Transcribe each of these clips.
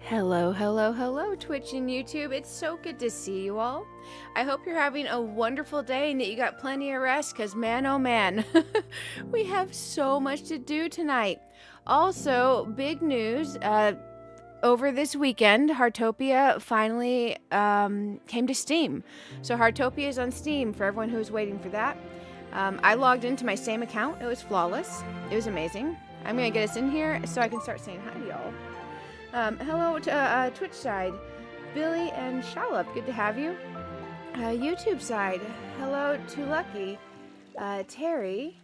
Hello, hello, hello, Twitch and YouTube. It's so good to see you all. I hope you're having a wonderful day and that you got plenty of rest, because man, oh man, we have so much to do tonight. Also, big news, over this weekend, Heartopia finally came to Steam. So Heartopia is on Steam for everyone who's waiting for that. I logged into my same account. It was flawless. It was amazing. I'm going to get us in here so I can start saying hi to y'all. Hello to Twitch side, Billy and Shallop, good to have you. YouTube side, hello to Lucky, Terry.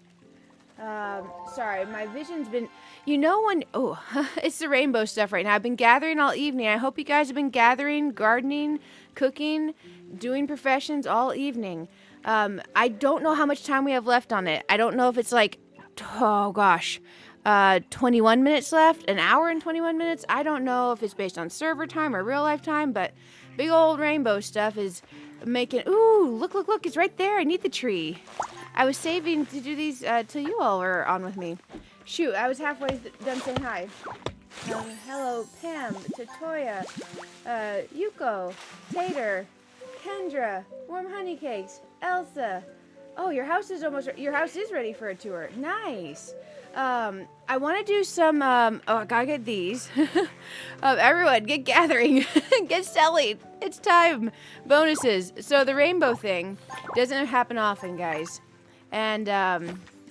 Sorry, my vision's been, it's the rainbow stuff right now. I've been gathering all evening. I hope you guys have been gathering, gardening, cooking, doing professions all evening. I don't know how much time we have left on it. I don't know if it's like, oh gosh, 21 minutes left, an hour and 21 minutes. I don't know if it's based on server time or real life time, but big old rainbow stuff is making, ooh, look, it's right there. I need the tree. I was saving to do these till you all were on with me. Shoot, I was halfway done saying hi. Hello, Pam, Tatoya, Yuko, Tater, Kendra, Warm Honey Cakes, Elsa. Oh, your house is ready for a tour. Nice. I want to do some, I gotta get these. Everyone, get gathering, get selling. It's time. Bonuses. So the rainbow thing doesn't happen often, guys. And,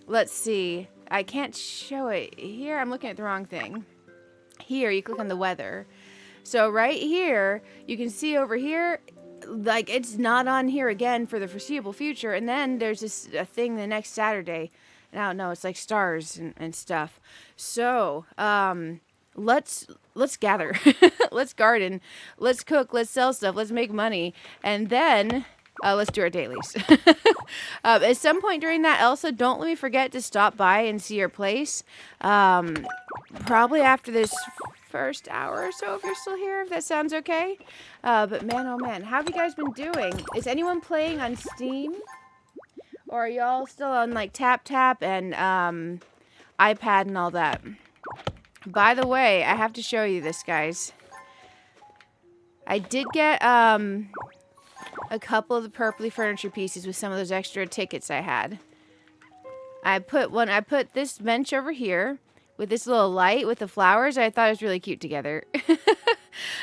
let's see. I can't show it here. I'm looking at the wrong thing. Here, you click on the weather. So right here, you can see over here, like, it's not on here again for the foreseeable future. And then there's this thing the next Saturday. I don't know, it's like stars and stuff. So, let's gather. Let's garden. Let's cook. Let's sell stuff. Let's make money. And then, let's do our dailies. At some point during that, Elsa, don't let me forget to stop by and see your place. Probably after this first hour or so, if you're still here, if that sounds okay. But man, oh man, how have you guys been doing? Is anyone playing on Steam? Or are y'all still on like Tap and iPad and all that? By the way, I have to show you this, guys. I did get a couple of the purpley furniture pieces with some of those extra tickets I had. I put this bench over here with this little light with the flowers. I thought it was really cute together.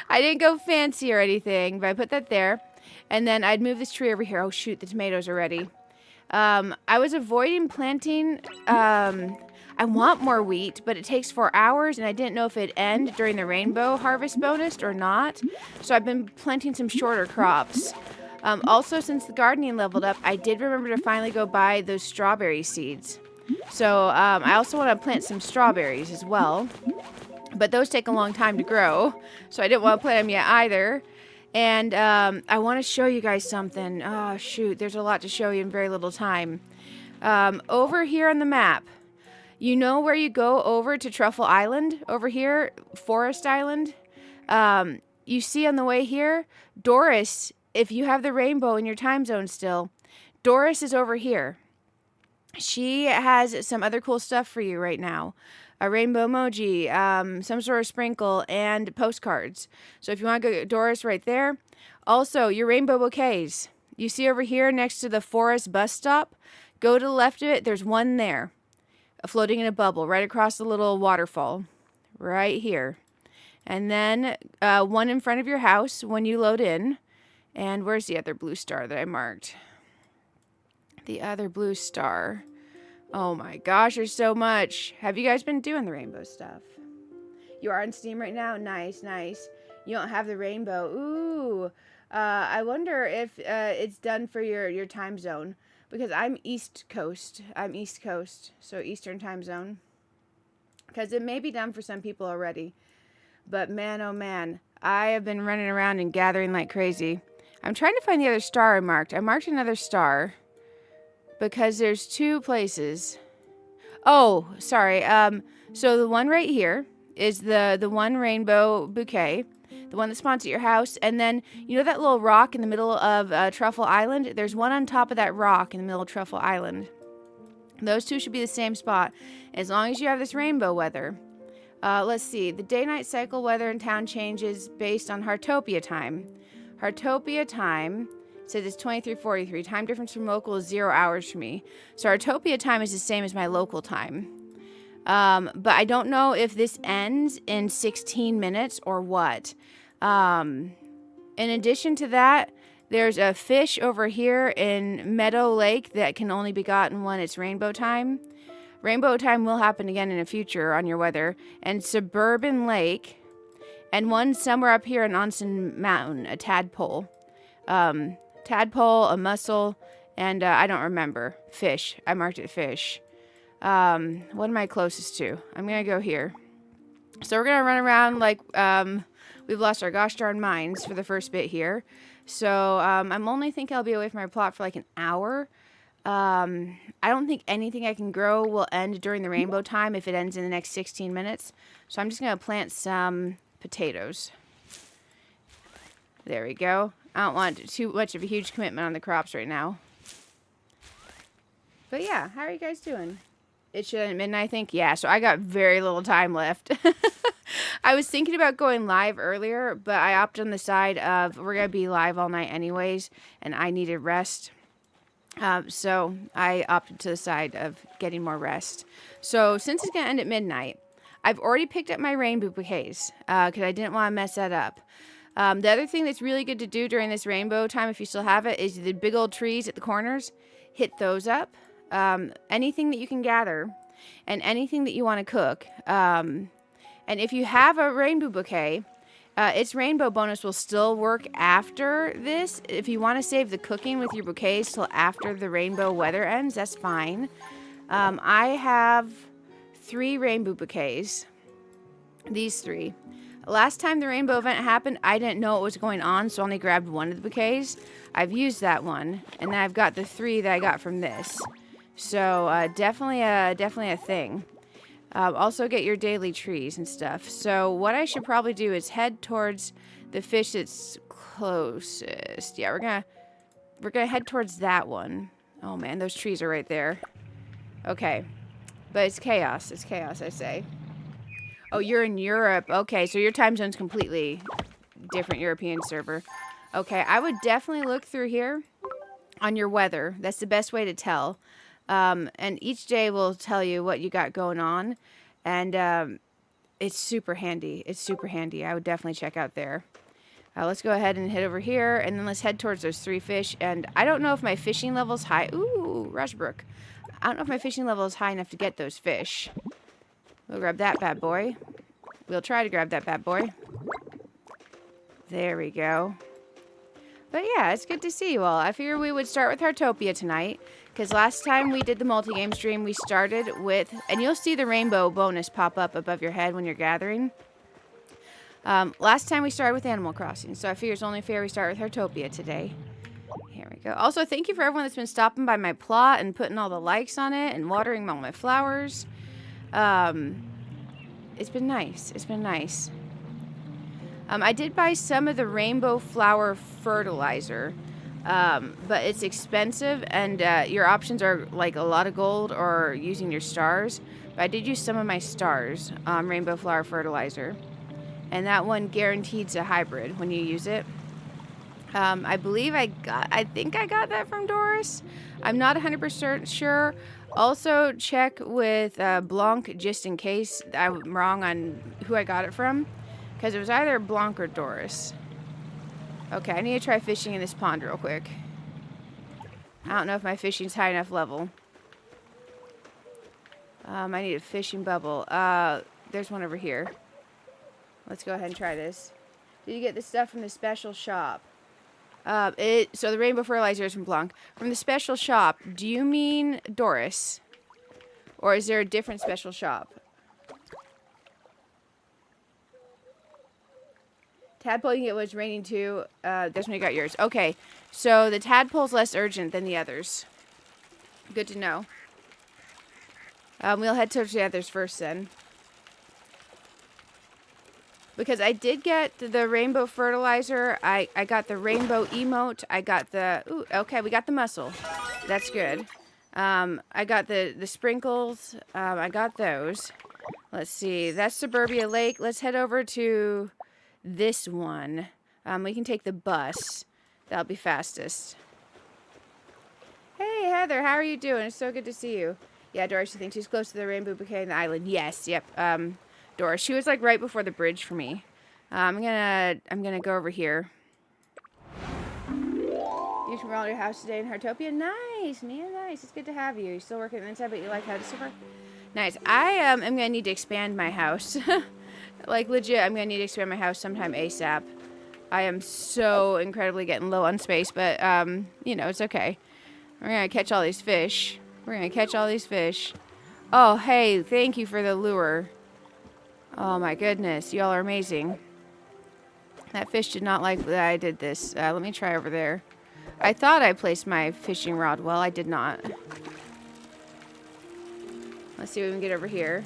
I didn't go fancy or anything, but I put that there. And then I'd move this tree over here. Oh shoot, the tomatoes are ready. I was avoiding planting, I want more wheat, but it takes 4 hours, and I didn't know if it'd end during the rainbow harvest bonus or not. So I've been planting some shorter crops. Also, since the gardening leveled up, I did remember to finally go buy those strawberry seeds. So, I also want to plant some strawberries as well. But those take a long time to grow, so I didn't want to plant them yet either. And I want to show you guys something. Oh, shoot. There's a lot to show you in very little time. Over here on the map, you know where you go over to Truffle Island? Over here, Forest Island? You see on the way here, Doris, if you have the rainbow in your time zone still, Doris is over here. She has some other cool stuff for you right now. A rainbow emoji, some sort of sprinkle, and postcards. So if you want to go Doris right there. Also, your rainbow bouquets. You see over here next to the Forest bus stop? Go to the left of it. There's one there, floating in a bubble, right across the little waterfall. Right here. And then one in front of your house when you load in. And where's the other blue star that I marked? The other blue star. Oh my gosh, there's so much. Have you guys been doing the rainbow stuff? You are on Steam right now? Nice, nice. You don't have the rainbow. Ooh. I wonder if it's done for your time zone. Because I'm East Coast. So Eastern time zone. Because it may be done for some people already. But man, oh man. I have been running around and gathering like crazy. I'm trying to find the other star I marked. I marked another star. Because there's two places. Oh, sorry. So the one right here is the one rainbow bouquet. The one that spawns at your house. And then, you know that little rock in the middle of Truffle Island? There's one on top of that rock in the middle of Truffle Island. Those two should be the same spot. As long as you have this rainbow weather. Let's see. The day-night cycle weather in town changes based on Heartopia time. Heartopia time says it's 23:43. Time difference from local is 0 hours for me. So Heartopia time is the same as my local time. But I don't know if this ends in 16 minutes or what. In addition to that, there's a fish over here in Meadow Lake that can only be gotten when it's rainbow time. Rainbow time will happen again in the future on your weather. And Suburban Lake, and one somewhere up here in Onsen Mountain, a tadpole. Tadpole, a mussel, and I don't remember. Fish. I marked it fish. What am I closest to? I'm going to go here. So we're going to run around like we've lost our gosh darn minds for the first bit here. So I'm only thinking I'll be away from my plot for like an hour. I don't think anything I can grow will end during the rainbow time if it ends in the next 16 minutes. So I'm just going to plant some potatoes. There we go. I don't want too much of a huge commitment on the crops right now. But yeah, how are you guys doing? It should end at midnight, I think. Yeah, so I got very little time left. I was thinking about going live earlier, but I opted on the side of we're going to be live all night anyways, and I needed rest. So I opted to the side of getting more rest. So since it's going to end at midnight, I've already picked up my rainbow bouquets because I didn't want to mess that up. The other thing that's really good to do during this rainbow time, if you still have it, is the big old trees at the corners. Hit those up. Anything that you can gather and anything that you want to cook. And if you have a rainbow bouquet, its rainbow bonus will still work after this. If you want to save the cooking with your bouquets till after the rainbow weather ends, that's fine. I have 3 rainbow bouquets. These 3. Last time the rainbow event happened, I didn't know what was going on, so I only grabbed one of the bouquets. I've used that one, and then I've got the 3 that I got from this. So definitely a thing. Also get your daily trees and stuff. So what I should probably do is head towards the fish that's closest. Yeah, we're gonna head towards that one. Oh man, those trees are right there. Okay, but it's chaos. It's chaos, I say. Oh, you're in Europe. Okay, so your time zone's completely different European server. Okay, I would definitely look through here on your weather. That's the best way to tell. And each day will tell you what you got going on. And it's super handy. It's super handy. I would definitely check out there. Let's go ahead and head over here. And then let's head towards those 3 fish. And I don't know if my fishing level's high. Ooh, Rushbrook. I don't know if my fishing level is high enough to get those fish. We'll grab that bad boy. We'll try to grab that bad boy. There we go. But yeah, it's good to see you all. I figured we would start with Heartopia tonight. Because last time we did the multi-game stream, we started with... And you'll see the rainbow bonus pop up above your head when you're gathering. Last time we started with Animal Crossing. So I figure it's only fair we start with Heartopia today. Here we go. Also, thank you for everyone that's been stopping by my plot and putting all the likes on it and watering all my flowers. It's been nice. It's been nice. I did buy some of the rainbow flower fertilizer, but it's expensive, and your options are like a lot of gold or using your stars. But I did use some of my stars, rainbow flower fertilizer, and that one guaranteed a hybrid when you use it. I think I got that from Doris. I'm not 100% sure. Also, check with Blanc just in case I'm wrong on who I got it from. Because it was either Blanc or Doris. Okay, I need to try fishing in this pond real quick. I don't know if my fishing's high enough level. I need a fishing bubble. There's one over here. Let's go ahead and try this. Did you get this stuff from the special shop? So the rainbow fertilizer is from Blanc. From the special shop, do you mean Doris? Or is there a different special shop? Tadpole you can get when it's raining too. That's when you got yours. Okay, so the tadpole's less urgent than the others. Good to know. We'll head towards the others first then. Because I did get the rainbow fertilizer. I got the rainbow emote. I got the... Ooh, okay, we got the mussel. That's good. I got the sprinkles. I got those. Let's see. That's Suburbia Lake. Let's head over to this one. We can take the bus. That'll be fastest. Hey, Heather. How are you doing? It's so good to see you. Yeah, Doris, you think she's close to the Rainbow Bouquet and the island? Yes, yep. Doris, she was like right before the bridge for me. I'm gonna go over here. You should roll your house today in Heartopia. Nice, man, nice. It's good to have you. You still working inside, but you like how to super. Nice. I am gonna need to expand my house. Like legit, I'm gonna need to expand my house sometime ASAP. I am so incredibly getting low on space, but you know, it's okay. We're gonna catch all these fish. We're gonna catch all these fish. Oh, hey, thank you for the lure. Oh my goodness, y'all are amazing. That fish did not like that I did this. Let me try over there. I thought I placed my fishing rod well. I did not. Let's see what we can get over here.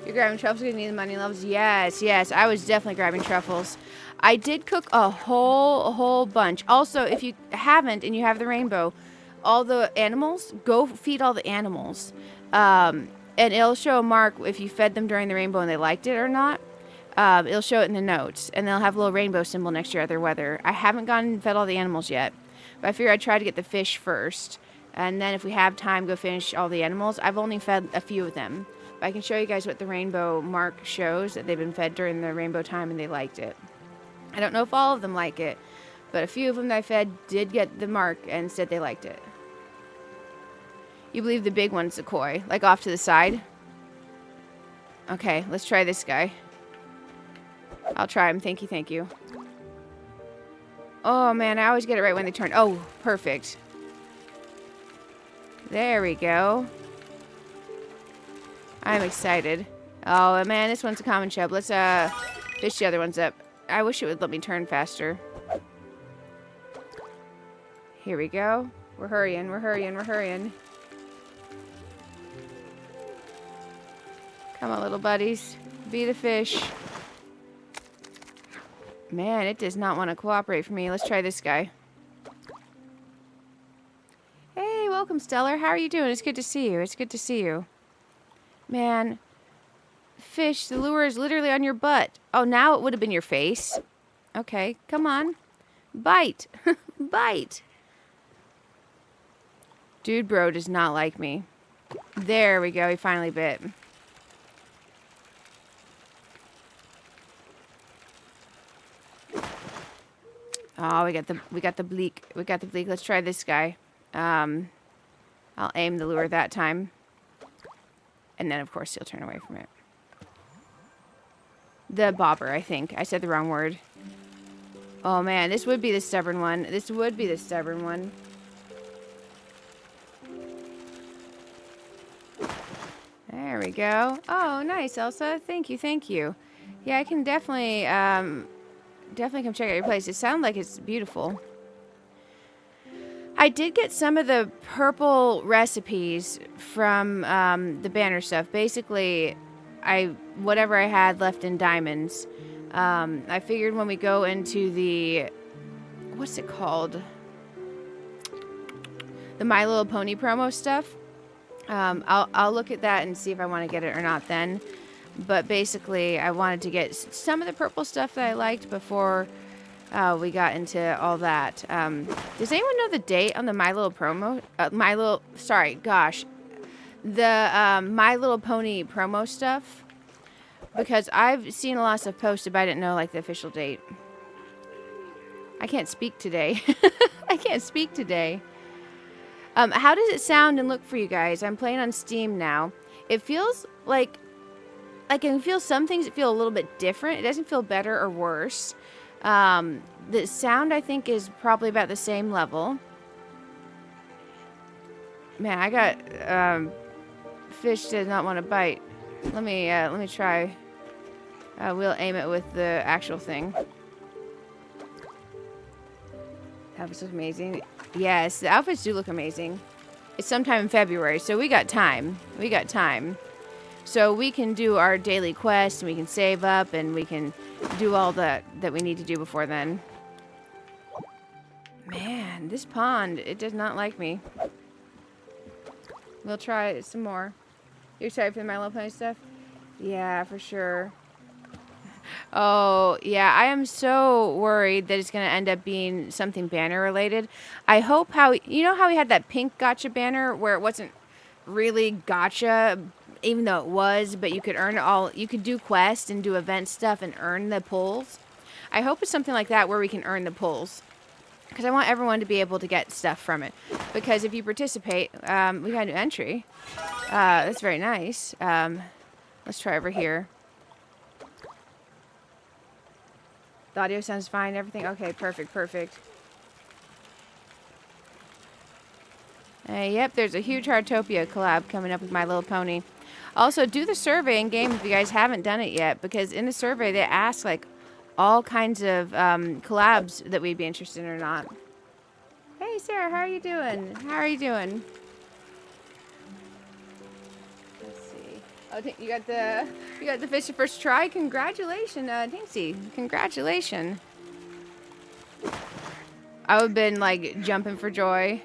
You're grabbing truffles because you need the money levels? Yes, yes. I was definitely grabbing truffles. I did cook a whole bunch. Also, if you haven't and you have the rainbow, all the animals, go feed all the animals. And it'll show a mark if you fed them during the rainbow and they liked it or not. It'll show it in the notes. And they'll have a little rainbow symbol next to their weather. I haven't gone and fed all the animals yet. But I figured I'd try to get the fish first. And then if we have time, go finish all the animals. I've only fed a few of them. But I can show you guys what the rainbow mark shows, that they've been fed during the rainbow time and they liked it. I don't know if all of them like it. But a few of them that I fed did get the mark and said they liked it. You believe the big one's a koi, like off to the side? Okay, let's try this guy. I'll try him. Thank you, thank you. Oh, man, I always get it right when they turn. Oh, perfect. There we go. I'm excited. Oh, man, this one's a common chub. Let's fish the other ones up. I wish it would let me turn faster. Here we go. We're hurrying, we're hurrying, we're hurrying. Come on, little buddies. Be the fish. Man, it does not want to cooperate for me. Let's try this guy. Hey, welcome, Stellar. How are you doing? It's good to see you. It's good to see you. Man, fish, the lure is literally on your butt. Oh, now it would have been your face. Okay, come on. Bite. Bite. Dude bro does not like me. There we go. He finally bit. Oh, we got the bleak. We got the bleak. Let's try this guy. I'll aim the lure that time. And then, of course, he'll turn away from it. The bobber, I think. I said the wrong word. Oh, man. This would be the stubborn one. This would be the stubborn one. There we go. Oh, nice, Elsa. Thank you, thank you. Yeah, I can definitely, definitely come check out your place. It sounds like it's beautiful. I did get some of the purple recipes from the banner stuff. Basically, whatever I had left in diamonds. I figured when we go into the, what's it called? The My Little Pony promo stuff. I'll look at that and see if I want to get it or not then. But basically, I wanted to get some of the purple stuff that I liked before we got into all that. Does anyone know the date on the My Little promo? The My Little Pony promo stuff? Because I've seen a lot of stuff posted, but I didn't know like the official date. I can't speak today. I can't speak today. How does it sound and look for you guys? I'm playing on Steam now. It feels like I can feel some things that feel a little bit different. It doesn't feel better or worse. The sound, I think, is probably about the same level. Man, I got fish did not want to bite. Let me try. We'll aim it with the actual thing. Outfits look amazing. Yes, the outfits do look amazing. It's sometime in February, so we got time. We got time. So we can do our daily quest, and we can save up, and we can do all that we need to do before then. Man, this pond, it does not like me. We'll try it some more. You're excited for the My Little Pony stuff? Yeah, for sure. Oh, yeah, I am so worried that it's going to end up being something banner related. I hope you know how we had that pink gotcha banner where it wasn't really gotcha, even though it was, but you could earn you could do quests and do event stuff and earn the pulls. I hope it's something like that where we can earn the pulls. Because I want everyone to be able to get stuff from it. Because if you participate, we got a new entry. That's very nice. Let's try over here. The audio sounds fine, everything? Okay, perfect, perfect. Yep, there's a huge Heartopia collab coming up with My Little Pony. Also, do the survey in game if you guys haven't done it yet, because in the survey they ask like all kinds of collabs that we'd be interested in or not. Hey Sarah, how are you doing? How are you doing? Let's see. Oh, you got the fish your first try. Congratulations, Tinksy. Congratulations. I would have been like jumping for joy.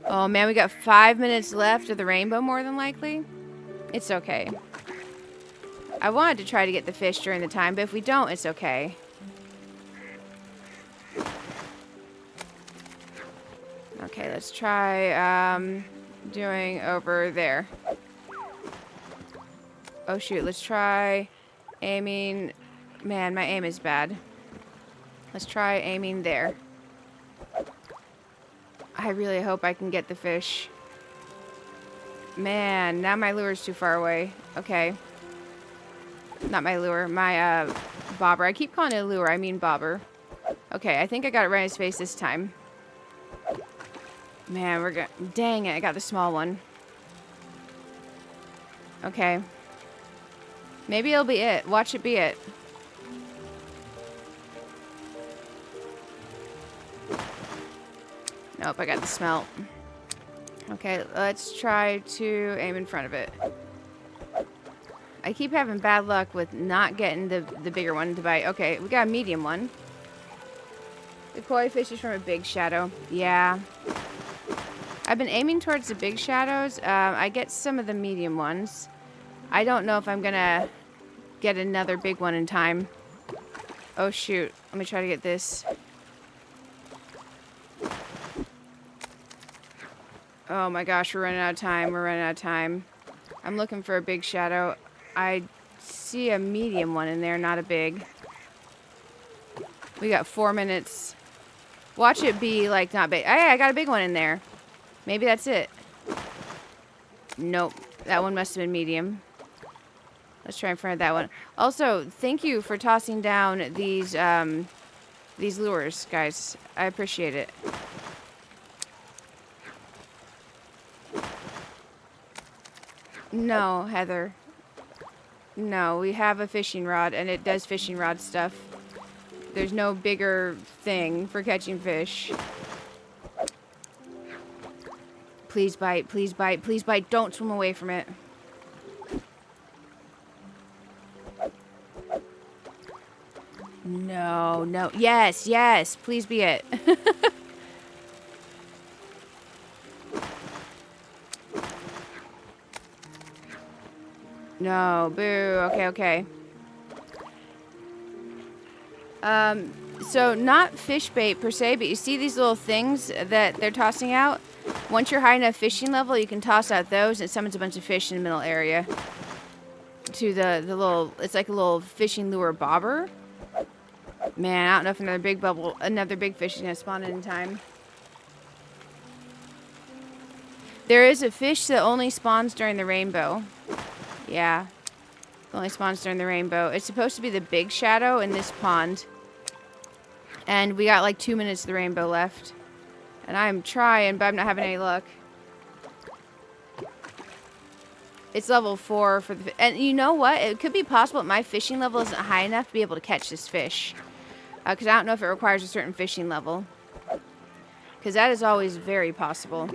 Oh man, we got 5 minutes left of the rainbow more than likely. It's okay. I wanted to try to get the fish during the time, but if we don't, it's okay. Okay, let's try doing over there. Oh shoot, let's try aiming. Man, my aim is bad. Let's try aiming there. I really hope I can get the fish. Man, now my lure's too far away. Okay. Not my lure, my bobber. I keep calling it a lure, I mean bobber. Okay, I think I got it right in his face this time. Man, we're gonna... Dang it, I got the small one. Okay. Maybe it'll be it. Watch it be it. Nope, I got the smelt. Okay, let's try to aim in front of it. I keep having bad luck with not getting the bigger one to bite. Okay, we got a medium one. The koi fish is from a big shadow. Yeah. I've been aiming towards the big shadows. I get some of the medium ones. I don't know if I'm gonna get another big one in time. Oh shoot. Let me try to get this. Oh my gosh, we're running out of time. We're running out of time. I'm looking for a big shadow. I see a medium one in there, not a big. We got 4 minutes. Watch it be like not big. Hey, I got a big one in there. Maybe that's it. Nope. That one must have been medium. Let's try in front of that one. Also, thank you for tossing down these lures, guys. I appreciate it. No, Heather. No, we have a fishing rod, and it does fishing rod stuff. There's no bigger thing for catching fish. Please bite, please bite, please bite. Don't swim away from it. No, no. Yes, yes. Please be it. No, boo. Okay, okay. So not fish bait per se, but you see these little things that they're tossing out? Once you're high enough fishing level, you can toss out those and it summons a bunch of fish in the middle area. To the little, it's like a little fishing lure bobber. Man, I don't know if another big fish is gonna spawn in time. There is a fish that only spawns during the rainbow. Yeah. It only spawns during the rainbow. It's supposed to be the big shadow in this pond. And we got like 2 minutes of the rainbow left. And I'm trying, but I'm not having any luck. It's level 4 for the... And you know what? It could be possible that my fishing level isn't high enough to be able to catch this fish. Because I don't know if it requires a certain fishing level. Because that is always very possible.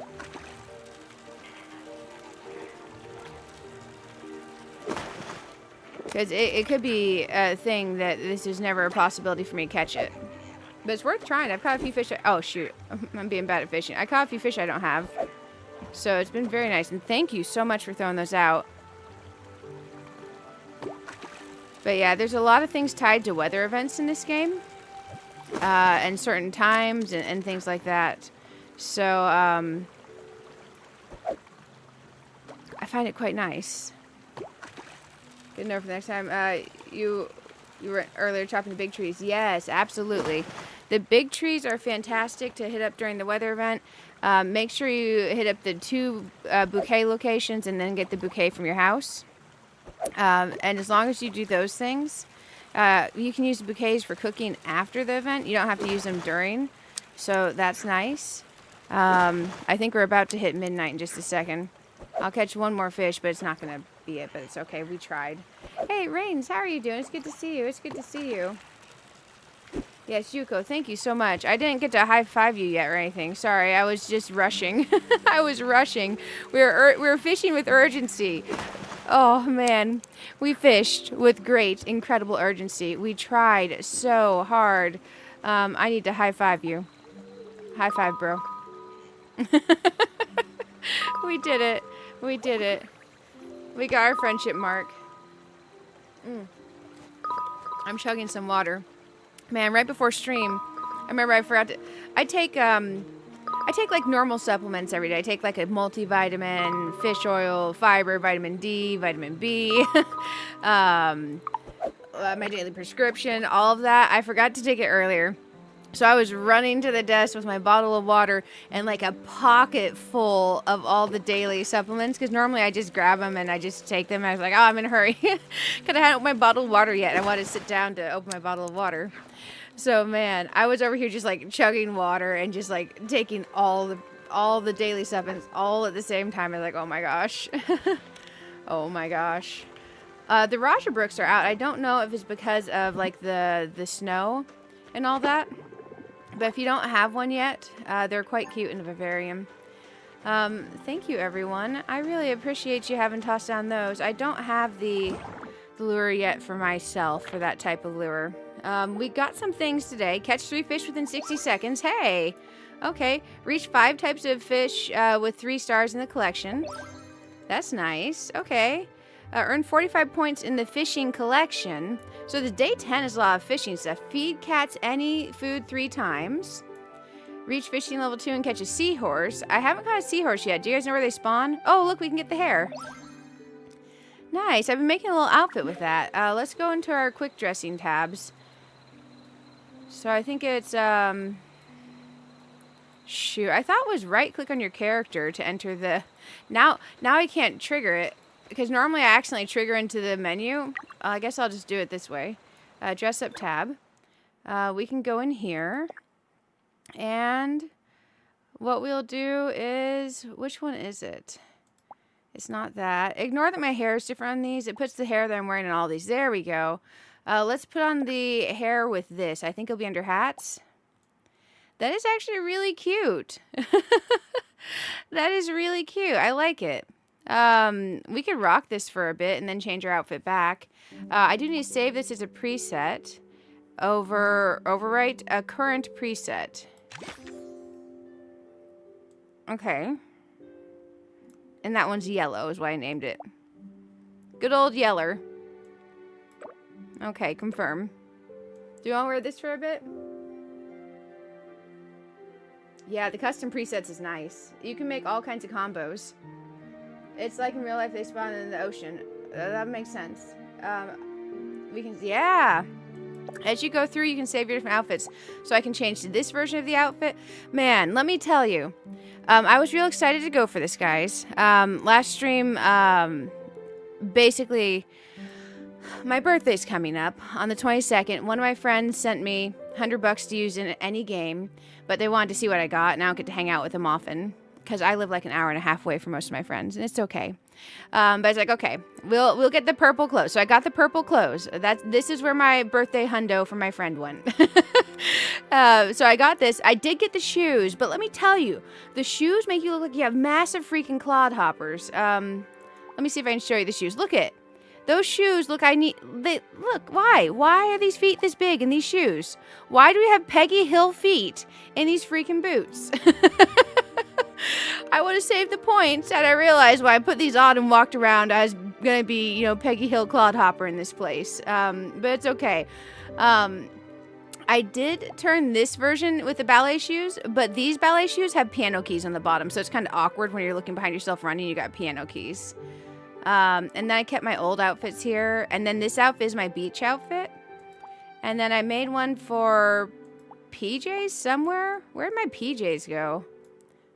Because it could be a thing that this is never a possibility for me to catch it. But it's worth trying. I've caught a few fish. Oh, shoot. I'm being bad at fishing. I caught a few fish I don't have. So it's been very nice. And thank you so much for throwing those out. But yeah, there's a lot of things tied to weather events in this game. And certain times and things like that. So, I find it quite nice. Good enough for the next time. You were earlier chopping the big trees. Yes, absolutely. The big trees are fantastic to hit up during the weather event. Make sure you hit up the 2 bouquet locations and then get the bouquet from your house. And as long as you do those things, you can use bouquets for cooking after the event. You don't have to use them during. So that's nice. I think we're about to hit midnight in just a second. I'll catch one more fish, but it's not going to be it. But it's okay. We tried. Hey, Rains, how are you doing? It's good to see you. It's good to see you. Yes, Yuko, thank you so much. I didn't get to high-five you yet or anything. Sorry, I was just rushing. I was rushing. We were fishing with urgency. Oh, man. We fished with great, incredible urgency. We tried so hard. I need to high-five you. High-five, bro. We did it. We did it. We got our friendship mark. I'm chugging some water. Man, right before stream, I remember I forgot to... I take like normal supplements every day. I take like a multivitamin, fish oil, fiber, vitamin D, vitamin B, my daily prescription, all of that. I forgot to take it earlier. So I was running to the desk with my bottle of water and like a pocket full of all the daily supplements. Because normally I just grab them and I just take them. I was like, oh, I'm in a hurry. Because I hadn't opened my bottle of water yet. I wanted to sit down to open my bottle of water. So, man, I was over here just like chugging water and just like taking all the daily supplements all at the same time. I was like, oh my gosh. Oh my gosh. The Raja Brooks are out. I don't know if it's because of like the snow and all that. But if you don't have one yet, they're quite cute in a vivarium. Thank you, everyone. I really appreciate you having tossed down those. I don't have the lure yet for myself for that type of lure. We got some things today. Catch 3 fish within 60 seconds. Hey! Okay. Reach 5 types of fish with 3 stars in the collection. That's nice. Okay. Earn 45 points in the fishing collection. So the day 10 is a lot of fishing stuff. Feed cats any food 3 times. Reach fishing level 2 and catch a seahorse. I haven't caught a seahorse yet. Do you guys know where they spawn? Oh, look, we can get the hair. Nice. I've been making a little outfit with that. Let's go into our quick dressing tabs. So I think it's, shoot. I thought it was right click on your character to enter the, now I can't trigger it. Because normally I accidentally trigger into the menu. I guess I'll just do it this way. Dress up tab. We can go in here. And what we'll do is... Which one is it? It's not that. Ignore that my hair is different on these. It puts the hair that I'm wearing in all these. There we go. Let's put on the hair with this. I think it'll be under hats. That is actually really cute. That is really cute. I like it. We could rock this for a bit and then change our outfit back. I do need to save this as a preset. Overwrite a current preset. Okay. And that one's yellow is why I named it. Good old yeller. Okay, confirm. Do you want to wear this for a bit? Yeah, the custom presets is nice. You can make all kinds of combos. It's like in real life they spawn in the ocean. That makes sense. We can, yeah. As you go through, you can save your different outfits. So I can change to this version of the outfit. Man, let me tell you. I was real excited to go for this, guys. Last stream, basically, my birthday's coming up on the 22nd. One of my friends sent me $100 to use in any game, but they wanted to see what I got, and I don't get to hang out with them often. Because I live like an hour and a half away from most of my friends, and it's okay. But it's like, okay, we'll get the purple clothes. So I got the purple clothes. This is where my birthday hundo for my friend went. So I got this. I did get the shoes, but let me tell you, the shoes make you look like you have massive freaking clodhoppers. Let me see if I can show you the shoes. Look at those shoes. Look, look. Why? Why are these feet this big in these shoes? Why do we have Peggy Hill feet in these freaking boots? I would have saved the points had I realized why I put these on and walked around as gonna be, you know, Peggy Hill Clodhopper in this place. But it's okay. I did turn this version with the ballet shoes, but these ballet shoes have piano keys on the bottom, so it's kind of awkward when you're looking behind yourself running, you got piano keys. And then I kept my old outfits here, and then this outfit is my beach outfit. And then I made one for PJs somewhere. Where'd my PJs go?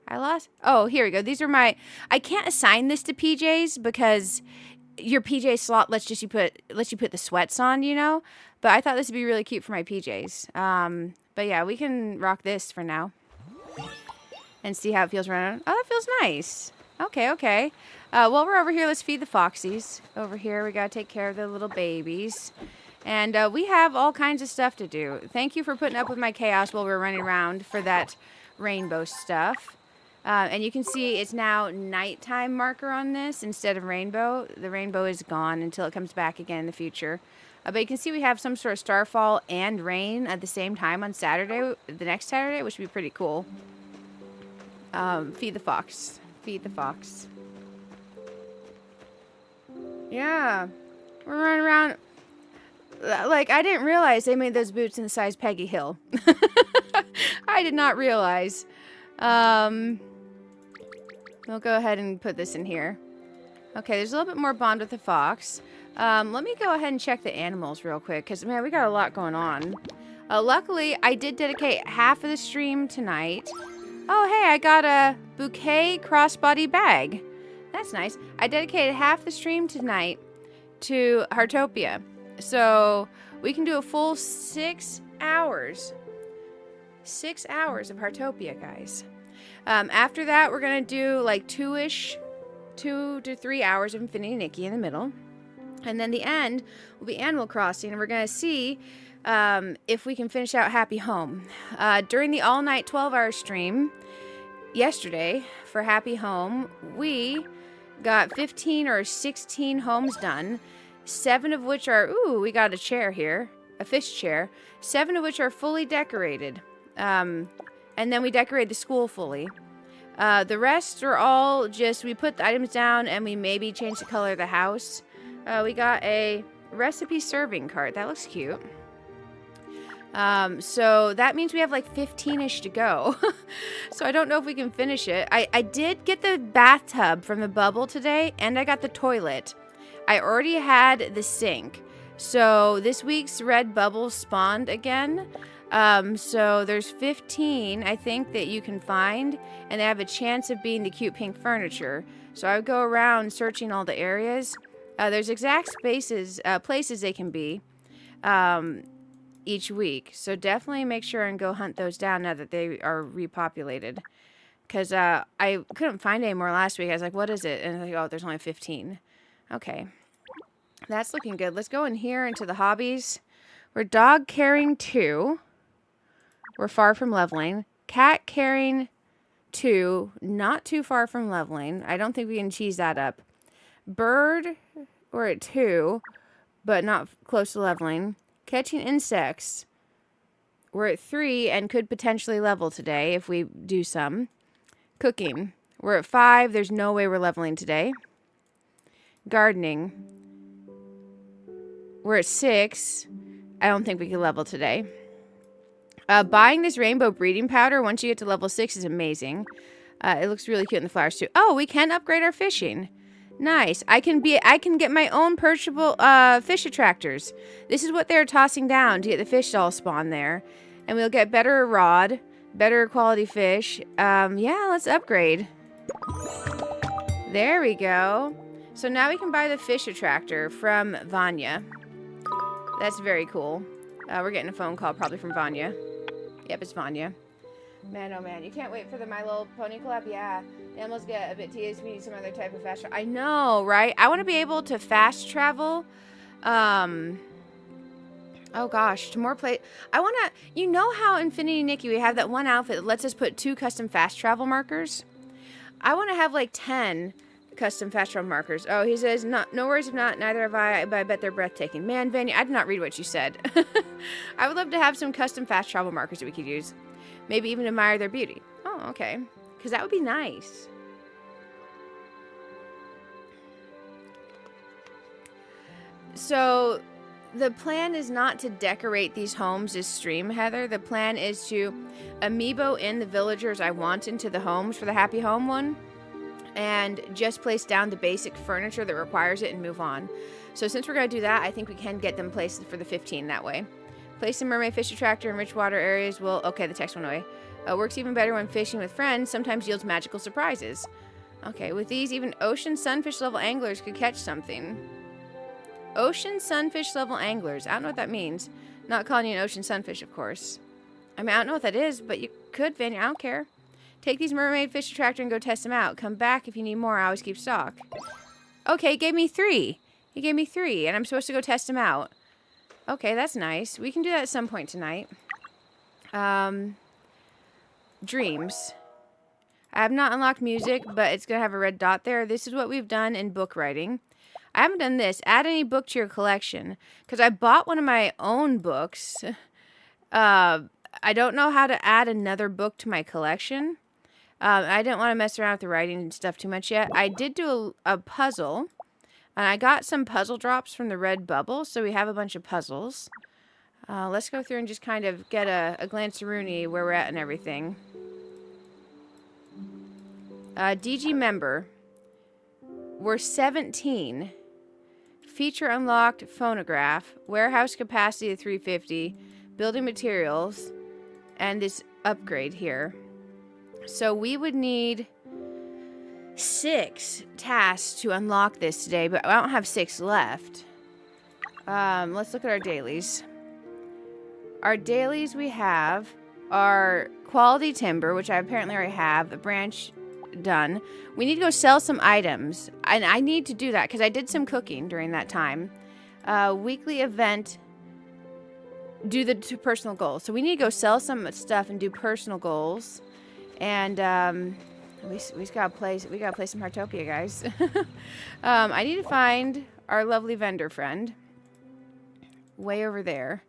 I lost. Oh, here we go. These are my. I can't assign this to PJs because your PJ slot lets you put the sweats on, you know. But I thought this would be really cute for my PJs. But yeah, we can rock this for now and see how it feels around. Oh, that feels nice. Okay, okay. While we're over here, let's feed the foxies. Over here, we gotta take care of the little babies. And we have all kinds of stuff to do. Thank you for putting up with my chaos while we're running around for that rainbow stuff. And you can see it's now nighttime marker on this instead of rainbow. The rainbow is gone until it comes back again in the future. But you can see we have some sort of starfall and rain at the same time on Saturday, the next Saturday, which would be pretty cool. Feed the fox. Feed the fox. Yeah. We're running around. Like, I didn't realize they made those boots in the size Peggy Hill. I did not realize. We'll go ahead and put this in here. Okay, there's a little bit more bond with the fox. Let me go ahead and check the animals real quick, because, man, we got a lot going on. Luckily, I did dedicate half of the stream tonight. Oh, hey, I got a bouquet crossbody bag. That's nice. I dedicated half the stream tonight to Heartopia. So we can do a full 6 hours. 6 hours of Heartopia, guys. After that, we're going to do like 2 to 3 hours of Infinity Nikki in the middle. And then the end will be Animal Crossing. And we're going to see if we can finish out Happy Home. During the all-night 12-hour stream yesterday for Happy Home, we got 15 or 16 homes done. 7 of which are, ooh, we got a chair here, a fish chair. 7 of which are fully decorated. And then we decorated the school fully. The rest are all just, we put the items down and we maybe changed the color of the house. We got a recipe serving cart. That looks cute. So that means we have like 15-ish to go. So I don't know if we can finish it. I did get the bathtub from the bubble today, and I got the toilet. I already had the sink. So this week's red bubble spawned again. So there's 15, I think, that you can find, and they have a chance of being the cute pink furniture. So I would go around searching all the areas. There's exact places they can be each week. So definitely make sure and go hunt those down now that they are repopulated. Because I couldn't find any more last week. I was like, what is it? And I was like, oh, there's only 15. Okay. That's looking good. Let's go in here into the hobbies. We're dog caring 2. We're far from leveling. Cat caring 2. Not too far from leveling. I don't think we can cheese that up. Bird, we're at 2, but not close to leveling. Catching insects, we're at 3 and could potentially level today if we do some. Cooking, we're at 5. There's no way we're leveling today. Gardening, we're at 6. I don't think we can level today. Buying this rainbow breeding powder once you get to level 6 is amazing. It looks really cute in the flowers too. Oh, we can upgrade our fishing. Nice. I can get my own perchable fish attractors. This is what they're tossing down to get the fish all spawn there. And we'll get better rod, better quality fish. Yeah, let's upgrade. There we go. So now we can buy the fish attractor from Vanya. That's very cool. We're getting a phone call probably from Vanya. Yep, it's Vanya. Man, oh man, you can't wait for the My Little Pony collab. Yeah, the animals get a bit tedious. We need some other type of fast travel. I know, right? I want to be able to fast travel. Oh gosh, to more play. I want to. You know how Infinity Nikki we have that one outfit that lets us put 2 custom fast travel markers. I want to have like 10 custom fast travel markers. Oh, he says no worries if not. Neither have I. But I bet they're breathtaking. Man, Vanya, I did not read what you said. I would love to have some custom fast travel markers that we could use. Maybe even admire their beauty. Oh, okay. Because that would be nice. So the plan is not to decorate these homes as stream, Heather. The plan is to amiibo in the villagers I want into the homes for the happy home one, and just place down the basic furniture that requires it and move on. So since we're going to do that, I think we can get them placed for the 15 that way. Place the mermaid fish attractor in rich water areas will... Okay, the text went away. Works even better when fishing with friends, sometimes yields magical surprises. Okay, with these, even ocean sunfish level anglers could catch something. Ocean sunfish level anglers. I don't know what that means. Not calling you an ocean sunfish, of course. I mean, I don't know what that is, but you could, Vinny. I don't care. Take these mermaid fish attractor and go test them out. Come back if you need more. I always keep stock. Okay, he gave me 3. He gave me 3, and I'm supposed to go test them out. Okay, that's nice. We can do that at some point tonight. Dreams. I have not unlocked music, but it's going to have a red dot there. This is what we've done in book writing. I haven't done this. Add any book to your collection. Because I bought one of my own books. I don't know how to add another book to my collection. I didn't want to mess around with the writing and stuff too much yet. I did do a puzzle. And I got some puzzle drops from the red bubble. So we have a bunch of puzzles. Let's go through and just kind of get a glance-a-rooney where we're at and everything. DG member. We're 17. Feature unlocked, phonograph, warehouse capacity of 350, building materials, and this upgrade here. So we would need 6 tasks to unlock this today, but I don't have 6 left. Let's look at our dailies. Our dailies we have are quality timber, which I apparently already have, the branch done. We need to go sell some items, and I need to do that because I did some cooking during that time. Weekly event, do the 2 personal goals. So we need to go sell some stuff and do personal goals, and we gotta play some Heartopia, guys. I need to find our lovely vendor friend way over there.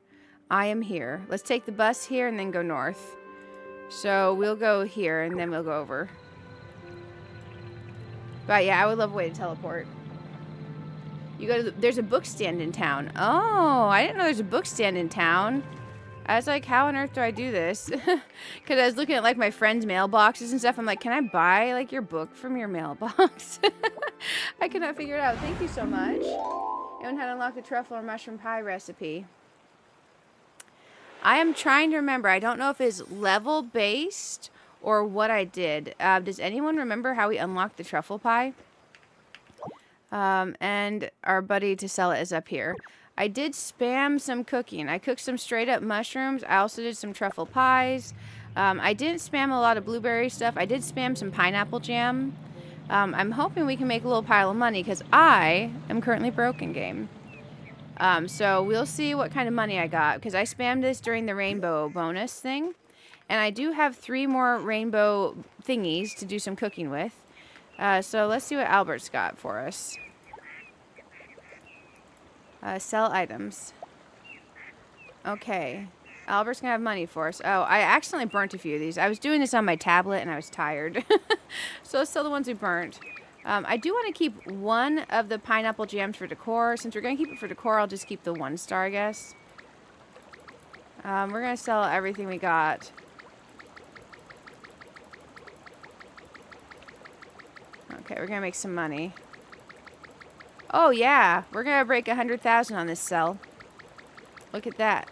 I am here. Let's take the bus here and then go north. So we'll go here and then we'll go over. But yeah, I would love a way to teleport. You go to there's a book stand in town. Oh, I didn't know there's a book stand in town. I was like, how on earth do I do this? Because I was looking at like my friends' mailboxes and stuff. I'm like, can I buy like your book from your mailbox? I could not figure it out. Thank you so much. And how to unlock the truffle or mushroom pie recipe. I am trying to remember. I don't know if it's level based or what I did. Does anyone remember how we unlocked the truffle pie? And our buddy to sell it is up here. I did spam some cooking. I cooked some straight up mushrooms. I also did some truffle pies. I didn't spam a lot of blueberry stuff. I did spam some pineapple jam. I'm hoping we can make a little pile of money because I am currently broke in game. So we'll see what kind of money I got because I spammed this during the rainbow bonus thing. And I do have 3 more rainbow thingies to do some cooking with. So let's see what Albert's got for us. Sell items. Okay. Albert's gonna have money for us. Oh, I accidentally burnt a few of these. I was doing this on my tablet and I was tired. So let's sell the ones we burnt. I do want to keep one of the pineapple jams for decor. Since we're going to keep it for decor, I'll just keep the 1 star, I guess. We're going to sell everything we got. Okay, we're going to make some money. Oh, yeah. We're going to break 100,000 on this sell. Look at that.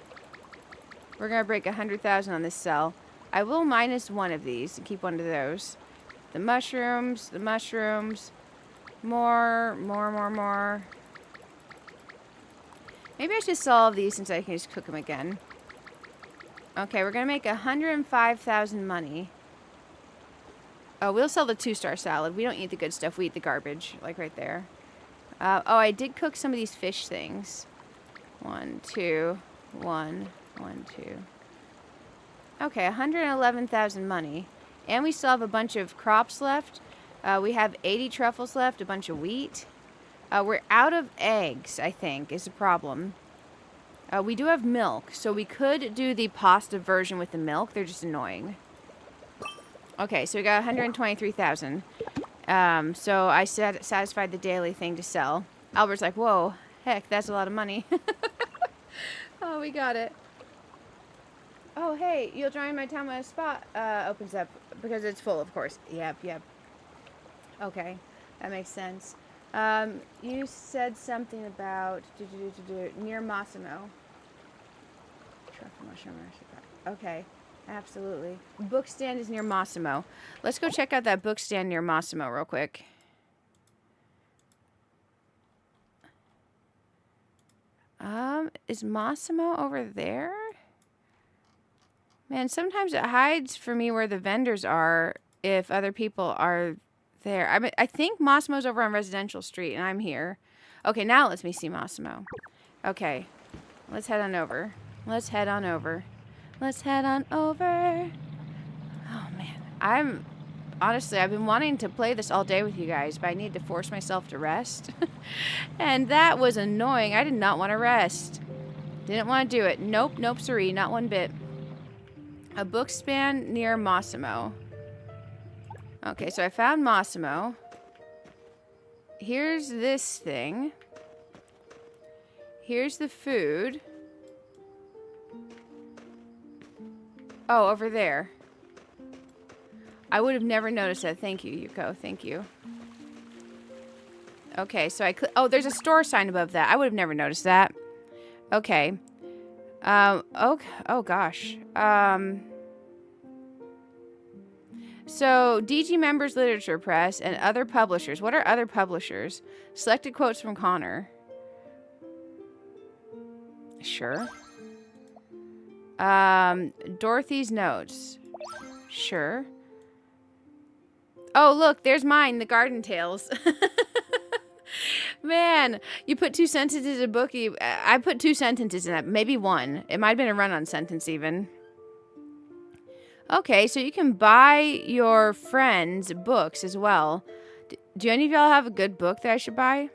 We're going to break 100,000 on this sell. I will minus 1 of these and keep 1 of those. The mushrooms, more. Maybe I should sell all of these since I can just cook them again. Okay, we're going to make 105,000 money. Oh, we'll sell the 2-star salad. We don't eat the good stuff. We eat the garbage, like right there. Oh, I did cook some of these fish things. 1, 2, 1, 1, 2. Okay, 111,000 money. And we still have a bunch of crops left. We have 80 truffles left, a bunch of wheat. We're out of eggs, I think, is the problem. We do have milk, so we could do the pasta version with the milk. They're just annoying. Okay, so we got 123,000. So I satisfied the daily thing to sell. Albert's like, whoa, Heck, that's a lot of money. Oh, we got it. Oh, hey, you'll join my time when a spot opens up. Because it's full, of course. Yep. Okay, that makes sense. You said something about near Massimo. Okay, absolutely. Book stand is near Massimo. Let's go check out that book stand near Massimo real quick. Is Massimo over there? Man, sometimes it hides for me where the vendors are if other people are there. I think Massimo's over on Residential Street, and I'm here. Okay, now let me see Massimo. Okay, let's head on over. Let's head on over. Let's head on over. Oh, man. Honestly, I've been wanting to play this all day with you guys, but I need to force myself to rest. And that was annoying. I did not want to rest. Didn't want to do it. Nope, siree, not one bit. A book stand near Massimo. Okay, so I found Massimo. Here's this thing. Here's the food. Oh, over there. I would have never noticed that. Thank you, Yuko. Thank you. Okay, so oh, there's a store sign above that. I would have never noticed that. Okay. Okay. Oh, gosh. So, DG Members Literature Press and other publishers. What are other publishers? Selected quotes from Connor. Sure. Dorothy's Notes. Sure. Oh, look, there's mine, The Garden Tales. Man, you put 2 sentences in a book. I put 2 sentences in that. Maybe 1. It might have been a run-on sentence, even. Okay, so you can buy your friends books as well. Do any of y'all have a good book that I should buy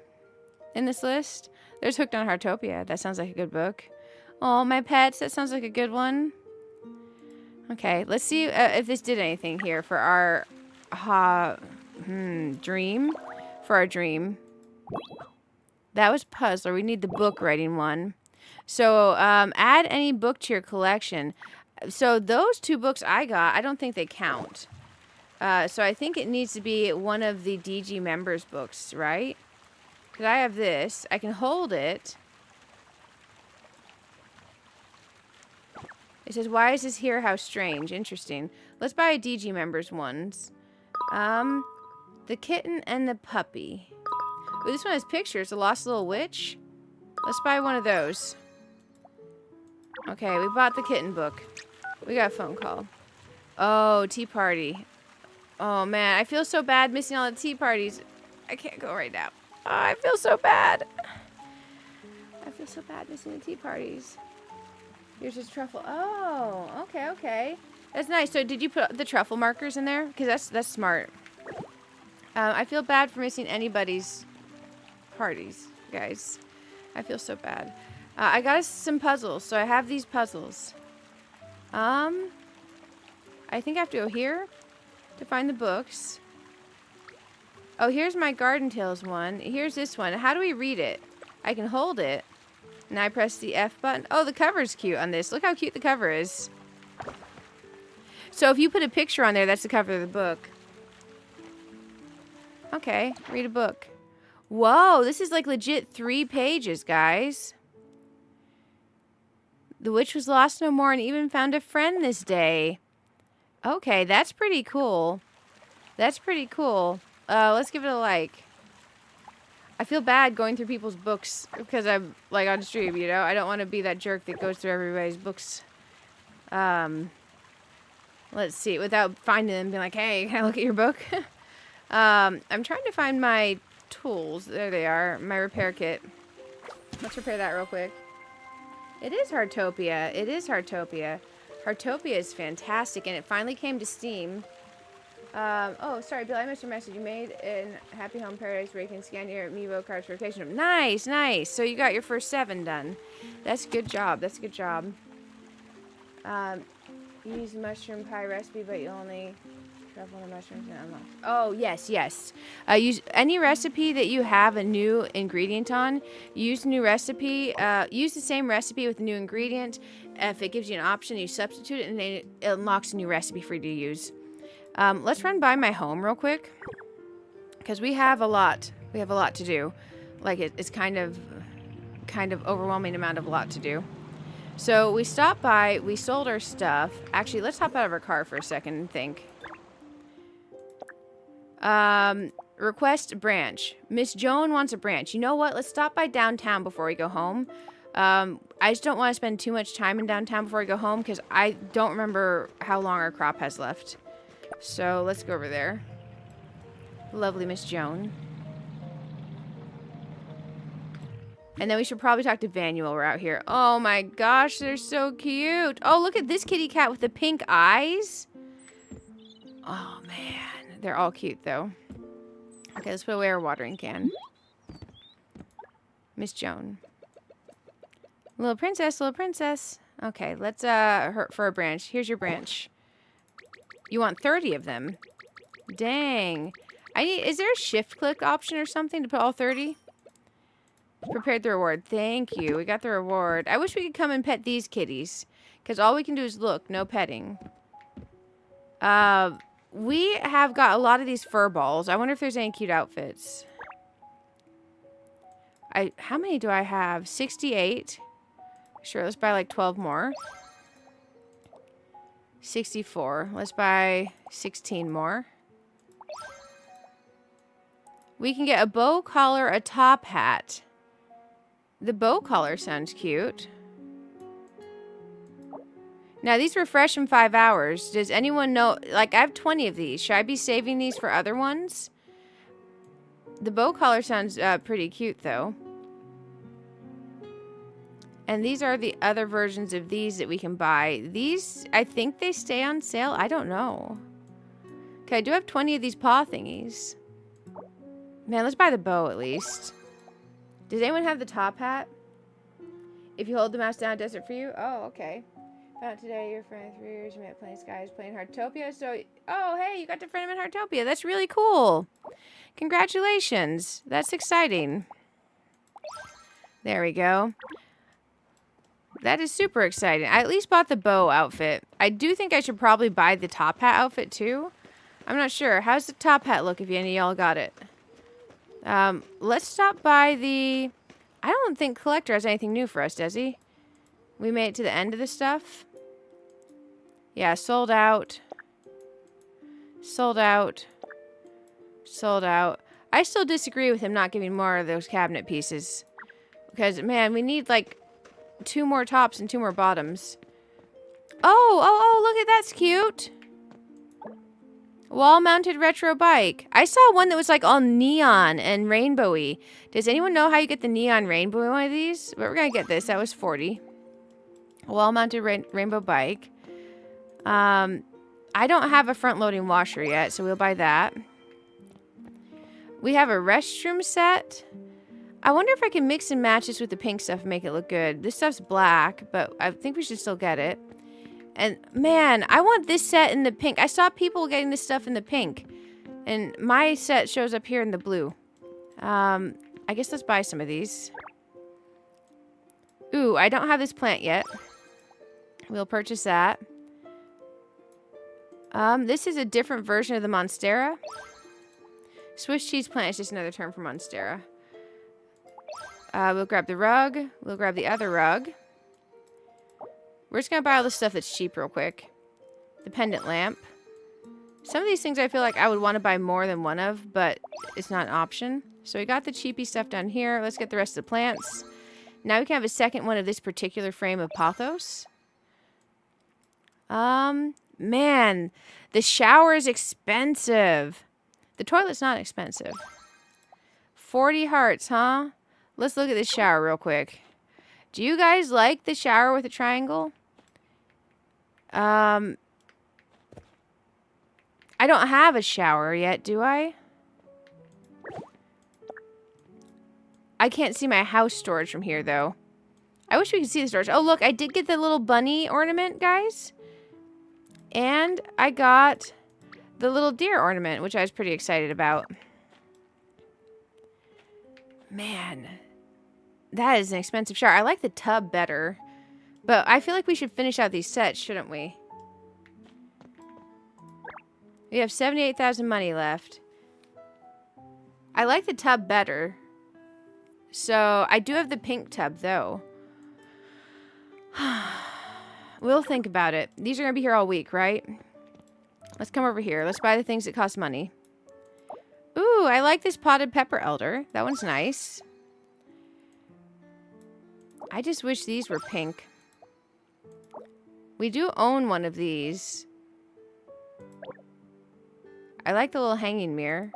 in this list? There's Hooked on Heartopia. That sounds like a good book. Oh, My Pets. That sounds like a good one. Okay, let's see if this did anything here for our dream. For our dream. That was Puzzler. We need the book writing one. So, add any book to your collection. So, those 2 books I got, I don't think they count. So, I think it needs to be one of the DG members' books, right? Because I have this. I can hold it. It says, why is this here? How strange. Interesting. Let's buy a DG members ones. The Kitten and the Puppy. Ooh, this one has pictures. The Lost Little Witch. Let's buy one of those. Okay, we bought the kitten book. We got a phone call. Oh, tea party. Oh, man. I feel so bad missing all the tea parties. I can't go right now. Oh, I feel so bad. I feel so bad missing the tea parties. Here's his truffle. Oh, okay. That's nice. So did you put the truffle markers in there? Because that's smart. I feel bad for missing anybody's parties, guys. I feel so bad. I got us some puzzles. So I have these puzzles. I think I have to go here to find the books. Oh, here's my Garden Tales one. Here's this one. How do we read it? I can hold it. And I press the F button. Oh, the cover's cute on this. Look how cute the cover is. So if you put a picture on there, that's the cover of the book. Okay, read a book. Whoa, this is like legit 3 pages, guys. The witch was lost no more and even found a friend this day. Okay, that's pretty cool. That's pretty cool. Let's give it a like. I feel bad going through people's books because I'm like on stream, you know? I don't want to be that jerk that goes through everybody's books. Let's see, without finding them and being like, hey, can I look at your book? I'm trying to find my tools. There they are, my repair kit. Let's repair that real quick. It is Heartopia. It is Heartopia. Heartopia is fantastic, and it finally came to Steam. Oh, sorry, Bill, I missed your message. You made in Happy Home Paradise where you can scan your Amiibo cards for occasion. Nice, nice. So you got your first 7 done. That's a good job. That's a good job. You use mushroom pie recipe, but you only Shuffle the mushrooms and unlock. Oh, yes, yes. Use any recipe that you have a new ingredient on. Use new recipe. Use the same recipe with a new ingredient. If it gives you an option, you substitute it, and then it unlocks a new recipe for you to use. Let's run by my home real quick, because we have a lot. We have a lot to do. Like it's kind of overwhelming amount of a lot to do. So we stopped by. We sold our stuff. Actually, let's hop out of our car for a second and think. Request branch. Miss Joan wants a branch. You know what? Let's stop by downtown before we go home. I just don't want to spend too much time in downtown before we go home because I don't remember how long our crop has left. So let's go over there. Lovely Miss Joan. And then we should probably talk to Van while we're out here. Oh my gosh, they're so cute. Oh, look at this kitty cat with the pink eyes. Oh man. They're all cute, though. Okay, let's put away our watering can. Miss Joan. Little princess, little princess. Okay, let's, for a branch. Here's your branch. You want 30 of them. Dang. Is there a shift click option or something to put all 30? Prepared the reward. Thank you. We got the reward. I wish we could come and pet these kitties. Because all we can do is look. No petting. We have got a lot of these fur balls. I wonder if there's any cute outfits. How many do I have? 68. Sure, let's buy like 12 more. 64. Let's buy 16 more. We can get a bow collar, a top hat. The bow collar sounds cute. Now, these refresh in 5 hours. Does anyone know? Like, I have 20 of these. Should I be saving these for other ones? The bow collar sounds pretty cute, though. And these are the other versions of these that we can buy. These, I think they stay on sale. I don't know. Okay, I do have 20 of these paw thingies. Man, let's buy the bow at least. Does anyone have the top hat? If you hold the mouse down, it does it for you? Oh, okay. Out today, your friend 3 years, you met playing Skies, playing Heartopia. So, oh, hey, you got to friend him in Heartopia. That's really cool. Congratulations. That's exciting. There we go. That is super exciting. I at least bought the bow outfit. I do think I should probably buy the top hat outfit too. I'm not sure. How's the top hat look if any of y'all got it? Let's stop by the... I don't think Collector has anything new for us, does he? We made it to the end of the stuff. Yeah, sold out. Sold out. Sold out. I still disagree with him not giving more of those cabinet pieces. Because, man, we need, like, 2 more tops and 2 more bottoms. Oh, look at that's cute. Wall-mounted retro bike. I saw one that was, like, all neon and rainbowy. Does anyone know how you get the neon rainbow in one of these? But we're going to get this. That was 40. Wall-mounted rainbow bike. I don't have a front-loading washer yet, so we'll buy that. We have a restroom set. I wonder if I can mix and match this with the pink stuff and make it look good. This stuff's black, but I think we should still get it. And, man, I want this set in the pink. I saw people getting this stuff in the pink. And my set shows up here in the blue. I guess let's buy some of these. Ooh, I don't have this plant yet. We'll purchase that. This is a different version of the Monstera. Swiss cheese plant is just another term for Monstera. We'll grab the rug. We'll grab the other rug. We're just going to buy all the stuff that's cheap real quick. The pendant lamp. Some of these things I feel like I would want to buy more than one of, but it's not an option. So we got the cheapy stuff down here. Let's get the rest of the plants. Now we can have a second one of this particular frame of pothos. Man, the shower is expensive. The toilet's not expensive. 40 hearts, huh? Let's look at this shower real quick. Do you guys like the shower with a triangle? I don't have a shower yet, do I? I can't see my house storage from here, though. I wish we could see the storage. Oh, look, I did get the little bunny ornament, guys. And I got the little deer ornament, which I was pretty excited about. Man, that is an expensive shower. I like the tub better, but I feel like we should finish out these sets, shouldn't we? We have 78,000 money left. I like the tub better. So, I do have the pink tub, though. We'll think about it. These are going to be here all week, right? Let's come over here. Let's buy the things that cost money. Ooh, I like this potted pepper elder. That one's nice. I just wish these were pink. We do own one of these. I like the little hanging mirror.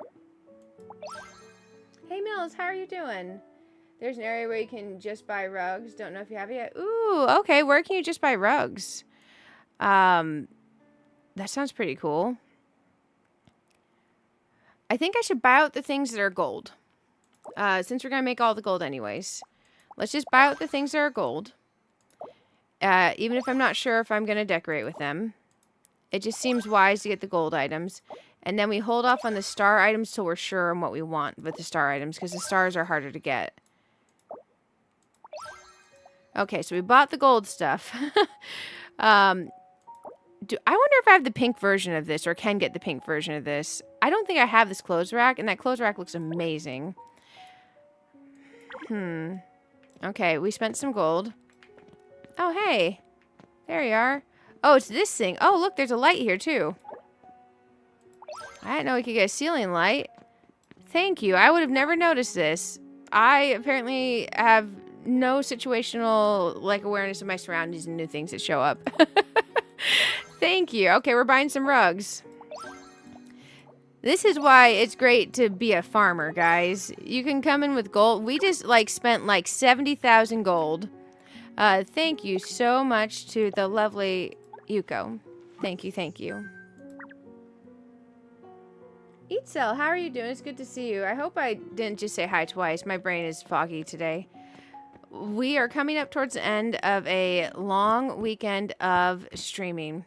Hey, Mills, how are you doing? There's an area where you can just buy rugs. Don't know if you have it yet. Ooh, okay. Where can you just buy rugs? That sounds pretty cool. I think I should buy out the things that are gold. Since we're going to make all the gold anyways. Let's just buy out the things that are gold. Even if I'm not sure if I'm going to decorate with them. It just seems wise to get the gold items. And then we hold off on the star items till we're sure on what we want with the star items. Because the stars are harder to get. Okay, so we bought the gold stuff. I wonder if I have the pink version of this or can get the pink version of this. I don't think I have this clothes rack, and that clothes rack looks amazing. Okay, we spent some gold. Oh, hey. There you are. Oh, it's this thing. Oh, look, there's a light here, too. I didn't know we could get a ceiling light. Thank you. I would have never noticed this. I apparently have no situational awareness of my surroundings and new things that show up. Thank you. Okay, we're buying some rugs. This is why it's great to be a farmer, guys. You can come in with gold. We just spent 70,000 gold. Thank you so much to the lovely Yuko. Thank you, thank you. Eatcell, how are you doing? It's good to see you. I hope I didn't just say hi twice. My brain is foggy today. We are coming up towards the end of a long weekend of streaming.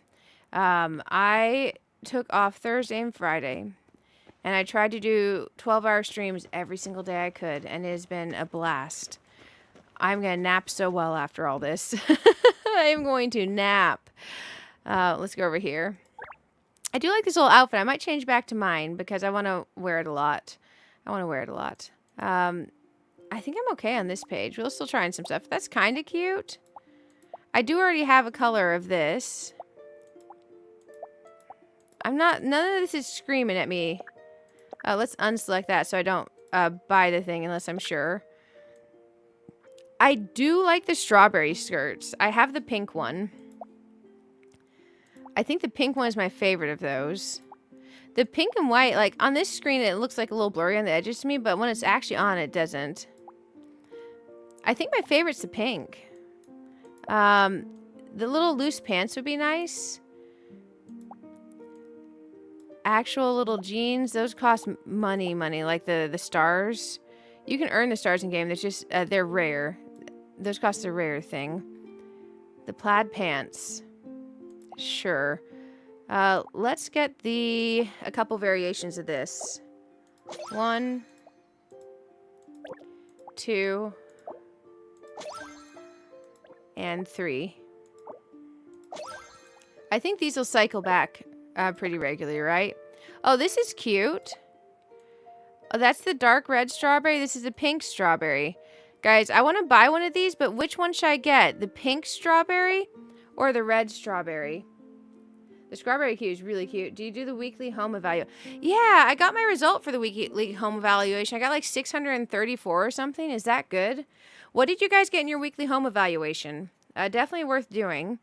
I took off Thursday and Friday, and I tried to do 12-hour streams every single day I could, and it has been a blast. I'm going to nap so well after all this. I'm going to nap. Let's go over here. I do like this little outfit. I might change back to mine because I want to wear it a lot. I think I'm okay on this page. We'll still try some stuff. That's kind of cute. I do already have a color of this. None of this is screaming at me. Let's unselect that so I don't buy the thing unless I'm sure. I do like the strawberry skirts. I have the pink one. I think the pink one is my favorite of those. The pink and white, on this screen, it looks like a little blurry on the edges to me, but when it's actually on, it doesn't. I think my favorite's the pink. The little loose pants would be nice. Actual little jeans, those cost money, like the stars. You can earn the stars in game. There's just they're rare. Those cost a rare thing. The plaid pants. Sure. Let's get a couple variations of this. 1, 2, and 3. I think these will cycle back pretty regularly, right? Oh, this is cute. Oh, that's the dark red strawberry. This is the pink strawberry. Guys, I want to buy one of these, but which one should I get? The pink strawberry or the red strawberry? The strawberry cute is really cute. Do you do the weekly home evaluation? Yeah, I got my result for the weekly home evaluation. I got 634 or something. Is that good? What did you guys get in your weekly home evaluation? Definitely worth doing.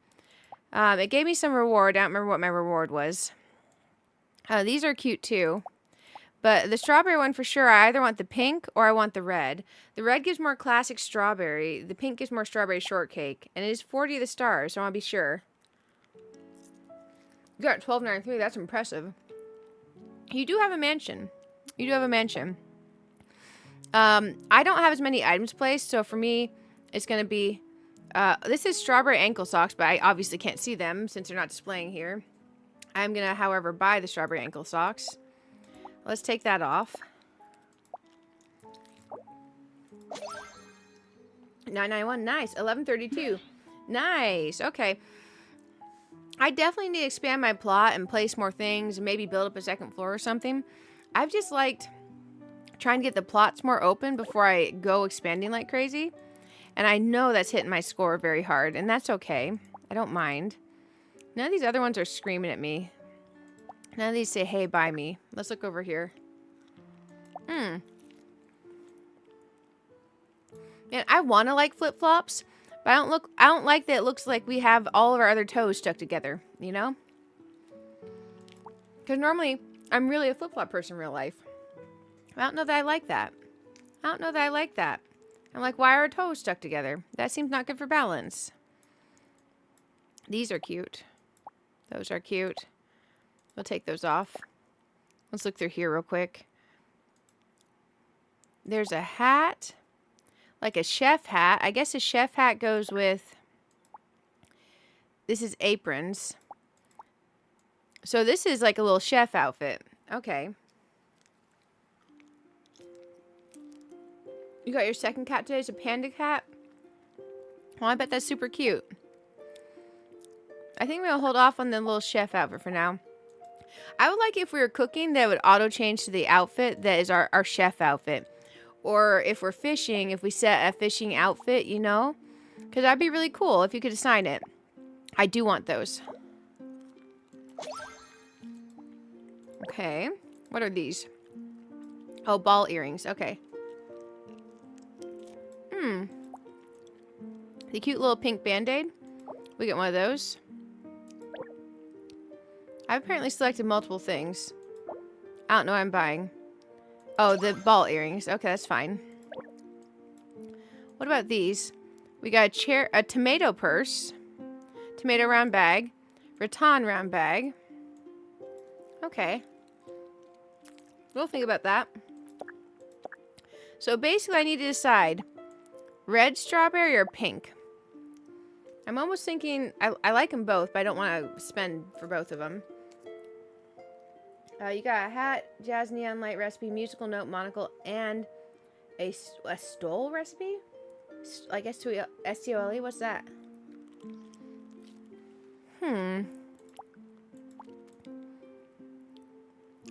It gave me some reward. I don't remember what my reward was. These are cute too. But the strawberry one for sure, I either want the pink or I want the red. The red gives more classic strawberry. The pink gives more strawberry shortcake. And it is 40 of the stars, so I want to be sure. You got 1293. That's impressive. You do have a mansion. I don't have as many items placed, so for me, it's going to be... this is strawberry ankle socks, but I obviously can't see them since they're not displaying here. I'm gonna, however, buy the strawberry ankle socks. Let's take that off. 991, nice. 1132, nice. Okay. I definitely need to expand my plot and place more things and maybe build up a second floor or something. I've just liked trying to get the plots more open before I go expanding like crazy. And I know that's hitting my score very hard, and that's okay. I don't mind. None of these other ones are screaming at me. None of these say, hey, buy me. Let's look over here. Man, I want to like flip-flops, but I don't like that it looks like we have all of our other toes stuck together, you know? Because normally, I'm really a flip-flop person in real life. I don't know that I like that. I don't know that I like that. I'm like, why are our toes stuck together? That seems not good for balance. These are cute. Those are cute. We'll take those off. Let's look through here real quick. There's a hat. Like a chef hat. I guess a chef hat goes with... This is aprons. So this is like a little chef outfit. Okay. You got your second cat today. It's a panda cat. Well, I bet that's super cute. I think we'll hold off on the little chef outfit for now. I would like if we were cooking that would auto change to the outfit that is our chef outfit. Or if we're fishing, if we set a fishing outfit, you know? Because that'd be really cool if you could assign it. I do want those. Okay. What are these? Oh, ball earrings. Okay. The cute little pink band-aid. We get one of those. I've apparently selected multiple things. I don't know what I'm buying. Oh, the ball earrings. Okay, that's fine. What about these? We got a tomato purse. Tomato round bag. Rattan round bag. Okay. We'll think about that. So basically I need to decide red strawberry or pink. I'm almost thinking, I like them both, but I don't want to spend for both of them. You got a hat, jazz neon light recipe, musical note, monocle, and a stole recipe? I guess S-T-O-L-E? What's that? I'm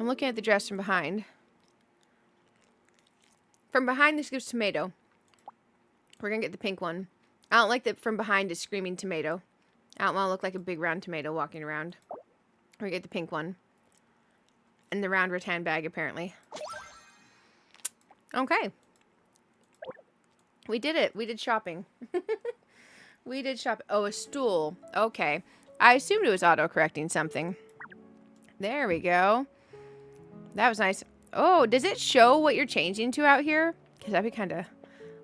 looking at the dress from behind. From behind, this gives tomato. We're going to get the pink one. I don't like that from behind is screaming tomato. I don't want to look like a big round tomato walking around. We get the pink one. And the round rattan bag, apparently. Okay. We did it. We did shopping. We did shop. Oh, a stool. Okay. I assumed it was auto-correcting something. There we go. That was nice. Oh, does it show what you're changing to out here? Because that'd be kind of,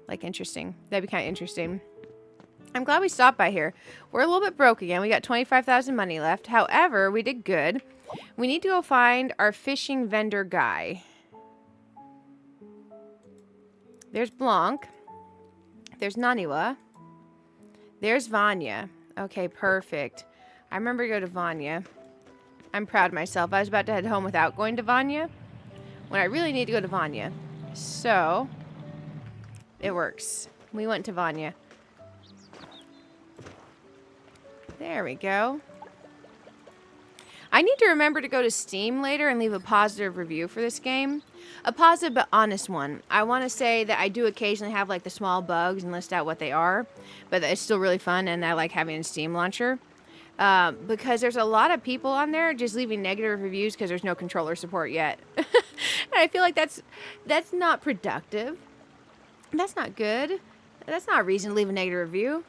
like, interesting. That'd be kind of interesting. I'm glad we stopped by here. We're a little bit broke again. We got 25,000 money left. However, we did good. We need to go find our fishing vendor guy. There's Blanc. There's Naniwa. There's Vanya. Okay, perfect. I remember to go to Vanya. I'm proud of myself. I was about to head home without going to Vanya, when I really need to go to Vanya. So, it works. We went to Vanya. There we go. I need to remember to go to Steam later and leave a positive review for this game. A positive but honest one. I want to say that I do occasionally have like the small bugs and list out what they are, but it's still really fun and I like having a Steam launcher. Because there's a lot of people on there just leaving negative reviews because there's no controller support yet. And I feel like that's not productive. That's not good. That's not a reason to leave a negative review.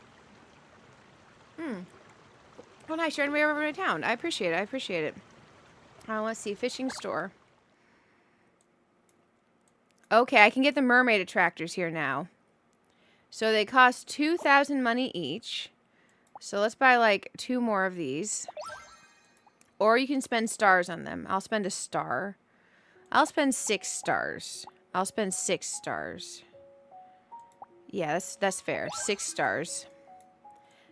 Oh, nice. You're on your way over to town. I appreciate it. I appreciate it. Let's see. Fishing store. Okay, I can get the mermaid attractors here now. So they cost 2,000 money each. So let's buy like 2 more of these. Or you can spend stars on them. I'll spend a star. I'll spend 6 stars. I'll spend 6 stars. Yeah, that's fair. 6 stars.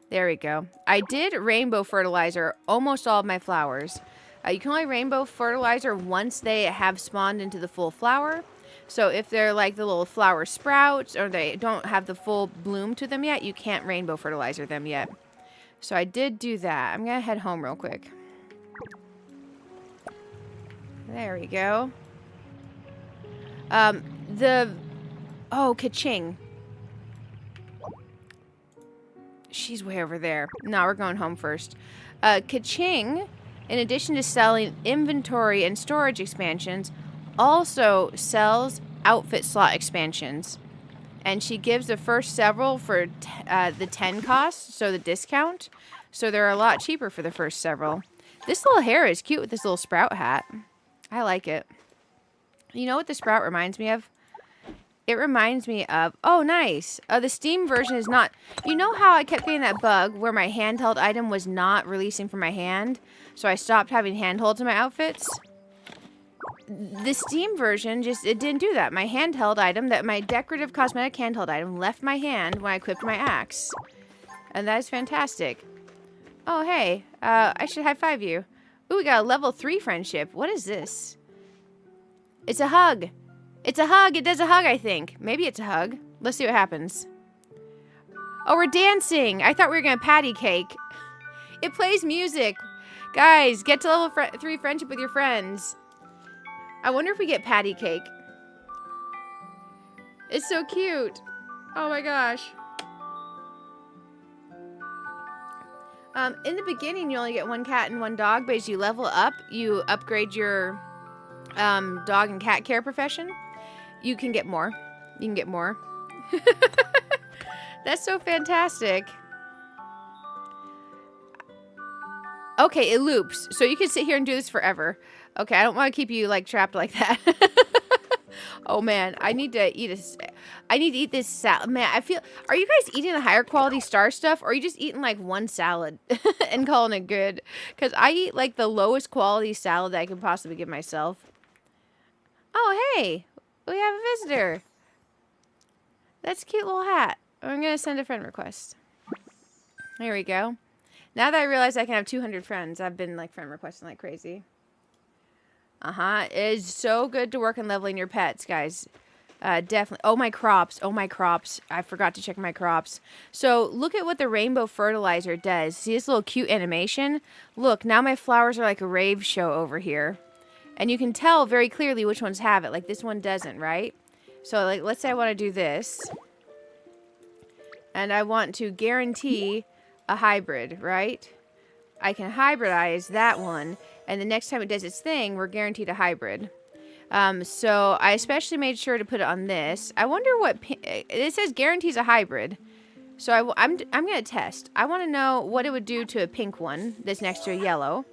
There we go. I did rainbow fertilizer almost all of my flowers. You can only rainbow fertilizer once they have spawned into the full flower. So if they're like the little flower sprouts or they don't have the full bloom to them yet, you can't rainbow fertilizer them yet. So I did do that. I'm going to head home real quick. There we go. Oh, ka-ching. She's way over there. No, we're going home first. Ka-ching, in addition to selling inventory and storage expansions, also sells outfit slot expansions. And she gives the first several for the 10 cost, so the discount. So they're a lot cheaper for the first several. This little hair is cute with this little sprout hat. I like it. You know what the sprout reminds me of? It reminds me of... Oh, nice. The Steam version is not... You know how I kept getting that bug where my handheld item was not releasing from my hand? So I stopped having handholds in my outfits? The Steam version it didn't do that. My handheld item, my decorative cosmetic handheld item, left my hand when I equipped my axe. And that is fantastic. Oh, hey. I should high-five you. Ooh, we got a level 3 friendship. What is this? It's a hug. It's a hug. It does a hug, I think. Maybe it's a hug. Let's see what happens. Oh, we're dancing. I thought we were going to patty cake. It plays music. Guys, get to level 3 friendship with your friends. I wonder if we get patty cake. It's so cute. Oh my gosh. In the beginning, you only get 1 cat and 1 dog, but as you level up, you upgrade your dog and cat care profession. You can get more. You can get more. That's so fantastic. Okay, it loops. So you can sit here and do this forever. Okay, I don't want to keep you like trapped like that. Oh man, I need to eat this salad. Man, are you guys eating the higher quality star stuff, or are you just eating like 1 salad and calling it good? Because I eat like the lowest quality salad that I could possibly give myself. Oh, hey, we have a visitor. That's a cute little hat. I'm going to send a friend request. There we go. Now that I realize I can have 200 friends, I've been like friend requesting like crazy. It is so good to work on leveling your pets, guys. Definitely. Oh, my crops. Oh, my crops. I forgot to check my crops. So look at what the rainbow fertilizer does. See this little cute animation? Look, now my flowers are like a rave show over here. And you can tell very clearly which ones have it. Like this one doesn't, right? So like, let's say I want to do this. And I want to guarantee a hybrid, right? I can hybridize that one. And the next time it does its thing, we're guaranteed a hybrid. So I especially made sure to put it on this. I wonder what... It says guarantees a hybrid. So I'm going to test. I want to know what it would do to a pink one that's next to a yellow.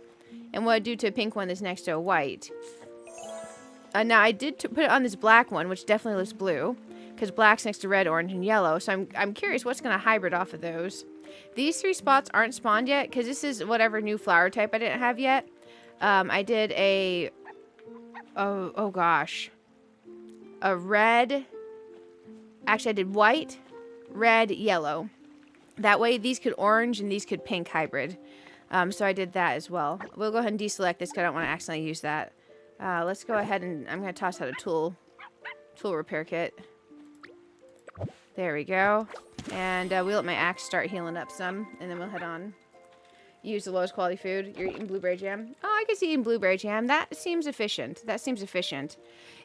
And what it would do to a pink one that's next to a white. Now, I did put it on this black one, which definitely looks blue. Because black's next to red, orange, and yellow. So I'm curious what's going to hybrid off of those. These 3 spots aren't spawned yet. Because this is whatever new flower type I didn't have yet. I did a... Oh gosh. A red... Actually, I did white, red, yellow. That way, these could orange and these could pink hybrid. So I did that as well. We'll go ahead and deselect this because I don't want to accidentally use that. Let's go ahead and... I'm going to toss out a tool repair kit. There we go. And we'll let my axe start healing up some. And then we'll head on. Use the lowest quality food. You're eating blueberry jam. Oh, I can see eating blueberry jam. That seems efficient. That seems efficient.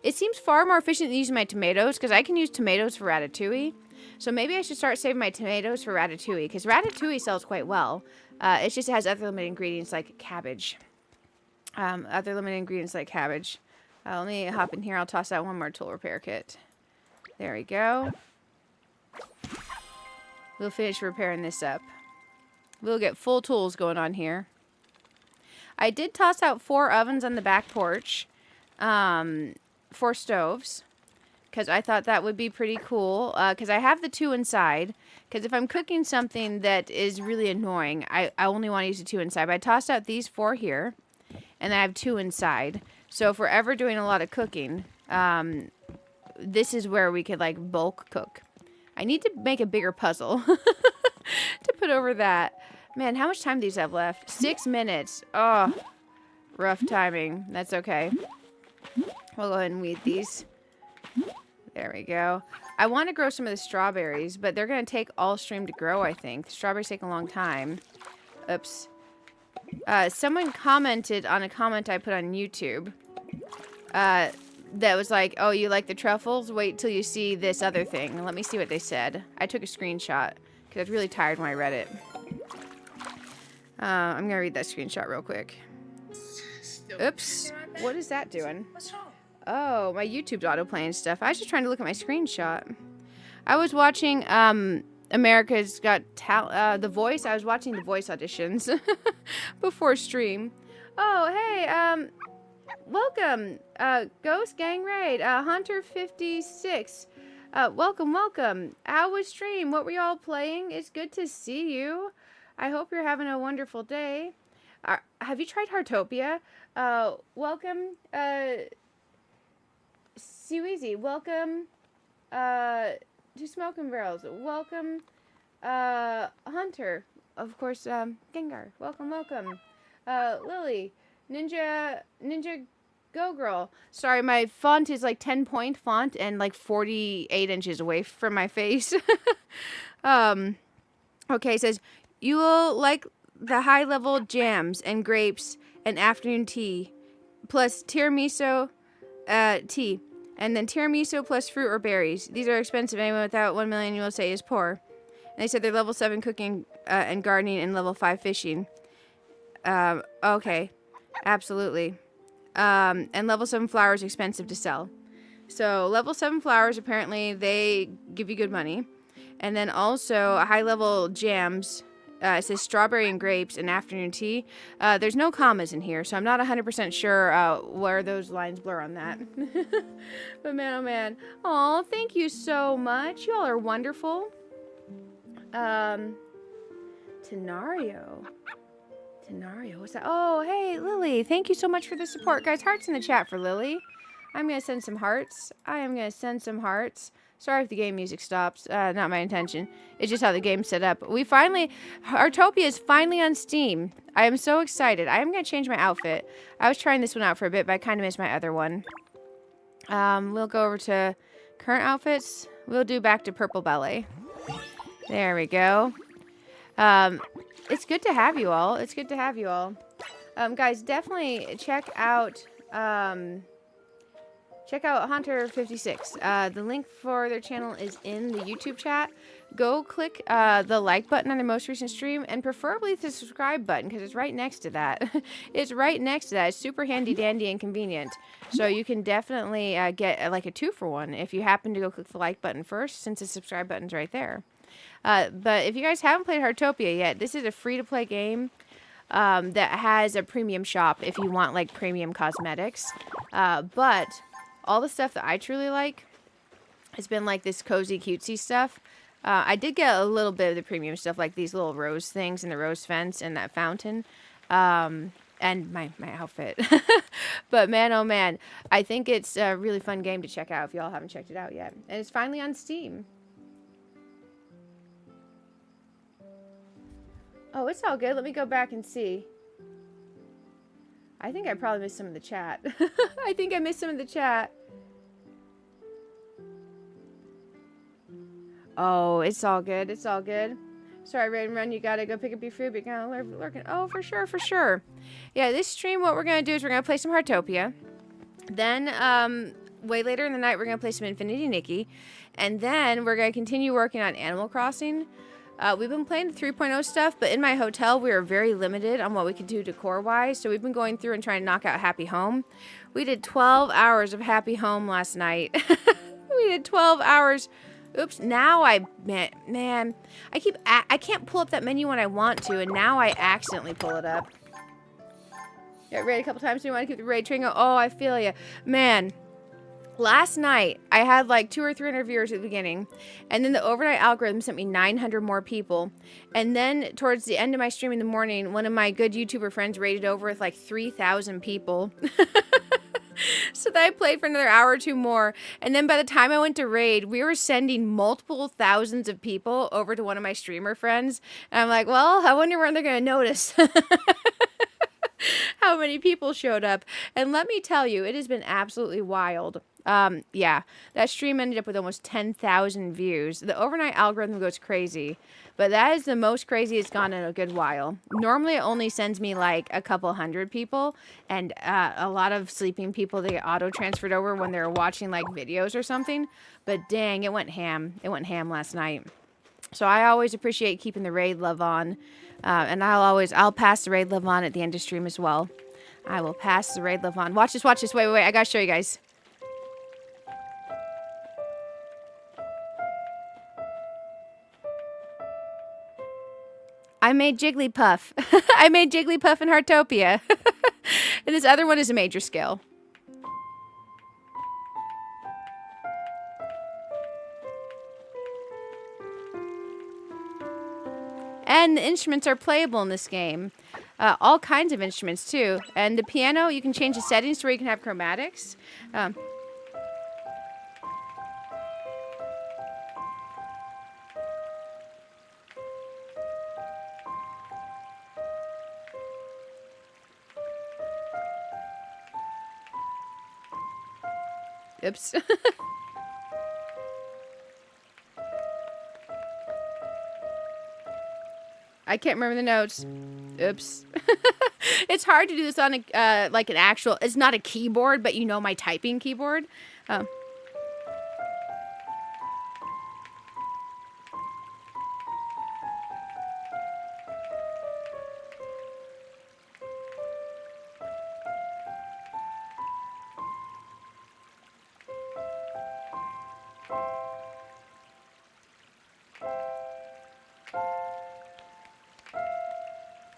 It seems far more efficient than using my tomatoes, because I can use tomatoes for ratatouille. So maybe I should start saving my tomatoes for ratatouille, because ratatouille sells quite well. It just has other limited ingredients like cabbage. Let me hop in here. I'll toss out one more tool repair kit. There we go. We'll finish repairing this up. We'll get full tools going on here. I did toss out 4 ovens on the back porch. 4 stoves. Because I thought that would be pretty cool. Because I have the 2 inside. Because if I'm cooking something that is really annoying, I only want to use the 2 inside. But I tossed out these 4 here. And I have 2 inside. So if we're ever doing a lot of cooking, this is where we could like bulk cook. I need to make a bigger puzzle to put over that. Man, how much time do these have left? 6 minutes. Oh, Rough timing. That's okay. We'll go ahead and weed these. There we go. I want to grow some of the strawberries, but they're going to take all stream to grow, I think. Strawberries take a long time. Oops. Someone commented on a comment I put on YouTube. That was like, oh, you like the truffles? Wait till you see this other thing. Let me see what they said. I took a screenshot because I was really tired when I read it. I'm going to read that screenshot real quick. Oops. What is that doing? What's wrong? Oh, my YouTube's auto-playing stuff. I was just trying to look at my screenshot. I was watching America's Got The Voice. I was watching The Voice auditions before stream. Oh, hey, welcome, Ghost Gang Raid, Hunter 56. Welcome. How was stream? What were y'all playing? It's good to see you. I hope you're having a wonderful day. Have you tried Heartopia? Welcome, Seweezy. Welcome, to Smoking Barrels. Welcome, Hunter. Of course, Gengar. Welcome. Lily. Ninja Go Girl. Sorry, my font is like 10-point font and like 48 inches away from my face. Okay, it says, you will like the high-level jams and grapes and afternoon tea, plus tiramisu tea, and then tiramisu plus fruit or berries. These are expensive. Anyone without 1 million, you will say, is poor. And they said they're level 7 cooking and gardening and level 5 fishing. Okay. Absolutely. And level 7 flowers expensive to sell. So level 7 flowers, apparently, they give you good money. And then also high level jams. It says strawberry and grapes and afternoon tea. There's no commas in here, so I'm not 100% sure where those lines blur on that. But man, oh man. Aw, thank you so much. You all are wonderful. Tenario, what's that? Oh, hey, Lily. Thank you so much for the support. Guys, hearts in the chat for Lily. I'm going to send some hearts. Sorry if the game music stops. Not my intention. It's just how the game's set up. Heartopia is finally on Steam. I am so excited. I am going to change my outfit. I was trying this one out for a bit, but I kind of missed my other one. We'll go over to current outfits. We'll do back to purple ballet. There we go. It's good to have you all. Guys, definitely check out Hunter 56. The link for their channel is in the YouTube chat. Go click the like button on their most recent stream, and preferably the subscribe button, because it's right next to that. It's super handy dandy and convenient. So you can definitely get like a 2-for-1 if you happen to go click the like button first, since the subscribe button's right there. But if you guys haven't played Heartopia yet, this is a free-to-play game that has a premium shop if you want like premium cosmetics. But all the stuff that I truly like has been like this cozy cutesy stuff. I did get a little bit of the premium stuff, like these little rose things and the rose fence and that fountain, and my outfit. But man, oh man, I think it's a really fun game to check out if y'all haven't checked it out yet. And it's finally on Steam. Oh, it's all good. Let me go back and see. I think I probably missed some of the chat. Oh, it's all good. Sorry, Raid and Run, you gotta go pick up your food, but you're kind of lurking. Oh, for sure. Yeah, this stream, what we're gonna do is we're gonna play some Heartopia. Then, way later in the night, we're gonna play some Infinity Nikki. And then we're gonna continue working on Animal Crossing. We've been playing the 3.0 stuff, but in my hotel, we were very limited on what we could do decor-wise, so we've been going through and trying to knock out Happy Home. We did 12 hours of Happy Home last night. We did 12 hours. Oops, now man, I can't pull up that menu when I want to, and now I accidentally pull it up. Got raid a couple times, so you want to keep the raid train going? Oh, I feel ya. Man. Last night, I had like 200 or 300 viewers at the beginning, and then the overnight algorithm sent me 900 more people. And then towards the end of my stream in the morning, one of my good YouTuber friends raided over with like 3,000 people. So then I played for another hour or two more, and then by the time I went to raid, we were sending multiple thousands of people over to one of my streamer friends. And I'm like, well, I wonder when they're going to notice. how many people showed up. And let me tell you, it has been absolutely wild. Yeah, that stream ended up with almost 10,000 views. The overnight algorithm goes crazy, but that is the most crazy it's gone in a good while. Normally, it only sends me like a couple hundred people, and a lot of sleeping people, they get auto-transferred over when they're watching like videos or something. But dang, it went ham. It went ham last night. So I always appreciate keeping the raid love on, and I'll pass the raid love on at the end of stream as well. I will pass the raid love on. Watch this, watch this. Wait, I gotta show you guys. I made Jigglypuff. I made Jigglypuff in Heartopia. And this other one is a major scale. And the instruments are playable in this game. All kinds of instruments too. And the piano, you can change the settings to where you can have chromatics. Oops. I can't remember the notes. Oops. It's hard to do this on a like an actual. It's not a keyboard, but you know my typing keyboard.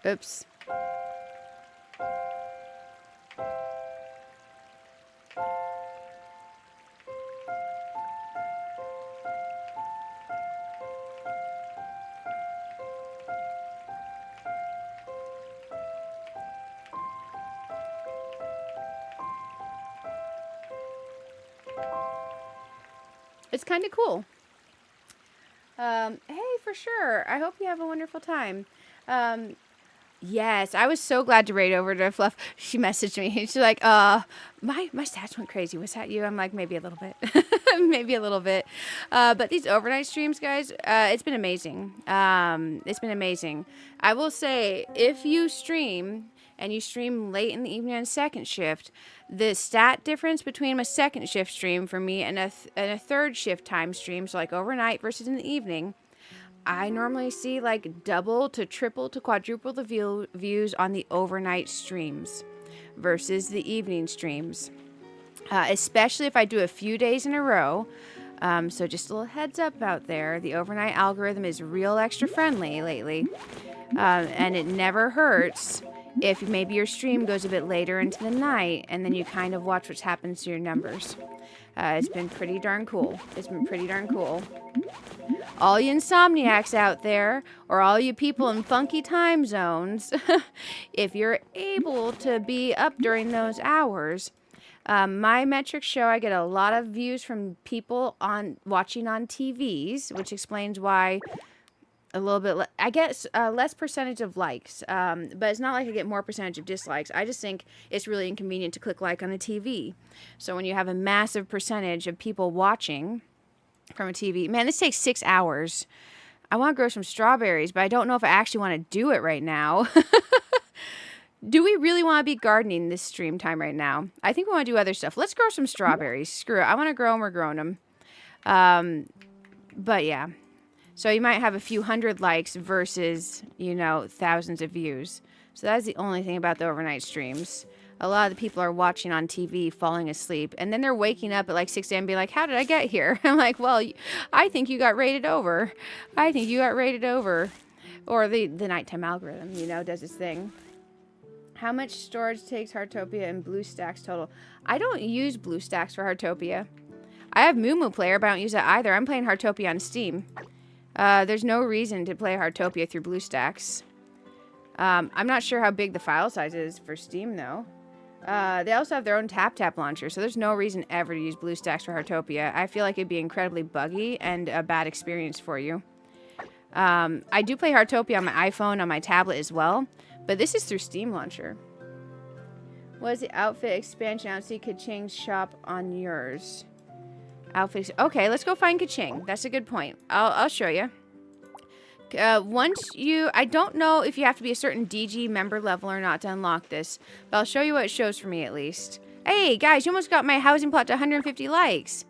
Oops. It's kind of cool. Hey, for sure. I hope you have a wonderful time. Yes, I was so glad to raid over to Fluff. She messaged me. She's like, my stats went crazy. Was that you? I'm like, maybe a little bit. Maybe a little bit. But these overnight streams, guys, it's been amazing. It's been amazing. I will say, if you stream and you stream late in the evening on second shift, the stat difference between a second shift stream for me and a third shift time stream, so like overnight versus in the evening, I normally see like double to triple to quadruple the views on the overnight streams versus the evening streams. Especially if I do a few days in a row. So just a little heads up out there. The overnight algorithm is real extra friendly lately. And it never hurts if maybe your stream goes a bit later into the night and then you kind of watch what happens to your numbers. It's been pretty darn cool. It's been pretty darn cool. All you insomniacs out there, or all you people in funky time zones, if you're able to be up during those hours, my metrics show I get a lot of views from people watching on TVs, which explains why a little bit, I get less percentage of likes, but it's not like I get more percentage of dislikes. I just think it's really inconvenient to click like on a TV. So when you have a massive percentage of people watching from a TV, man, this takes 6 hours. I want to grow some strawberries, but I don't know if I actually want to do it right now. Do we really want to be gardening this stream time right now? I think we want to do other stuff. Let's grow some strawberries. Screw it. I want to grow them. We're growing them. But yeah. So you might have a few hundred likes versus, thousands of views. So that's the only thing about the overnight streams. A lot of the people are watching on TV, falling asleep, and then they're waking up at like 6 a.m. and being like, how did I get here? I'm like, well, I think you got rated over. I think you got rated over. Or the nighttime algorithm, does its thing. How much storage takes Heartopia and BlueStacks total? I don't use BlueStacks for Heartopia. I have Moo Player, but I don't use that either. I'm playing Heartopia on Steam. There's no reason to play Heartopia through BlueStacks. I'm not sure how big the file size is for Steam, though. They also have their own tap launcher, so there's no reason ever to use BlueStacks for Heartopia. I feel like it'd be incredibly buggy and a bad experience for you. I do play Heartopia on my iPhone, on my tablet as well, but this is through Steam Launcher. What is the outfit expansion? I don't see Ka-Ching's shop on yours. Outfits. Okay, let's go find Ka-Ching. That's a good point. I'll show you. Once you... I don't know if you have to be a certain DG member level or not to unlock this. But I'll show you what it shows for me at least. Hey, guys, you almost got my housing plot to 150 likes.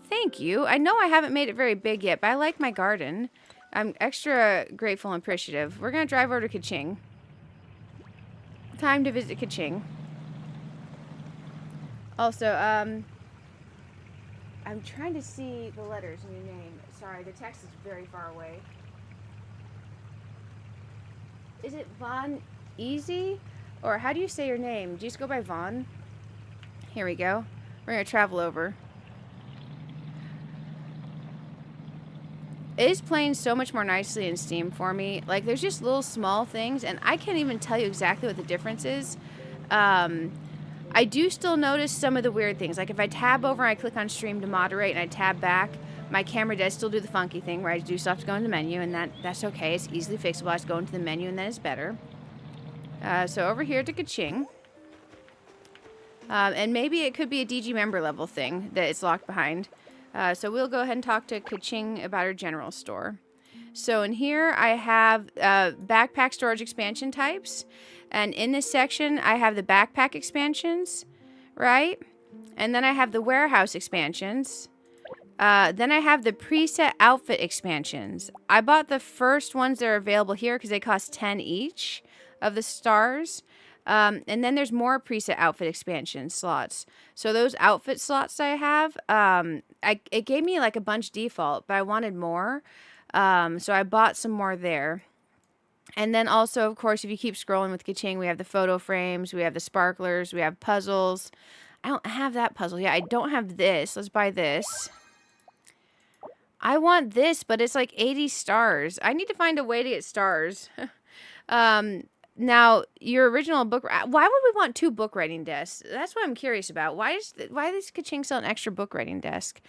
Thank you. I know I haven't made it very big yet, but I like my garden. I'm extra grateful and appreciative. We're going to drive over to Ka-Ching. Time to visit Ka-Ching. Also, I'm trying to see the letters in your name. Sorry, the text is very far away. Is it Von Easy? Or how do you say your name? Do you just go by Von? Here we go. We're going to travel over. It is playing so much more nicely in Steam for me. Like, there's just little small things, and I can't even tell you exactly what the difference is. I do still notice some of the weird things. Like, if I tab over and I click on Stream to moderate and I tab back, my camera does still do the funky thing where I do still have to go into the menu, and that's okay. It's easily fixable. I just go into the menu, and then it's better. So over here to Ka-Ching. And maybe it could be a DG member level thing that it's locked behind. So we'll go ahead and talk to Ka-Ching about her general store. So in here I have backpack storage expansion types. And in this section I have the backpack expansions, right? And then I have the warehouse expansions. Then I have the preset outfit expansions. I bought the first ones that are available here because they cost 10 each of the stars. And then there's more preset outfit expansion slots. So those outfit slots I have, it gave me like a bunch default, but I wanted more. So I bought some more there. And then also, of course, if you keep scrolling with Ka-Ching, we have the photo frames, we have the sparklers, we have puzzles. I don't have that puzzle. Yeah, I don't have this. Let's buy this. I want this, but it's like 80 stars. I need to find a way to get stars. Now, your original book... Why would we want 2 book writing desks? That's what I'm curious about. Why does Ka-Ching sell an extra book writing desk?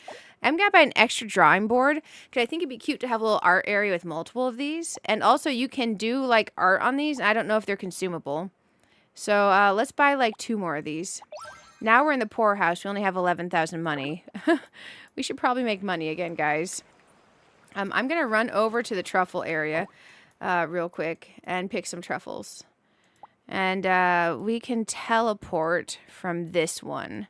I'm going to buy an extra drawing board, because I think it'd be cute to have a little art area with multiple of these. And also, you can do, like, art on these. I don't know if they're consumable. So, let's buy, like, 2 more of these. Now we're in the poorhouse. We only have 11,000 money. We should probably make money again, guys. I'm going to run over to the truffle area. Real quick and pick some truffles. And we can teleport from this one.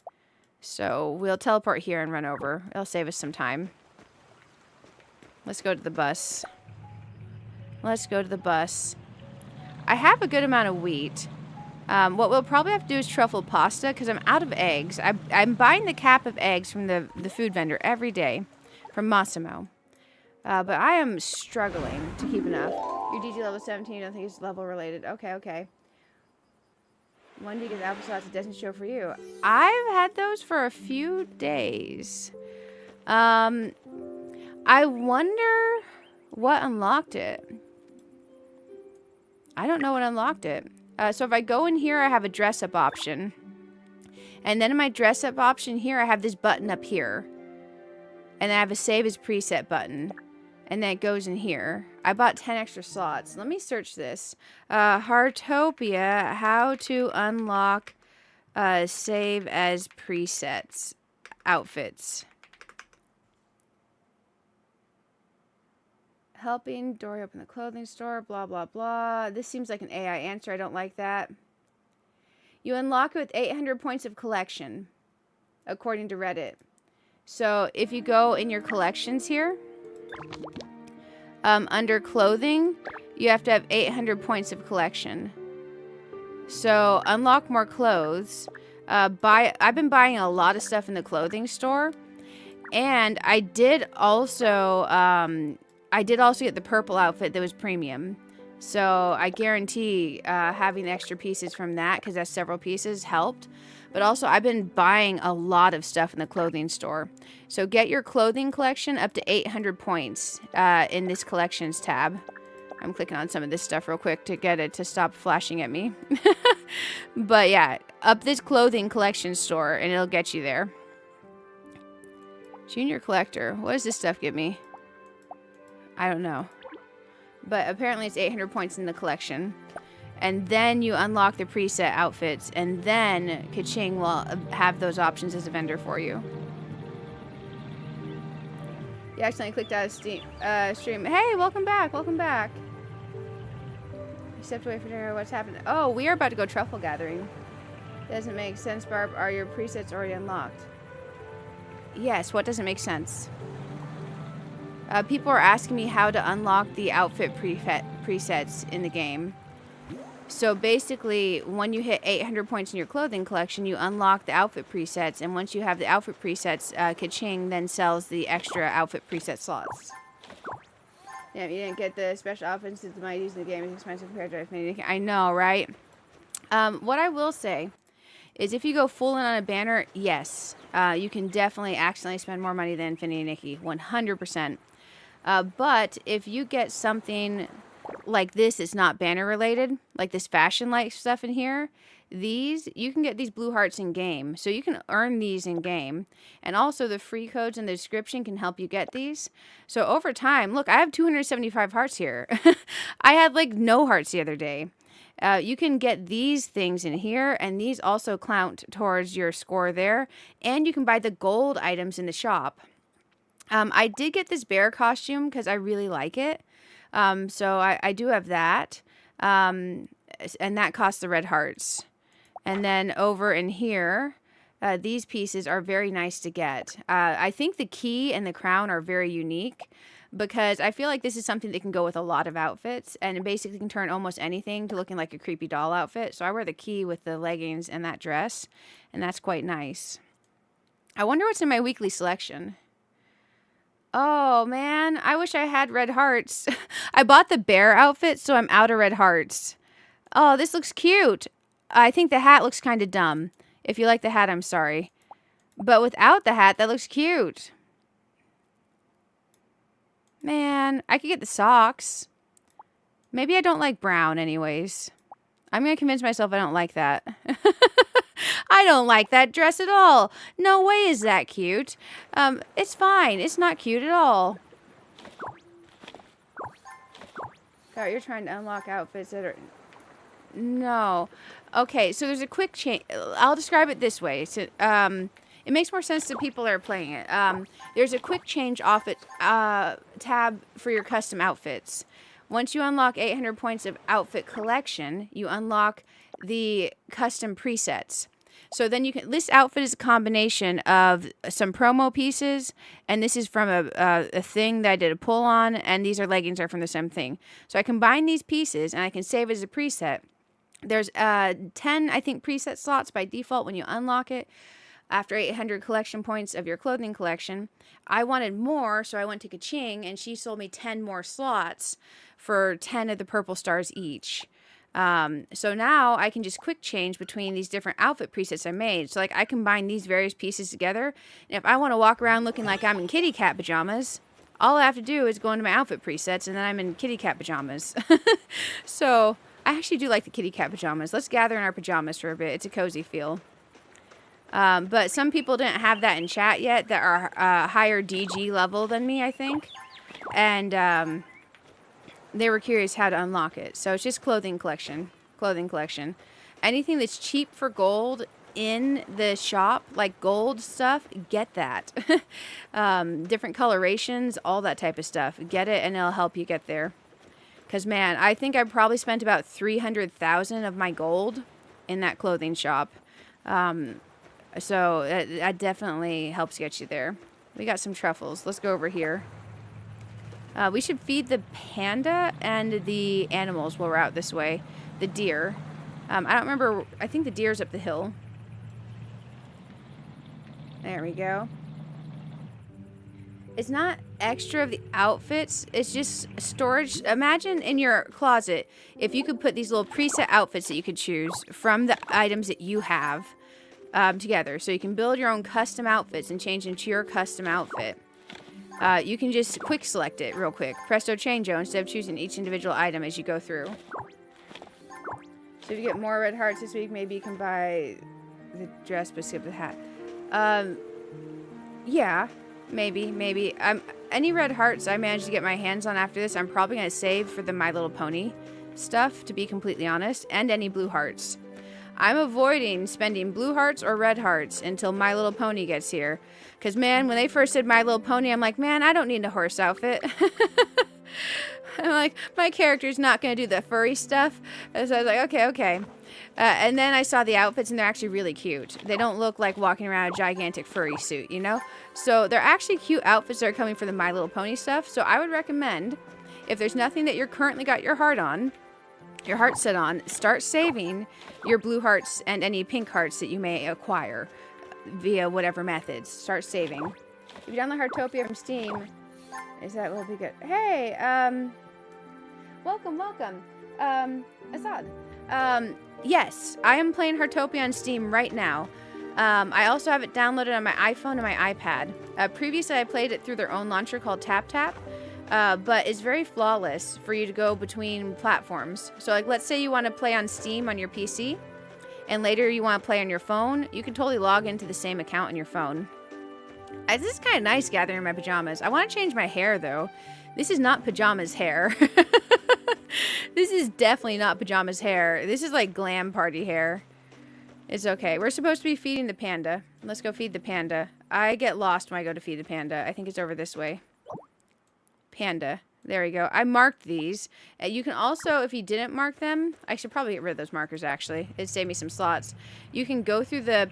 So we'll teleport here and run over. It'll save us some time. Let's go to the bus. Let's go to the bus. I have a good amount of wheat. What we'll probably have to do is truffle pasta because I'm out of eggs. I'm buying the cap of eggs from the food vendor every day from Massimo. But I am struggling to keep enough. Your DG level 17, you don't think it's level related. Okay. When do you get the applesauce? It doesn't show for you. I've had those for a few days. I wonder what unlocked it. I don't know what unlocked it. So if I go in here, I have a dress up option. And then in my dress up option here, I have this button up here. And I have a save as preset button. And then it goes in here. I bought 10 extra slots. Let me search this. Heartopia, how to unlock save as presets outfits. Helping Dory open the clothing store, blah, blah, blah. This seems like an AI answer. I don't like that. You unlock it with 800 points of collection, according to Reddit. So if you go in your collections here, under clothing, you have to have 800 points of collection. So unlock more clothes. I've been buying a lot of stuff in the clothing store, and I did also get the purple outfit that was premium. So I guarantee having extra pieces from that, because that's several pieces, helped. But also, I've been buying a lot of stuff in the clothing store. So get your clothing collection up to 800 points in this collections tab. I'm clicking on some of this stuff real quick to get it to stop flashing at me. But yeah, up this clothing collection store and it'll get you there. Junior collector. What does this stuff give me? I don't know. But apparently it's 800 points in the collection. and then you unlock the preset outfits, and then Kaching will have those options as a vendor for you. You accidentally clicked out of stream. Hey, welcome back, welcome back. You stepped away for dinner. What's happened? Oh, we are about to go truffle gathering. Doesn't make sense, Barb. Are your presets already unlocked? Yes, what doesn't make sense? People are asking me how to unlock the outfit presets in the game. So basically, when you hit 800 points in your clothing collection, you unlock the outfit presets, and once you have the outfit presets, Kaching then sells the extra outfit preset slots. Yeah, you didn't get the special outfits that might use in the game. It's expensive compared to Infinity. I know, right? What I will say is if you go full in on a banner, yes, you can definitely accidentally spend more money than Infinity Nikki, 100%. But if you get something like this, it's not banner related, like this fashion like stuff in here, you can get these blue hearts in game, so you can earn these in game, and also the free codes in the description can help you get these. So over time, look, I have 275 hearts here. I had like no hearts the other day. You can get these things in here, and these also count towards your score there, and you can buy the gold items in the shop. I did get this bear costume because I really like it. So I do have that. And that costs the red hearts. And then over in here, these pieces are very nice to get. I think the key and the crown are very unique because I feel like this is something that can go with a lot of outfits, and it basically can turn almost anything to looking like a creepy doll outfit. So I wear the key with the leggings and that dress, and that's quite nice. I wonder what's in my weekly selection. Oh, man, I wish I had red hearts. I bought the bear outfit, so I'm out of red hearts. Oh, this looks cute. I think the hat looks kind of dumb. If you like the hat, I'm sorry. But without the hat, that looks cute. Man, I could get the socks. Maybe I don't like brown anyways. I'm going to convince myself I don't like that. I don't like that dress at all. No way is that cute. It's fine. It's not cute at all. God, you're trying to unlock outfits that are... No. Okay, so there's a quick change. I'll describe it this way. So, it makes more sense to people that are playing it. There's a quick change off it tab for your custom outfits. Once you unlock 800 points of outfit collection, you unlock the custom presets. So then you can, this outfit is a combination of some promo pieces, and this is from a thing that I did a pull on, and these are leggings are from the same thing. So I combine these pieces, and I can save as a preset. There's 10, I think, preset slots by default when you unlock it. After 800 collection points of your clothing collection, I wanted more, so I went to Kaching, and she sold me 10 more slots for 10 of the purple stars each. So now I can just quick change between these different outfit presets I made. So like I combine these various pieces together, and if I want to walk around looking like I'm in kitty cat pajamas, all I have to do is go into my outfit presets, and then I'm in kitty cat pajamas. So I actually do like the kitty cat pajamas. Let's gather in our pajamas for a bit. It's a cozy feel. But some people didn't have that in chat yet that are higher DG level than me, I think. And they were curious how to unlock it. So it's just clothing collection. Clothing collection. Anything that's cheap for gold in the shop, like gold stuff, get that. Different colorations, all that type of stuff. Get it and it'll help you get there. Because, man, I think I probably spent about 300,000 of my gold in that clothing shop. So that definitely helps get you there. We got some truffles. Let's go over here. We should feed the panda and the animals while we're out this way. The deer. I don't remember. I think the deer's up the hill. There we go. It's not extra of the outfits. It's just storage. Imagine in your closet if you could put these little preset outfits that you could choose from the items that you have together. So you can build your own custom outfits and change into your custom outfit. You can just quick select it real quick. Presto changeo instead of choosing each individual item as you go through. So if you get more red hearts this week, maybe you can buy the dress but skip the hat. Yeah, maybe. Any red hearts I manage to get my hands on after this, I'm probably going to save for the My Little Pony stuff, to be completely honest, and any blue hearts. I'm avoiding spending blue hearts or red hearts until My Little Pony gets here. Because, man, when they first said My Little Pony, I'm like, man, I don't need a horse outfit. I'm like, my character's not going to do the furry stuff. And so I was like, okay. And then I saw the outfits, and they're actually really cute. They don't look like walking around a gigantic furry suit, you know? So they're actually cute outfits that are coming for the My Little Pony stuff. So I would recommend, if there's nothing that you're currently got your heart set on, start saving your blue hearts and any pink hearts that you may acquire via whatever methods. Start saving. If you download Heartopia from Steam, is that will be good. Hey, welcome. Assad. Yes, I am playing Heartopia on Steam right now. I also have it downloaded on my iPhone and my iPad. Previously, I played it through their own launcher called TapTap. But it's very flawless for you to go between platforms. So, like, let's say you want to play on Steam on your PC, and later you want to play on your phone, you can totally log into the same account on your phone. This is kind of nice gathering in my pajamas. I want to change my hair, though. This is not pajamas hair. This is definitely not pajamas hair. This is like glam party hair. It's okay. We're supposed to be feeding the panda. Let's go feed the panda. I get lost when I go to feed the panda. I think it's over this way. Panda. There we go. I marked these. You can also, if you didn't mark them, I should probably get rid of those markers, actually. It'd save me some slots. You can go through the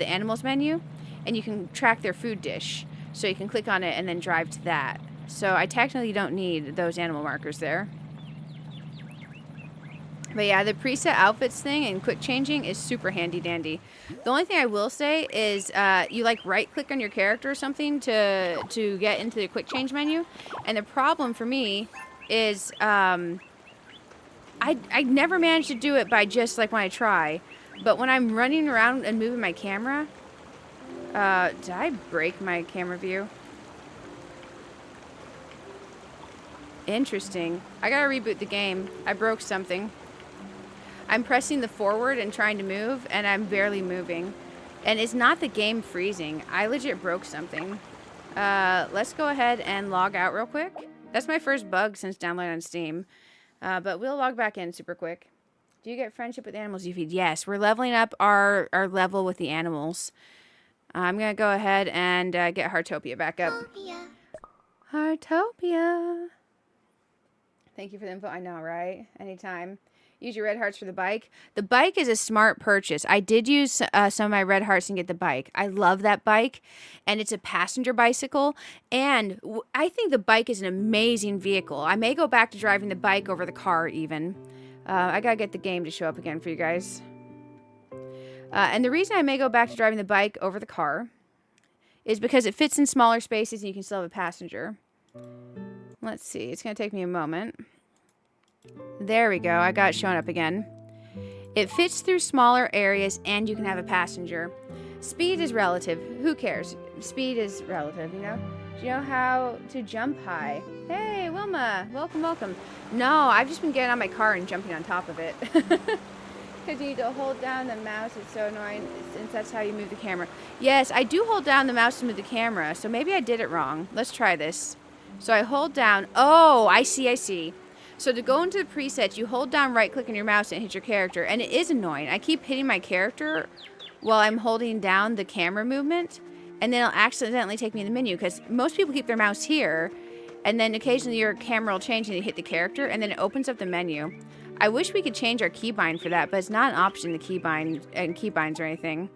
animals menu, and you can track their food dish. So you can click on it and then drive to that. So I technically don't need those animal markers there. But yeah, the preset outfits thing and quick changing is super handy dandy. The only thing I will say is you like right click on your character or something to get into the quick change menu. And the problem for me is I never managed to do it by just like when I try. But when I'm running around and moving my camera, did I break my camera view? Interesting. I gotta reboot the game. I broke something. I'm pressing the forward and trying to move, and I'm barely moving. And it's not the game freezing. I legit broke something. Let's go ahead and log out real quick. That's my first bug since downloading on Steam. But we'll log back in super quick. Do you get friendship with animals you feed? Yes, we're leveling up our level with the animals. I'm going to go ahead and get Heartopia back up. Heartopia. Thank you for the info. I know, right? Anytime. Use your red hearts for the bike. The bike is a smart purchase. I did use some of my red hearts and get the bike. I love that bike, and it's a passenger bicycle, and I think the bike is an amazing vehicle. I may go back to driving the bike over the car even. I gotta get the game to show up again for you guys. And the reason I may go back to driving the bike over the car is because it fits in smaller spaces and you can still have a passenger. Let's see. It's gonna take me a moment. There we go. I got it showing up again. It fits through smaller areas and you can have a passenger. Speed is relative. Who cares? Speed is relative, you know? Do you know how to jump high? Hey, Wilma. Welcome. No, I've just been getting on my car and jumping on top of it. Because you need to hold down the mouse. It's so annoying since that's how you move the camera. Yes, I do hold down the mouse to move the camera. So maybe I did it wrong. Let's try this. So I hold down. Oh, I see. So to go into the presets, you hold down right click on your mouse and hit your character. And it is annoying. I keep hitting my character while I'm holding down the camera movement. And then it'll accidentally take me in the menu. Because most people keep their mouse here. And then occasionally your camera will change and you hit the character. And then it opens up the menu. I wish we could change our keybind for that. But it's not an option to keybinds or anything.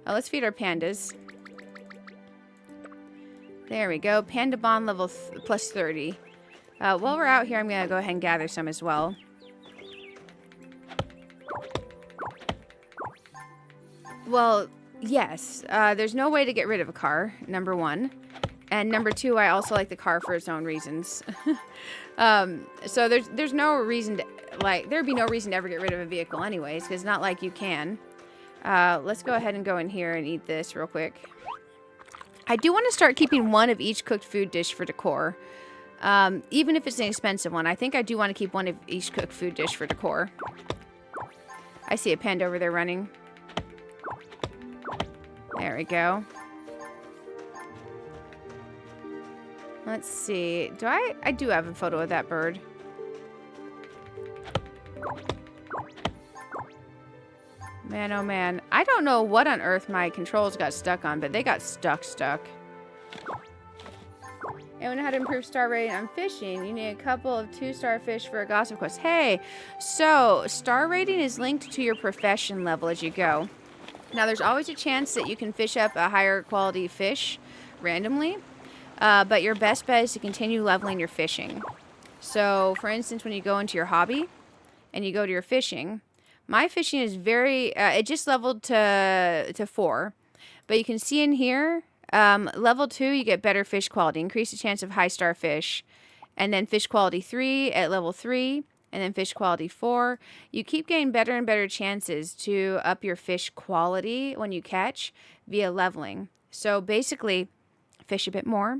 Let's feed our pandas. There we go. Panda bond level plus 30. While we're out here, I'm going to go ahead and gather some as well. Well, yes. There's no way to get rid of a car, number one. And number two, I also like the car for its own reasons. So there's no reason to, there'd be no reason to ever get rid of a vehicle anyways, because it's not like you can. Let's go ahead and go in here and eat this real quick. I do want to start keeping one of each cooked food dish for decor. Even if it's an expensive one, I think I do want to keep one of each cooked food dish for decor. I see a panda over there running. There we go. Let's see. I do have a photo of that bird. Man, oh man. I don't know what on earth my controls got stuck on, but they got stuck. And we know how to improve star rating on fishing. You need a couple of 2-star fish for a gossip quest. Hey, so star rating is linked to your profession level as you go. Now, there's always a chance that you can fish up a higher quality fish randomly, but your best bet is to continue leveling your fishing. So, for instance, when you go into your hobby and you go to your fishing, my fishing is very, it just leveled to 4. But you can see in here, level 2, you get better fish quality. Increase the chance of high star fish. And then fish quality 3 at level 3. And then fish quality 4. You keep getting better and better chances to up your fish quality when you catch via leveling. So basically, fish a bit more.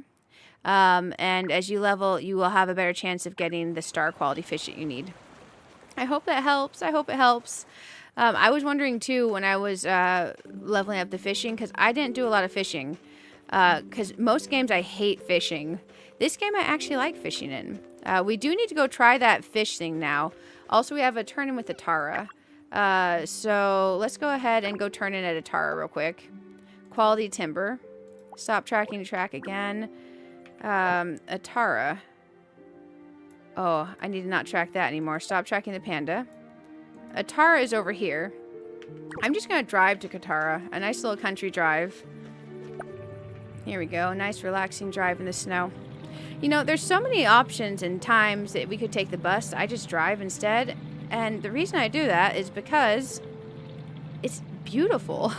And as you level, you will have a better chance of getting the star quality fish that you need. I hope that helps. I hope it helps. I was wondering too when I was leveling up the fishing, because I didn't do a lot of fishing. Because most games I hate fishing. This game I actually like fishing in. We do need to go try that fish thing now. Also, we have a turn-in with Atara. So let's go ahead and go turn in at Atara real quick. Quality timber. Stop tracking to track again. Atara. Oh, I need to not track that anymore. Stop tracking the panda. Atara is over here. I'm just going to drive to Katara. A nice little country drive. Here we go. Nice relaxing drive in the snow. You know, there's so many options and times that we could take the bus. I just drive instead. And the reason I do that is because it's beautiful.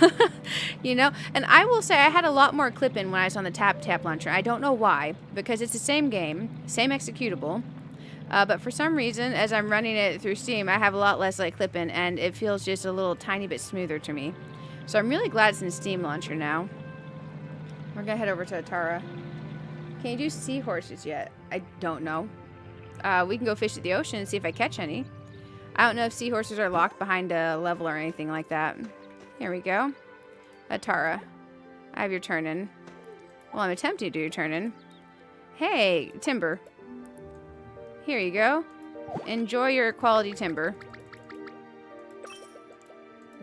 You know? And I will say I had a lot more clip-in when I was on the Tap launcher. I don't know why. Because it's the same game. Same executable. But for some reason, as I'm running it through Steam, I have a lot less like clip-in, and it feels just a little tiny bit smoother to me. So I'm really glad it's in Steam Launcher now. We're gonna head over to Atara. Can you do seahorses yet? I don't know. We can go fish at the ocean and see if I catch any. I don't know if seahorses are locked behind a level or anything like that. Here we go. Atara. I have your turn-in. Well, I'm attempting to do your turn-in. Hey, timber. Here you go. Enjoy your quality timber.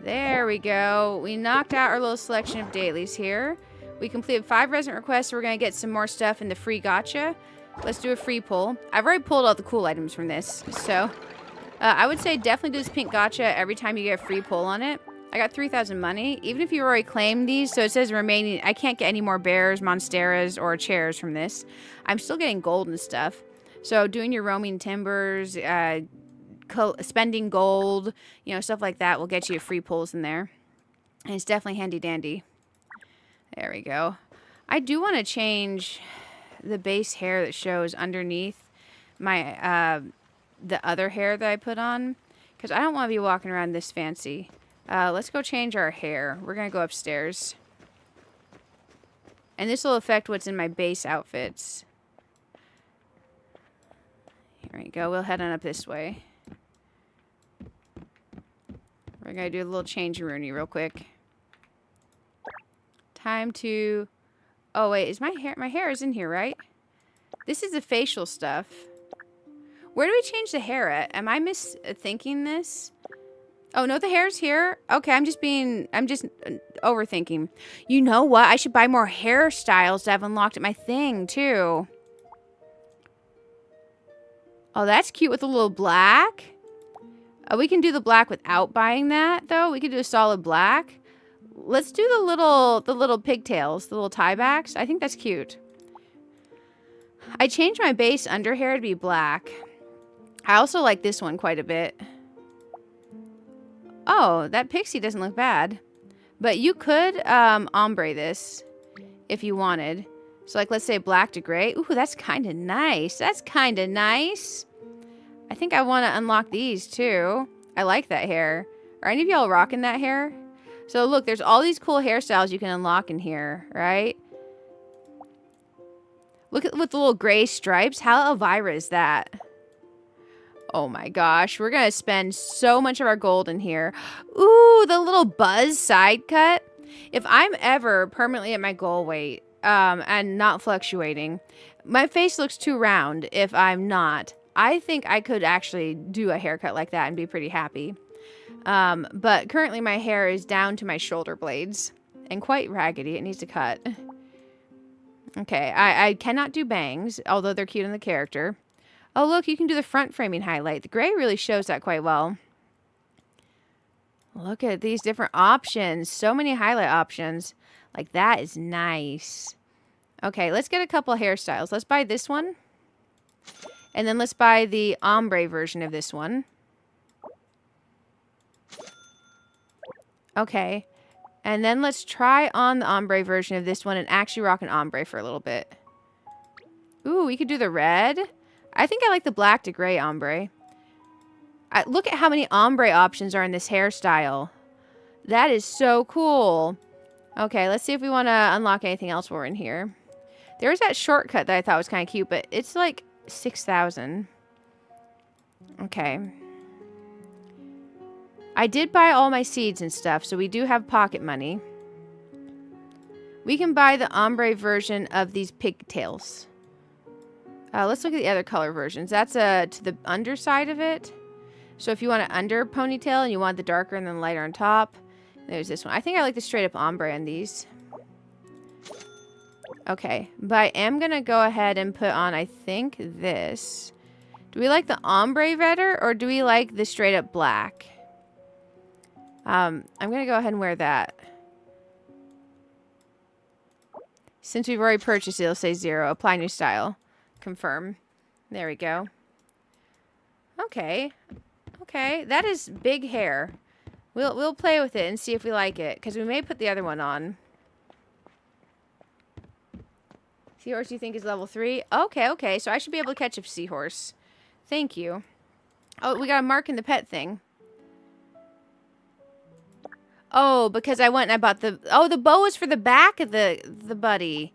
There we go. We knocked out our little selection of dailies here. We completed 5 resident requests, so we're going to get some more stuff in the free gacha. Let's do a free pull. I've already pulled all the cool items from this, so I would say definitely do this pink gacha every time you get a free pull on it. I got 3,000 money, even if you already claimed these, so it says remaining. I can't get any more bears, monsteras, or chairs from this. I'm still getting gold and stuff. So doing your roaming timbers, spending gold, you know, stuff like that will get you free pulls in there. And it's definitely handy dandy. There we go. I do want to change the base hair that shows underneath my the other hair that I put on, because I don't want to be walking around this fancy. Let's go change our hair. We're going to go upstairs. And this will affect what's in my base outfits. Here we go. We'll head on up this way. We're going to do a little change-a-rooney real quick. Time to... Oh, wait. Is my hair is in here, right? This is the facial stuff. Where do we change the hair at? Am I thinking this? Oh, no, the hair's here. Okay, I'm just overthinking. You know what? I should buy more hairstyles to have unlocked at my thing, too. Oh, that's cute with a little black. We can do the black without buying that, though. We could do a solid black. Let's do the little pigtails, the little tiebacks. I think that's cute. I changed my base under hair to be black. I also like this one quite a bit. Oh, that pixie doesn't look bad. But you could ombre this if you wanted. So, like, let's say black to gray. Ooh, that's kind of nice. That's kind of nice. I think I want to unlock these, too. I like that hair. Are any of y'all rocking that hair? So, look, there's all these cool hairstyles you can unlock in here, right? Look at with the little gray stripes. How Elvira is that? Oh, my gosh. We're going to spend so much of our gold in here. Ooh, the little buzz side cut. If I'm ever permanently at my goal weight, and not fluctuating, my face looks too round if I'm not. I think I could actually do a haircut like that and be pretty happy. But currently my hair is down to my shoulder blades and quite raggedy. It needs to cut. Okay, I cannot do bangs, although they're cute in the character. Oh, look, you can do the front framing highlight. The gray really shows that quite well. Look at these different options. So many highlight options. Like, that is nice. Okay, let's get a couple hairstyles. Let's buy this one. And then let's buy the ombre version of this one. Okay. And then let's try on the ombre version of this one and actually rock an ombre for a little bit. Ooh, we could do the red. I think I like the black to gray ombre. Look at how many ombre options are in this hairstyle. That is so cool. Okay, let's see if we want to unlock anything else while we're in here. There's that shortcut that I thought was kind of cute, but it's like 6,000. Okay. I did buy all my seeds and stuff, so we do have pocket money. We can buy the ombre version of these pigtails. Let's look at the other color versions. That's to the underside of it. So if you want an under ponytail and you want the darker and then lighter on top, there's this one. I think I like the straight up ombre on these. Okay, but I am going to go ahead and put on, I think, this. Do we like the ombre better or do we like the straight up black? I'm going to go ahead and wear that. Since we've already purchased it, it'll say 0. Apply new style. Confirm. There we go. Okay. Okay, that is big hair. We'll play with it and see if we like it, because we may put the other one on. Seahorse you think is level 3? Okay, okay, so I should be able to catch a seahorse. Thank you. Oh, we got a mark in the pet thing. Oh, because I went and I bought the... Oh, the bow is for the back of the buddy.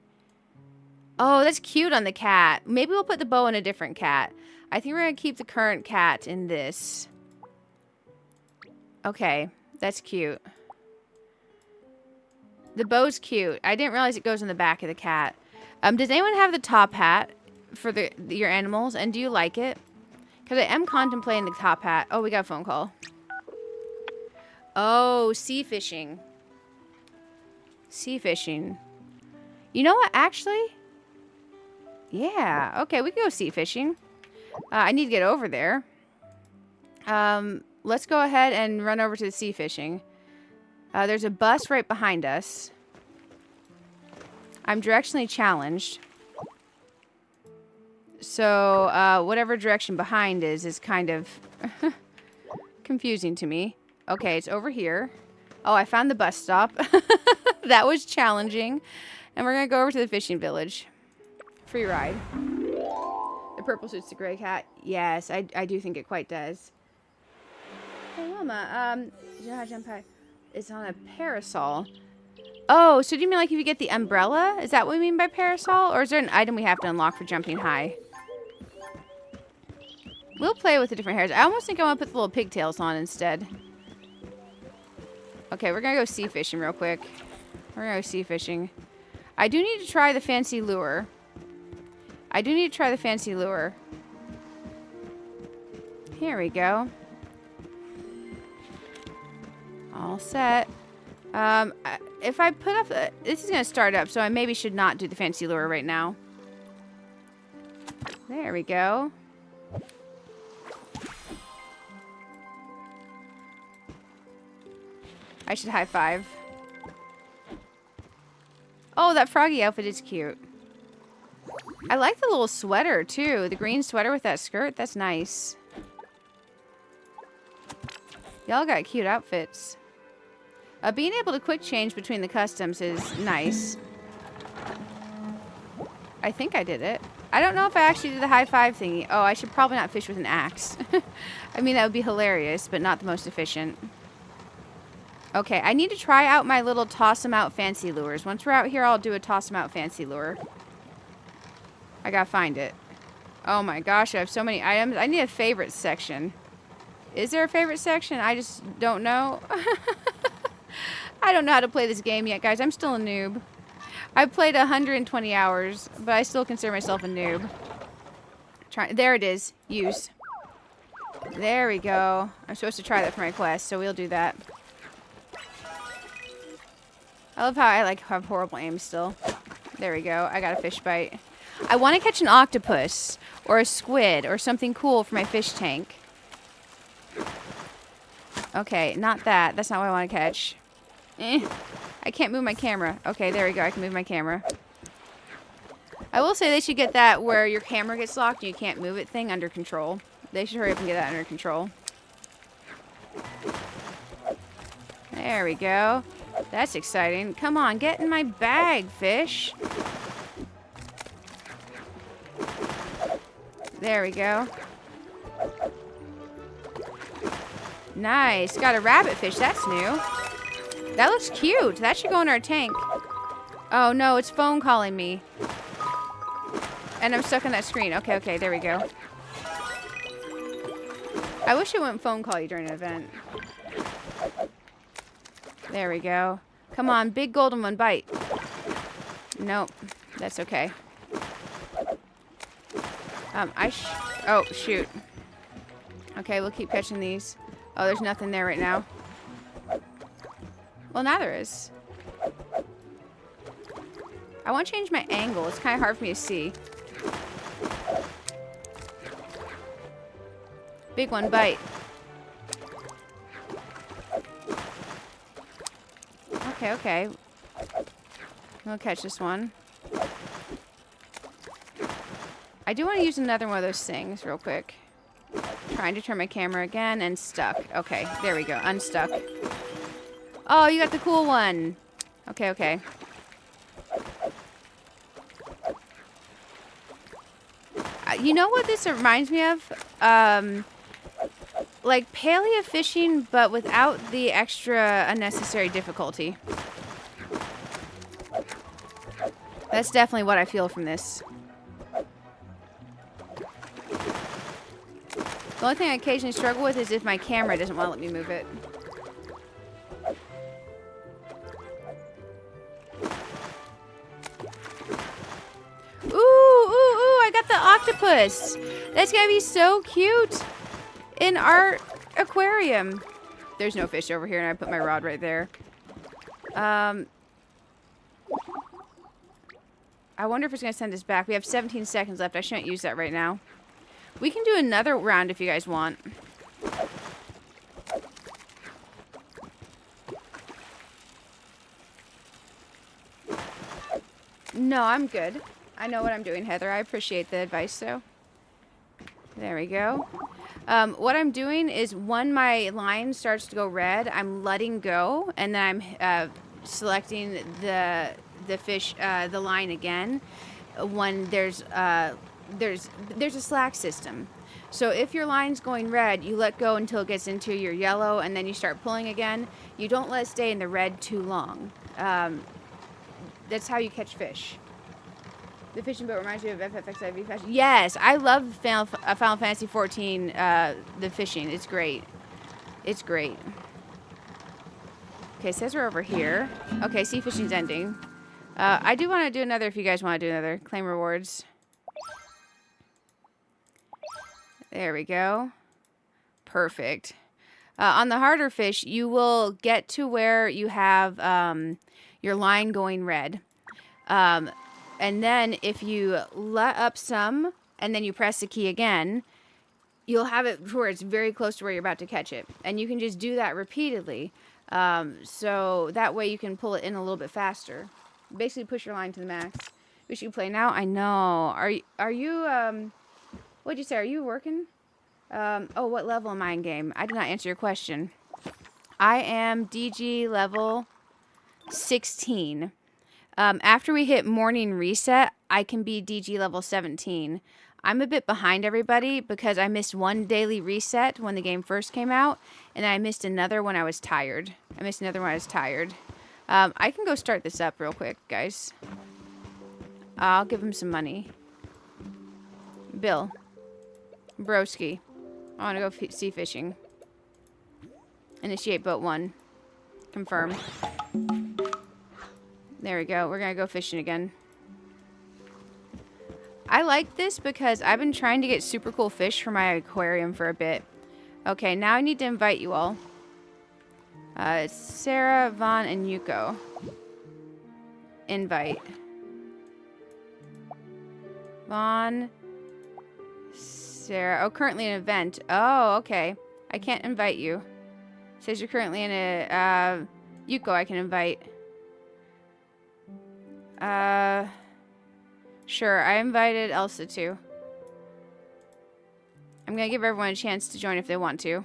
Oh, that's cute on the cat. Maybe we'll put the bow in a different cat. I think we're going to keep the current cat in this. Okay, that's cute. The bow's cute. I didn't realize it goes on the back of the cat. Does anyone have the top hat for your animals? And do you like it? Because I am contemplating the top hat. Oh, we got a phone call. Oh, sea fishing. Sea fishing. You know what, actually? Yeah, okay, we can go sea fishing. I need to get over there. Let's go ahead and run over to the sea fishing. There's a bus right behind us. I'm directionally challenged. So, whatever direction behind is kind of confusing to me. Okay, it's over here. Oh, I found the bus stop. That was challenging. And we're going to go over to the fishing village. Free ride. The purple suits the gray cat. Yes, I do think it quite does. Hey, Mama. You know how to jump high? It's on a parasol. Oh, so do you mean like if you get the umbrella? Is that what we mean by parasol? Or is there an item we have to unlock for jumping high? We'll play with the different hairs. I almost think I want to put the little pigtails on instead. Okay, we're going to go sea fishing real quick. We're going to go sea fishing. I do need to try the fancy lure. Here we go. All set. If I put up... this is going to start up, so I maybe should not do the fancy lure right now. There we go. I should high five. Oh, that froggy outfit is cute. I like the little sweater, too. The green sweater with that skirt. That's nice. Y'all got cute outfits. Being able to quick change between the customs is nice. I think I did it. I don't know if I actually did the high five thingy. Oh, I should probably not fish with an axe. I mean, that would be hilarious, but not the most efficient. Okay, I need to try out my little toss 'em out fancy lures. Once we're out here, I'll do a toss 'em out fancy lure. I gotta find it. Oh my gosh, I have so many items. I need a favorite section. Is there a favorite section? I just don't know. I don't know how to play this game yet, guys. I'm still a noob. I've played 120 hours, but I still consider myself a noob. There it is. Use. There we go. I'm supposed to try that for my quest, so we'll do that. I love how I like have horrible aim still. There we go. I got a fish bite. I want to catch an octopus or a squid or something cool for my fish tank. Okay, not that. That's not what I want to catch. I can't move my camera. Okay, there we go. I can move my camera. I will say they should get that where your camera gets locked and you can't move it thing under control. They should hurry up and get that under control. There we go. That's exciting. Come on, get in my bag, fish. There we go. Nice. Got a rabbit fish. That's new. That looks cute. That should go in our tank. Oh, no. It's phone calling me. And I'm stuck on that screen. Okay, okay. There we go. I wish it wouldn't phone call you during an event. There we go. Come on. Big golden one. Bite. Nope. That's okay. Oh, shoot. Okay, we'll keep catching these. Oh, there's nothing there right now. Well, now there is. I want to change my angle. It's kind of hard for me to see. Big one, bite. Okay, okay. We'll catch this one. I do want to use another one of those things real quick. Trying to turn my camera again and stuck. Okay, there we go. Unstuck. Oh, you got the cool one. Okay, okay. You know what this reminds me of? Like paleo fishing, but without the extra unnecessary difficulty. That's definitely what I feel from this. The only thing I occasionally struggle with is if my camera doesn't want to let me move it. Ooh, ooh, ooh, I got the octopus. That's gonna be so cute in our aquarium. There's no fish over here, and I put my rod right there. I wonder if it's gonna send us back. We have 17 seconds left. I shouldn't use that right now. We can do another round if you guys want. No, I'm good. I know what I'm doing, Heather. I appreciate the advice, though. There we go. What I'm doing is when my line starts to go red, I'm letting go, and then I'm selecting the fish, the line again. When there's a slack system. So if your line's going red, you let go until it gets into your yellow, and then you start pulling again. You don't let it stay in the red too long. That's how you catch fish. The fishing boat reminds you of FFXIV fashion. Yes, I love Final Fantasy XIV, the fishing. It's great. It's great. Okay, it says we're over here. Okay, sea fishing's ending. I do want to do another if you guys want to do another. Claim rewards. There we go. Perfect. On the harder fish, you will get to where you have your line going red. And then if you let up some and then you press the key again, you'll have it where it's very close to where you're about to catch it. And you can just do that repeatedly. So that way you can pull it in a little bit faster. Basically push your line to the max. We should play now? I know. Are you what'd you say? Are you working? Oh, what level am I in game? I did not answer your question. I am DG level 16. After we hit morning reset, I can be DG level 17. I'm a bit behind everybody because I missed one daily reset when the game first came out, and I missed another when I was tired. I can go start this up real quick, guys. I'll give him some money. Bill. Broski. I want to go sea fishing. Initiate boat 1. Confirm. There we go. We're going to go fishing again. I like this because I've been trying to get super cool fish for my aquarium for a bit. Okay, now I need to invite you all. It's Sarah, Vaughn, and Yuko. Invite. Vaughn, Sarah. Oh, currently an event. Oh, okay. I can't invite you. It says you're currently in a, Yuko I can invite. Sure, I invited Elsa too. I'm gonna give everyone a chance to join if they want to.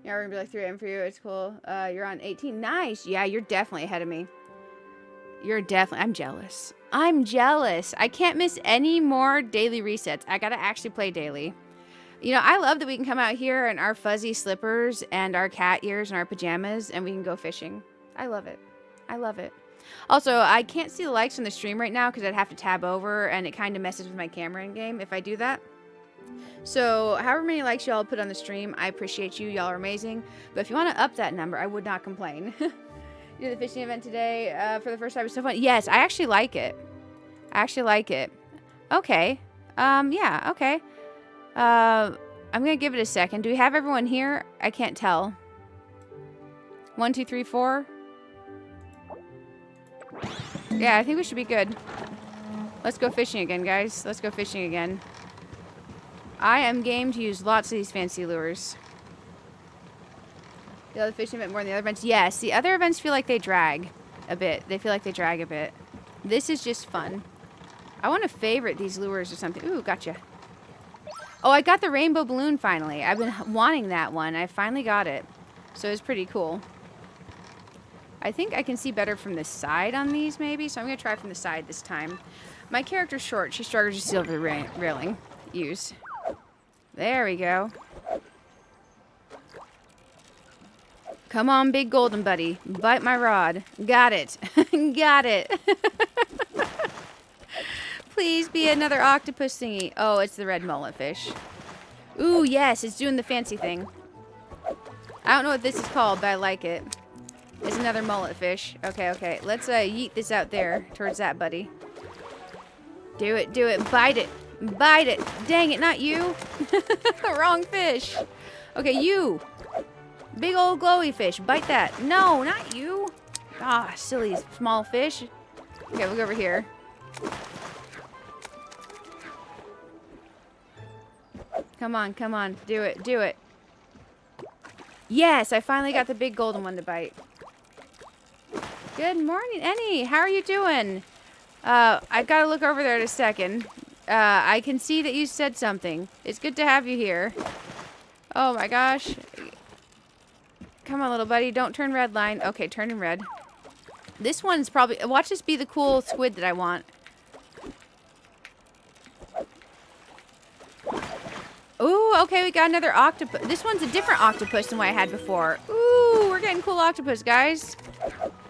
Yeah, we're gonna be like 3 AM for you. It's cool. You're on 18. Nice. Yeah, you're definitely ahead of me. You're definitely. I'm jealous. I'm jealous. I can't miss any more daily resets. I gotta actually play daily. You know, I love that we can come out here in our fuzzy slippers and our cat ears and our pajamas and we can go fishing. I love it. I love it. Also, I can't see the likes on the stream right now because I'd have to tab over and it kind of messes with my camera in game if I do that. So, however many likes y'all put on the stream, I appreciate you. Y'all are amazing. But if you want to up that number, I would not complain. You did the fishing event today for the first time. It was so fun. Yes, I actually like it. I actually like it. Okay. Yeah, okay. I'm going to give it a second. Do we have everyone here? I can't tell. 1, 2, 3, 4. Yeah, I think we should be good. Let's go fishing again, guys. Let's go fishing again. I am game to use lots of these fancy lures. The other fishing event more than the other events? Yes, the other events feel like they drag a bit. They feel like they drag a bit. This is just fun. I want to favorite these lures or something. Ooh, gotcha. Oh, I got the rainbow balloon finally. I've been wanting that one. I finally got it. So it's pretty cool. I think I can see better from the side on these maybe. So I'm going to try from the side this time. My character's short. She struggles to see over the railing. Use. There we go. Come on, big golden buddy. Bite my rod. Got it. Got it. Please be another octopus thingy. Oh, it's the red mullet fish. Ooh, yes, it's doing the fancy thing. I don't know what this is called, but I like it. It's another mullet fish. Okay, okay. Let's yeet this out there towards that buddy. Do it, do it. Bite it. Bite it. Dang it, not you. Wrong fish. Okay, you. Big old glowy fish. Bite that. No, not you. Ah, silly small fish. Okay, we'll go over here. Come on, come on. Do it, do it. Yes, I finally got the big golden one to bite. Good morning, Annie. How are you doing? I've got to look over there in a second. I can see that you said something. It's good to have you here. Oh my gosh. Come on, little buddy. Don't turn red line. Okay, turning red. This one's probably... Watch this be the cool squid that I want. Ooh, okay, we got another octopus. This one's a different octopus than what I had before. Ooh, we're getting cool octopus, guys.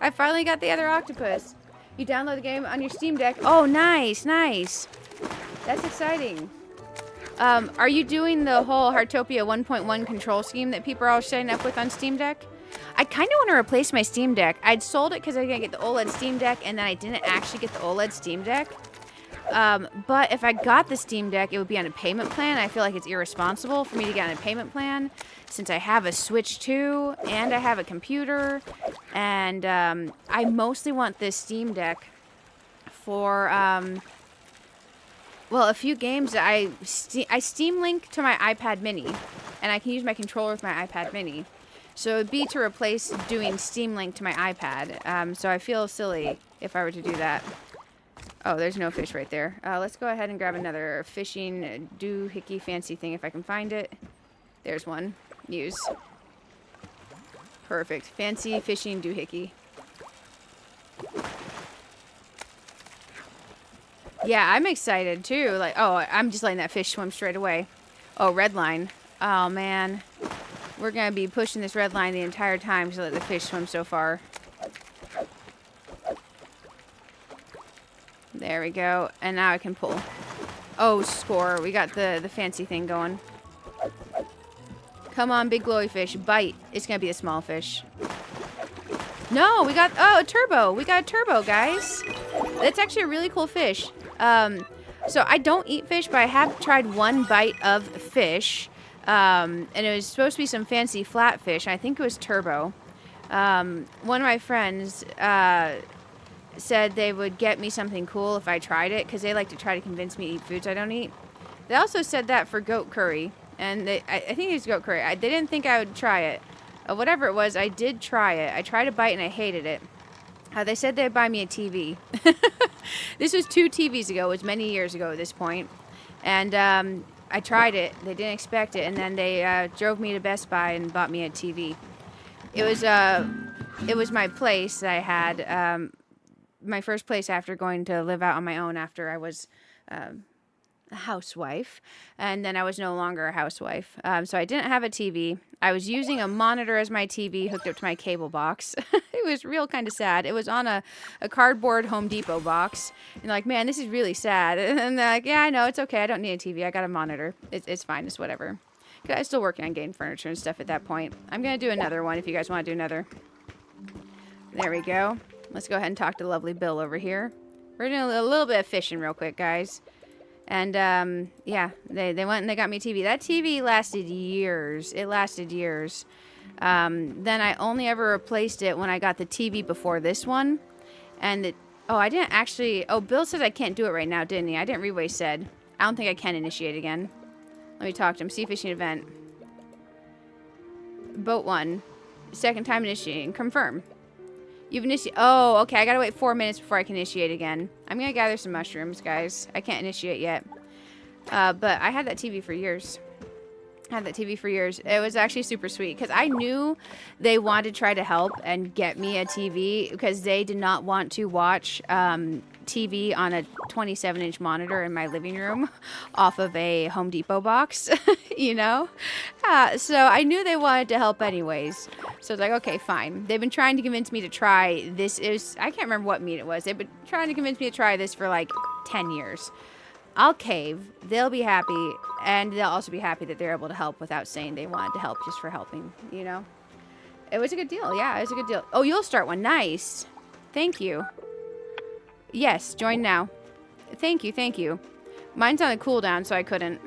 I finally got the other octopus. You download the game on your Steam Deck. Oh, nice, nice. That's exciting. Are you doing the whole Heartopia 1.1 control scheme that people are all setting up with on Steam Deck? I kind of want to replace my Steam Deck. I'd sold it because I was going to get the OLED Steam Deck, and then I didn't actually get the OLED Steam Deck. But if I got the Steam Deck, it would be on a payment plan. I feel like it's irresponsible for me to get on a payment plan since I have a Switch 2 and I have a computer. And I mostly want this Steam Deck for, well, a few games that I Steam Link to my iPad mini. And I can use my controller with my iPad mini. So it would be to replace doing Steam Link to my iPad. So I feel silly if I were to do that. Oh, there's no fish right there. Let's go ahead and grab another fishing doohickey fancy thing if I can find it. There's one. Use. Perfect. Fancy fishing doohickey. Yeah, I'm excited too. Like, oh, I'm just letting that fish swim straight away. Oh, red line. Oh, man. We're going to be pushing this red line the entire time to let the fish swim so far. There we go. And now I can pull. Oh, score. We got the fancy thing going. Come on, big glowy fish. Bite. It's going to be a small fish. No, we got... Oh, a turbo. We got a turbo, guys. It's actually a really cool fish. So I don't eat fish, but I have tried one bite of fish. And it was supposed to be some fancy flatfish. I think it was turbo. One of my friends said they would get me something cool if I tried it, because they like to try to convince me to eat foods I don't eat. They also said that for goat curry, and I think it was goat curry. They didn't think I would try it. Whatever it was, I did try it. I tried a bite and I hated it. They said they'd buy me a TV. This was 2 TVs ago. It was many years ago at this point. And I tried it. They didn't expect it. And then they drove me to Best Buy and bought me a TV. It was my place that I had, my first place after going to live out on my own after I was a housewife. And then I was no longer a housewife. So I didn't have a TV. I was using a monitor as my TV hooked up to my cable box. It was real kind of sad. It was on a cardboard Home Depot box. And like, man, this is really sad. And they're like, yeah, I know. It's okay. I don't need a TV. I got a monitor. It's fine. It's whatever. I was still working on getting furniture and stuff at that point. I'm going to do another one if you guys want to do another. There we go. Let's go ahead and talk to lovely Bill over here. We're doing a little bit of fishing real quick, guys. And, yeah, they went and they got me a TV. That TV lasted years. It lasted years. Then I only ever replaced it when I got the TV before this one. And I didn't actually... Oh, Bill says I can't do it right now, didn't he? I didn't read what he said. I don't think I can initiate again. Let me talk to him. Sea fishing event. Boat 1. Second time initiating. Confirm. You've initiated... Oh, okay. I gotta wait 4 minutes before I can initiate again. I'm gonna gather some mushrooms, guys. I can't initiate yet. But I had that TV for years. It was actually super sweet because I knew they wanted to try to help and get me a TV because they did not want to watch TV on a 27-inch monitor in my living room off of a Home Depot box, you know? So I knew they wanted to help anyways. So I was like, okay, fine. They've been trying to convince me to try this. I can't remember what meat it was. They've been trying to convince me to try this for like 10 years. I'll cave. They'll be happy. And they'll also be happy that they're able to help without saying they wanted to help just for helping, you know? It was a good deal. Yeah, it was a good deal. Oh, you'll start one. Nice. Thank you. Yes, join now. Thank you, thank you. Mine's on a cooldown, so I couldn't.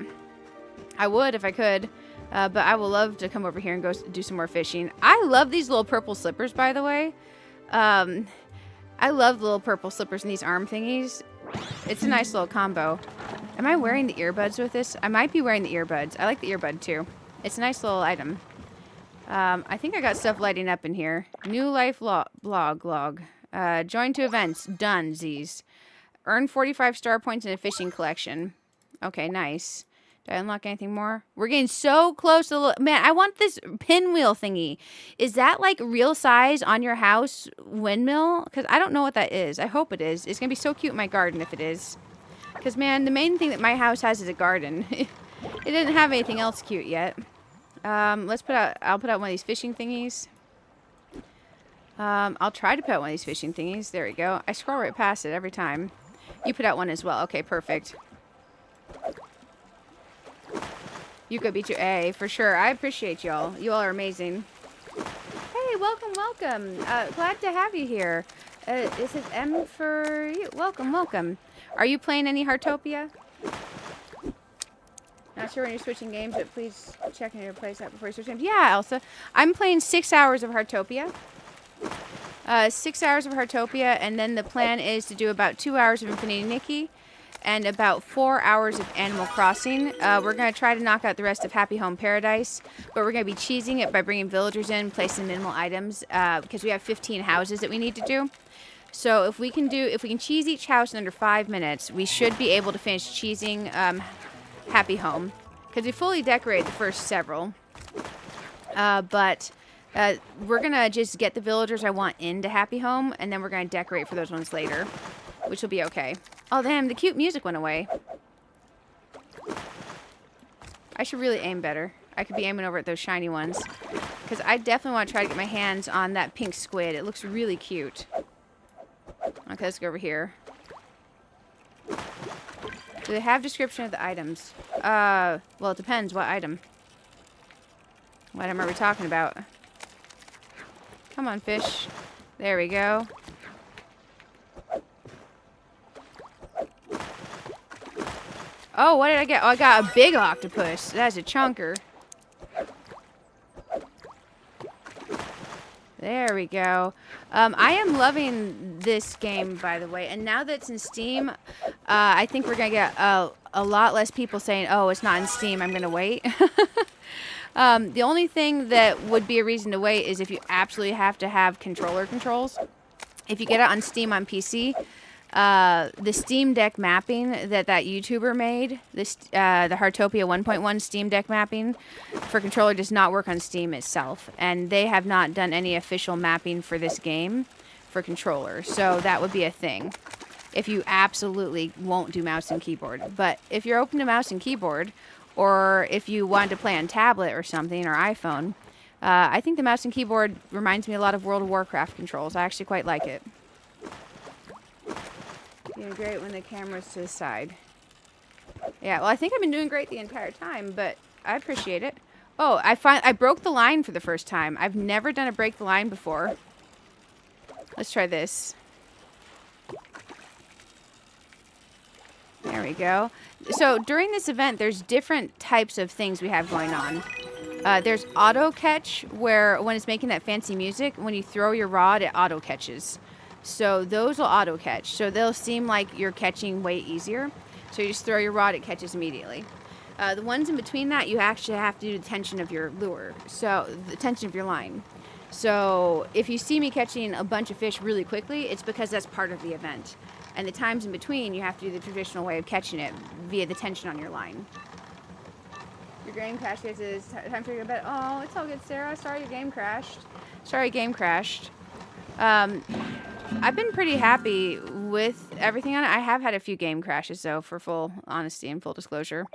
I would if I could. But I will love to come over here and go do some more fishing. I love these little purple slippers, by the way. I love the little purple slippers and these arm thingies. It's a nice little combo. Am I wearing the earbuds with this? I might be wearing the earbuds. I like the earbud too. It's a nice little item. I think I got stuff lighting up in here. New life log. Join to events. Done, Z's. Earn 45 star points in a fishing collection. Okay, nice. Did I unlock anything more? We're getting so close to the... Man, I want this pinwheel thingy. Is that like real size on your house windmill? Because I don't know what that is. I hope it is. It's going to be so cute in my garden if it is. Because, man, the main thing that my house has is a garden. It didn't have anything else cute yet. I'll put out one of these fishing thingies. I'll try to put out one of these fishing thingies. There we go. I scroll right past it every time. You put out one as well. Okay, perfect. You could beat your A for sure. I appreciate y'all. You all are amazing. Hey, welcome. Glad to have you here. This is M for you. Welcome. Are you playing any Heartopia? Not sure when you're switching games, but please check in your place out before you switch games. Yeah, Elsa. I'm playing 6 hours of Heartopia. 6 hours of Heartopia, and then the plan is to do about 2 hours of Infinity Nikki and about 4 hours of Animal Crossing. We're going to try to knock out the rest of Happy Home Paradise, but we're going to be cheesing it by bringing villagers in, placing minimal items, because we have 15 houses that we need to do. So if we can cheese each house in under 5 minutes, we should be able to finish cheesing Happy Home, because we fully decorated the first several. But we're going to just get the villagers I want into Happy Home, and then we're going to decorate for those ones later, which will be okay. Oh, damn, the cute music went away. I should really aim better. I could be aiming over at those shiny ones, because I definitely want to try to get my hands on that pink squid. It looks really cute. Okay, let's go over here. Do they have description of the items? Well, it depends what item. What item are we talking about? Come on, fish. There we go. Oh, what did I get? Oh, I got a big octopus. That's a chunker. There we go. I am loving this game, by the way. And now that it's in Steam, I think we're going to get a lot less people saying, oh, it's not in Steam, I'm going to wait. The only thing that would be a reason to wait is if you absolutely have to have controller controls. If you get it on Steam on PC, the Steam Deck mapping that YouTuber made, the Heartopia 1.1 Steam Deck mapping for controller does not work on Steam itself. And they have not done any official mapping for this game for controller. So that would be a thing if you absolutely won't do mouse and keyboard. But if you're open to mouse and keyboard, or if you want to play on tablet or something, or iPhone, I think the mouse and keyboard reminds me a lot of World of Warcraft controls. I actually quite like it. Doing great when the camera's to the side. Yeah, well, I think I've been doing great the entire time, but I appreciate it. Oh, I broke the line for the first time. I've never done a break the line before. Let's try this. There we go. So during this event, there's different types of things we have going on. There's auto catch, where when it's making that fancy music, when you throw your rod, it auto catches. So those will auto catch. So they'll seem like you're catching way easier. So you just throw your rod, it catches immediately. The ones in between that, you actually have to do the tension of your lure. So the tension of your line. So if you see me catching a bunch of fish really quickly, it's because that's part of the event. And the times in between, you have to do the traditional way of catching it via the tension on your line. Your game crashed. It's time for you to go to bed. Oh, it's all good, Sarah. Sorry your game crashed. Sorry, game crashed. I've been pretty happy with everything on it. I have had a few game crashes, though, for full honesty and full disclosure.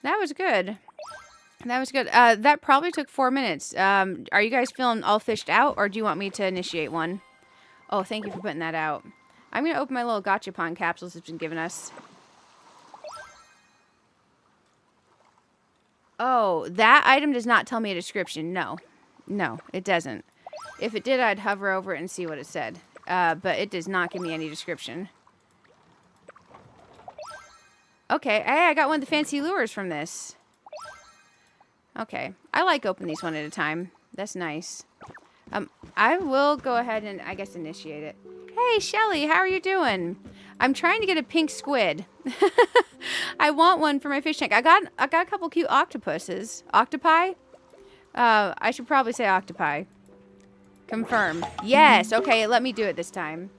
That was good. That was good. That probably took 4 minutes. Are you guys feeling all fished out, or do you want me to initiate one? Oh, thank you for putting that out. I'm going to open my little gachapon capsules it's been giving us. Oh, that item does not tell me a description. No. No, it doesn't. If it did, I'd hover over it and see what it said. But it does not give me any description. Okay, hey, I got one of the fancy lures from this. Okay, I like opening these one at a time. That's nice. I will go ahead and, I guess, initiate it. Hey, Shelly, how are you doing? I'm trying to get a pink squid. I want one for my fish tank. I got a couple cute octopuses. Octopi? I should probably say octopi. Confirm. Yes. Okay, let me do it this time.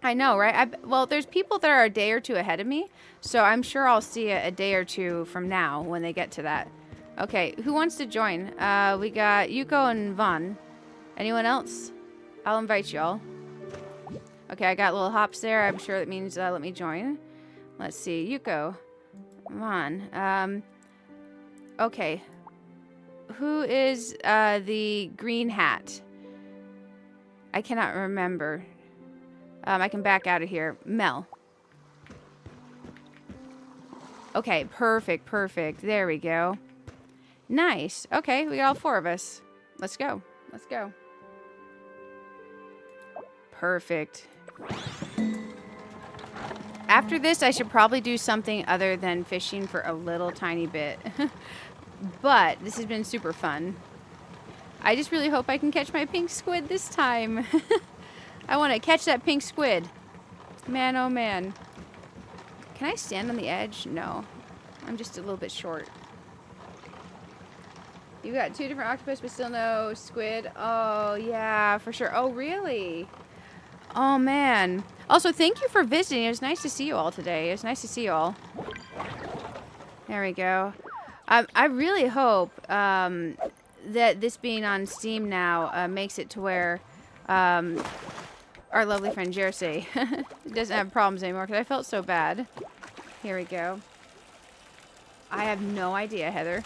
I know, right? Well, there's people that are a day or two ahead of me, so I'm sure I'll see it a day or two from now when they get to that. Okay, who wants to join? We got Yuko and Vaughn. Anyone else? I'll invite y'all. Okay, I got little hops there. I'm sure that means let me join. Let's see. Yuko. Vaughn. Okay. Who is the green hat? I cannot remember. I can back out of here. Mel. Okay, perfect, perfect. There we go. Nice. Okay, we got all 4 of us. Let's go. Let's go. Perfect. After this, I should probably do something other than fishing for a little tiny bit. But this has been super fun. I just really hope I can catch my pink squid this time. I want to catch that pink squid. Man, oh man. Can I stand on the edge? No. I'm just a little bit short. You got 2 different octopus, but still no squid. Oh, yeah, for sure. Oh, really? Oh, man. Also, thank you for visiting. It was nice to see you all today. It was nice to see you all. There we go. I really hope that this being on Steam now makes it to where our lovely friend Jersey doesn't have problems anymore, because I felt so bad. Here we go. I have no idea, Heather.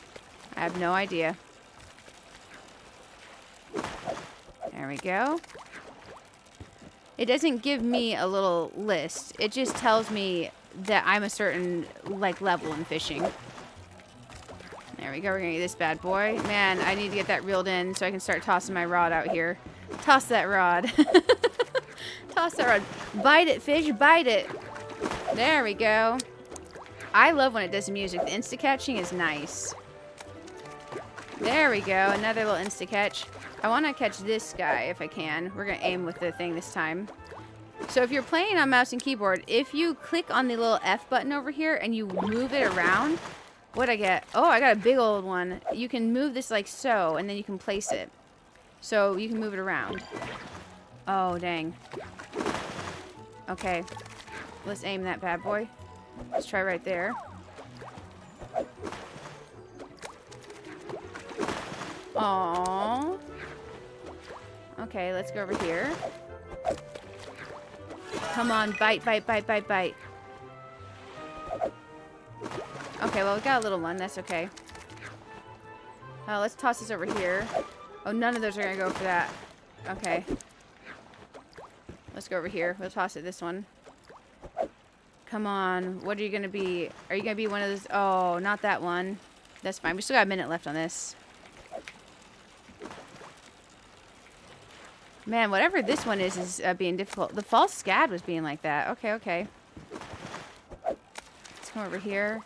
I have no idea. There we go. It doesn't give me a little list. It just tells me that I'm a certain, like, level in fishing. There we go. We're going to get this bad boy. Man, I need to get that reeled in so I can start tossing my rod out here. Toss that rod. Toss that rod. Bite it, fish. Bite it. There we go. I love when it does music. The insta-catching is nice. There we go. Another little insta-catch. I want to catch this guy if I can. We're going to aim with the thing this time. So if you're playing on mouse and keyboard, if you click on the little F button over here and you move it around, what'd I get? Oh, I got a big old one. You can move this like so, and then you can place it. So you can move it around. Oh, dang. Okay. Let's aim that bad boy. Let's try right there. Aww. Okay, let's go over here. Come on, bite, bite, bite, bite, bite. Okay, well, we got a little one. That's okay. Let's toss this over here. Oh, none of those are going to go for that. Okay. Let's go over here. We'll toss it this one. Come on. What are you going to be? Are you going to be one of those? Oh, not that one. That's fine. We still got a minute left on this. Man, whatever this one is being difficult. The false scad was being like that. Okay, okay. Let's come over here.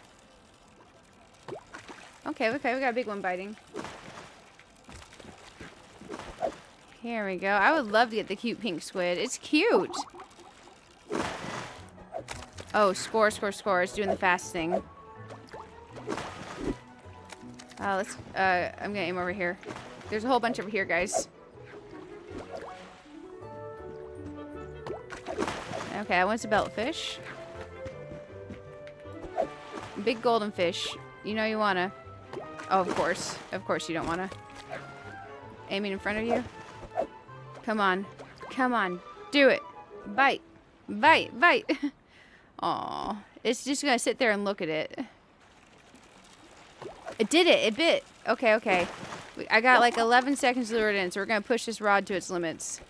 Okay, okay, we got a big one biting. Here we go. I would love to get the cute pink squid. It's cute. Oh, score, score, score. It's doing the fast thing. I'm gonna aim over here. There's a whole bunch over here, guys. Okay, I want a beltfish. Big golden fish. You know you wanna. Oh, of course. Of course you don't wanna. Aiming in front of you. Come on. Come on. Do it. Bite. Bite. Bite. Aw. It's just gonna sit there and look at it. It did it. It bit. Okay, okay. I got like 11 seconds to lure it in, so we're gonna push this rod to its limits.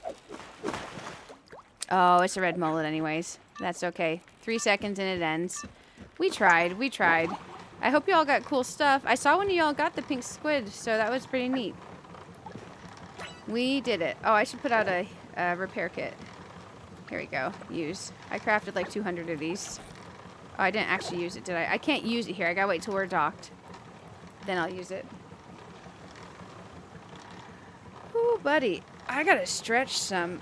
Oh, it's a red mullet anyways. That's okay. 3 seconds and it ends. We tried. We tried. I hope you all got cool stuff. I saw when you all got the pink squid, so that was pretty neat. We did it. Oh, I should put out a repair kit. Here we go. Use. I crafted like 200 of these. Oh, I didn't actually use it, did I? I can't use it here. I gotta wait till we're docked. Then I'll use it. Ooh, buddy. I gotta stretch some.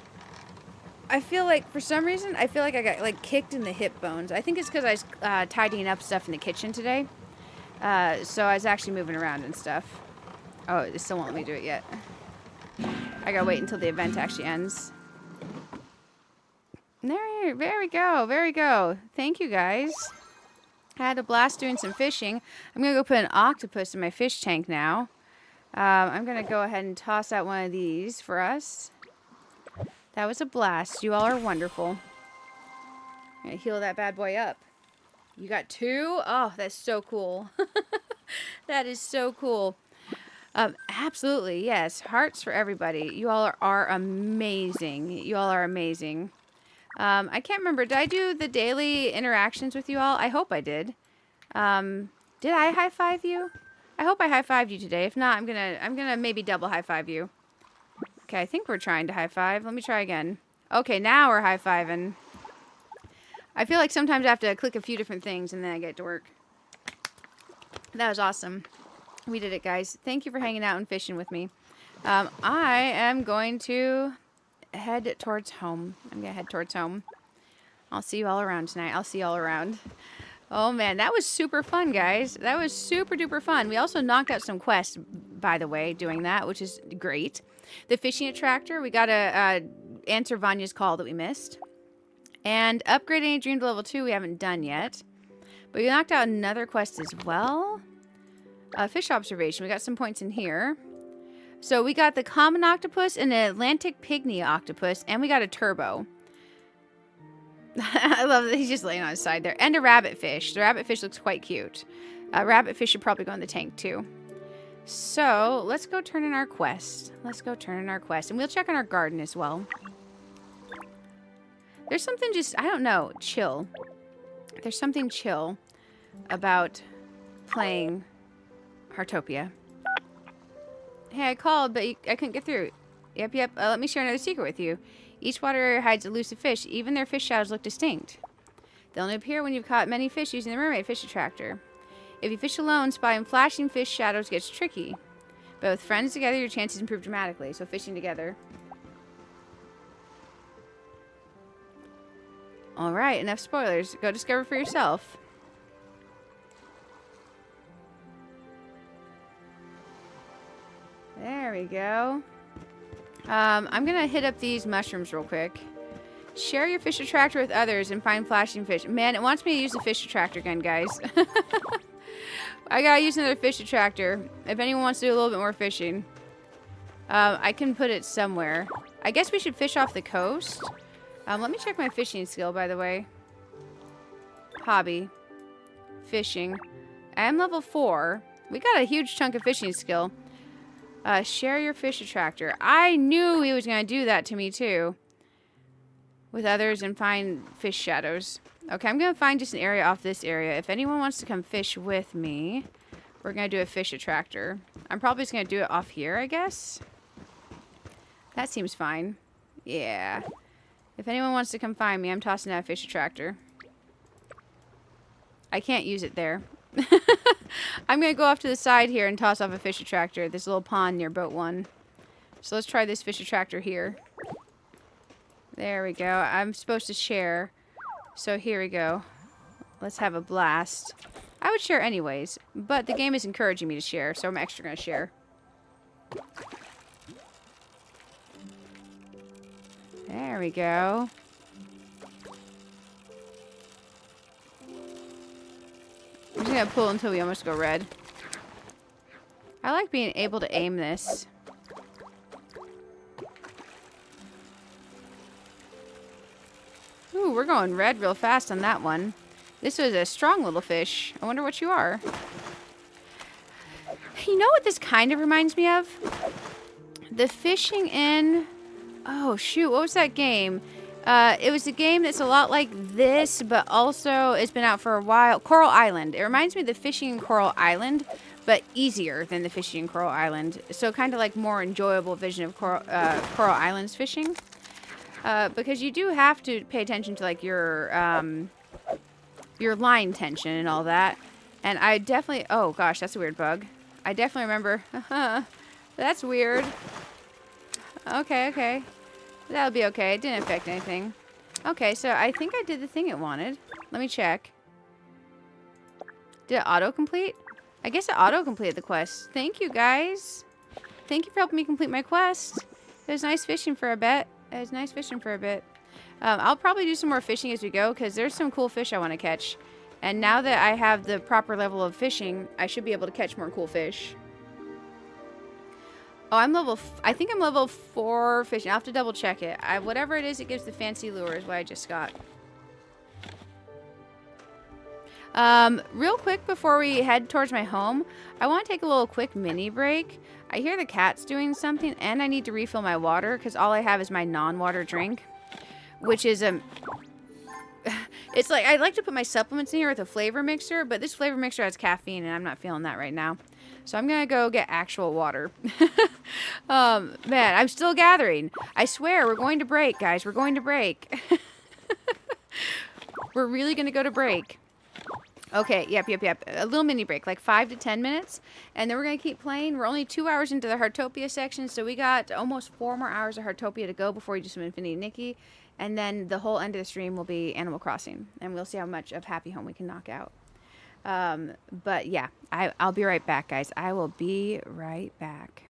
I feel like, for some reason, I feel like I got, like, kicked in the hip bones. I think it's because I was tidying up stuff in the kitchen today. So I was actually moving around and stuff. Oh, it still won't let me do it yet. I gotta wait until the event actually ends. There we go. There we go. Thank you, guys. I had a blast doing some fishing. I'm gonna go put an octopus in my fish tank now. I'm gonna go ahead and toss out one of these for us. That was a blast. You all are wonderful. I'm gonna heal that bad boy up. You got 2? Oh, that's so cool. That is so cool. Absolutely, yes. Hearts for everybody. You all are amazing. You all are amazing. I can't remember. Did I do the daily interactions with you all? I hope I did. Did I high-five you? I hope I high-fived you today. If not, I'm gonna maybe double high-five you. Okay, I think we're trying to high-five. Let me try again. Okay, now we're high-fiving. I feel like sometimes I have to click a few different things and then I get to work. That was awesome. We did it, guys. Thank you for hanging out and fishing with me. I am going to head towards home. I'm going to head towards home. I'll see you all around tonight. I'll see you all around. Oh, man. That was super fun, guys. That was super duper fun. We also knocked out some quests, by the way, doing that, which is great. The fishing attractor, we got to answer Vanya's call that we missed. And upgrading a dream to level 2 we haven't done yet. But we knocked out another quest as well. Fish observation. We got some points in here. So we got the common octopus and the Atlantic pygmy octopus. And we got a turbo. I love that he's just laying on his side there. And a rabbitfish. The rabbitfish looks quite cute. Rabbitfish should probably go in the tank too. So let's go turn in our quest. Let's go turn in our quest. And we'll check on our garden as well. There's something just, I don't know, chill. There's something chill about playing Heartopia. Hey, I called, but I couldn't get through. Yep, yep. Let me share another secret with you. Each water area hides elusive fish. Even their fish shadows look distinct. They only appear when you've caught many fish using the mermaid fish attractor. If you fish alone, spotting flashing fish shadows gets tricky. But with friends together, your chances improve dramatically. So fishing together. Alright, enough spoilers. Go discover for yourself. There we go. I'm gonna hit up these mushrooms real quick. Share your fish attractor with others and find flashing fish. Man, it wants me to use the fish attractor again, guys. I gotta use another fish attractor. If anyone wants to do a little bit more fishing. I can put it somewhere. I guess we should fish off the coast. Let me check my fishing skill, by the way. Hobby. Fishing. I'm level 4. We got a huge chunk of fishing skill. Share your fish attractor. I knew he was going to do that to me, too. With others and find fish shadows. Okay, I'm going to find just an area off this area. If anyone wants to come fish with me, we're going to do a fish attractor. I'm probably just going to do it off here, I guess. That seems fine. Yeah. If anyone wants to come find me, I'm tossing out a fish attractor. I can't use it there. I'm going to go off to the side here and toss off a fish attractor. This little pond near boat 1. So let's try this fish attractor here. There we go. I'm supposed to share. So here we go. Let's have a blast. I would share anyways, but the game is encouraging me to share, so I'm extra going to share. There we go. I'm just going to pull until we almost go red. I like being able to aim this. Ooh, we're going red real fast on that one. This was a strong little fish. I wonder what you are. You know what this kind of reminds me of? The fishing in... Oh, shoot. What was that game? It was a game that's a lot like this, but also it's been out for a while. Coral Island. It reminds me of the fishing in Coral Island, but easier than the fishing in Coral Island. So kind of like more enjoyable vision of Coral Island's fishing. Because you do have to pay attention to like your line tension and all that. And I definitely... Oh, gosh, that's a weird bug. I definitely remember... That's weird. Okay, okay. That'll be okay. It didn't affect anything. Okay, so I think I did the thing it wanted. Let me check. Did it auto-complete? I guess it auto-completed the quest. Thank you, guys. Thank you for helping me complete my quest. It was nice fishing for a bit. I'll probably do some more fishing as we go, because there's some cool fish I want to catch. And now that I have the proper level of fishing, I should be able to catch more cool fish. Oh, I think I'm level 4 fishing. I'll have to double check it. Whatever it is, it gives the fancy lure is what I just got. Real quick before we head towards my home, I want to take a little quick mini break. I hear the cat's doing something, and I need to refill my water, because all I have is my non-water drink, which is it's like, I like to put my supplements in here with a flavor mixer, but this flavor mixer has caffeine, and I'm not feeling that right now. So I'm going to go get actual water. Man, I'm still gathering. I swear, we're going to break, guys. We're going to break. We're really going to go to break. Okay, yep. A little mini break, like 5 to 10 minutes. And then we're going to keep playing. We're only 2 hours into the Heartopia section, so we got almost 4 more hours of Heartopia to go before we do some Infinity Nikki. And then the whole end of the stream will be Animal Crossing. And we'll see how much of Happy Home we can knock out. But yeah, I'll be right back, guys. I will be right back.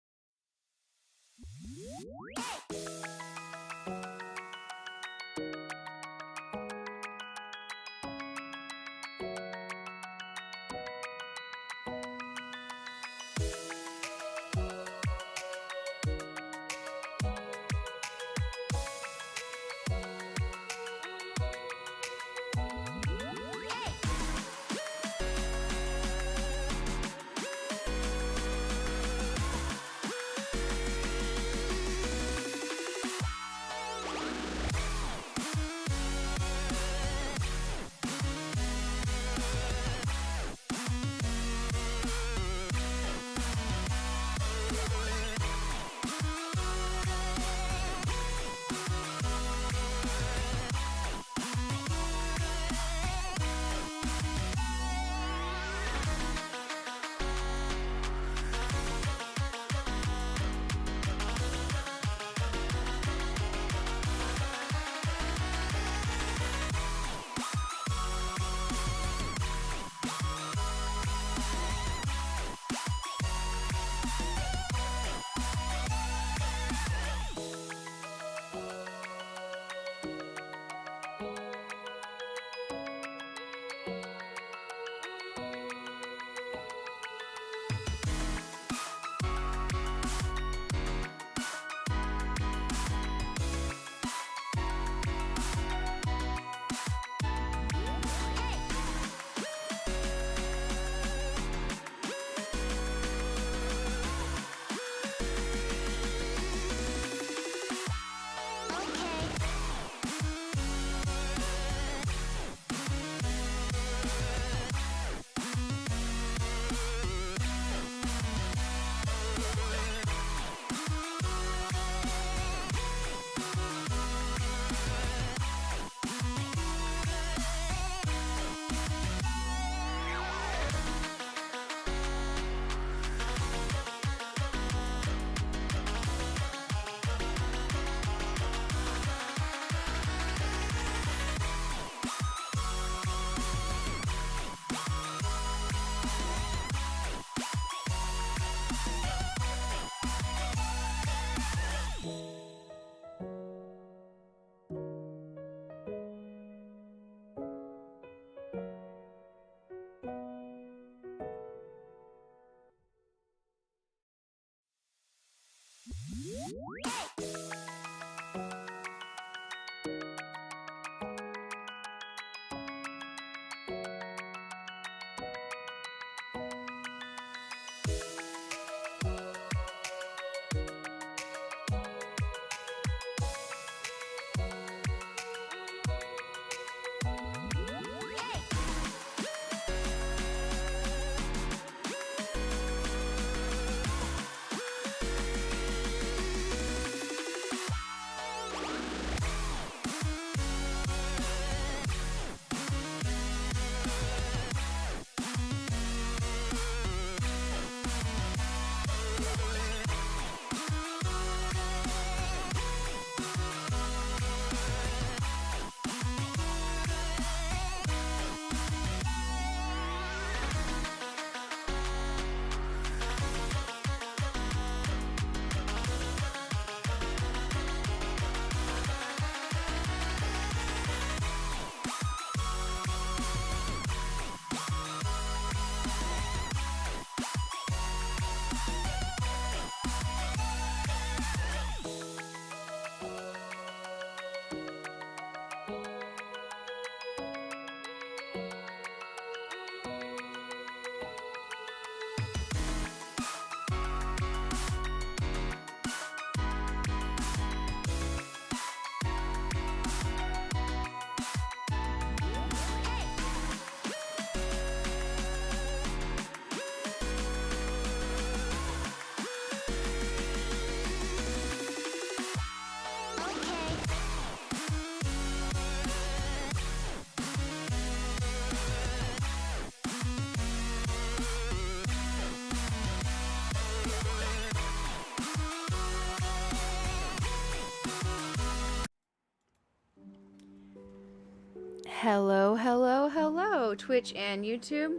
Hello, hello, hello, Twitch and YouTube.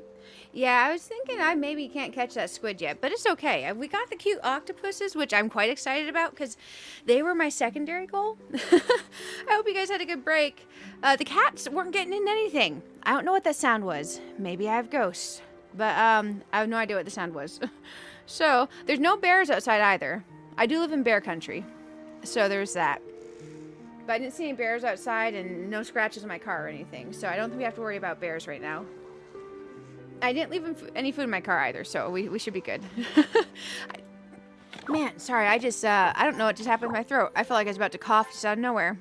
Yeah, I was thinking I maybe can't catch that squid yet, but it's okay. We got the cute octopuses, which I'm quite excited about because they were my secondary goal. I hope you guys had a good break. The cats weren't getting in anything. I don't know what that sound was. Maybe I have ghosts, but I have no idea what the sound was. So, there's no bears outside either. I do live in bear country, so there's that. But I didn't see any bears outside and no scratches in my car or anything, so I don't think we have to worry about bears right now. I didn't leave any food in my car either, so we should be good. Man, sorry, I don't know what just happened with my throat. I felt like I was about to cough just out of nowhere.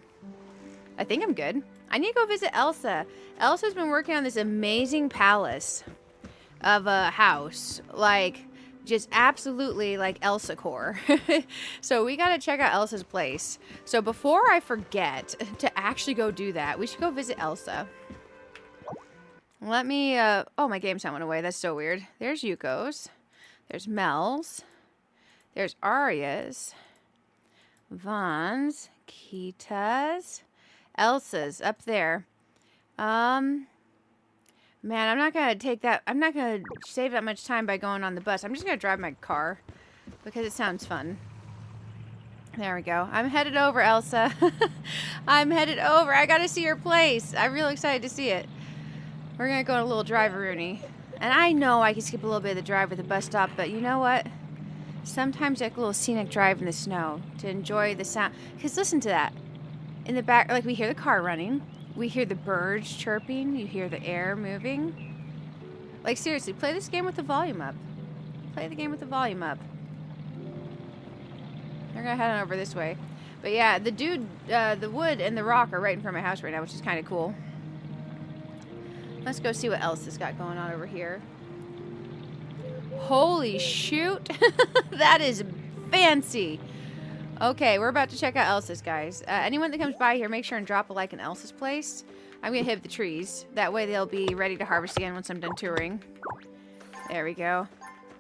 I think I'm good. I need to go visit Elsa. Elsa's been working on this amazing palace of a house, like, just absolutely like Elsa core. So we gotta check out Elsa's place. So before I forget to actually go do that, we should go visit Elsa. Let me, oh, my game sound went away. That's so weird. There's Yuko's. There's Mel's. There's Arya's. Vaughn's. Kita's. Elsa's up there. Man, I'm not gonna save that much time by going on the bus. I'm just gonna drive my car because it sounds fun. There we go. I'm headed over, Elsa. I'm headed over. I gotta see your place. I'm real excited to see it. We're gonna go on a little drive-a-rooney. And I know I can skip a little bit of the drive at the bus stop, but you know what? Sometimes like a little scenic drive in the snow to enjoy the sound. Because listen to that. In the back, like we hear the car running. We hear the birds chirping. You hear the air moving. Like seriously, play this game with the volume up. Play the game with the volume up. We're gonna head on over this way. But yeah, the dude, the wood and the rock are right in front of my house right now, which is kind of cool. Let's go see what else has got going on over here. Holy shoot. That is fancy. Okay, we're about to check out Elsa's, guys. Anyone that comes by here, make sure and drop a like in Elsa's place. I'm going to hit the trees. That way they'll be ready to harvest again once I'm done touring. There we go.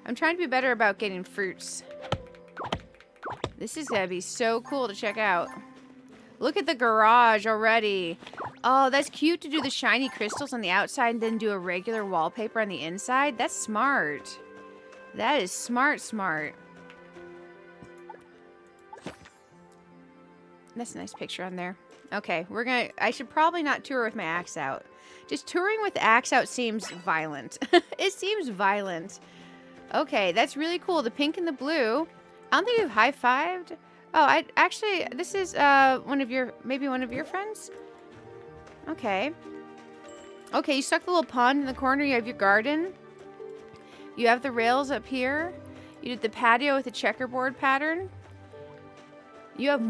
I'm trying to be better about getting fruits. This is going to be so cool to check out. Look at the garage already. Oh, that's cute to do the shiny crystals on the outside and then do a regular wallpaper on the inside. That's smart. That is smart, smart. That's a nice picture on there. Okay, I should probably not tour with my axe out. Just touring with the axe out seems violent. It seems violent. Okay, that's really cool. The pink and the blue. I don't think you've high-fived. Oh, actually, this is maybe one of your friends? Okay. Okay, you stuck the little pond in the corner. You have your garden. You have the rails up here. You did the patio with the checkerboard pattern. You have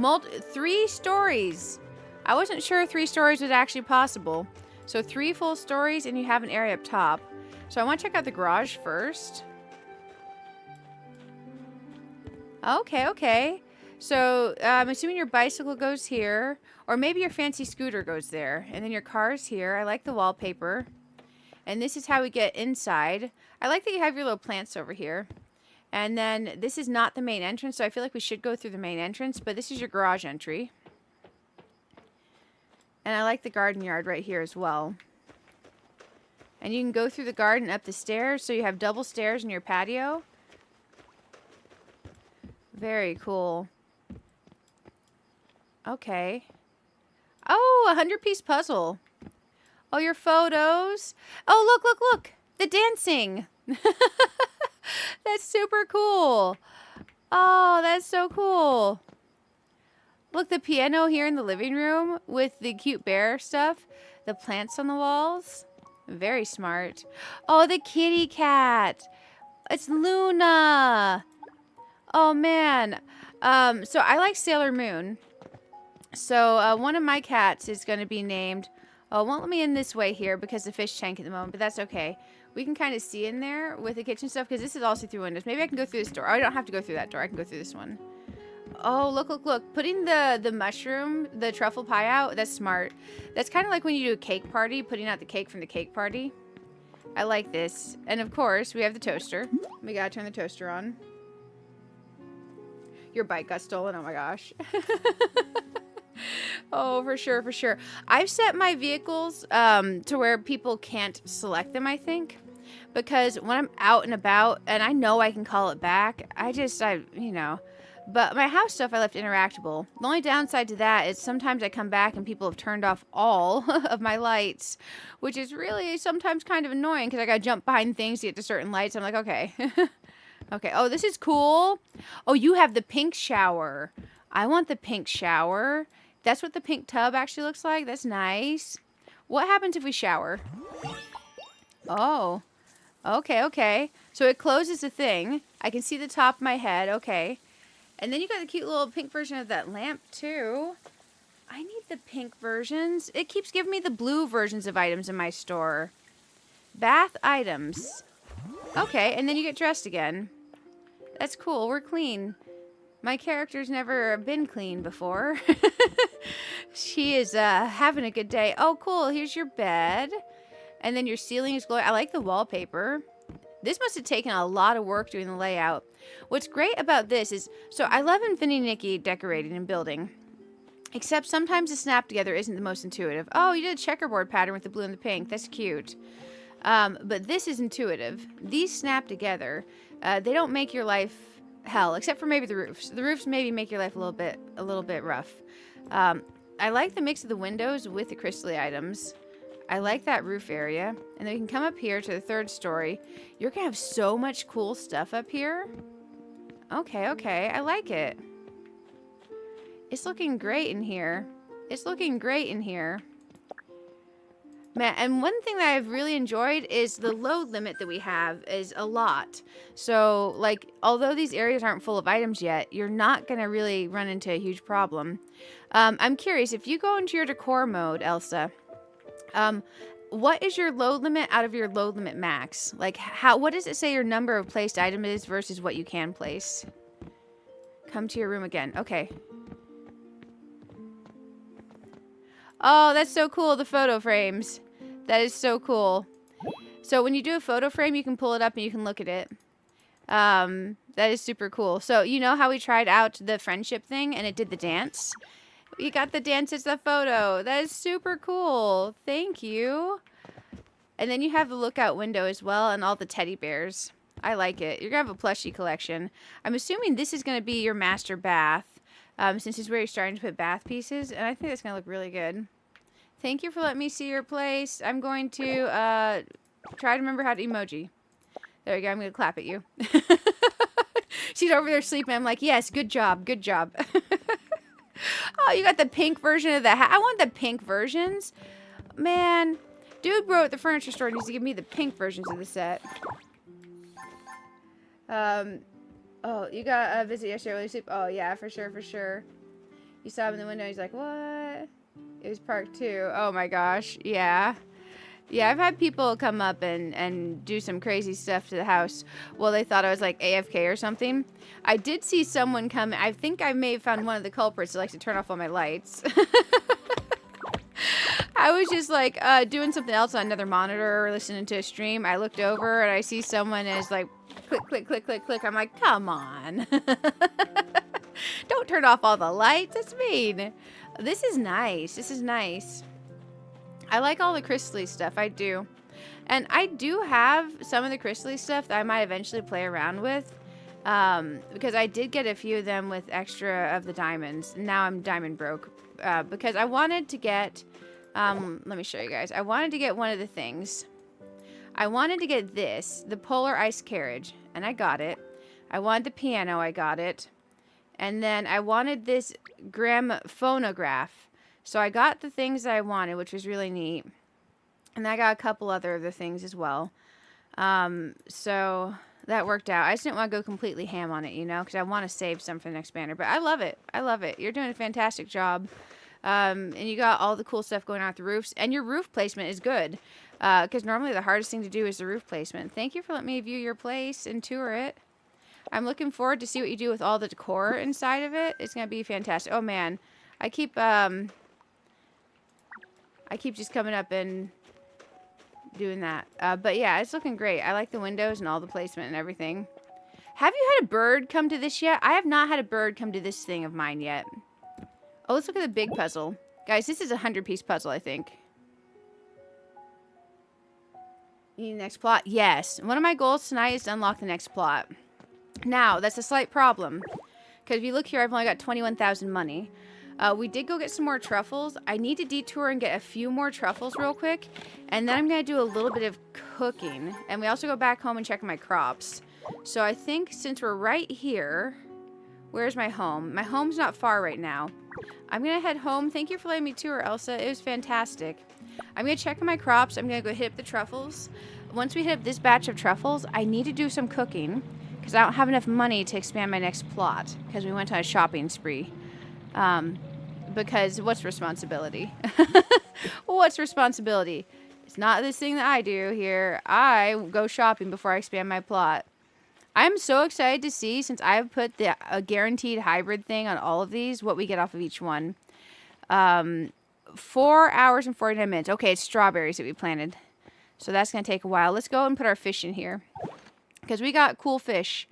3 stories. I wasn't sure 3 stories was actually possible. So 3 full stories and you have an area up top. So I want to check out the garage first. Okay, okay. So, I'm assuming your bicycle goes here, or maybe your fancy scooter goes there, and then your car's here. I like the wallpaper. And this is how we get inside. I like that you have your little plants over here. And then this is not the main entrance, so I feel like we should go through the main entrance, but this is your garage entry. And I like the garden yard right here as well. And you can go through the garden up the stairs, so you have double stairs in your patio. Very cool. Okay. Oh, a 100-piece puzzle. Oh, your photos. Oh, look, look, look. The dancing. That's super cool. Oh, that's so cool. Look, the piano here in the living room with the cute bear stuff. The plants on the walls. Very smart. Oh, the kitty cat. It's Luna. Oh, man. So I like Sailor Moon. So one of my cats is going to be named... Oh, it won't let me in this way here because the fish tank at the moment, but that's okay. We can kind of see in there with the kitchen stuff because this is also through windows. Maybe I can go through this door. Oh, I don't have to go through that door. I can go through this one. Oh, look, look, look. Putting the mushroom, the truffle pie out, that's smart. That's kind of like when you do a cake party, putting out the cake from the cake party. I like this. And of course, we have the toaster. We gotta turn the toaster on. Your bike got stolen. Oh my gosh. Oh, for sure, for sure. I've set my vehicles to where people can't select them, I think. Because when I'm out and about, and I know I can call it back, you know. But my house stuff I left interactable. The only downside to that is sometimes I come back and people have turned off all of my lights, which is really sometimes kind of annoying because I got to jump behind things to get to certain lights. I'm like, okay. Okay. Oh, this is cool. Oh, you have the pink shower. I want the pink shower. That's what the pink tub actually looks like. That's nice. What happens if we shower? Oh. Okay, okay. So it closes the thing. I can see the top of my head. Okay. And then you got the cute little pink version of that lamp, too. I need the pink versions. It keeps giving me the blue versions of items in my store. Bath items. Okay, and then you get dressed again. That's cool. We're clean. My character's never been clean before. She is having a good day. Oh, cool. Here's your bed. And then your ceiling is glowing. I like the wallpaper. This must have taken a lot of work doing the layout. What's great about this is, so I love Infinity Nikki decorating and building. Except sometimes the snap together isn't the most intuitive. Oh, you did a checkerboard pattern with the blue and the pink. That's cute. But this is intuitive. These snap together. They don't make your life hell, except for maybe the roofs. The roofs maybe make your life a little bit rough. I like the mix of the windows with the crystally items. I like that roof area. And then we can come up here to the third story. You're going to have so much cool stuff up here. Okay, okay. I like it. It's looking great in here. It's looking great in here. Man, and one thing that I've really enjoyed is the load limit that we have is a lot. So, like, although these areas aren't full of items yet, you're not going to really run into a huge problem. I'm curious, if you go into your decor mode, Elsa, what is your load limit out of your load limit max? Like, what does it say your number of placed items is versus what you can place? Come to your room again. Okay. Oh, that's so cool, the photo frames. That is so cool. So when you do a photo frame, you can pull it up and you can look at it. That is super cool. So you know how we tried out the friendship thing and it did the dance? You got the dance as the photo. That is super cool. Thank you. And then you have the lookout window as well and all the teddy bears. I like it. You're going to have a plushie collection. I'm assuming this is going to be your master bath. Since this is where you're starting to put bath pieces. And I think that's going to look really good. Thank you for letting me see your place. I'm going to try to remember how to emoji. There we go. I'm going to clap at you. She's over there sleeping. I'm like, yes, good job. Good job. Oh, you got the pink version of the hat. I want the pink versions. Man, dude bro at the furniture store needs to give me the pink versions of the set. Oh, you got a visit yesterday while you sleep? Oh, yeah, for sure, for sure. You saw him in the window, he's like, what? It was parked too. Oh my gosh, yeah. Yeah, I've had people come up and do some crazy stuff to the house. Well, they thought I was like AFK or something. I did see someone come, I think I may have found one of the culprits that likes to turn off all my lights. I was just like doing something else on another monitor or listening to a stream. I looked over and I see someone is like, click, click, click, click, click. I'm like, come on. Don't turn off all the lights. That's mean. This is nice. This is nice. I like all the crystally stuff. I do. And I do have some of the crystally stuff that I might eventually play around with. Because I did get a few of them with extra of the diamonds. Now I'm diamond broke. Because I wanted to get... let me show you guys. I wanted to get one of the things. I wanted to get this, the polar ice carriage, and I got it. I wanted the piano, I got it. And then I wanted this phonograph. So I got the things that I wanted, which was really neat. And I got a couple other of the things as well. So that worked out. I just didn't want to go completely ham on it, you know, because I want to save some for the next banner. But I love it. I love it. You're doing a fantastic job. And you got all the cool stuff going on with the roofs. And your roof placement is good. Because normally the hardest thing to do is the roof placement. Thank you for letting me view your place and tour it. I'm looking forward to see what you do with all the decor inside of it. It's going to be fantastic. Oh, man. I keep just coming up and doing that. But, yeah, it's looking great. I like the windows and all the placement and everything. Have you had a bird come to this yet? I have not had a bird come to this thing of mine yet. Oh, let's look at the big puzzle. Guys, this is a 100-piece puzzle, I think. You need the next plot? Yes. One of my goals tonight is to unlock the next plot. Now, that's a slight problem. Because if you look here, I've only got 21,000 money. We did go get some more truffles. I need to detour and get a few more truffles real quick. And then I'm going to do a little bit of cooking. And we also go back home and check my crops. So I think since we're right here... Where's my home? My home's not far right now. I'm going to head home. Thank you for letting me tour, Elsa. It was fantastic. I'm going to check on my crops. I'm going to go hit up the truffles. Once we hit up this batch of truffles, I need to do some cooking. Because I don't have enough money to expand my next plot. Because we went on a shopping spree. Because what's responsibility? What's responsibility? It's not this thing that I do here. I go shopping before I expand my plot. I'm so excited to see, since I've put the guaranteed hybrid thing on all of these, what we get off of each one. 4 hours and 49 minutes. Okay, it's strawberries that we planted. So that's going to take a while. Let's go and put our fish in here. Because we got cool fish.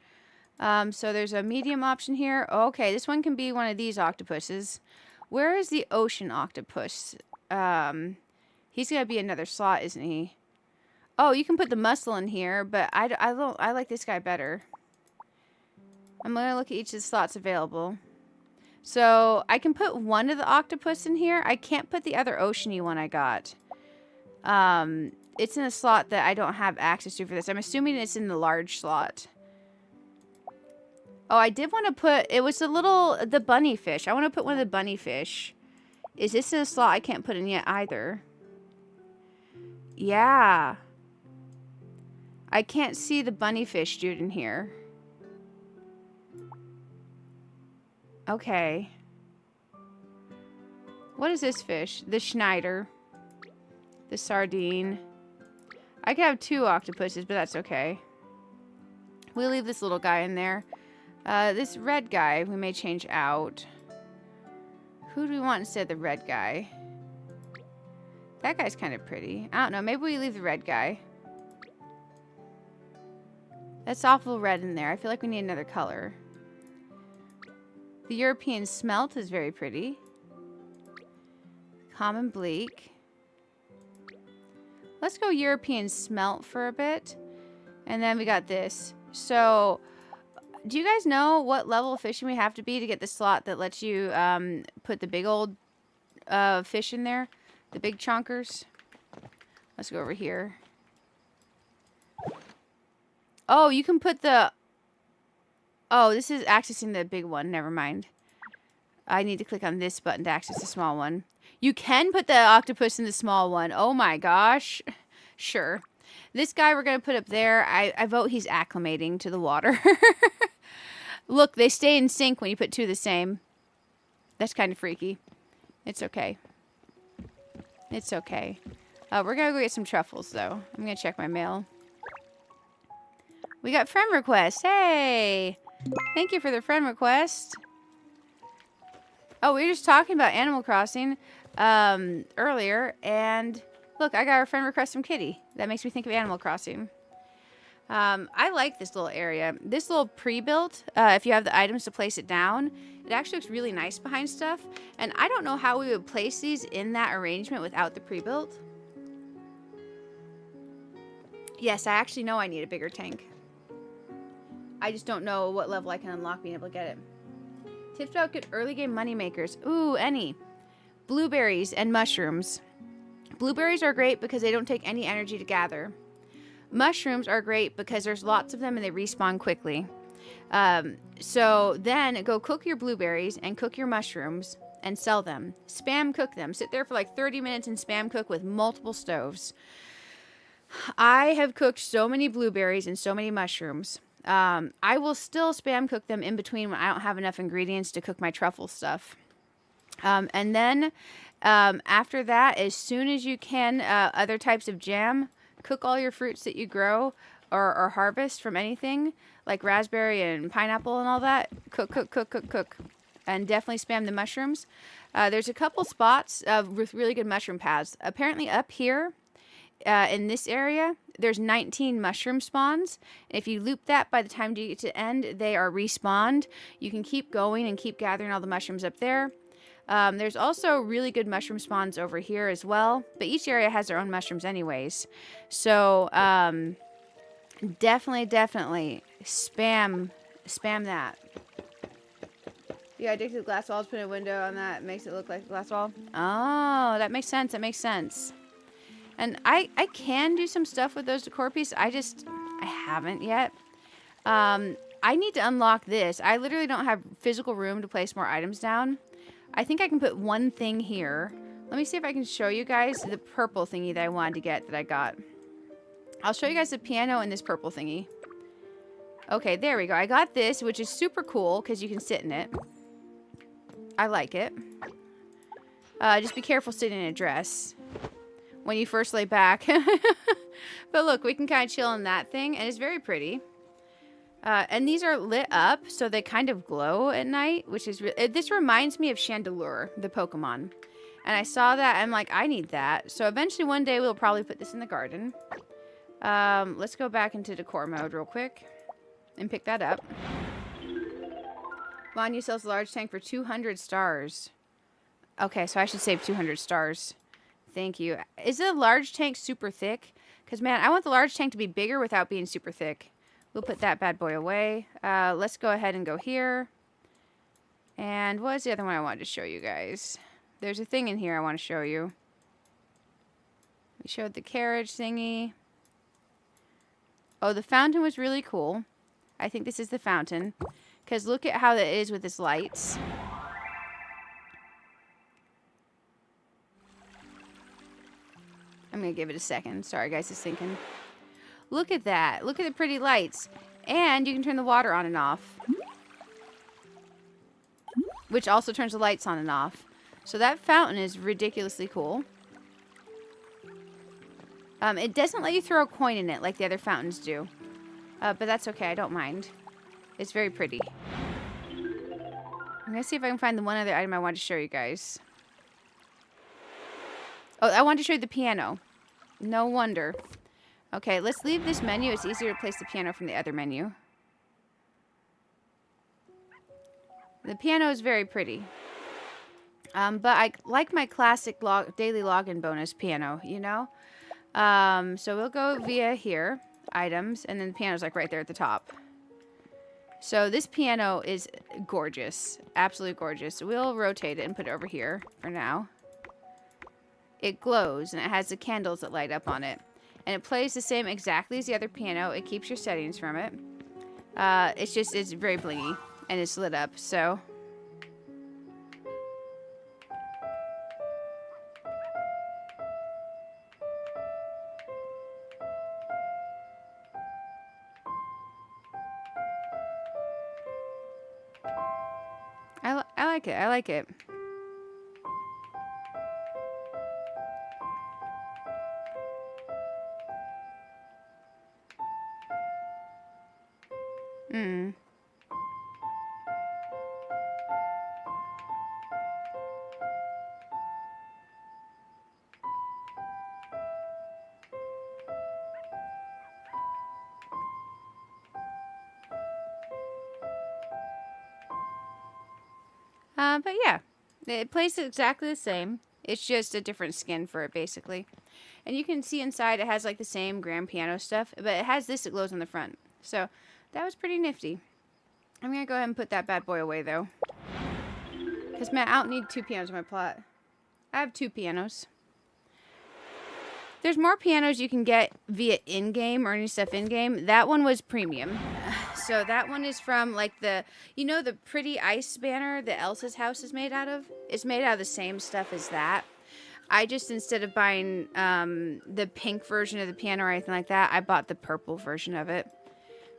So there's a medium option here. Okay, this one can be one of these octopuses. Where is the ocean octopus? He's going to be another slot, isn't he? Oh, you can put the mussel in here, but I like this guy better. I'm going to look at each of the slots available. So, I can put one of the octopus in here. I can't put the other ocean-y one I got. It's in a slot that I don't have access to for this. I'm assuming it's in the large slot. Oh, I did want to put... It was the bunny fish. I want to put one of the bunny fish. Is this in a slot I can't put in yet either? Yeah. I can't see the bunny fish dude in here. Okay. What is this fish? The Schneider. The sardine. I could have 2 octopuses, but that's okay. We'll leave this little guy in there. This red guy we may change out. Who do we want instead of the red guy? That guy's kind of pretty. I don't know. Maybe we leave the red guy. That's awful red in there. I feel like we need another color. The European smelt is very pretty. Common bleak. Let's go European smelt for a bit. And then we got this. So, do you guys know what level of fishing we have to be to get the slot that lets you put the big old fish in there? The big chonkers? Let's go over here. Oh, you can put the... Oh, this is accessing the big one. Never mind. I need to click on this button to access the small one. You can put the octopus in the small one. Oh my gosh. Sure. This guy we're going to put up there. I vote he's acclimating to the water. Look, they stay in sync when you put 2 the same. That's kind of freaky. It's okay. It's okay. We're going to go get some truffles, though. I'm going to check my mail. We got friend requests. Hey! Thank you for the friend request. Oh, we were just talking about Animal Crossing earlier, and look, I got a friend request from Kitty. That makes me think of Animal Crossing. I like this little area. This little pre-built, if you have the items to place it down, it actually looks really nice behind stuff. And I don't know how we would place these in that arrangement without the pre-built. Yes, I actually know I need a bigger tank. I just don't know what level I can unlock being able to get it. Tips about good early game money makers. Ooh, any. Blueberries and mushrooms. Blueberries are great because they don't take any energy to gather. Mushrooms are great because there's lots of them and they respawn quickly. So then go cook your blueberries and cook your mushrooms and sell them. Spam cook them. Sit there for like 30 minutes and spam cook with multiple stoves. I have cooked so many blueberries and so many mushrooms. I will still spam cook them in between when I don't have enough ingredients to cook my truffle stuff. And then after that, as soon as you can, other types of jam, cook all your fruits that you grow or harvest from anything, like raspberry and pineapple and all that. Cook, cook, cook, cook, cook. And definitely spam the mushrooms. There's a couple spots with really good mushroom paths. Apparently up here, in this area, there's 19 mushroom spawns. And if you loop that, by the time you get to end, they are respawned. You can keep going and keep gathering all the mushrooms up there. There's also really good mushroom spawns over here as well, but each area has their own mushrooms anyways. So definitely spam that. Yeah, addicted to glass walls, put a window on that, makes it look like a glass wall. Oh, that makes sense. That makes sense. And I can do some stuff with those decor pieces. I haven't yet. I need to unlock this. I literally don't have physical room to place more items down. I think I can put one thing here. Let me see if I can show you guys the purple thingy that I wanted to get that I got. I'll show you guys the piano and this purple thingy. Okay, there we go. I got this, which is super cool because you can sit in it. I like it. Just be careful sitting in a dress when you first lay back. But look, we can kind of chill in that thing, and it's very pretty. And these are lit up, so they kind of glow at night, which is this reminds me of Chandelure, the Pokemon. And I saw that, I'm like, I need that. So eventually one day we'll probably put this in the garden. Let's go back into decor mode real quick and pick that up. Vanya sells a large tank for 200 stars. Okay, so I should save 200 stars. Thank you. Is the large tank super thick? Because, man, I want the large tank to be bigger without being super thick. We'll put that bad boy away. Let's go ahead and go here. And what was the other one I wanted to show you guys? There's a thing in here I want to show you. We showed the carriage thingy. Oh, the fountain was really cool. I think this is the fountain. Because look at how that is with its lights. I'm going to give it a second. Sorry, guys, it's thinking. Look at that. Look at the pretty lights. And you can turn the water on and off. Which also turns the lights on and off. So that fountain is ridiculously cool. It doesn't let you throw a coin in it like the other fountains do. But that's okay. I don't mind. It's very pretty. I'm going to see if I can find the one other item I wanted to show you guys. Oh, I wanted to show you the piano. No wonder. Okay, let's leave this menu. It's easier to place the piano from the other menu. The piano is very pretty. But I like my classic daily login bonus piano, you know? So we'll go via here, items, and then the piano's like right there at the top. So this piano is gorgeous. Absolutely gorgeous. We'll rotate it and put it over here for now. It glows, and it has the candles that light up on it. And it plays the same exactly as the other piano. It keeps your settings from it. It's very blingy, and it's lit up, so... I like it. I like it. But yeah, it plays exactly the same. It's just a different skin for it, basically. And you can see inside it has like the same grand piano stuff, but it has this that glows on the front. So that was pretty nifty. I'm going to go ahead and put that bad boy away, though. Because, man, I don't need 2 pianos in my plot. I have 2 pianos. There's more pianos you can get via in-game, earning stuff in-game. That one was premium. So that one is from, like, the pretty ice banner that Elsa's house is made out of? It's made out of the same stuff as that. I just, instead of buying the pink version of the piano or anything like that, I bought the purple version of it.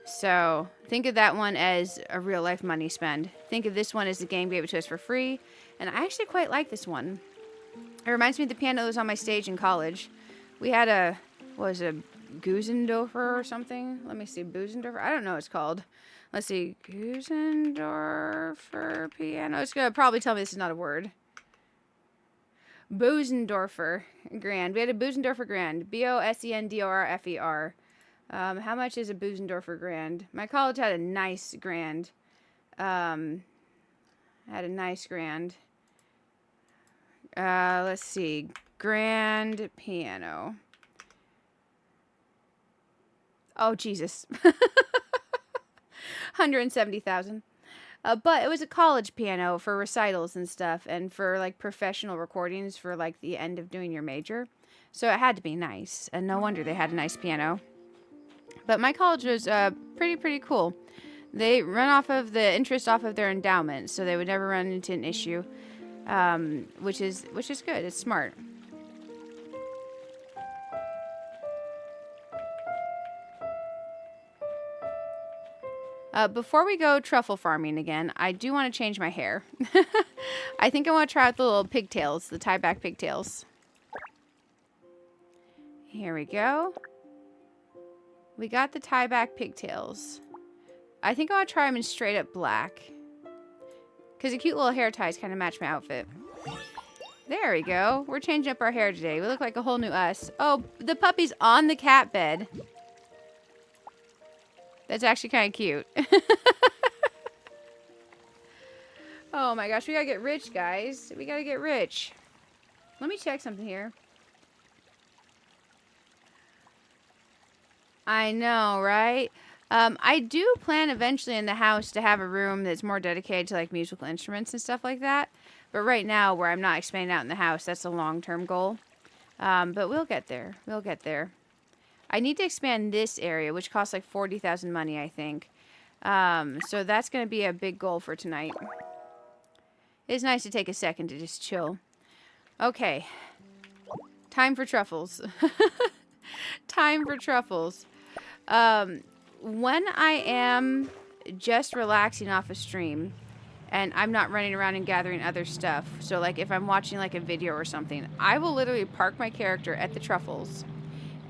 So think of that one as a real-life money spend. Think of this one as the game gave it to us for free. And I actually quite like this one. It reminds me of the piano that was on my stage in college. We had a Gusendorfer or something? Let me see, Busendorfer? I don't know what it's called. Let's see, Gusendorfer piano. It's going to probably tell me this is not a word. Bosendorfer Grand. We had a Bosendorfer Grand. Bosendorfer. How much is a Bosendorfer Grand? My college had a nice Grand. Let's see. Grand piano. Oh, Jesus. 170,000. But it was a college piano for recitals and stuff, and for like professional recordings for like the end of doing your major. So it had to be nice, and no wonder they had a nice piano. But my college was pretty cool. They run off of the interest off of their endowment, so they would never run into an issue, which is good. It's smart. Before we go truffle farming again, I do want to change my hair. I think I want to try out the little pigtails, the tie-back pigtails. Here we go. We got the tie-back pigtails. I think I want to try them in straight up black. Because the cute little hair ties kind of match my outfit. There we go. We're changing up our hair today. We look like a whole new us. Oh, the puppy's on the cat bed. That's actually kind of cute. Oh my gosh, we gotta get rich, guys. We gotta get rich. Let me check something here. I know, right? I do plan eventually in the house to have a room that's more dedicated to like musical instruments and stuff like that. But right now, where I'm not expanding out in the house, that's a long-term goal. But we'll get there. We'll get there. I need to expand this area, which costs like 40,000 money, I think. So that's going to be a big goal for tonight. It's nice to take a second to just chill. Okay. Time for truffles. Time for truffles. When I am just relaxing off a stream, and I'm not running around and gathering other stuff, so like if I'm watching like a video or something, I will literally park my character at the truffles.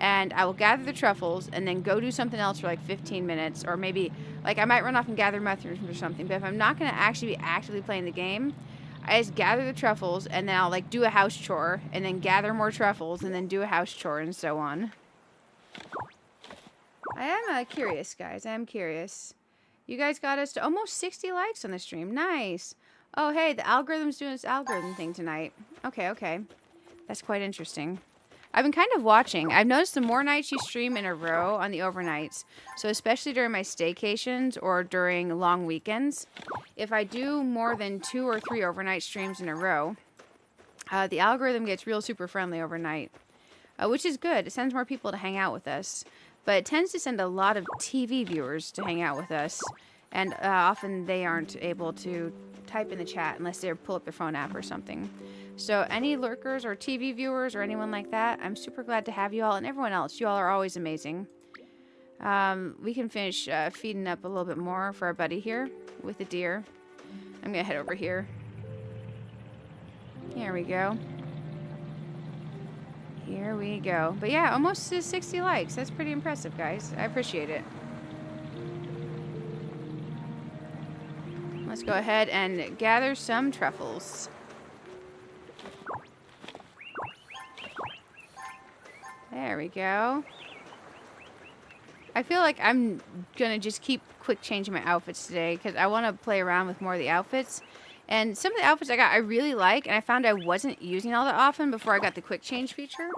And I will gather the truffles and then go do something else for like 15 minutes. Or maybe, like, I might run off and gather mushrooms or something. But if I'm not going to actually be actively playing the game, I just gather the truffles and then I'll, like, do a house chore. And then gather more truffles and then do a house chore and so on. I am curious, guys. I am curious. You guys got us to almost 60 likes on the stream. Nice. Oh, hey, the algorithm's doing its algorithm thing tonight. Okay, okay. That's quite interesting. I've been kind of watching. I've noticed the more nights you stream in a row on the overnights, so especially during my staycations or during long weekends, if I do more than 2 or 3 overnight streams in a row, the algorithm gets real super friendly overnight, which is good. It sends more people to hang out with us, but it tends to send a lot of TV viewers to hang out with us, and often they aren't able to type in the chat unless they pull up their phone app or something. So any lurkers or TV viewers or anyone like that, I'm super glad to have you all, and everyone else. You all are always amazing. We can finish feeding up a little bit more for our buddy here with the deer. I'm going to head over here. Here we go. Here we go. But yeah, almost 60 likes. That's pretty impressive, guys. I appreciate it. Let's go ahead and gather some truffles. There we go. I feel like I'm going to just keep quick changing my outfits today because I want to play around with more of the outfits. And some of the outfits I got I really like, and I found I wasn't using all that often before I got the quick change feature.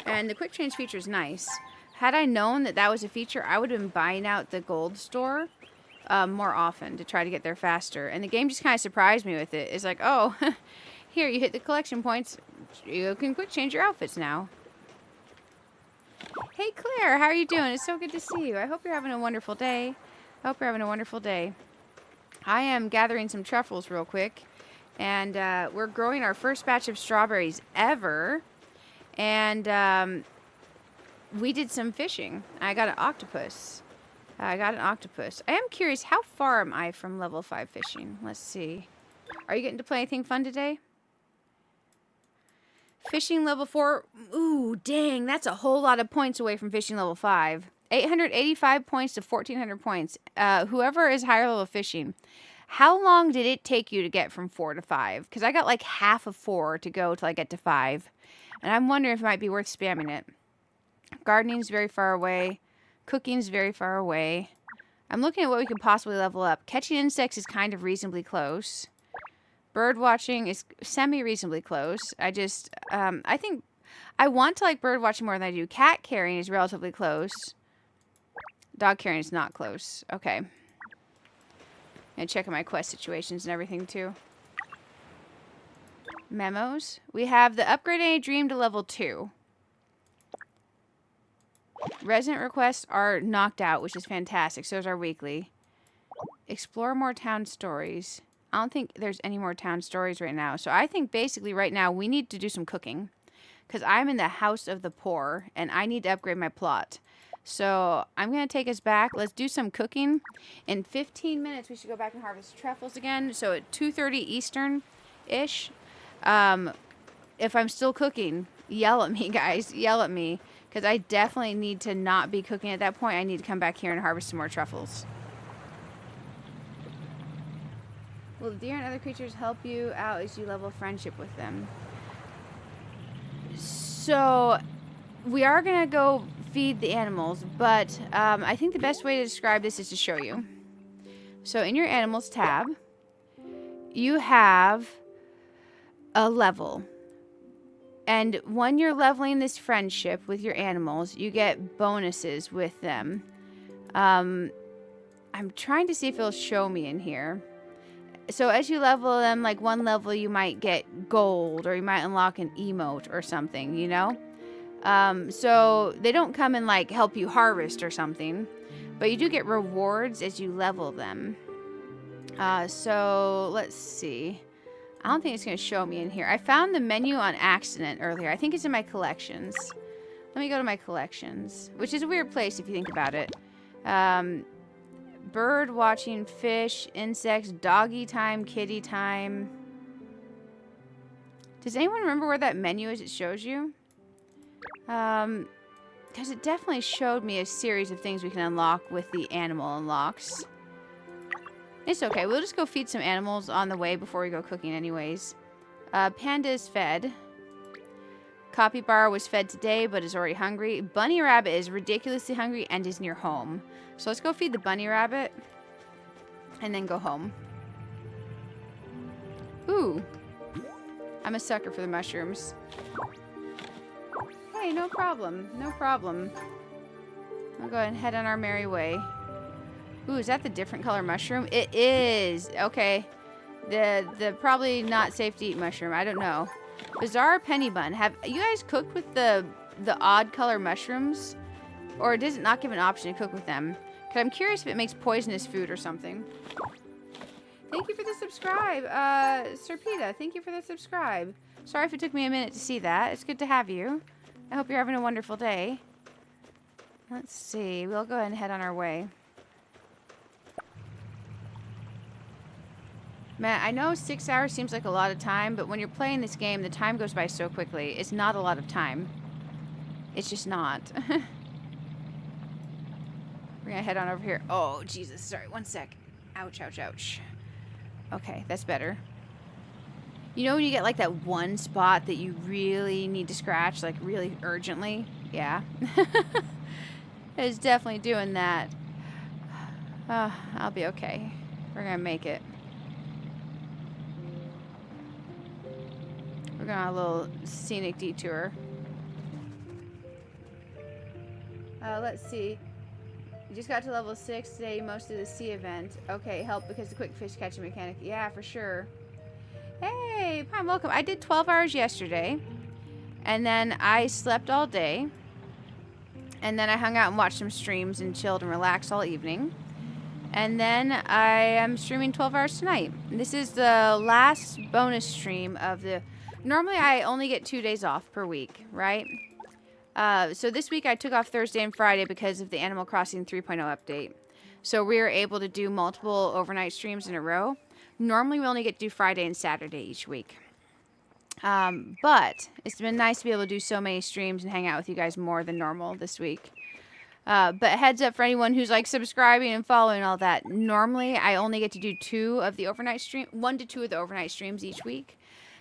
And the quick change feature is nice. Had I known that that was a feature, I would have been buying out the gold store more often to try to get there faster. And the game just kind of surprised me with it. It's like, oh, here, you hit the collection points. You can quick change your outfits now. Hey Claire, how are you doing? It's so good to see you. I hope you're having a wonderful day. I hope you're having a wonderful day. I am gathering some truffles real quick. And we're growing our first batch of strawberries ever. And we did some fishing. I got an octopus. I am curious, how far am I from level 5 fishing? Let's see. Are you getting to play anything fun today? Fishing level 4. Ooh, dang. That's a whole lot of points away from fishing level 5. 885 points to 1,400 points. Whoever is higher level fishing, how long did it take you to get from 4 to 5? Because I got like half of 4 to go till I get to 5. And I'm wondering if it might be worth spamming it. Gardening's very far away. Cooking's very far away. I'm looking at what we could possibly level up. Catching insects is kind of reasonably close. Bird watching is semi-reasonably close. I just, I think I want to like bird watching more than I do. Cat carrying is relatively close. Dog carrying is not close. Okay. And checking my quest situations and everything too. Memos. We have the upgrade any dream to level 2. Resident requests are knocked out, which is fantastic. So is our weekly. Explore more town stories. I don't think there's any more town stories right now. So I think basically right now we need to do some cooking. Because I'm in the house of the poor. And I need to upgrade my plot. So I'm going to take us back. Let's do some cooking. In 15 minutes we should go back and harvest truffles again. So at 2:30 Eastern-ish. If I'm still cooking, yell at me, guys. Yell at me. Because I definitely need to not be cooking at that point. I need to come back here and harvest some more truffles. Will the deer and other creatures help you out as you level friendship with them? So, we are going to go feed the animals, but I think the best way to describe this is to show you. So, in your animals tab, you have a level. And when you're leveling this friendship with your animals, you get bonuses with them. I'm trying to see if it'll show me in here. So as you level them, like one level you might get gold, or you might unlock an emote or something, you know? So they don't come and like help you harvest or something, but you do get rewards as you level them. So let's see. I don't think it's going to show me in here. I found the menu on accident earlier. I think it's in my collections. Let me go to my collections, which is a weird place if you think about it. Bird watching, fish, insects, doggy time, kitty time. Does anyone remember where that menu is it shows you? Because it definitely showed me a series of things we can unlock with the animal unlocks. It's okay. We'll just go feed some animals on the way before we go cooking anyways. Panda is fed. Capybara was fed today but is already hungry. Bunny rabbit is ridiculously hungry and is near home. So let's go feed the bunny rabbit and then go home. Ooh. I'm a sucker for the mushrooms. Hey, no problem. No problem. I'll go ahead and head on our merry way. Ooh, is that the different color mushroom? It is. Okay. The probably not safe to eat mushroom. I don't know. Bizarre penny bun. Have you guys cooked with the odd color mushrooms? Or does it not give an option to cook with them? Because I'm curious if it makes poisonous food or something. Thank you for the subscribe. Serpita, thank you for the subscribe. Sorry if it took me a minute to see that. It's good to have you. I hope you're having a wonderful day. Let's see. We'll go ahead and head on our way. Man, I know 6 hours seems like a lot of time, but when you're playing this game, the time goes by so quickly. It's not a lot of time. It's just not. We're gonna head on over here. Oh, Jesus. Sorry, one sec. Ouch, ouch, ouch. Okay, that's better. You know when you get like that one spot that you really need to scratch, like really urgently? Yeah. It's definitely doing that. I'll be okay. We're gonna make it. We're going on a little scenic detour. Let's see. You just got to level 6 today, most of the sea event. Okay, help because the quick fish catching mechanic. Yeah, for sure. Hey, Pine, welcome. I did 12 hours yesterday. And then I slept all day. And then I hung out and watched some streams and chilled and relaxed all evening. And then I am streaming 12 hours tonight. This is the last bonus stream of the... Normally I only get 2 days off per week, right? So this week I took off Thursday and Friday because of the Animal Crossing 3.0 update. So we were able to do multiple overnight streams in a row. Normally we only get to do Friday and Saturday each week. But it's been nice to be able to do so many streams and hang out with you guys more than normal this week. But heads up for anyone who's like subscribing and following all that. Normally I only get to do 2 of the overnight stream, 1 to 2 of the overnight streams each week.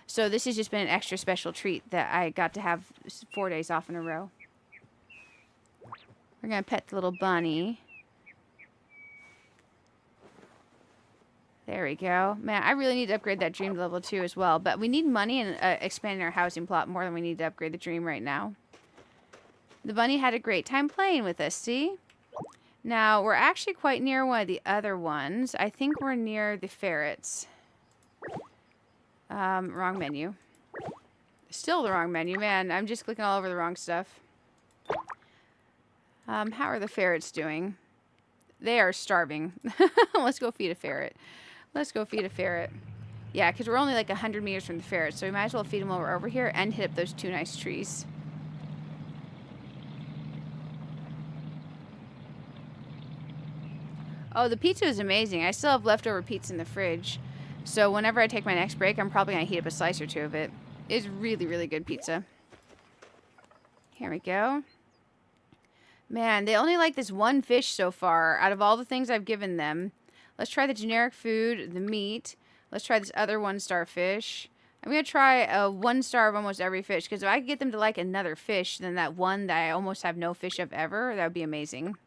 So this has just been an extra special treat that I got to have 4 days off in a row. We're going to pet the little bunny. There we go. Man, I really need to upgrade that dream to level 2 as well. But we need money and expanding our housing plot more than we need to upgrade the dream right now. The bunny had a great time playing with us, see? Now, we're actually quite near one of the other ones. I think we're near the ferrets. Wrong menu. Still the wrong menu, man. I'm just clicking all over the wrong stuff. How are the ferrets doing? They are starving. Let's go feed a ferret. Let's go feed a ferret. Yeah, because we're only like 100 meters from the ferret, so we might as well feed them while we're over here and hit up those 2 nice trees. Oh, the pizza is amazing. I still have leftover pizza in the fridge. So whenever I take my next break, I'm probably going to heat up a slice or 2 of it. It's really, really good pizza. Here we go. Man, they only like this one fish so far out of all the things I've given them. Let's try the generic food, the meat. Let's try this other 1-star fish. I'm going to try a 1-star of almost every fish, because if I could get them to like another fish than that one that I almost have no fish of ever, that would be amazing.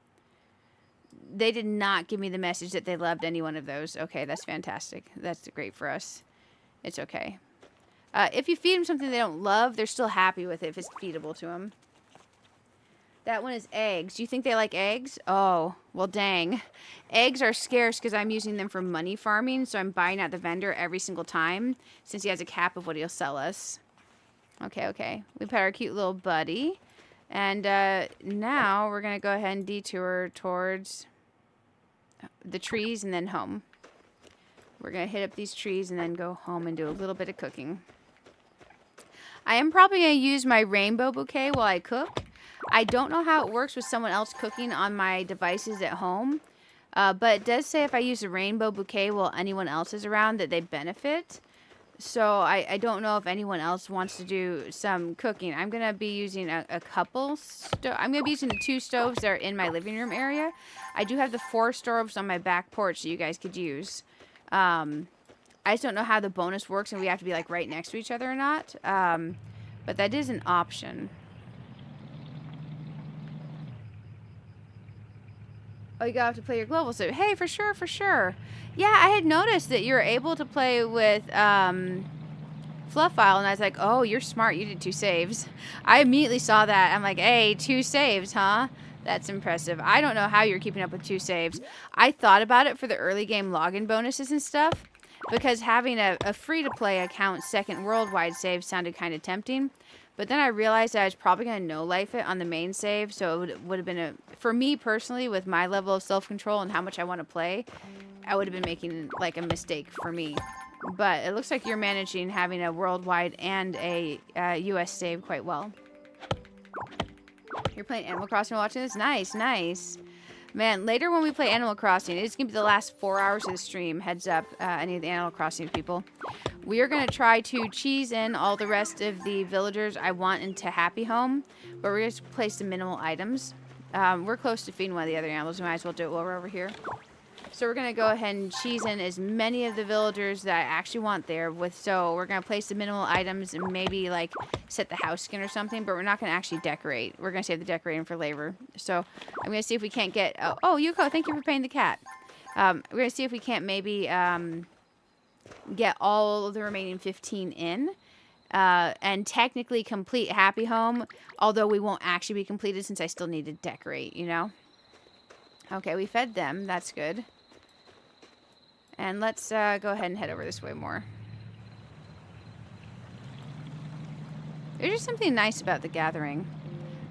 They did not give me the message that they loved any one of those. Okay, that's fantastic. That's great for us. It's okay. If you feed them something they don't love, they're still happy with it if it's feedable to them. That one is eggs. Do you think they like eggs? Oh, well, dang. Eggs are scarce because I'm using them for money farming, so I'm buying out the vendor every single time since he has a cap of what he'll sell us. Okay, okay. We put our cute little buddy. And now we're going to go ahead and detour towards the trees and then home. We're going to hit up these trees and then go home and do a little bit of cooking. I am probably going to use my rainbow bouquet while I cook. I don't know how it works with someone else cooking on my devices at home. But it does say if I use a rainbow bouquet while anyone else is around that they benefit. So I don't know if anyone else wants to do some cooking. I'm going to be using a couple. I'm going to be using the 2 stoves that are in my living room area. I do have the 4 stoves on my back porch that you guys could use. I just don't know how the bonus works and we have to be like right next to each other or not. But that is an option. Oh, you have to play your global save. Hey, for sure, for sure. Yeah, I had noticed that you're able to play with Fluff File, and I was like, oh, you're smart. You did 2 saves. I immediately saw that. I'm like, hey, 2 saves, huh? That's impressive. I don't know how you're keeping up with 2 saves. I thought about it for the early game login bonuses and stuff, because having a free-to-play account second worldwide save sounded kind of tempting. But then I realized that I was probably going to no-life it on the main save, so it would have been for me personally, with my level of self-control and how much I want to play, I would have been making like a mistake for me. But it looks like you're managing having a worldwide and a US save quite well. You're playing Animal Crossing while watching this? Nice, nice. Man, later when we play Animal Crossing, it's going to be the last 4 hours of the stream. Heads up, any of the Animal Crossing people. We are going to try to cheese in all the rest of the villagers I want into Happy Home, but we're going to place the minimal items. We're close to feeding one of the other animals. We might as well do it while we're over here. So we're going to go ahead and cheese in as many of the villagers that I actually want there. So we're going to place the minimal items and maybe like set the house skin or something, but we're not going to actually decorate. We're going to save the decorating for later. So I'm going to see if we can't get... Oh, Yuko, thank you for paying the cat. We're going to see if we can't maybe get all of the remaining 15 in. And technically complete Happy Home, although we won't actually be completed since I still need to decorate, you know? Okay, we fed them. That's good. And let's go ahead and head over this way more. There's just something nice about the gathering.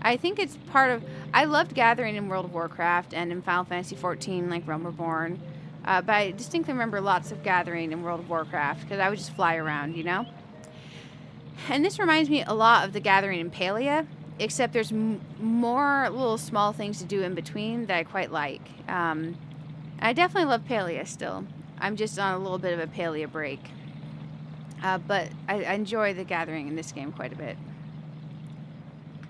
I think it's part of... I loved gathering in World of Warcraft and in Final Fantasy XIV, like Realm Reborn. But I distinctly remember lots of gathering in World of Warcraft because I would just fly around, you know? And this reminds me a lot of the gathering in Palia, except there's more little small things to do in between that I quite like. I definitely love Palia still. I'm just on a little bit of a Palia break. But I enjoy the gathering in this game quite a bit.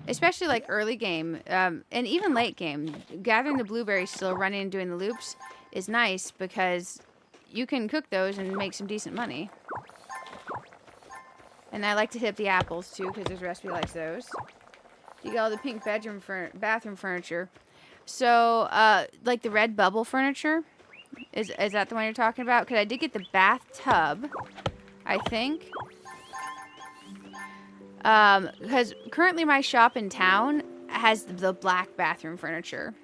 Especially like early game, and even late game. Gathering the blueberries still, running and doing the loops is nice because you can cook those and make some decent money. And I like to hit up the apples too because there's a recipe likes those. You got all the pink bathroom furniture. So, like the red bubble furniture, Is that the one you're talking about? Because I did get the bathtub, I think. Because currently my shop in town has the black bathroom furniture.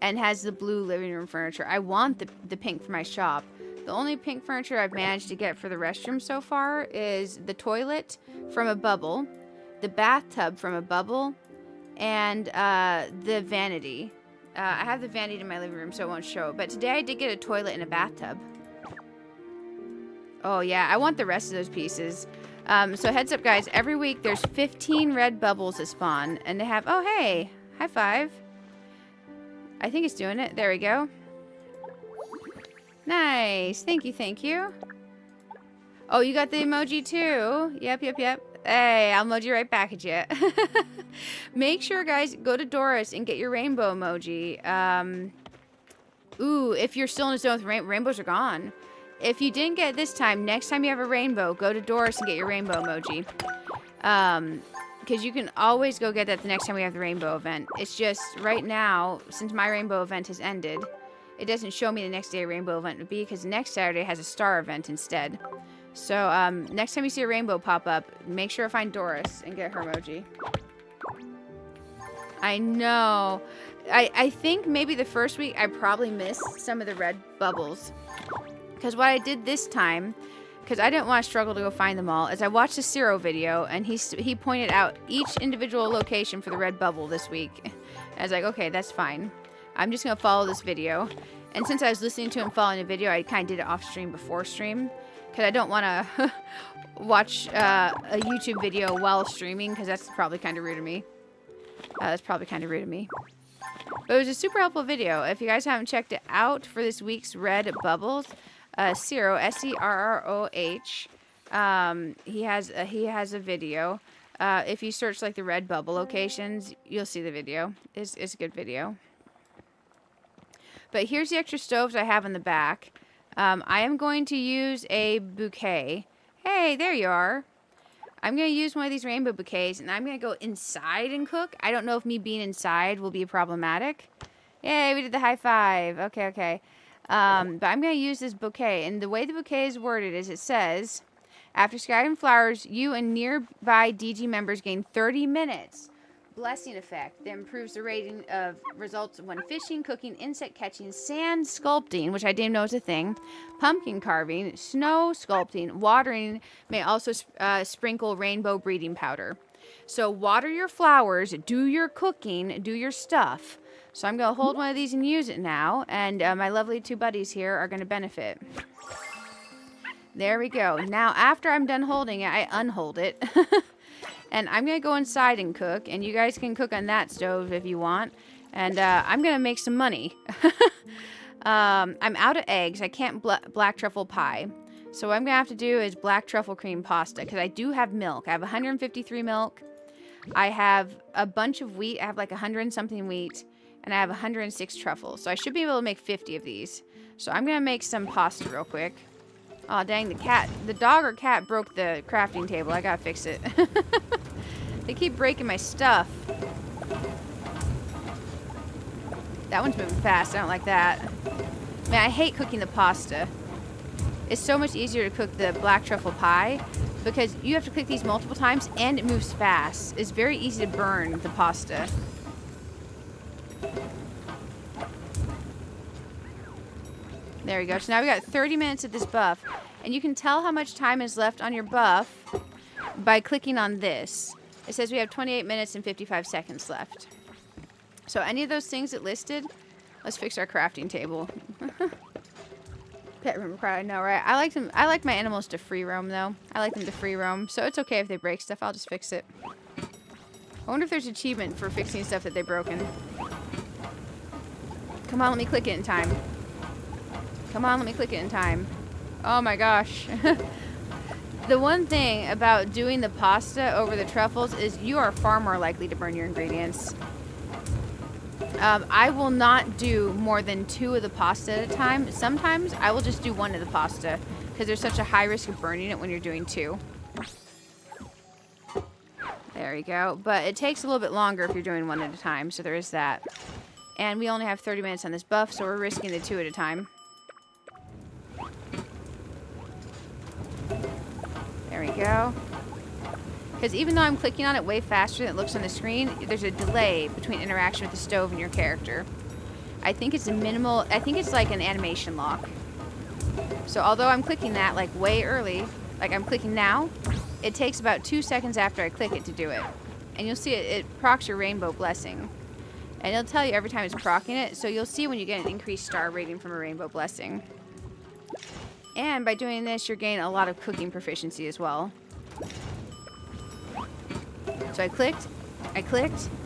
And has the blue living room furniture. I want the pink for my shop. The only pink furniture I've managed to get for the restroom so far is the toilet from a bubble, the bathtub from a bubble, and the vanity. I have the vanity in my living room, so it won't show. But today I did get a toilet and a bathtub. Oh, yeah. I want the rest of those pieces. So heads up, guys. Every week there's 15 red bubbles that spawn. And they have... Oh, hey. High five. I think it's doing it. There we go. Nice. Thank you, thank you. Oh, you got the emoji too? Yep. Hey, I'll emoji right back at you. Make sure, guys, go to Doris and get your rainbow emoji. Ooh, if you're still in a zone with rainbows are gone. If you didn't get it this time, next time you have a rainbow, go to Doris and get your rainbow emoji. Because you can always go get that the next time we have the rainbow event. It's just, right now, since my rainbow event has ended, it doesn't show me the next day a rainbow event would be, because next Saturday has a star event instead. So, next time you see a rainbow pop up, make sure to find Doris and get her emoji. I know. I think maybe the first week I probably missed some of the red bubbles. Because what I did this time... because I didn't want to struggle to go find them all, as I watched the Zero video, and he pointed out each individual location for the red bubble this week. I was like, okay, that's fine. I'm just going to follow this video. And since I was listening to him following the video, I kind of did it off stream before stream. Because I don't want to watch a YouTube video while streaming, because that's probably kind of rude of me. But it was a super helpful video. If you guys haven't checked it out for this week's red bubbles... Zero, S-E-R-R-O-H. He has a video. If you search like the red bubble locations, you'll see the video. It's a good video. But here's the extra stoves I have in the back. I am going to use a bouquet. Hey, there you are. I'm going to use one of these rainbow bouquets, and I'm going to go inside and cook. I don't know if me being inside will be problematic. Yay, we did the high five. Okay. But I'm going to use this bouquet. And the way the bouquet is worded is it says, after scatting flowers, you and nearby DG members gain 30 minutes. Blessing effect that improves the rating of results when fishing, cooking, insect catching, sand sculpting, which I didn't know was a thing, pumpkin carving, snow sculpting, watering, may also sprinkle rainbow breeding powder. So water your flowers, do your cooking, do your stuff. So I'm going to hold one of these and use it now. And my lovely two buddies here are going to benefit. There we go. Now, after I'm done holding it, I unhold it. And I'm going to go inside and cook. And you guys can cook on that stove if you want. And I'm going to make some money. I'm out of eggs. I can't black truffle pie. So what I'm going to have to do is black truffle cream pasta. Because I do have milk. I have 153 milk. I have a bunch of wheat. I have like 100 and something wheat. And I have 106 truffles. So I should be able to make 50 of these. So I'm going to make some pasta real quick. Oh, dang, the dog or cat broke the crafting table. I got to fix it. They keep breaking my stuff. That one's moving fast. I don't like that. Man, I hate cooking the pasta. It's so much easier to cook the black truffle pie because you have to cook these multiple times and it moves fast. It's very easy to burn the pasta. There we go. So now we got 30 minutes of this buff. And you can tell how much time is left on your buff by clicking on this. It says we have 28 minutes and 55 seconds left. So any of those things it listed, let's fix our crafting table. Pet room crowd, I know, right? I like my animals to free roam though. I like them to free roam. So it's okay if they break stuff, I'll just fix it. I wonder if there's an achievement for fixing stuff that they've broken. Come on, let me click it in time. Come on, let me click it in time. Oh my gosh. The one thing about doing the pasta over the truffles is you are far more likely to burn your ingredients. I will not do more than 2 of the pasta at a time. Sometimes I will just do 1 of the pasta because there's such a high risk of burning it when you're doing 2. There you go. But it takes a little bit longer if you're doing 1 at a time, so there is that. And we only have 30 minutes on this buff, so we're risking the 2 at a time. There we go. Because even though I'm clicking on it way faster than it looks on the screen, there's a delay between interaction with the stove and your character. I think it's a minimal, I think it's like an animation lock. So although I'm clicking that like way early, like I'm clicking now, it takes about 2 seconds after I click it to do it. And you'll see it procs your rainbow blessing. And it'll tell you every time it's proccing it, so you'll see when you get an increased star rating from a rainbow blessing. And by doing this, you're gaining a lot of cooking proficiency as well. So I clicked.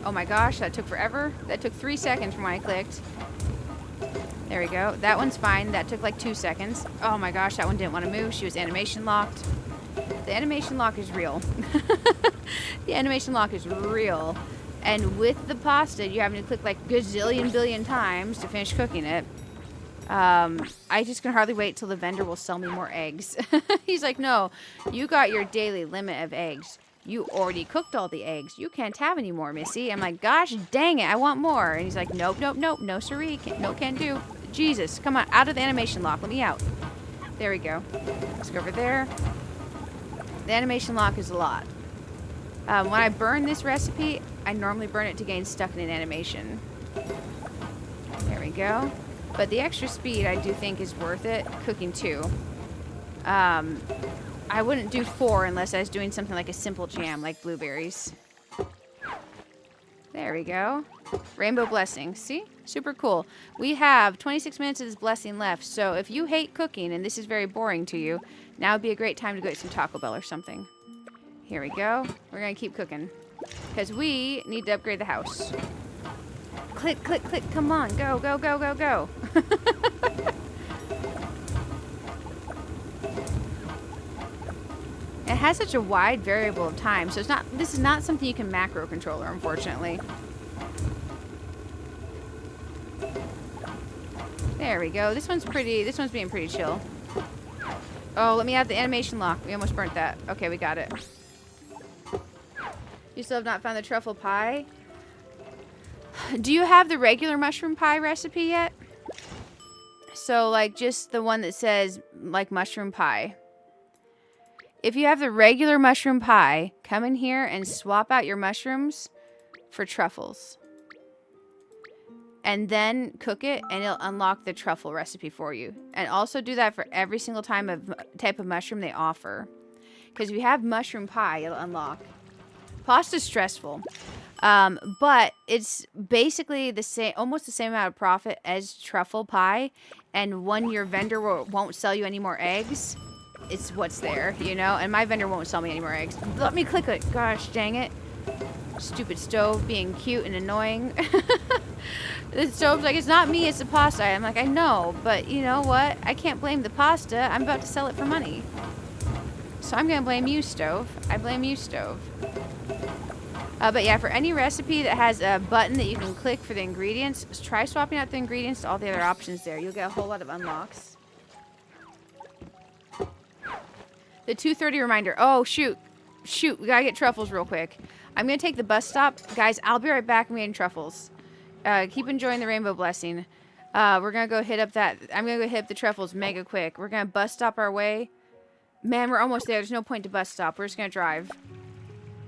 Oh my gosh, that took forever. That took 3 seconds from when I clicked. There we go. That one's fine. That took like 2 seconds. Oh my gosh, that one didn't want to move. She was animation locked. The animation lock is real. The animation lock is real. And with the pasta, you're having to click like gazillion billion times to finish cooking it. I just can hardly wait till the vendor will sell me more eggs. He's like, no, you got your daily limit of eggs. You already cooked all the eggs. You can't have any more, Missy. I'm like, gosh, dang it, I want more. And he's like, nope, nope, nope, no siree, can't do. Jesus, come on, out of the animation lock, let me out. There we go. Let's go over there. The animation lock is a lot. When I burn this recipe, I normally burn it to gain stuck in an animation. There we go. But the extra speed I do think is worth it, cooking 2. I wouldn't do 4 unless I was doing something like a simple jam, like blueberries. There we go. Rainbow blessing. See? Super cool. We have 26 minutes of this blessing left, so if you hate cooking and this is very boring to you, now would be a great time to go get some Taco Bell or something. Here we go. We're going to keep cooking. Because we need to upgrade the house. Click, click, click. Come on. Go, go, go, go, go. It has such a wide variable of time, so this is not something you can macro controller, unfortunately. There we go. This one's being pretty chill. Oh, let me add the animation lock. We almost burnt that. Okay, we got it. You still have not found the truffle pie? Do you have the regular mushroom pie recipe yet? So, like, just the one that says, like, mushroom pie. If you have the regular mushroom pie, come in here and swap out your mushrooms for truffles. And then cook it, and it'll unlock the truffle recipe for you. And also do that for every single type of mushroom they offer. Because if you have mushroom pie, it'll unlock. Pasta's stressful. But it's basically the same, almost the same amount of profit as truffle pie. And when your vendor won't sell you any more eggs, it's what's there, you know? And my vendor won't sell me any more eggs. Let me click it. Gosh, dang it. Stupid stove being cute and annoying. The stove's like, it's not me, it's the pasta. I'm like, I know, but you know what? I can't blame the pasta. I'm about to sell it for money. So I'm going to blame you, stove. I blame you, stove. But yeah, for any recipe that has a button that you can click for the ingredients, try swapping out the ingredients to all the other options there. You'll get a whole lot of unlocks. The 2:30 reminder. Oh, shoot. Shoot, we gotta get truffles real quick. I'm gonna take the bus stop. Guys, I'll be right back. I'm getting truffles. Keep enjoying the rainbow blessing. We're gonna go hit up I'm gonna go hit up the truffles mega quick. We're gonna bus stop our way. Man, we're almost there. There's no point to bus stop. We're just gonna drive.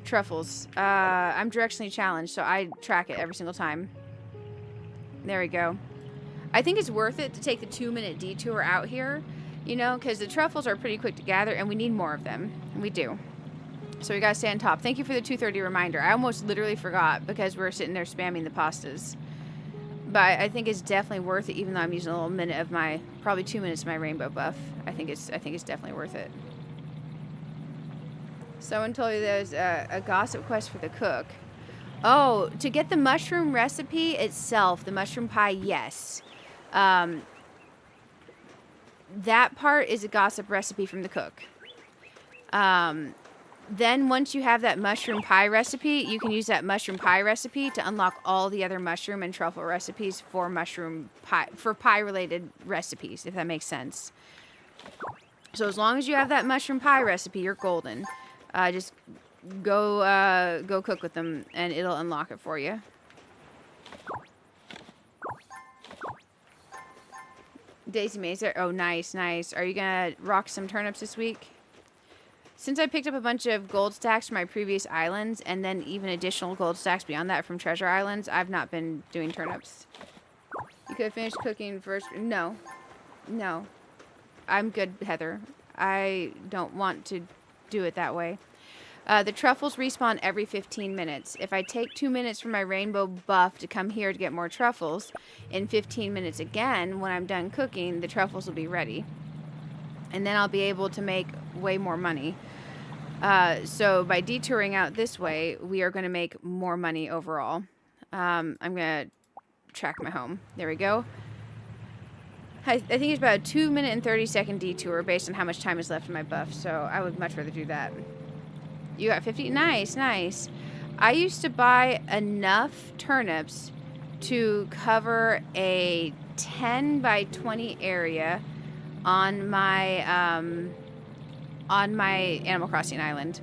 Truffles. I'm directionally challenged, so I track it every single time. There we go. I think it's worth it to take the 2-minute detour out here. You know, because the truffles are pretty quick to gather, and we need more of them. And we do. So we gotta stay on top. Thank you for the 2:30 reminder. I almost literally forgot because we were sitting there spamming the pastas. But I think it's definitely worth it, even though I'm using a little minute of my, probably 2 minutes of my rainbow buff. I think it's definitely worth it. Someone told you there's a gossip quest for the cook. Oh, to get the mushroom recipe itself, the mushroom pie, yes. That part is a gossip recipe from the cook. Then once you have that mushroom pie recipe, you can use that mushroom pie recipe to unlock all the other mushroom and truffle recipes for mushroom pie, for pie related recipes, if that makes sense. So as long as you have that mushroom pie recipe, you're golden. Just go cook with them and it'll unlock it for you. Daisy Mazer. Oh, nice, nice. Are you gonna rock some turnips this week? Since I picked up a bunch of gold stacks from my previous islands, and then even additional gold stacks beyond that from treasure islands, I've not been doing turnips. You could have finished cooking first. No. No. I'm good, Heather. I don't want to do it that way. The truffles respawn every 15 minutes. If I take 2 minutes from my rainbow buff to come here to get more truffles, in 15 minutes again, when I'm done cooking, the truffles will be ready. And then I'll be able to make way more money. So by detouring out this way, we are going to make more money overall. I'm going to track my home. There we go. I think it's about a 2 minute and 30-second detour based on how much time is left in my buff. So I would much rather do that. You got 50? Nice, nice. I used to buy enough turnips to cover a 10 by 20 area on my Animal Crossing island.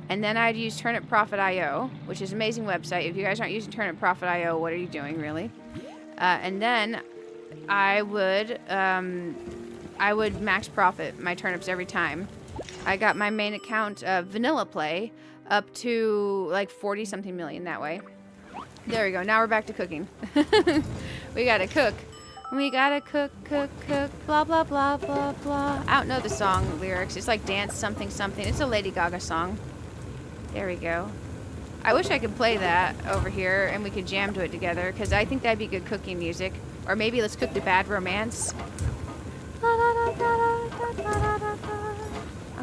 And then I'd use Turnip Profit IO, which is an amazing website. If you guys aren't using Turnip Profit IO, what are you doing, really? And then I would max profit my turnips every time. I got my main account Vanilla Play up to like 40-something million that way. There we go. Now we're back to cooking. We gotta cook. We gotta cook, cook, cook, blah, blah, blah, blah, blah. I don't know the song lyrics. It's like dance something, something. It's a Lady Gaga song. There we go. I wish I could play that over here and we could jam to it together because I think that'd be good cooking music. Or maybe let's cook to Bad Romance.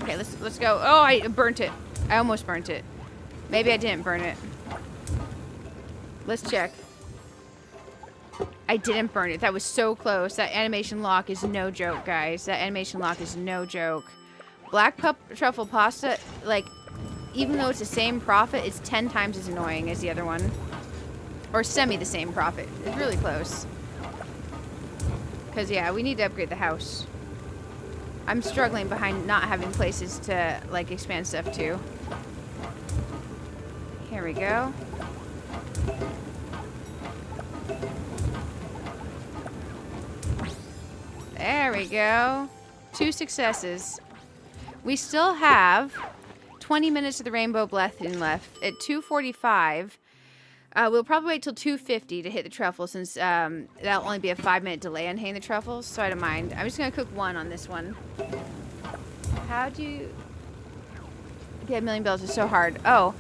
Okay, let's go. Oh, I burnt it. I almost burnt it. Maybe I didn't burn it. Let's check. I didn't burn it. That was so close. That animation lock is no joke, guys. That animation lock is no joke. Black truffle pasta, like, even though it's the same profit, it's 10 times as annoying as the other one. Or semi the same profit. It's really close. Because, yeah, we need to upgrade the house. I'm struggling behind not having places to, like, expand stuff to. Here we go. There we go. 2 successes. We still have 20 minutes of the rainbow blessing left. At 2:45, we'll probably wait till 2:50 to hit the truffle since that'll only be a 5-minute delay on hitting the truffles, so I don't mind. I'm just going to cook one on this one. How do you get a million bells? It's so hard. Oh,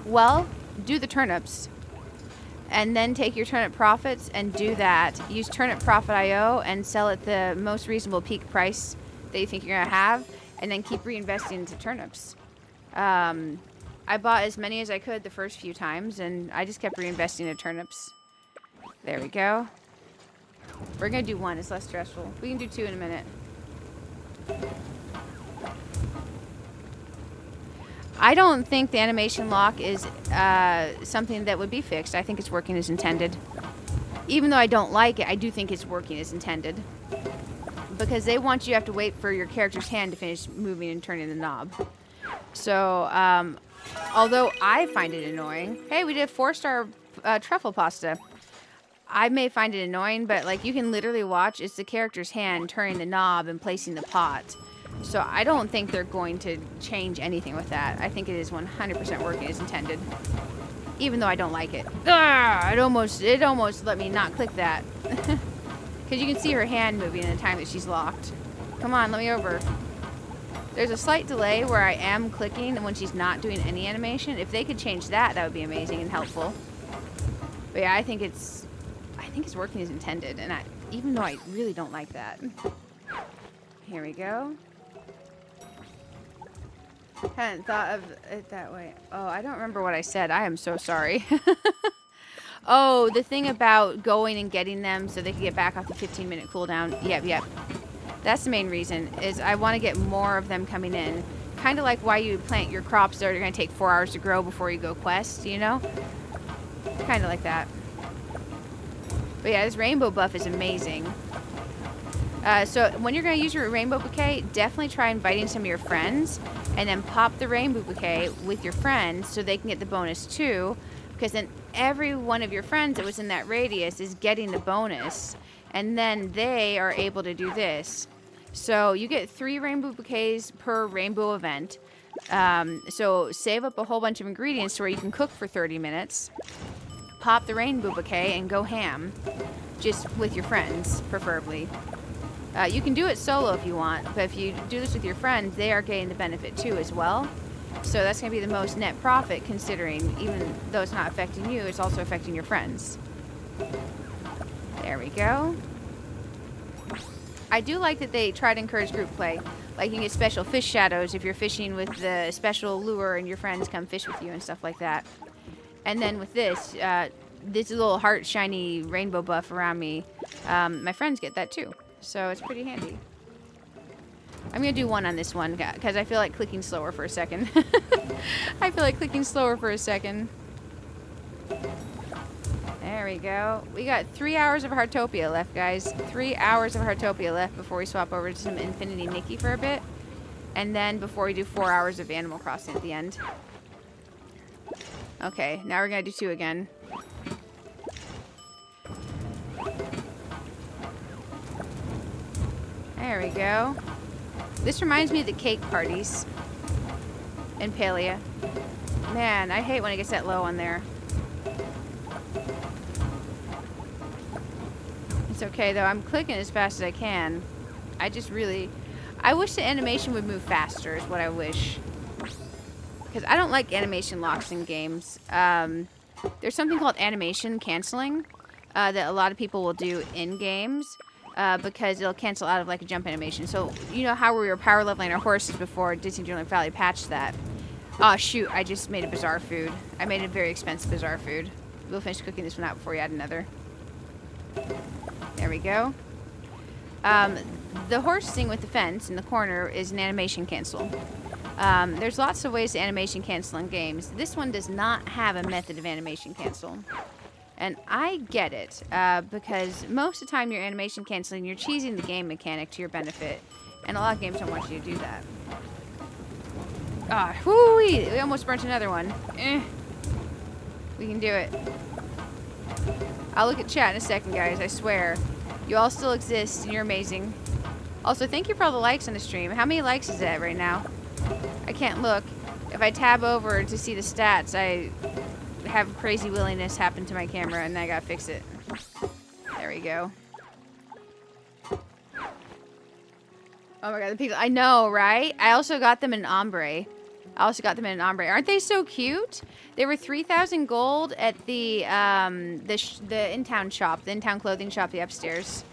well, do the turnips. And then take your turnip profits and do that. Use Turnip Profit IO and sell at the most reasonable peak price that you think you're going to have. And then keep reinvesting into turnips. I bought as many as I could the first few times. And I just kept reinvesting into turnips. There we go. We're going to do 1. It's less stressful. We can do 2 in a minute. I don't think the animation lock is something that would be fixed. I think it's working as intended. Even though I don't like it, I do think it's working as intended. Because they want you to have to wait for your character's hand to finish moving and turning the knob. So, although I find it annoying. Hey, we did 4-star truffle pasta. I may find it annoying, but like you can literally watch. It's the character's hand turning the knob and placing the pot. So I don't think they're going to change anything with that. I think it is 100% working as intended. Even though I don't like it. It almost let me not click that. Because you can see her hand moving in the time that she's locked. Come on, let me over. There's a slight delay where I am clicking and when she's not doing any animation. If they could change that, that would be amazing and helpful. But yeah, I think it's working as intended. And even though I really don't like that. Here we go. Hadn't thought of it that way. Oh, I don't remember what I said. I am so sorry. Oh, the thing about going and getting them so they can get back off the 15-minute cooldown. Yep. That's the main reason, is I want to get more of them coming in. Kind of like why you plant your crops that are going to take 4 hours to grow before you go quest, you know? Kind of like that. But yeah, this rainbow buff is amazing. So when you're going to use your rainbow bouquet, definitely try inviting some of your friends and then pop the rainbow bouquet with your friends so they can get the bonus too, because then every one of your friends that was in that radius is getting the bonus And then they are able to do this. So you get 3 rainbow bouquets per rainbow event. So save up a whole bunch of ingredients to where you can cook for 30 minutes. Pop the rainbow bouquet and go ham. Just with your friends, preferably. You can do it solo if you want, but if you do this with your friends, they are getting the benefit too as well. So that's going to be the most net profit, considering even though it's not affecting you, it's also affecting your friends. There we go. I do like that they try to encourage group play. Like you can get special fish shadows if you're fishing with the special lure and your friends come fish with you and stuff like that. And then with this, this little heart shiny rainbow buff around me, my friends get that too. So it's pretty handy. I'm going to do 1 on this one because I feel like clicking slower for a second. I feel like clicking slower for a second. There we go. We got 3 hours of Heartopia left, guys. 3 hours of Heartopia left before we swap over to some Infinity Nikki for a bit. And then before we do 4 hours of Animal Crossing at the end. Okay, now we're going to do 2 again. There we go. This reminds me of the cake parties in Palia. Man, I hate when it gets that low on there. It's okay though, I'm clicking as fast as I can. I wish the animation would move faster is what I wish. Because I don't like animation locks in games. There's something called animation canceling that a lot of people will do in games. Because it'll cancel out of like a jump animation. So, you know how we were power leveling our horses before Disney Dreamlight Valley patched that. Oh shoot, I just made a bizarre food. I made a very expensive bizarre food. We'll finish cooking this one out before we add another. There we go. The horse thing with the fence in the corner is an animation cancel. There's lots of ways to animation cancel in games. This one does not have a method of animation cancel. And I get it, because most of the time you're animation canceling, you're cheesing the game mechanic to your benefit. And a lot of games don't want you to do that. Ah, whoo-wee! We almost burnt another one. We can do it. I'll look at chat in a second, guys, I swear. You all still exist, and you're amazing. Also, thank you for all the likes on the stream. How many likes is that right now? I can't look. If I tab over to see the stats, I have crazy willingness happen to my camera and I gotta fix it. There we go. Oh my god, the people. I know, right? I also got them in ombre. Aren't they so cute? They were 3,000 gold at the in-town shop, the in-town clothing shop, the upstairs.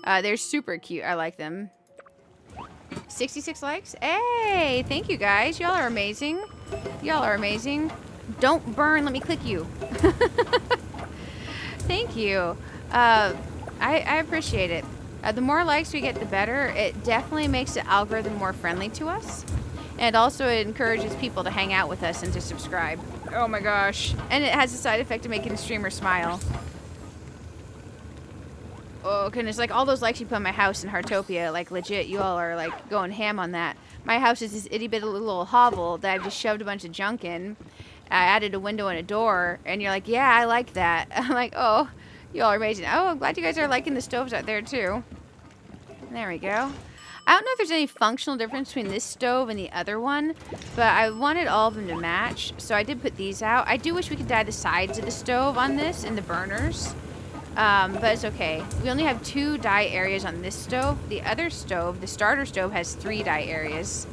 They're super cute. I like them. 66 likes? Hey, thank you guys. Y'all are amazing. Y'all are amazing. Don't burn. Let me click you. Thank you. I appreciate it. The more likes we get, the better. It definitely makes the algorithm more friendly to us. And also it encourages people to hang out with us and to subscribe. Oh my gosh. And it has the side effect of making the streamer smile. Oh goodness, like all those likes you put on my house in Heartopia, like legit, you all are like going ham on that. My house is this itty bitty little hovel that I've just shoved a bunch of junk in. I added a window and a door, and you're like, yeah, I like that. I'm like, oh, you all are amazing. Oh, I'm glad you guys are liking the stoves out there too. There we go. I don't know if there's any functional difference between this stove and the other one, but I wanted all of them to match, so I did put these out. I do wish we could dye the sides of the stove on this and the burners. But it's okay. We only have 2 dye areas on this stove. The other stove, the starter stove, has 3 dye areas.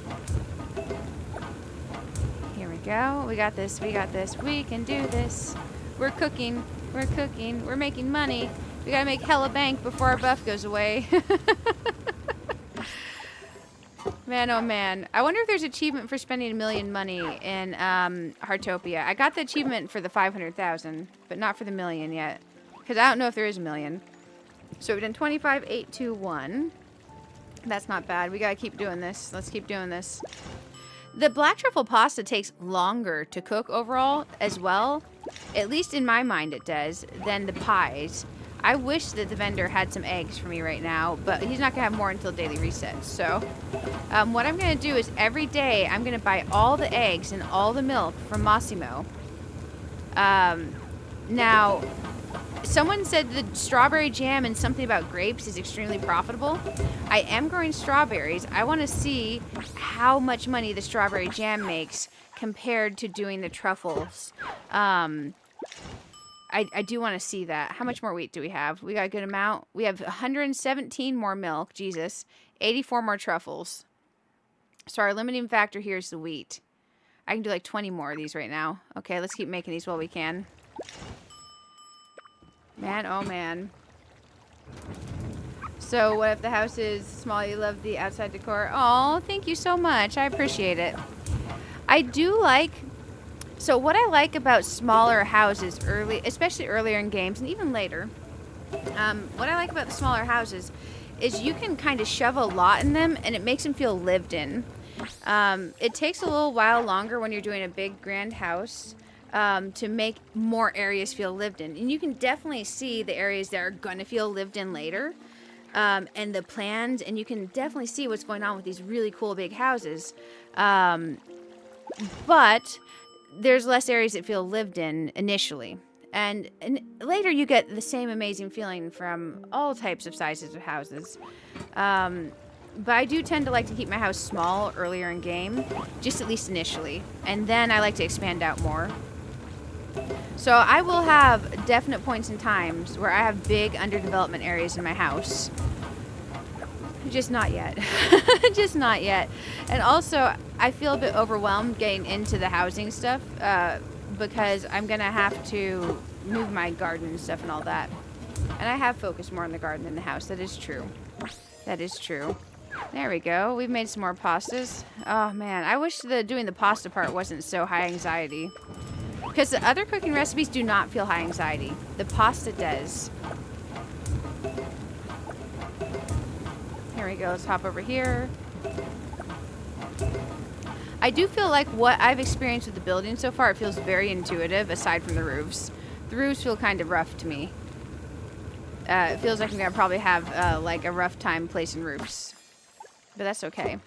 Here we go. We got this. We got this. We can do this. We're cooking. We're cooking. We're making money. We gotta make hella bank before our buff goes away. Man, oh man. I wonder if there's achievement for spending 1 million money in Heartopia. I got the achievement for the 500,000, but not for the 1 million yet. Because I don't know if there is 1 million. So we've done 25, 8, 2, 1. That's not bad. We gotta keep doing this. Let's keep doing this. The black truffle pasta takes longer to cook overall as well. At least in my mind it does, than the pies. I wish that the vendor had some eggs for me right now, but he's not gonna have more until daily resets. So what I'm gonna do is every day I'm gonna buy all the eggs and all the milk from Massimo. Now, Someone said the strawberry jam and something about grapes is extremely profitable. I am growing strawberries. I want to see how much money the strawberry jam makes compared to doing the truffles. I do want to see that. How much more wheat do we have? We got a good amount. We have 117 more milk. Jesus. 84 more truffles. So our limiting factor here is the wheat. I can do like 20 more of these right now. Okay, let's keep making these while we can. Man, oh man. So what if the house is small? You love the outside decor. Oh, thank you so much. I appreciate it. I do like... So what I like about smaller houses especially earlier in games and even later, what I like about the smaller houses is you can kind of shove a lot in them and it makes them feel lived in. It takes a little while longer when you're doing a big grand house to make more areas feel lived in. And you can definitely see the areas that are going to feel lived in later and the plans, and you can definitely see what's going on with these really cool big houses. But there's less areas that feel lived in initially. And later you get the same amazing feeling from all types of sizes of houses. But I do tend to like to keep my house small earlier in game, just at least initially. And then I like to expand out more. So I will have definite points and times where I have big underdevelopment areas in my house. Just not yet. Just not yet. And also, I feel a bit overwhelmed getting into the housing stuff because I'm going to have to move my garden and stuff and all that. And I have focused more on the garden than the house. That is true. That is true. There we go. We've made some more pastas. Oh, man. I wish doing the pasta part wasn't so high anxiety. Because the other cooking recipes do not feel high anxiety. The pasta does. Here we go. Let's hop over here. I do feel like what I've experienced with the building so far, it feels very intuitive, aside from the roofs. The roofs feel kind of rough to me. It feels like I'm going to probably have like a rough time placing roofs. But that's okay.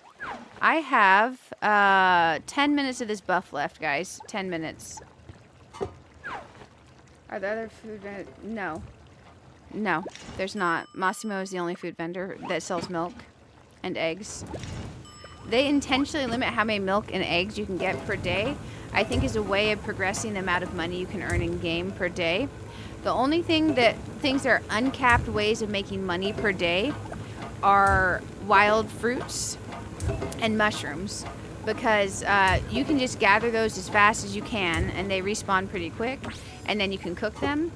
I have 10 minutes of this buff left, guys. 10 minutes. Are there other food vendors? No. No, there's not. Massimo is the only food vendor that sells milk and eggs. They intentionally limit how many milk and eggs you can get per day, I think, is a way of progressing the amount of money you can earn in game per day. The only things that are uncapped ways of making money per day are wild fruits and mushrooms, because you can just gather those as fast as you can and they respawn pretty quick, and then you can cook them.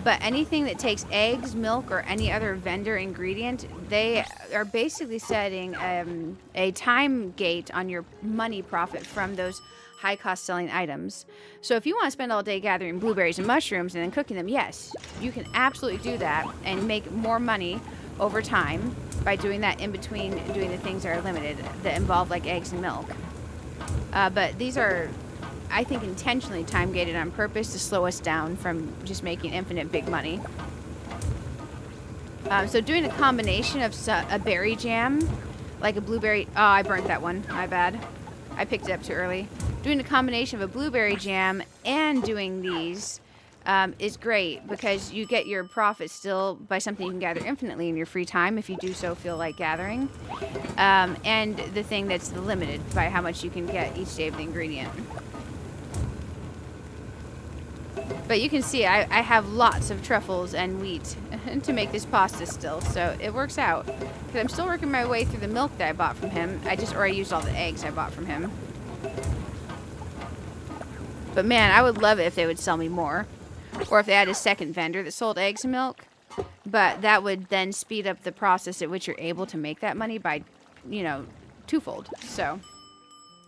But anything that takes eggs, milk, or any other vendor ingredient, they are basically setting a time gate on your money profit from those high cost selling items. So if you want to spend all day gathering blueberries and mushrooms and then cooking them, yes, you can absolutely do that and make more money over time by doing that in between doing the things that are limited that involve like eggs and milk. But these are, I think, intentionally time gated on purpose to slow us down from just making infinite big money. So doing a combination of a berry jam, like a blueberry, oh, I burnt that one, my bad. I picked it up too early. Doing a combination of a blueberry jam and doing these is great, because you get your profit still by something you can gather infinitely in your free time if you do so feel like gathering. And the thing that's limited by how much you can get each day of the ingredient. But you can see I have lots of truffles and wheat to make this pasta still, so it works out. Because I'm still working my way through the milk that I bought from him. I used all the eggs I bought from him. But man, I would love it if they would sell me more. Or if they had a second vendor that sold eggs and milk. But that would then speed up the process at which you're able to make that money by, you know, twofold. So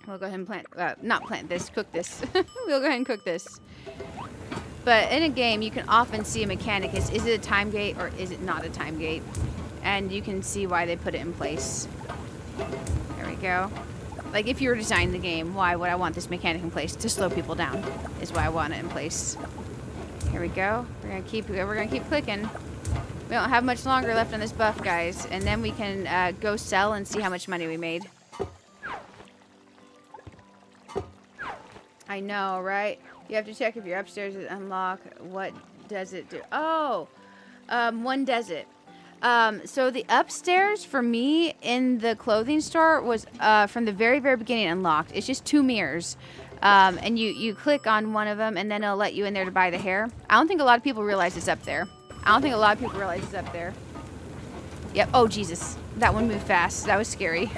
we'll go ahead and cook this. We'll go ahead and cook this. But in a game, you can often see a mechanic is it a time gate or is it not a time gate? And you can see why they put it in place. There we go. Like, if you were designing the game, why would I want this mechanic in place? To slow people down is why I want it in place. Here we go. We're gonna keep clicking. We don't have much longer left on this buff, guys, and then we can go sell and see how much money we made. I know, right? You have to check if your upstairs is unlocked. What does it do? Oh, one does it. So the upstairs for me in the clothing store was from the very, very beginning unlocked. It's just 2 mirrors. And you click on one of them and then it'll let you in there to buy the hair. I don't think a lot of people realize it's up there. Yep. Oh, Jesus. That one moved fast. That was scary.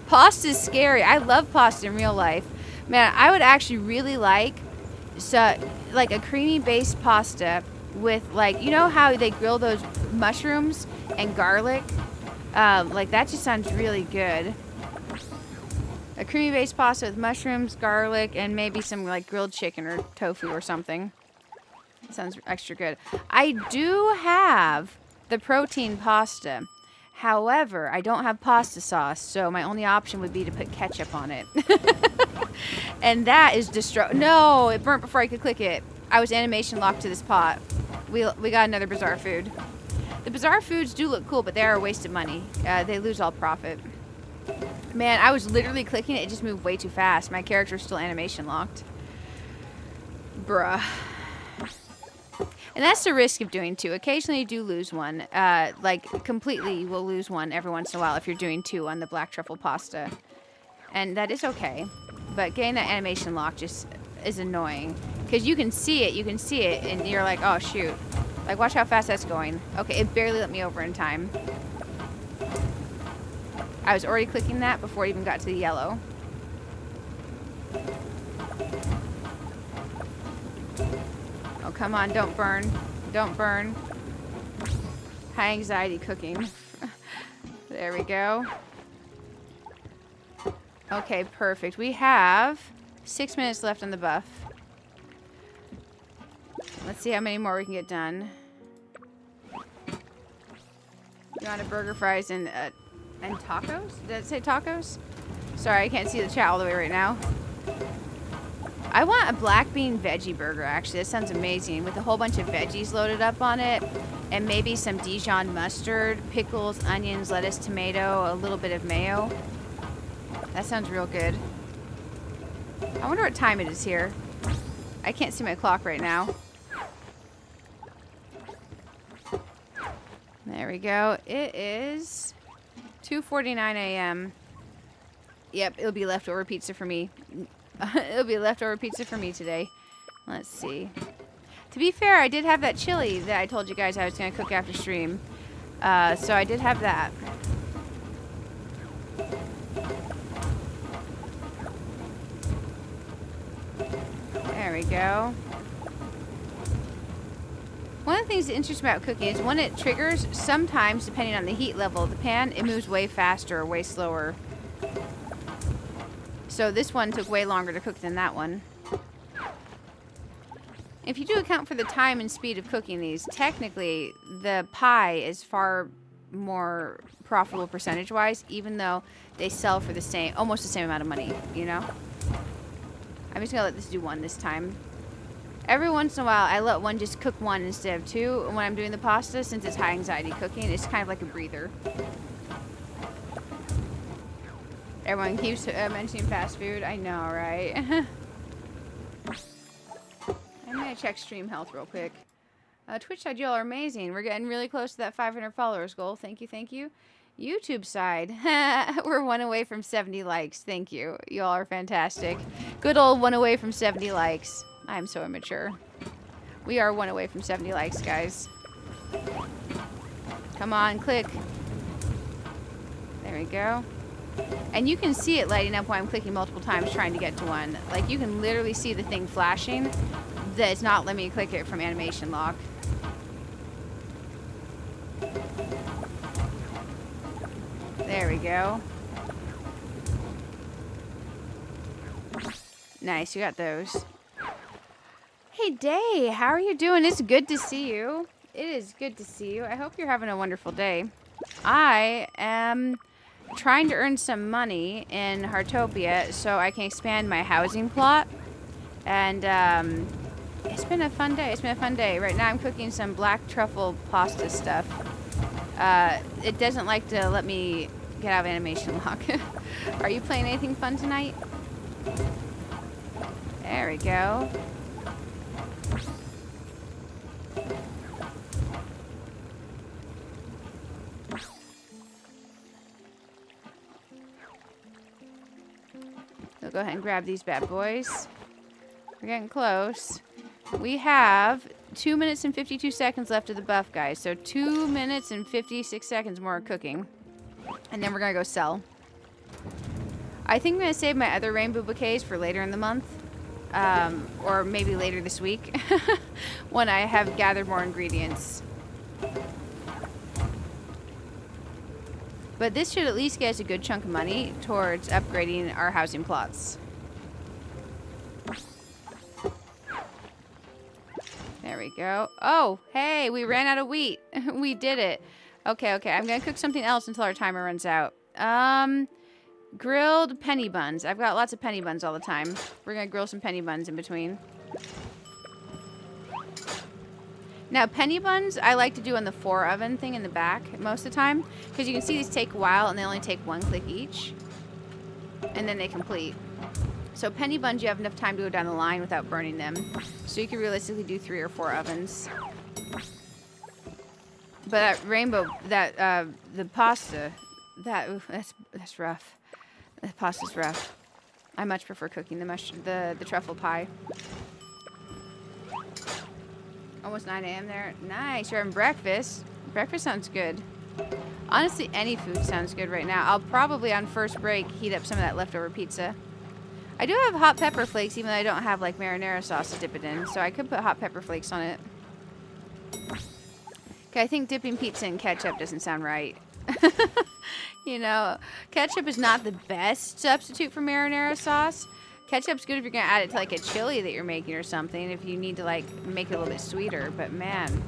Pasta's scary. I love pasta in real life. Man, I would actually really like like a creamy based pasta with, like, you know how they grill those mushrooms and garlic? Like, that just sounds really good. A creamy based pasta with mushrooms, garlic, and maybe some like grilled chicken or tofu or something. Sounds extra good. I do have the protein pasta. However, I don't have pasta sauce, so my only option would be to put ketchup on it. And that is No, it burnt before I could click it. I was animation locked to this pot. We got another bizarre food. The bizarre foods do look cool, but they are a waste of money. They lose all profit. Man, I was literally clicking it. It just moved way too fast. My character's still animation locked. Bruh. And that's the risk of doing 2. Occasionally you do lose one. Like, completely you will lose one every once in a while if you're doing 2 on the black truffle pasta. And that is okay. But getting that animation lock just is annoying. Because you can see it, and you're like, oh, shoot. Like, watch how fast that's going. Okay, it barely let me over in time. I was already clicking that before it even got to the yellow. Oh, come on, don't burn. Don't burn. High anxiety cooking. There we go. Okay, perfect. We have 6 minutes left on the buff. Let's see how many more we can get done. You want a burger, fries, and tacos? Did it say tacos? Sorry, I can't see the chat all the way right now. I want a black bean veggie burger, actually. That sounds amazing. With a whole bunch of veggies loaded up on it. And maybe some Dijon mustard, pickles, onions, lettuce, tomato, a little bit of mayo. That sounds real good. I wonder what time it is here. I can't see my clock right now. There we go. It is 2:49 a.m. Yep, it'll be leftover pizza for me. It'll be leftover pizza for me today. Let's see. To be fair, I did have that chili that I told you guys I was going to cook after stream. So I did have that. There we go. One of the things that interests me about cooking is when it triggers, sometimes, depending on the heat level of the pan, it moves way faster or way slower. So this one took way longer to cook than that one. If you do account for the time and speed of cooking these, technically the pie is far more profitable percentage-wise, even though they sell for the same, almost the same amount of money, you know? I'm just gonna let this do 1 this time. Every once in a while, I let one just cook 1 instead of 2 when I'm doing the pasta, since it's high anxiety cooking. It's kind of like a breather. Everyone keeps mentioning fast food. I know, right? I'm gonna check stream health real quick. Twitch side, y'all are amazing. We're getting really close to that 500 followers goal. Thank you, thank you. YouTube side, we're 1 away from 70 likes. Thank you. Y'all are fantastic. Good old 1 away from 70 likes. I'm so immature. We are 1 away from 70 likes, guys. Come on, click. There we go. And you can see it lighting up while I'm clicking multiple times trying to get to 1. Like, you can literally see the thing flashing. That it's not letting me click it from animation lock. There we go. Nice, you got those. Hey, Day, how are you doing? It's good to see you. It is good to see you. I hope you're having a wonderful day. I am trying to earn some money in Heartopia so I can expand my housing plot. And, it's been a fun day. It's been a fun day. Right now I'm cooking some black truffle pasta stuff. It doesn't like to let me get out of animation lock. Are you playing anything fun tonight? There we go. go ahead and grab these bad boys. We're getting close. We have 2 minutes and 52 seconds left of the buff, guys. So 2 minutes and 56 seconds more cooking. And then we're going to go sell. I think I'm going to save my other rainbow bouquets for later in the month. Or maybe later this week. When I have gathered more ingredients. But this should at least get us a good chunk of money towards upgrading our housing plots. There we go. Oh, hey, we ran out of wheat. We did it. Okay, okay. I'm going to cook something else until our timer runs out. Grilled penny buns. I've got lots of penny buns all the time. We're going to grill some penny buns in between. Now, penny buns, I like to do on the 4 oven thing in the back most of the time. Because you can see these take a while and they only take 1 click each. And then they complete. So penny buns, you have enough time to go down the line without burning them. So you can realistically do 3 or 4 ovens. But that rainbow, the pasta, that's rough. The pasta's rough. I much prefer cooking the truffle pie. Almost 9 a.m. there. Nice, you're having breakfast. Breakfast sounds good. Honestly, any food sounds good right now. I'll probably, on first break, heat up some of that leftover pizza. I do have hot pepper flakes, even though I don't have, like, marinara sauce to dip it in. So I could put hot pepper flakes on it. Okay, I think dipping pizza in ketchup doesn't sound right. You know, ketchup is not the best substitute for marinara sauce. Ketchup's good if you're going to add it to, like, a chili that you're making or something. If you need to, like, make it a little bit sweeter. But, man,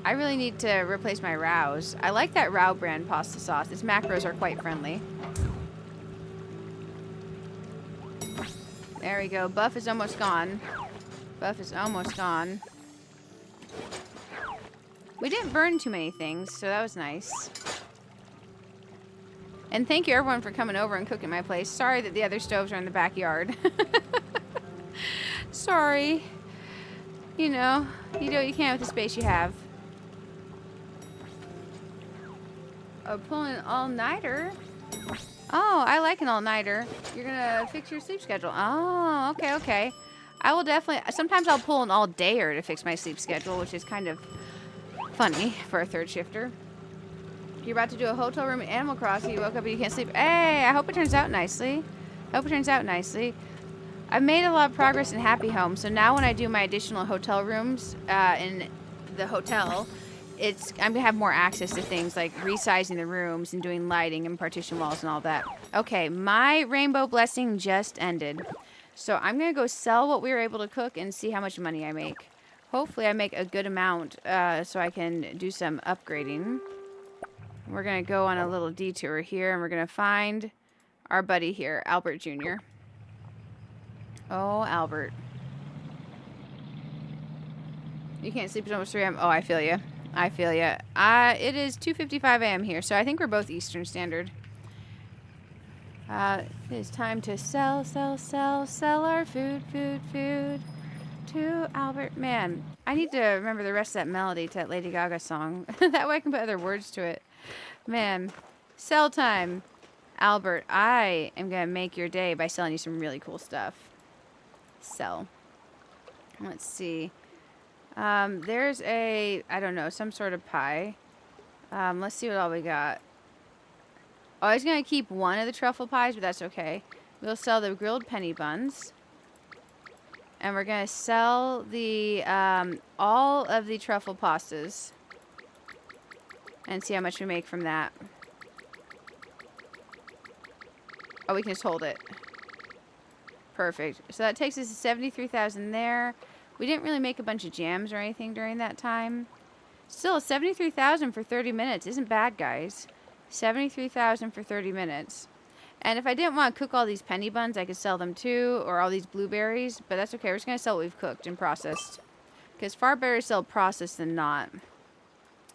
I really need to replace my Rao's. I like that Rao brand pasta sauce. Its macros are quite friendly. There we go. Buff is almost gone. Buff is almost gone. We didn't burn too many things, so that was nice. And thank you, everyone, for coming over and cooking my place. Sorry that the other stoves are in the backyard. Sorry. You know, you do what you can with the space you have. Oh, pulling an all-nighter? Oh, I like an all-nighter. You're gonna fix your sleep schedule. Oh, okay, okay. I will definitely... Sometimes I'll pull an all-dayer to fix my sleep schedule, which is kind of funny for a third shifter. You're about to do a hotel room in Animal Crossing. You woke up and you can't sleep. Hey, I hope it turns out nicely. I hope it turns out nicely. I've made a lot of progress in Happy Home, so now when I do my additional hotel rooms in the hotel... I'm going to have more access to things like resizing the rooms and doing lighting and partition walls and all that. Okay, my rainbow blessing just ended. So I'm going to go sell what we were able to cook and see how much money I make. Hopefully I make a good amount so I can do some upgrading. We're going to go on a little detour here and we're going to find our buddy here, Albert Jr. Oh, Albert. You can't sleep at almost 3 a.m. Oh, I feel you. I feel ya. It is 2:55 a.m. here, so I think we're both Eastern Standard. It is time to sell our food to Albert. Man, I need to remember the rest of that melody to that Lady Gaga song. That way I can put other words to it. Man, sell time. Albert, I am going to make your day by selling you some really cool stuff. Sell. Let's see. There's I don't know, some sort of pie. Let's see what all we got. Oh, I was going to keep one of the truffle pies, but that's okay. We'll sell the grilled penny buns. And we're going to sell the, all of the truffle pastas. And see how much we make from that. Oh, we can just hold it. Perfect. So that takes us to 73,000 there. We didn't really make a bunch of jams or anything during that time. Still, 73,000 for 30 minutes isn't bad, guys. 73,000 for 30 minutes. And if I didn't want to cook all these penny buns, I could sell them too, or all these blueberries. But that's okay. We're just going to sell what we've cooked and processed. Because far better to sell processed than not.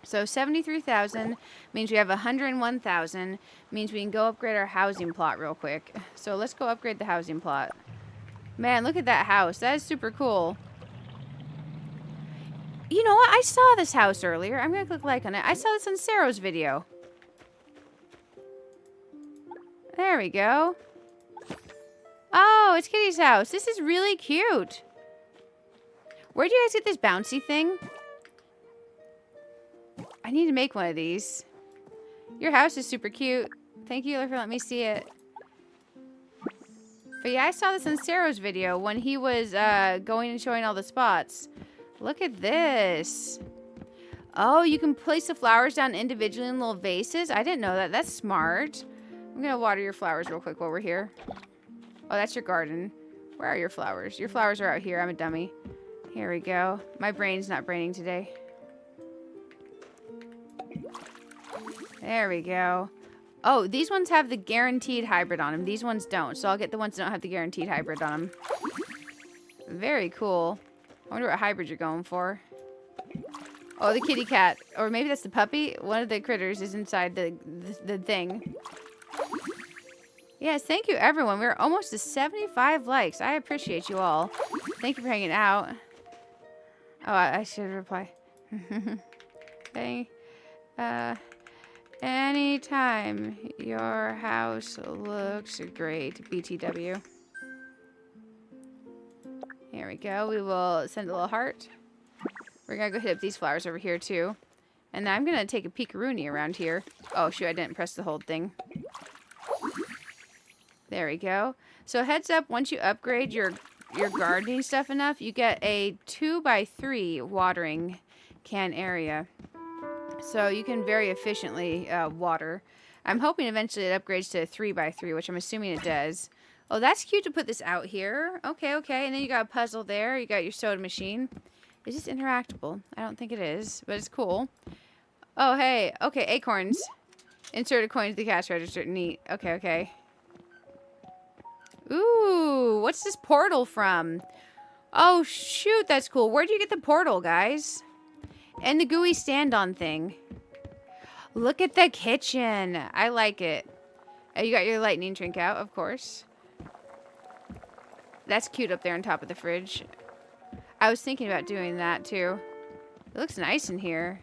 So 73,000 means we have 101,000. Means we can go upgrade our housing plot real quick. So let's go upgrade the housing plot. Man, look at that house. That is super cool. You know what? I saw this house earlier. I'm going to click like on it. I saw this on Sarah's video. There we go. Oh, it's Kitty's house. This is really cute. Where'd you guys get this bouncy thing? I need to make one of these. Your house is super cute. Thank you for letting me see it. But yeah, I saw this in Sarah's video when he was going and showing all the spots. Look at this. Oh, you can place the flowers down individually in little vases. I didn't know that. That's smart. I'm going to water your flowers real quick while we're here. Oh, that's your garden. Where are your flowers? Your flowers are out here. I'm a dummy. Here we go. My brain's not braining today. There we go. Oh, these ones have the guaranteed hybrid on them. These ones don't. So I'll get the ones that don't have the guaranteed hybrid on them. Very cool. I wonder what hybrid you're going for. Oh, the kitty cat. Or maybe that's the puppy. One of the critters is inside the thing. Yes, thank you, everyone. We're almost to 75 likes. I appreciate you all. Thank you for hanging out. Oh, I should reply. Okay. Anytime your house looks great, BTW. Here we go. We will send a little heart. We're going to go hit up these flowers over here, too. And I'm going to take a peek-a-rooney around here. Oh, shoot, I didn't press the hold thing. There we go. So heads up, once you upgrade your gardening stuff enough, you get a 2x3 watering can area. So you can very efficiently water. I'm hoping eventually it upgrades to a 3x3, which I'm assuming it does. Oh, that's cute to put this out here. Okay, okay. And then you got a puzzle there. You got your soda machine. Is this interactable? I don't think it is, but it's cool. Oh, hey. Okay, acorns. Insert a coin to the cash register. Neat. Okay, okay. Ooh, what's this portal from? Oh, shoot, that's cool. Where'd you get the portal, guys? And the gooey stand-on thing. Look at the kitchen. I like it. Oh, you got your lightning drink out, of course. That's cute up there on top of the fridge. I was thinking about doing that, too. It looks nice in here.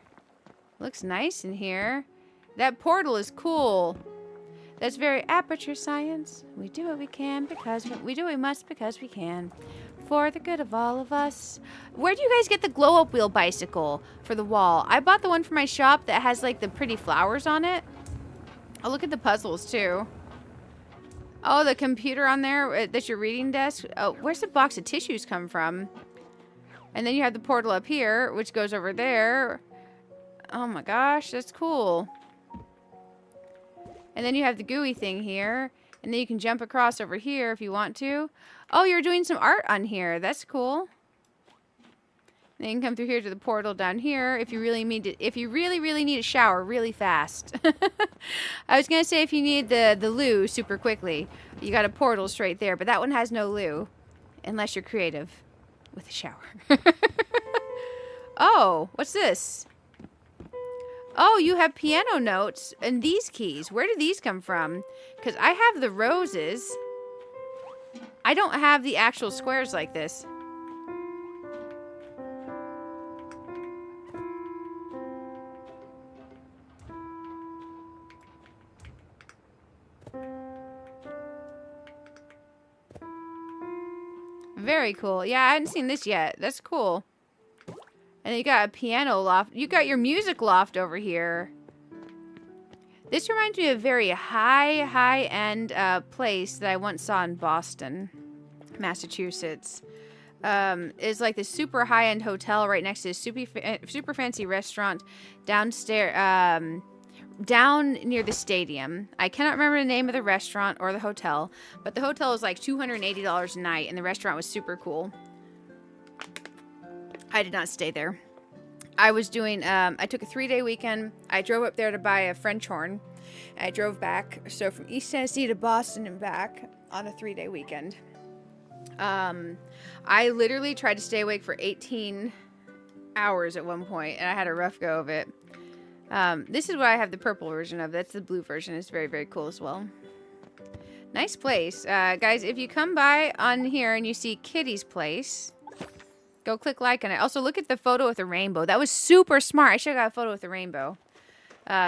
Looks nice in here. That portal is cool. That's very aperture science. We do what we can because we do what we must because we can. For the good of all of us. Where do you guys get the glow-up wheel bicycle for the wall? I bought the one for my shop that has like the pretty flowers on it. Oh, look at the puzzles too. Oh, the computer on there, that's your reading desk. Oh, where's the box of tissues come from? And then you have the portal up here, which goes over there. Oh my gosh, that's cool. And then you have the gooey thing here. And then you can jump across over here if you want to. Oh, you're doing some art on here. That's cool. Then you can come through here to the portal down here if you really need to, if you really need a shower really fast. I was gonna say if you need the loo super quickly, you got a portal straight there, but that one has no loo, unless you're creative with a shower. Oh, what's this? Oh, you have piano notes and these keys. Where do these come from? Because I have the roses. I don't have the actual squares like this. Very cool. Yeah, I hadn't seen this yet. That's cool. And then you got a piano loft. You got your music loft over here. This reminds me of a very high-end place that I once saw in Boston, Massachusetts. It's like this super high-end hotel right next to this super fancy restaurant downstairs, down near the stadium. I cannot remember the name of the restaurant or the hotel, but the hotel was like $280 a night, and the restaurant was super cool. I did not stay there. I was doing, I took a 3-day weekend. I drove up there to buy a French horn. I drove back, so from East Tennessee to Boston and back on a 3-day weekend. I literally tried to stay awake for 18 hours at one point, and I had a rough go of it. This is what I have the purple version of. That's the blue version. It's very, very cool as well. Nice place. Guys, if you come by on here and you see Kitty's place, go click like on it. Also, look at the photo with the rainbow. That was super smart. I should have got a photo with the rainbow.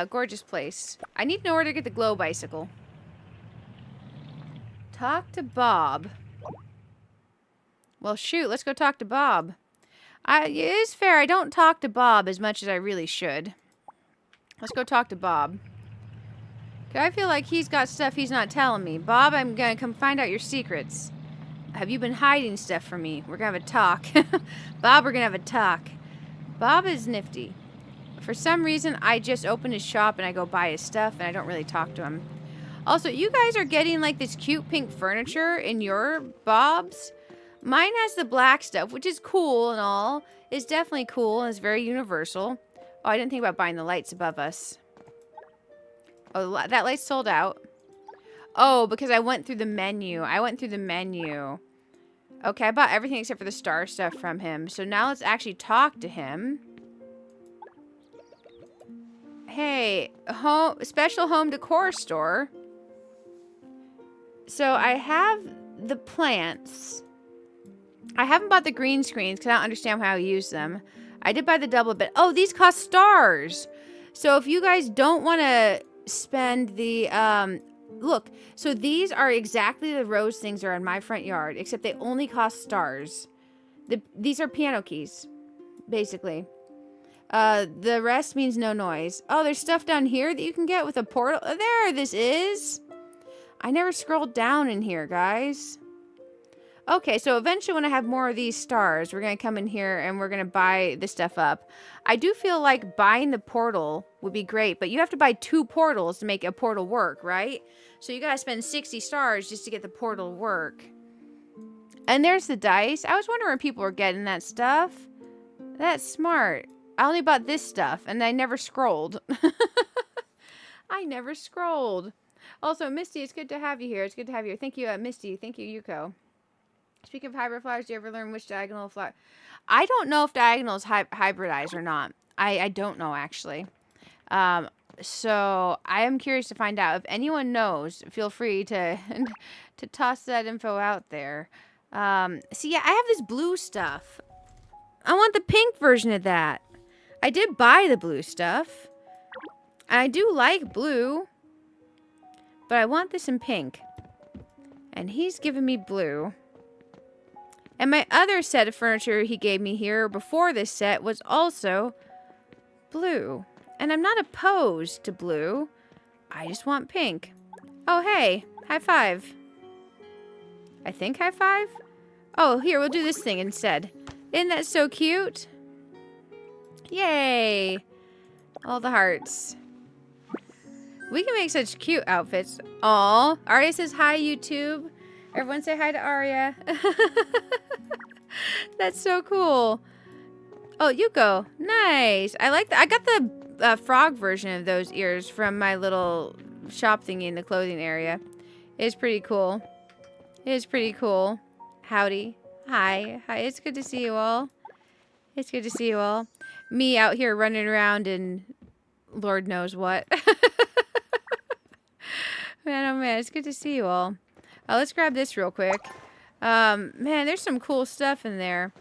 Gorgeous place. I need to know where to get the glow bicycle. Talk to Bob. Well, shoot, let's go talk to Bob. It is fair, I don't talk to Bob as much as I really should. Let's go talk to Bob. 'Cause I feel like he's got stuff he's not telling me. Bob, I'm gonna come find out your secrets. Have you been hiding stuff from me? We're gonna have a talk. Bob, we're gonna have a talk. Bob is nifty. For some reason, I just open his shop and I go buy his stuff and I don't really talk to him. Also, you guys are getting like this cute pink furniture in your Bob's. Mine has the black stuff, which is cool and all. It's definitely cool and it's very universal. Oh, I didn't think about buying the lights above us. Oh, that light's sold out. Oh, because I went through the menu. Okay, I bought everything except for the star stuff from him. So now let's actually talk to him. Hey, special home decor store. So I have the plants. I haven't bought the green screens because I don't understand how I use them. I did buy the double bed. Oh, these cost stars. So if you guys don't want to spend the... look, so these are exactly the rose things that are in my front yard, except they only cost stars. These are piano keys, basically. The rest means no noise. Oh, there's stuff down here that you can get with a portal. Oh, there, this is. I never scrolled down in here, guys. Okay, so eventually when I have more of these stars, we're going to come in here and we're going to buy the stuff up. I do feel like buying the portal would be great, but you have to buy 2 portals to make a portal work, right? So you got to spend 60 stars just to get the portal to work. And there's the dice. I was wondering where people were getting that stuff. That's smart. I only bought this stuff and I never scrolled. I never scrolled. Also, Misty, it's good to have you here. It's good to have you here. Thank you, Misty. Thank you, Yuko. Speaking of hybrid flowers, do you ever learn which diagonal flower? I don't know if diagonals hybridize or not. I don't know, actually. So I am curious to find out. If anyone knows, feel free to to toss that info out there. See, yeah, I have this blue stuff. I want the pink version of that. I did buy the blue stuff. I do like blue. But I want this in pink. And he's giving me blue. And my other set of furniture he gave me here before this set was also blue. And I'm not opposed to blue. I just want pink. Oh, hey. High five. I think high five? Oh, here, we'll do this thing instead. Isn't that so cute? Yay. All the hearts. We can make such cute outfits. Aw. Aria says hi, YouTube. Everyone say hi to Aria. That's so cool. Oh, Yuko. Nice. I like that. I got the frog version of those ears from my little shop thingy in the clothing area. It's pretty cool. It is pretty cool. Howdy. Hi. Hi. It's good to see you all. It's good to see you all. Me out here running around and Lord knows what. Man, oh man, it's good to see you all. Let's grab this real quick. Man, there's some cool stuff in there.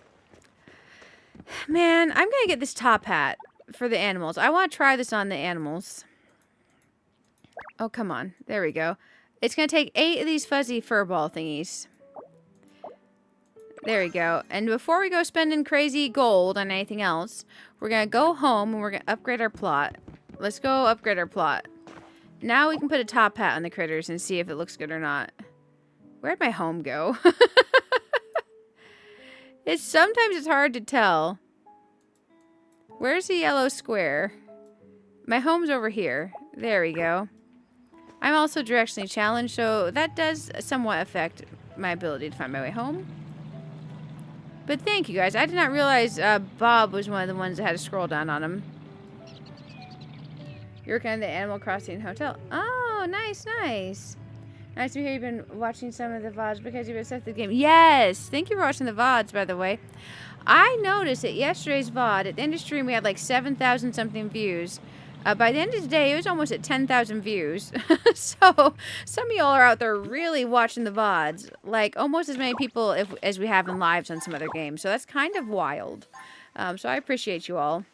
Man, I'm gonna get this top hat for the animals. I want to try this on the animals. Oh, come on. There we go. It's gonna take 8 of these fuzzy fur ball thingies. There we go. And before we go spending crazy gold on anything else, we're gonna go home and we're gonna upgrade our plot. Let's go upgrade our plot. Now we can put a top hat on the critters and see if it looks good or not. Where'd my home go? Sometimes it's hard to tell. Where's the yellow square? My home's over here. There we go. I'm also directionally challenged, so that does somewhat affect my ability to find my way home. But thank you guys. I did not realize Bob was one of the ones that had to scroll down on him. You're kind of the Animal Crossing Hotel. Oh, nice, nice. Nice to hear you've been watching some of the VODs because you've been obsessed with the game. Yes! Thank you for watching the VODs, by the way. I noticed at yesterday's VOD, at the end of stream, we had like 7,000 something views. By the end of the day, it was almost at 10,000 views. So, some of y'all are out there really watching the VODs. Like, almost as many people as we have in lives on some other games. So, that's kind of wild. So, I appreciate you all.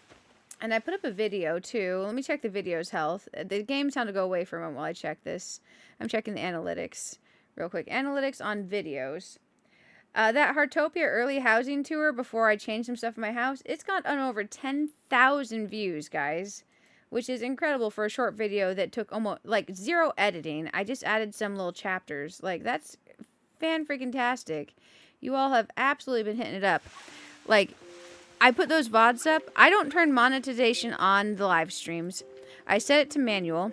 And I put up a video, too. Let me check the video's health. The game's time to go away for a moment while I check this. I'm checking the analytics real quick. Analytics on videos. That Heartopia early housing tour before I changed some stuff in my house, it's got on over 10,000 views, guys. Which is incredible for a short video that took almost, like, 0 editing. I just added some little chapters. Like, that's fan-freaking-tastic. You all have absolutely been hitting it up. Like, I put those VODs up. I don't turn monetization on the live streams. I set it to manual.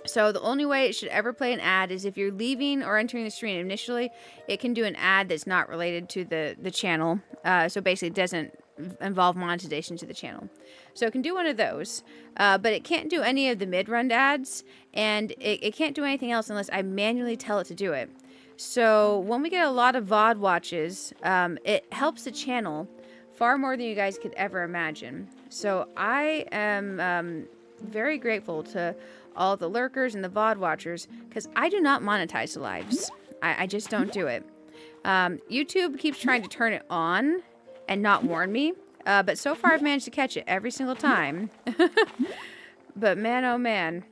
So the only way it should ever play an ad is if you're leaving or entering the stream initially, it can do an ad that's not related to the channel. So basically it doesn't involve monetization to the channel. So it can do one of those, but it can't do any of the mid-run ads, and it can't do anything else unless I manually tell it to do it. So when we get a lot of VOD watches, it helps the channel far more than you guys could ever imagine. So I am very grateful to all the lurkers and the VOD watchers, because I do not monetize the lives. I just don't do it. YouTube keeps trying to turn it on and not warn me, but so far I've managed to catch it every single time. But man, oh man,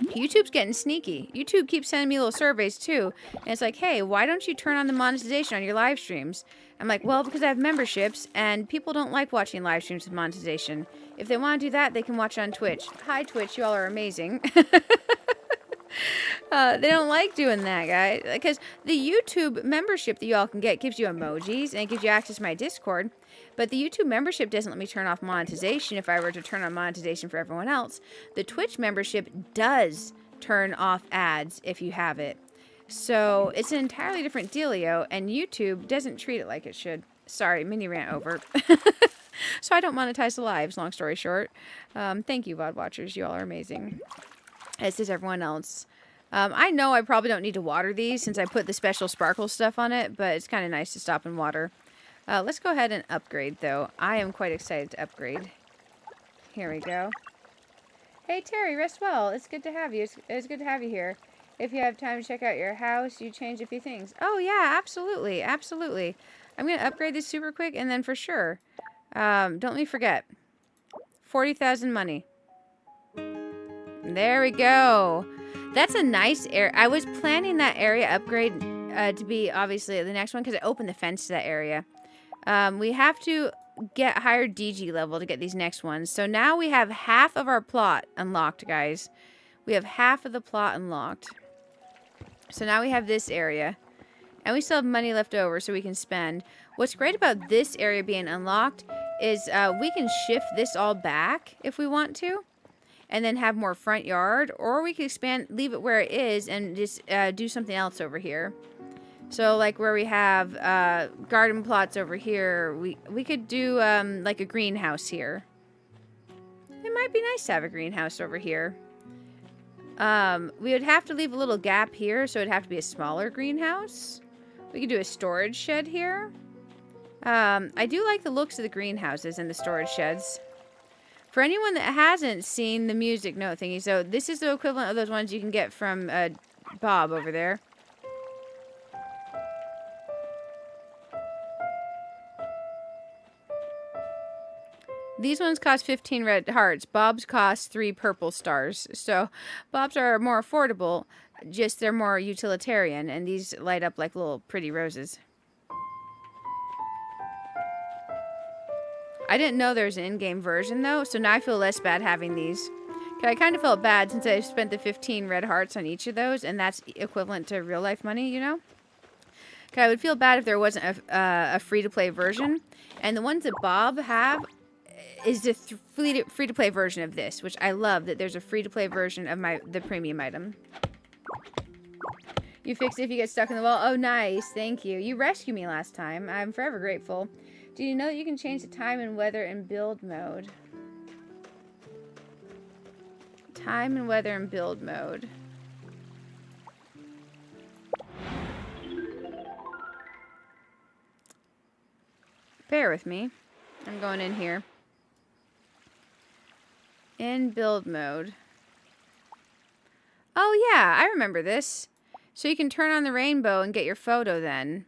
YouTube's getting sneaky. YouTube keeps sending me little surveys too, and it's like, hey, why don't you turn on the monetization on your live streams? I'm like, well, because I have memberships, and people don't like watching live streams with monetization. If they want to do that, they can watch it on Twitch. Hi, Twitch, you all are amazing. They don't like doing that, guys, because the YouTube membership that you all can get gives you emojis, and it gives you access to my Discord, but the YouTube membership doesn't let me turn off monetization if I were to turn on monetization for everyone else. The Twitch membership does turn off ads if you have it. So it's an entirely different dealio, and YouTube doesn't treat it like it should. Sorry, mini rant over. So I don't monetize the lives, long story short. Thank you, VOD watchers. You all are amazing. As does everyone else. I know I probably don't need to water these since I put the special sparkle stuff on it, but it's kind of nice to stop and water. Let's go ahead and upgrade, though. I am quite excited to upgrade. Here we go. Hey, Terry, rest well. It's good to have you. It's good to have you here. If you have time to check out your house, you change a few things. Oh, yeah, absolutely. Absolutely. I'm going to upgrade this super quick, and then for sure, don't let me forget. 40,000 money. There we go. That's a nice area. I was planning that area upgrade to be, obviously, the next one, because I opened the fence to that area. We have to get higher DG level to get these next ones. So now we have half of our plot unlocked, guys. We have half of the plot unlocked. So now we have this area. And we still have money left over so we can spend. What's great about this area being unlocked is we can shift this all back if we want to. And then have more front yard. Or we can expand, leave it where it is and just do something else over here. So like where we have garden plots over here, we could do like a greenhouse here. It might be nice to have a greenhouse over here. We would have to leave a little gap here, so it'd have to be a smaller greenhouse. We could do a storage shed here. I do like the looks of the greenhouses and the storage sheds. For anyone that hasn't seen the music note thingy, so this is the equivalent of those ones you can get from Bob over there. These ones cost 15 red hearts. Bob's cost 3 purple stars. So Bob's are more affordable, just they're more utilitarian, and these light up like little pretty roses. I didn't know there was an in-game version though, so now I feel less bad having these. I kind of felt bad since I spent the 15 red hearts on each of those, and that's equivalent to real life money, you know? I would feel bad if there wasn't a free-to-play version. And the ones that Bob have is the free-to-play version of this, which I love that there's a free-to-play version of the premium item. You fix it if you get stuck in the wall. Oh, nice. Thank you. You rescued me last time. I'm forever grateful. Do you know that you can change the time and weather in build mode? Time and weather in build mode. Bear with me. I'm going in here. In build mode. Oh yeah, I remember this. So you can turn on the rainbow and get your photo then.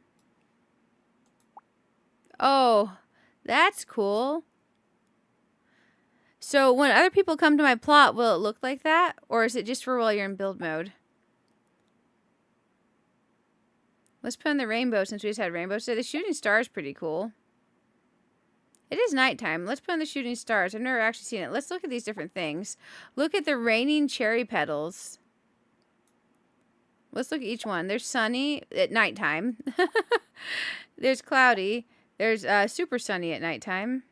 Oh, that's cool. So when other people come to my plot, will it look like that? Or is it just for while you're in build mode? Let's put in the rainbow since we just had rainbow. So the shooting star is pretty cool. It is nighttime. Let's put in the shooting stars. I've never actually seen it. Let's look at these different things. Look at the raining cherry petals. Let's look at each one. There's sunny at nighttime. There's cloudy. There's super sunny at nighttime.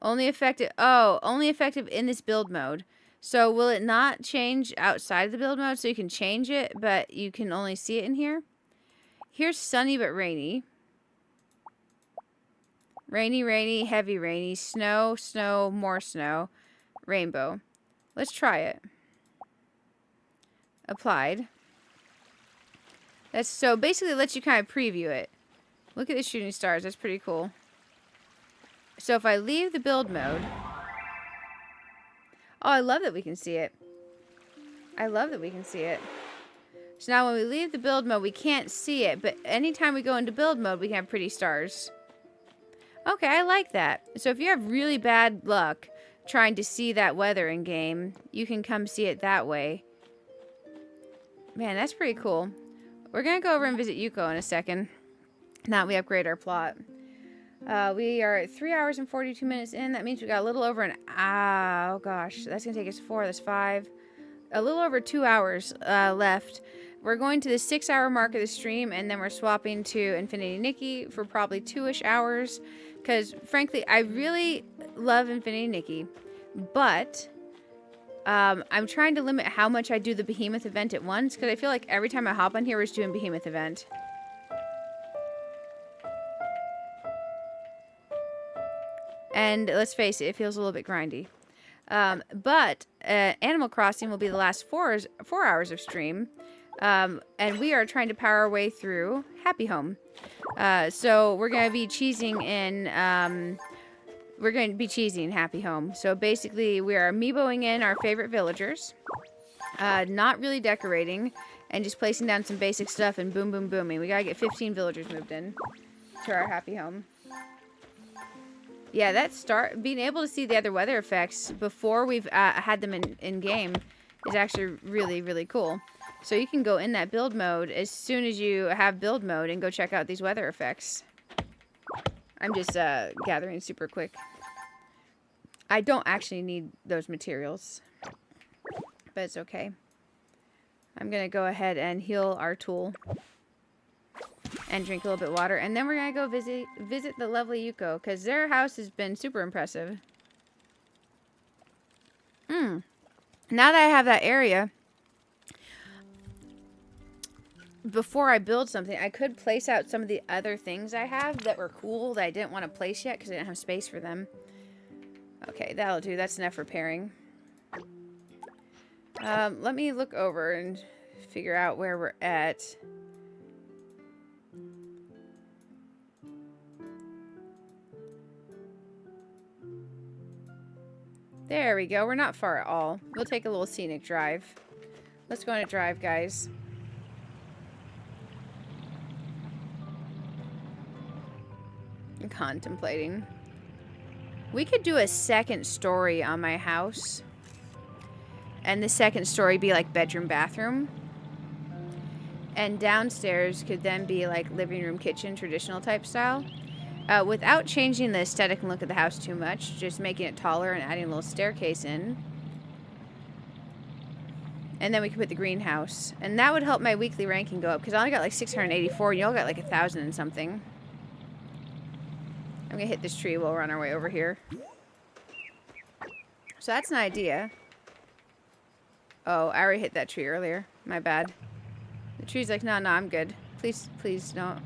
Only effective. Oh, only effective in this build mode. So will it not change outside of the build mode? So you can change it, but you can only see it in here. Here's sunny but rainy. Rainy, rainy, heavy rainy, snow, snow, more snow, rainbow. Let's try it. Applied. That's so basically it lets you kind of preview it. Look at the shooting stars. That's pretty cool. So if I leave the build mode. Oh, I love that we can see it. I love that we can see it. So now when we leave the build mode, we can't see it. But anytime we go into build mode, we can have pretty stars. Okay, I like that. So if you have really bad luck trying to see that weather in game, you can come see it that way. Man, that's pretty cool. We're going to go over and visit Yuko in a second. Now we upgrade our plot. We are at 3 hours and 42 minutes in. That means we got a little over an hour. Oh gosh, that's going to take us 4. That's 5. A little over 2 hours left. We're going to the 6-hour mark of the stream, and then we're swapping to Infinity Nikki for probably 2-ish hours. Because, frankly, I really love Infinity Nikki. But I'm trying to limit how much I do the Behemoth event at once. Because I feel like every time I hop on here, we're just doing Behemoth event. And let's face it, it feels a little bit grindy. But Animal Crossing will be the last 4 hours of stream. And we are trying to power our way through Happy Home. So we're going to be cheesing in... we're going to be cheesing Happy Home. So basically, we are amiiboing in our favorite villagers. Not really decorating. And just placing down some basic stuff and boom, boom, booming. We got to get 15 villagers moved in to our Happy Home. Yeah, being able to see the other weather effects before we've had them in game is actually really, really cool. So you can go in that build mode as soon as you have build mode and go check out these weather effects. I'm just gathering super quick. I don't actually need those materials, but it's okay. I'm going to go ahead and heal our tool. And drink a little bit of water. And then we're going to go visit the lovely Yuko. Because their house has been super impressive. Now that I have that area. Before I build something, I could place out some of the other things I have that were cool that I didn't want to place yet. Because I didn't have space for them. Okay, that'll do. That's enough repairing. Let me look over and figure out where we're at. There we go. We're not far at all. We'll take a little scenic drive. Let's go on a drive, guys. I'm contemplating. We could do a second story on my house. And the second story be like bedroom, bathroom. And downstairs could then be like living room, kitchen, traditional type style. Without changing the aesthetic and look of the house too much, just making it taller and adding a little staircase in. And then we could put the greenhouse. And that would help my weekly ranking go up, because I only got like 684, and y'all got like 1,000 and something. I'm going to hit this tree while we're on our way over here. So that's an idea. Oh, I already hit that tree earlier. My bad. The tree's like, no, I'm good. Please, please, no.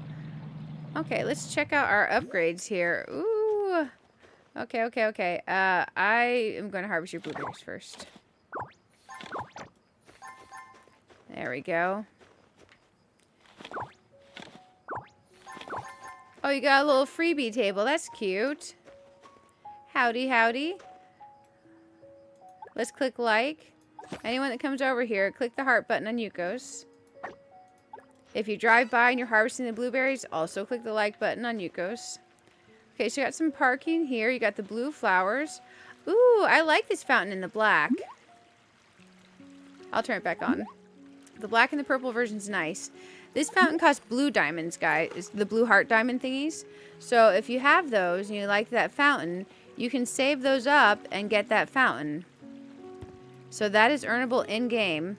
Okay, let's check out our upgrades here. Ooh. Okay. I am going to harvest your blueberries first. There we go. Oh, you got a little freebie table. That's cute. Howdy, howdy. Let's click like. Anyone that comes over here, click the heart button on Yuko's. If you drive by and you're harvesting the blueberries, also click the like button on Yuko's. Okay, so you got some parking here. You got the blue flowers. Ooh, I like this fountain in the black. I'll turn it back on. The black and the purple version's nice. This fountain costs blue diamonds, guys. The blue heart diamond thingies. So if you have those and you like that fountain, you can save those up and get that fountain. So that is earnable in-game.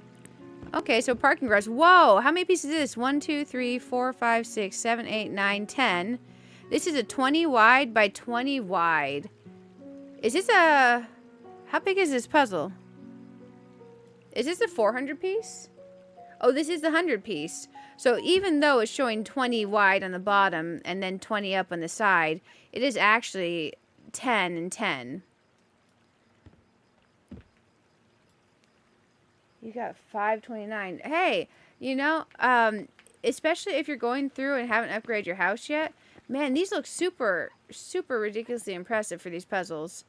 Okay, so parking garage. Whoa, how many pieces is this? 1, 2, 3, 4, 5, 6, 7, 8, 9, 10. This is a 20 wide by 20 wide. Is this a... How big is this puzzle? Is this a 400 piece? Oh, this is the 100 piece. So even though it's showing 20 wide on the bottom and then 20 up on the side, it is actually 10 and 10. You got 529. Hey, you know, especially if you're going through and haven't upgraded your house yet, man, these look super, super ridiculously impressive for these puzzles.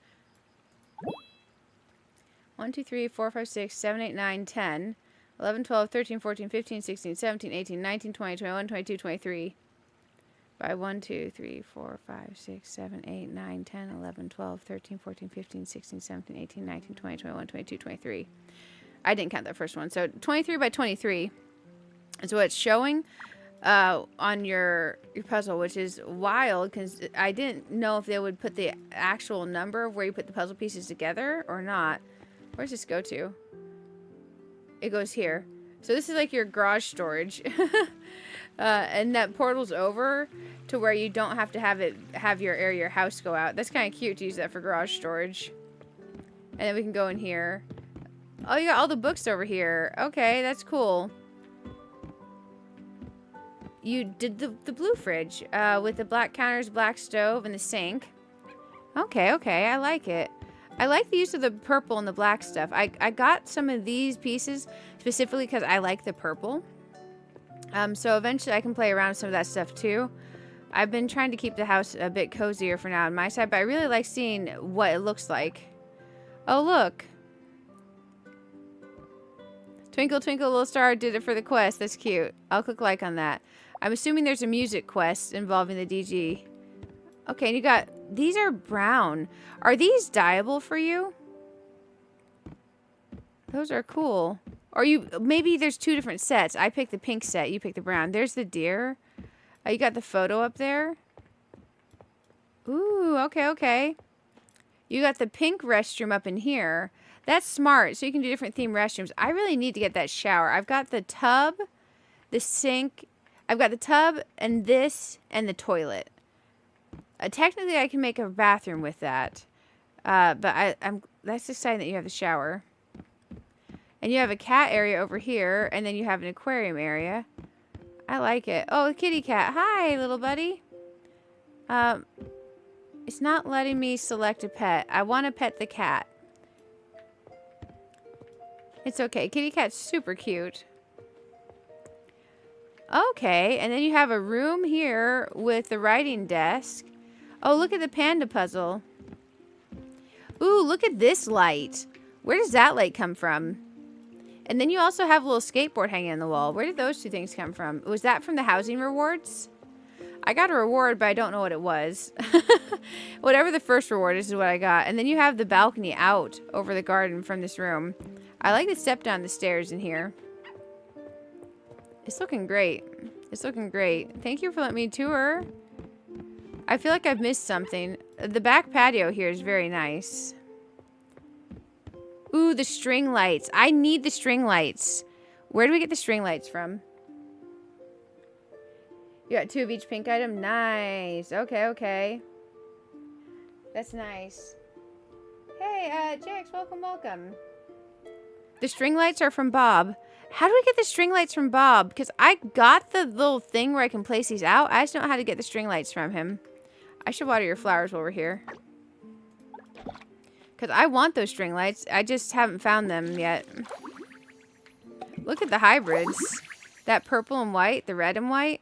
1, 2, 3, 4, 5, 6, 7, 8, 9, 10, 11, 12, 13, 14, 15, 16, 17, 18, 19, 20, 21, 22, 23. By 1, 2, 3, 4, 5, 6, 7, 8, 9, 10, 11, 12, 13, 14, 15, 16, 17, 18, 19, 20, 21, 22, 23. I didn't count that first one. So 23 by 23 is what it's showing on your puzzle, which is wild because I didn't know if they would put the actual number of where you put the puzzle pieces together or not. Where does this go to? It goes here. So this is like your garage storage. And that portal's over to where you don't have to have your area, your house go out. That's kind of cute to use that for garage storage. And then we can go in here. Oh, you got all the books over here. Okay, that's cool. You did the blue fridge with the black counters, black stove, and the sink. Okay, okay, I like it. I like the use of the purple and the black stuff. I got some of these pieces specifically because I like the purple. So eventually I can play around with some of that stuff too. I've been trying to keep the house a bit cozier for now on my side, but I really like seeing what it looks like. Oh, look. Twinkle, twinkle, little star did it for the quest. That's cute. I'll click like on that. I'm assuming there's a music quest involving the DG. Okay, and you got... These are brown. Are these dyeable for you? Those are cool. Or you... Maybe there's two different sets. I picked the pink set. You picked the brown. There's the deer. You got the photo up there. Ooh, okay, okay. You got the pink restroom up in here. That's smart. So you can do different theme restrooms. I really need to get that shower. I've got the tub, the sink. I've got the tub and this and the toilet. Technically, I can make a bathroom with that. But that's exciting that you have the shower. And you have a cat area over here. And then you have an aquarium area. I like it. Oh, a kitty cat. Hi, little buddy. It's not letting me select a pet. I want to pet the cat. It's okay. Kitty cat's super cute. Okay, and then you have a room here with the writing desk. Oh, look at the panda puzzle. Ooh, look at this light. Where does that light come from? And then you also have a little skateboard hanging on the wall. Where did those two things come from? Was that from the housing rewards? I got a reward, but I don't know what it was. Whatever the first reward is what I got. And then you have the balcony out over the garden from this room. I like to step down the stairs in here. It's looking great. It's looking great. Thank you for letting me tour. I feel like I've missed something. The back patio here is very nice. Ooh, the string lights. I need the string lights. Where do we get the string lights from? You got 2 of each pink item? Nice. Okay, okay. That's nice. Hey, Jax, welcome, welcome. The string lights are from Bob. How do I get the string lights from Bob? Because I got the little thing where I can place these out. I just don't know how to get the string lights from him. I should water your flowers while we're here. Because I want those string lights. I just haven't found them yet. Look at the hybrids. That purple and white, the red and white.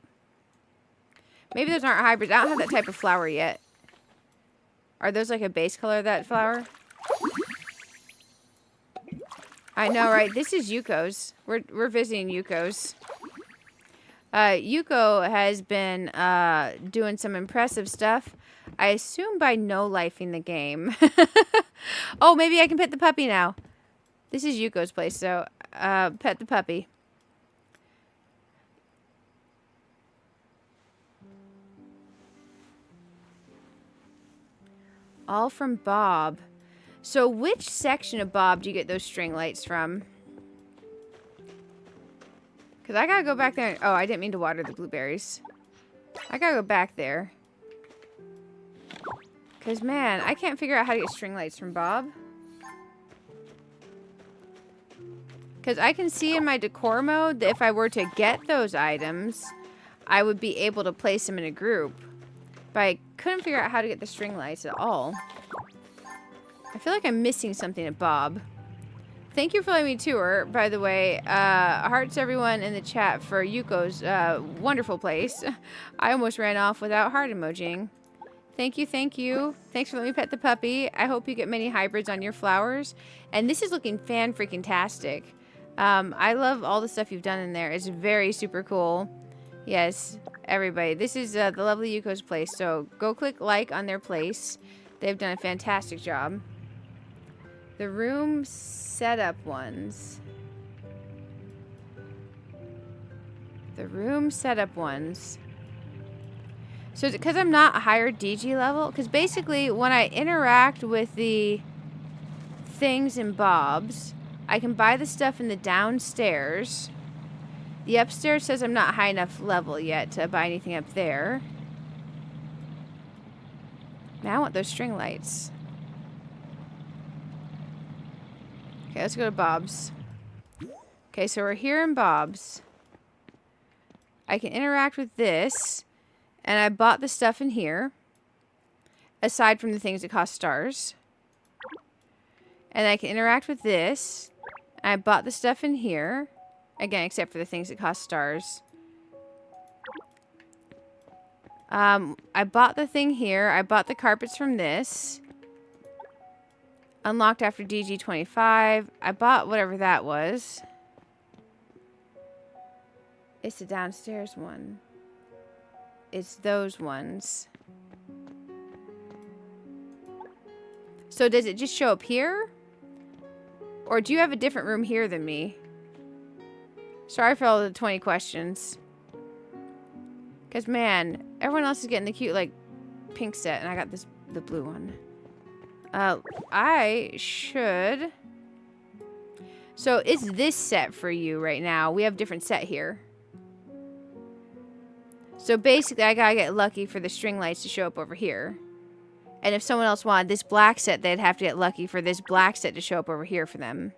Maybe those aren't hybrids. I don't have that type of flower yet. Are those like a base color of that flower? I know, right? This is Yuko's. We're visiting Yuko's. Yuko has been doing some impressive stuff. I assume by no-lifing the game. Oh, maybe I can pet the puppy now. This is Yuko's place, so pet the puppy. All from Bob. So which section of Bob do you get those string lights from? Because I gotta go back there. Oh, I didn't mean to water the blueberries. I gotta go back there. Because, man, I can't figure out how to get string lights from Bob. Because I can see in my decor mode that if I were to get those items, I would be able to place them in a group. But I couldn't figure out how to get the string lights at all. I feel like I'm missing something at Bob. Thank you for letting me tour, by the way. Hearts everyone in the chat for Yuko's wonderful place. I almost ran off without heart emojiing. Thank you, thank you. Thanks for letting me pet the puppy. I hope you get many hybrids on your flowers. And this is looking fan-freaking-tastic. I love all the stuff you've done in there. It's very super cool. Yes, everybody. This is the lovely Yuko's place. So go click like on their place. They've done a fantastic job. The room setup ones. The room setup ones. So is it because I'm not a higher DG level? Because basically when I interact with the things in Bob's, I can buy the stuff in the downstairs. The upstairs says I'm not high enough level yet to buy anything up there. Now I want those string lights. Okay, let's go to Bob's. Okay, so we're here in Bob's. I can interact with this. And I bought the stuff in here. Aside from the things that cost stars. And I can interact with this. I bought the stuff in here. Again, except for the things that cost stars. I bought the thing here. I bought the carpets from this. Unlocked after DG 25. I bought whatever that was. It's the downstairs one. It's those ones. So does it just show up here? Or do you have a different room here than me? Sorry for all the 20 questions. Because, man, everyone else is getting the cute, like, pink set. And I got the blue one. I should... So, it's this set for you right now. We have a different set here. So, basically, I gotta get lucky for the string lights to show up over here. And if someone else wanted this black set, they'd have to get lucky for this black set to show up over here for them.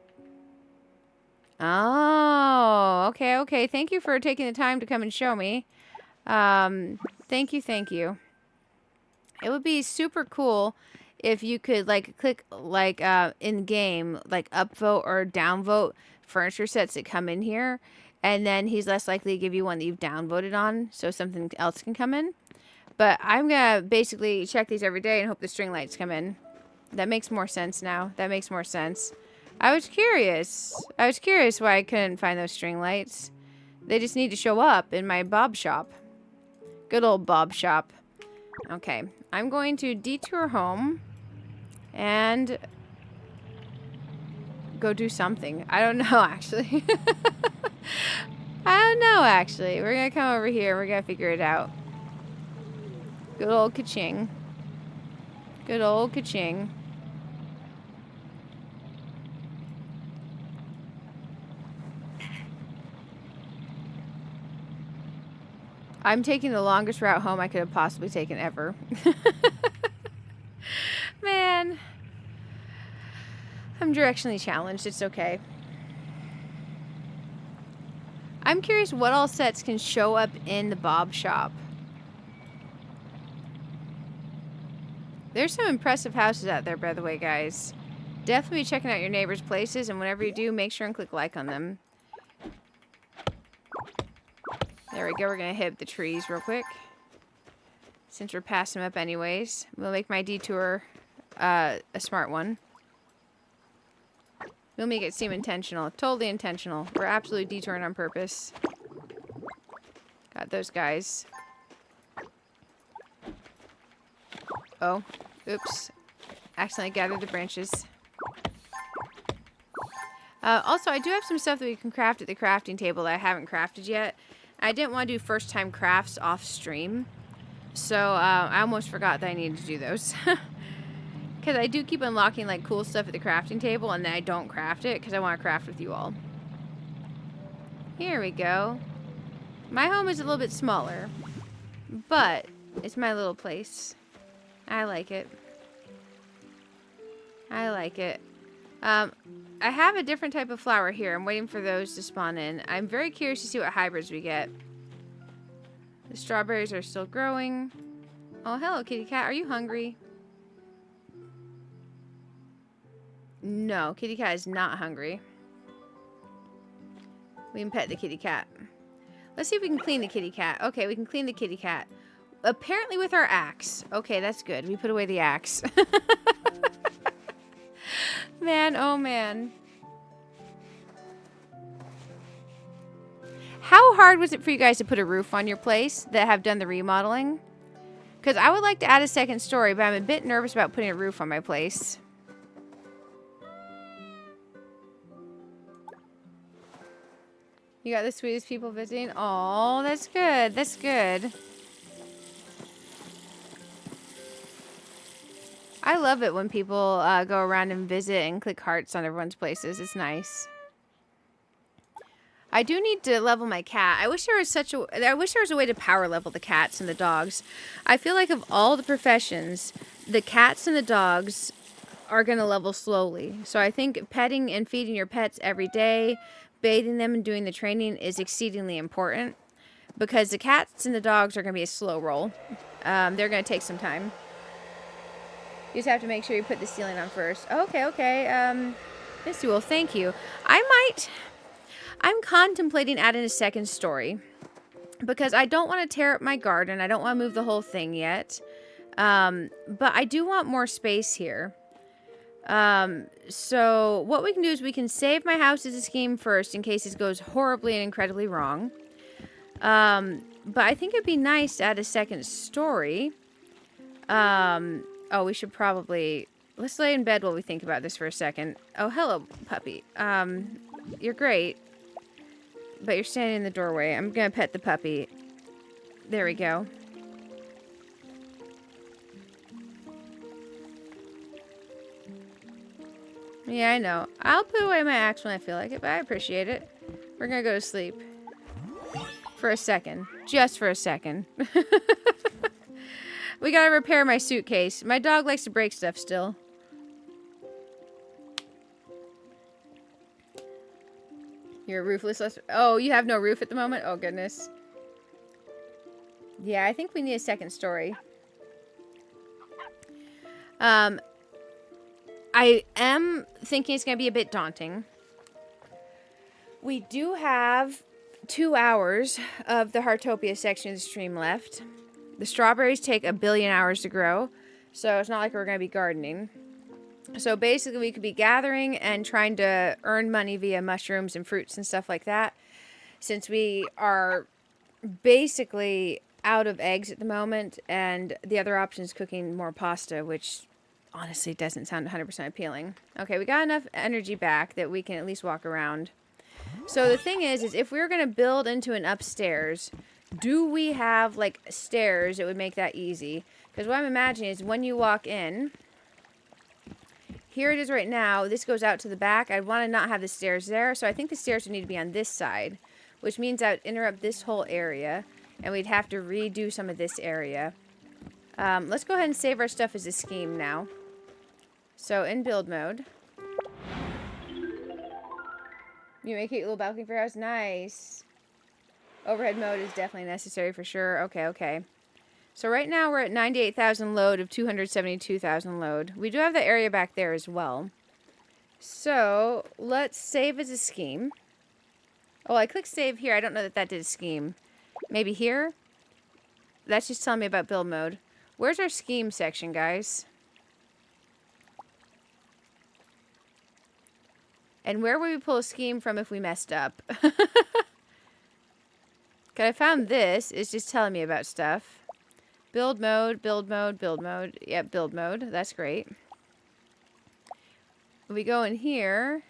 Oh, okay, okay. Thank you for taking the time to come and show me. Thank you, thank you. It would be super cool if you could, like, click, like, in-game, like, upvote or downvote furniture sets that come in here. And then he's less likely to give you one that you've downvoted on, so something else can come in. But I'm going to basically check these every day and hope the string lights come in. That makes more sense now. That makes more sense. I was curious. I was curious why I couldn't find those string lights. They just need to show up in my Bob shop. Good old Bob shop. Okay. I'm going to detour home and go do something. I don't know, actually. I don't know, actually. We're going to come over here. We're going to figure it out. Good old ka-ching. Good old ka-ching. I'm taking the longest route home I could have possibly taken ever. Man. I'm directionally challenged. It's okay. I'm curious what all sets can show up in the Bob shop. There's some impressive houses out there, by the way, guys. Definitely be checking out your neighbors' places, and whenever you do, make sure and click like on them. There we go. We're going to hit the trees real quick. Since we're passing them up anyways. We'll make my detour a smart one. We'll make it seem intentional. Totally intentional. We're absolutely detouring on purpose. Got those guys. Oh. Oops. Accidentally gathered the branches. Also, I do have some stuff that we can craft at the crafting table that I haven't crafted yet. I didn't want to do first time crafts off stream. So, I almost forgot that I needed to do those. Because I do keep unlocking, like, cool stuff at the crafting table, and then I don't craft it because I want to craft with you all. Here we go. My home is a little bit smaller, but it's my little place. I like it. I like it. I have a different type of flower here. I'm waiting for those to spawn in. I'm very curious to see what hybrids we get. The strawberries are still growing. Oh, hello, kitty cat. Are you hungry? No, kitty cat is not hungry. We can pet the kitty cat. Let's see if we can clean the kitty cat. Okay, we can clean the kitty cat. Apparently with our axe. Okay, that's good. We put away the axe. Man, oh man. How hard was it for you guys to put a roof on your place that have done the remodeling? Because I would like to add a second story, but I'm a bit nervous about putting a roof on my place. You got the sweetest people visiting? Oh, that's good. That's good. I love it when people go around and visit and click hearts on everyone's places. It's nice. I do need to level my cat. I wish there was a way to power level the cats and the dogs. I feel like of all the professions, the cats and the dogs are going to level slowly. So I think petting and feeding your pets every day, bathing them and doing the training is exceedingly important, because the cats and the dogs are going to be a slow roll. They're going to take some time. You just have to make sure you put the ceiling on first. Okay, okay. Missy, well, thank you. I'm contemplating adding a second story because I don't want to tear up my garden. I don't want to move the whole thing yet. But I do want more space here. So what we can do is we can save my house as a scheme first in case it goes horribly and incredibly wrong. But I think it'd be nice to add a second story. Oh, we should probably... Let's lay in bed while we think about this for a second. Oh, hello, puppy. You're great. But you're standing in the doorway. I'm gonna pet the puppy. There we go. Yeah, I know. I'll put away my axe when I feel like it, but I appreciate it. We're gonna go to sleep. For a second. Just for a second. We gotta repair my suitcase. My dog likes to break stuff still. You're roofless. Oh, you have no roof at the moment? Oh, goodness. Yeah, I think we need a second story. I am thinking it's going to be a bit daunting. We do have 2 hours of the Heartopia section of the stream left. The strawberries take 1 billion hours to grow, so it's not like we're going to be gardening. So basically we could be gathering and trying to earn money via mushrooms and fruits and stuff like that. Since we are basically out of eggs at the moment, and the other option is cooking more pasta, which honestly doesn't sound 100% appealing. Okay, we got enough energy back that we can at least walk around. So the thing is if we were going to build into an upstairs, do we have like stairs that would make that easy? Because what I'm imagining is when you walk in, here it is right now, this goes out to the back. I'd want to not have the stairs there, so I think the stairs would need to be on this side, which means I would interrupt this whole area, and we'd have to redo some of this area. Let's go ahead and save our stuff as a scheme now. So in build mode. You make a little balcony for your house? Nice. Overhead mode is definitely necessary for sure. Okay, okay. So right now we're at 98,000 load of 272,000 load. We do have the area back there as well. So let's save as a scheme. Oh, I clicked save here. I don't know that that did a scheme. Maybe here? That's just telling me about build mode. Where's our scheme section, guys? And where would we pull a scheme from if we messed up? Because I found this. It's just telling me about stuff. Build mode, build mode, build mode. Yep, build mode. That's great. We go in here.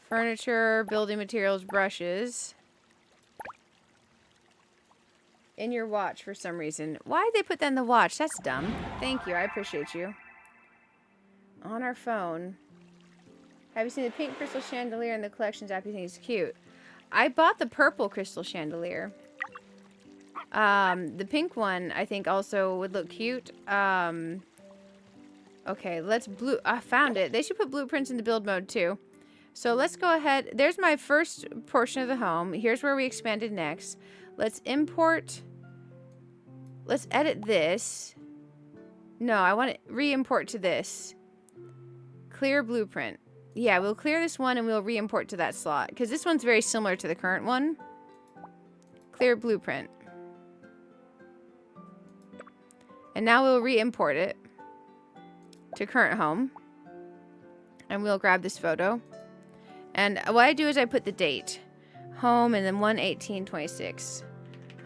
Furniture, building materials, brushes. in your watch for some reason. Why'd they put that in the watch? That's dumb. Thank you. I appreciate you. On our phone. Have you seen the pink crystal chandelier in the collections app? You think it's cute? I bought the purple crystal chandelier. The pink one, I think, also would look cute. Okay, I found it. They should put blueprints in the build mode, too. So let's go ahead. There's my first portion of the home. Here's where we expanded next. Let's import. Let's edit this. No, I want to re-import to this. Clear blueprint. Yeah, we'll clear this one and we'll re-import to that slot. Because this one's very similar to the current one. Clear blueprint. And now we'll re-import it to current home. And we'll grab this photo. And what I do is I put the date. Home and then 1/18/26.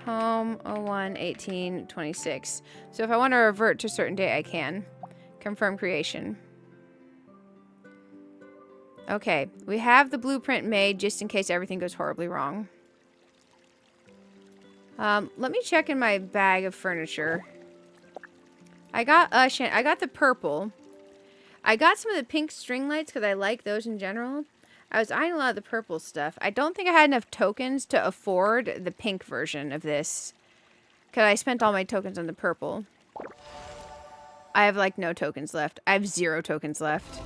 Home 01/18/26. So if I want to revert to a certain date, I can. Confirm creation. Okay, we have the blueprint made just in case everything goes horribly wrong. Let me check in my bag of furniture. I got the purple. I got some of the pink string lights because I like those in general. I was eyeing a lot of the purple stuff. I don't think I had enough tokens to afford the pink version of this. Because I spent all my tokens on the purple. I have, like, no tokens left. I have 0 tokens left.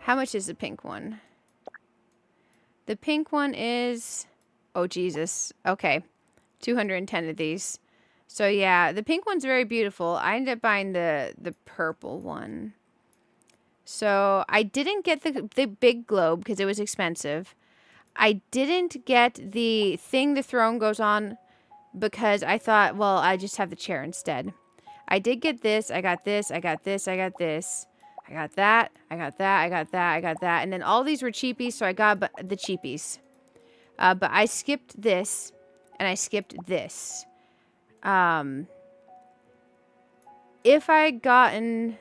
How much is the pink one? The pink one is... Oh, Jesus. Okay. 210 of these. So, yeah. The pink one's very beautiful. I ended up buying the purple one. So, I didn't get the big globe because it was expensive. I didn't get the thing the throne goes on because I thought, well, I just have the chair instead. I did get this. I got this. I got this. I got this. I got that. I got that. I got that. I got that. And then all these were cheapies, so I got the cheapies. But I skipped this, and I skipped this. If I had gotten...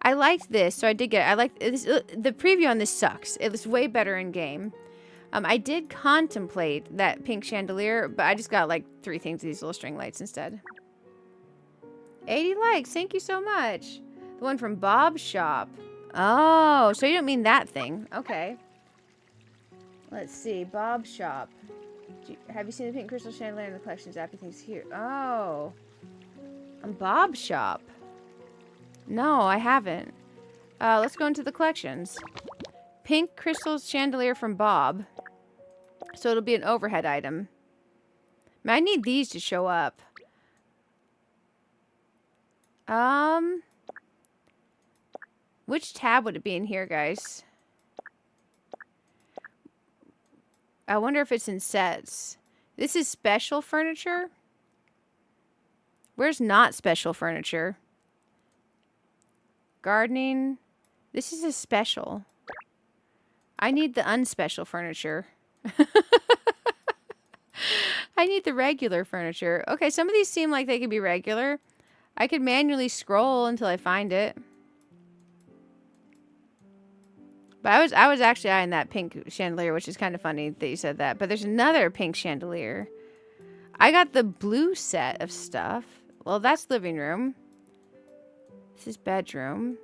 I liked this, so I did get it. I liked this. The preview on this sucks. It was way better in game. I did contemplate that pink chandelier, but I just got like 3 things of these little string lights instead. 80 likes. Thank you so much. The one from Bob's shop. Oh, so you don't mean that thing. Okay. Let's see. Bob's shop. Have you seen the pink crystal chandelier in the collections app? You think it's here? Oh. On Bob's shop. No, I haven't. Let's go into the collections. Pink crystal chandelier from Bob. So it'll be an overhead item. I need these to show up. Which tab would it be in here, guys? I wonder if it's in sets. This is special furniture? Where's not special furniture? Gardening. This is a special. I need the unspecial furniture. I need the regular furniture. Okay, some of these seem like they could be regular. I could manually scroll until I find it. But I was actually eyeing that pink chandelier, which is kind of funny that you said that. But there's another pink chandelier. I got the blue set of stuff. Well, that's living room. This is bedroom.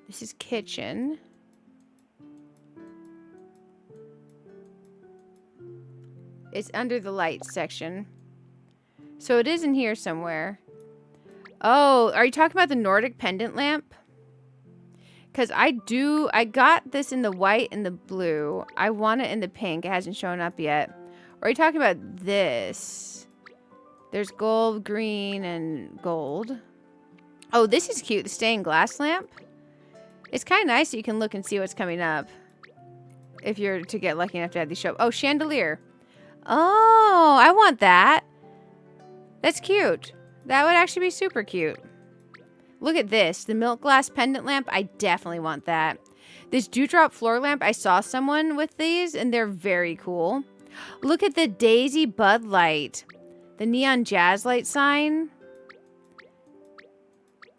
This is kitchen. It's under the lights section. So it is in here somewhere. Oh, are you talking about the Nordic pendant lamp? Because I got this in the white and the blue. I want it in the pink. It hasn't shown up yet. Or are you talking about this? There's gold, green, and gold. Oh, this is cute. The stained glass lamp. It's kind of nice that you can look and see what's coming up. If you're to get lucky enough to have these show. Oh, chandelier. Oh, I want that. That's cute. That would actually be super cute. Look at this. The milk glass pendant lamp. I definitely want that. This dewdrop floor lamp. I saw someone with these and they're very cool. Look at the Daisy Bud light. The neon jazz light sign.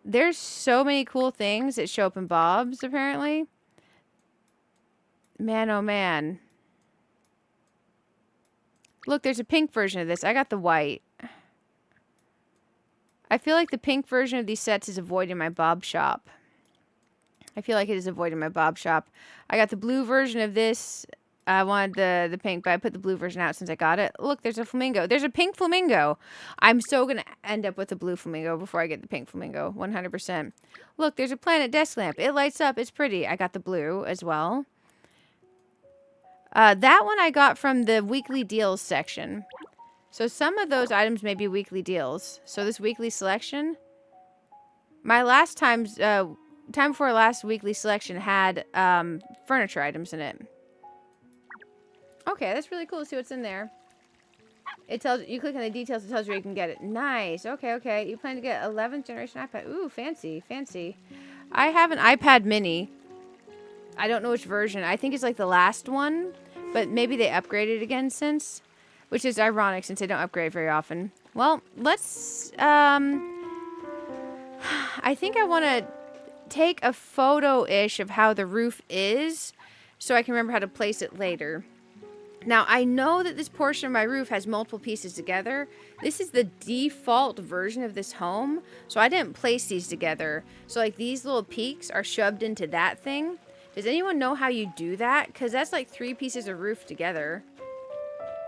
There's so many cool things that show up in Bob's, apparently. Man, oh man. Look, there's a pink version of this. I got the white. I feel like the pink version of these sets is avoiding my Bob shop. I feel like it is avoiding my Bob shop. I got the blue version of this. I wanted the pink, but I put the blue version out since I got it. Look, there's a flamingo. There's a pink flamingo. I'm so going to end up with a blue flamingo before I get the pink flamingo. 100%. Look, there's a planet desk lamp. It lights up. It's pretty. I got the blue as well. That one I got from the weekly deals section. So some of those items may be weekly deals. So this weekly selection, my last time before last weekly selection had furniture items in it. Okay, that's really cool to see what's in there. It tells you click on the details, it tells you where you can get it. Nice. Okay, okay. You plan to get 11th generation iPad. Ooh, fancy, fancy. I have an iPad mini. I don't know which version. I think it's like the last one, but maybe they upgraded again since, which is ironic since they don't upgrade very often. Well, let's I think I want to take a photo-ish of how the roof is so I can remember how to place it later. Now, I know that this portion of my roof has multiple pieces together. This is the default version of this home, so I didn't place these together. So, like, these little peaks are shoved into that thing. Does anyone know how you do that? Because that's like 3 pieces of roof together.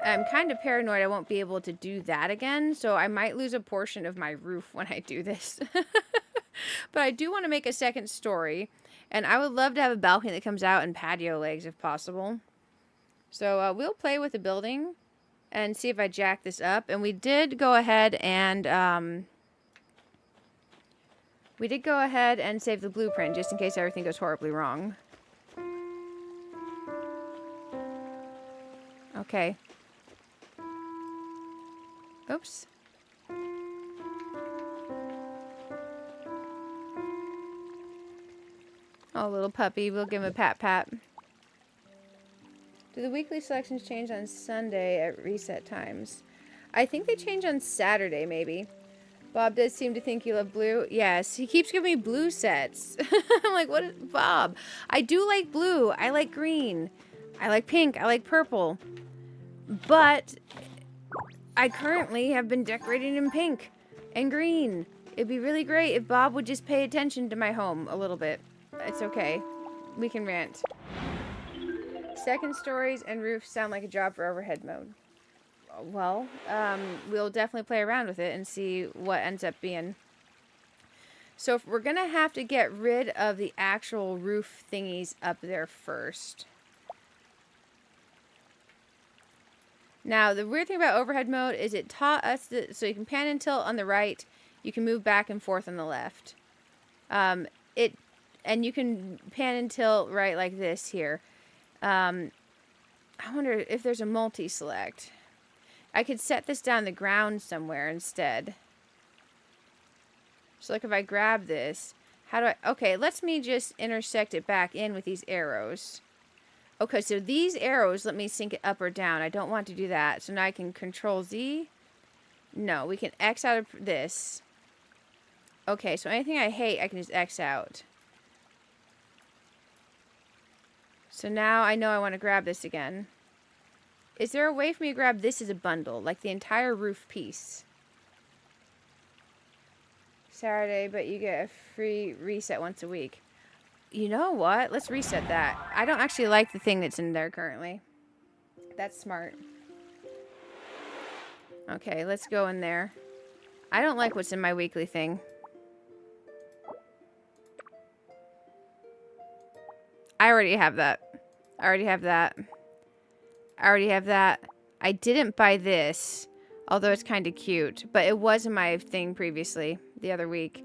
I'm kind of paranoid I won't be able to do that again, so I might lose a portion of my roof when I do this. But I do want to make a second story, and I would love to have a balcony that comes out and patio legs if possible. So we'll play with the building and see if I jack this up. And we did go ahead and save the blueprint just in case everything goes horribly wrong. Okay. Oops. Oh, little puppy. We'll give him a pat pat. Do the weekly selections change on Sunday at reset times? I think they change on Saturday, maybe. Bob does seem to think you love blue. Yes, he keeps giving me blue sets. I'm like, what is Bob? I do like blue. I like green. I like pink. I like purple. But I currently have been decorating in pink and green. It'd be really great if Bob would just pay attention to my home a little bit. It's okay. We can rant. Second stories and roofs sound like a job for overhead mode. Well, we'll definitely play around with it and see what ends up being. So if we're going to have to get rid of the actual roof thingies up there first. Now, the weird thing about overhead mode is it taught us that, so you can pan and tilt on the right, you can move back and forth on the left. And you can pan and tilt right like this here. I wonder if there's a multi-select. I could set this down the ground somewhere instead. So like if I grab this, how do I... Okay, let's me just intersect it back in with these arrows. Okay, so these arrows let me sync it up or down. I don't want to do that. So now I can Control Z. No, we can X out of this. Okay, so anything I hate, I can just X out. So now I know I want to grab this again. Is there a way for me to grab this as a bundle? Like the entire roof piece? Saturday, but you get a free reset once a week. You know what? Let's reset that. I don't actually like the thing that's in there currently. That's smart. Okay, let's go in there. I don't like what's in my weekly thing. I already have that. I already have that. I already have that. I didn't buy this, although it's kind of cute, but it was in my thing previously, the other week.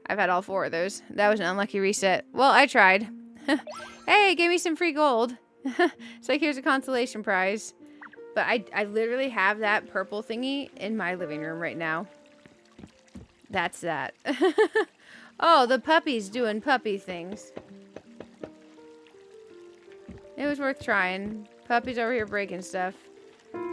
I've had all 4 of those. That was an unlucky reset. Well, I tried. Hey, gave me some free gold. It's like, here's a consolation prize. But I literally have that purple thingy in my living room right now. That's that. Oh, the puppy's doing puppy things. It was worth trying. Puppy's over here breaking stuff.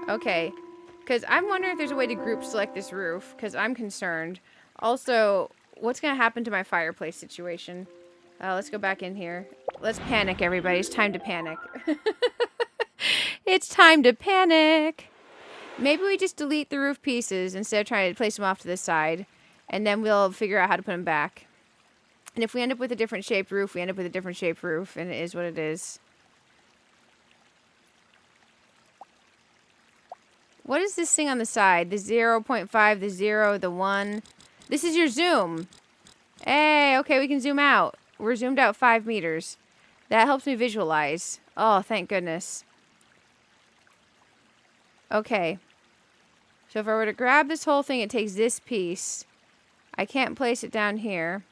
Okay. Because I'm wondering if there's a way to group select this roof. Because I'm concerned. Also, what's going to happen to my fireplace situation? Let's go back in here. Let's panic, everybody. It's time to panic. It's time to panic. Maybe we just delete the roof pieces instead of trying to place them off to the side. And then we'll figure out how to put them back. And if we end up with a different shaped roof, we end up with a different shaped roof. And it is what it is. What is this thing on the side? The 0.5, the 0, the 1. This is your zoom. Hey, okay, we can zoom out. We're zoomed out 5 meters. That helps me visualize. Oh, thank goodness. Okay. So if I were to grab this whole thing, it takes this piece. I can't place it down here.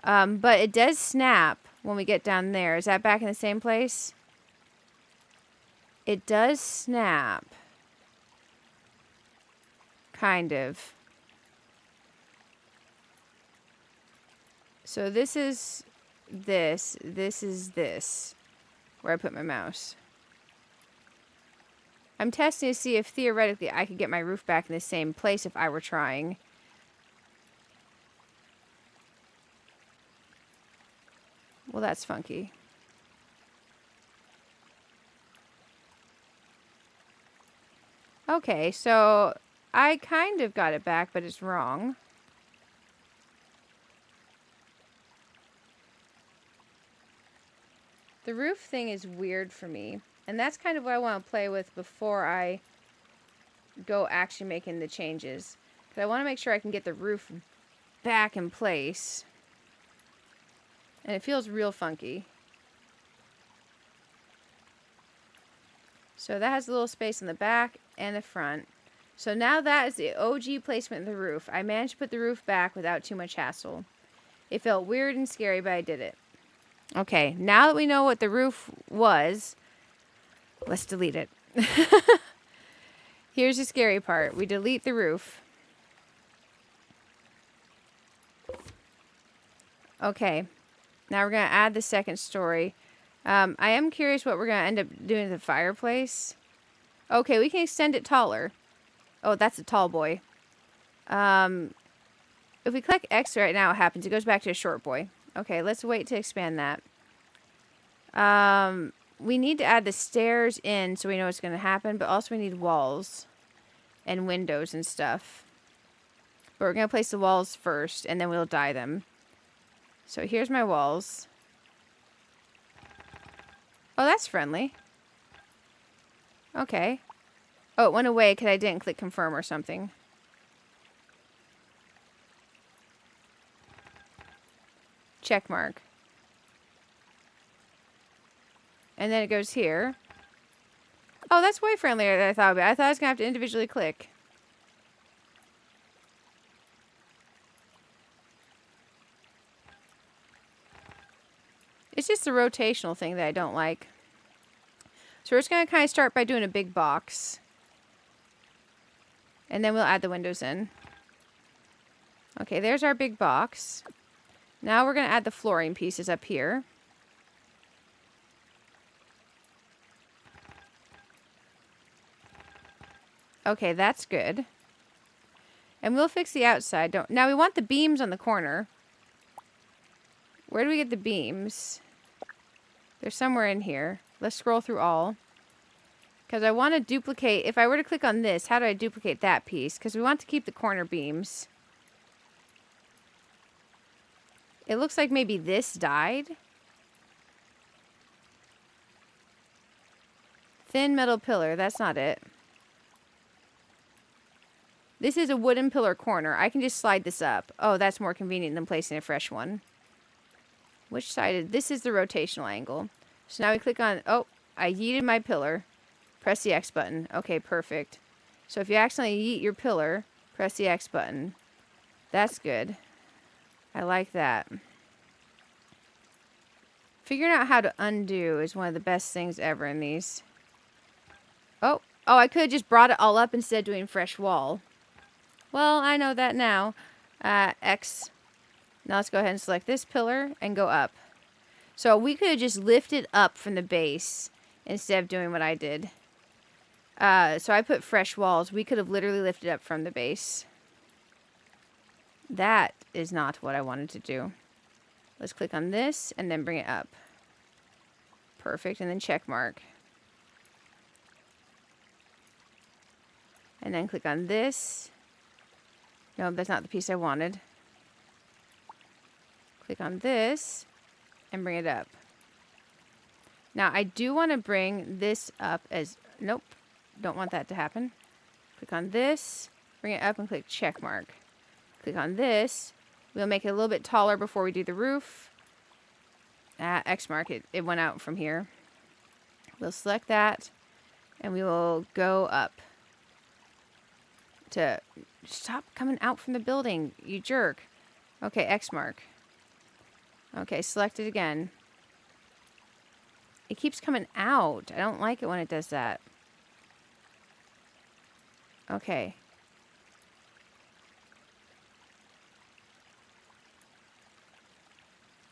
But it does snap when we get down there. Is that back in the same place? It does snap. Kind of. So this is this. This is this. Where I put my mouse. I'm testing to see if theoretically I could get my roof back in the same place if I were trying. Well, that's funky. Okay, so I kind of got it back, but it's wrong. The roof thing is weird for me. And that's kind of what I want to play with before I go actually making the changes. Because I want to make sure I can get the roof back in place. And it feels real funky. So that has a little space in the back and the front. So now that is the OG placement of the roof. I managed to put the roof back without too much hassle. It felt weird and scary, but I did it. Okay, now that we know what the roof was, let's delete it. Here's the scary part. We delete the roof. Okay, now we're going to add the second story. I am curious what we're going to end up doing to the fireplace. Okay, we can extend it taller. Oh, that's a tall boy. If we click X right now, what happens? It goes back to a short boy. Okay, let's wait to expand that. We need to add the stairs in so we know what's going to happen, but also we need walls and windows and stuff. But we're going to place the walls first, and then we'll dye them. So here's my walls. Oh, that's friendly. Okay. Oh, it went away because I didn't click confirm or something. Check mark. And then it goes here. Oh, that's way friendlier than I thought it would be. I thought I was going to have to individually click. It's just the rotational thing that I don't like. So we're just going to kind of start by doing a big box. And then we'll add the windows in. Okay, there's our big box. Now we're going to add the flooring pieces up here. Okay, that's good. And we'll fix the outside. Now we want the beams on the corner. Where do we get the beams? They're somewhere in here. Let's scroll through all. Because I want to duplicate. If I were to click on this, how do I duplicate that piece? Because we want to keep the corner beams. It looks like maybe this died. Thin metal pillar. That's not it. This is a wooden pillar corner. I can just slide this up. Oh, that's more convenient than placing a fresh one. Which side? This is the rotational angle. So now we click on... Oh, I yeeted my pillar. Press the X button. Okay, perfect. So if you accidentally yeet your pillar, press the X button. That's good. I like that. Figuring out how to undo is one of the best things ever in these. Oh, I could have just brought it all up instead of doing fresh wall. Well, I know that now. X. Now let's go ahead and select this pillar and go up. So we could have just lifted up from the base instead of doing what I did. So I put fresh walls. We could have literally lifted up from the base. That is not what I wanted to do. Let's click on this and then bring it up. Perfect. And then check mark. And then click on this. No, that's not the piece I wanted. Click on this and bring it up. Now, I do want to bring this up as... Nope, don't want that to happen. Click on this, bring it up and click check mark. Click on this. We'll make it a little bit taller before we do the roof. X mark, it went out from here. We'll select that and we will go up. To stop coming out from the building, you jerk. Okay, X mark. Okay, select it again. It keeps coming out. I don't like it when it does that. Okay.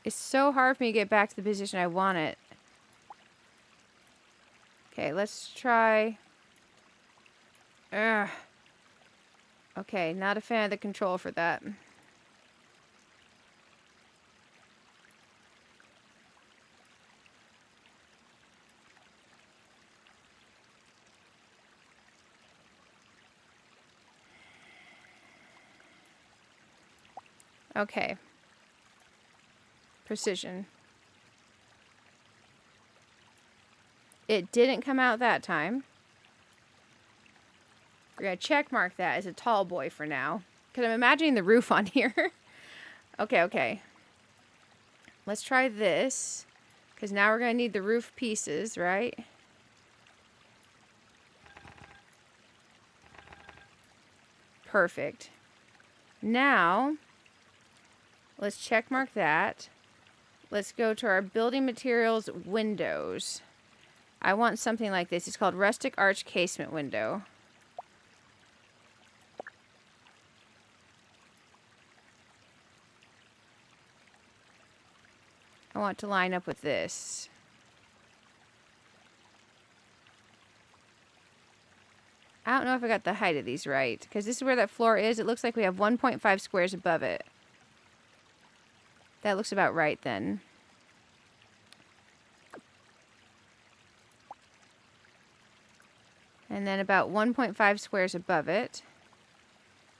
It's so hard for me to get back to the position I want it. Okay, let's try... Ugh. Okay, not a fan of the control for that. Okay. Precision. It didn't come out that time. We're going to check mark that as a tall boy for now. Because I'm imagining the roof on here. Okay. Let's try this. Because now we're going to need the roof pieces, right? Perfect. Now, let's check mark that. Let's go to our building materials windows. I want something like this. It's called rustic arch casement window. I want to line up with this. I don't know if I got the height of these right, because this is where that floor is. It looks like we have 1.5 squares above it. That looks about right then. And then about 1.5 squares above it.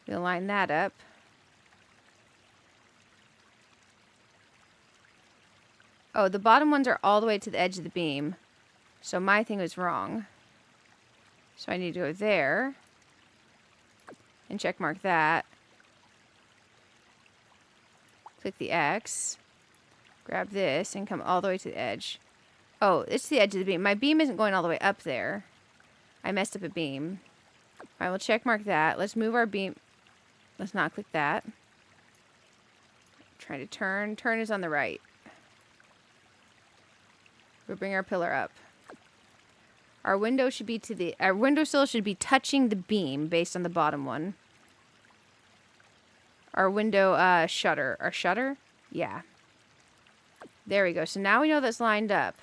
We'll line that up. Oh, the bottom ones are all the way to the edge of the beam. So my thing was wrong. So I need to go there. And check mark that. Click the X. Grab this and come all the way to the edge. Oh, it's the edge of the beam. My beam isn't going all the way up there. I messed up a beam. I will check mark that. Let's move our beam. Let's not click that. Trying to turn. Turn is on the right. We'll bring our pillar up. Our window should be our windowsill should be touching the beam based on the bottom one. Our window shutter. Our shutter? Yeah. There we go. So now we know that's lined up.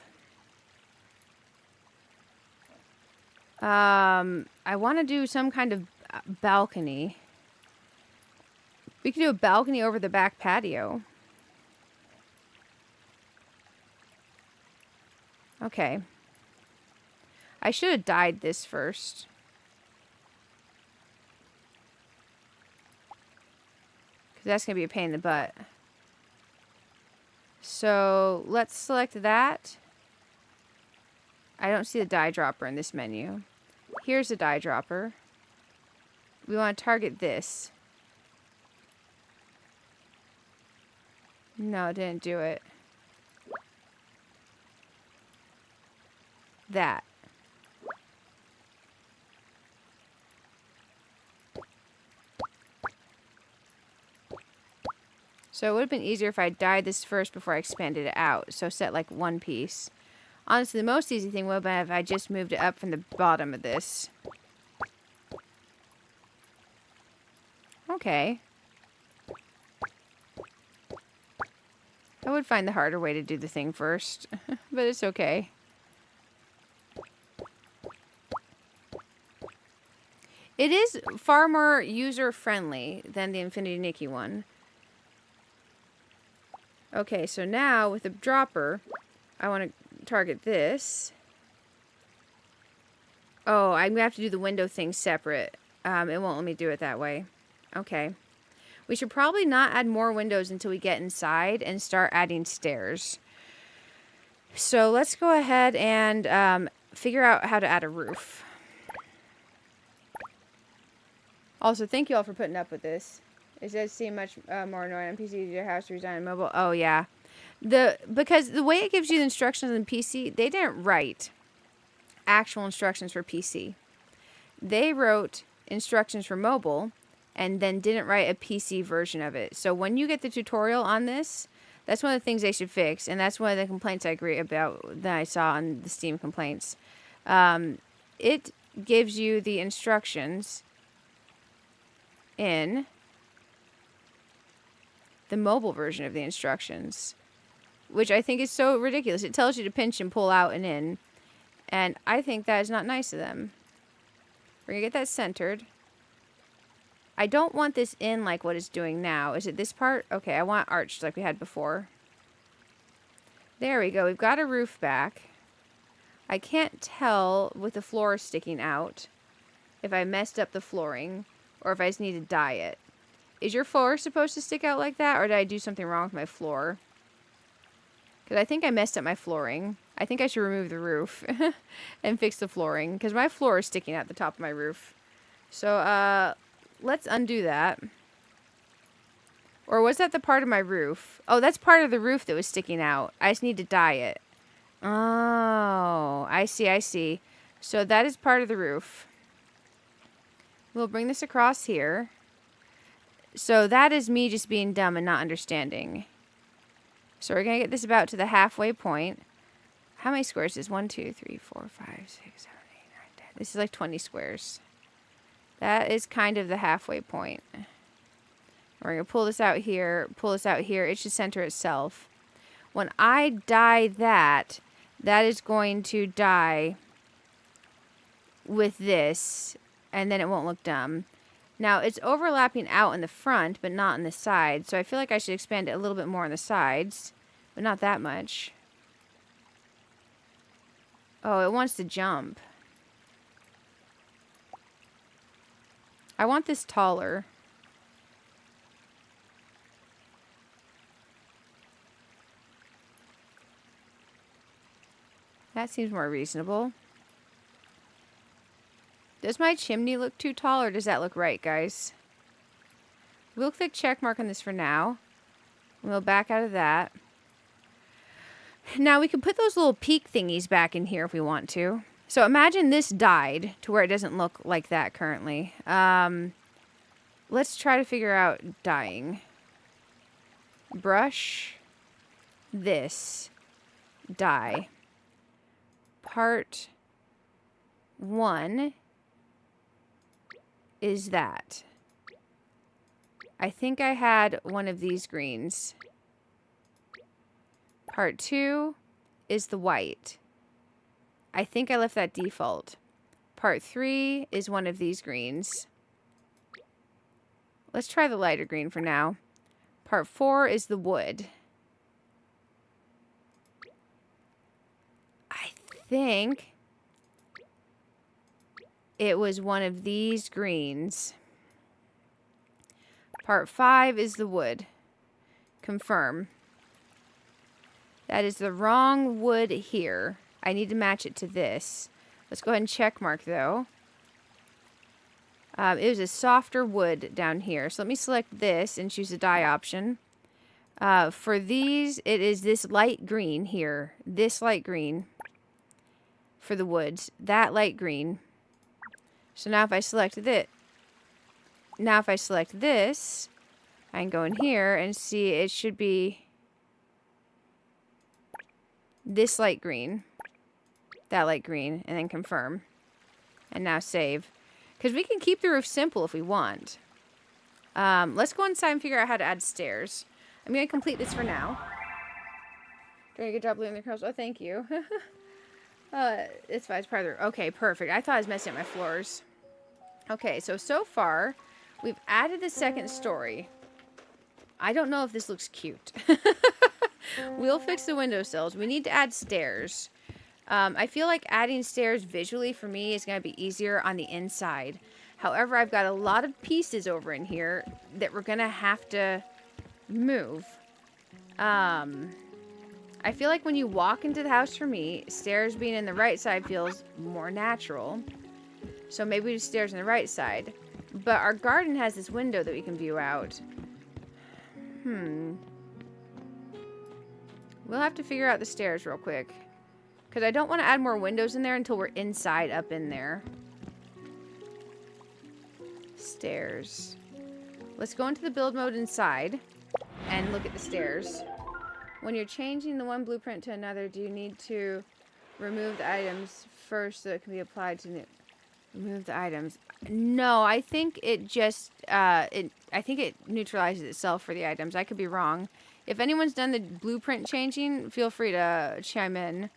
I want to do some kind of balcony. We could do a balcony over the back patio. Okay. I should have dyed this first. Because that's going to be a pain in the butt. So, let's select that. I don't see the dye dropper in this menu. Here's the dye dropper. We want to target this. No, it didn't do it. That. So it would have been easier if I dyed this first before I expanded it out. So set like one piece. Honestly, the most easy thing would have been if I just moved it up from the bottom of this. Okay. I would find the harder way to do the thing first, but it's okay. It is far more user-friendly than the Infinity Nikki one. Okay, so now with the dropper, I want to target this. Oh, I'm going to have to do the window thing separate. It won't let me do it that way. Okay. We should probably not add more windows until we get inside and start adding stairs. So let's go ahead and figure out how to add a roof. Also, thank you all for putting up with this. It does seem much more annoying on PC to your house to design mobile. Oh, yeah. Because the way it gives you the instructions on PC, they didn't write actual instructions for PC. They wrote instructions for mobile and then didn't write a PC version of it. So when you get the tutorial on this, that's one of the things they should fix, and that's one of the complaints I agree about that I saw on the Steam complaints. It gives you the instructions in the mobile version of the instructions, which I think is so ridiculous. It tells you to pinch and pull out and in, and I think that is not nice of them. We're going to get that centered. I don't want this in like what it's doing now. Is it this part? Okay, I want arched like we had before. There we go. We've got a roof back. I can't tell with the floor sticking out if I messed up the flooring or if I just need to dye it. Is your floor supposed to stick out like that, or did I do something wrong with my floor? Because I think I messed up my flooring. I think I should remove the roof and fix the flooring, because my floor is sticking out the top of my roof. So, let's undo that. Or was that the part of my roof? Oh, that's part of the roof that was sticking out. I just need to dye it. Oh, I see, I see. So that is part of the roof. We'll bring this across here. So that is me just being dumb and not understanding. So we're going to get this about to the halfway point. How many squares is 1, 2, 3, 4, 5, 6, 7, 8, 9, 10. This is like 20 squares. That is kind of the halfway point. We're going to pull this out here, pull this out here. It should center itself. When I dye that, that is going to dye with this, and then it won't look dumb. Now, it's overlapping out in the front, but not in the side, so I feel like I should expand it a little bit more on the sides, but not that much. Oh, it wants to jump. I want this taller. That seems more reasonable. Does my chimney look too tall, or does that look right, guys? We'll click check mark on this for now. We'll back out of that. Now we can put those little peak thingies back in here if we want to. So imagine this died to where it doesn't look like that currently. Let's try to figure out dyeing. Brush. This. Dye. Part 1 is that. I think I had one of these greens. Part 2 is the white. I think I left that default. Part 3 is one of these greens. Let's try the lighter green for now. Part 4 is the wood. I think it was one of these greens. Part 5 is the wood. Confirm. That is the wrong wood here. I need to match it to this. Let's go ahead and check mark though. It was a softer wood down here. So let me select this and choose the dye option. For these, it is this light green here. This light green for the woods. That light green. So now if I select this, I can go in here and see it should be this light green, that light green, and then confirm. And now save. Because we can keep the roof simple if we want. Let's go inside and figure out how to add stairs. I'm going to complete this for now. Doing a good job leaving the curls. Oh, thank you. It's fine. It's part of the... Okay, perfect. I thought I was messing up my floors. Okay, so far, we've added the second story. I don't know if this looks cute. We'll fix the windowsills. We need to add stairs. I feel like adding stairs visually for me is going to be easier on the inside. However, I've got a lot of pieces over in here that we're going to have to move. I feel like when you walk into the house, for me, stairs being in the right side feels more natural. So maybe we do stairs on the right side. But our garden has this window that we can view out. We'll have to figure out the stairs real quick. Because I don't want to add more windows in there until we're inside up in there. Stairs. Let's go into the build mode inside and look at the stairs. When you're changing the one blueprint to another, do you need to remove the items first so it can be applied to new? Remove the items. No, I think it just I think it neutralizes itself for the items. I could be wrong. If anyone's done the blueprint changing, feel free to chime in.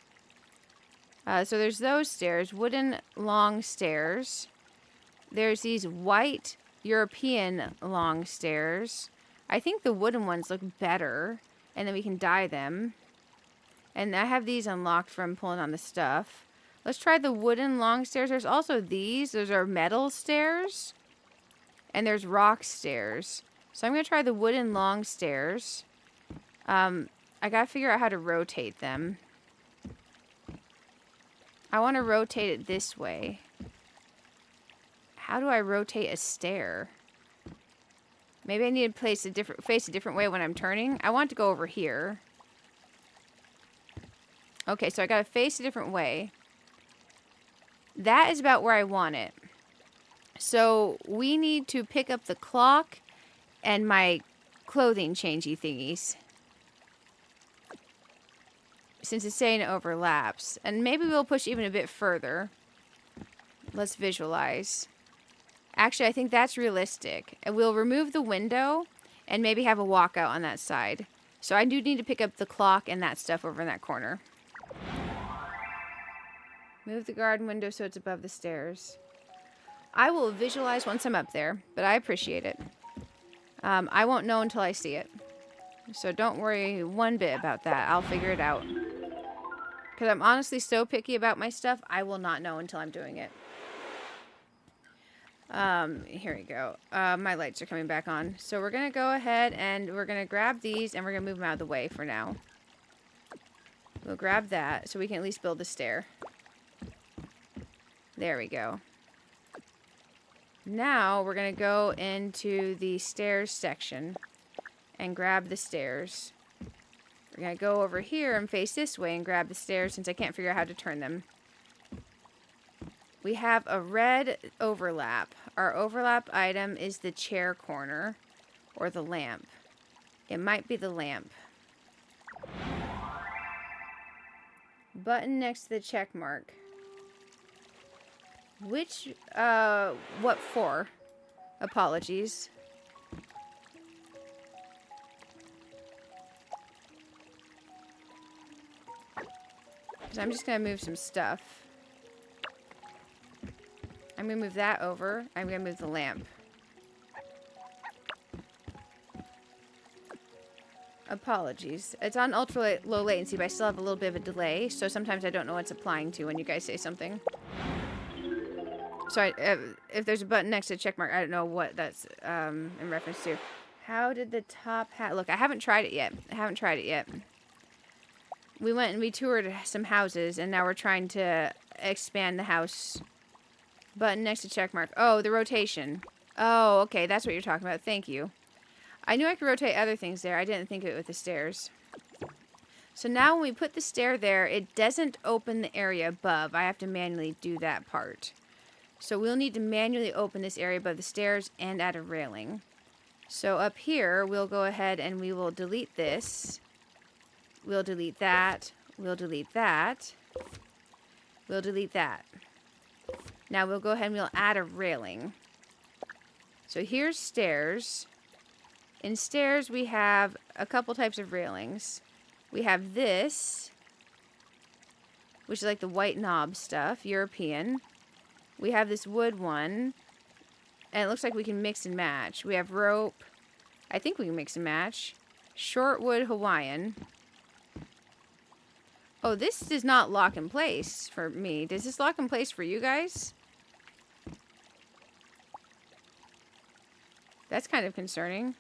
So there's those stairs, wooden long stairs. There's these white European long stairs. I think the wooden ones look better, and then we can dye them. And I have these unlocked from pulling on the stuff. Let's try the wooden long stairs. There's also these. Those are metal stairs. And there's rock stairs. So I'm going to try the wooden long stairs. I got to figure out how to rotate them. I want to rotate it this way. How do I rotate a stair? Maybe I need to face a different way when I'm turning. I want to go over here. Okay, so I got to face a different way. That is about where I want it. So we need to pick up the clock and my clothing changey thingies. Since it's saying it overlaps. And maybe we'll push even a bit further. Let's visualize. Actually, I think that's realistic. And we'll remove the window and maybe have a walkout on that side. So I do need to pick up the clock and that stuff over in that corner. Move the garden window so it's above the stairs. I will visualize once I'm up there, but I appreciate it. I won't know until I see it. So don't worry one bit about that. I'll figure it out. Because I'm honestly so picky about my stuff, I will not know until I'm doing it. Here we go. My lights are coming back on. So we're going to go ahead and we're going to grab these and we're going to move them out of the way for now. We'll grab that so we can at least build a stair. There we go. Now we're going to go into the stairs section and grab the stairs. We're going to go over here and face this way and grab the stairs since I can't figure out how to turn them. We have a red overlap. Our overlap item is the chair corner or the lamp. It might be the lamp. Button next to the check mark. Which, what for? Apologies. So I'm just going to move some stuff. I'm going to move that over. I'm going to move the lamp. Apologies. It's on ultra low latency, but I still have a little bit of a delay, so sometimes I don't know what's applying to when you guys say something. So if there's a button next to a check mark, I don't know what that's in reference to. How did the top hat look? I haven't tried it yet. We went and we toured some houses, and now we're trying to expand the house. Button next to check mark. Oh, the rotation. Oh, okay, that's what you're talking about. Thank you. I knew I could rotate other things there. I didn't think of it with the stairs. So now when we put the stair there, it doesn't open the area above. I have to manually do that part. So we'll need to manually open this area above the stairs and add a railing. So up here, we'll go ahead and we will delete this. We'll delete that. We'll delete that. We'll delete that. Now we'll go ahead and we'll add a railing. So here's stairs. In stairs, we have a couple types of railings. We have this, which is like the white knob stuff, European. We have this wood one, and it looks like we can mix and match. We have rope. I think we can mix and match. Short wood Hawaiian. Oh, this does not lock in place for me. Does this lock in place for you guys? That's kind of concerning.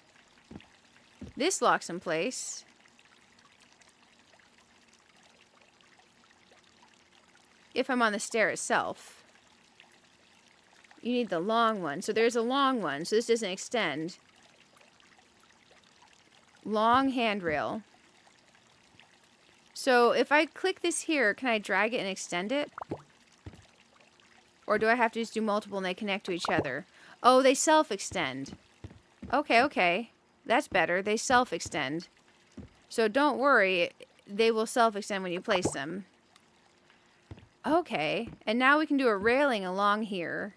This locks in place. If I'm on the stair itself. You need the long one. So there's a long one. So this doesn't extend. Long handrail. So if I click this here, can I drag it and extend it? Or do I have to just do multiple and they connect to each other? Oh, they self-extend. Okay, okay. That's better. They self-extend. So don't worry. They will self-extend when you place them. Okay. And now we can do a railing along here.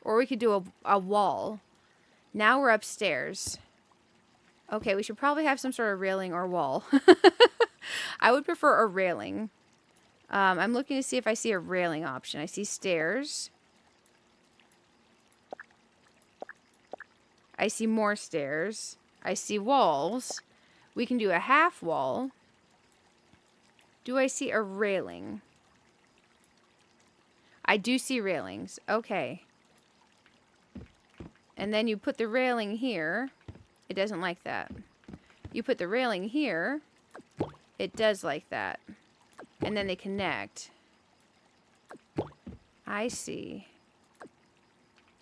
Or we could do a wall. Now we're upstairs. Okay, we should probably have some sort of railing or wall. I would prefer a railing. I'm looking to see if I see a railing option. I see stairs. I see more stairs. I see walls. We can do a half wall. Do I see a railing? I do see railings. Okay. And then you put the railing here. It doesn't like that. You put the railing here. It does like that. And then they connect. I see.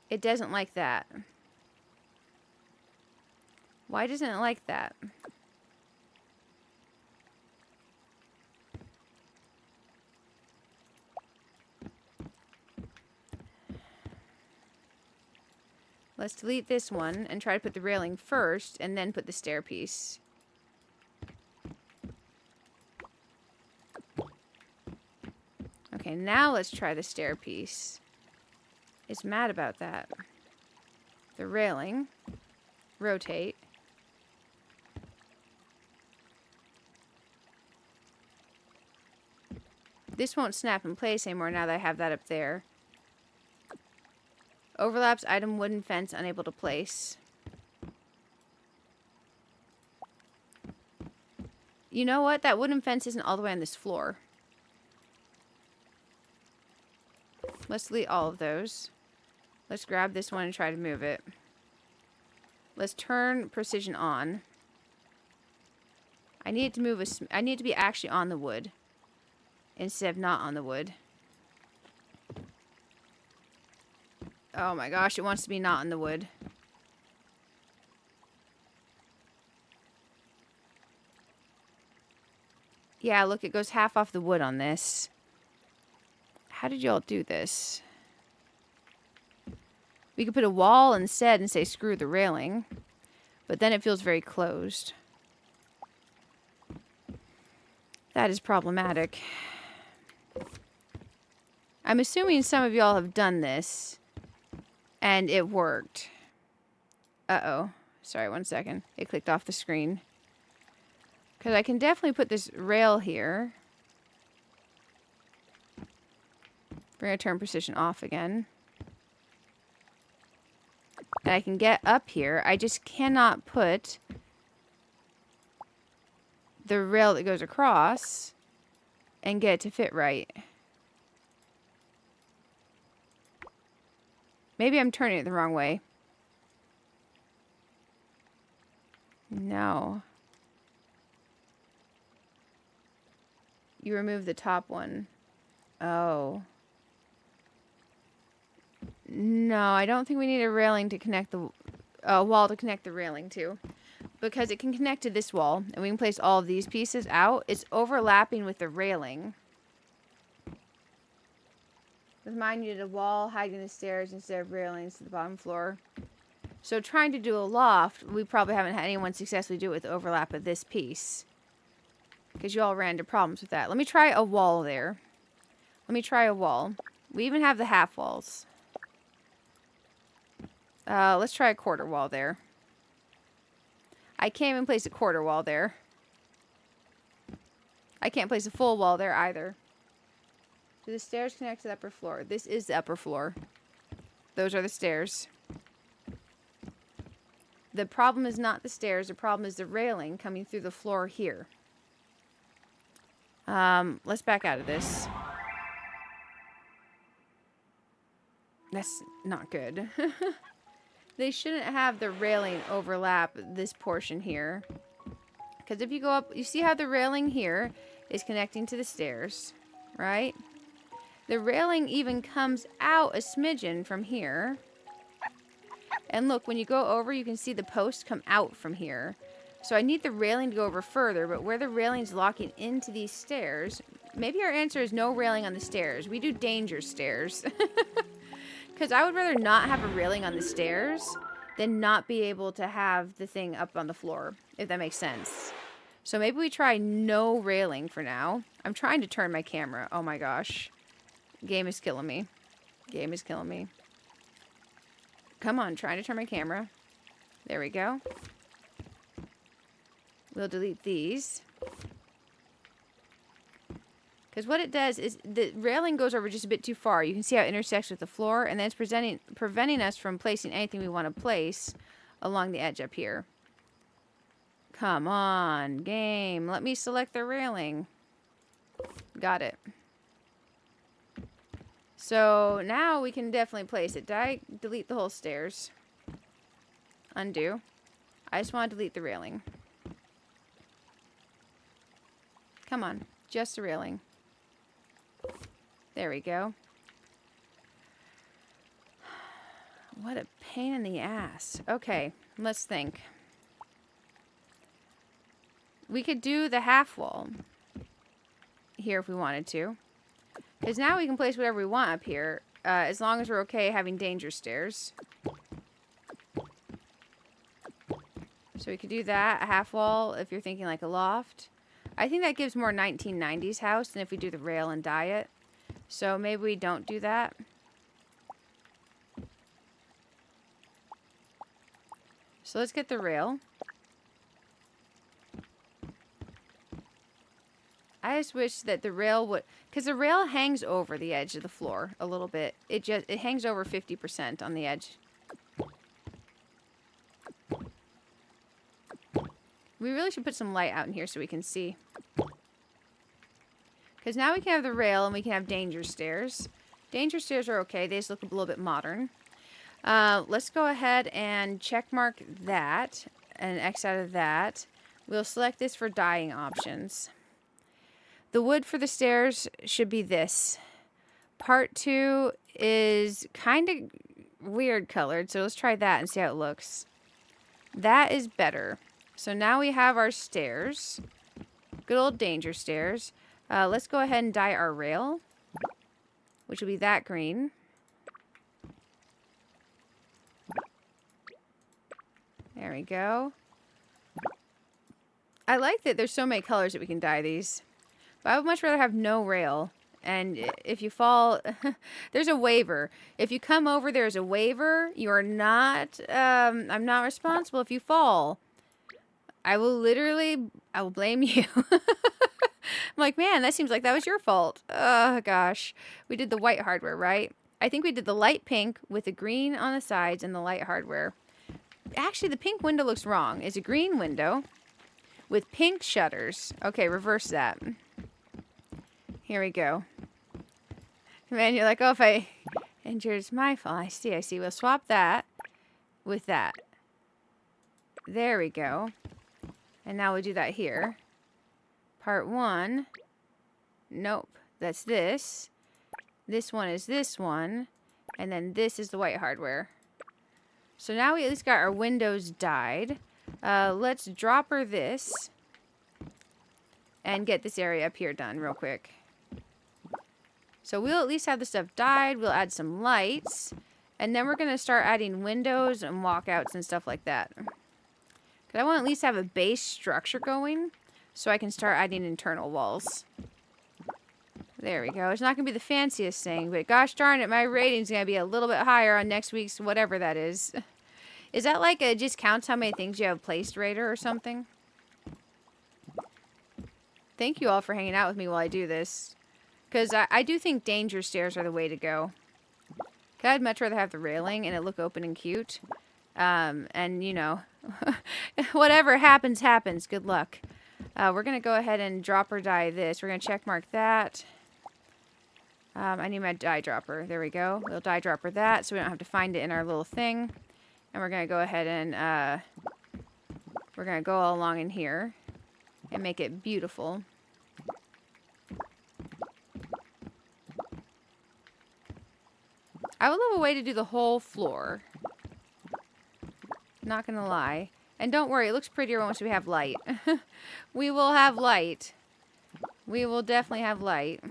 It doesn't like that. Why doesn't it like that? Let's delete this one and try to put the railing first and then put the stair piece. Okay, now let's try the stair piece. It's mad about that. The railing. Rotate. This won't snap in place anymore now that I have that up there. Overlaps item wooden fence unable to place. You know what? That wooden fence isn't all the way on this floor. Let's delete all of those. Let's grab this one and try to move it. Let's turn precision on. I need it to move I need it to be actually on the wood instead of not on the wood. Oh my gosh, it wants to be not on the wood. Yeah, look, it goes half off the wood on this. How did y'all do this? We could put a wall instead and say screw the railing. But then it feels very closed. That is problematic. I'm assuming some of y'all have done this. And it worked. Uh-oh. Sorry, one second. It clicked off the screen. Because I can definitely put this rail here. We're going to turn precision off again. And I can get up here. I just cannot put the rail that goes across and get it to fit right. Maybe I'm turning it the wrong way. No. You remove the top one. Oh. No, I don't think we need a railing to connect the wall to connect the railing to. Because it can connect to this wall. And we can place all of these pieces out. It's overlapping with the railing. With mine, you did a wall hiding the stairs instead of railings to the bottom floor. So trying to do a loft, we probably haven't had anyone successfully do it with the overlap of this piece. Because you all ran into problems with that. Let me try a wall there. Let me try a wall. We even have the half walls. Let's try a quarter wall there. I can't even place a quarter wall there. I can't place a full wall there either. Do the stairs connect to the upper floor? This is the upper floor. Those are the stairs. The problem is not the stairs. The problem is the railing coming through the floor here. Let's back out of this. That's not good. They shouldn't have the railing overlap this portion here. Because if you go up, you see how the railing here is connecting to the stairs, right? The railing even comes out a smidgen from here. And look, when you go over, you can see the post come out from here. So I need the railing to go over further, but where the railing's locking into these stairs, maybe our answer is no railing on the stairs. We do danger stairs. Because I would rather not have a railing on the stairs than not be able to have the thing up on the floor, if that makes sense. So maybe we try no railing for now. I'm trying to turn my camera. Oh my gosh. Game is killing me. Game is killing me. Come on, trying to turn my camera. There we go. We'll delete these. Because what it does is the railing goes over just a bit too far. You can see how it intersects with the floor, and then it's preventing us from placing anything we want to place along the edge up here. Come on, game. Let me select the railing. Got it. So now we can definitely place it. Delete the whole stairs. Undo. I just want to delete the railing. Come on, just the railing. There we go. What a pain in the ass. Okay, let's think. We could do the half wall here if we wanted to. Because now we can place whatever we want up here, as long as we're okay having danger stairs. So we could do that, a half wall, if you're thinking like a loft. I think that gives more 1990s house than if we do the rail and dye it. So maybe we don't do that. So let's get the rail. I just wish that the rail would, because the rail hangs over the edge of the floor a little bit. It hangs over 50% on the edge. We really should put some light out in here so we can see. Because now we can have the rail and we can have danger stairs. Danger stairs are okay. They just look a little bit modern. Let's go ahead and check mark that and X out of that. We'll select this for dyeing options. The wood for the stairs should be this. Part 2 is kind of weird colored, so let's try that and see how it looks. That is better. So now we have our stairs. Good old danger stairs. Let's go ahead and dye our rail, which will be that green. There we go. I like that there's so many colors that we can dye these. But I would much rather have no rail. And if you fall, there's a waiver. If you come over, there's a waiver. You are not, I'm not responsible if you fall. I will blame you. I'm like, man, that seems like that was your fault. Oh, gosh. We did the white hardware, right? I think we did the light pink with the green on the sides and the light hardware. Actually, the pink window looks wrong. It's a green window with pink shutters. Okay, reverse that. Here we go. Man, you're like, oh, if I injured, it's my fault. I see. We'll swap that with that. There we go. And now we'll do that here. Part 1. Nope. That's this. This one is this one. And then this is the white hardware. So now we at least got our windows dyed. Let's dropper this. And get this area up here done real quick. So we'll at least have the stuff dyed. We'll add some lights. And then we're going to start adding windows and walkouts and stuff like that. Because I want to at least have a base structure going. So I can start adding internal walls. There we go. It's not going to be the fanciest thing. But gosh darn it, my rating's going to be a little bit higher on next week's whatever that is. Is that like it just counts how many things you have placed rater or something? Thank you all for hanging out with me while I do this. Because I do think danger stairs are the way to go. I'd much rather have the railing and it look open and cute. And, you know, whatever happens, happens. Good luck. We're going to go ahead and dropper die this. We're going to check mark that. I need my die dropper. There we go. We'll die dropper that so we don't have to find it in our little thing. And we're going to go ahead and we're going to go all along in here and make it beautiful. I would love a way to do the whole floor. Not going to lie. And don't worry, it looks prettier once we have light. We will have light. We will definitely have light.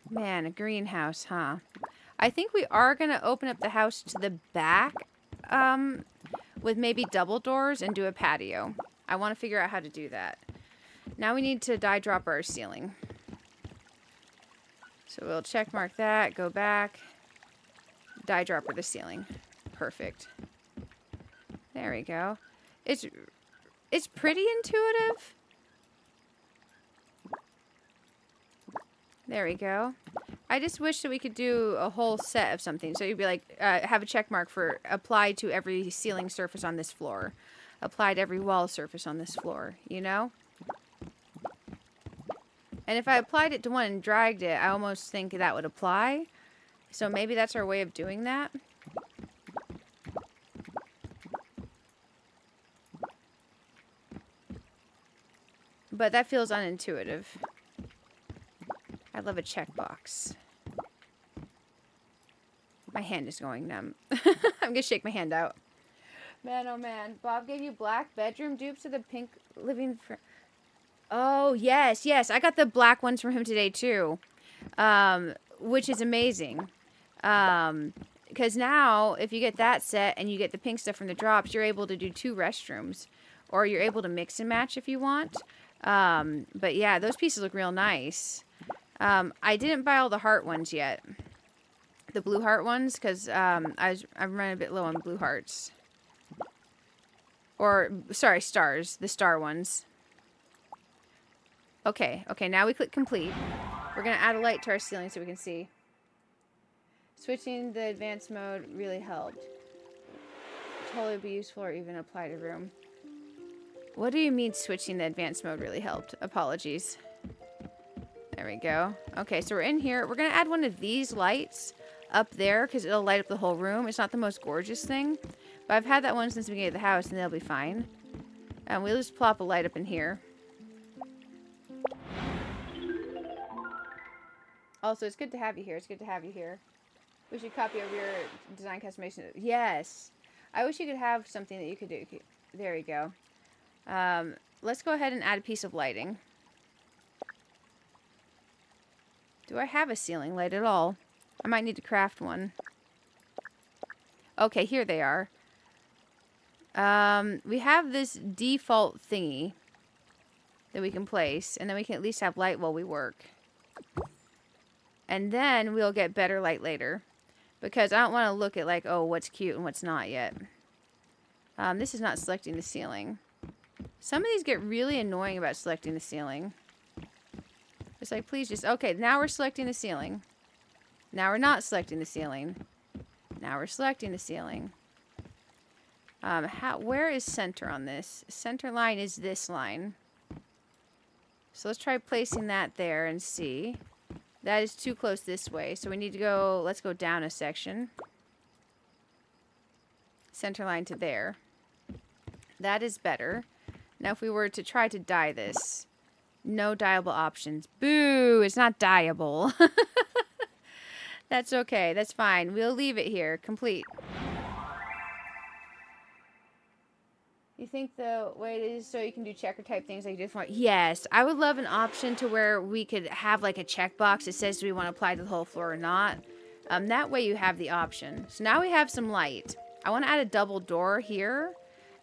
Man, a greenhouse, huh? I think we are going to open up the house to the back with maybe double doors and do a patio. I want to figure out how to do that. Now we need to die drop our ceiling. So we'll check mark that, go back, die dropper the ceiling. Perfect. There we go. It's pretty intuitive. There we go. I just wish that we could do a whole set of something. So you'd be like, have a check mark for applied to every ceiling surface on this floor. Applied every wall surface on this floor, you know? And if I applied it to one and dragged it, I almost think that would apply. So maybe that's our way of doing that. But that feels unintuitive. I love a checkbox. My hand is going numb. I'm going to shake my hand out. Man, oh man. Bob gave you black bedroom dupes of the pink living... Oh, yes, yes. I got the black ones from him today, too. Which is amazing. Because now, if you get that set and you get the pink stuff from the drops, you're able to do 2 restrooms. Or you're able to mix and match if you want. But yeah, those pieces look real nice. I didn't buy all the heart ones yet. The blue heart ones, because I'm running a bit low on blue hearts. Or, sorry, stars. The star ones. Okay, now we click complete. We're going to add a light to our ceiling so we can see. Switching the advanced mode really helped. Totally be useful or even apply to room. What do you mean switching the advanced mode really helped? Apologies. There we go. Okay, so we're in here. We're going to add one of these lights up there because it'll light up the whole room. It's not the most gorgeous thing, but I've had that one since the beginning of the house and they'll be fine. And we'll just plop a light up in here. Also, it's good to have you here. It's good to have you here. We should copy over your design customization. Yes. I wish you could have something that you could do. There you go. Let's go ahead and add a piece of lighting. Do I have a ceiling light at all? I might need to craft one. Okay, here they are. We have this default thingy that we can place, and then we can at least have light while we work. And then we'll get better light later. Because I don't want to look at like, oh, what's cute and what's not yet. This is not selecting the ceiling. Some of these get really annoying about selecting the ceiling. It's like, please just... Okay, now we're selecting the ceiling. Now we're not selecting the ceiling. Now we're selecting the ceiling. Where is center on this? Center line is this line. So let's try placing that there and see. That is too close this way. So we need to go... Let's go down a section. Center line to there. That is better. Now if we were to try to dye this... No dyeable options. Boo! It's not dyeable. That's okay. That's fine. We'll leave it here. Complete. You think the way it is so you can do checker type things like this one? Yes. I would love an option to where we could have like a checkbox that says do we want to apply to the whole floor or not. That way you have the option. So now we have some light. I want to add a double door here.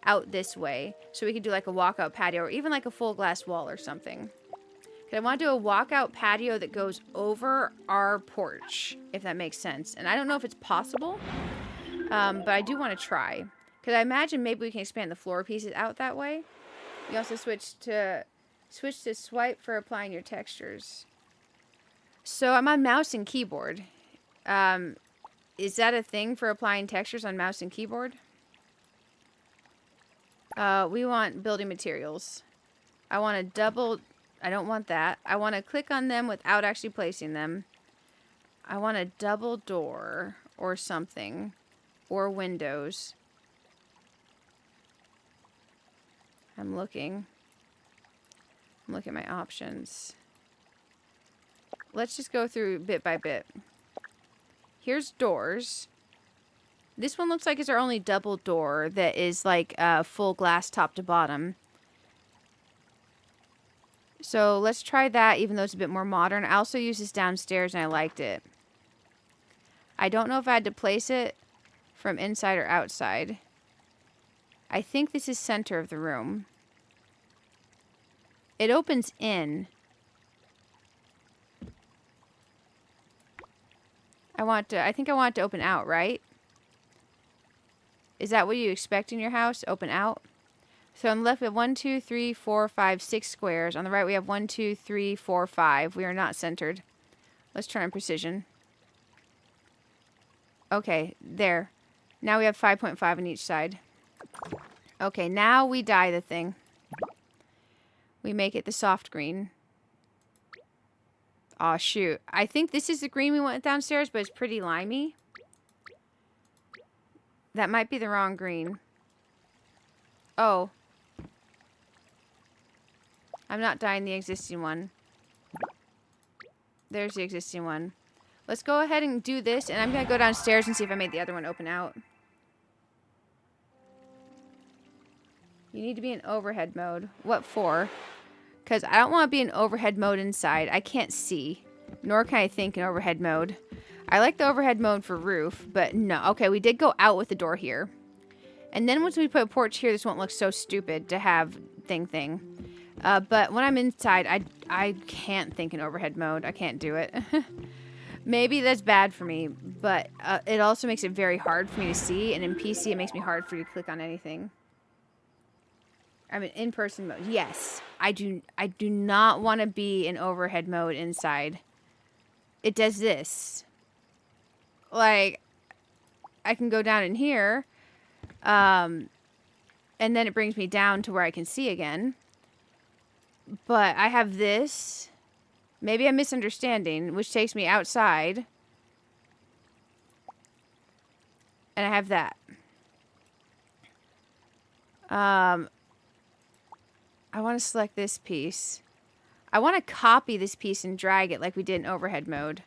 Out this way so we could do like a walkout patio or even like a full glass wall or something. I want to do a walkout patio that goes over our porch, if that makes sense. And I don't know if it's possible, but I do want to try. Because I imagine maybe we can expand the floor pieces out that way. You also switch to swipe for applying your textures. So I'm on mouse and keyboard. Is that a thing for applying textures on mouse and keyboard? We want building materials. I want to double... I don't want that. I want to click on them without actually placing them. I want a double door or something. Or windows. I'm looking. I'm looking at my options. Let's just go through bit by bit. Here's doors. This one looks like it's our only double door that is like full glass top to bottom. So let's try that, even though it's a bit more modern. I also used this downstairs and I liked it. I don't know if I had to place it from inside or outside. I think this is center of the room. It opens in. I think I want it to open out, right? Is that what you expect in your house? Open out? So on the left we have 1, 2, 3, 4, 5, 6 squares. On the right we have 1, 2, 3, 4, 5. We are not centered. Let's turn on precision. Okay, there. Now we have 5.5 on each side. Okay, now we dye the thing. We make it the soft green. Aw, shoot. I think this is the green we went downstairs, but it's pretty limey. That might be the wrong green. Oh. I'm not dyeing the existing one. There's the existing one. Let's go ahead and do this, and I'm going to go downstairs and see if I made the other one open out. You need to be in overhead mode. What for? Because I don't want to be in overhead mode inside. I can't see. Nor can I think in overhead mode. I like the overhead mode for roof, but no. Okay, we did go out with the door here. And then once we put a porch here, this won't look so stupid to have thing. But when I'm inside, I can't think in overhead mode. I can't do it. Maybe that's bad for me, but it also makes it very hard for me to see. And in PC, it makes me hard for you to click on anything. I mean, in-person mode. Yes, I do not want to be in overhead mode inside. It does this. Like, I can go down in here, and then it brings me down to where I can see again. But I have this. Maybe I'm misunderstanding, which takes me outside. And I have that. I want to select this piece. I want to copy this piece and drag it like we did in overhead mode.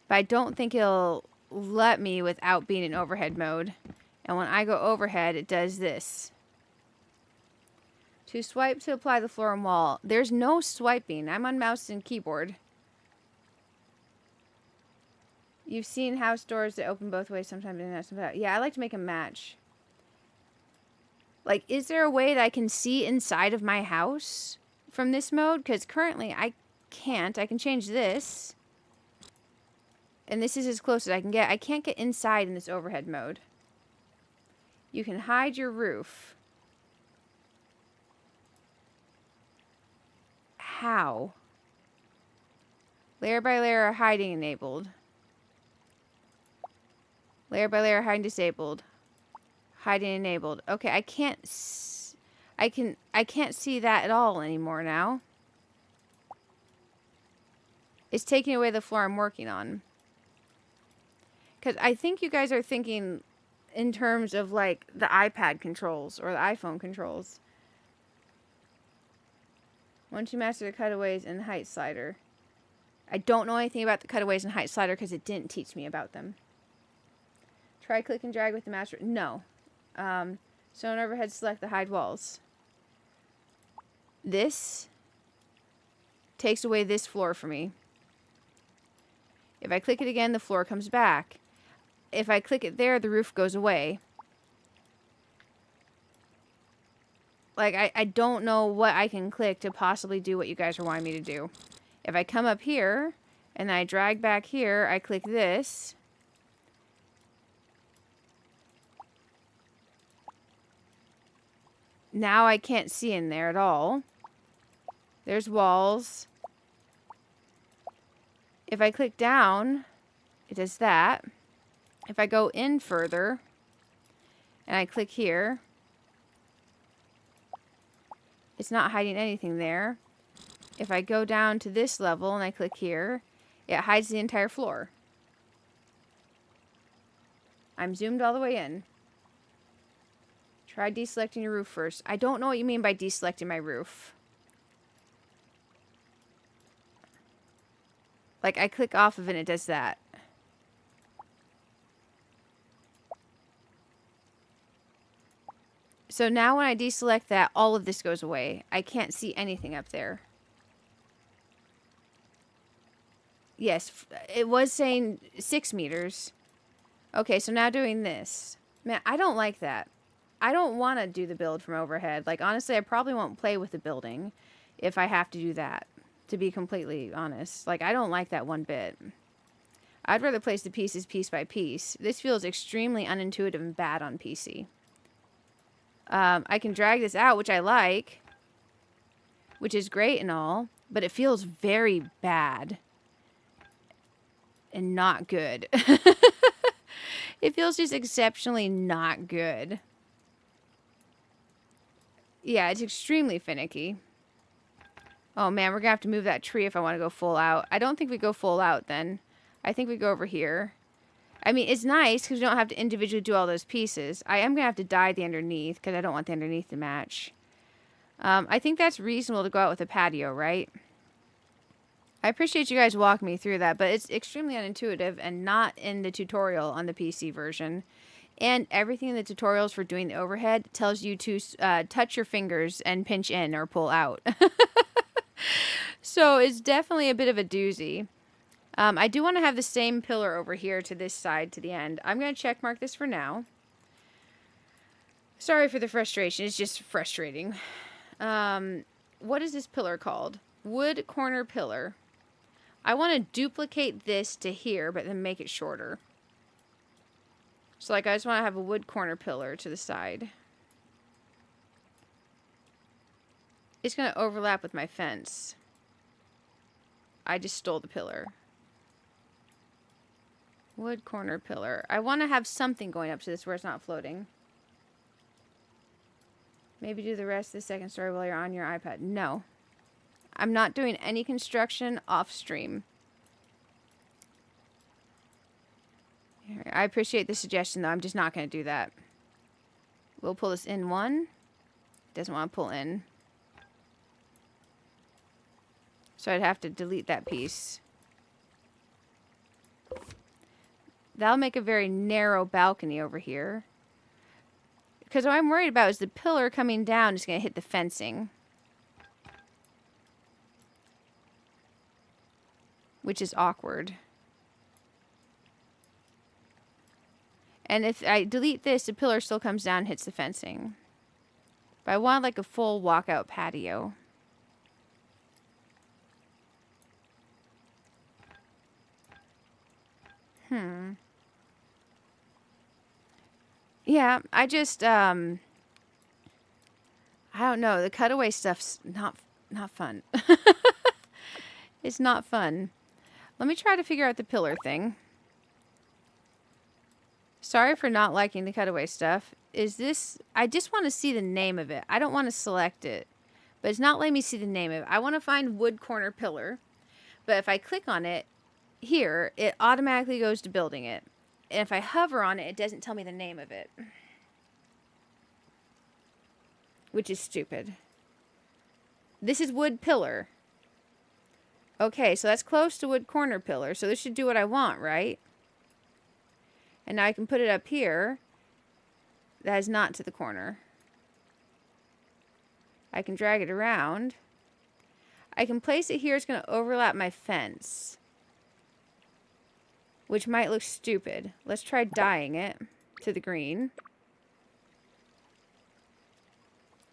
But I don't think it'll let me without being in overhead mode. And when I go overhead, it does this. To swipe to apply the floor and wall. There's no swiping. I'm on mouse and keyboard. You've seen house doors that open both ways sometimes. Yeah, I like to make them match. Like, is there a way that I can see inside of my house from this mode? Because currently I can't. I can change this. And this is as close as I can get. I can't get inside in this overhead mode. You can hide your roof. How? Layer by layer hiding enabled. Layer by layer hiding disabled. Hiding enabled. Okay, I can't see that at all anymore now. It's taking away the floor I'm working on. Because I think you guys are thinking in terms of like the iPad controls or the iPhone controls. Once you master the cutaways and the height slider. I don't know anything about the cutaways and height slider because it didn't teach me about them. Try click and drag with the master. No. So on overhead, select the hide walls. This takes away this floor for me. If I click it again, the floor comes back. If I click it there, the roof goes away. Like, I don't know what I can click to possibly do what you guys are wanting me to do. If I come up here, and I drag back here, I click this. Now I can't see in there at all. There's walls. If I click down, it does that. If I go in further and I click here, it's not hiding anything there. If I go down to this level and I click here, it hides the entire floor. I'm zoomed all the way in. Try deselecting your roof first. I don't know what you mean by deselecting my roof. Like, I click off of it and it does that. So now when I deselect that, all of this goes away. I can't see anything up there. Yes, it was saying 6 meters. Okay, so now doing this. Man, I don't like that. I don't want to do the build from overhead. Like, honestly, I probably won't play with the building if I have to do that, to be completely honest. Like, I don't like that one bit. I'd rather place the pieces piece by piece. This feels extremely unintuitive and bad on PC. I can drag this out, which I like, which is great and all, but it feels very bad and not good. It feels just exceptionally not good. Yeah, it's extremely finicky. Oh man, we're gonna have to move that tree if I want to go full out. I don't think we go full out then. I think we go over here. I mean, it's nice because we don't have to individually do all those pieces. I am gonna have to dye the underneath because I don't want the underneath to match. I think that's reasonable to go out with a patio, right? I appreciate you guys walking me through that, but it's extremely unintuitive and not in the tutorial on the PC version. And everything in the tutorials for doing the overhead tells you to touch your fingers and pinch in or pull out. So it's definitely a bit of a doozy. I do want to have the same pillar over here to this side to the end. I'm going to check mark this for now. Sorry for the frustration. It's just frustrating. What is this pillar called? Wood corner pillar. I want to duplicate this to here, but then make it shorter. So, like, I just want to have a wood corner pillar to the side. It's going to overlap with my fence. I just stole the pillar. Wood corner pillar. I want to have something going up to this where it's not floating. Maybe do the rest of the second story while you're on your iPad. No. I'm not doing any construction off stream. I appreciate the suggestion, though. I'm just not going to do that. We'll pull this in one. Doesn't want to pull in. So I'd have to delete that piece. That'll make a very narrow balcony over here. Because what I'm worried about is the pillar coming down is going to hit the fencing. Which is awkward. And if I delete this, the pillar still comes down and hits the fencing. But I want like a full walkout patio. Yeah, I just, I don't know. The cutaway stuff's not fun. It's not fun. Let me try to figure out the pillar thing. Sorry for not liking the cutaway stuff. Is this... I just want to see the name of it. I don't want to select it. But it's not letting me see the name of it. I want to find wood corner pillar. But if I click on it here, it automatically goes to building it. And if I hover on it, it doesn't tell me the name of it. Which is stupid. This is wood pillar. Okay, so that's close to wood corner pillar. So this should do what I want, right? And now I can put it up here. That is not to the corner. I can drag it around. I can place it here. It's going to overlap my fence. Which might look stupid. Let's try dyeing it to the green.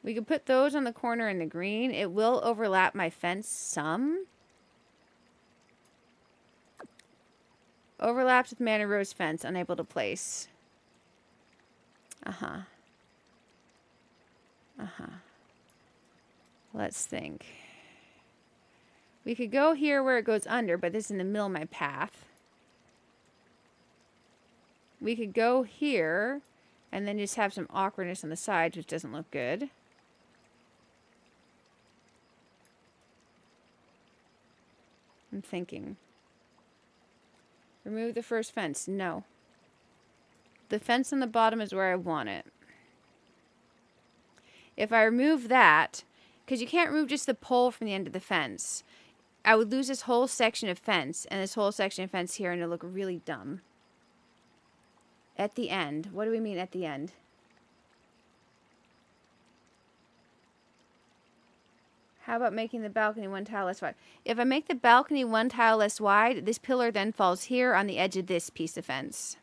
We could put those on the corner in the green. It will overlap my fence some. Overlaps with Manor Rose fence. Unable to place. Let's think. We could go here where it goes under, but this is in the middle of my path. we could go here and then just have some awkwardness on the sides, which doesn't look good. I'm thinking. Remove the first fence. No. The fence on the bottom is where I want it. If I remove that, because you can't remove just the pole from the end of the fence, I would lose this whole section of fence and this whole section of fence here, and it'll look really dumb. At the end. What do we mean at the end? How about making the balcony 1 tile less wide? If I make the balcony 1 tile less wide, this pillar then falls here on the edge of this piece of fence.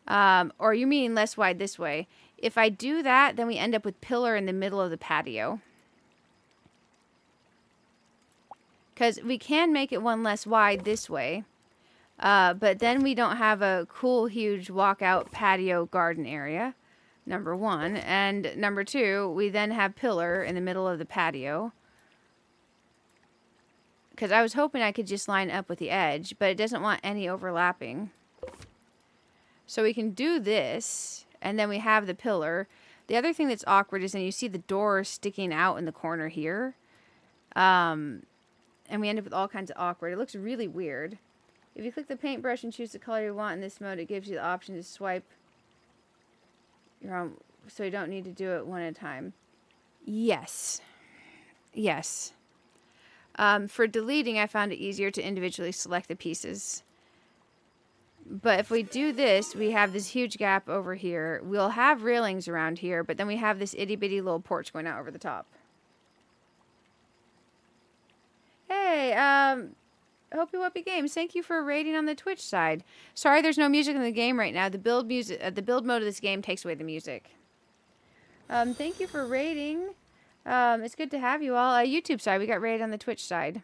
Or you mean less wide this way. If I do that, then we end up with pillar in the middle of the patio. Because we can make it 1 less wide this way. But then we don't have a cool, huge walkout patio garden area. Number 1. And number 2, we then have pillar in the middle of the patio. Because I was hoping I could just line up with the edge, but it doesn't want any overlapping. So we can do this, and then we have the pillar. The other thing that's awkward is then you see the door sticking out in the corner here. And we end up with all kinds of awkward. It looks really weird. If you click the paintbrush and choose the color you want in this mode, it gives you the option to swipe so you don't need to do it one at a time. Yes. Yes. For deleting, I found it easier to individually select the pieces. But if we do this, we have this huge gap over here. We'll have railings around here, but then we have this itty-bitty little porch going out over the top. Hey, Hoppy Whoppy Games, thank you for raiding on the Twitch side. Sorry there's no music in the game right now. The build mode of this game takes away the music. Thank you for raiding. It's good to have you all. YouTube side, we got raided on the Twitch side.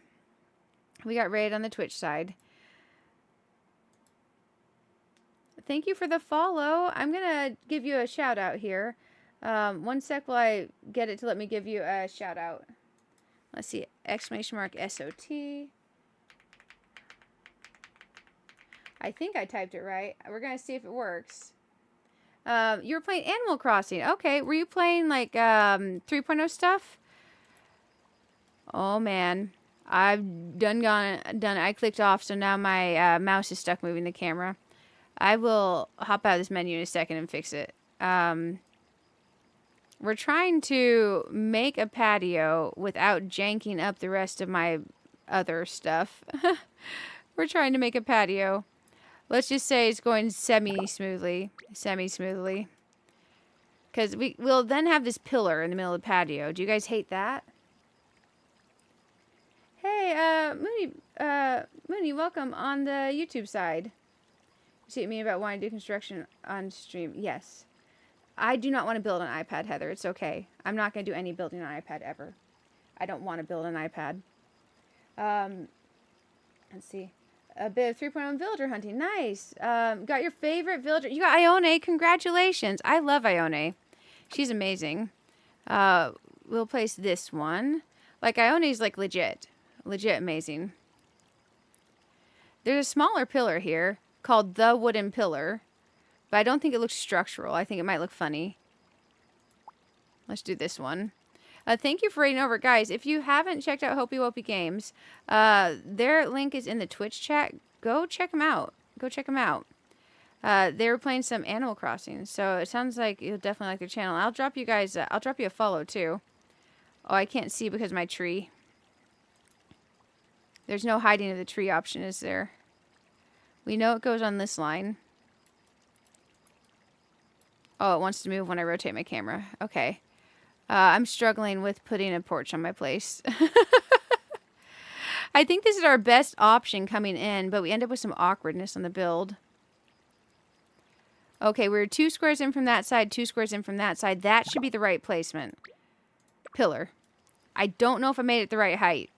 Thank you for the follow. I'm going to give you a shout out here. One sec while I get it to let me give you a shout out. Let's see. Exclamation mark SOT. I think I typed it right. We're going to see if it works. You were playing Animal Crossing. Okay. Were you playing like 3.0 stuff? Oh, man. I've done it. I clicked off, so now my mouse is stuck moving the camera. I will hop out of this menu in a second and fix it. We're trying to make a patio without janking up the rest of my other stuff. We're trying to make a patio. Let's just say it's going semi-smoothly. Because we'll then have this pillar in the middle of the patio. Do you guys hate that? Hey, Mooney, welcome on the YouTube side. See what I mean about wanting to do construction on stream? Yes. I do not want to build an iPad, Heather. It's okay. I'm not going to do any building on iPad ever. I don't want to build an iPad. Let's see. A bit of 3.0 villager hunting. Nice. Got your favorite villager. You got Ione. Congratulations. I love Ione. She's amazing. We'll place this one. Like, Ione's like legit. Legit amazing. There's a smaller pillar here called the wooden pillar, but I don't think it looks structural. I think it might look funny. Let's do this one. Thank you for raiding over, guys. If you haven't checked out Hoppy Whoppy Games, their link is in the Twitch chat. Go check them out. They were playing some Animal Crossing, so it sounds like you'll definitely like their channel. I'll drop you guys. I'll drop you a follow too. Oh, I can't see because of my tree. There's no hiding of the tree option, is there? We know it goes on this line. Oh, it wants to move when I rotate my camera. Okay. I'm struggling with putting a porch on my place. I think this is our best option coming in, but we end up with some awkwardness on the build. Okay, we're 2 squares in from that side, 2 squares in from that side. That should be the right placement. Pillar. I don't know if I made it the right height.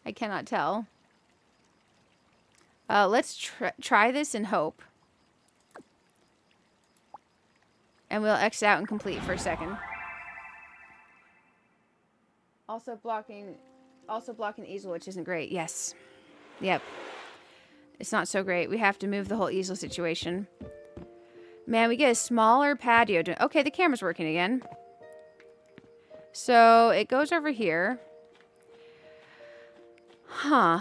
I cannot tell. Let's try this and hope. And we'll X out and complete for a second. Also blocking easel, which isn't great. Yes. Yep. It's not so great. We have to move the whole easel situation. Man, we get a smaller patio. Okay, the camera's working again. So it goes over here. Huh.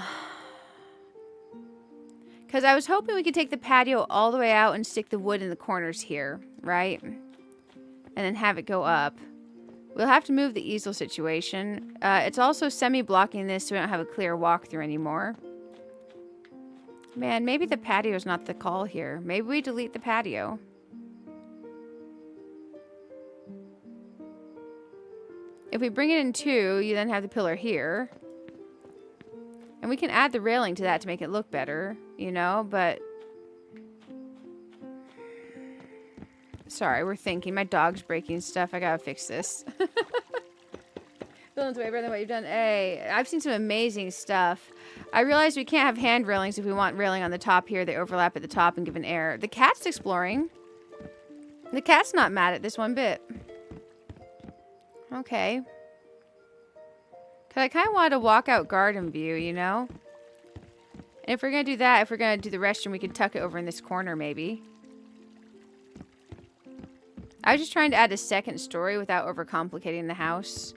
Because I was hoping we could take the patio all the way out and stick the wood in the corners here, right? And then have it go up. We'll have to move the easel situation. It's also semi-blocking this so we don't have a clear walkthrough anymore. Man, maybe the patio's not the call here. Maybe we delete the patio. If we bring it in 2, you then have the pillar here. And we can add the railing to that to make it look better, you know, but... Sorry, we're thinking. My dog's breaking stuff. I gotta fix this. Building's way better than what you've done. Hey, I've seen some amazing stuff. I realized we can't have hand railings if we want railing on the top here. They overlap at the top and give an air. The cat's exploring. The cat's not mad at this one bit. Okay. Because I kind of wanted a walkout garden view, you know? And if we're going to do that, if we're going to do the restroom, we could tuck it over in this corner, maybe. I was just trying to add a second story without overcomplicating the house.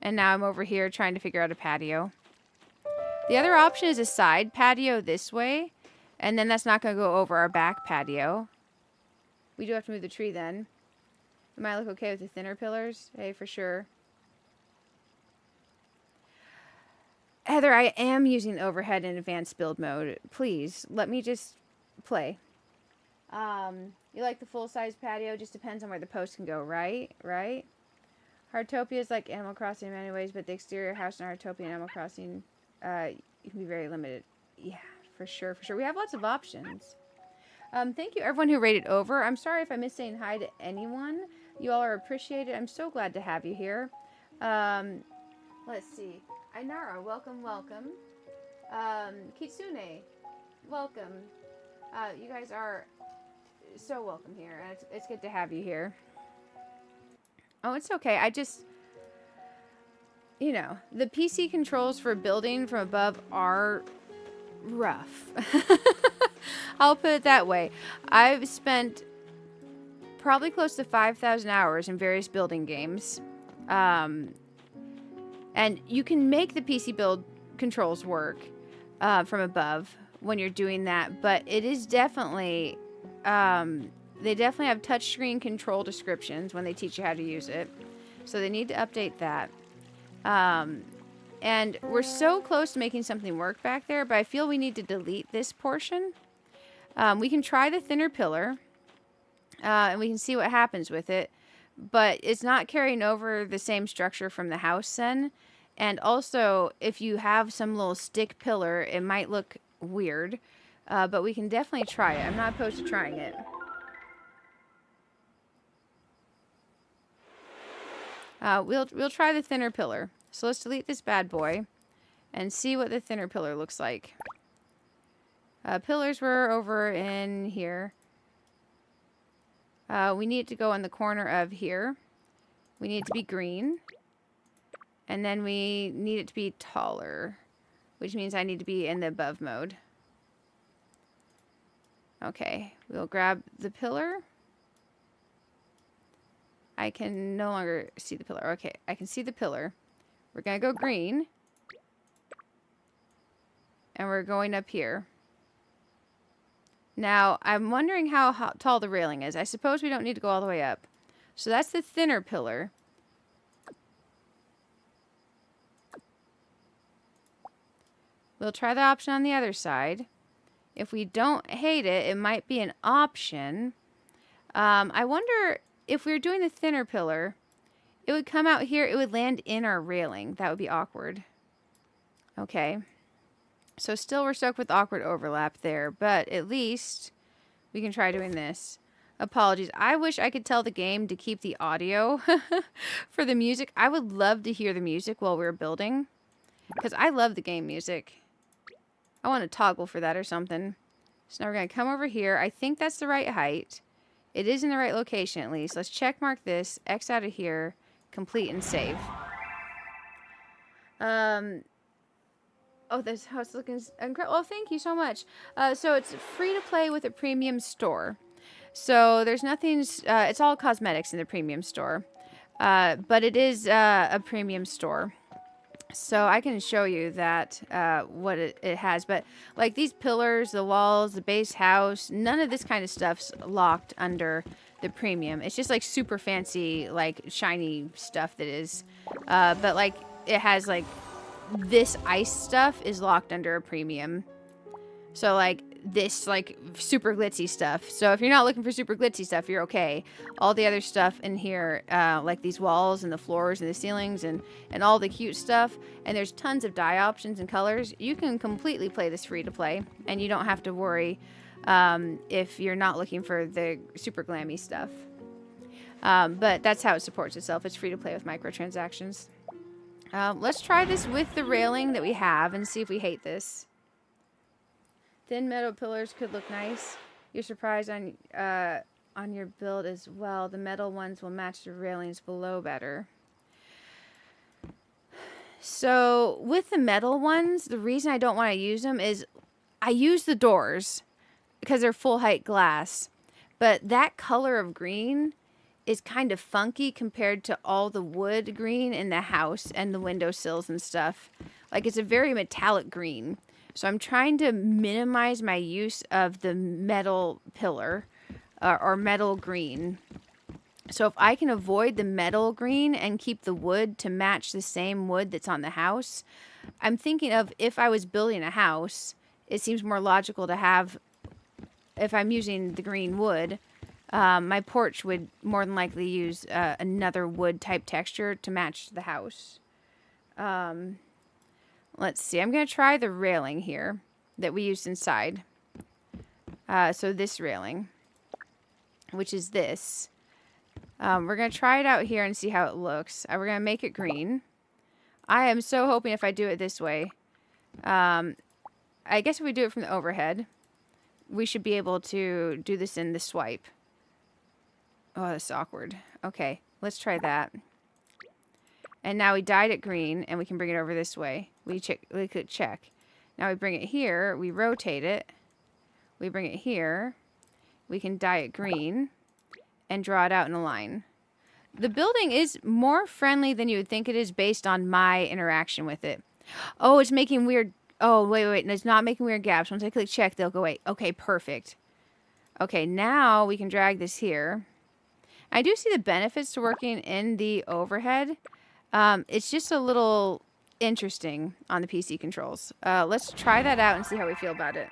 And now I'm over here trying to figure out a patio. The other option is a side patio this way. And then that's not going to go over our back patio. We do have to move the tree then. It might look okay with the thinner pillars. Hey, for sure. Heather, I am using overhead in advanced build mode. Please, let me just play. You like the full-size patio? Just depends on where the post can go, right? Right? Heartopia is like Animal Crossing in many ways, but the exterior house in Heartopia and Animal Crossing, you can be very limited. Yeah, for sure, for sure. We have lots of options. Thank you, everyone who rated over. I'm sorry if I missed saying hi to anyone. You all are appreciated. I'm so glad to have you here. Let's see. Ainara, welcome, welcome. Kitsune, welcome. You guys are so welcome here. And it's good to have you here. Oh, it's okay. I just, you know, the PC controls for building from above are rough. I'll put it that way. I've spent probably close to 5,000 hours in various building games. And you can make the PC build controls work from above when you're doing that. But it is definitely... they definitely have touchscreen control descriptions when they teach you how to use it. So they need to update that. And we're so close to making something work back there, but I feel we need to delete this portion. We can try the thinner pillar, and we can see what happens with it. But it's not carrying over the same structure from the house then. And also, if you have some little stick pillar, it might look weird. But we can definitely try it. I'm not opposed to trying it. We'll try the thinner pillar. So let's delete this bad boy and see what the thinner pillar looks like. Pillars were over in here. We need it to go in the corner of here. We need it to be green. And then we need it to be taller, which means I need to be in the above mode. Okay, we'll grab the pillar. I can no longer see the pillar. Okay, I can see the pillar. We're going to go green. And we're going up here. Now, I'm wondering how tall the railing is. I suppose we don't need to go all the way up. So that's the thinner pillar. We'll try the option on the other side. If we don't hate it, it might be an option. I wonder if we were doing the thinner pillar, it would come out here. It would land in our railing. That would be awkward. Okay. So still we're stuck with awkward overlap there, but at least we can try doing this. Apologies. I wish I could tell the game to keep the audio for the music. I would love to hear the music while we're building, because I love the game music. I want to toggle for that or something. So now we're going to come over here. I think that's the right height. It is in the right location at least. Let's check mark this, X out of here, complete and save. Oh, this house looking incredible. Oh, thank you so much. So it's free to play with a premium store. So there's nothing, it's all cosmetics in the premium store. But it is a premium store. So I can show you that, what it has. But like these pillars, the walls, the base house, none of this kind of stuff's locked under the premium. It's just like super fancy, like shiny stuff that is. But like it has like this ice stuff is locked under a premium. So like this like super glitzy stuff. So if you're not looking for super glitzy stuff, you're okay. All the other stuff in here, like these walls and the floors and the ceilings and all the cute stuff, and there's tons of dye options and colors, you can completely play this free to play, and you don't have to worry if you're not looking for the super glammy stuff. But that's how it supports itself. It's free to play with microtransactions. Let's try this with the railing that we have and see if we hate this. Thin metal pillars could look nice. You're surprised on your build as well. The metal ones will match the railings below better. So with the metal ones, the reason I don't want to use them is I use the doors because they're full height glass. But that color of green is kind of funky compared to all the wood green in the house and the windowsills and stuff. Like it's a very metallic green. So I'm trying to minimize my use of the metal pillar or metal green. So if I can avoid the metal green and keep the wood to match the same wood that's on the house, I'm thinking of if I was building a house, it seems more logical to have, if I'm using the green wood, my porch would more than likely use another wood type texture to match the house. Let's see. I'm going to try the railing here that we used inside. So this railing, which is this. We're going to try it out here and see how it looks. We're going to make it green. I am so hoping if I do it this way, I guess if we do it from the overhead, we should be able to do this in the swipe. Oh, that's awkward. Okay, let's try that. And now we dyed it green, and we can bring it over this way. We could check. Now we bring it here. We rotate it. We bring it here. We can dye it green and draw it out in a line. The building is more friendly than you would think it is based on my interaction with it. Oh, it's making weird... Oh, wait. It's not making weird gaps. Once I click check, they'll go away. Okay, perfect. Okay, now we can drag this here. I do see the benefits to working in the overhead. It's just a little interesting on the PC controls. Let's try that out and see how we feel about it.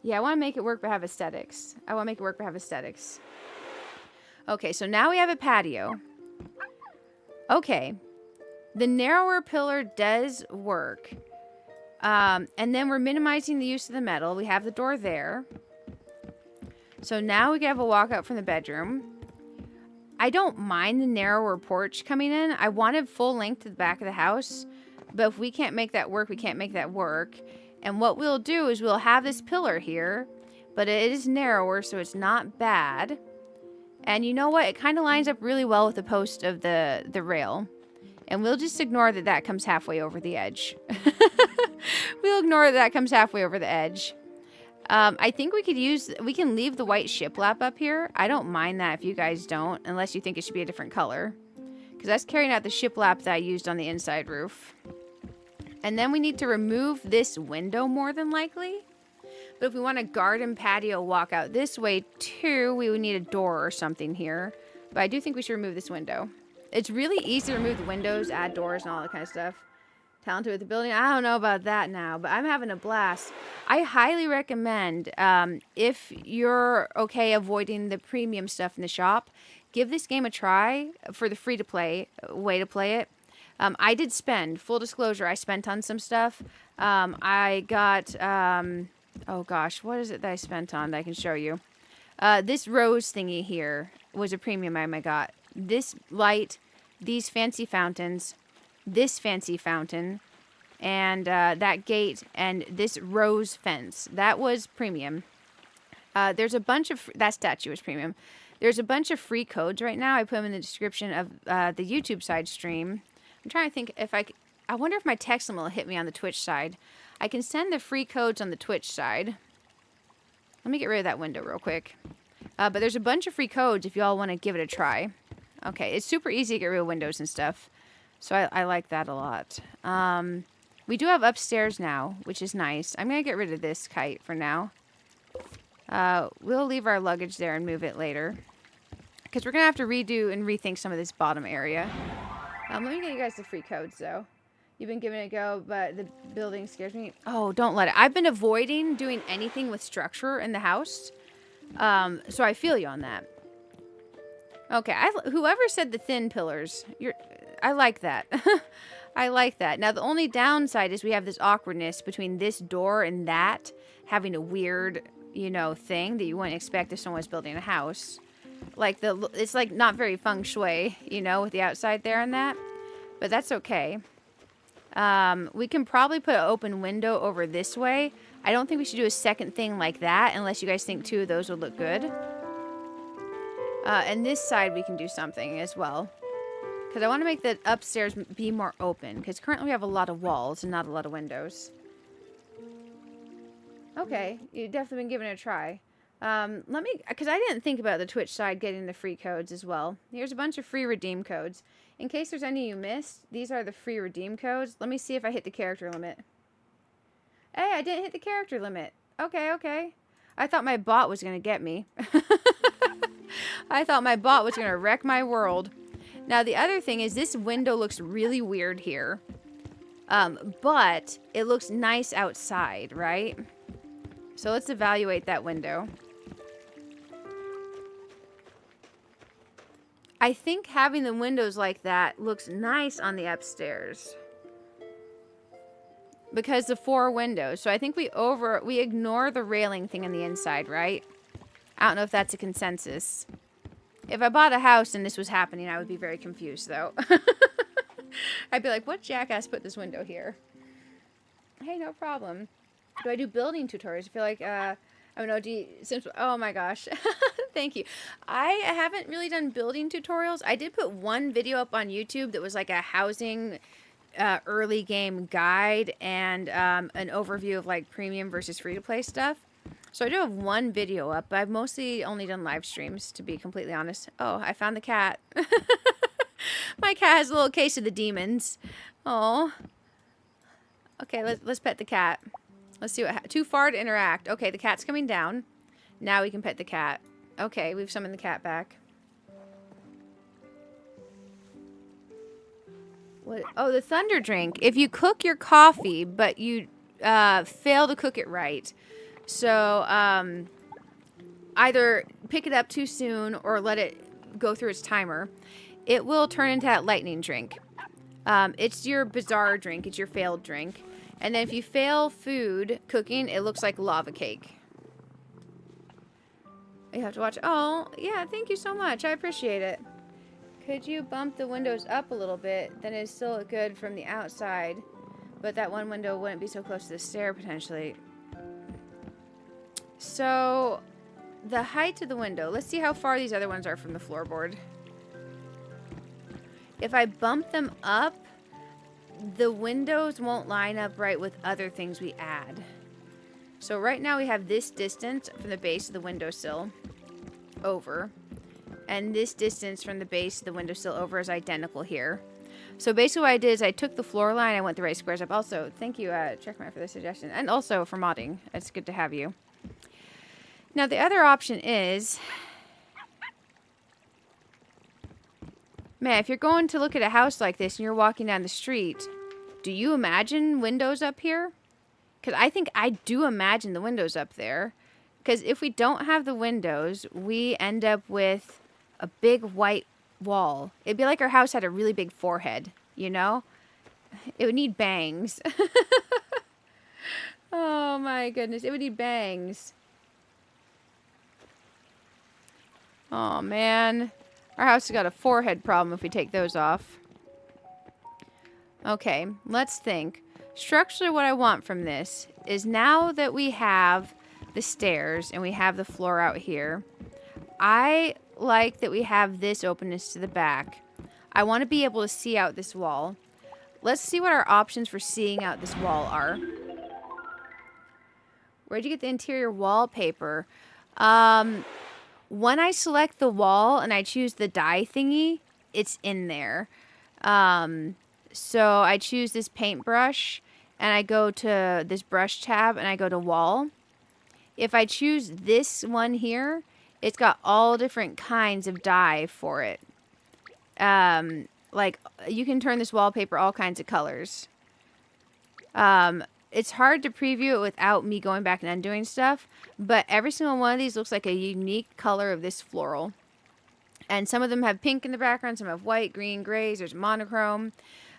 Yeah, I want to make it work but have aesthetics. Okay, so now we have a patio. Okay. The narrower pillar does work. And then we're minimizing the use of the metal. We have the door there. So now we can have a walkout from the bedroom. I don't mind the narrower porch coming in. I wanted full length to the back of the house. But if we can't make that work, we can't make that work. And what we'll do is we'll have this pillar here. But it is narrower, so it's not bad. And you know what? It kind of lines up really well with the post of the rail. And we'll just ignore that that comes halfway over the edge. We'll ignore that comes halfway over the edge. I think we can leave the white shiplap up here. I don't mind that if you guys don't, unless you think it should be a different color. Because that's carrying out the shiplap that I used on the inside roof. And then we need to remove this window more than likely. But if we want a garden patio walk out this way too, we would need a door or something here. But I do think we should remove this window. It's really easy to remove the windows, add doors, and all that kind of stuff. Talented with the building. I don't know about that now, but I'm having a blast. I highly recommend, if you're okay avoiding the premium stuff in the shop, give this game a try for the free-to-play way to play it. I did spend, full disclosure, I spent on some stuff. I got, oh gosh, what is it that I spent on that I can show you? This rose thingy here was a premium item I got. This light, these fancy fountains, this fancy fountain, and that gate, and this rose fence. That was premium. There's a bunch of... That statue was premium. There's a bunch of free codes right now. I put them in the description of the YouTube side stream. I'm trying to think if I... I wonder if my text limit will hit me on the Twitch side. I can send the free codes on the Twitch side. Let me get rid of that window real quick. But there's a bunch of free codes if y'all want to give it a try. Okay, it's super easy to get rid of windows and stuff. So I like that a lot. We do have upstairs now, which is nice. I'm going to get rid of this kite for now. We'll leave our luggage there and move it later. Because we're going to have to redo and rethink some of this bottom area. Let me get you guys the free codes, though. You've been giving it a go, but the building scares me. Oh, don't let it. I've been avoiding doing anything with structure in the house. So I feel you on that. Okay, whoever said the thin pillars, I like that. I like that. Now, the only downside is we have this awkwardness between this door and that having a weird, you know, thing that you wouldn't expect if someone was building a house. Like, it's like not very feng shui, you know, with the outside there and that. But that's okay. We can probably put an open window over this way. I don't think we should do a second thing like that unless you guys think 2 of those would look good. And this side we can do something as well. Because I want to make the upstairs be more open. Because currently we have a lot of walls and not a lot of windows. Okay, you've definitely been giving it a try. Because I didn't think about the Twitch side getting the free codes as well. Here's a bunch of free redeem codes. In case there's any you missed, these are the free redeem codes. Let me see if I hit the character limit. Hey, I didn't hit the character limit. Okay, okay. I thought my bot was going to get me. I thought my bot was going to wreck my world. Now, the other thing is this window looks really weird here. But it looks nice outside, right? So let's evaluate that window. I think having the windows like that looks nice on the upstairs. Because the 4 windows. So I think we ignore the railing thing on the inside, right? I don't know if that's a consensus. If I bought a house and this was happening, I would be very confused, though. I'd be like, what jackass put this window here? Hey, no problem. Do I do building tutorials? I feel like, I'm an OG. Oh my gosh. Thank you. I haven't really done building tutorials. I did put one video up on YouTube that was like a housing early game guide and an overview of like premium versus free-to-play stuff. So I do have one video up, but I've mostly only done live streams, to be completely honest. Oh, I found the cat. My cat has a little case of the demons. Oh. Okay, let's pet the cat. Let's see what too far to interact. Okay, the cat's coming down. Now we can pet the cat. Okay, we've summoned the cat back. What? Oh, the thunder drink. If you cook your coffee, but you fail to cook it right. So, either pick it up too soon or let it go through its timer. It will turn into that lightning drink. It's your bizarre drink. It's your failed drink. And then if you fail food cooking, it looks like lava cake. You have to watch. Oh, yeah, thank you so much. I appreciate it. Could you bump the windows up a little bit? Then it's still good from the outside. But that one window wouldn't be so close to the stair, potentially. So, the height of the window. Let's see how far these other ones are from the floorboard. If I bump them up, the windows won't line up right with other things we add. So right now we have this distance from the base of the windowsill over. And this distance from the base of the windowsill over is identical here. So basically what I did is I took the floor line, I went the right squares up. Also, thank you, Checkmark, for the suggestion. And also for modding. It's good to have you. Now the other option is... Man, if you're going to look at a house like this and you're walking down the street, do you imagine windows up here? Because I think I do imagine the windows up there. Because if we don't have the windows, we end up with a big white wall. It'd be like our house had a really big forehead, you know? It would need bangs. Oh my goodness, it would need bangs. Oh man. Our house has got a forehead problem if we take those off. Okay, let's think. Structurally, what I want from this is now that we have the stairs and we have the floor out here, I like that we have this openness to the back. I want to be able to see out this wall. let's see what our options for seeing out this wall are. Where'd you get the interior wallpaper? When I select the wall and I choose the dye thingy, it's in there. So I choose this paintbrush and I go to this brush tab and I go to wall. If I choose this one here, it's got all different kinds of dye for it. Like you can turn this wallpaper all kinds of colors. It's hard to preview it without me going back and undoing stuff, but every single one of these looks like a unique color of this floral. And some of them have pink in the background, some have white, green, grays, there's monochrome.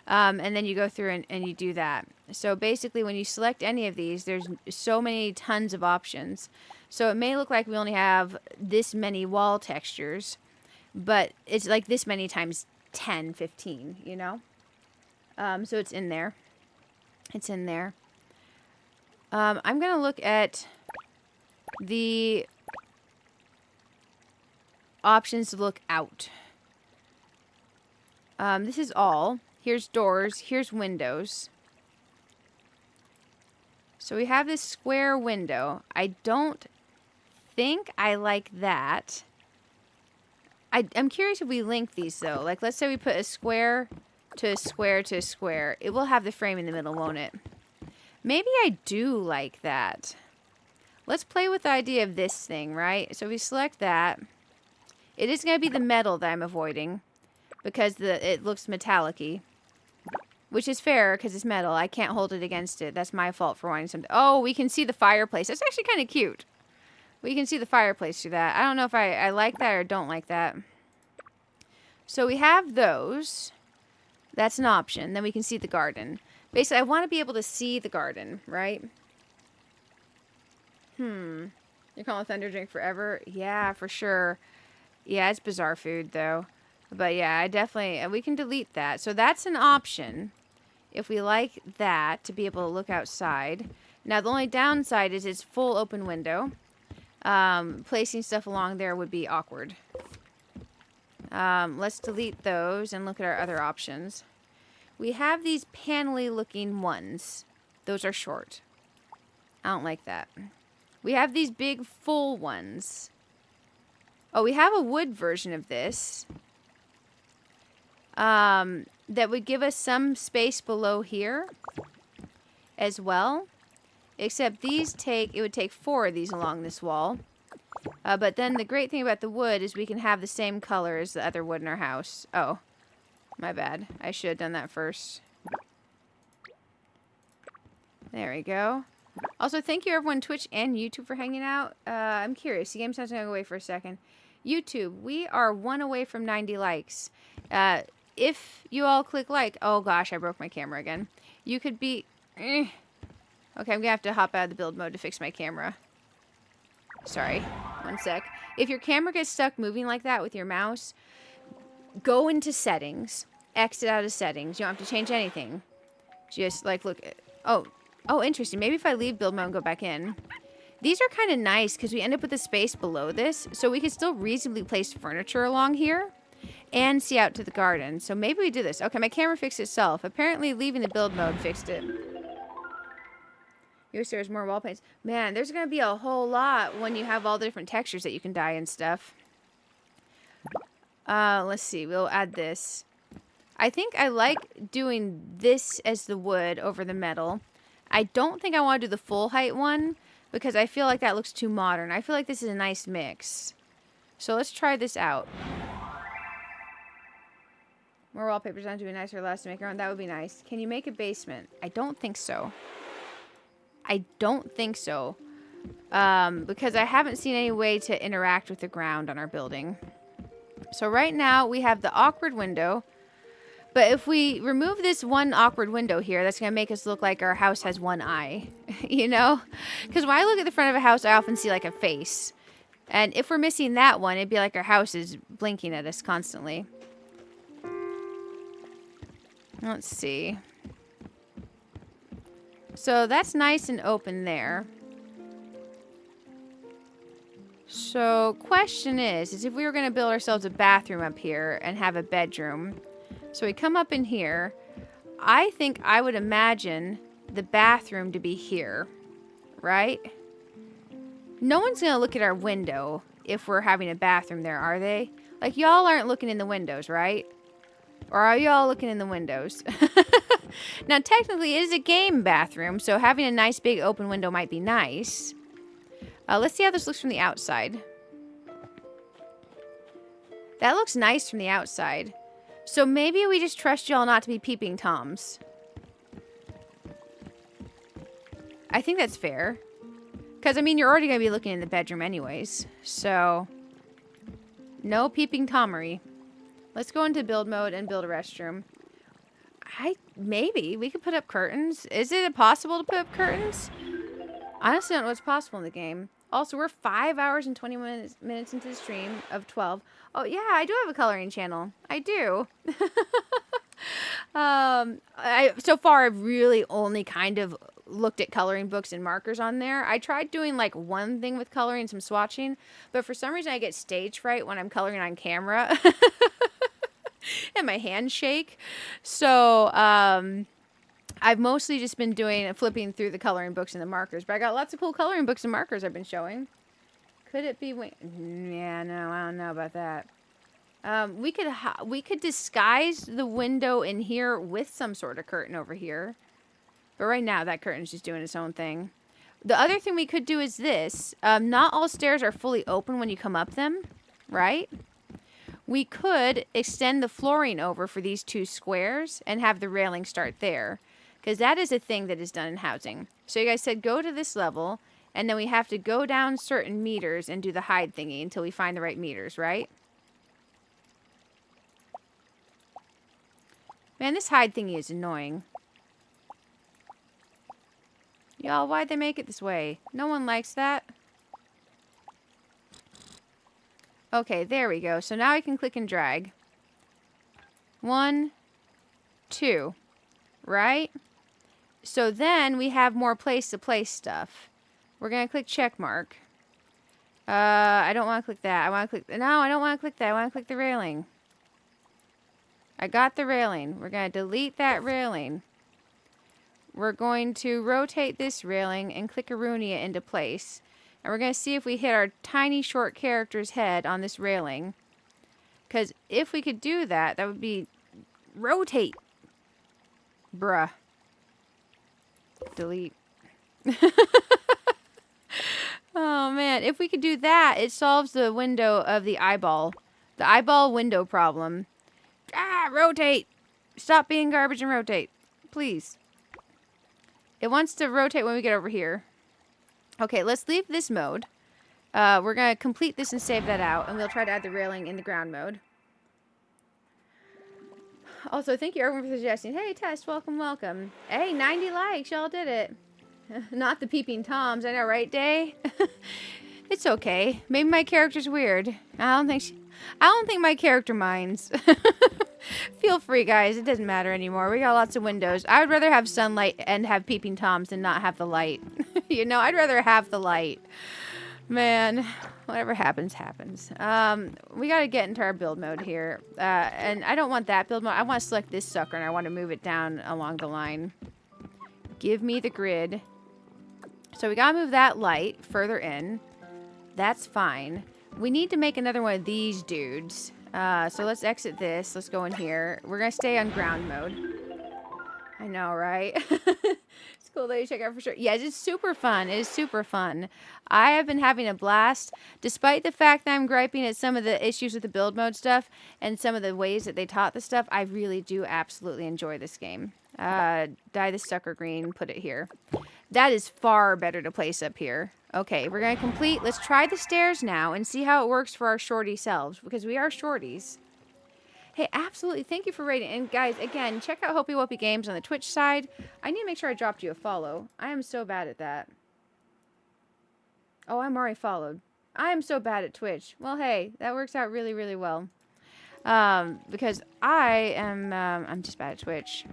And then you go through and you do that. So basically when you select any of these, there's so many tons of options. So it may look like we only have this many wall textures, but it's like this many times 10, 15, you know? So it's in there. It's in there. I'm going to look at the options to look out. This is all. Here's doors. Here's windows. So we have this square window. I don't think I like that. I'm curious if we link these, though. Like, let's say we put a square to a square to a square. It will have the frame in the middle, won't it? Maybe I do like that. Let's play with the idea of this thing, right? So we select that. It is going to be the metal that I'm avoiding because it looks metallic-y. Which is fair because it's metal. I can't hold it against it. That's my fault for wanting something. Oh, we can see the fireplace. That's actually kind of cute. We can see the fireplace through that. I don't know if I like that or don't like that. So we have those. That's an option. Then we can see the garden. Basically, I want to be able to see the garden, right? You're calling Thunder Drink forever? Yeah, for sure. Yeah, it's bizarre food, though. But yeah, I definitely... We can delete that. So that's an option. If we like that, to be able to look outside. Now, the only downside is it's full open window. Placing stuff along there would be awkward. Let's delete those and look at our other options. We have these panelly looking ones. Those are short. I don't like that. We have these big full ones. Oh, we have a wood version of this. That would give us some space below here as well. Except these it would take 4 of these along this wall. But then the great thing about the wood is we can have the same color as the other wood in our house. Oh, my bad. I should have done that first. There we go. Also, thank you everyone Twitch and YouTube for hanging out. I'm curious. The game sounds going to go away for a second. YouTube, we are 1 away from 90 likes. If you all click like... Oh gosh, I broke my camera again. You could be... Okay, I'm going to have to hop out of the build mode to fix my camera. Sorry. 1 sec. If your camera gets stuck moving like that with your mouse, go into settings. Exit out of settings. You don't have to change anything. Just, like, look at... Oh, interesting. Maybe if I leave build mode and go back in. These are kind of nice because we end up with the space below this. So we can still reasonably place furniture along here. And see out to the garden. So maybe we do this. Okay, my camera fixed itself. Apparently leaving the build mode fixed it. There's more wall paints. Man, there's going to be a whole lot when you have all the different textures that you can dye and stuff. Let's see. We'll add this. I think I like doing this as the wood over the metal. I don't think I want to do the full height one because I feel like that looks too modern. I feel like this is a nice mix. So let's try this out. More wallpapers on to a nicer last to make our own. That would be nice. Can you make a basement? I don't think so. I don't think so. Because I haven't seen any way to interact with the ground on our building. So right now we have the awkward window. But if we remove this one awkward window here, that's going to make us look like our house has one eye. You know? Because when I look at the front of a house, I often see like a face. And if we're missing that one, it'd be like our house is blinking at us constantly. Let's see. So that's nice and open there. So question is if we were going to build ourselves a bathroom up here and have a bedroom. So we come up in here. I think I would imagine the bathroom to be here, right? No one's going to look at our window if we're having a bathroom there, are they? Like, y'all aren't looking in the windows, right? Or are y'all looking in the windows? Now, technically, it is a game bathroom, so having a nice big open window might be nice. Let's see how this looks from the outside. That looks nice from the outside. So maybe we just trust y'all not to be peeping Toms. I think that's fair. Because, I mean, you're already going to be looking in the bedroom anyways. So, no peeping Tomery. Let's go into build mode and build a restroom. Maybe we could put up curtains. Is it possible to put up curtains? I honestly don't know what's possible in the game. Also, we're 5 hours and 20 minutes into the stream of 12. Oh, yeah, I do have a coloring channel. I do. So far, I've really only kind of looked at coloring books and markers on there. I tried doing like one thing with coloring, some swatching, but for some reason I get stage fright when I'm coloring on camera. And my hands shake. So, I've mostly just been flipping through the coloring books and the markers, but I got lots of cool coloring books and markers I've been showing. Could it be? Yeah, no, I don't know about that. We could disguise the window in here with some sort of curtain over here, but right now that curtain's just doing its own thing. The other thing we could do is this. Not all stairs are fully open when you come up them, right? We could extend the flooring over for these two squares and have the railing start there. Because that is a thing that is done in housing. So you guys said go to this level, and then we have to go down certain meters and do the hide thingy until we find the right meters, right? Man, this hide thingy is annoying. Y'all, why'd they make it this way? No one likes that. Okay, there we go. So now I can click and drag. 1, 2, right? So then we have more place to place stuff. We're going to click check mark. I don't want to click that. No, I don't want to click that. I want to click the railing. I got the railing. We're going to delete that railing. We're going to rotate this railing and click Arunia into place. And we're going to see if we hit our tiny short character's head on this railing. Because if we could do that, that would be rotate. Bruh. Delete. Oh, man. If we could do that, it solves the window of the eyeball. The eyeball window problem. Ah, rotate. Stop being garbage and rotate. Please. It wants to rotate when we get over here. Okay, let's leave this mode. We're going to complete this and save that out. And we'll try to add the railing in the ground mode. Also, thank you everyone for suggesting. Hey, Tess, welcome, welcome. Hey, 90 likes. Y'all did it. Not the peeping Toms. I know, right, Day? It's okay. Maybe my character's weird. I don't think my character minds. Feel free, guys. It doesn't matter anymore. We got lots of windows. I would rather have sunlight and have peeping Toms than not have the light. You know, I'd rather have the light. Man, whatever happens, happens. We got to get into our build mode here. And I don't want that build mode. I want to select this sucker, and I want to move it down along the line. Give me the grid. So we got to move that light further in. That's fine. We need to make another one of these dudes. So let's exit this. Let's go in here. We're going to stay on ground mode. I know, right? It's cool that you check out for sure. Yes, it's super fun. It is super fun. I have been having a blast, despite the fact that I'm griping at some of the issues with the build mode stuff and some of the ways that they taught the stuff. I really do absolutely enjoy this game. Dye the sucker green, put it here. That is far better to place up here. Okay, we're going to complete. Let's try the stairs now and see how it works for our shorty selves, because we are shorties. Hey, absolutely. Thank you for rating. And guys, again, check out Hopey Wopey Games on the Twitch side. I need to make sure I dropped you a follow. I am so bad at that. Oh, I'm already followed. I am so bad at Twitch. Well, hey, that works out really, really well. Because I'm just bad at Twitch.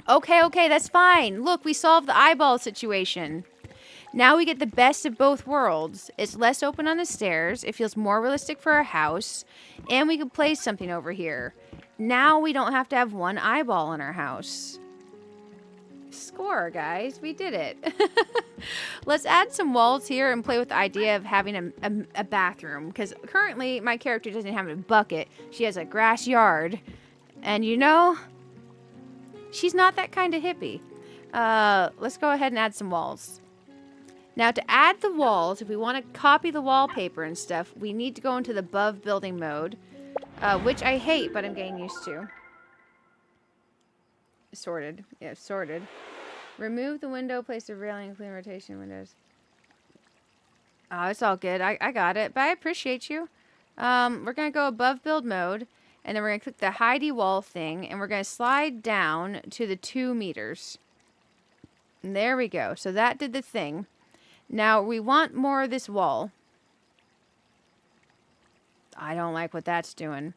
Okay, that's fine. Look, we solved the eyeball situation. Now we get the best of both worlds. It's less open on the stairs. It feels more realistic for our house. And we can place something over here. Now we don't have to have one eyeball in our house. Score, guys. We did it. Let's add some walls here and play with the idea of having a bathroom. Because currently, my character doesn't have a bucket. She has a grass yard. And you know, she's not that kind of hippie. Let's go ahead and add some walls. Now, to add the walls, if we want to copy the wallpaper and stuff, we need to go into the above building mode. Which I hate, but I'm getting used to. Sorted. Yeah, sorted. Remove the window, place the railing, clean rotation windows. Oh, it's all good. I got it, but I appreciate you. We're going to go above build mode, and then we're going to click the hidey wall thing, and we're going to slide down to the 2 meters. And there we go. So that did the thing. Now, we want more of this wall. I don't like what that's doing.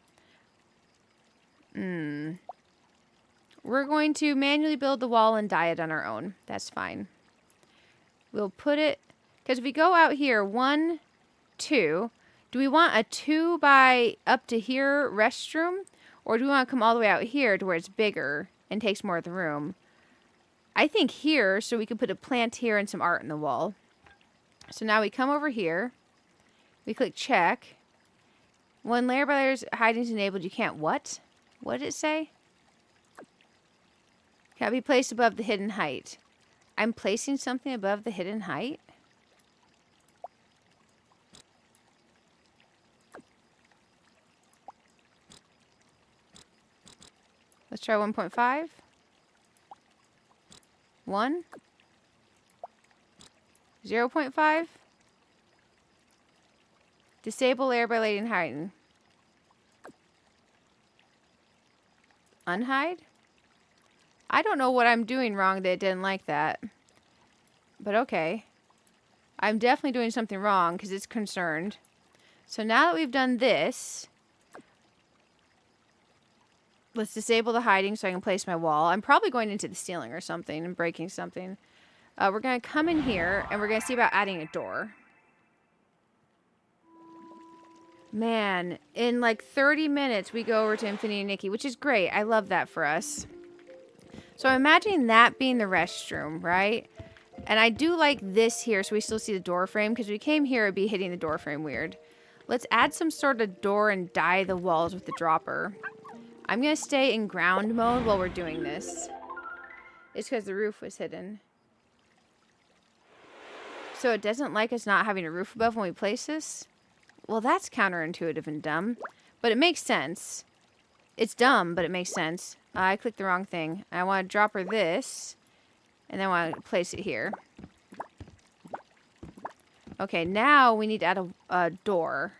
We're going to manually build the wall and dye it on our own. That's fine. We'll put it... Because if we go out here, 1, 2... Do we want a 2 by up to here restroom? Or do we want to come all the way out here to where it's bigger and takes more of the room? I think here, so we can put a plant here and some art in the wall. So now we come over here. We click check. When layer by layers hiding is enabled, you can't what? What did it say? Can't be placed above the hidden height. I'm placing something above the hidden height? Let's try 1.5. 1. 0.5. Disable layer by layering hiding. Unhide? I don't know what I'm doing wrong that it didn't like that. But okay. I'm definitely doing something wrong because it's concerned. So now that we've done this, let's disable the hiding so I can place my wall. I'm probably going into the ceiling or something and breaking something. We're going to come in here and we're going to see about adding a door. Man, in like 30 minutes we go over to Infinity Nikki, which is great. I love that for us. So I'm imagining that being the restroom, right? And I do like this here so we still see the door frame because we came here it'd be hitting the door frame weird. Let's add some sort of door and dye the walls with the dropper. I'm going to stay in ground mode while we're doing this. It's because the roof was hidden. So it doesn't like us not having a roof above when we place this? Well, that's counterintuitive and dumb. But it makes sense. It's dumb, but it makes sense. I clicked the wrong thing. I want to drop her this. And then I want to place it here. Okay, now we need to add a door.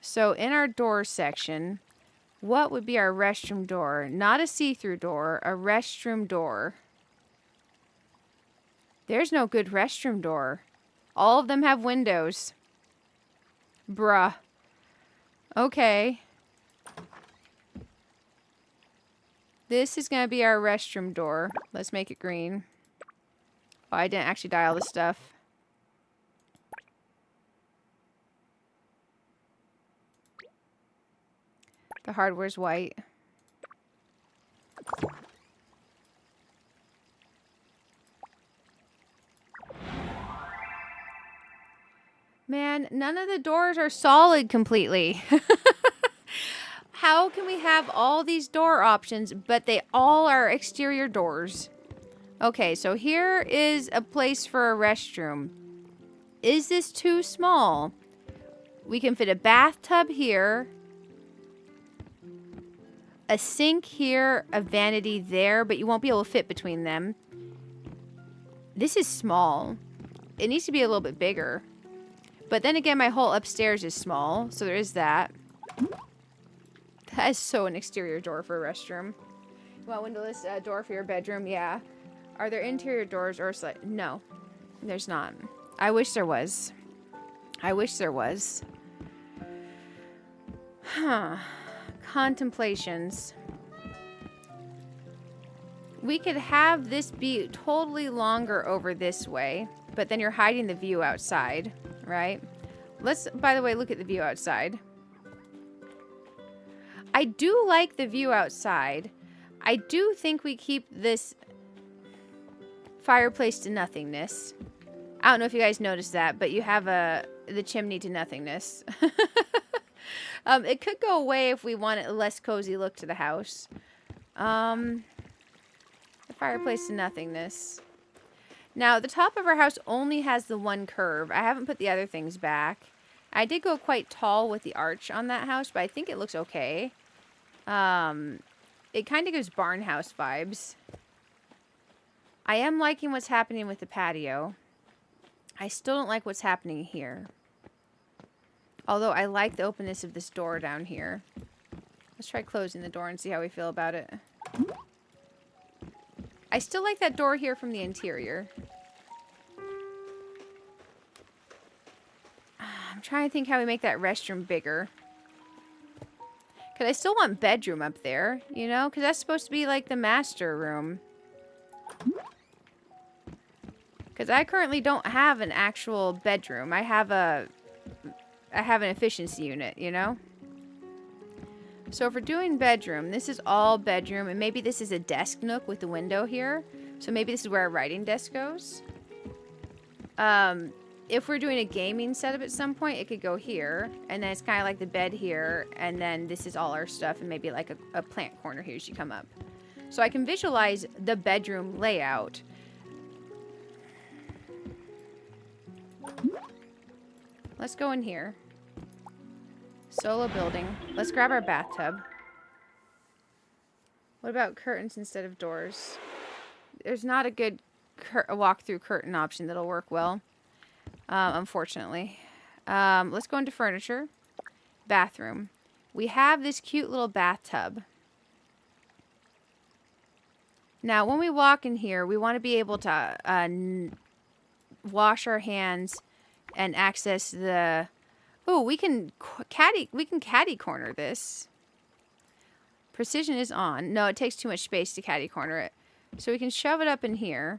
So in our door section, what would be our restroom door? Not a see-through door, a restroom door. There's no good restroom door. All of them have windows. Bruh. Okay. This is going to be our restroom door. Let's make it green. Oh, I didn't actually dye all this stuff. The hardware's white. Man, none of the doors are solid completely. How can we have all these door options, but they all are exterior doors? Okay, so here is a place for a restroom. Is this too small? We can fit a bathtub here, a sink here, a vanity there, but you won't be able to fit between them. This is small. It needs to be a little bit bigger. But then again, my whole upstairs is small, so there is that. That is so an exterior door for a restroom. You want a windowless door for your bedroom? Yeah. Are there interior doors or no, there's not. I wish there was. I wish there was. Huh. Contemplations. We could have this be totally longer over this way, but then you're hiding the view outside, right? Let's, by the way, look at the view outside. I do like the view outside. I do think we keep this fireplace to nothingness. I don't know if you guys noticed that, but you have the chimney to nothingness. It could go away if we want a less cozy look to the house. The fireplace to nothingness. Now, the top of our house only has the one curve. I haven't put the other things back. I did go quite tall with the arch on that house, but I think it looks okay. It kind of gives barn house vibes. I am liking what's happening with the patio. I still don't like what's happening here. Although I like the openness of this door down here. Let's try closing the door and see how we feel about it. I still like that door here from the interior. I'm trying to think how we make that restroom bigger. Because I still want bedroom up there, you know? Because that's supposed to be like the master room. Because I currently don't have an actual bedroom. I have an efficiency unit, you know? So if we're doing bedroom, this is all bedroom. And maybe this is a desk nook with the window here. So maybe this is where our writing desk goes. If we're doing a gaming setup at some point, it could go here. And then it's kind of like the bed here. And then this is all our stuff. And maybe like a plant corner here as you come up. So I can visualize the bedroom layout. Let's go in here. Solo building. Let's grab our bathtub. What about curtains instead of doors? There's not a good walk-through curtain option that'll work well. Unfortunately. Let's go into furniture. Bathroom. We have this cute little bathtub. Now, when we walk in here, we want to be able to wash our hands and access the... Oh, we can caddy corner this. Precision is on. No, it takes too much space to caddy corner it. So we can shove it up in here.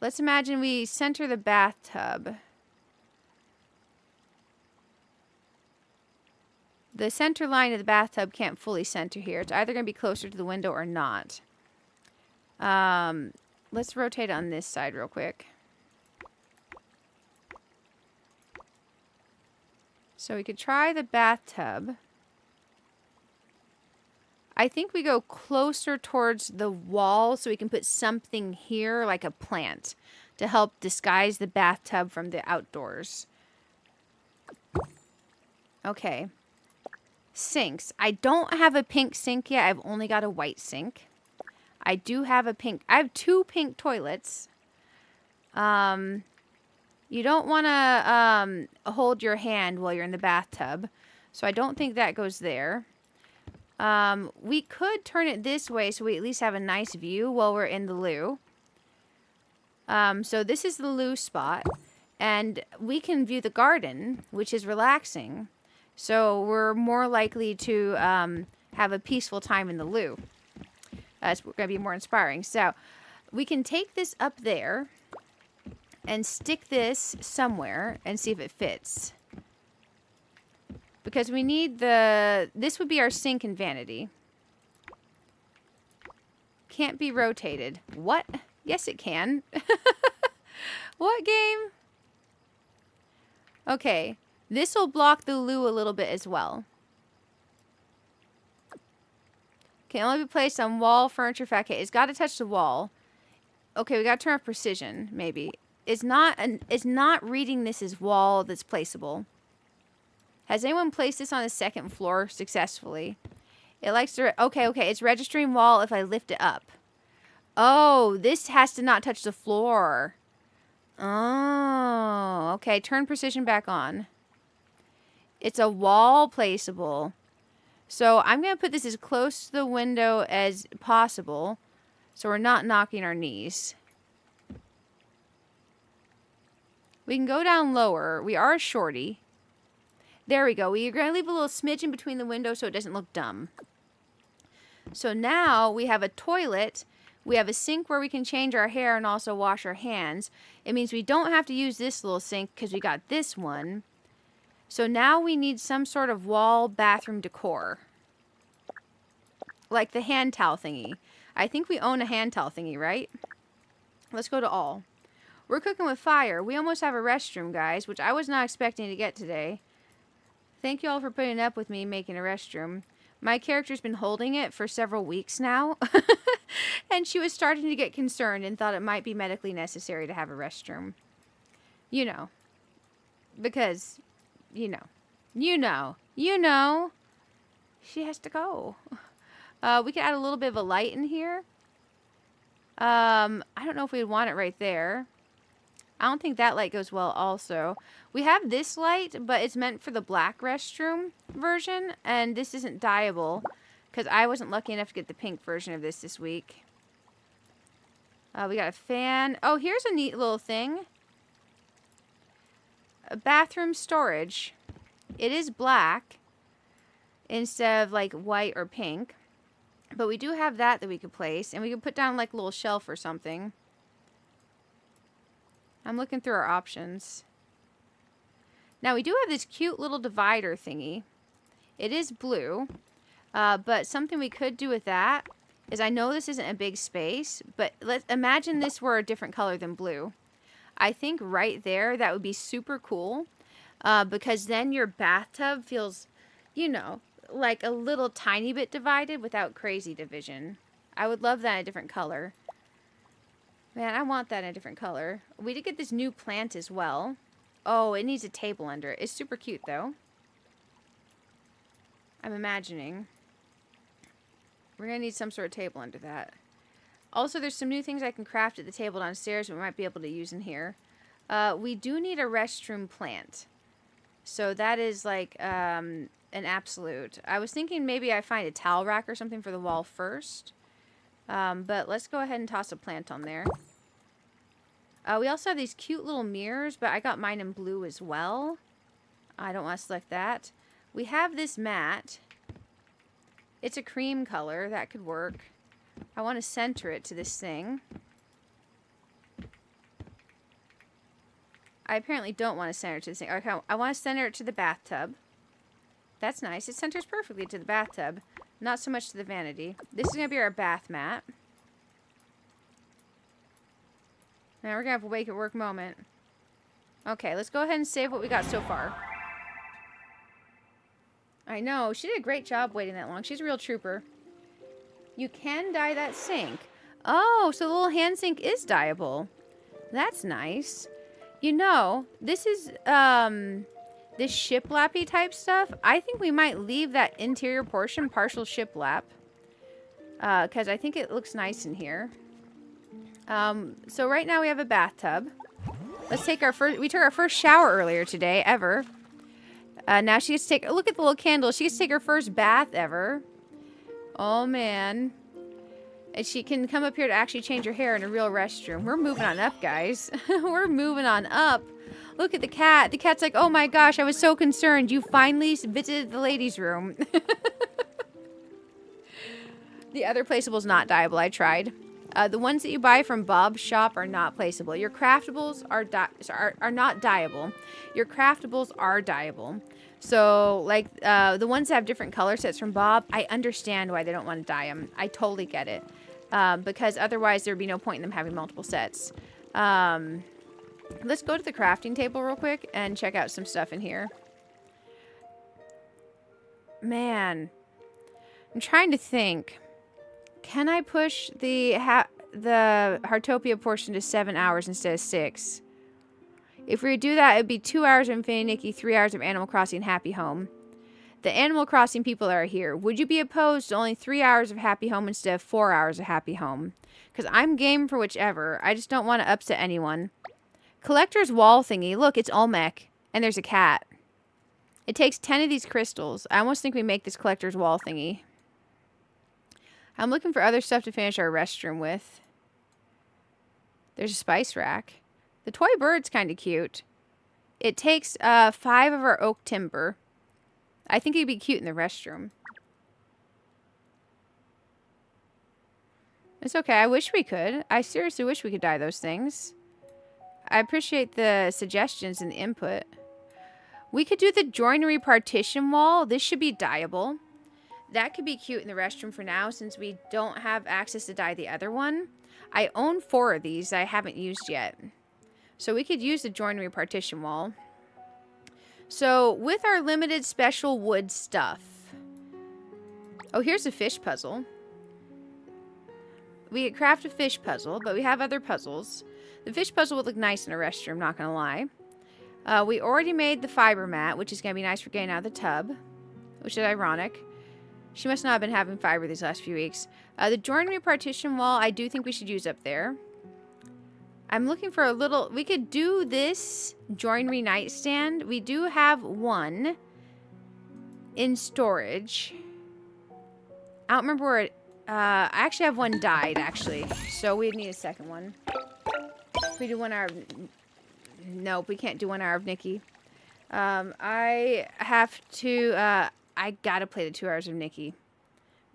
Let's imagine we center the bathtub. The center line of the bathtub can't fully center here. It's either going to be closer to the window or not. Let's rotate on this side real quick. So we could try the bathtub. I think we go closer towards the wall so we can put something here like a plant to help disguise the bathtub from the outdoors. Okay. Sinks. I don't have a pink sink yet. I've only got a white sink. I do have a pink... I have 2 pink toilets. You don't want to hold your hand while you're in the bathtub. So I don't think that goes there. We could turn it this way so we at least have a nice view while we're in the loo. So this is the loo spot. And we can view the garden, which is relaxing. So we're more likely to have a peaceful time in the loo. It's going to be more inspiring. So we can take this up there and stick this somewhere and see if it fits. Because we need this would be our sink and vanity. Can't be rotated. What? Yes, it can. What game? Okay. This will block the loo a little bit as well. Can only be placed on wall, furniture, fat cake. It's got to touch the wall. Okay, we got to turn off precision, maybe. It's not reading this as wall that's placeable. Has anyone placed this on the second floor successfully? It likes to... Okay. It's registering wall if I lift it up. Oh, this has to not touch the floor. Oh, okay. Turn precision back on. It's a wall placeable. So I'm going to put this as close to the window as possible so we're not knocking our knees. We can go down lower. We are a shorty. There we go. We're going to leave a little smidgen between the windows so it doesn't look dumb. So now we have a toilet. We have a sink where we can change our hair and also wash our hands. It means we don't have to use this little sink because we got this one. So now we need some sort of wall bathroom decor. Like the hand towel thingy. I think we own a hand towel thingy, right? Let's go to all. We're cooking with fire. We almost have a restroom, guys, which I was not expecting to get today. Thank you all for putting up with me making a restroom. My character's been holding it for several weeks now. And she was starting to get concerned and thought it might be medically necessary to have a restroom. You know. Because, you know. She has to go. We could add a little bit of a light in here. I don't know if we'd want it right there. I don't think that light goes well also. We have this light, but it's meant for the black restroom version. And this isn't dyeable. Because I wasn't lucky enough to get the pink version of this week. We got a fan. Oh, here's a neat little thing. A bathroom storage. It is black. Instead of like white or pink. But we do have that we could place. And we could put down like a little shelf or something. I'm looking through our options. Now we do have this cute little divider thingy. It is blue. But something we could do with that is, I know this isn't a big space, but let's imagine this were a different color than blue. I think right there that would be super cool. Because then your bathtub feels, you know, like a little tiny bit divided without crazy division. I would love that in a different color. Man, I want that in a different color. We did get this new plant as well. Oh, it needs a table under it. It's super cute, though. I'm imagining. We're going to need some sort of table under that. Also, there's some new things I can craft at the table downstairs we might be able to use in here. We do need a restroom plant. So that is like an absolute. I was thinking maybe I find a towel rack or something for the wall first. But let's go ahead and toss a plant on there. We also have these cute little mirrors, but I got mine in blue as well. I don't want to select that. We have this mat. It's a cream color. That could work. I want to center it to this thing. I apparently don't want to center it to this thing. Okay, I want to center it to the bathtub. That's nice. It centers perfectly to the bathtub. Not so much to the vanity. This is going to be our bath mat. Now we're going to have a wake at work moment. Okay, let's go ahead and save what we got so far. I know. She did a great job waiting that long. She's a real trooper. You can dye that sink. Oh, so the little hand sink is dyeable. That's nice. You know, this is, this shiplappy type stuff. I think we might leave that interior portion partial shiplap. Because I think it looks nice in here. So right now we have a bathtub. Let's take our first, we took our first shower earlier today, ever. Now she gets to take, look at the little candle. She gets to take her first bath ever. Oh, man. And she can come up here to actually change her hair in a real restroom. We're moving on up, guys. We're moving on up. Look at the cat. The cat's like, oh my gosh, I was so concerned. You finally visited the ladies' room. The other placeable's not dyeable. I tried. The ones that you buy from Bob's shop are not placeable. Your craftables are not dyeable. Your craftables are dyeable. So, like, the ones that have different color sets from Bob, I understand why they don't want to dye them. I totally get it. Because otherwise there would be no point in them having multiple sets. Let's go to the crafting table real quick and check out some stuff in here. Man. I'm trying to think. Can I push the Heartopia portion to 7 hours instead of 6? If we do that, it would be 2 hours of Infinity Nikki, 3 hours of Animal Crossing Happy Home. The Animal Crossing people that are here, would you be opposed to only 3 hours of Happy Home instead of 4 hours of Happy Home? Because I'm game for whichever. I just don't want to upset anyone. Collector's wall thingy. Look, it's Olmec. And there's a cat. It takes 10 of these crystals. I almost think we make this collector's wall thingy. I'm looking for other stuff to finish our restroom with. There's a spice rack. The toy bird's kind of cute. It takes 5 of our oak timber. I think it'd be cute in the restroom. It's okay. I wish we could. I seriously wish we could dye those things. I appreciate the suggestions and the input. We could do the joinery partition wall. This should be dyeable. That could be cute in the restroom for now since we don't have access to dye the other one. I own 4 of these I haven't used yet. So we could use the joinery partition wall. So with our limited special wood stuff. Oh, here's a fish puzzle. We could craft a fish puzzle, but we have other puzzles. The fish puzzle would look nice in a restroom, not gonna lie. We already made the fiber mat, which is gonna be nice for getting out of the tub, which is ironic. She must not have been having fiber these last few weeks. The joinery partition wall, I do think we should use up there. I'm looking for a little... We could do this joinery nightstand. We do have one in storage. I don't remember where it... I actually have one dyed, actually. So we need a second one. If we do 1 hour of... Nope, we can't do 1 hour of Nikki. I have to... I gotta play the 2 hours of Nikki.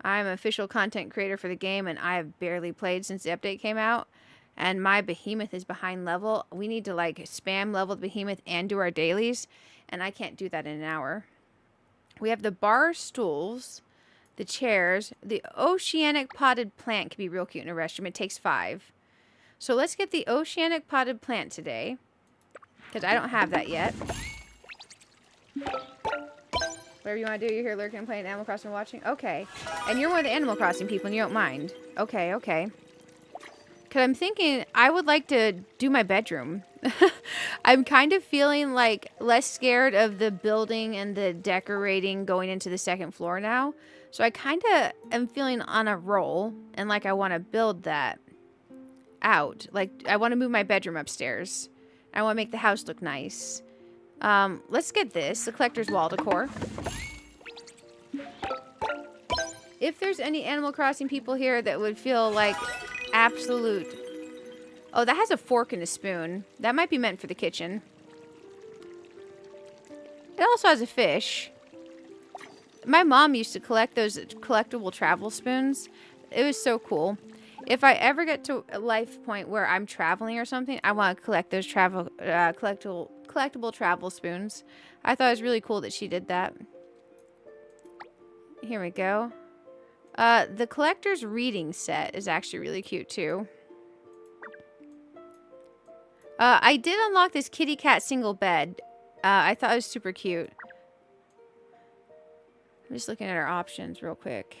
I'm an official content creator for the game, and I have barely played since the update came out. And my behemoth is behind level. We need to, like, spam level the behemoth and do our dailies. And I can't do that in an hour. We have the bar stools, the chairs. The oceanic potted plant could be real cute in a restroom. It takes 5. So let's get the oceanic potted plant today. Because I don't have that yet. Whatever you want to do, you're here lurking and playing Animal Crossing and watching? Okay. And you're one of the Animal Crossing people and you don't mind. Okay, okay. Because I'm thinking I would like to do my bedroom. I'm kind of feeling like less scared of the building and the decorating going into the 2nd floor now. So I kind of am feeling on a roll and like I want to build that out. Like I want to move my bedroom upstairs. I want to make the house look nice. Let's get this, the collector's wall decor. If there's any Animal Crossing people here that would feel like absolute... Oh, that has a fork and a spoon. That might be meant for the kitchen. It also has a fish. My mom used to collect those collectible travel spoons. It was so cool. If I ever get to a life point where I'm traveling or something, I want to collect those collectible travel spoons. I thought it was really cool that she did that. Here we go. The collector's reading set is actually really cute too. I did unlock this kitty cat single bed. I thought it was super cute. I'm just looking at our options real quick.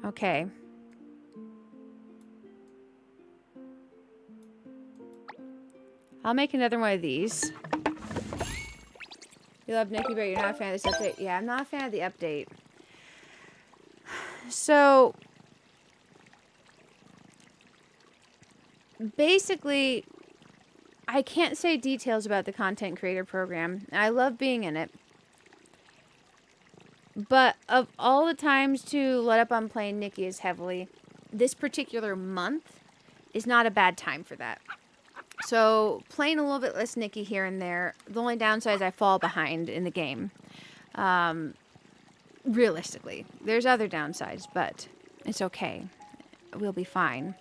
Okay. I'll make another one of these. You love Nikki, but you're not a fan of this update. Yeah, I'm not a fan of the update. So, basically, I can't say details about the content creator program. I love being in it. But of all the times to let up on playing Nikki as heavily, this particular month is not a bad time for that. So, playing a little bit less Nikki here and there, the only downside is I fall behind in the game. Realistically. There's other downsides, but it's okay. We'll be fine.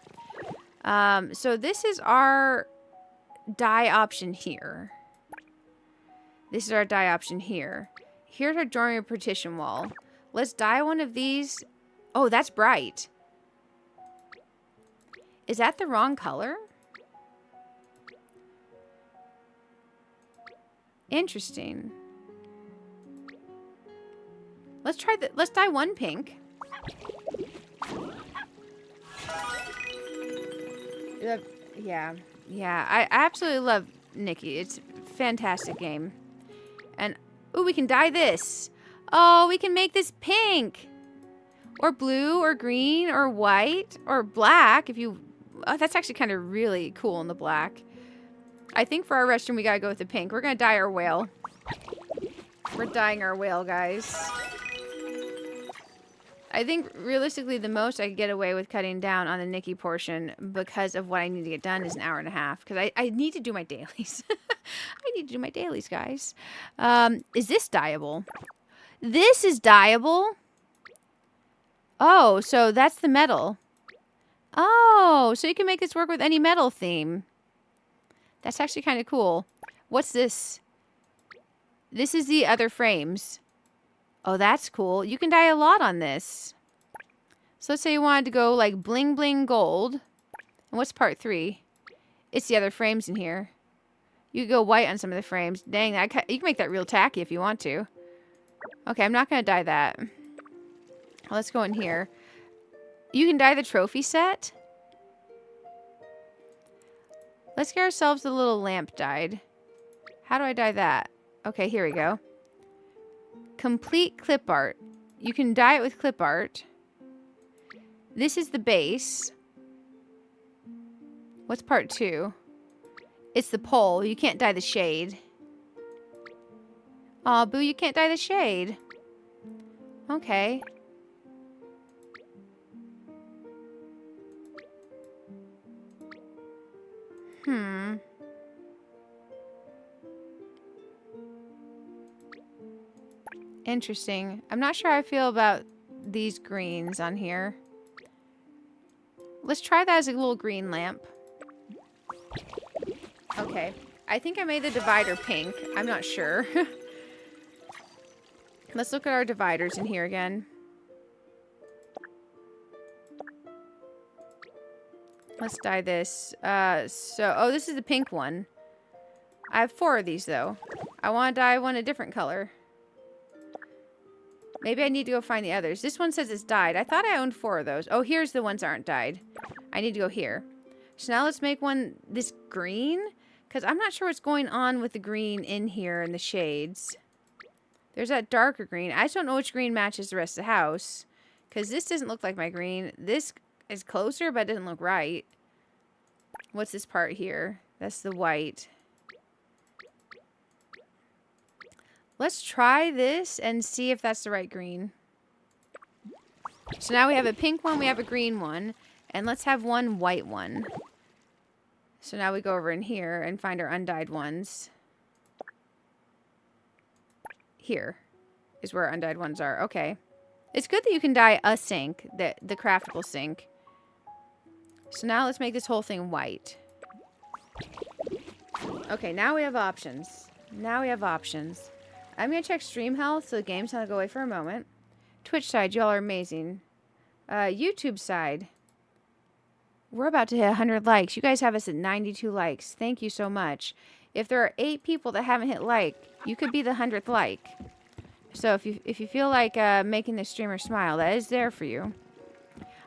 So, this is our dye option here. This is our dye option here. Here's our joinery partition wall. Let's dye one of these. Oh, that's bright. Is that the wrong color? Interesting. Let's try that. Let's dye one pink. Yeah. I absolutely love Nikki. It's a fantastic game. And, ooh, we can dye this. Oh, we can make this pink. Or blue, or green, or white, or black. If you... Oh, that's actually kind of really cool in the black. I think for our restroom, we gotta go with the pink. We're gonna dye our whale. We're dyeing our whale, guys. I think, realistically, the most I could get away with cutting down on the Nikki portion because of what I need to get done is an hour and a half. Because I need to do my dailies. I need to do my dailies, guys. Is this dyeable? This is dyeable? Oh, so that's the metal. Oh, so you can make this work with any metal theme. That's actually kind of cool. What's this? This is the other frames. Oh, that's cool. You can dye a lot on this. So let's say you wanted to go like bling bling gold. And what's part 3? It's the other frames in here. You could go white on some of the frames. Dang, you can make that real tacky if you want to. Okay, I'm not going to dye that. Let's go in here. You can dye the trophy set. Let's get ourselves a little lamp dyed. How do I dye that? Okay, here we go. Complete clip art. You can dye it with clip art. This is the base. What's part 2? It's the pole. You can't dye the shade. Aw, boo, you can't dye the shade. Okay. Interesting. I'm not sure how I feel about these greens on here. Let's try that as a little green lamp. Okay. I think I made the divider pink. I'm not sure. Let's look at our dividers in here again. Let's dye this. Oh, this is the pink one. I have 4 of these, though. I want to dye one a different color. Maybe I need to go find the others. This one says it's dyed. I thought I owned 4 of those. Oh, here's the ones that aren't dyed. I need to go here. So now let's make one this green. Because I'm not sure what's going on with the green in here and the shades. There's that darker green. I just don't know which green matches the rest of the house. Because this doesn't look like my green. This is closer, but it doesn't look right. What's this part here? That's the white. Let's try this and see if that's the right green. So now we have a pink one, we have a green one, and let's have one white one. So now we go over in here and find our undyed ones. Here is where our undyed ones are. Okay. It's good that you can dye a sink, the craftable sink. So now let's make this whole thing white. Okay, now we have options. Now we have options. I'm going to check stream health so the game's not going to go away for a moment. Twitch side, y'all are amazing. YouTube side. We're about to hit 100 likes. You guys have us at 92 likes. Thank you so much. If there are 8 people that haven't hit like, you could be the 100th like. So if you feel like making the streamer smile, that is there for you.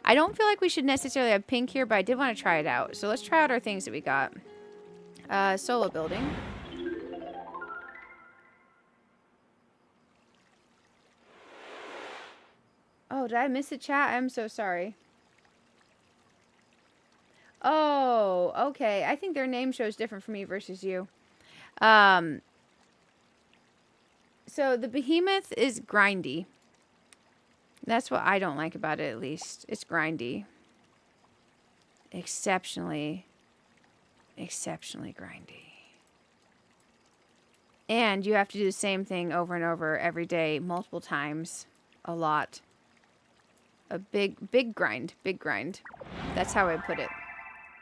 I don't feel like we should necessarily have pink here, but I did want to try it out. So let's try out our things that we got. Solo building. Oh, did I miss a chat? I'm so sorry. Oh, okay. I think their name shows different for me versus you. So the behemoth is grindy. That's what I don't like about it, at least. It's grindy. Exceptionally grindy. And you have to do the same thing over and over every day, multiple times. A lot. A big grind. Big grind. That's how I put it.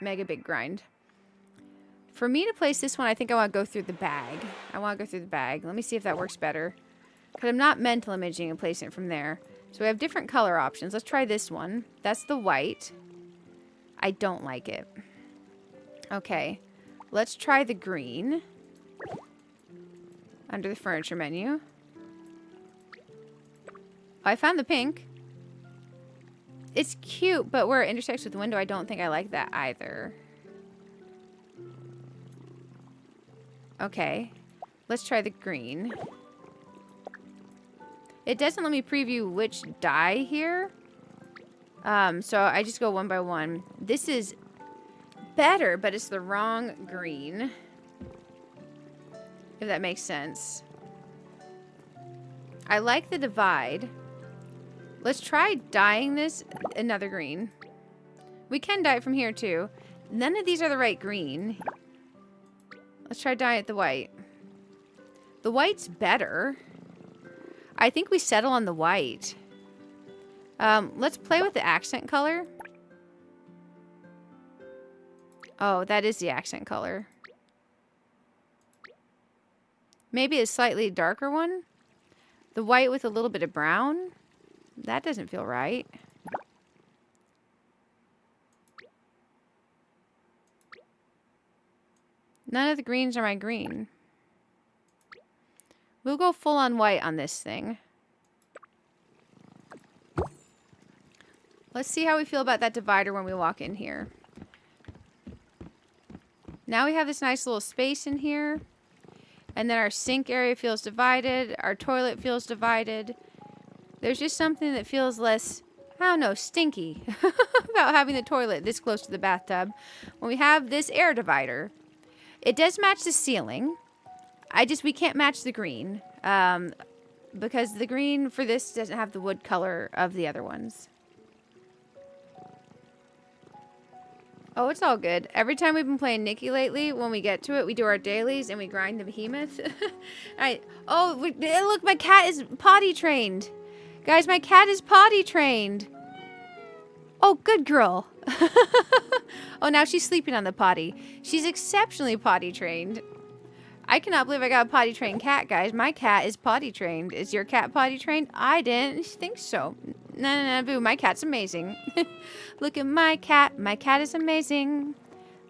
Mega big grind. For me to place this one, I think I want to go through the bag. Let me see if that works better. Because I'm not mental imaging and placing it from there. So we have different color options. Let's try this one. That's the white. I don't like it. Okay. Let's try the green. Under the furniture menu. Oh, I found the pink. It's cute, but where it intersects with the window, I don't think I like that either. Okay. Let's try the green. It doesn't let me preview which dye here. So I just go one by one. This is better, but it's the wrong green. If that makes sense. I like the divide. Let's try dyeing this another green. We can dye it from here too. None of these are the right green. Let's try dyeing it the white. The white's better. I think we settle on the white. Let's play with the accent color. Oh, that is the accent color. Maybe a slightly darker one. The white with a little bit of brown. That doesn't feel right. None of the greens are my green. We'll go full on white on this thing. Let's see how we feel about that divider when we walk in here. Now we have this nice little space in here. And then our sink area feels divided. Our toilet feels divided. There's just something that feels less, I don't know, stinky about having the toilet this close to the bathtub. When we have this air divider, it does match the ceiling. We can't match the green. Because the green for this doesn't have the wood color of the other ones. Oh, it's all good. Every time we've been playing Nikki lately, when we get to it, we do our dailies and we grind the behemoth. Look, my cat is potty trained. Guys, my cat is potty trained. Oh, good girl. Oh, now she's sleeping on the potty. She's exceptionally potty trained. I cannot believe I got a potty trained cat, guys. My cat is potty trained. Is your cat potty trained? I didn't think so. No, boo. My cat's amazing. Look at my cat. My cat is amazing.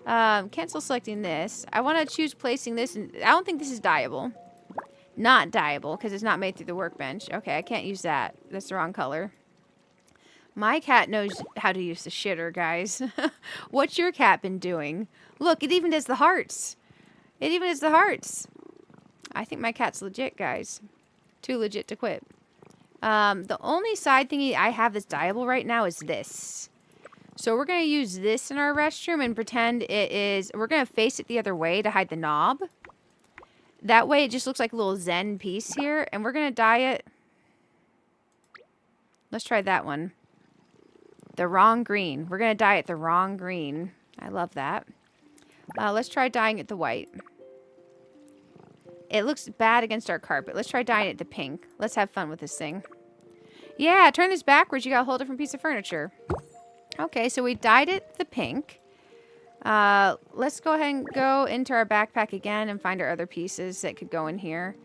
Cancel selecting this. I want to choose placing this. I don't think this is dyeable. Not dyeable because it's not made through the workbench. Okay, I can't use that. That's the wrong color. My cat knows how to use the shitter, guys. What's your cat been doing? Look, it even does the hearts. It even does the hearts. I think my cat's legit, guys. Too legit to quit. The only side thingy I have that's dyeable right now is this. So we're going to use this in our restroom and pretend it is... We're going to face it the other way to hide the knob. That way it just looks like a little zen piece here. And we're going to dye it... Let's try that one. The wrong green. We're going to dye it the wrong green. I love that. Let's try dyeing it the white. It looks bad against our carpet. Let's try dyeing it the pink. Let's have fun with this thing. Yeah, turn this backwards. You got a whole different piece of furniture. Okay, so we dyed it the pink. Let's go ahead and go into our backpack again and find our other pieces that could go in here.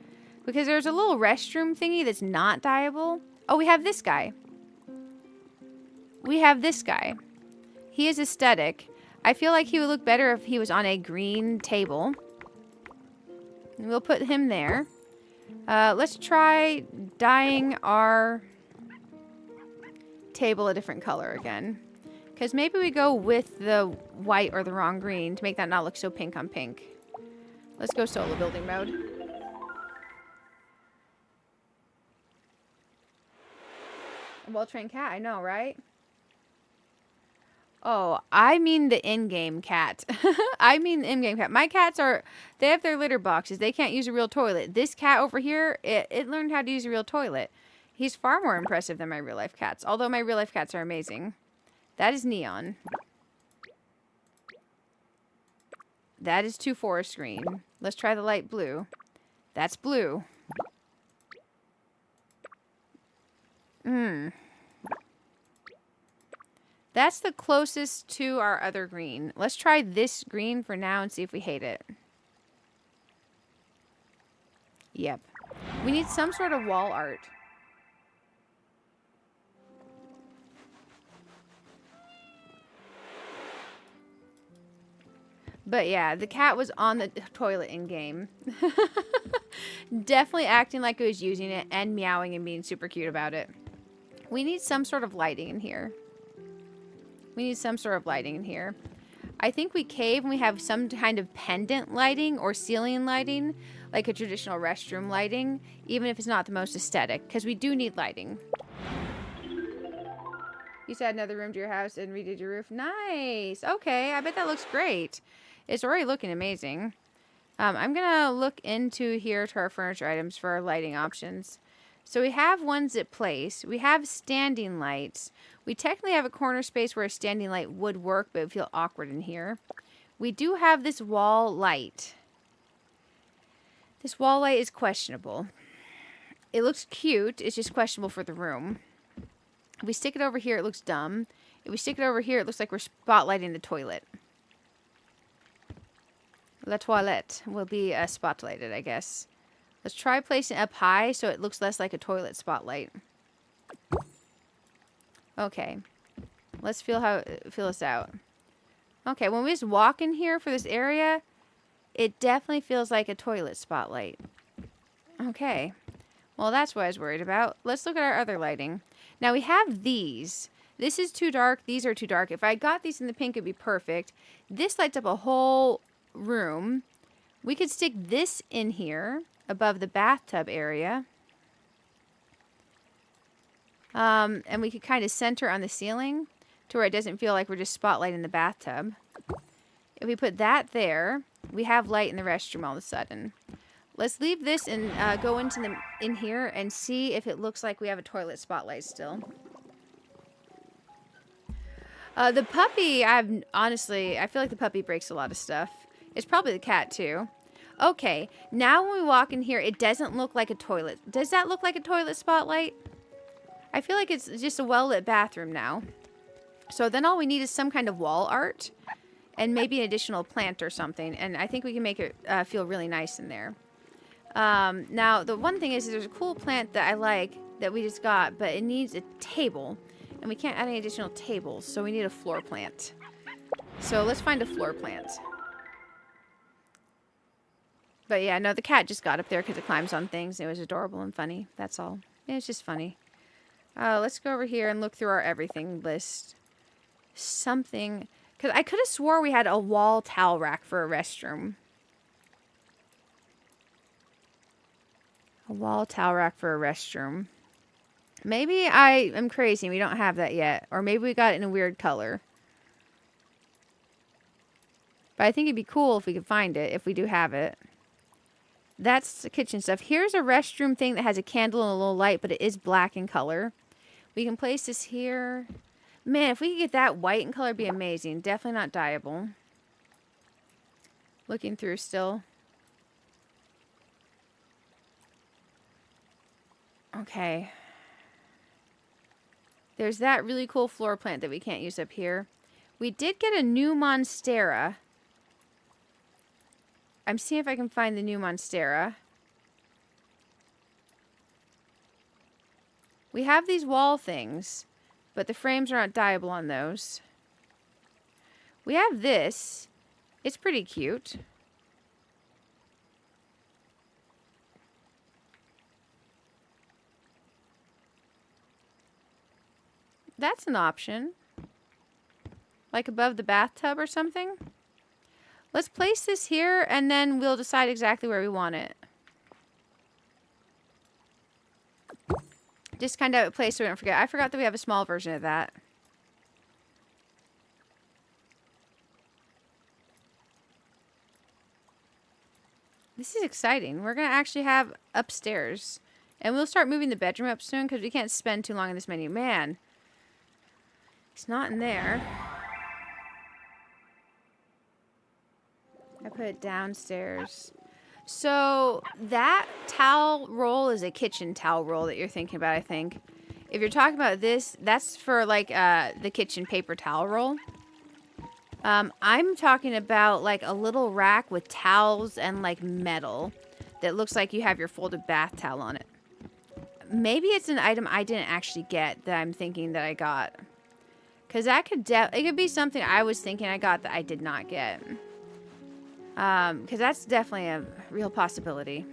Because there's a little restroom thingy that's not dyeable. Oh, we have this guy. We have this guy. He is aesthetic. I feel like he would look better if he was on a green table. And we'll put him there. Let's try dyeing our table a different color again. Because maybe we go with the white or the wrong green to make that not look so pink on pink. Let's go solo building mode. A well-trained cat, I know, right? Oh, I mean the in-game cat. I mean the in-game cat. My cats are, they have their litter boxes. They can't use a real toilet. This cat over here, it learned how to use a real toilet. He's far more impressive than my real-life cats. Although my real-life cats are amazing. That is neon. That is 2 forest green. Let's try the light blue. That's blue. That's the closest to our other green. Let's try this green for now and see if we hate it. Yep. We need some sort of wall art. But yeah, the cat was on the toilet in game. Definitely acting like it was using it and meowing and being super cute about it. We need some sort of lighting in here. We need some sort of lighting in here. I think we cave and we have some kind of pendant lighting or ceiling lighting, like a traditional restroom lighting, even if it's not the most aesthetic, because we do need lighting. You said another room to your house and redid your roof. Nice. Okay, I bet that looks great. It's already looking amazing. I'm going to look into here to our furniture items for our lighting options. So we have ones that place. We have standing lights. We technically have a corner space where a standing light would work, but it would feel awkward in here. We do have this wall light. This wall light is questionable. It looks cute. It's just questionable for the room. If we stick it over here, it looks dumb. If we stick it over here, it looks like we're spotlighting the toilet. La toilette will be spotlighted, I guess. Let's try placing it up high so it looks less like a toilet spotlight. Okay. Let's feel this out. Okay, when we just walk in here for this area, it definitely feels like a toilet spotlight. Okay. Well, that's what I was worried about. Let's look at our other lighting. Now we have these. This is too dark. These are too dark. If I got these in the pink, it'd be perfect. This lights up a whole room. We could stick this in here above the bathtub area. And we could kind of center on the ceiling to where it doesn't feel like we're just spotlighting the bathtub. If we put that there, we have light in the restroom all of a sudden. Let's leave this and go in here and see if it looks like we have a toilet spotlight still. The puppy, honestly, I feel like the puppy breaks a lot of stuff. It's probably the cat too. Okay, now when we walk in here, it doesn't look like a toilet. Does that look like a toilet spotlight? I feel like it's just a well-lit bathroom now. So then all we need is some kind of wall art and maybe an additional plant or something. And I think we can make it feel really nice in there. Now, the one thing is there's a cool plant that I like that we just got, but it needs a table. And we can't add any additional tables, so we need a floor plant. So let's find a floor plant. But yeah, no, the cat just got up there because it climbs on things. It was adorable and funny. That's all. It was just funny. Let's go over here and look through our everything list. Something... Because I could have swore we had a wall towel rack for a restroom. A wall towel rack for a restroom. Maybe I am crazy and we don't have that yet. Or maybe we got it in a weird color. But I think it'd be cool if we could find it, if we do have it. That's the kitchen stuff. Here's a restroom thing that has a candle and a little light, but it is black in color. We can place this here. Man, if we could get that white in color, it'd be amazing. Definitely not dyeable. Looking through still. Okay. There's that really cool floor plant that we can't use up here. We did get a new monstera. I'm seeing if I can find the new monstera. We have these wall things, but the frames are not dyeable on those. We have this. It's pretty cute. That's an option. Like above the bathtub or something. Let's place this here and then we'll decide exactly where we want it. Just kind of a place so we don't forget. I forgot that we have a small version of that. This is exciting. We're going to actually have upstairs. And we'll start moving the bedroom up soon because we can't spend too long in this menu. Man, it's not in there. I put it downstairs. So that towel roll is a kitchen towel roll that you're thinking about, I think. If you're talking about this, that's for like the kitchen paper towel roll. I'm talking about like a little rack with towels and like metal that looks like you have your folded bath towel on it. Maybe it's an item I didn't actually get that I'm thinking that I got. Because that could it could be something I was thinking I got that I did not get. Because that's definitely a real possibility.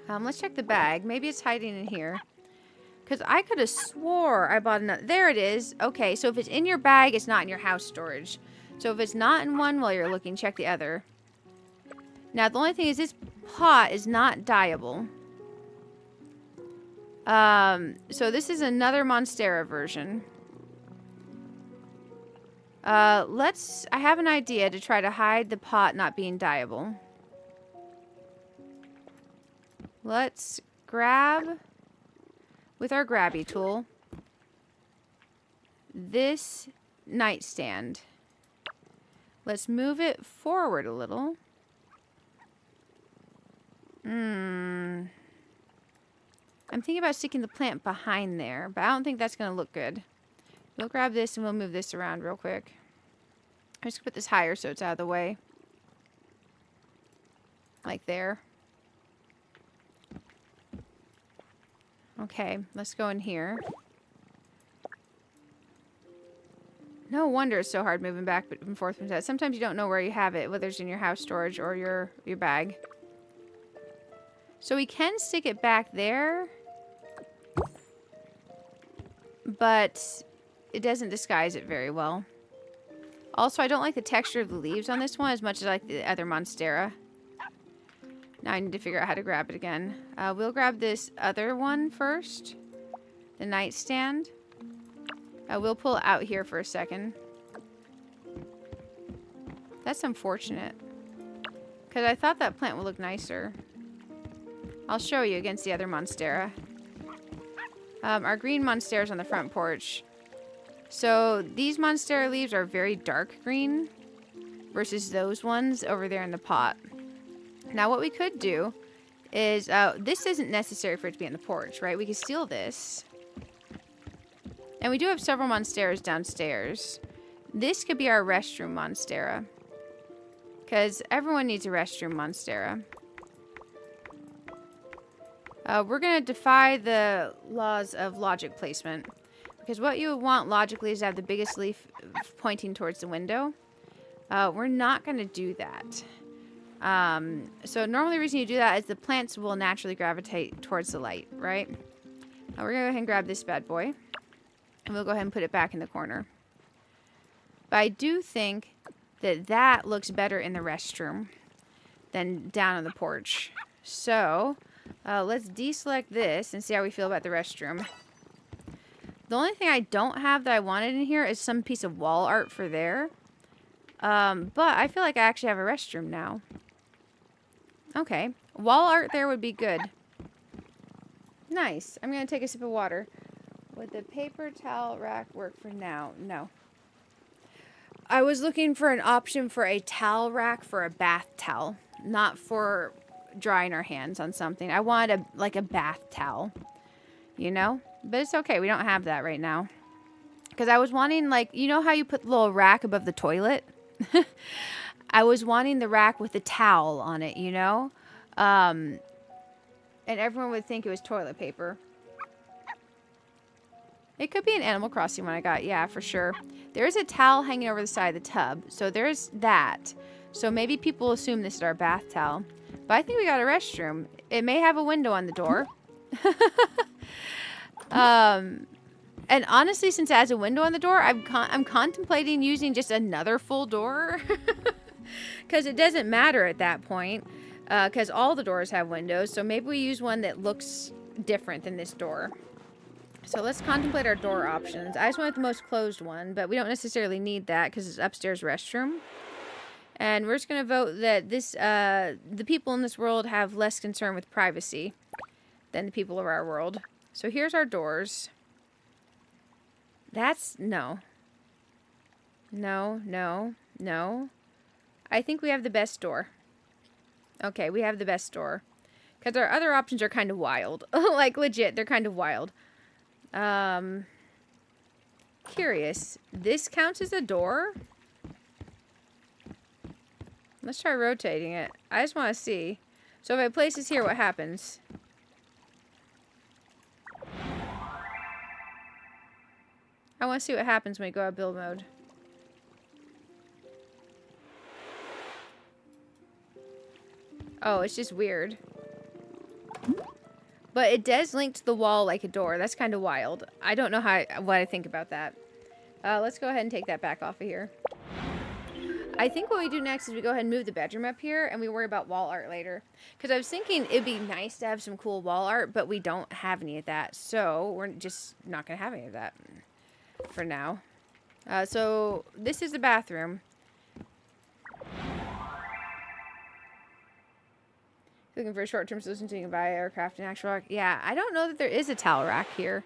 Let's check the bag. Maybe it's hiding in here. Because I could have swore I bought another. There it is. Okay, so if it's in your bag, it's not in your house storage. So if it's not in one while you're looking, check the other. Now, the only thing is this pot is not dyeable. So this is another Monstera version. I have an idea to try to hide the pot not being dyeable. Let's grab, with our grabby tool, this nightstand. Let's move it forward a little. I'm thinking about sticking the plant behind there, but I don't think that's going to look good. We'll grab this and we'll move this around real quick. I'm just going to put this higher so it's out of the way. Like there. Okay, let's go in here. No wonder it's so hard moving back and forth from that. Sometimes you don't know where you have it, whether it's in your house storage or your bag. So we can stick it back there, but it doesn't disguise it very well. Also, I don't like the texture of the leaves on this one as much as I like the other Monstera. Now I need to figure out how to grab it again. We'll grab this other one first. The nightstand. We'll pull it out here for a second. That's unfortunate. Because I thought that plant would look nicer. I'll show you against the other Monstera. Our green Monstera's on the front porch. So these Monstera leaves are very dark green versus those ones over there in the pot. Now what we could do is, this isn't necessary for it to be on the porch, right? We could steal this. And we do have several Monsteras downstairs. This could be our restroom Monstera. Because everyone needs a restroom Monstera. We're going to defy the laws of logic placement. Because what you want logically is to have the biggest leaf pointing towards the window. We're not going to do that. So normally the reason you do that is the plants will naturally gravitate towards the light, right? Now we're going to go ahead and grab this bad boy. And we'll go ahead and put it back in the corner. But I do think that that looks better in the restroom than down on the porch. So, let's deselect this and see how we feel about the restroom. The only thing I don't have that I wanted in here is some piece of wall art for there. But I feel like I actually have a restroom now. Okay. Wall art there would be good. Nice. I'm going to take a sip of water. Would the paper towel rack work for now? No. I was looking for an option for a towel rack for a bath towel. Not for drying our hands on something. I wanted like a bath towel. You know? But it's okay. We don't have that right now. Because I was wanting, like, you know how you put the little rack above the toilet? I was wanting the rack with the towel on it, you know? And everyone would think it was toilet paper. It could be an Animal Crossing one I got. Yeah, for sure. There's a towel hanging over the side of the tub. So there's that. So maybe people assume this is our bath towel. But I think we got a restroom. It may have a window on the door. And honestly, since it has a window on the door, I'm contemplating using just another full door. Because it doesn't matter at that point. Because all the doors have windows. So maybe we use one that looks different than this door. So let's contemplate our door options. I just wanted the most closed one, but we don't necessarily need that because it's upstairs restroom. And we're just going to vote that this, the people in this world have less concern with privacy than the people of our world. So here's our doors. That's, no. No, no, no. I think we have the best door. Okay, we have the best door. Because our other options are kind of wild. Like, legit, they're kind of wild. Curious. This counts as a door? Let's try rotating it. I just want to see. So if I place this here, what happens? I want to see what happens when we go out of build mode. Oh, it's just weird. But it does link to the wall like a door. That's kind of wild. I don't know what I think about that. Let's go ahead and take that back off of here. I think what we do next is we go ahead and move the bedroom up here and we worry about wall art later. Because I was thinking it'd be nice to have some cool wall art, but we don't have any of that. So we're just not going to have any of that for now. So this is the bathroom. Looking for a short-term solution so you can buy aircraft and actual rack. Yeah, I don't know that there is a towel rack here.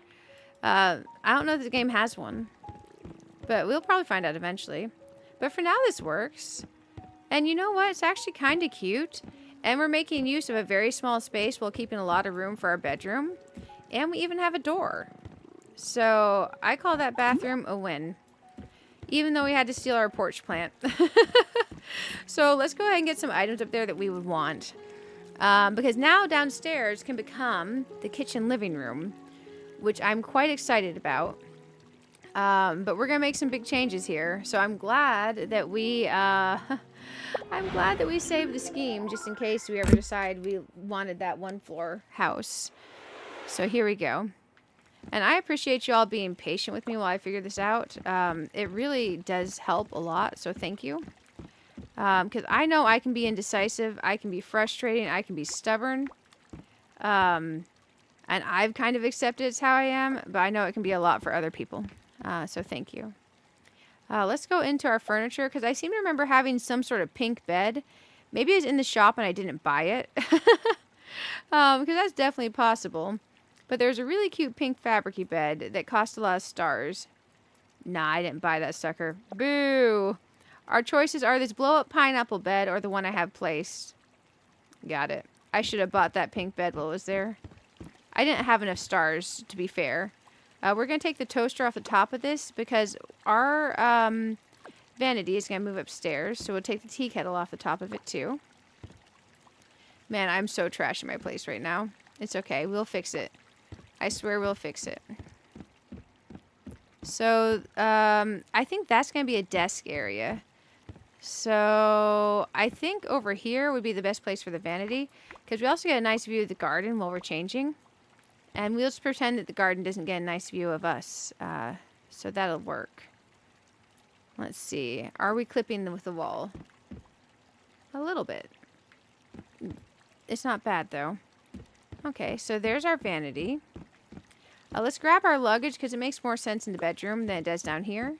I don't know that the game has one. But we'll probably find out eventually. But for now, this works. And you know what? It's actually kind of cute. And we're making use of a very small space while keeping a lot of room for our bedroom. And we even have a door. So I call that bathroom a win. Even though we had to steal our porch plant. So let's go ahead and get some items up there that we would want. Because now downstairs can become the kitchen living room. which I'm quite excited about. But we're gonna make some big changes here, so I'm glad that we I'm glad that we saved the scheme just in case we ever decide we wanted that one floor house. So here we go. And I appreciate you all being patient with me while I figure this out. It really does help a lot, so thank you. Because I know I can be indecisive, I can be frustrating, I can be stubborn. And I've kind of accepted it's how I am, but I know it can be a lot for other people. So thank you. Let's go into our furniture, because I seem to remember having some sort of pink bed. Maybe it was in the shop and I didn't buy it. Because that's definitely possible. But there's a really cute pink fabric-y bed that cost a lot of stars. Nah, I didn't buy that sucker. Boo! Our choices are this blow-up pineapple bed or the one I have placed. Got it. I should have bought that pink bed while it was there. I didn't have enough stars, to be fair. We're going to take the toaster off the top of this because our vanity is going to move upstairs. So we'll take the tea kettle off the top of it too. Man, I'm so trashing my place right now. It's okay. We'll fix it. I swear we'll fix it. So, I think that's going to be a desk area. So, I think over here would be the best place for the vanity. Because we also get a nice view of the garden while we're changing. And we'll just pretend that the garden doesn't get a nice view of us. So that'll work. Let's see. Are we clipping them with the wall? A little bit. It's not bad, though. Okay, so there's our vanity. Let's grab our luggage because it makes more sense in the bedroom than it does down here.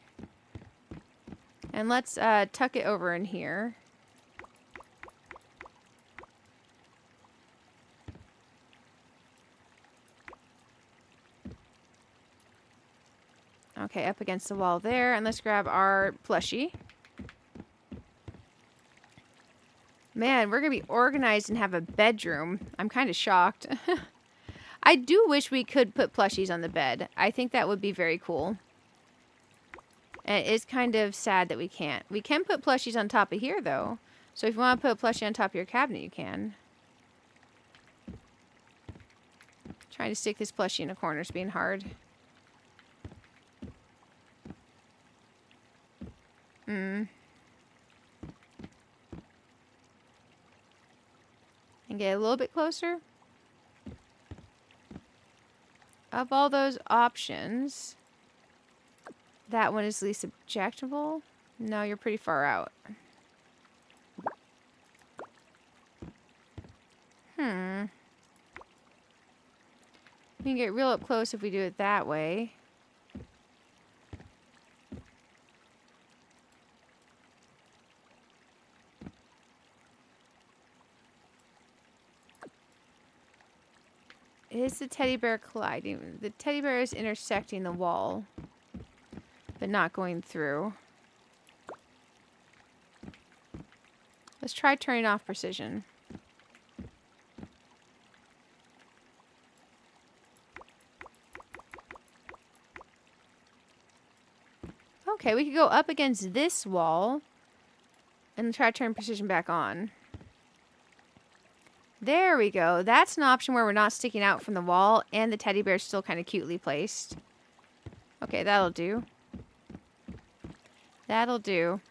And let's tuck it over in here. Okay, up against the wall there. And let's grab our plushie. Man, we're going to be organized and have a bedroom. I'm kind of shocked. I do wish we could put plushies on the bed. I think that would be very cool. And it is kind of sad that we can't. We can put plushies on top of here, though. So if you want to put a plushie on top of your cabinet, you can. Trying to stick this plushie in a corner is being hard. And get a little bit closer. Of all those options, that one is least objectable. No, you're pretty far out. We can get real up close if we do it that way. Is the teddy bear colliding? The teddy bear is intersecting the wall, but not going through. Let's try turning off precision. Okay, we could go up against this wall and try to turn precision back on. There we go. That's an option where we're not sticking out from the wall and the teddy bear's still kind of cutely placed. Okay, that'll do. That'll do.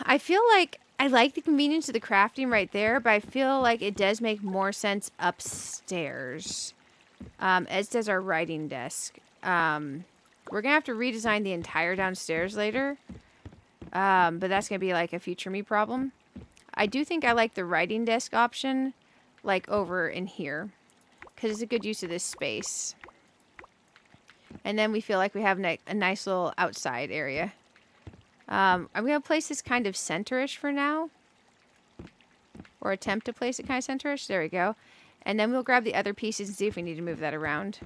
I feel like I like the convenience of the crafting right there, but I feel like it does make more sense upstairs. As does our writing desk. We're going to have to redesign the entire downstairs later. But that's going to be like a future me problem. I do think I like the writing desk option, like over in here, because it's a good use of this space. And then we feel like we have a nice little outside area. I'm going to place this kind of center-ish for now, or attempt to place it kind of center-ish. There we go. And then we'll grab the other pieces and see if we need to move that around.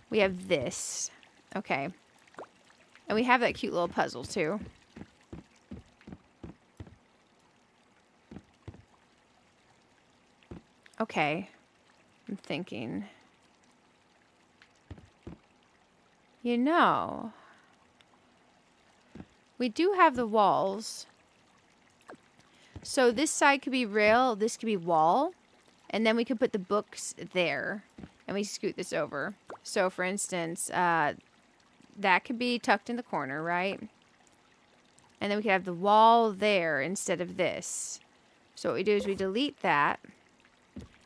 We have this. Okay. And we have that cute little puzzle, too. Okay, I'm thinking, you know, we do have the walls. So this side could be rail, this could be wall. And then we could put the books there. And we scoot this over. So, for instance, that could be tucked in the corner, right? And then we could have the wall there instead of this. So what we do is we delete that.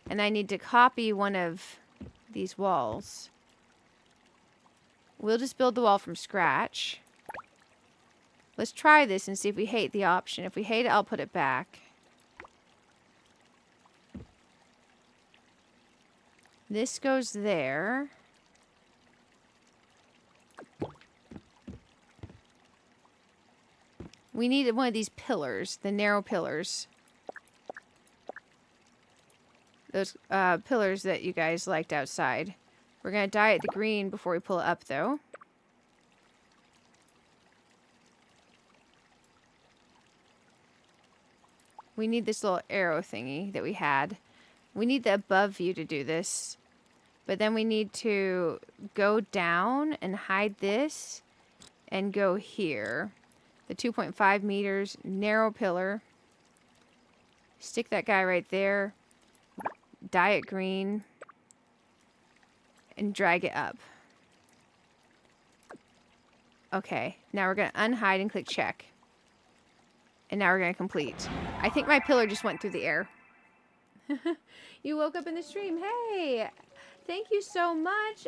And I need to copy one of these walls. We'll just build the wall from scratch. Let's try this and see if we hate the option. If we hate it, I'll put it back. This goes there. We need one of these pillars, the narrow pillars. Those pillars that you guys liked outside. We're going to dye it the green before we pull it up, though. We need this little arrow thingy that we had. We need the above view to do this. But then we need to go down and hide this and go here. The 2.5 meters, narrow pillar. Stick that guy right there. Dye it green. And drag it up. Okay, now we're going to unhide and click check. And now we're going to complete. I think my pillar just went through the air. You woke up in the stream. Hey, thank you so much,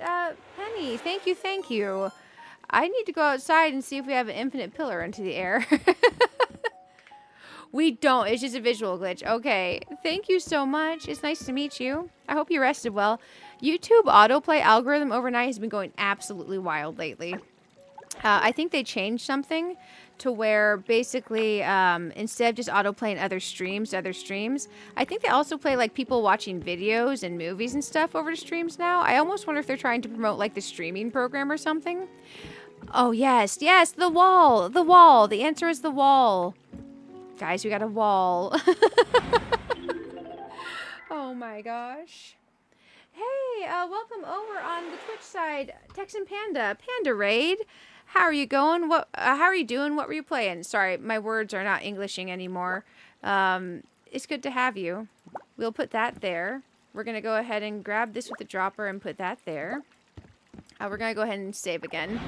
Penny. Thank you, thank you. I need to go outside and see if we have an infinite pillar into the air. We don't. It's just a visual glitch. Okay. Thank you so much. It's nice to meet you. I hope you rested well. YouTube autoplay algorithm overnight has been going absolutely wild lately. I think they changed something to where basically instead of just autoplaying other streams, I think they also play like people watching videos and movies and stuff over to streams now. I almost wonder if they're trying to promote like the streaming program or something. Oh, yes. Yes, the wall. The wall. The answer is the wall. Guys, we got a wall. Oh my gosh. Hey, welcome over on the Twitch side, Texan Panda. Panda Raid. How are you going? How are you doing? What were you playing? Sorry, my words are not Englishing anymore. It's good to have you. We'll put that there. We're going to go ahead and grab this with the dropper and put that there. We're going to go ahead and save again.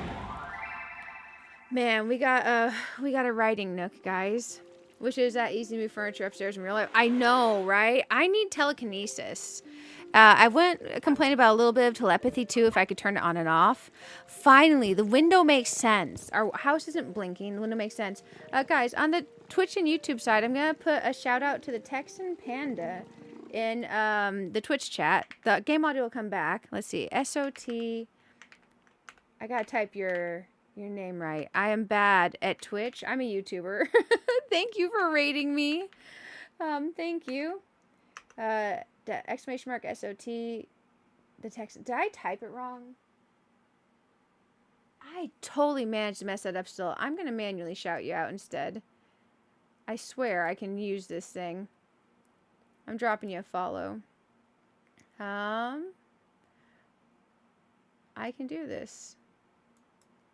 Man, we got a writing nook, guys. Wish it was that easy to move furniture upstairs in real life. I know, right? I need telekinesis. I went complain about a little bit of telepathy too, if I could turn it on and off. Finally, the window makes sense. Our house isn't blinking. The window makes sense. Guys, on the Twitch and YouTube side, I'm going to put a shout out to the Texan Panda in the Twitch chat. The game audio will come back. Let's see. S-O-T. I got to type your name right. I am bad at Twitch. I'm a YouTuber. Thank you for rating me. Thank you. Exclamation mark S-O-T. The text. Did I type it wrong? I totally managed to mess that up still. I'm going to manually shout you out instead. I swear I can use this thing. I'm dropping you a follow. I can do this.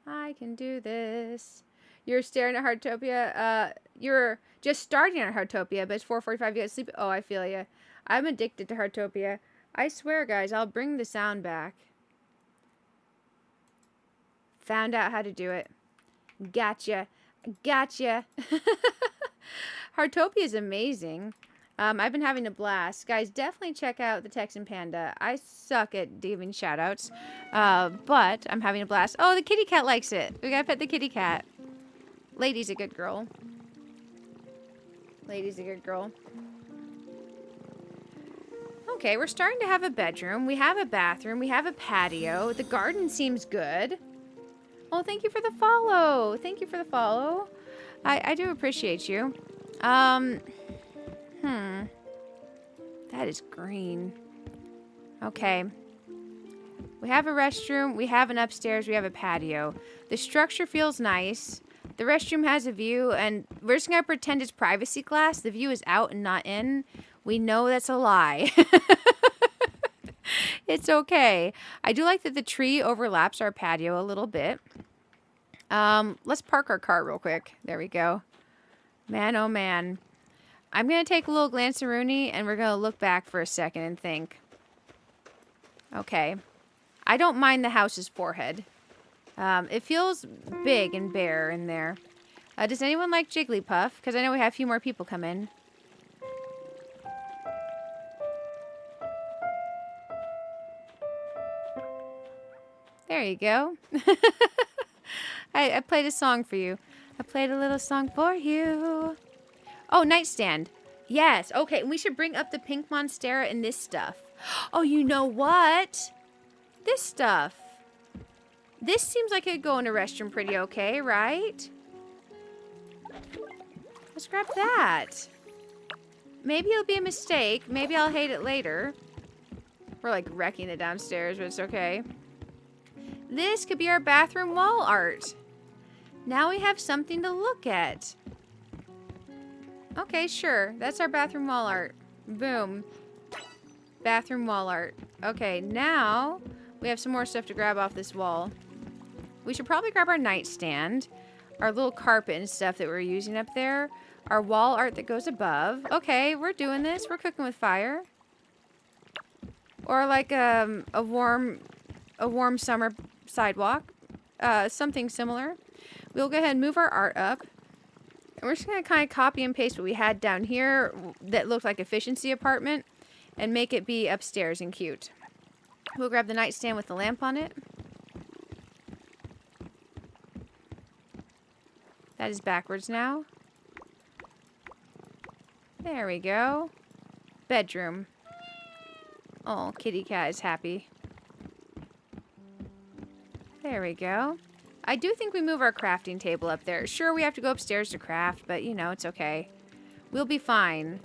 I can do this. You're staring at Heartopia. You're just starting at Heartopia, but it's 4:45. You gotta sleep. Oh, I feel ya. I'm addicted to Heartopia. I swear, guys, I'll bring the sound back. Found out how to do it. Gotcha. Gotcha. Heartopia is amazing. I've been having a blast. Guys, definitely check out the Texan Panda. I suck at giving shoutouts, but I'm having a blast. Oh, the kitty cat likes it. We gotta pet the kitty cat. Lady's a good girl. Lady's a good girl. Okay, we're starting to have a bedroom. We have a bathroom. We have a patio. The garden seems good. Oh, thank you for the follow. Thank you for the follow. I do appreciate you. That is green. Okay. We have a restroom. We have an upstairs. We have a patio. The structure feels nice. The restroom has a view, and we're just going to pretend it's privacy glass. The view is out and not in. We know that's a lie. It's okay. I do like that the tree overlaps our patio a little bit. Let's park our car real quick. There we go. Man, oh man. I'm going to take a little glance-a-rooney, and we're going to look back for a second and think. Okay. I don't mind the house's forehead. It feels big and bare in there. Does anyone like Jigglypuff? Because I know we have a few more people come in. There you go. I played a song for you. I played a little song for you. Oh, nightstand. Yes. Okay, we should bring up the pink monstera and this stuff. Oh, you know what? This stuff. This seems like it could go in a restroom pretty okay, right? Let's grab that. Maybe it'll be a mistake. Maybe I'll hate it later. We're like wrecking it downstairs, but it's okay. This could be our bathroom wall art. Now we have something to look at. Okay, sure. That's our bathroom wall art. Boom. Bathroom wall art. Okay, now we have some more stuff to grab off this wall. We should probably grab our nightstand, our little carpet and stuff that we're using up there, our wall art that goes above. Okay, we're doing this. We're cooking with fire. Or like a warm summer sidewalk. Something similar. We'll go ahead and move our art up. And we're just going to kind of copy and paste what we had down here that looked like efficiency apartment and make it be upstairs and cute. We'll grab the nightstand with the lamp on it. That is backwards now. There we go. Bedroom. Oh, kitty cat is happy. There we go. I do think we move our crafting table up there. Sure, we have to go upstairs to craft, but, you know, it's okay. We'll be fine.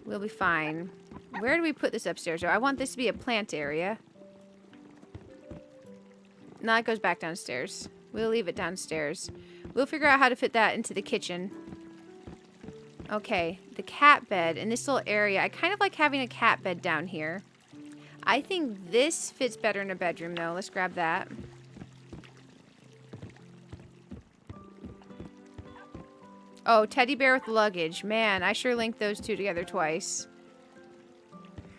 We'll be fine. Where do we put this upstairs? Oh, I want this to be a plant area. No, it goes back downstairs. We'll leave it downstairs. We'll figure out how to fit that into the kitchen. Okay, the cat bed in this little area. I kind of like having a cat bed down here. I think this fits better in a bedroom, though. Let's grab that. Oh, teddy bear with luggage. Man, I sure linked those two together twice.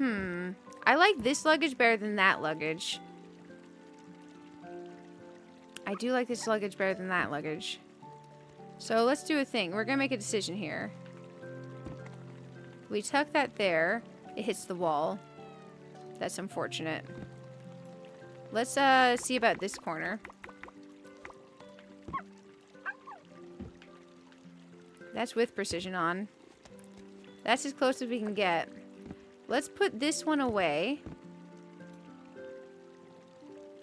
I like this luggage better than that luggage. I do like this luggage better than that luggage. So let's do a thing. We're going to make a decision here. We tuck that there. It hits the wall. That's unfortunate. Let's see about this corner. That's with precision on. That's as close as we can get. Let's put this one away.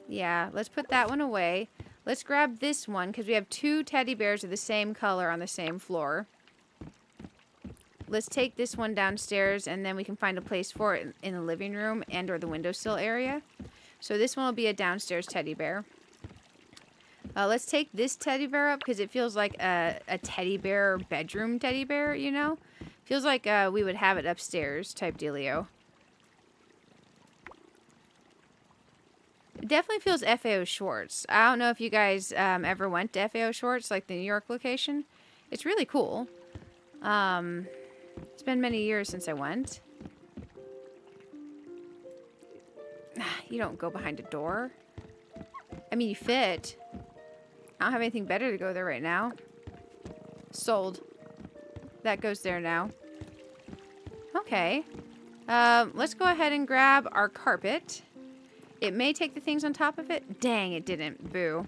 Yeah, let's put that one away. Let's grab this one because we have two teddy bears of the same color on the same floor. Let's take this one downstairs and then we can find a place for it in the living room and or the windowsill area. So this one will be a downstairs teddy bear. Let's take this teddy bear up because it feels like a teddy bear bedroom teddy bear, you know? Feels like we would have it upstairs type dealio. It definitely feels FAO Schwartz. I don't know if you guys ever went to FAO Schwartz, like the New York location. It's really cool. It's been many years since I went. You don't go behind a door. I mean, you fit. I don't have anything better to go there right now. Sold. That goes there now. Okay. Let's go ahead and grab our carpet. It may take the things on top of it. Dang, it didn't. Boo.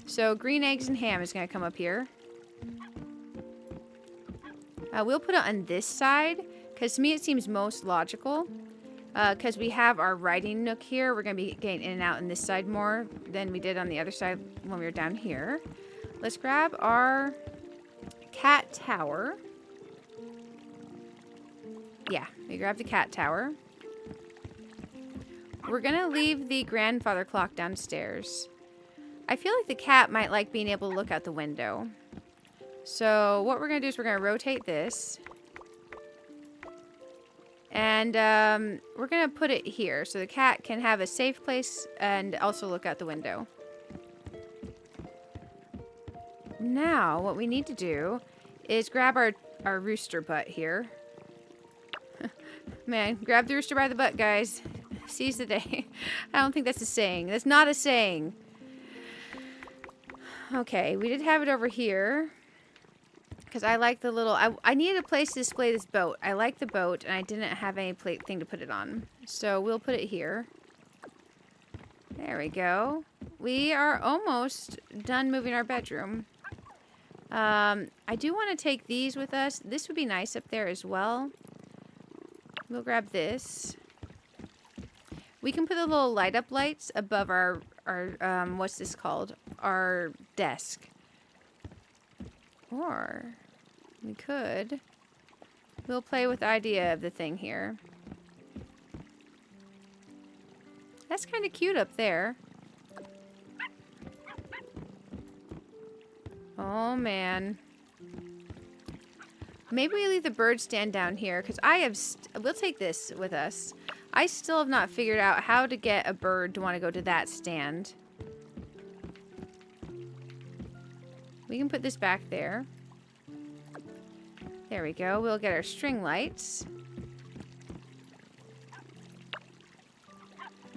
So green eggs and ham is going to come up here. We'll put it on this side because to me it seems most logical. Because we have our writing nook here. We're going to be getting in and out on this side more than we did on the other side when we were down here. Let's grab our cat tower. Yeah, we grab the cat tower. We're going to leave the grandfather clock downstairs. I feel like the cat might like being able to look out the window. So what we're going to do is we're going to rotate this. And we're going to put it here so the cat can have a safe place and also look out the window. Now, what we need to do is grab our rooster butt here. Man, grab the rooster by the butt, guys. Seize the day. I don't think that's a saying. That's not a saying. Okay, we did have it over here. Because I like the little... I needed a place to display this boat. I like the boat, and I didn't have any thing to put it on. So we'll put it here. There we go. We are almost done moving our bedroom. I do want to take these with us. This would be nice up there as well. We'll grab this. We can put the little light up lights above our what's this called? Our desk. Or we could. We'll play with the idea of the thing here. That's kind of cute up there. Oh, man. Maybe we leave the bird stand down here, because I have... we'll take this with us. I still have not figured out how to get a bird to want to go to that stand. We can put this back there. There we go. We'll get our string lights.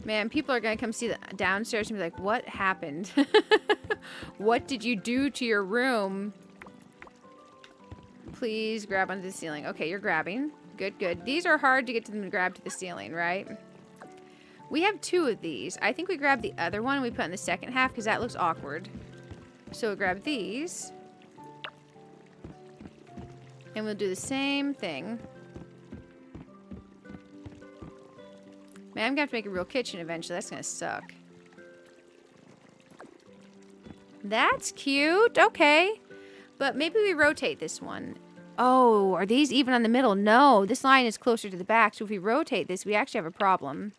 Man, people are going to come see the downstairs and be like, what happened? What did you do to your room? Please grab onto the ceiling. Okay, you're grabbing. Good, good. These are hard to get to them to grab to the ceiling, right? We have 2 of these. I think we grab the other one and we put in the second half because that looks awkward. So we'll grab these. And we'll do the same thing. Man, I'm going to have to make a real kitchen eventually. That's going to suck. That's cute. Okay. But maybe we rotate this one. Oh, are these even on the middle? No, this line is closer to the back. So if we rotate this, we actually have a problem.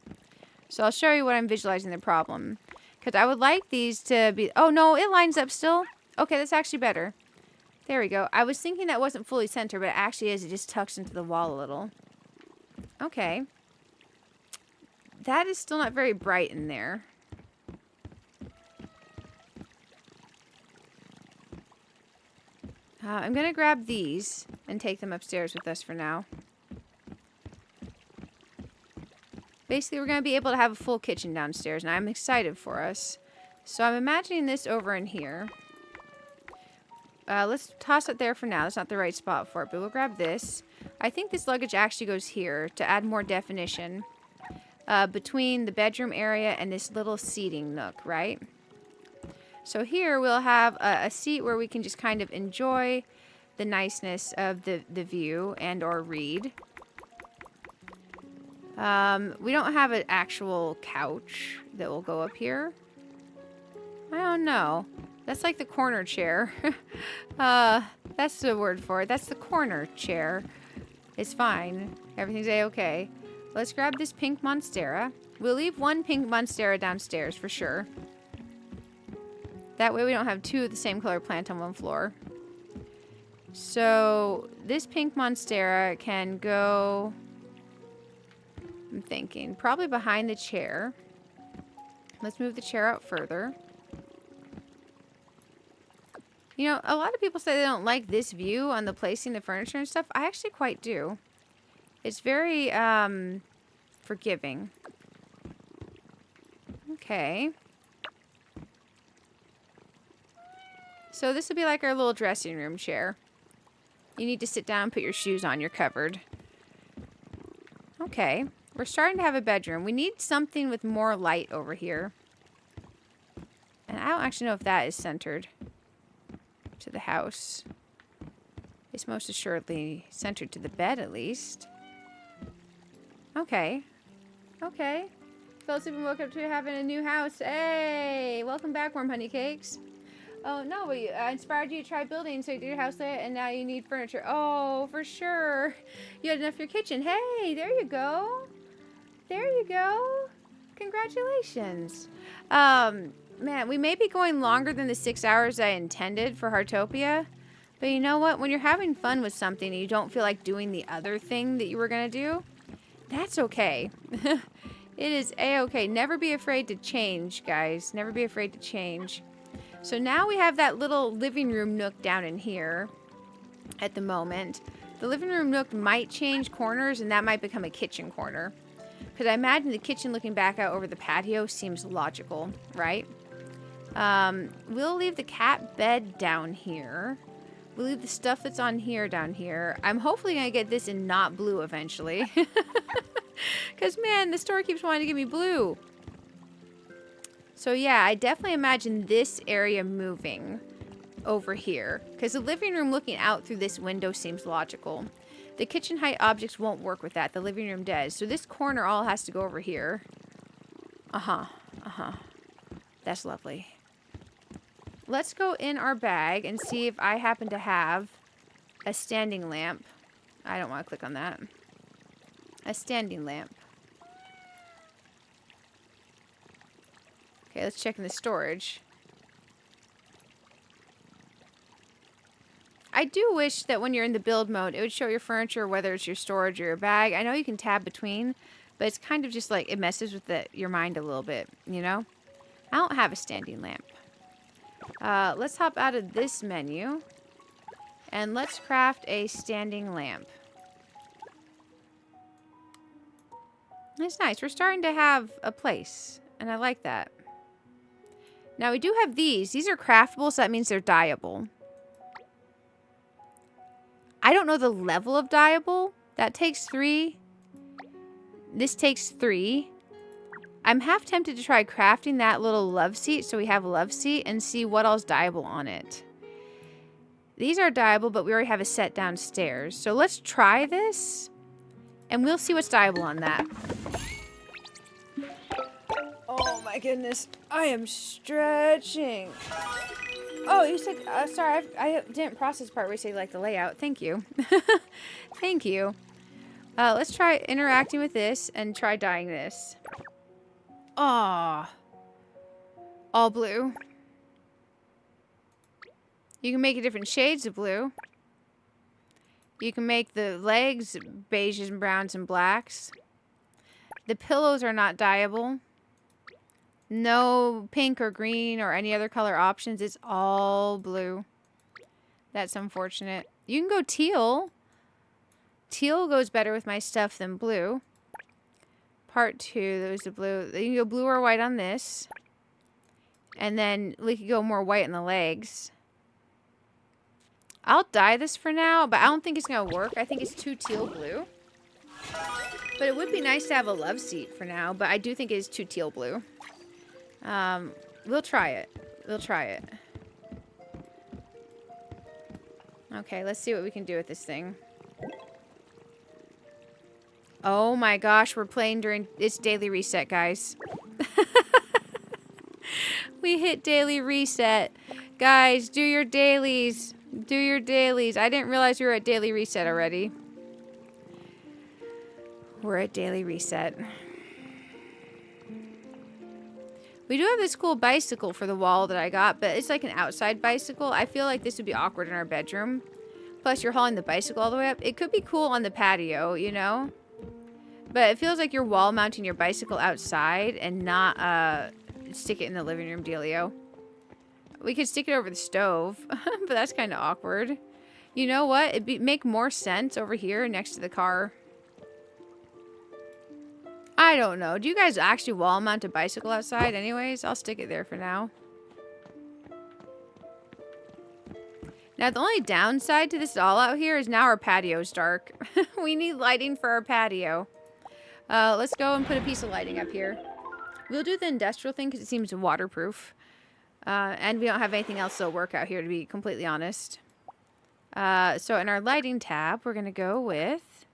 So I'll show you what I'm visualizing the problem. Because I would like these to be... Oh, no, it lines up still. Okay, that's actually better. There we go. I was thinking that wasn't fully centered, but it actually is. It just tucks into the wall a little. Okay. That is still not very bright in there. I'm going to grab these and take them upstairs with us for now. Basically, we're going to be able to have a full kitchen downstairs, and I'm excited for us. So I'm imagining this over in here. Let's toss it there for now. That's not the right spot for it, but we'll grab this. I think this luggage actually goes here to add more definition between the bedroom area and this little seating nook, right? So here we'll have a seat where we can just kind of enjoy the niceness of the view and or read. We don't have an actual couch that will go up here. I don't know. That's like the corner chair. That's the word for it. That's the corner chair. It's fine. Everything's a-okay. Let's grab this pink monstera. We'll leave one pink monstera downstairs for sure. That way we don't have 2 of the same color plant on one floor. So this pink monstera can go, I'm thinking, probably behind the chair. Let's move the chair out further. You know, a lot of people say they don't like this view on the placing the furniture and stuff. I actually quite do. It's very forgiving. Okay. So this would be like our little dressing room chair. You need to sit down and put your shoes on. You're covered. Okay. We're starting to have a bedroom. We need something with more light over here. And I don't actually know if that is centered to the house. It's most assuredly centered to the bed, at least. Okay. Okay. Fell asleep and woke up to having a new house. Hey! Welcome back, warm honey cakes. Oh, no, we inspired you to try building, so you did your house lit, and now you need furniture. Oh, for sure. You had enough for your kitchen. Hey, there you go. There you go. Congratulations. Man, we may be going longer than the 6 hours I intended for Heartopia, but you know what? When you're having fun with something and you don't feel like doing the other thing that you were going to do, that's okay. It is a-okay. Never be afraid to change, guys. Never be afraid to change. So now we have that little living room nook down in here at the moment. The living room nook might change corners, and that might become a kitchen corner. Because I imagine the kitchen looking back out over the patio seems logical, right? We'll leave the cat bed down here. We'll leave the stuff that's on here down here. I'm hopefully going to get this in not blue eventually. Because, man, the store keeps wanting to give me blue. So, yeah, I definitely imagine this area moving over here. Because the living room looking out through this window seems logical. The kitchen height objects won't work with that. The living room does. So this corner all has to go over here. That's lovely. Let's go in our bag and see if I happen to have a standing lamp. I don't want to click on that. A standing lamp. Okay, let's check in the storage. I do wish that when you're in the build mode, it would show your furniture, whether it's your storage or your bag. I know you can tab between, but it's kind of just like, it messes with your mind a little bit, you know? I don't have a standing lamp. Let's hop out of this menu, and let's craft a standing lamp. It's nice. We're starting to have a place, and I like that. Now, we do have these. These are craftable, so that means they're dyeable. I don't know the level of dyeable. That takes 3. This takes 3. I'm half tempted to try crafting that little love seat, so we have a love seat, and see what else dyeable on it. These are dyeable, but we already have a set downstairs. So let's try this, and we'll see what's dyeable on that. Oh my goodness, I am stretching. Oh, you said, sorry, I didn't process the part where you say like the layout. Thank you. Thank you. Let's try interacting with this and try dyeing this. Aw. All blue. You can make it different shades of blue. You can make the legs beiges and browns and blacks. The pillows are not dyeable. No pink or green or any other color options. It's all blue. That's unfortunate. You can go teal. Teal goes better with my stuff than blue. Part 2, there's the blue. You can go blue or white on this. And then we could go more white on the legs. I'll dye this for now, but I don't think it's going to work. I think it's too teal blue. But it would be nice to have a love seat for now, but I do think it is too teal blue. We'll try it. We'll try it. Okay, let's see what we can do with this thing. Oh my gosh, we're playing during... It's daily reset, guys. We hit daily reset. Guys, do your dailies. Do your dailies. I didn't realize we were at daily reset already. We're at daily reset. We do have this cool bicycle for the wall that I got, but it's like an outside bicycle. I feel like this would be awkward in our bedroom. Plus, you're hauling the bicycle all the way up. It could be cool on the patio, you know? But it feels like you're wall mounting your bicycle outside and not stick it in the living room dealio. We could stick it over the stove, but that's kind of awkward. You know what? It'd make more sense over here next to the car. I don't know. Do you guys actually wall mount a bicycle outside anyways? I'll stick it there for now. Now, the only downside to this all out here is now our patio's dark. We need lighting for our patio. Let's go and put a piece of lighting up here. We'll do the industrial thing because it seems waterproof. And we don't have anything else that'll work out here, to be completely honest. So in our lighting tab, we're going to go with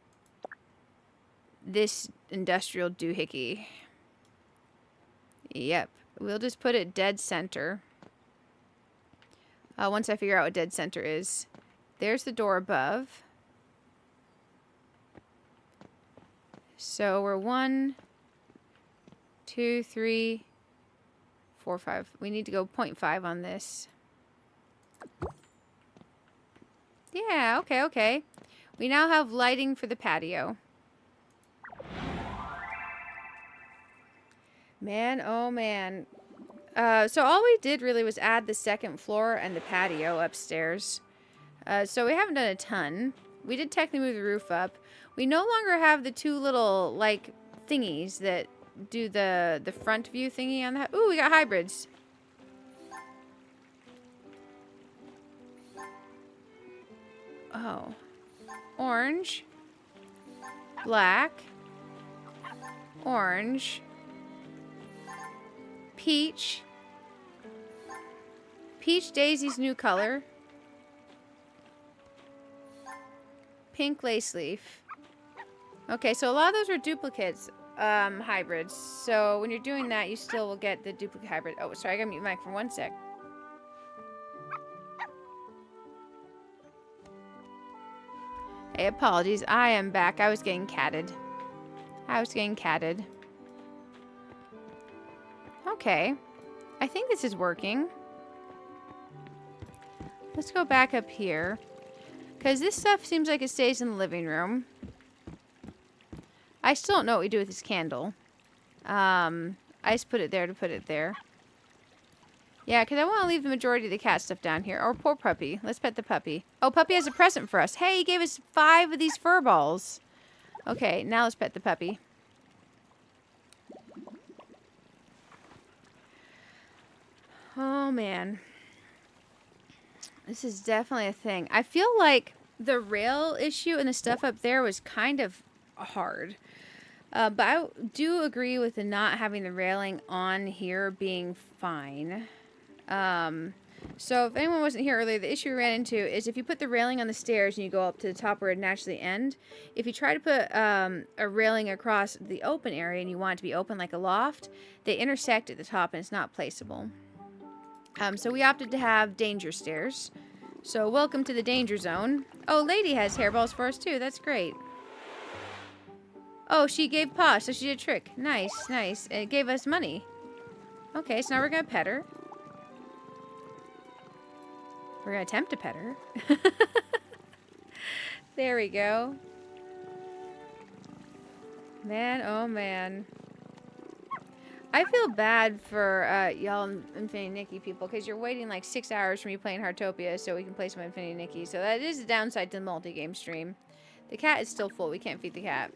this industrial doohickey. Yep. We'll just put it dead center. Once I figure out what dead center is. There's the door above. So we're 1, 2, 3, 4, 5. We need to go 0.5 on this. Yeah, okay, okay. We now have lighting for the patio. Man, oh man. So all we did really was add the second floor and the patio upstairs. So we haven't done a ton. we did technically move the roof up. We no longer have the two little, like, thingies that do the front view thingy on the... Ooh, we got hybrids. Oh. Orange. Black. Orange. Peach. Peach Daisy's new color. Pink lace leaf. Okay, so a lot of those are duplicates, hybrids. So when you're doing that, you still will get the duplicate hybrid. Oh, sorry, I gotta mute my mic for 1 sec. Hey, apologies. I am back. I was getting catted. Okay. I think this is working. Let's go back up here. Because this stuff seems like it stays in the living room. I still don't know what we do with this candle. I just put it there to put it there. Yeah, because I want to leave the majority of the cat stuff down here. Or poor puppy. Let's pet the puppy. Oh, puppy has a present for us. Hey, he gave us 5 of these fur balls. Okay, now let's pet the puppy. Oh, man. This is definitely a thing. I feel like the rail issue and the stuff up there was kind of hard. But I do agree with the not having the railing on here being fine. So if anyone wasn't here earlier, the issue we ran into is if you put the railing on the stairs and you go up to the top where it naturally ends, if you try to put a railing across the open area and you want it to be open like a loft, they intersect at the top and it's not placeable. So we opted to have danger stairs. So welcome to the danger zone. Oh, Lady has hairballs for us too. That's great. Oh, she gave paw, so she did a trick. Nice, nice. And it gave us money. Okay, so now we're gonna pet her. We're gonna attempt to pet her. There we go. Man, oh man. I feel bad for y'all Infinity Nikki people because you're waiting like 6 hours for me playing Heartopia so we can play some Infinity Nikki. So that is the downside to the multi-game stream. The cat is still full. We can't feed the cat.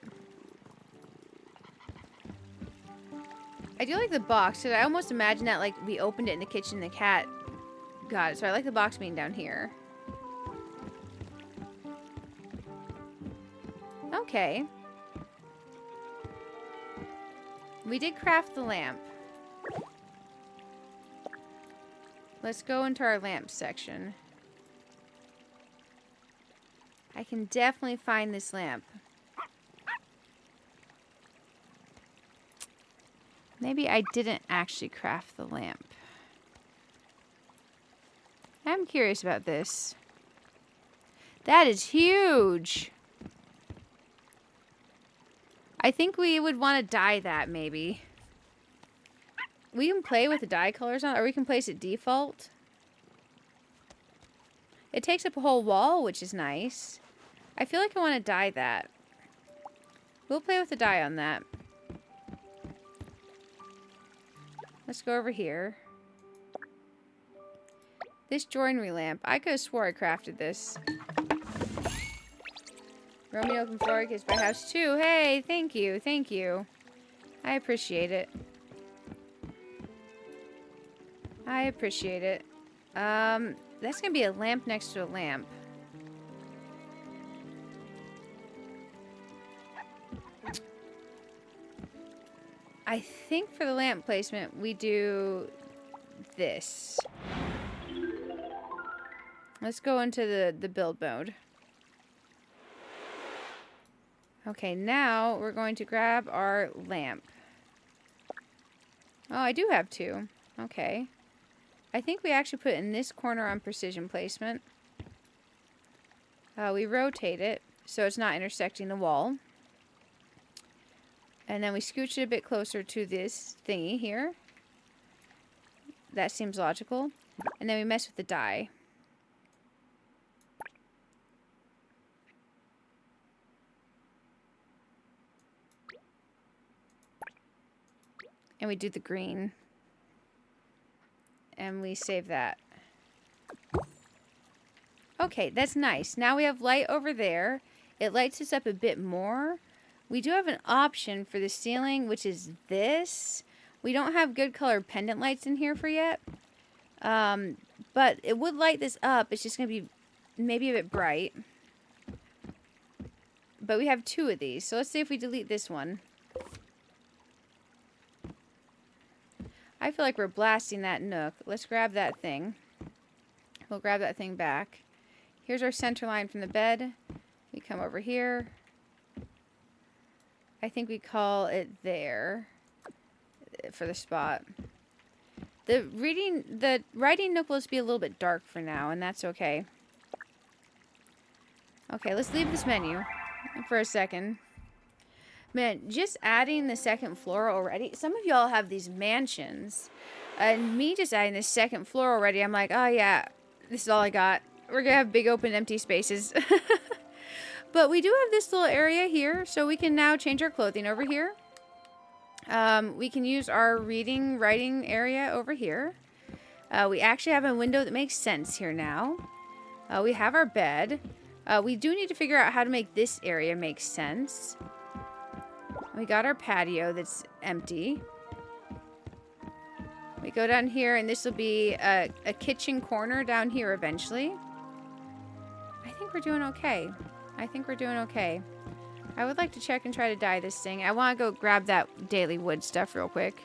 I do like the box because I almost imagine that like we opened it in the kitchen and the cat got it. So I like the box being down here. Okay. We did craft the lamp. Let's go into our lamp section. I can definitely find this lamp. Maybe I didn't actually craft the lamp. I'm curious about this. That is huge! I think we would want to dye that, maybe. We can play with the dye colors on, or we can place it default. It takes up a whole wall, which is nice. I feel like I want to dye that. We'll play with the dye on that. Let's go over here. This joinery lamp. I could have swore I crafted this. Romeo open floor gives by house 2. Hey, thank you, thank you. I appreciate it. I appreciate it. That's gonna be a lamp next to a lamp. I think for the lamp placement, we do this. Let's go into the build mode. Okay, now we're going to grab our lamp. Oh, I do have 2. Okay. I think we actually put it in this corner on precision placement. We rotate it so it's not intersecting the wall. And then we scooch it a bit closer to this thingy here. That seems logical. And then we mess with the dye. And we do the green. And we save that. Okay, that's nice. Now we have light over there. It lights us up a bit more. We do have an option for the ceiling, which is this. We don't have good colored pendant lights in here for yet. But it would light this up. It's just going to be maybe a bit bright. But we have 2 of these. So let's see if we delete this one. I feel like we're blasting that nook. Let's grab that thing. We'll grab that thing back. Here's our center line from the bed. We come over here. I think we call it there for the spot. The writing nook will just be a little bit dark for now, and that's okay. Okay, let's leave this menu for a second. Man, just adding the 2nd floor already. Some of y'all have these mansions. And me just adding the 2nd floor already, I'm like, oh yeah, this is all I got. We're going to have big open empty spaces. But we do have this little area here, so we can now change our clothing over here. We can use our writing area over here. We actually have a window that makes sense here now. We have our bed. We do need to figure out how to make this area make sense. We got our patio that's empty. We go down here, and this will be a kitchen corner down here eventually. I think we're doing okay. I think we're doing okay. I would like to check and try to dye this thing. I want to go grab that daily wood stuff real quick.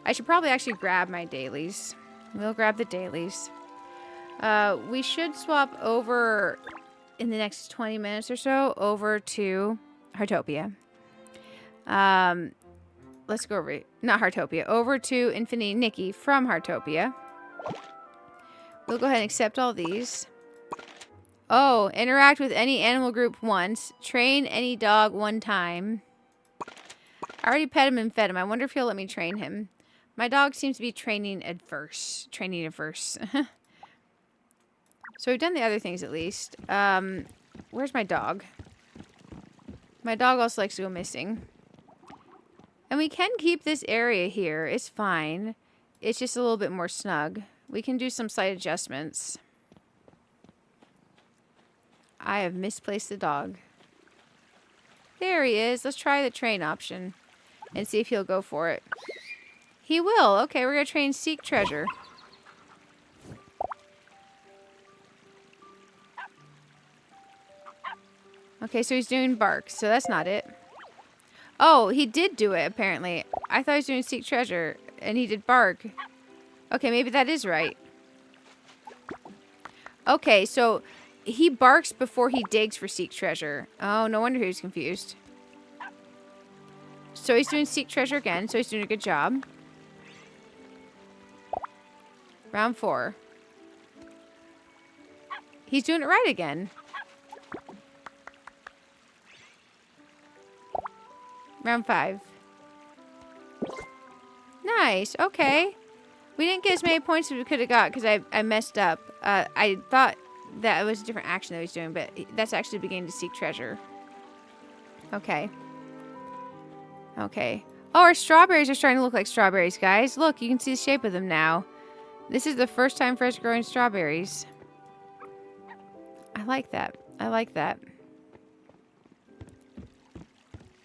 I should probably actually grab my dailies. We'll grab the dailies. We should swap over in the next 20 minutes or so over to Heartopia. Let's go over, not Heartopia, over to Infinity Nikki from Heartopia. We'll go ahead and accept all these. Oh, interact with any animal group once. Train any dog 1 time. I already pet him and fed him. I wonder if he'll let me train him. My dog seems to be training adverse. So we've done the other things at least. Where's my dog? My dog also likes to go missing. And we can keep this area here. It's fine. It's just a little bit more snug. We can do some slight adjustments. I have misplaced the dog. There he is. Let's try the train option and see if he'll go for it. He will. Okay, we're going to train Seek Treasure. Okay, so he's doing bark, so that's not it. Oh, he did do it, apparently. I thought he was doing Seek Treasure, and he did bark. Okay, maybe that is right. Okay, so he barks before he digs for Seek Treasure. Oh, no wonder he was confused. So he's doing Seek Treasure again, so he's doing a good job. Round 4. He's doing it right again. Round 5. Nice. Okay. We didn't get as many points as we could have got because I messed up. I thought that it was a different action that he was doing, but that's actually beginning to seek treasure. Okay. Okay. Oh, our strawberries are starting to look like strawberries, guys. Look, you can see the shape of them now. This is the first time for us growing strawberries. I like that. I like that.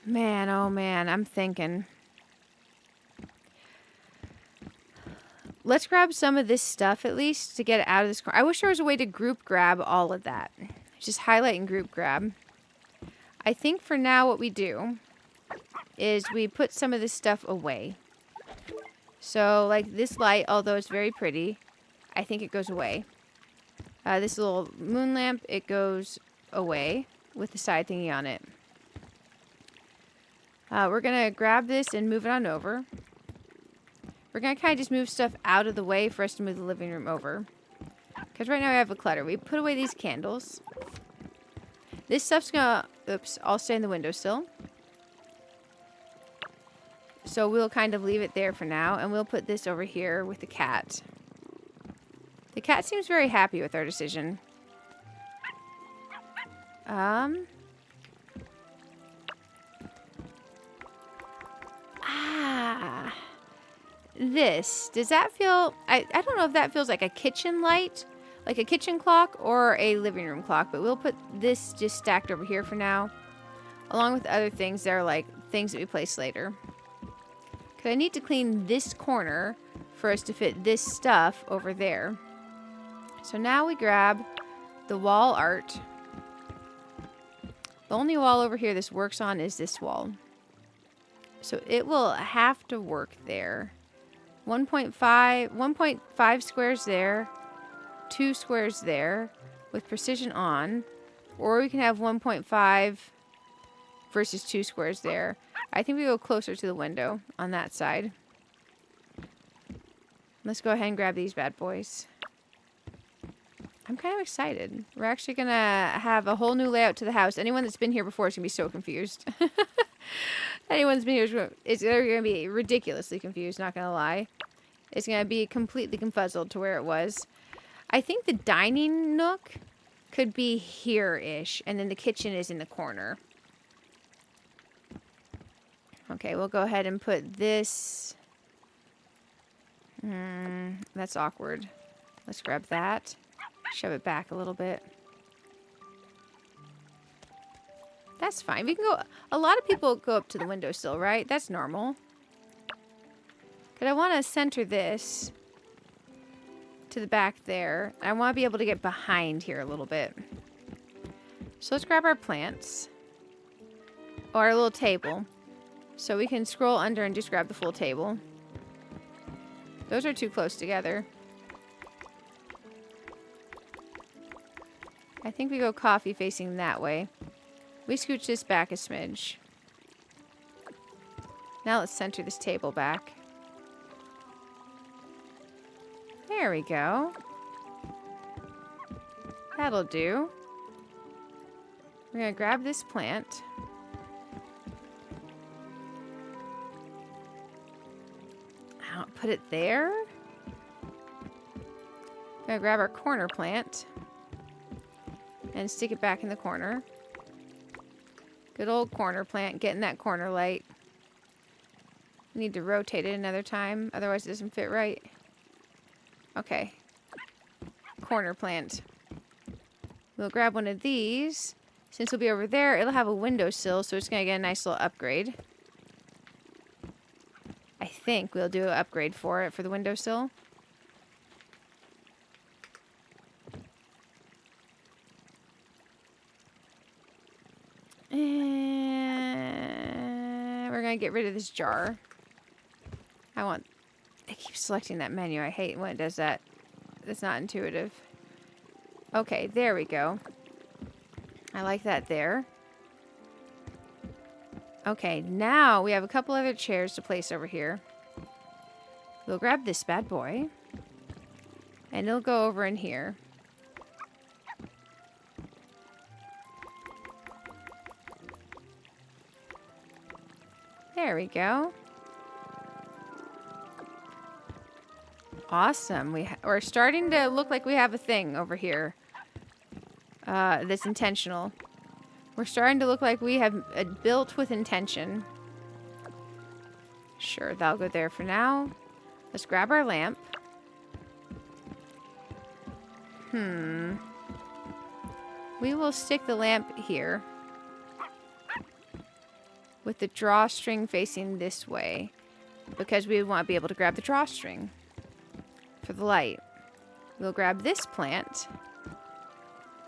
Man, oh man, I'm thinking. Let's grab some of this stuff at least to get it out of this corner. I wish there was a way to group grab all of that. Just highlight and group grab. I think for now what we do is we put some of this stuff away. So like this light, although it's very pretty, I think it goes away. This little moon lamp, it goes away with the side thingy on it. We're going to grab this and move it on over. We're going to kind of just move stuff out of the way for us to move the living room over. Because right now we have a clutter. We put away these candles. This stuff's going to... Oops, I'll stay in the windowsill. So we'll kind of leave it there for now. And we'll put this over here with the cat. The cat seems very happy with our decision. This. Does that feel... I don't know if that feels like a kitchen light. like a kitchen clock or a living room clock, but we'll put this just stacked over here for now, along with other things that are like things that we place later. Because I need to clean this corner for us to fit this stuff over there. So now we grab the wall art. The only wall over here this works on is this wall. So it will have to work there. 1.5 squares there, 2 squares there with precision on, or we can have 1.5 versus 2 squares there. I think we go closer to the window on that side. Let's go ahead and grab these bad boys. I'm kind of excited. We're actually going to have a whole new layout to the house. Anyone that's been here before is going to be so confused. Anyone's been here is going to be ridiculously confused, not going to lie. It's going to be completely confuzzled to where it was. I think the dining nook could be here-ish, and then the kitchen is in the corner. Okay, we'll go ahead and put this. That's awkward. Let's grab that. Shove it back a little bit. That's fine. We can go. A lot of people go up to the windowsill, right? That's normal. But I want to center this to the back there. I want to be able to get behind here a little bit. So let's grab our plants. Or our little table. So we can scroll under and just grab the full table. Those are too close together. I think we go coffee facing that way. We scooch this back a smidge. Now let's center this table back. There we go. That'll do. We're going to grab this plant. I'll put it there. We're going to grab our corner plant and stick it back in the corner. Good old corner plant, getting that corner light. Need to rotate it another time, otherwise it doesn't fit right. Okay. Corner plant. We'll grab one of these. Since it'll be over there, it'll have a windowsill, so it's going to get a nice little upgrade. I think we'll do an upgrade for it for the windowsill. And we're going to get rid of this jar. It keeps selecting that menu. I hate when it does that. It's not intuitive. Okay, there we go. I like that there. Okay, now we have a couple other chairs to place over here. We'll grab this bad boy. And it'll go over in here. There we go. Awesome. We're starting to look like we have a thing over here. That's intentional. We're starting to look like we have built with intention. Sure, that'll go there for now. Let's grab our lamp. We will stick the lamp here. With the drawstring facing this way. Because we want to be able to grab the drawstring. For the light. We'll grab this plant.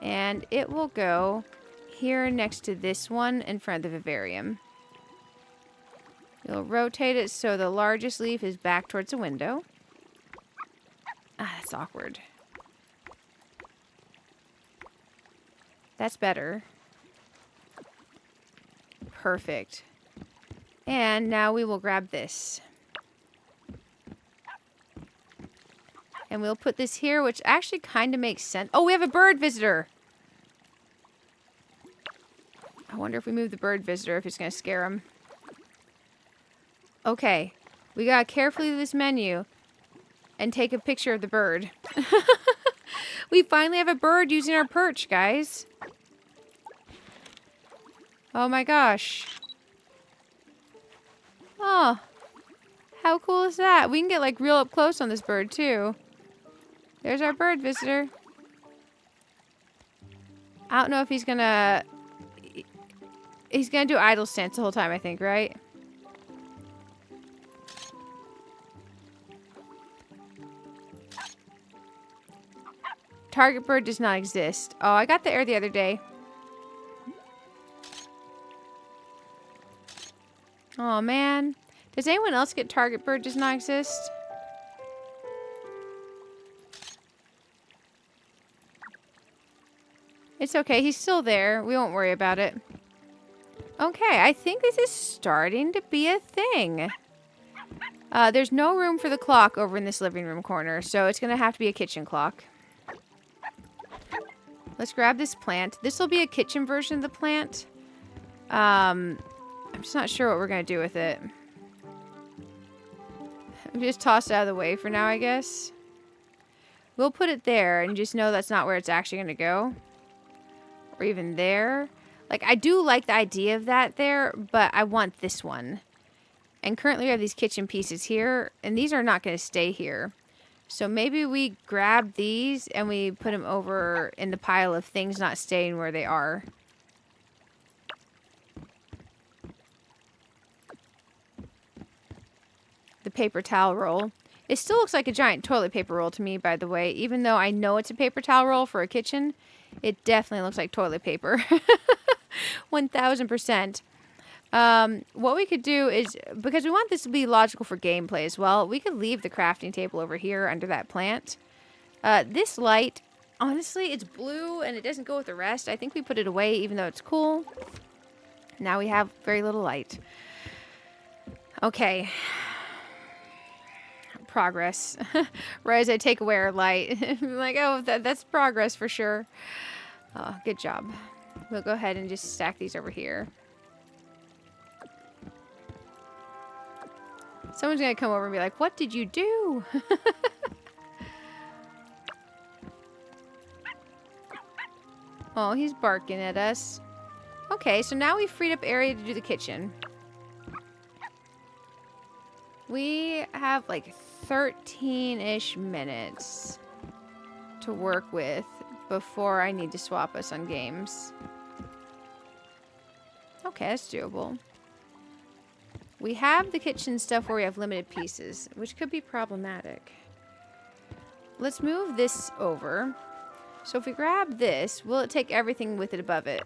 And it will go here next to this one in front of the vivarium. You'll rotate it so the largest leaf is back towards the window. Ah, that's awkward. That's better. Perfect. And now we will grab this. And we'll put this here, which actually kind of makes sense. Oh, we have a bird visitor. I wonder if we move the bird visitor, if it's going to scare him. Okay. We got to carefully do this menu and take a picture of the bird. We finally have a bird using our perch, guys. Oh my gosh. Oh. How cool is that? We can get like real up close on this bird too. There's our bird visitor. I don't know if he's gonna... He's gonna do idle stance the whole time, I think, right? Target bird does not exist. Oh, I got the air the other day. Oh, man. Does anyone else get target bird does not exist? It's okay. He's still there. We won't worry about it. Okay, I think this is starting to be a thing. There's no room for the clock over in this living room corner, so it's going to have to be a kitchen clock. Let's grab this plant. This will be a kitchen version of the plant. I'm just not sure what we're going to do with it. Just toss it out of the way for now, I guess. We'll put it there and just know that's not where it's actually going to go. Or even there. Like, I do like the idea of that there, but I want this one. And currently we have these kitchen pieces here, and these are not going to stay here. So maybe we grab these and we put them over in the pile of things not staying where they are. The paper towel roll. It still looks like a giant toilet paper roll to me, by the way. Even though I know it's a paper towel roll for a kitchen, it definitely looks like toilet paper. 1000%. What we could do is, because we want this to be logical for gameplay as well, we could leave the crafting table over here under that plant. This light, honestly, it's blue and it doesn't go with the rest. I think we put it away even though it's cool. Now we have very little light. Okay. Progress. Right as I take away our light. I'm like, oh, that's progress for sure. Oh, good job. We'll go ahead and just stack these over here. Someone's going to come over and be like, what did you do? Oh, he's barking at us. Okay, so now we've freed up area to do the kitchen. We have like 13-ish minutes to work with before I need to swap us on games. Okay, that's doable. We have the kitchen stuff where we have limited pieces, which could be problematic. Let's move this over. So if we grab this, will it take everything with it above it?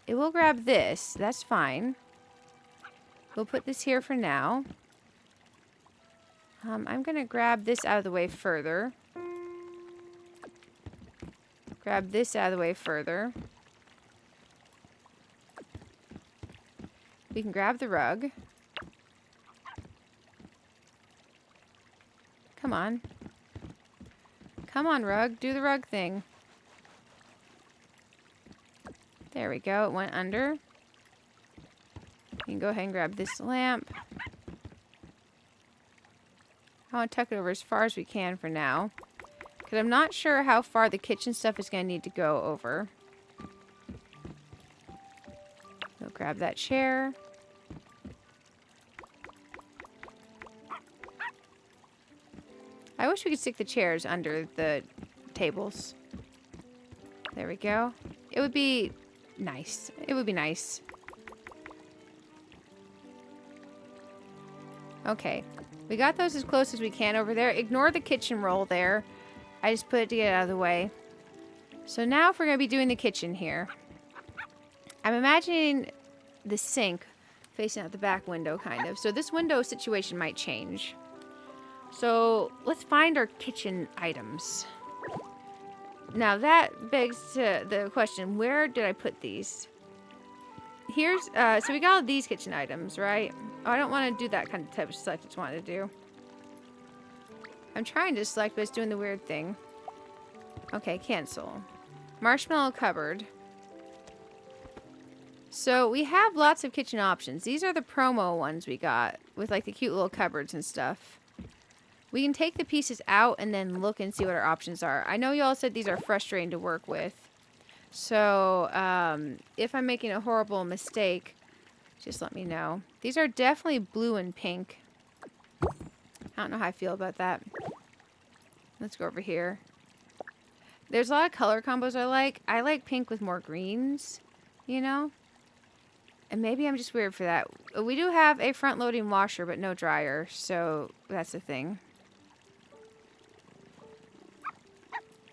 It will grab this. That's fine. We'll put this here for now. I'm going to grab this out of the way further. Grab this out of the way further. We can grab the rug. Come on. Come on, rug. Do the rug thing. There we go. It went under. You can go ahead and grab this lamp. I want to tuck it over as far as we can for now. Because I'm not sure how far the kitchen stuff is going to need to go over. We'll grab that chair. I wish we could stick the chairs under the tables. There we go. It would be nice. It would be nice. Okay. We got those as close as we can over there. Ignore the kitchen roll there. I just put it to get out of the way. So now if we're going to be doing the kitchen here. I'm imagining the sink facing out the back window, kind of. So this window situation might change. So let's find our kitchen items. Now that begs to the question, where did I put these? Here's, so we got all these kitchen items, right? Oh, I don't want to do that kind of type of select I just wanted to do. I'm trying to select, but it's doing the weird thing. Okay, cancel. Marshmallow cupboard. So we have lots of kitchen options. These are the promo ones we got with like the cute little cupboards and stuff. We can take the pieces out and then look and see what our options are. I know y'all said these are frustrating to work with. So if I'm making a horrible mistake, just let me know. These are definitely blue and pink. I don't know how I feel about that. Let's go over here. There's a lot of color combos I like. I like pink with more greens, you know? And maybe I'm just weird for that. We do have a front-loading washer, but no dryer, so that's the thing.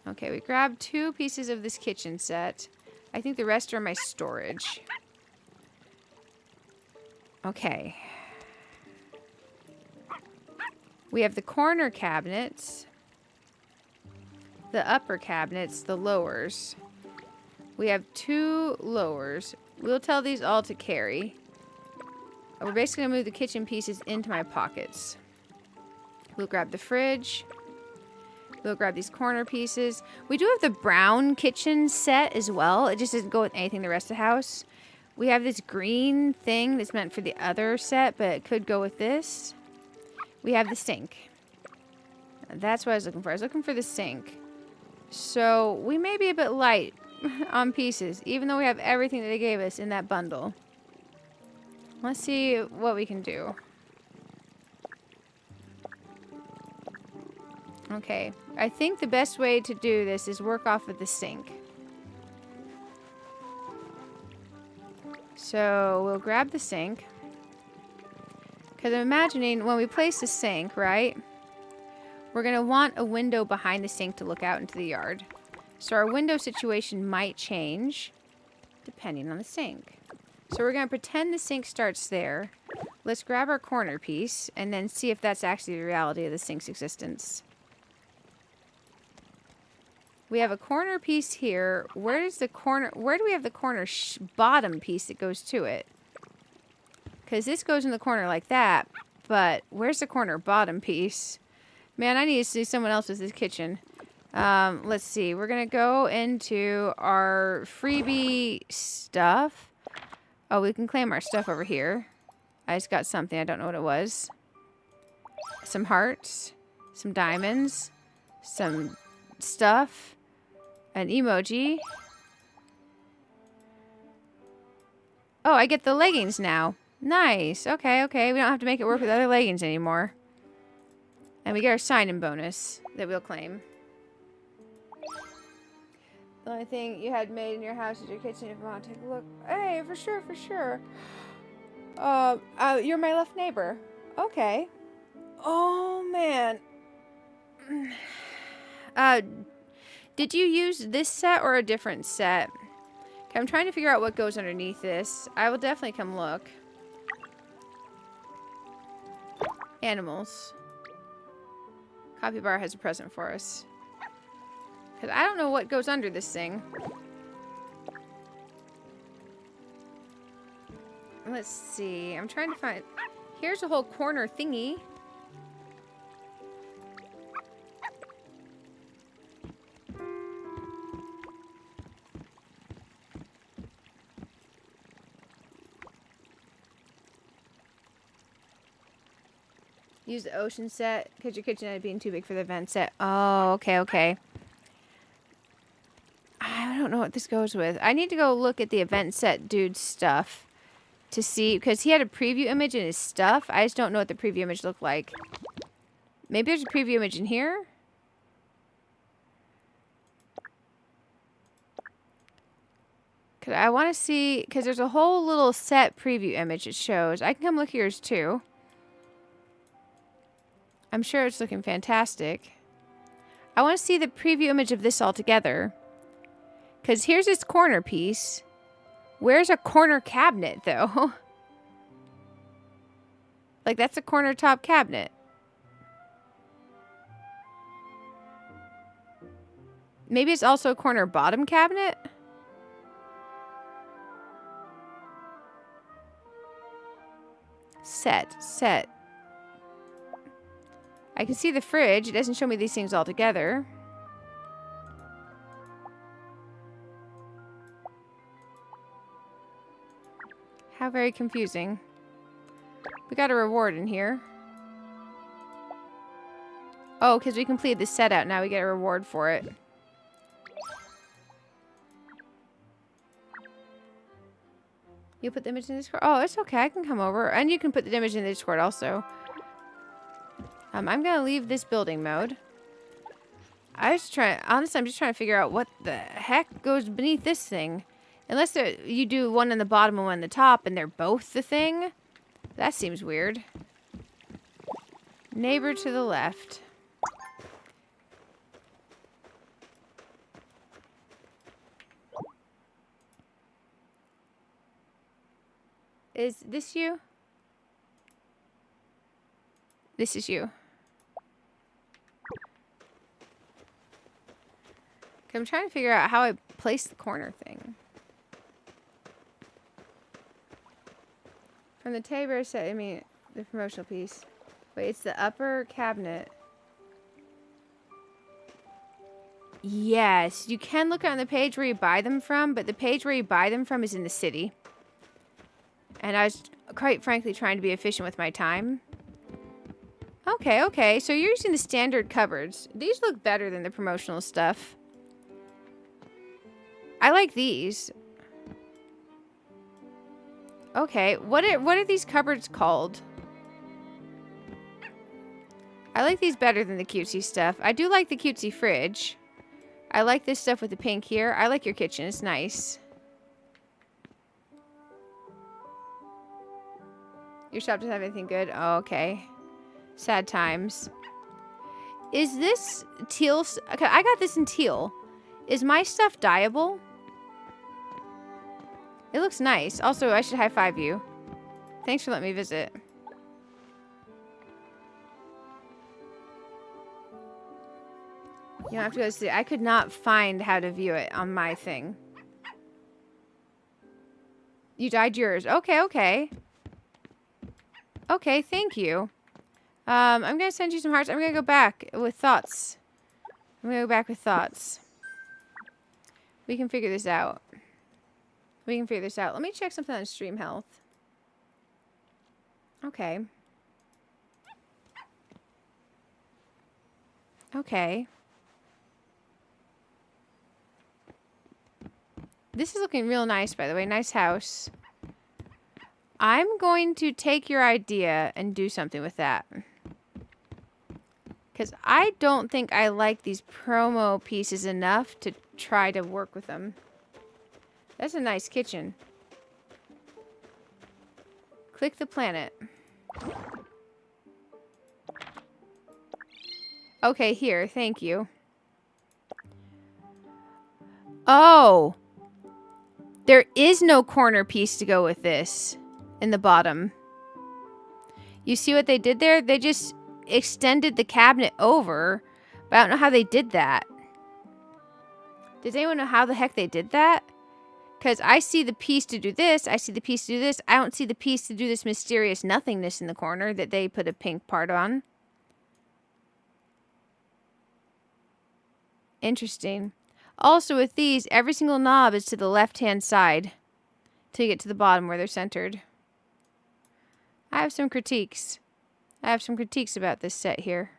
Okay, we grabbed 2 pieces of this kitchen set. I think the rest are my storage. Okay. We have the corner cabinets, the upper cabinets, the lowers. We have 2 lowers. We'll tell these all to carry. We're basically going to move the kitchen pieces into my pockets. We'll grab the fridge. We'll grab these corner pieces. We do have the brown kitchen set as well. It just doesn't go with anything the rest of the house. We have this green thing that's meant for the other set, but it could go with this. We have the sink. That's what I was looking for. I was looking for the sink. So we may be a bit light on pieces, even though we have everything that they gave us in that bundle. Let's see what we can do. Okay, I think the best way to do this is work off of the sink. So we'll grab the sink. Because I'm imagining when we place the sink, right? We're going to want a window behind the sink to look out into the yard. So our window situation might change depending on the sink. So we're going to pretend the sink starts there. Let's grab our corner piece and then see if that's actually the reality of the sink's existence. We have a corner piece here. Where do we have the corner bottom piece that goes to it? Because this goes in the corner like that, but where's the corner bottom piece? Man, I need to see someone else with this kitchen. Let's see. We're going to go into our freebie stuff. Oh, we can claim our stuff over here. I just got something. I don't know what it was. Some hearts. Some diamonds. Some stuff. An emoji. Oh, I get the leggings now. Nice. Okay, okay. We don't have to make it work with other leggings anymore. And we get our sign-in bonus that we'll claim. The only thing you had made in your house is your kitchen. If you want to take a look. Hey, for sure, for sure. You're my left neighbor. Okay. Oh, man. Did you use this set or a different set? Okay, I'm trying to figure out what goes underneath this. I will definitely come look. Animals. Copy bar has a present for us. Because I don't know what goes under this thing. Let's see. I'm trying to find... Here's a whole corner thingy. Use the ocean set because your kitchen ended up being too big for the vent set. Oh, okay, okay. I don't know what this goes with. I need to go look at the event set dude's stuff to see, because he had a preview image in his stuff. I just don't know what the preview image looked like. Maybe there's a preview image in here? Because I want to see, because there's a whole little set preview image it shows. I can come look at yours too. I'm sure it's looking fantastic. I want to see the preview image of this all together. Because here's this corner piece. Where's a corner cabinet, though? Like, that's a corner top cabinet. Maybe it's also a corner bottom cabinet? Set. I can see the fridge. It doesn't show me these things all together. How very confusing. We got a reward in here. Oh, because we completed the set out. Now we get a reward for it. You put the image in the Discord? Oh, it's okay. I can come over. And you can put the image in the Discord also. I'm going to leave this building mode. Honestly, I'm just trying to figure out what the heck goes beneath this thing. Unless you do one on the bottom and one on the top, and they're both the thing. That seems weird. Neighbor to the left. Is this you? This is you. I'm trying to figure out how I place the corner thing. From the table set, I mean, the promotional piece. Wait, it's the upper cabinet. Yes, you can look on the page where you buy them from, but the page where you buy them from is in the city. And I was, quite frankly, trying to be efficient with my time. Okay, okay, so you're using the standard cupboards. These look better than the promotional stuff. I like these. Okay, what are these cupboards called? I like these better than the cutesy stuff. I do like the cutesy fridge. I like this stuff with the pink here. I like your kitchen. It's nice. Your shop doesn't have anything good? Oh, okay. Sad times. Is this teal? Okay, I got this in teal. Is my stuff dyeable? It looks nice. Also, I should high-five you. Thanks for letting me visit. You don't have to go see. I could not find how to view it on my thing. You dyed yours. Okay, okay. Okay, thank you. I'm going to send you some hearts. I'm going to go back with thoughts. I'm going to go back with thoughts. We can figure this out. We can figure this out. Let me check something on Stream Health. Okay. Okay. This is looking real nice, by the way. Nice house. I'm going to take your idea and do something with that. Because I don't think I like these promo pieces enough to try to work with them. That's a nice kitchen. Click the planet. Okay, here. Thank you. Oh. There is no corner piece to go with this in the bottom. You see what they did there? They just extended the cabinet over, but I don't know how they did that. Does anyone know how the heck they did that? Because I see the piece to do this. I see the piece to do this. I don't see the piece to do this mysterious nothingness in the corner that they put a pink part on. Interesting. Also with these, every single knob is to the left-hand side till you get to the bottom where they're centered. I have some critiques. I have some critiques about this set here.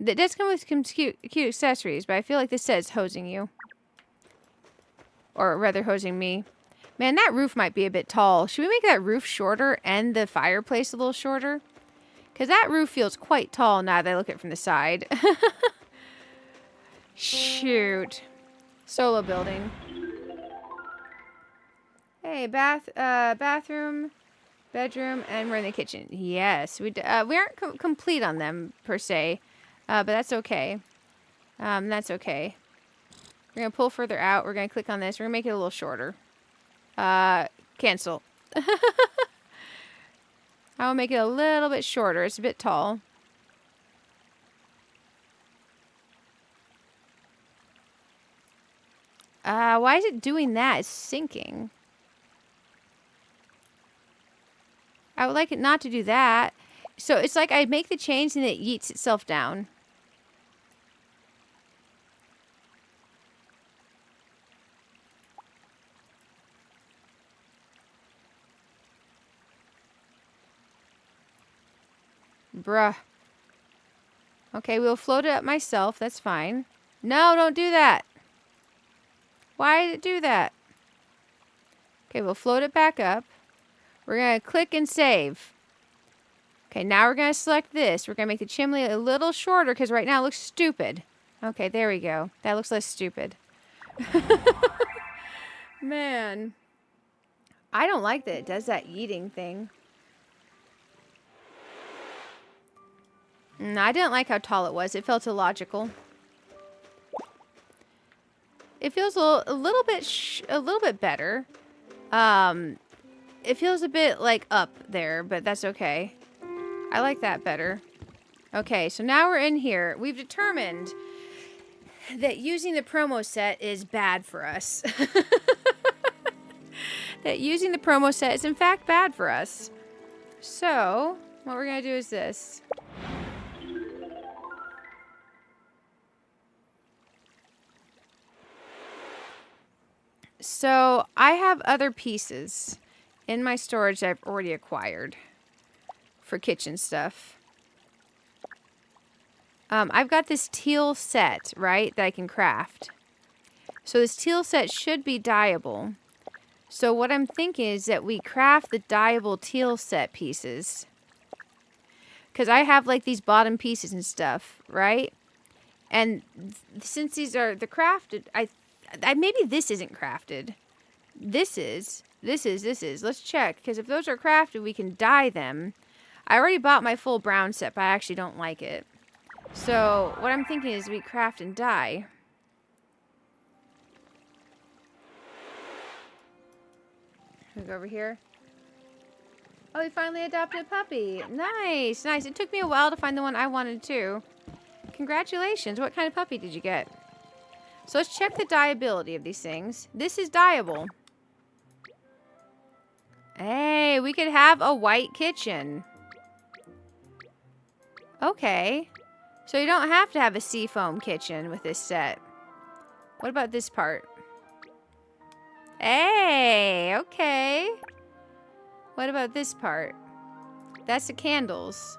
It does come with some cute accessories, but I feel like this set is hosing you. Or rather, hosing me. Man, that roof might be a bit tall. Should we make that roof shorter and the fireplace a little shorter? Because that roof feels quite tall now that I look at it from the side. Shoot. Solo building. Hey, bathroom, bedroom, and we're in the kitchen. Yes, we aren't complete on them, per se. But that's okay. That's okay. We're going to pull further out. We're going to click on this. We're going to make it a little shorter. Cancel. I will make it a little bit shorter. It's a bit tall. Why is it doing that? It's sinking. I would like it not to do that. So it's like I make the change and it yeets itself down. Bruh. Okay, we'll float it up myself. That's fine. No, don't do that. Why did it do that? Okay, we'll float it back up. We're going to click and save. Okay, now we're going to select this. We're going to make the chimney a little shorter because right now it looks stupid. Okay, there we go. That looks less stupid. Man. I don't like that it does that eating thing. I didn't like how tall it was. It felt illogical. It feels a little bit better. It feels a bit like up there, but that's okay. I like that better. Okay, so now we're in here. We've determined that using the promo set is bad for us. That using the promo set is in fact bad for us. So, what we're going to do is this. So, I have other pieces in my storage that I've already acquired for kitchen stuff. I've got this teal set, right, that I can craft. So this teal set should be dyeable. So what I'm thinking is that we craft the dyeable teal set pieces. Because I have like these bottom pieces and stuff, right? And since these are the crafted, I maybe this isn't crafted. This is. Let's check. Because if those are crafted, we can dye them. I already bought my full brown set, but I actually don't like it. So what I'm thinking is we craft and dye. We go over here. Oh, we finally adopted a puppy. Nice, nice. It took me a while to find the one I wanted too. Congratulations. What kind of puppy did you get? So let's check the dyeability of these things. This is dyeable. Hey, we could have a white kitchen. Okay. So you don't have to have a seafoam kitchen with this set. What about this part? Hey, okay. What about this part? That's the candles.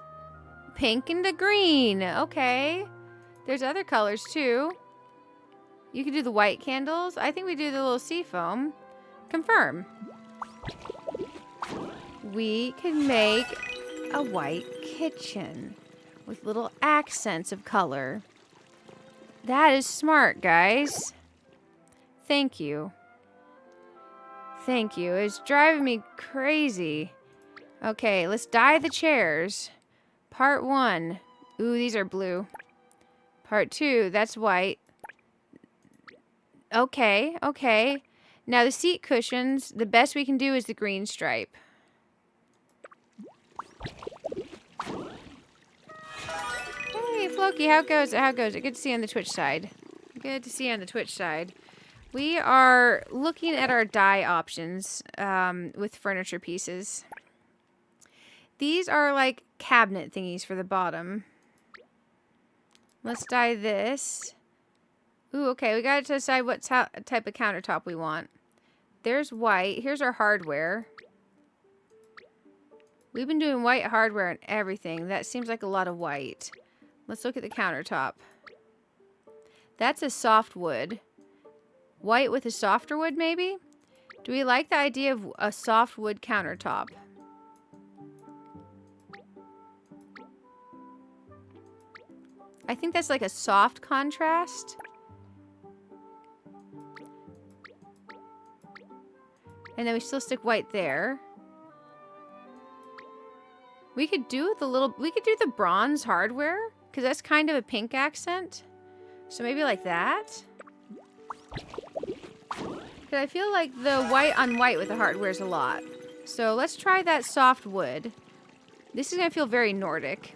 Pink and the green. Okay. There's other colors too. You can do the white candles. I think we do the little seafoam. Confirm. We can make a white kitchen with little accents of color. That is smart, guys. Thank you. Thank you. It's driving me crazy. Okay, let's dye the chairs. Part 1. Ooh, these are blue. Part 2, that's white. Okay, okay. Now the seat cushions, the best we can do is the green stripe. Hey, Floki, how goes it? How goes it? Good to see you on the Twitch side. Good to see you on the Twitch side. We are looking at our dye options with furniture pieces. These are like cabinet thingies for the bottom. Let's dye this. Ooh, okay, we gotta decide what type of countertop we want. There's white. Here's our hardware. We've been doing white hardware and everything. That seems like a lot of white. Let's look at the countertop. That's a soft wood. White with a softer wood, maybe? Do we like the idea of a soft wood countertop? I think that's like a soft contrast. And then we still stick white there. We could do the bronze hardware, because that's kind of a pink accent. So maybe like that. Because I feel like the white on white with the hardware is a lot. So let's try that soft wood. This is going to feel very Nordic.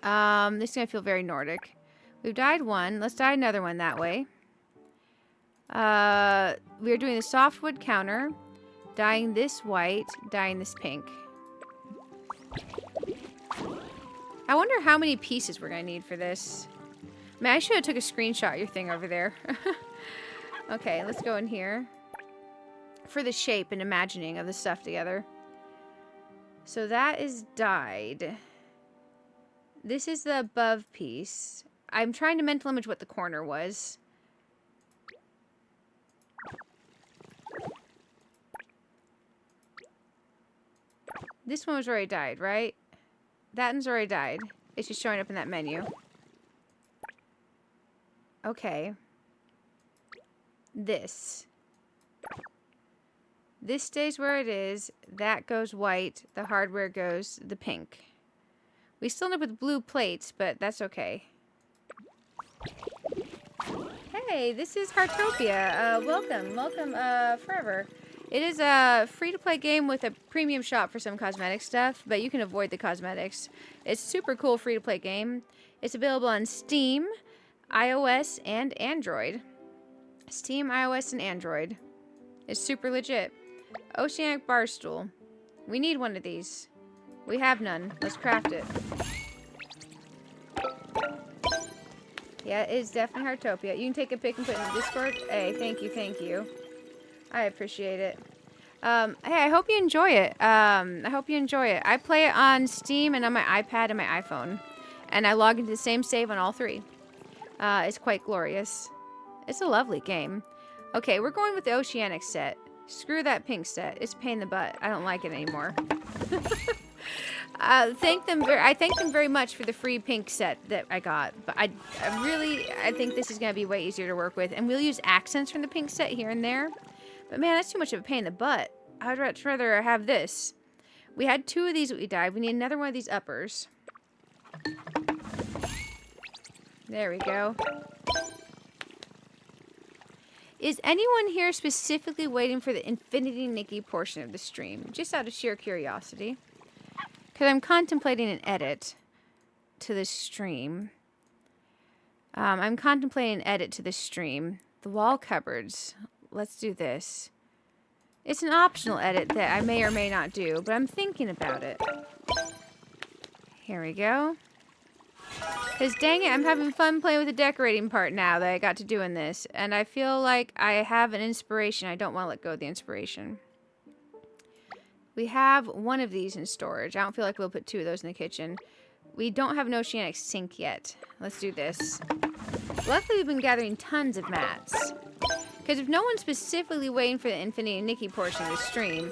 This is going to feel very Nordic. We've dyed one. Let's dye another one that way. We are doing the softwood counter, dyeing this white, dyeing this pink. I wonder how many pieces we're going to need for this. Man, I should have took a screenshot of your thing over there. Okay, let's go in here for the shape and imagining of the stuff together. So that is dyed. This is the above piece. I'm trying to mental image what the corner was. This one was already dyed, right? That one's already died. It's just showing up in that menu. Okay. This stays where it is. That goes white. The hardware goes the pink. We still end up with blue plates, but that's okay. Hey, this is Heartopia. Welcome forever. It is a free-to-play game with a premium shop for some cosmetic stuff, but you can avoid the cosmetics. It's super cool free-to-play game. It's available on Steam, iOS, and Android. Steam, iOS, and Android. It's super legit. Oceanic bar stool. We need one of these. We have none. Let's craft it. Yeah, it is definitely Heartopia. You can take a pic and put it in the Discord. Hey, thank you, thank you. I appreciate it. Hey, I hope you enjoy it. I hope you enjoy it. I play it on Steam and on my iPad and my iPhone. And I log into the same save on all three. It's quite glorious. It's a lovely game. Okay, we're going with the Oceanic set. Screw that pink set. It's a pain in the butt. I don't like it anymore. I thank them very much for the free pink set that I got. But I think this is going to be way easier to work with. And we'll use accents from the pink set here and there. But man, that's too much of a pain in the butt. I'd much rather have this. We had 2 of these that we died. We need another one of these uppers. There we go. Is anyone here specifically waiting for the Infinity Nikki portion of the stream? Just out of sheer curiosity. Because I'm contemplating an edit to the stream. The wall cupboards. Let's do this. It's an optional edit that I may or may not do, but I'm thinking about it. Here we go. Because dang it, I'm having fun playing with the decorating part now that I got to do in this. And I feel like I have an inspiration. I don't want to let go of the inspiration. We have one of these in storage. I don't feel like we'll put 2 of those in the kitchen. We don't have an Oceanic sink yet. Let's do this. Luckily, we've been gathering tons of mats. Because if no one's specifically waiting for the Infinity Nikki portion of the stream,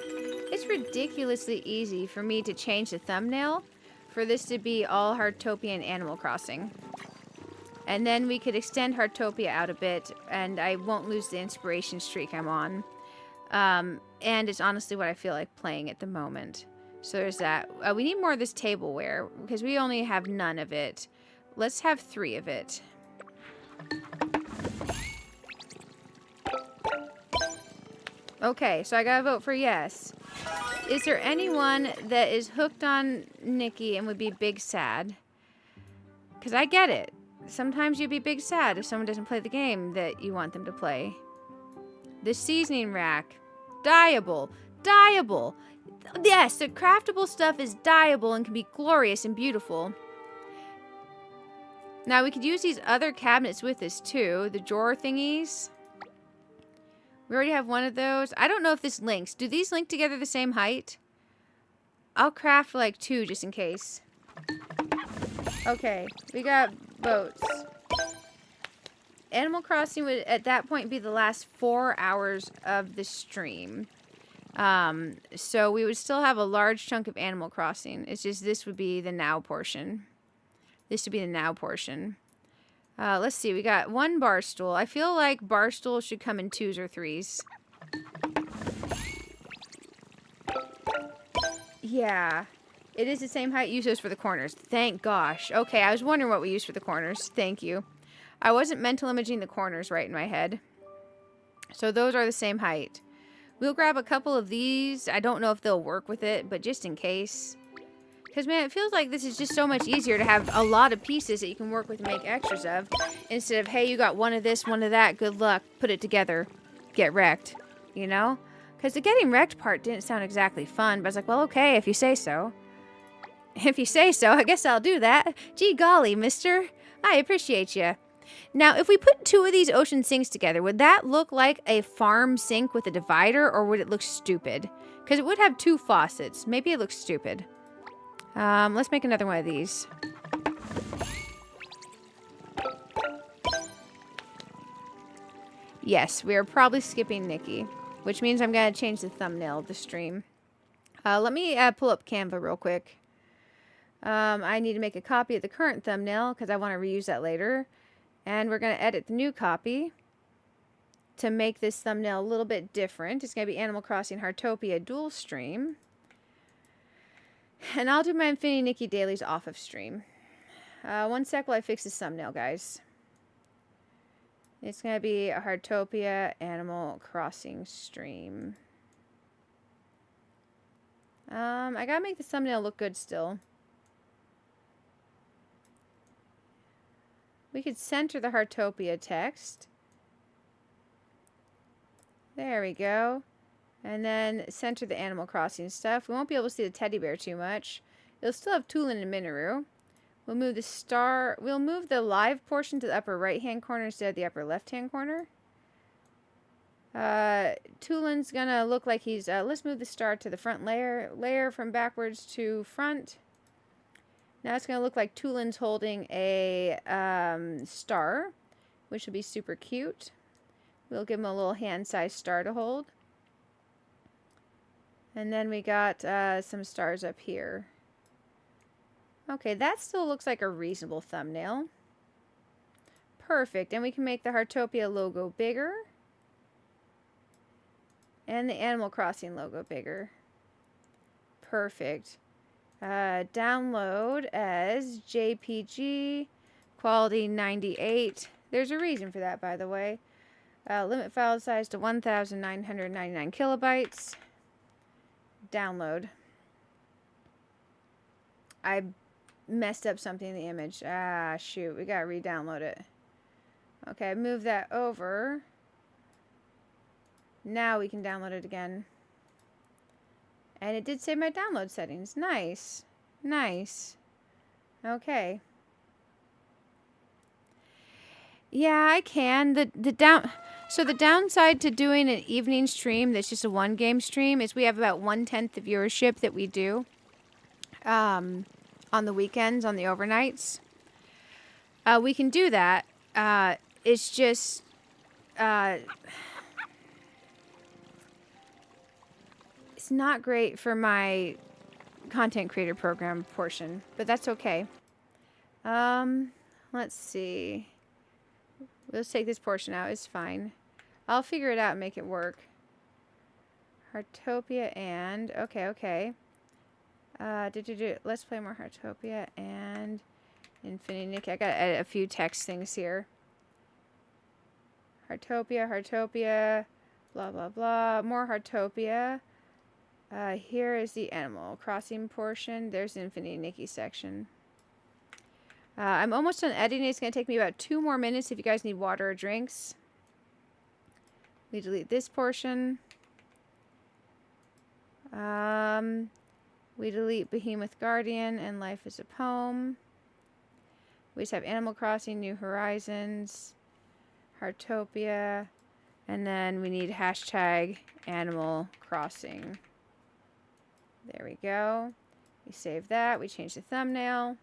it's ridiculously easy for me to change the thumbnail for this to be all Heartopia and Animal Crossing. And then we could extend Heartopia out a bit, and I won't lose the inspiration streak I'm on. And it's honestly what I feel like playing at the moment. So there's that. We need more of this tableware, because we only have none of it. Let's have 3 of it. Okay, so I gotta vote for yes. Is there anyone that is hooked on Nikki and would be big sad? Because I get it. Sometimes you'd be big sad if someone doesn't play the game that you want them to play. The seasoning rack. Dyeable. Dyeable. Yes, the craftable stuff is dyeable and can be glorious and beautiful. Now, we could use these other cabinets with this, too. The drawer thingies. We already have one of those. I don't know if this links. Do these link together the same height? I'll craft like 2 just in case. Okay, we got boats. Animal Crossing would at that point be the last 4 hours of the stream. So we would still have a large chunk of Animal Crossing. It's just this would be the now portion. This would be the now portion. Let's see. We got 1 bar stool. I feel like bar stools should come in 2s or 3s. Yeah. It is the same height you use for the corners. Thank gosh. Okay, I was wondering what we used for the corners. Thank you. I wasn't mental imaging the corners right in my head. So those are the same height. We'll grab a couple of these. I don't know if they'll work with it, but just in case. Because, man, it feels like this is just so much easier to have a lot of pieces that you can work with and make extras of. Instead of, hey, you got one of this, one of that, good luck, put it together, get wrecked, you know? Because the getting wrecked part didn't sound exactly fun, but I was like, well, okay, if you say so. If you say so, I guess I'll do that. Gee golly, mister. I appreciate you. Now, if we put 2 of these ocean sinks together, would that look like a farm sink with a divider, or would it look stupid? Because it would have 2 faucets. Maybe it looks stupid. Let's make another one of these. Yes, we are probably skipping Nikki, which means I'm going to change the thumbnail of the stream. Let me pull up Canva real quick. I need to make a copy of the current thumbnail because I want to reuse that later. And we're going to edit the new copy to make this thumbnail a little bit different. It's going to be Animal Crossing Heartopia dual stream. And I'll do my Infinity Nikki dailies off of stream. One sec while I fix this thumbnail, guys. It's going to be a Heartopia Animal Crossing stream. I got to make the thumbnail look good still. We could center the Heartopia text. There we go. And then center the Animal Crossing stuff. We won't be able to see the teddy bear too much. It'll still have Tulin and Minoru. We'll move the star. We'll move the live portion to the upper right-hand corner instead of the upper left-hand corner. Tulin's gonna look like he's. Let's move the star to the front layer from backwards to front. Now it's gonna look like Tulin's holding a star, which will be super cute. We'll give him a little hand-sized star to hold. And then we got some stars up here. Okay, that still looks like a reasonable thumbnail. Perfect. And we can make the Heartopia logo bigger. And the Animal Crossing logo bigger. Perfect. Download as JPG. Quality 98. There's a reason for that, by the way. Limit file size to 1,999 kilobytes. Download. I messed up something in the image. Ah, shoot. We gotta re-download it. Okay, move that over. Now we can download it again. And it did save my download settings. Nice. Nice. Okay. Yeah, I can. So the downside to doing an evening stream that's just a one-game stream is we have about 1/10 the viewership that we do on the weekends, on the overnights. We can do that. It's just... it's not great for my content creator program portion, but that's okay. Let's see. Let's take this portion out. It's fine. I'll figure it out and make it work. Heartopia and... Okay. Let's play more Heartopia and Infinity Nikki. I gotta edit a few text things here. Heartopia, blah, blah, blah. More Heartopia. Here is the Animal Crossing portion. There's the Infinity Nikki section. I'm almost done editing. It's going to take me about 2 more minutes if you guys need water or drinks. We delete this portion. We delete Behemoth Guardian and Life is a Poem. We just have Animal Crossing, New Horizons, Heartopia, and then we need hashtag Animal Crossing. There we go. We save that. We change the thumbnail.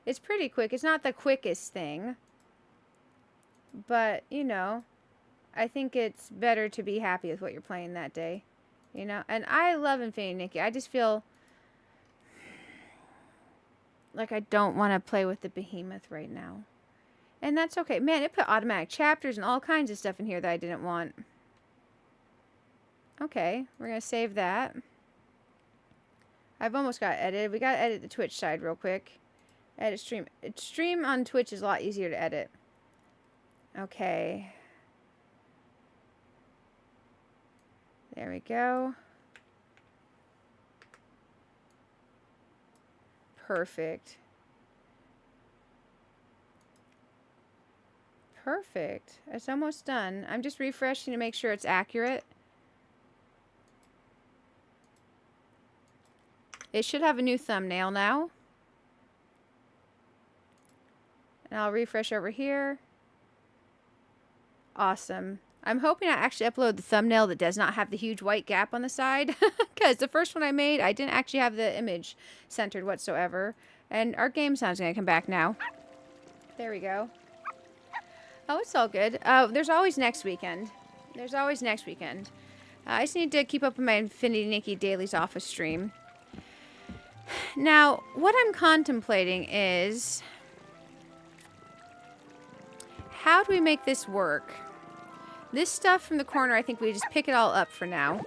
It's pretty quick. It's not the quickest thing. But, you know, I think it's better to be happy with what you're playing that day. You know? And I love Infinity Nikki. I just feel like I don't want to play with the Behemoth right now. And that's okay. Man, it put automatic chapters and all kinds of stuff in here that I didn't want. Okay. We're going to save that. I've almost got it edited. We got to edit the Twitch side real quick. Edit stream. Stream on Twitch is a lot easier to edit. Okay. There we go. Perfect. Perfect. It's almost done. I'm just refreshing to make sure it's accurate. It should have a new thumbnail now. And I'll refresh over here. Awesome. I'm hoping I actually upload the thumbnail that does not have the huge white gap on the side. Because the first one I made, I didn't actually have the image centered whatsoever. And our game sound's going to come back now. There we go. Oh, it's all good. There's always next weekend. There's always next weekend. I just need to keep up with my Infinity Nikki dailies off of stream. Now, what I'm contemplating is, how do we make this work? This stuff from the corner, I think we just pick it all up for now.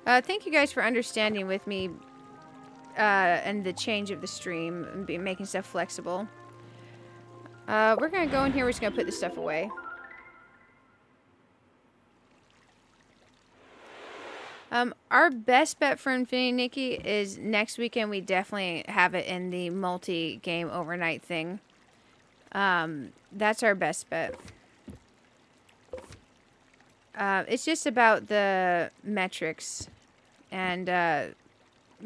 Thank you guys for understanding with me and the change of the stream and making stuff flexible. We're going to go in here. We're just going to put this stuff away. Our best bet for Infinity, Nikki, is next weekend we definitely have it in the multi-game overnight thing. That's our best bet. It's just about the metrics and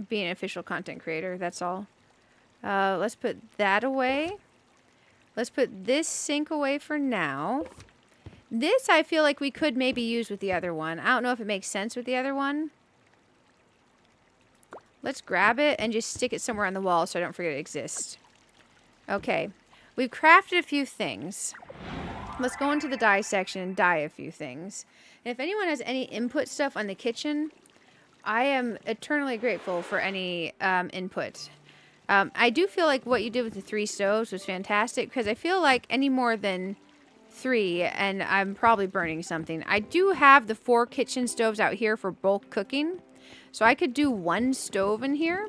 being an official content creator. That's all. Let's put that away. Let's put this sink away for now. This I feel like we could maybe use with the other one. I don't know if it makes sense with the other one. Let's grab it and just stick it somewhere on the wall so I don't forget it exists. Okay. We've crafted a few things. Let's go into the dye section and dye a few things. And if anyone has any input stuff on the kitchen, I am eternally grateful for any input. I do feel like what you did with the 3 stoves was fantastic because I feel like any more than 3 and I'm probably burning something. I do have the 4 kitchen stoves out here for bulk cooking. So I could do 1 stove in here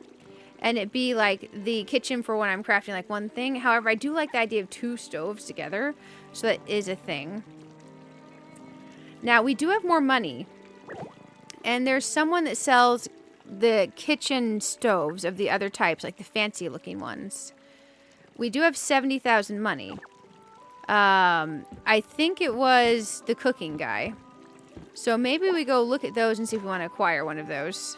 and it be like the kitchen for when I'm crafting like one thing. However, I do like the idea of 2 stoves together. So that is a thing. Now, we do have more money. And there's someone that sells the kitchen stoves of the other types, like the fancy looking ones. We do have 70,000 money. I think it was the cooking guy. So maybe we go look at those and see if we want to acquire one of those.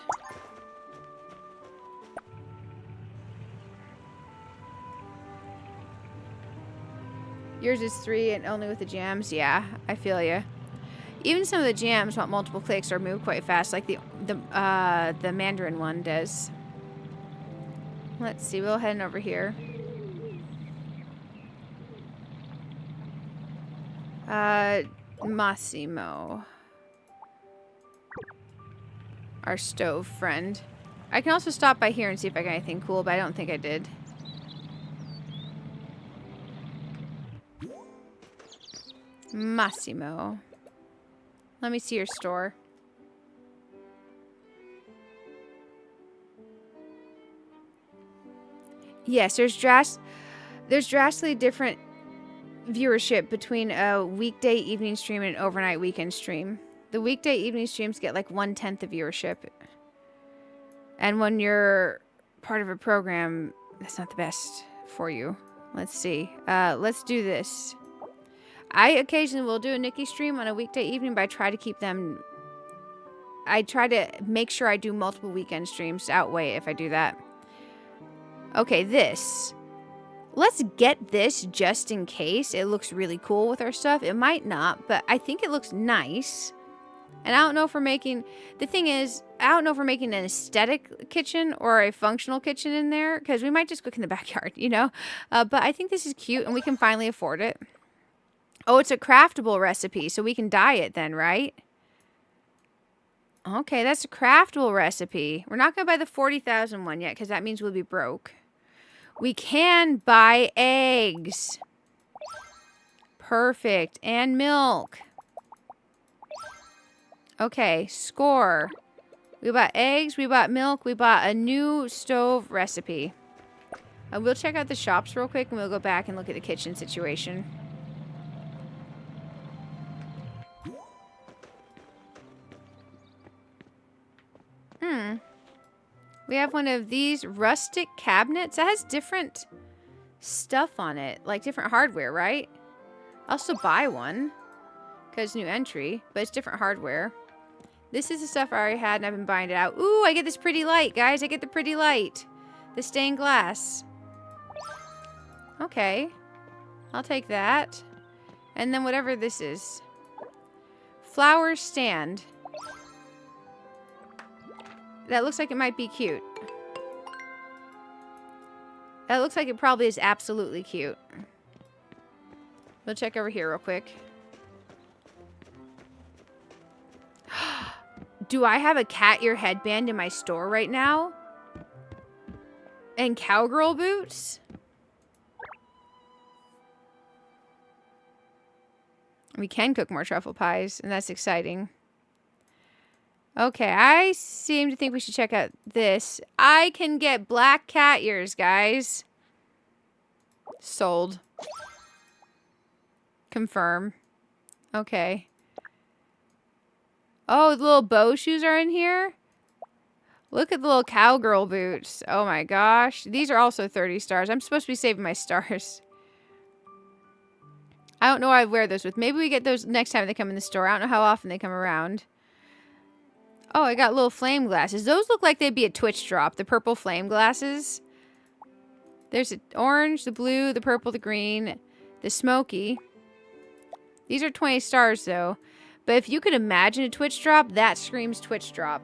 Yours is 3 and only with the jams? Yeah, I feel ya. Even some of the jams want multiple clicks or move quite fast, like the Mandarin one does. Let's see, we'll head over here. Massimo. Our stove friend. I can also stop by here and see if I got anything cool, but I don't think I did. Massimo. Let me see your store. Yes, there's drastically different viewership between a weekday evening stream and an overnight weekend stream. The weekday evening streams get like 1/10 of viewership. And when you're part of a program, that's not the best for you. Let's see. Let's do this. I occasionally will do a Nikki stream on a weekday evening, but I try to keep them... I try to make sure I do multiple weekend streams to outweigh if I do that. Okay, this. Let's get this just in case. It looks really cool with our stuff. It might not, but I think it looks nice. And I don't know if we're making... The thing is, I don't know if we're making an aesthetic kitchen or a functional kitchen in there, because we might just cook in the backyard, you know? But I think this is cute, and we can finally afford it. Oh, it's a craftable recipe, so we can dye it then, right? Okay, that's a craftable recipe. We're not going to buy the 40,000 one yet, because that means we'll be broke. We can buy eggs. Perfect. And milk. Okay, score. We bought eggs, we bought milk, we bought a new stove recipe. We'll check out the shops real quick, and we'll go back and look at the kitchen situation. We have one of these rustic cabinets that has different stuff on it, like different hardware, right? I'll still buy one because new entry, but it's different hardware. This is the stuff I already had and I've been buying it out. Ooh, I get this pretty light, guys. I get the pretty light. The stained glass. Okay. I'll take that. And then whatever this is. Flower stand. That looks like it might be cute. That looks like it probably is absolutely cute. We'll check over here real quick. Do I have a cat ear headband in my store right now? And cowgirl boots? We can cook more truffle pies, and that's exciting. Okay, I seem to think we should check out this. I can get black cat ears, guys. Sold. Confirm. Okay. Oh, the little bow shoes are in here? Look at the little cowgirl boots. Oh my gosh. These are also 30 stars. I'm supposed to be saving my stars. I don't know why I wear those with. Maybe we get those next time they come in the store. I don't know how often they come around. Oh, I got little flame glasses. Those look like they'd be a Twitch drop. The purple flame glasses. There's the orange, the blue, the purple, the green, the smoky. These are 20 stars though. But if you could imagine a Twitch drop, that screams Twitch drop.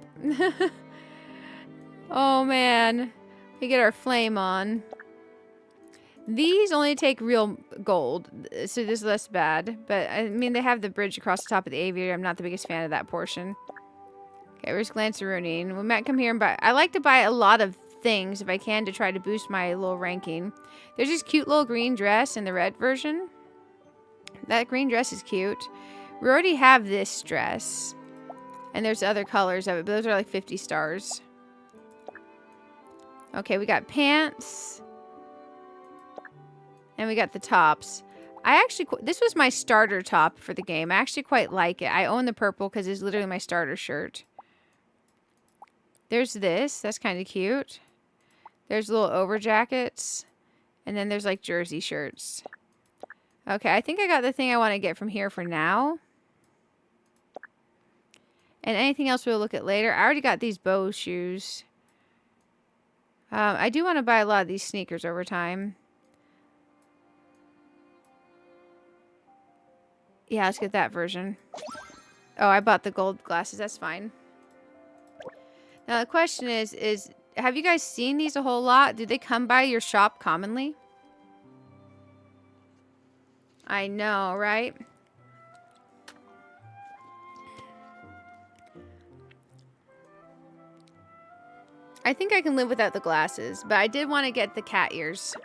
Oh man. We get our flame on. These only take real gold, so this is less bad. But I mean, they have the bridge across the top of the aviator. I'm not the biggest fan of that portion. Okay, where's Glancerooning? We might come here and buy. I like to buy a lot of things if I can to try to boost my little ranking. There's this cute little green dress in the red version. That green dress is cute. We already have this dress. And there's other colors of it, but those are like 50 stars. Okay, we got pants. And we got the tops. This was my starter top for the game. I actually quite like it. I own the purple because it's literally my starter shirt. There's this. That's kind of cute. There's little over jackets. And then there's like jersey shirts. Okay, I think I got the thing I want to get from here for now. And anything else we'll look at later. I already got these bow shoes. I do want to buy a lot of these sneakers over time. Yeah, let's get that version. Oh, I bought the gold glasses. That's fine. Now, the question is have you guys seen these a whole lot? Do they come by your shop commonly? I know, right? I think I can live without the glasses, but I did want to get the cat ears.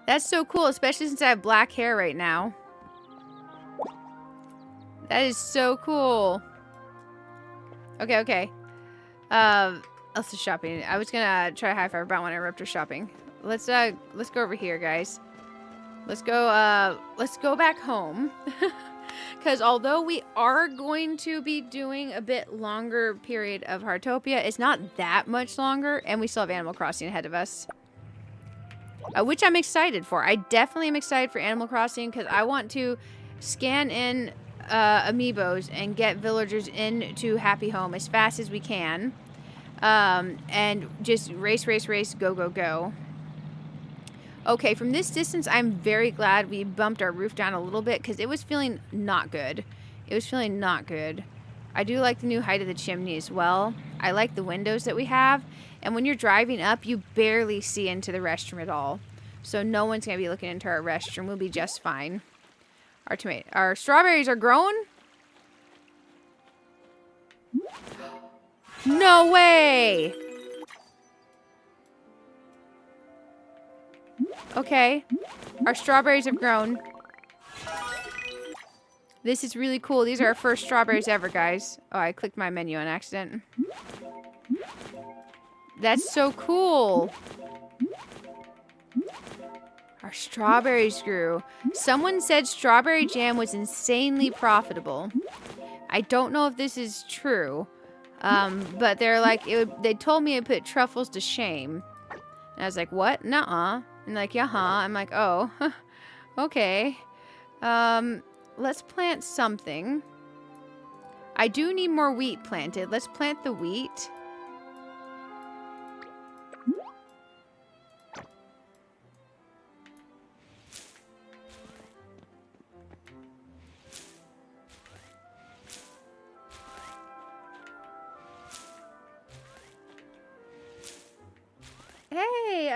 That's so cool, especially since I have black hair right now. That is so cool. Okay, okay. Elsa's shopping. I was gonna try high five, but I want to interrupt her shopping. Let's go over here, guys. Let's go back home. Because although we are going to be doing a bit longer period of Heartopia, it's not that much longer, and we still have Animal Crossing ahead of us. Which I'm excited for. I definitely am excited for Animal Crossing because I want to scan in amiibos and get villagers into Happy Home as fast as we can. And just race, race, race, go, go, go. Okay, from this distance, I'm very glad we bumped our roof down a little bit because it was feeling not good. It was feeling not good. I do like the new height of the chimney as well. I like the windows that we have. And when you're driving up, you barely see into the restroom at all. So no one's going to be looking into our restroom. We'll be just fine. Our strawberries are growing? No way! Okay. Our strawberries have grown. This is really cool. These are our first strawberries ever, guys. Oh, I clicked my menu on accident. That's so cool. Our strawberries grew. Someone said strawberry jam was insanely profitable. I don't know if this is true. But they're like, they told me it put truffles to shame. And I was like, what? Nuh-uh. And like, yeah, huh. I'm like, oh, okay. Let's plant something. I do need more wheat planted. Let's plant the wheat. Hey,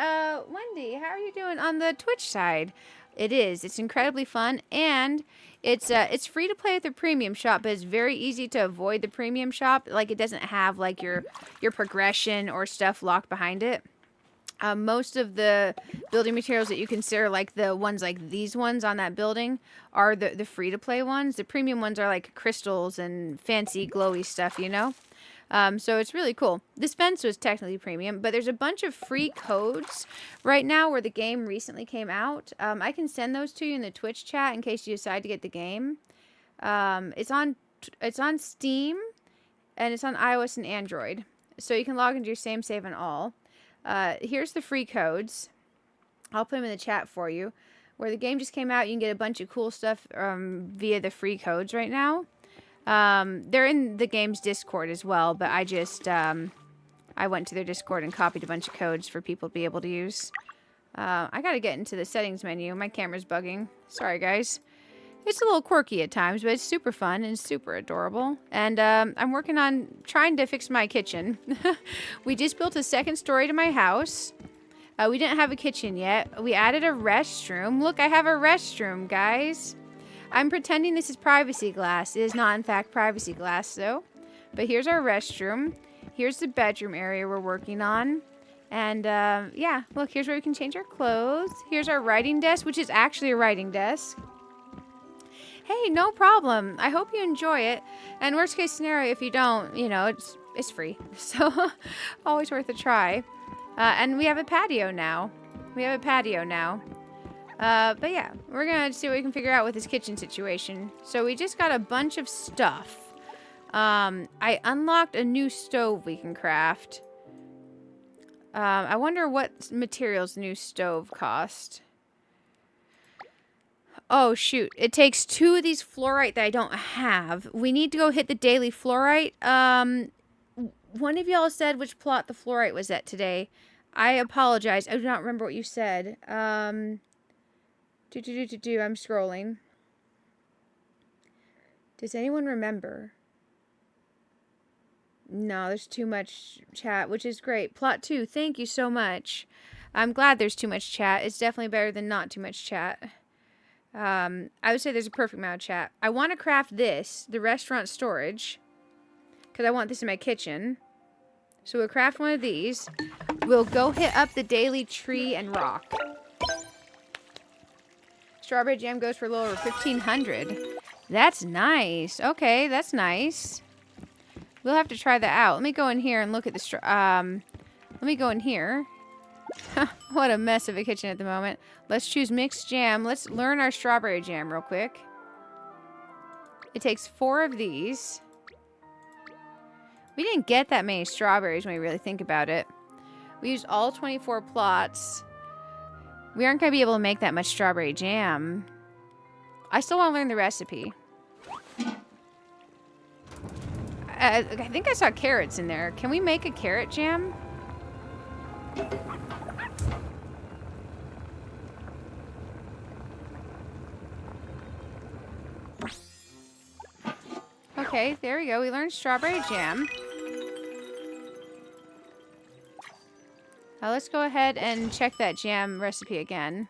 Wendy, how are you doing on the Twitch side? It's incredibly fun, and It's free to play with the premium shop, but it's very easy to avoid the premium shop. Like, it doesn't have like your progression or stuff locked behind it. Most of the building materials that you consider, like the ones like these ones on that building, are the free-to-play ones. The premium ones are like crystals and fancy glowy stuff, you know? So it's really cool. This fence was technically premium, but there's a bunch of free codes right now where the game recently came out. I can send those to you in the Twitch chat in case you decide to get the game. It's on Steam, and it's on iOS and Android. So you can log into your same save and all. Here's the free codes. I'll put them in the chat for you. Where the game just came out, you can get a bunch of cool stuff via the free codes right now. They're in the game's Discord as well, but I just, I went to their Discord and copied a bunch of codes for people to be able to use. I gotta get into the settings menu. My camera's bugging. Sorry, guys. It's a little quirky at times, but it's super fun and super adorable. And I'm working on trying to fix my kitchen. We just built a second story to my house. We didn't have a kitchen yet. We added a restroom. Look, I have a restroom, guys. I'm pretending this is privacy glass. It is not, in fact, privacy glass, though. But here's our restroom. Here's the bedroom area we're working on. And, yeah, look, here's where we can change our clothes. Here's our writing desk, which is actually a writing desk. Hey, no problem. I hope you enjoy it. And worst case scenario, if you don't, you know, it's free. So, always worth a try. And we have a patio now. But yeah, we're gonna see what we can figure out with this kitchen situation. So we just got a bunch of stuff. I unlocked a new stove we can craft. I wonder what materials new stove cost. Oh, shoot. It takes 2 of these fluorite that I don't have. We need to go hit the daily fluorite. One of y'all said which plot the fluorite was at today. I apologize. I do not remember what you said. I'm scrolling. Does anyone remember? No, there's too much chat, which is great. Plot 2, thank you so much. I'm glad there's too much chat. It's definitely better than not too much chat. I would say there's a perfect amount of chat. I want to craft this, the restaurant storage, because I want this in my kitchen. So we'll craft one of these. We'll go hit up the daily tree and rock. Strawberry jam goes for a little over 1,500. That's nice. Okay, that's nice. We'll have to try that out. Let me go in here and look at the let me go in here. What a mess of a kitchen at the moment. Let's choose mixed jam. Let's learn our strawberry jam real quick. It takes 4 of these. We didn't get that many strawberries when we really think about it. We used all 24 plots. We aren't going to be able to make that much strawberry jam. I still want to learn the recipe. I think I saw carrots in there. Can we make a carrot jam? Okay, there we go. We learned strawberry jam. Now let's go ahead and check that jam recipe again.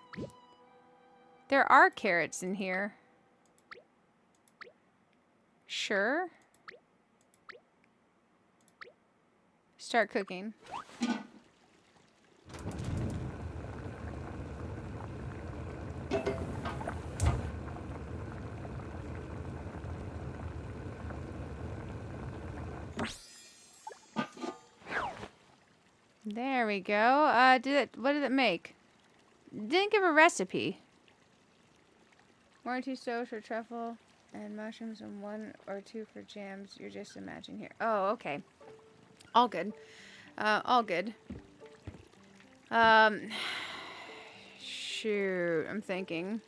There are carrots in here. Sure. Start cooking. There we go. What did it make? Didn't give a recipe. 1 or 2 stoves for truffle and mushrooms and 1 or 2 for jams. You're just imagining here. Oh, okay. All good. All good. Shoot. I'm thinking.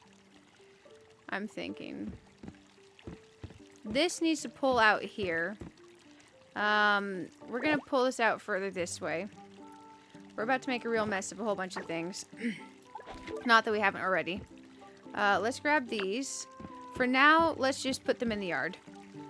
This needs to pull out here. We're gonna pull this out further this way. We're about to make a real mess of a whole bunch of things. Not that we haven't already. Let's grab these. For now, let's just put them in the yard.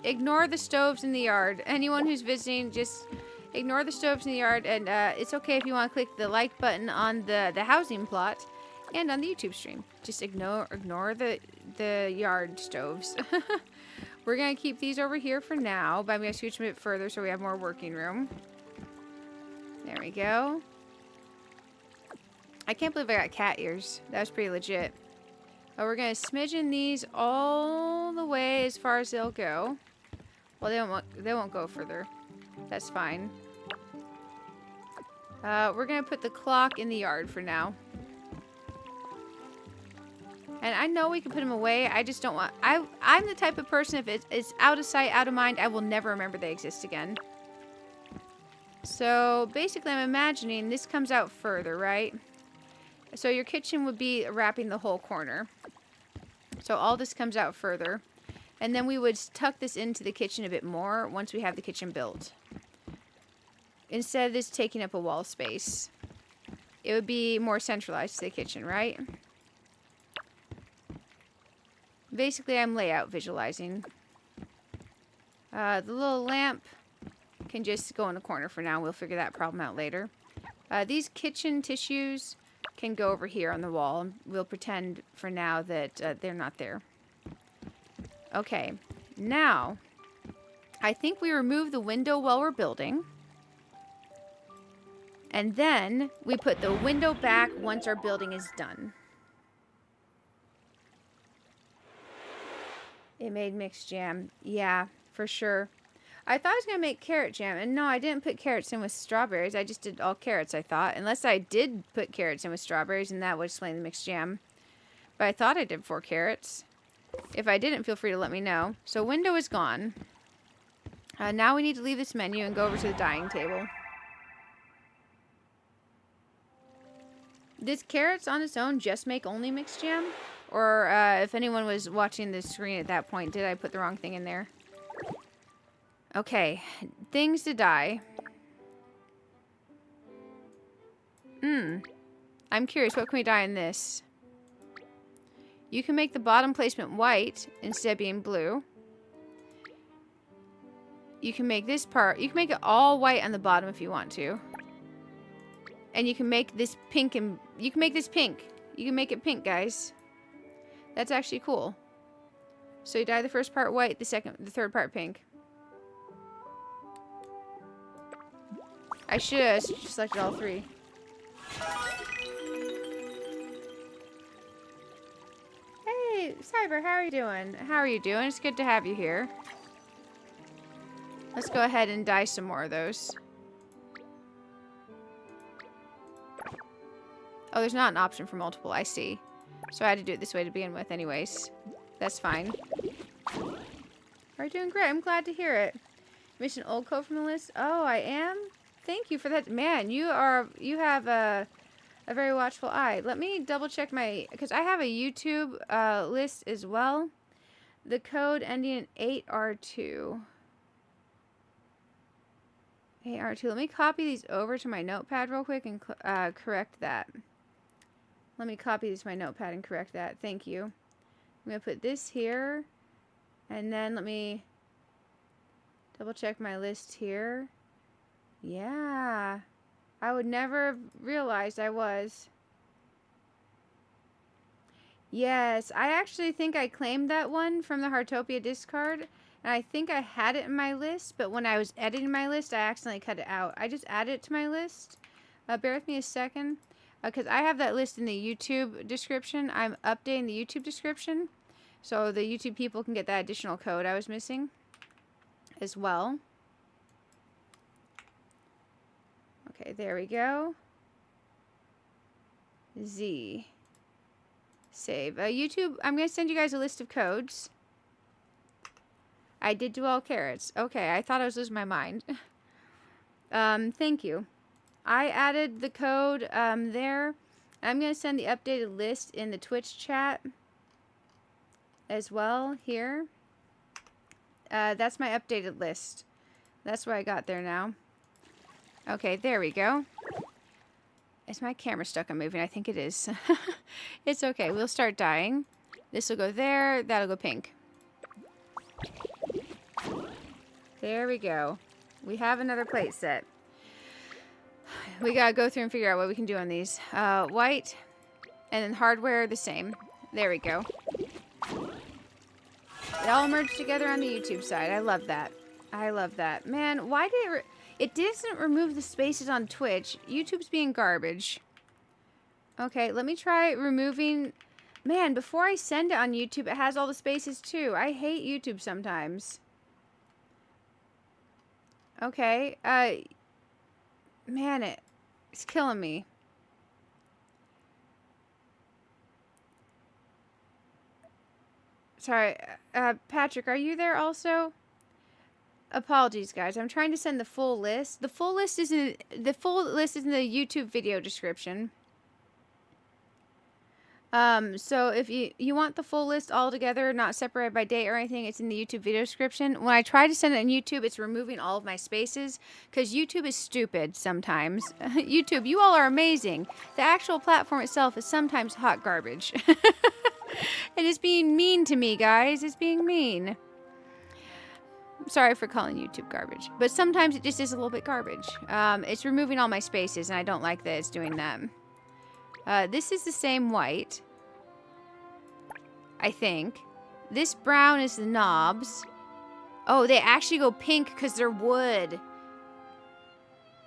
Ignore the stoves in the yard. Anyone who's visiting, just ignore the stoves in the yard. And it's okay if you want to click the like button on the housing plot. and on the YouTube stream. Just ignore the yard stoves. We're gonna keep these over here for now, but I'm gonna scooch them a bit further so we have more working room. There we go. I can't believe I got cat ears. That was pretty legit. Oh, we're gonna smidgen these all the way as far as they'll go. Well, they won't go further. That's fine. We're gonna put the clock in the yard for now. And I know we can put them away. I just don't want... I'm the type of person, if it's out of sight, out of mind, I will never remember they exist again. So, basically, I'm imagining this comes out further, right? So, your kitchen would be wrapping the whole corner. So, all this comes out further. And then we would tuck this into the kitchen a bit more once we have the kitchen built. Instead of this taking up a wall space. It would be more centralized to the kitchen, right? Basically, I'm layout visualizing. The little lamp can just go in the corner for now. We'll figure that problem out later. These kitchen tissues can go over here on the wall. We'll pretend for now that they're not there. Okay, now, I think we remove the window while we're building. And then we put the window back once our building is done. It made mixed jam. Yeah, for sure. I thought I was going to make carrot jam. And no, I didn't put carrots in with strawberries. I just did all carrots, I thought. Unless I did put carrots in with strawberries, and that would explain the mixed jam. But I thought I did 4 carrots. If I didn't, feel free to let me know. So window is gone. Now we need to leave this menu and go over to the dining table. Does carrots on its own just make only mixed jam? Or if anyone was watching the screen at that point, did I put the wrong thing in there? Okay, things to dye. I'm curious, what can we dye in this? You can make the bottom placement white instead of being blue. You can make this part, you can make it all white on the bottom if you want to. And you can make this pink and, you can make this pink. You can make it pink, guys. That's actually cool. So you dye the first part white, the third part pink. I should have selected all 3. Hey, Cyber, how are you doing? How are you doing? It's good to have you here. Let's go ahead and dye some more of those. Oh, there's not an option for multiple, I see. So I had to do it this way to begin with anyways. That's fine. Are you doing great? I'm glad to hear it. Missing old code from the list? Oh, I am? Thank you for that. Man, you have a very watchful eye. Let me double check my, because I have a YouTube list as well. The code ending in 8R2. 8R2. Let me copy these over to my notepad real quick and correct that. Let me copy this to my notepad and correct that. Thank you. I'm going to put this here. And then let me double check my list here. Yeah. I would never have realized I was. Yes. I actually think I claimed that one from the Heartopia discard. And I think I had it in my list. But when I was editing my list, I accidentally cut it out. I just added it to my list. Bear with me a second. Because I have that list in the YouTube description. I'm updating the YouTube description. So the YouTube people can get that additional code I was missing as well. Okay, there we go. Z. Save. YouTube, I'm going to send you guys a list of codes. I did do all carrots. Okay, I thought I was losing my mind. Thank you. I added the code there. I'm going to send the updated list in the Twitch chat as well here. That's my updated list. That's where I got there now. Okay, there we go. Is my camera stuck on moving? I think it is. It's okay. We'll start dyeing. This will go there. That'll go pink. There we go. We have another plate set. We gotta go through and figure out what we can do on these. White. And then hardware the same. There we go. It all merged together on the YouTube side. I love that. I love that. Man, why did it doesn't remove the spaces on Twitch. YouTube's being garbage. Okay, let me try removing... Man, before I send it on YouTube, it has all the spaces too. I hate YouTube sometimes. Okay, man, it's killing me. Sorry, Patrick, are you there also? Apologies, guys. I'm trying to send the full list. The full list is in the YouTube video description. So if you want the full list all together, not separated by date or anything, it's in the YouTube video description. When I try to send it on YouTube, it's removing all of my spaces because YouTube is stupid sometimes. YouTube, you all are amazing. The actual platform itself is sometimes hot garbage. It is being mean to me, guys. It's being mean. Sorry for calling YouTube garbage, but sometimes it just is a little bit garbage. It's removing all my spaces, and I don't like that it's doing that. This is the same white, I think. This brown is the knobs. Oh, they actually go pink because they're wood.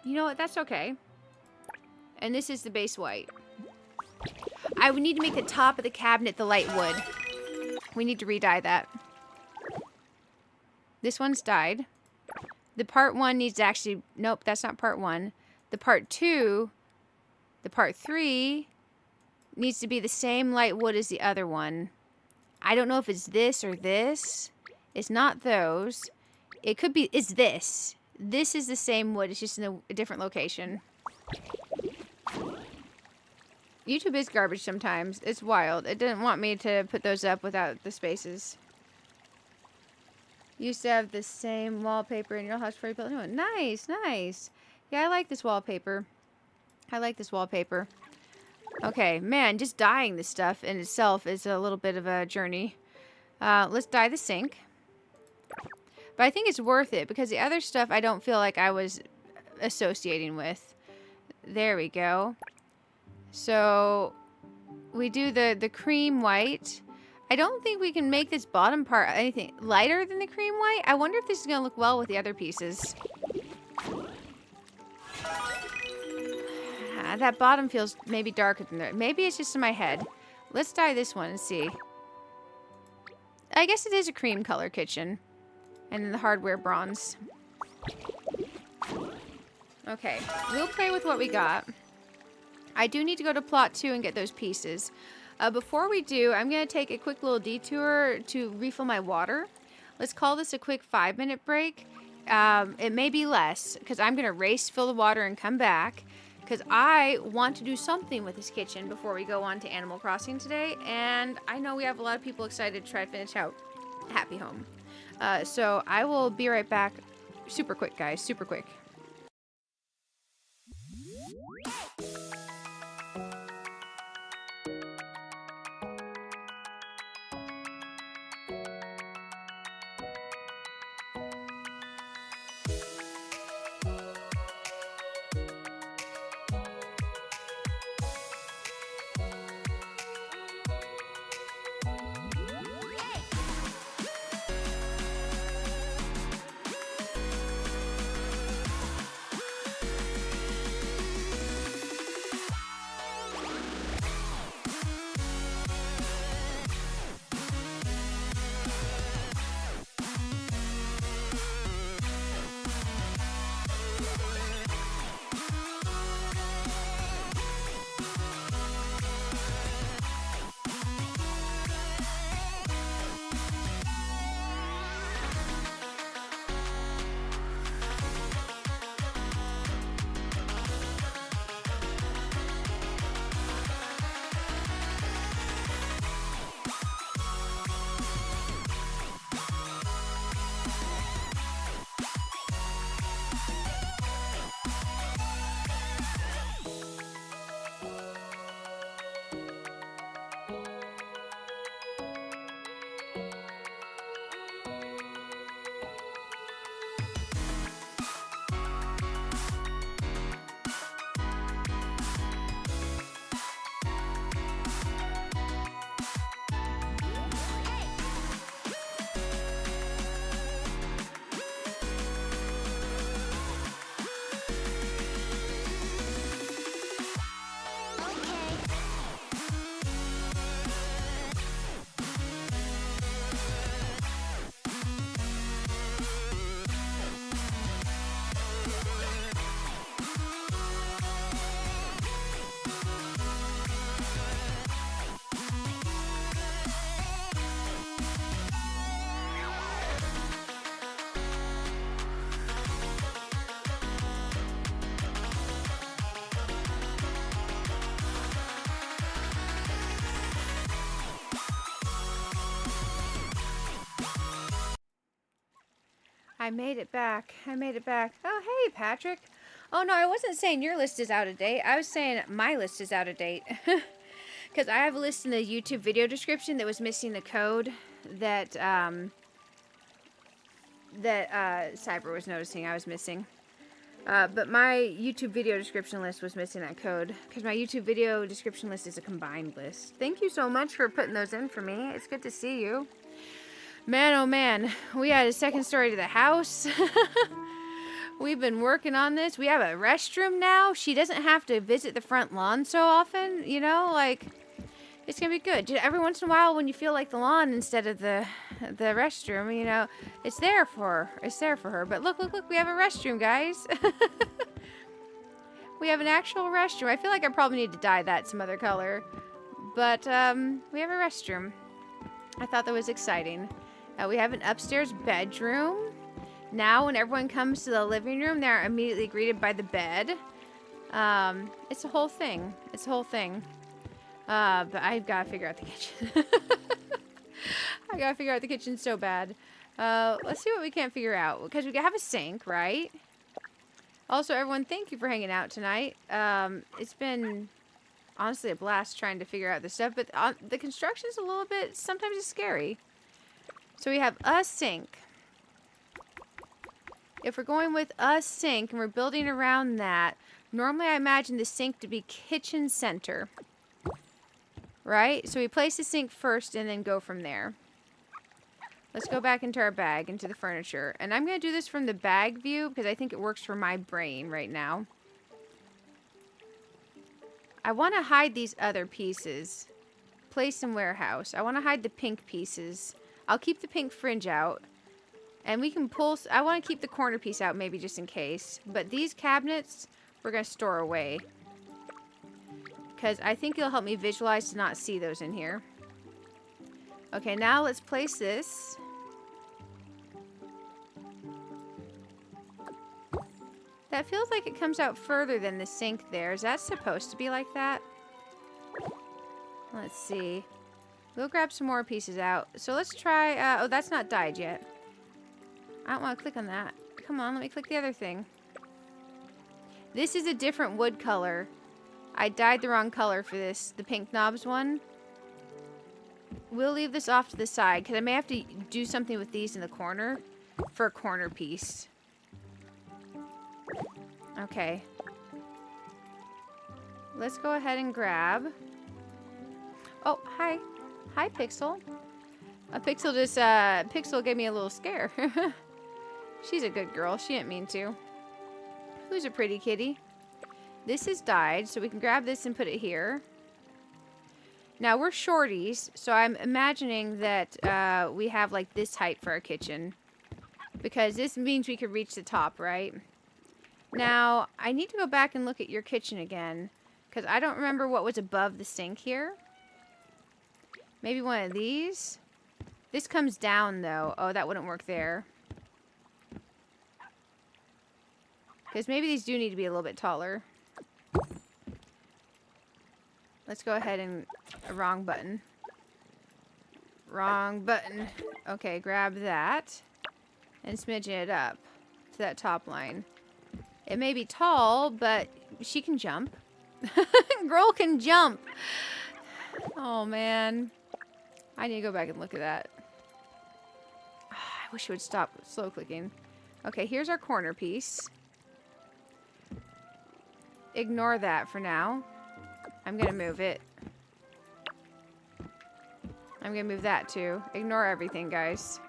You know what? That's okay. And this is the base white. I would need to make the top of the cabinet the light wood. We need to re-dye that. This one's dyed. The part 1 needs to actually... Nope, that's not part 1. The part 2... The part 3 needs to be the same light wood as the other one. I don't know if it's this or this. It's not those. It could be... It's this. This is the same wood. It's just in a different location. YouTube is garbage sometimes. It's wild. It didn't want me to put those up without the spaces. Used to have the same wallpaper in your house before you built a new one. Nice, nice. Yeah, I like this wallpaper. I like this wallpaper. Okay, man, just dyeing this stuff in itself is a little bit of a journey. Let's dye the sink. But I think it's worth it because the other stuff I don't feel like I was associating with. There we go. So we do the cream white. I don't think we can make this bottom part anything lighter than the cream white. I wonder if this is going to look well with the other pieces. That bottom feels maybe darker than that. Maybe it's just in my head. Let's dye this one and see. I guess it is a cream color kitchen. And then the hardware bronze. Okay, we'll play with what we got. I do need to go to plot 2 and get those pieces. Before we do, I'm going to take a quick little detour to refill my water. Let's call this a quick 5-minute break. It may be less, because I'm going to race fill the water and come back. Because I want to do something with this kitchen before we go on to Animal Crossing today. And I know we have a lot of people excited to try to finish out Happy Home. So I will be right back. Super quick, guys. Super quick. I made it back. I made it back. Oh, hey, Patrick. Oh, no, I wasn't saying your list is out of date. I was saying my list is out of date. Because I have a list in the YouTube video description that was missing the code that, Cyber was noticing I was missing. But my YouTube video description list was missing that code. Because my YouTube video description list is a combined list. Thank you so much for putting those in for me. It's good to see you. Man, oh man, we had a second story to the house. We've been working on this. We have a restroom now. She doesn't have to visit the front lawn so often, you know, like, it's gonna be good. Every once in a while when you feel like the lawn instead of the restroom, you know, it's there for her. But look, we have a restroom, guys. We have an actual restroom. I feel like I probably need to dye that some other color. But, we have a restroom. I thought that was exciting. We have an upstairs bedroom. Now, when everyone comes to the living room, they're immediately greeted by the bed. It's a whole thing. It's a whole thing. But I've got to figure out the kitchen. I got to figure out the kitchen so bad. Let's see what we can't figure out. Because we have a sink, right? Also, everyone, thank you for hanging out tonight. It's been, honestly, a blast trying to figure out this stuff. But the construction's a little bit, sometimes it's scary. So we have a sink. If we're going with a sink and we're building around that, normally I imagine the sink to be kitchen center. Right? So we place the sink first and then go from there. Let's go back into our bag, into the furniture. And I'm going to do this from the bag view because I think it works for my brain right now. I want to hide these other pieces. Place in warehouse. I want to hide the pink pieces. I'll keep the pink fringe out. And we can pull... I want to keep the corner piece out maybe just in case. But these cabinets, we're going to store away. Because I think it'll help me visualize to not see those in here. Okay, now let's place this. That feels like it comes out further than the sink there. Is that supposed to be like that? Let's see. We'll grab some more pieces out. So let's try... oh, that's not dyed yet. I don't want to click on that. Come on, let me click the other thing. This is a different wood color. I dyed the wrong color for this, the pink knobs one. We'll leave this off to the side because I may have to do something with these in the corner for a corner piece. Okay. Let's go ahead and grab... Oh, hi. Hi, Pixel. Pixel just, Pixel gave me a little scare. She's a good girl. She didn't mean to. Who's a pretty kitty? This is dyed, so we can grab this and put it here. Now, we're shorties, so I'm imagining that we have, like, this height for our kitchen. Because this means we could reach the top, right? Now, I need to go back and look at your kitchen again. Because I don't remember what was above the sink here. Maybe one of these? This comes down, though. Oh, that wouldn't work there. Because maybe these do need to be a little bit taller. Let's go ahead and... wrong button. Wrong button. Okay, grab that. And smidgen it up to that top line. It may be tall, but she can jump. Girl can jump. Oh, man. I need to go back and look at that. I wish it would stop slow clicking. Okay, here's our corner piece. Ignore that for now. I'm going to move it. I'm going to move that too. Ignore everything, guys.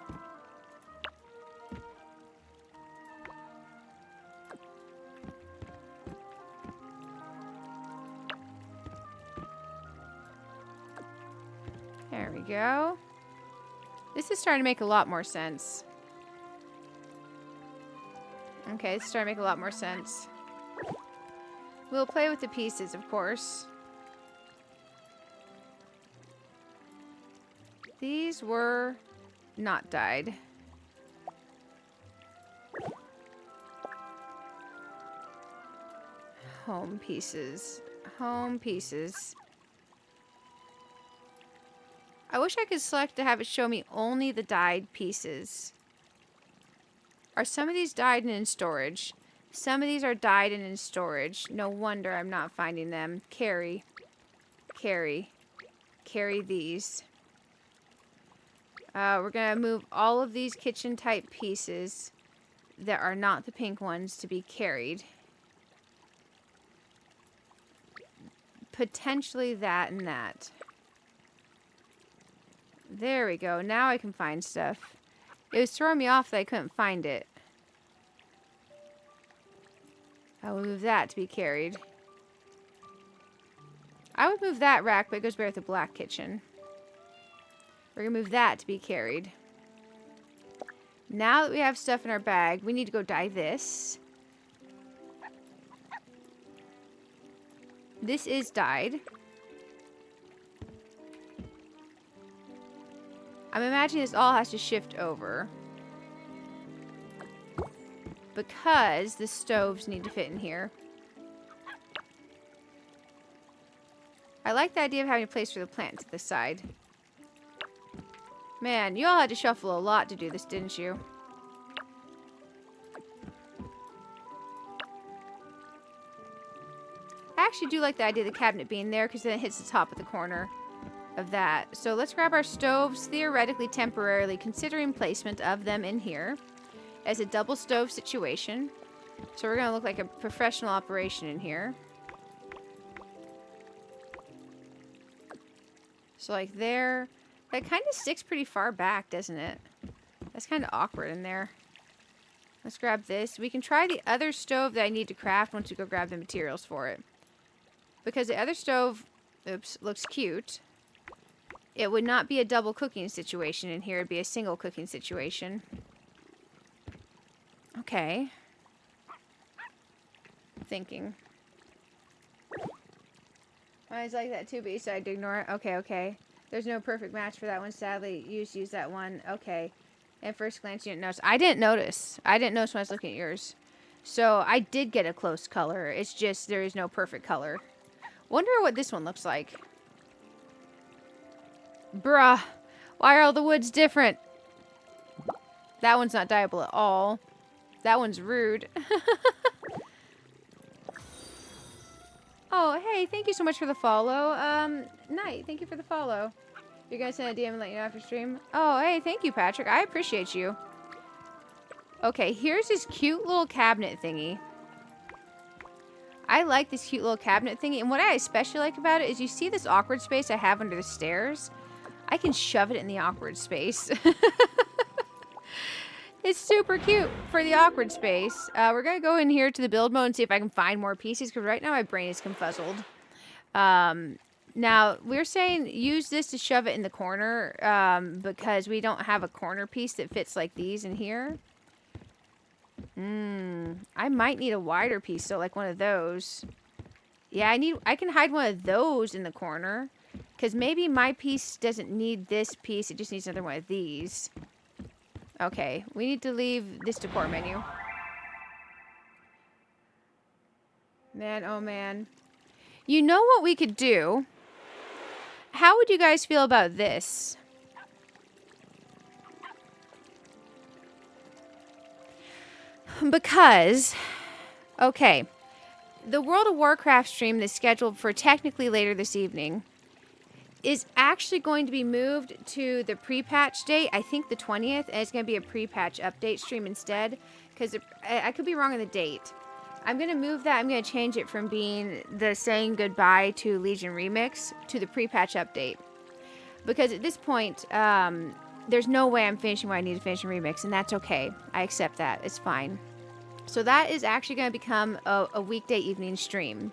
There we go. This is starting to make a lot more sense. Okay, it's starting to make a lot more sense. We'll play with the pieces, of course. These were not dyed. Home pieces. Home pieces. I wish I could select to have it show me only the dyed pieces. Are some of these dyed and in storage? Some of these are dyed and in storage. No wonder I'm not finding them. Carry. Carry. Carry these. We're going to move all of these kitchen type pieces that are not the pink ones to be carried. Potentially that and that. There we go. Now I can find stuff. It was throwing me off that I couldn't find it. I will move that to be carried. I would move that rack, but it goes better with the black kitchen. We're going to move that to be carried. Now that we have stuff in our bag, we need to go dye this. This is dyed. I'm imagining this all has to shift over. Because the stoves need to fit in here. I like the idea of having a place for the plant to the side. Man, you all had to shuffle a lot to do this, didn't you? I actually do like the idea of the cabinet being there because then it hits the top of the corner of that. So let's grab our stoves, theoretically temporarily considering placement of them in here as a double stove situation. So we're going to look like a professional operation in here. So like there, that kind of sticks pretty far back, doesn't it? That's kind of awkward in there. Let's grab this. We can try the other stove that I need to craft once we go grab the materials for it. Because the other stove, oops, looks cute. It would not be a double cooking situation in here. It'd be a single cooking situation. Okay. Thinking. Mine's like that too, but you decided to ignore it. Okay, okay. There's no perfect match for that one, sadly. You just use that one. Okay. At first glance, you didn't notice. I didn't notice. I didn't notice when I was looking at yours. So, I did get a close color. It's just there is no perfect color. Wonder what this one looks like. Bruh. Why are all the woods different? That one's not dyeable at all. That one's rude. Oh, hey, thank you so much for the follow. Knight, thank you for the follow. You're gonna send a DM and let you know after stream? Oh, hey, thank you, Patrick. I appreciate you. Okay, here's this cute little cabinet thingy. I like this cute little cabinet thingy, and what I especially like about it is you see this awkward space I have under the stairs? I can shove it in the awkward space. It's super cute for the awkward space. We're going to go in here to the build mode and see if I can find more pieces, because right now my brain is confuzzled. Now, we're saying use this to shove it in the corner, because we don't have a corner piece that fits like these in here. I might need a wider piece, so like one of those. Yeah, I can hide one of those in the corner, because maybe my piece doesn't need this piece, it just needs another one of these. Okay, we need to leave this decor menu. Man, oh man. You know what we could do? How would you guys feel about this? Because, okay, the World of Warcraft stream that's scheduled for technically later this evening is actually going to be moved to the pre-patch date, I think the 20th, and it's going to be a pre-patch update stream instead, because I could be wrong on the date. I'm going to move that, I'm going to change it from being the saying goodbye to Legion Remix to the pre-patch update. Because at this point, there's no way I'm finishing what I need to finish in Remix, and that's okay. I accept that, it's fine. So that is actually going to become a weekday evening stream.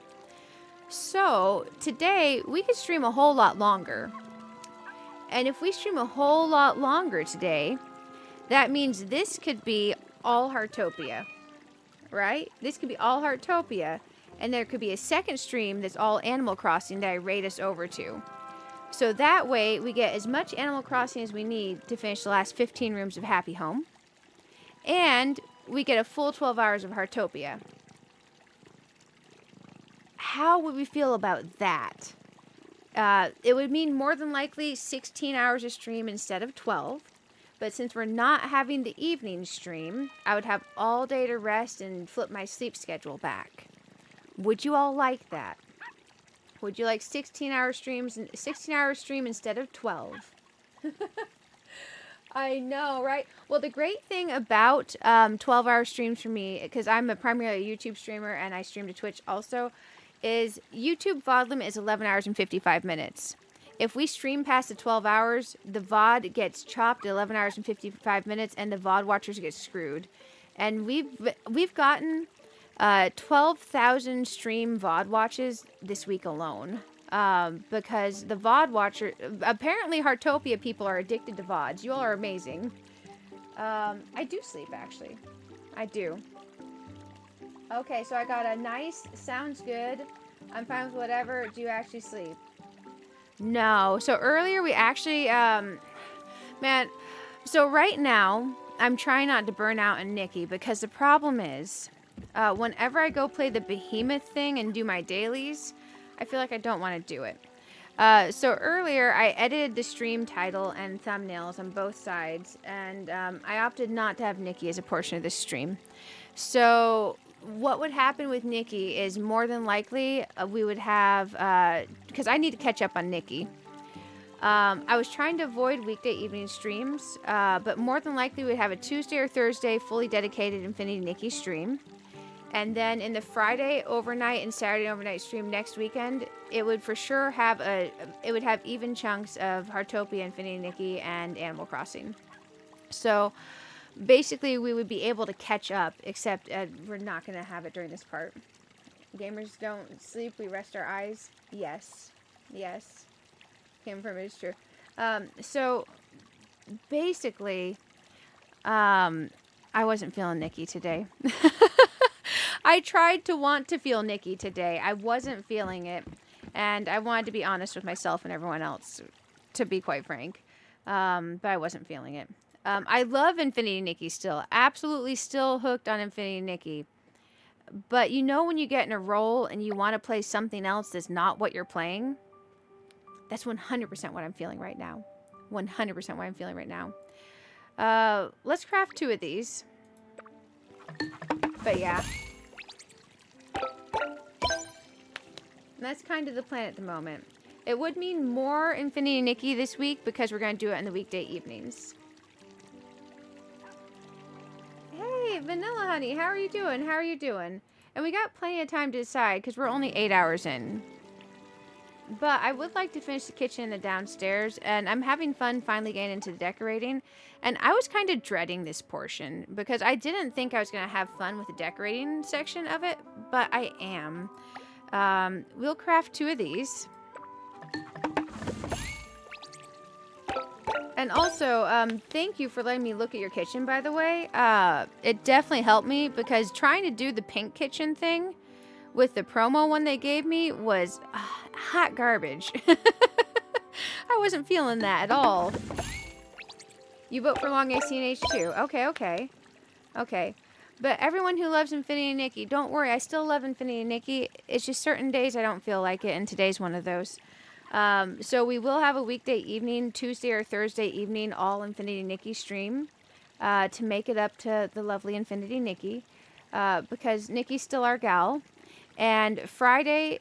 So, today, we could stream a whole lot longer. And if we stream a whole lot longer today, that means this could be all Heartopia. Right? This could be all Heartopia. And there could be a second stream that's all Animal Crossing that I raid us over to. So that way, we get as much Animal Crossing as we need to finish the last 15 rooms of Happy Home. And we get a full 12 hours of Heartopia. How would we feel about that? It would mean more than likely 16 hours of stream instead of 12. But since we're not having the evening stream, I would have all day to rest and flip my sleep schedule back. Would you all like that? Would you like 16-hour streams and 16-hour stream instead of 12? I know, right? Well, the great thing about 12-hour streams for me, because I'm primarily a YouTube streamer and I stream to Twitch also, is YouTube VOD limit is 11 hours and 55 minutes. If we stream past the 12 hours, the VOD gets chopped at 11 hours and 55 minutes and the VOD watchers get screwed. And we've gotten 12,000 stream VOD watches this week alone. Because the VOD watcher, apparently Heartopia people are addicted to VODs. You all are amazing. I do sleep, actually. I do. Okay, so I got a nice, sounds good. I'm fine with whatever. Do you actually sleep? No. So earlier we actually, man, so right now I'm trying not to burn out on Nikki because the problem is, whenever I go play the behemoth thing and do my dailies, I feel like I don't want to do it. So earlier I edited the stream title and thumbnails on both sides, and I opted not to have Nikki as a portion of the stream. So what would happen with Nikki is more than likely we would have, because I need to catch up on Nikki. I was trying to avoid weekday evening streams, but more than likely we'd have a Tuesday or Thursday fully dedicated Infinity Nikki stream. And then in the Friday overnight and Saturday overnight stream next weekend, it would for sure have even chunks of Heartopia, Infinity Nikki, and Animal Crossing. So basically we would be able to catch up, except we're not going to have it during this part. Gamers don't sleep, we rest our eyes. Yes. Yes. Confirm it is true. So basically, I wasn't feeling Nikki today. I tried to want to feel Nikki today. I wasn't feeling it. And I wanted to be honest with myself and everyone else, to be quite frank. But I wasn't feeling it. I love Infinity Nikki still. Absolutely still hooked on Infinity Nikki. But you know when you get in a role and you want to play something else that's not what you're playing? That's 100% what I'm feeling right now. 100% what I'm feeling right now. Let's craft 2 of these. But yeah. That's kind of the plan at the moment. It would mean more Infinity Nikki this week because we're going to do it in the weekday evenings. Hey, Vanilla Honey, how are you doing? How are you doing? And we got plenty of time to decide because we're only 8 hours in. But I would like to finish the kitchen and the downstairs, and I'm having fun finally getting into the decorating. And I was kind of dreading this portion because I didn't think I was going to have fun with the decorating section of it, but I am. We'll craft 2 of these. And also, thank you for letting me look at your kitchen, by the way. It definitely helped me because trying to do the pink kitchen thing with the promo one they gave me was hot garbage. I wasn't feeling that at all. You vote for Long AC and H2. Okay. Okay. But everyone who loves Infinity Nikki, don't worry. I still love Infinity Nikki. It's just certain days I don't feel like it, and today's one of those. So we will have a weekday evening, Tuesday or Thursday evening, all Infinity Nikki stream to make it up to the lovely Infinity Nikki because Nikki's still our gal. And Friday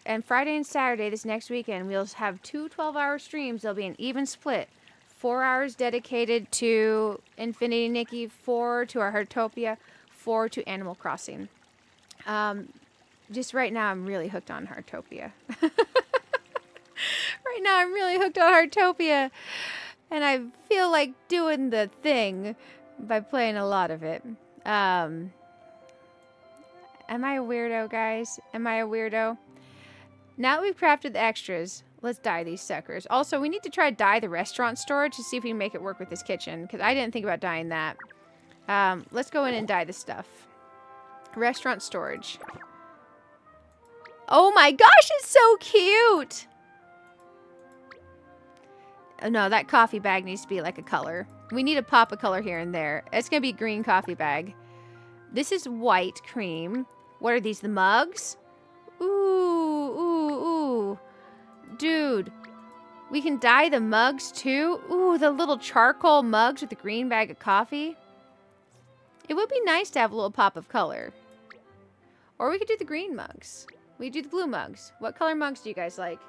and Saturday this next weekend, we'll have 2 12-hour streams. There'll be an even split. 4 hours dedicated to Infinity Nikki, 4 to our Heartopia, 4 to Animal Crossing. Just right now, I'm really hooked on Heartopia. Right now, I'm really hooked on Heartopia. And I feel like doing the thing by playing a lot of it. Am I a weirdo, guys? Am I a weirdo? Now that we've crafted the extras, let's dye these suckers. Also, we need to try to dye the restaurant storage to see if we can make it work with this kitchen, because I didn't think about dyeing that. Let's go in and dye the stuff. Restaurant storage. Oh my gosh, it's so cute! Oh, no, that coffee bag needs to be like a color. We need to pop a color here and there. It's going to be green coffee bag. This is white cream. What are these, the mugs? Ooh. Dude. We can dye the mugs too. Ooh, the little charcoal mugs with the green bag of coffee. It would be nice to have a little pop of color. Or we could do the green mugs. We could do the blue mugs. What color mugs do you guys like?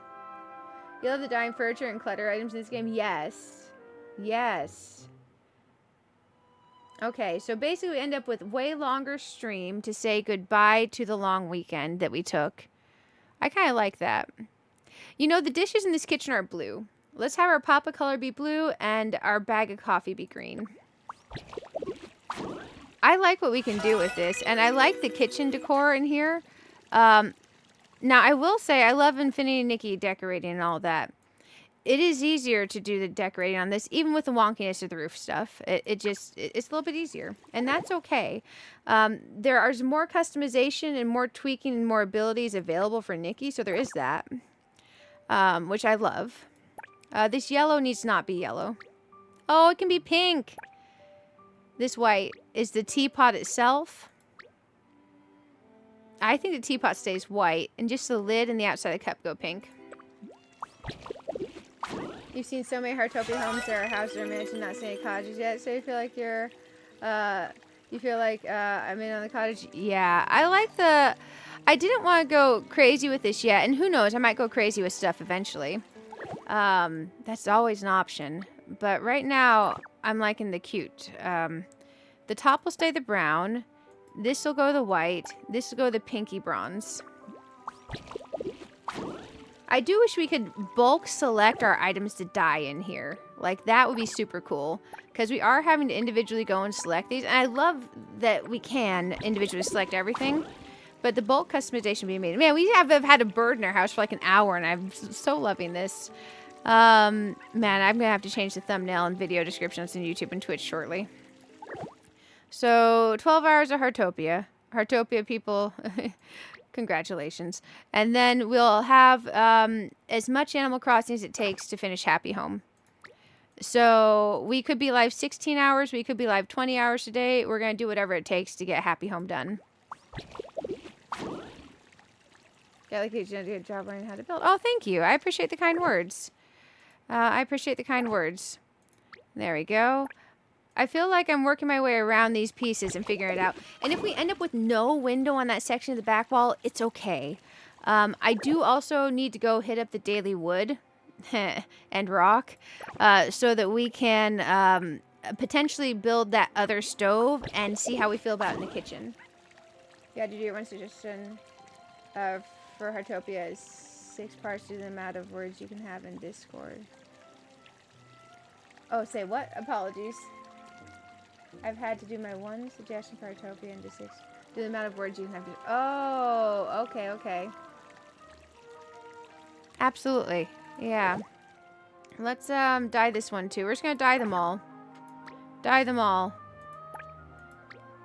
You love the dyeing furniture and clutter items in this game? Yes. Yes. Okay, so basically we end up with way longer stream to say goodbye to the long weekend that we took. I kind of like that. You know, the dishes in this kitchen are blue. Let's have our pop of color be blue and our bag of coffee be green. I like what we can do with this, and I like the kitchen decor in here. Now, I will say I love Infinity Nikki decorating and all that. It is easier to do the decorating on this, even with the wonkiness of the roof stuff. It's a little bit easier, and that's okay. There is more customization and more tweaking and more abilities available for Nikki, so there is that, which I love. This yellow needs to not be yellow. Oh, it can be pink. This white is the teapot itself. I think the teapot stays white, and just the lid and the outside of the cup go pink. You've seen so many Heartopia homes. There are houses or mansions, not seeing any cottages yet. So you feel like you're, I'm in on the cottage. Yeah, I like the. I didn't want to go crazy with this yet, and who knows, I might go crazy with stuff eventually. That's always an option. But right now, I'm liking the cute. The top will stay the brown. This will go the white. This will go the pinky bronze. I do wish we could bulk select our items to dye in here. Like, that would be super cool. Because we are having to individually go and select these. And I love that we can individually select everything. But the bulk customization being made. Man, we have had a bird in our house for like an hour. And I'm so loving this. Man, I'm going to have to change the thumbnail and video descriptions on YouTube and Twitch shortly. So, 12 hours of Heartopia. Heartopia people... Congratulations. And then we'll have as much Animal Crossing as it takes to finish Happy Home. So we could be live 16 hours. We could be live 20 hours a day. We're going to do whatever it takes to get Happy Home done. Yeah, like you did a good job learning how to build. Oh, thank you. I appreciate the kind words. I appreciate the kind words. There we go. I feel like I'm working my way around these pieces and figuring it out. And if we end up with no window on that section of the back wall, it's okay. I do also need to go hit up the daily wood and rock so that we can potentially build that other stove and see how we feel about it in the kitchen. Yeah, did you do one suggestion for Heartopia is 6 parts to the amount of words you can have in Discord. Oh, say what? Apologies. I've had to do my one suggestion for Heartopia into 6. Do the amount of words you can have to... Oh, okay, okay. Absolutely. Yeah. Let's dye this one too. We're just going to dye them all. Dye them all.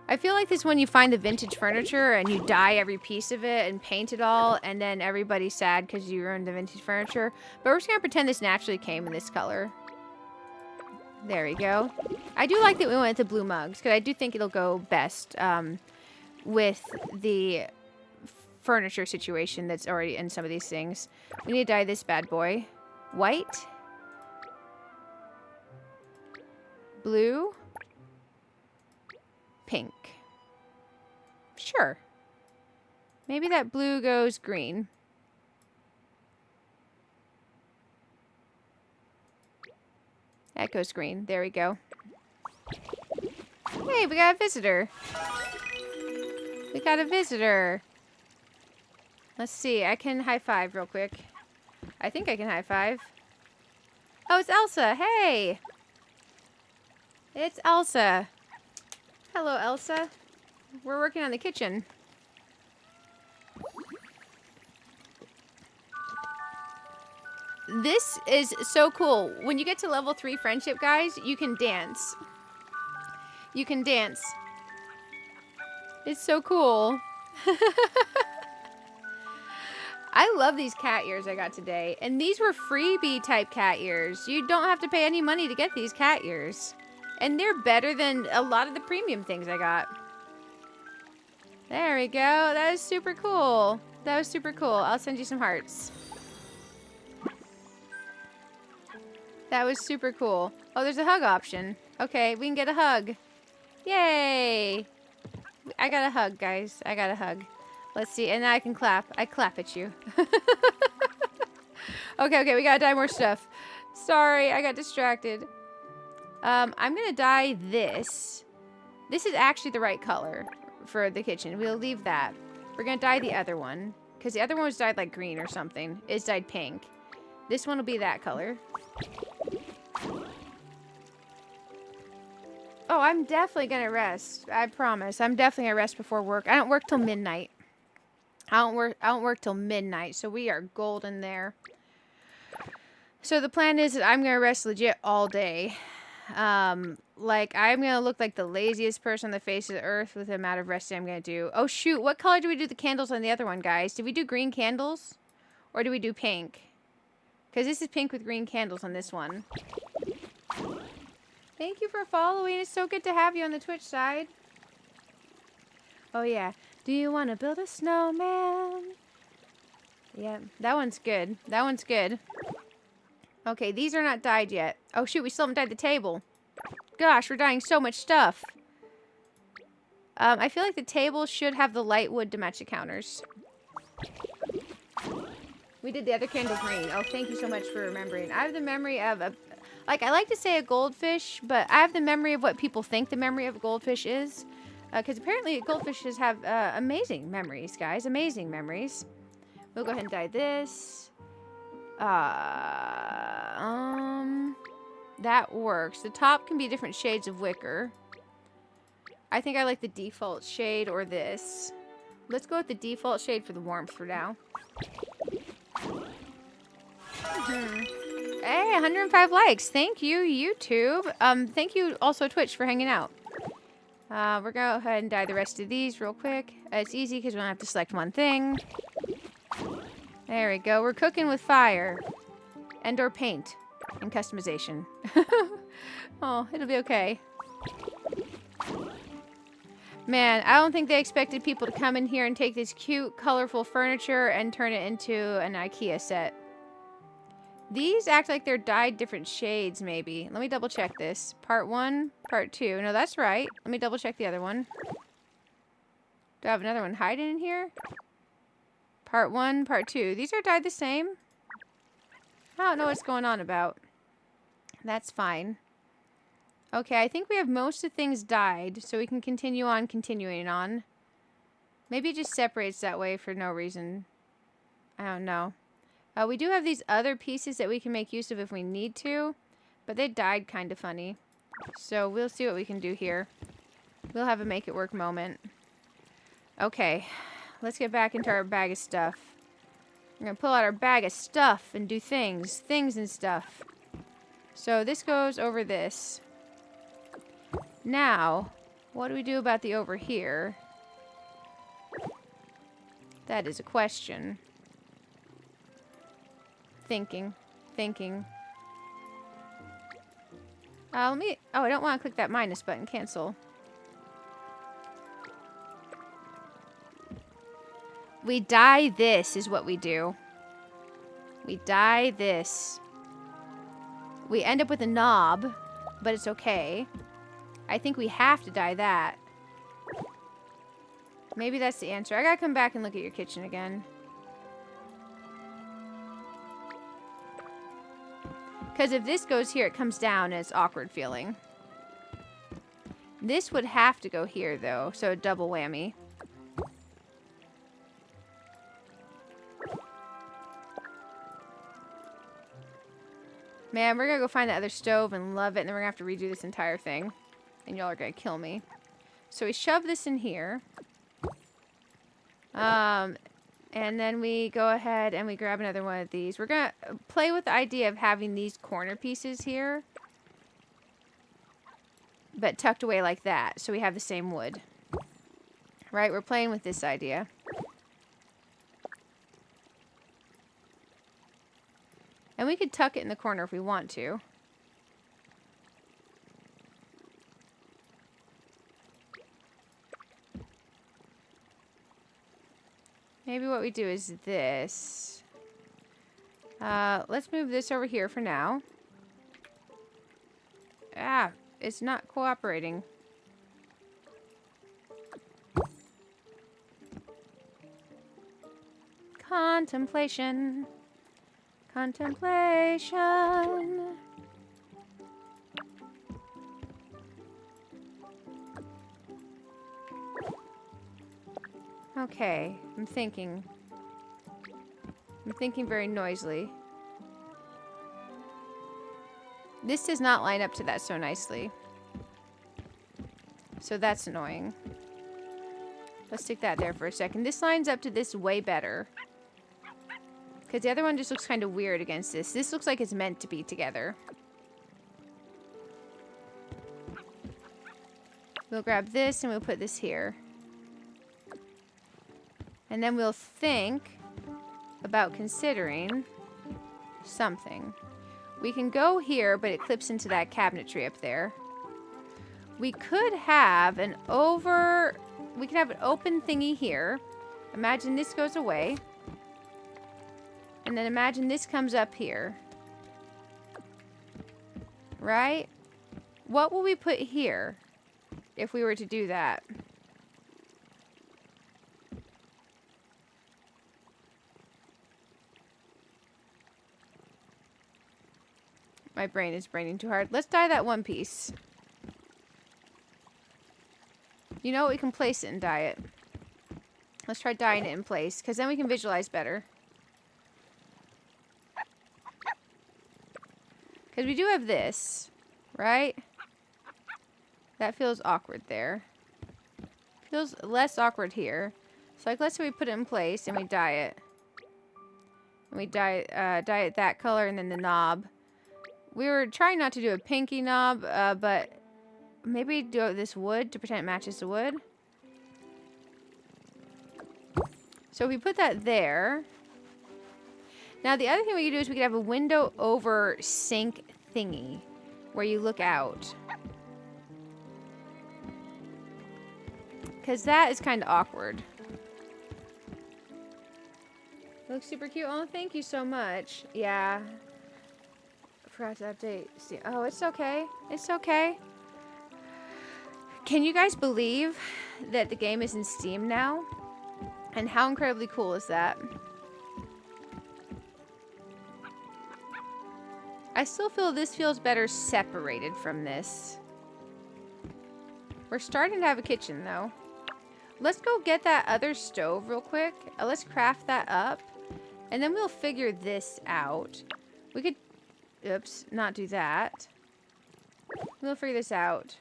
I feel like this when you find the vintage furniture and you dye every piece of it and paint it all, and then everybody's sad because you ruined the vintage furniture. But we're just going to pretend this naturally came in this color. There we go. I do like that we went with the blue mugs, because I do think it'll go best with the furniture situation that's already in some of these things. We need to dye this bad boy. White. Blue. Pink. Sure. Maybe that blue goes green. That goes green. There we go. Hey, we got a visitor. We got a visitor. Let's see. I can high five real quick. I think I can high five. Oh, it's Elsa. Hey. It's Elsa. Hello, Elsa. We're working on the kitchen. This is so cool. When you get to level 3 friendship, guys, you can dance. You can dance. It's so cool. I love these cat ears I got today. And these were freebie type cat ears. You don't have to pay any money to get these cat ears. And they're better than a lot of the premium things I got. There we go. That is super cool. That was super cool. I'll send you some hearts. That was super cool. Oh, there's a hug option. Okay, we can get a hug. Yay! I got a hug, guys. I got a hug. Let's see, and now I can clap. I clap at you. Okay, we gotta dye more stuff. Sorry, I got distracted. I'm gonna dye this. This is actually the right color for the kitchen. We'll leave that. We're gonna dye the other one, because the other one was dyed like green or something. It's dyed pink. This one will be that color. Oh, I'm definitely gonna rest. I promise. I'm definitely gonna rest before work. I don't work till midnight. I don't work till midnight, so we are golden there. So the plan is that I'm gonna rest legit all day. Like I'm gonna look like the laziest person on the face of the earth with the amount of resting I'm gonna do. Oh shoot, what color do we do the candles on the other one, guys? Did we do green candles? Or do we do pink? Because this is pink with green candles on this one. Thank you for following. It's so good to have you on the Twitch side. Oh yeah. Do you want to build a snowman? Yeah, that one's good. That one's good. Okay, these are not dyed yet. Oh shoot, we still haven't dyed the table. Gosh, we're dyeing so much stuff. I feel like the table should have the light wood to match the counters. We did the other candle green. Oh, thank you so much for remembering. I have the memory of a... Like, I like to say a goldfish, but I have the memory of what people think the memory of a goldfish is. Because apparently goldfishes have amazing memories, guys. Amazing memories. We'll go ahead and dye this. That works. The top can be different shades of wicker. I think I like the default shade or this. Let's go with the default shade for the warmth for now. Hey, 105 likes. Thank you, YouTube. Thank you also Twitch for hanging out. We're going to go ahead and dye the rest of these real quick. It's easy because we don't have to select one thing. There we go. We're cooking with fire. And or paint. And customization. Oh, it'll be okay. Man, I don't think they expected people to come in here and take this cute, colorful furniture and turn it into an IKEA set. These act like they're dyed different shades, maybe. Let me double check this. Part 1, part 2. No, that's right. Let me double check the other one. Do I have another one hiding in here? Part 1, part 2. These are dyed the same. I don't know what's going on about. That's fine. Okay, I think we have most of the things dyed, so we can continue on continuing on. Maybe it just separates that way for no reason. I don't know. We do have these other pieces that we can make use of if we need to, but they dyed kind of funny. So we'll see what we can do here. We'll have a make it work moment. Okay, let's get back into our bag of stuff. We're going to pull out our bag of stuff and do things and stuff. So this goes over this. Now, what do we do about the over here? That is a question. Thinking. Let me... Oh, I don't want to click that minus button. Cancel. We dye this is what we do. We dye this. We end up with a knob, but it's okay. I think we have to dye that. Maybe that's the answer. I gotta come back and look at your kitchen again. Because if this goes here, it comes down and it's awkward feeling. This would have to go here, though, so a double whammy. Man, we're gonna go find the other stove and love it, and then we're gonna have to redo this entire thing. And y'all are gonna kill me. So we shove this in here. And then we go ahead and we grab another one of these. We're gonna play with the idea of having these corner pieces here, but tucked away like that, so we have the same wood. Right? We're playing with this idea. And we could tuck it in the corner if we want to. Maybe what we do is this. Let's move this over here for now. Ah, it's not cooperating. Contemplation. Contemplation. Okay, I'm thinking. I'm thinking very noisily. This does not line up to that so nicely. So that's annoying. Let's stick that there for a second. This lines up to this way better. Because the other one just looks kind of weird against this. This looks like it's meant to be together. We'll grab this and we'll put this here. And then we'll think about considering something. We can go here, but it clips into that cabinetry up there. We could have an open thingy here. Imagine this goes away. And then imagine this comes up here. Right? What will we put here if we were to do that? My brain is braining too hard. Let's dye that one piece. You know what? We can place it and dye it. Let's try dyeing it in place, because then we can visualize better. Because we do have this, right? That feels awkward there. Feels less awkward here. So like, let's say we put it in place and we dye it. And we dye it that color and then the knob. We were trying not to do a pinky knob, but maybe do this wood to pretend it matches the wood. So we put that there. Now the other thing we could do is we could have a window over sink thingy where you look out. Because that is kind of awkward. It looks super cute. Oh, thank you so much. Yeah. Forgot to update. Oh, it's okay. It's okay. Can you guys believe that the game is in Steam now? And how incredibly cool is that? I still feel this feels better separated from this. We're starting to have a kitchen though. Let's go get that other stove real quick. Let's craft that up. And then we'll figure this out. We could... Oops, not do that. We'll figure this out.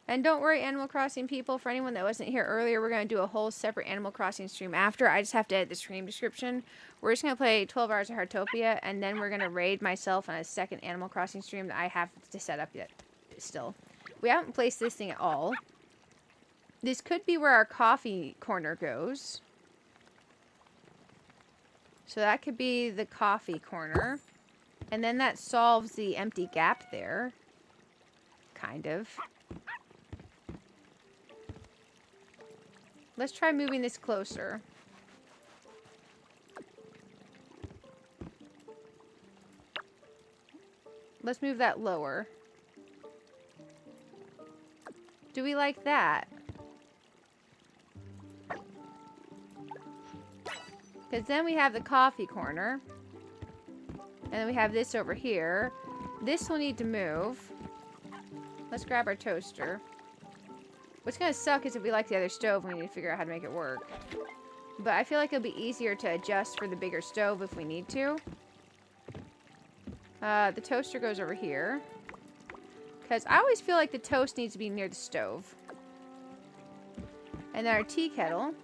And don't worry, Animal Crossing people, for anyone that wasn't here earlier, we're going to do a whole separate Animal Crossing stream after. I just have to edit the stream description. We're just going to play 12 hours of Heartopia, and then we're going to raid myself on a second Animal Crossing stream that I have to set up yet still. We haven't placed this thing at all. This could be where our coffee corner goes. So that could be the coffee corner. And then that solves the empty gap there. Kind of. Let's try moving this closer. Let's move that lower. Do we like that? Because then we have the coffee corner. And then we have this over here. This will need to move. Let's grab our toaster. What's going to suck is if we like the other stove, we need to figure out how to make it work. But I feel like it'll be easier to adjust for the bigger stove if we need to. The toaster goes over here. Because I always feel like the toast needs to be near the stove. And then our tea kettle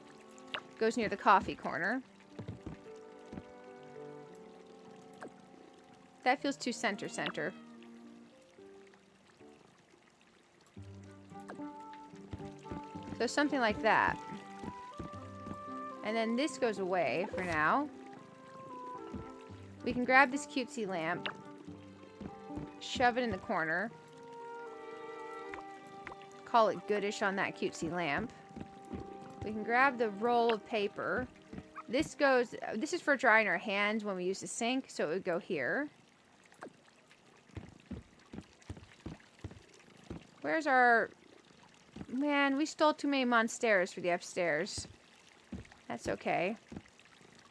goes near the coffee corner. That feels too center. So something like that. And then this goes away for now. We can grab this cutesy lamp. Shove it in the corner. Call it goodish on that cutesy lamp. We can grab the roll of paper. This is for drying our hands when we use the sink, so it would go here. Where's our... Man, we stole too many monsters for the upstairs. That's okay.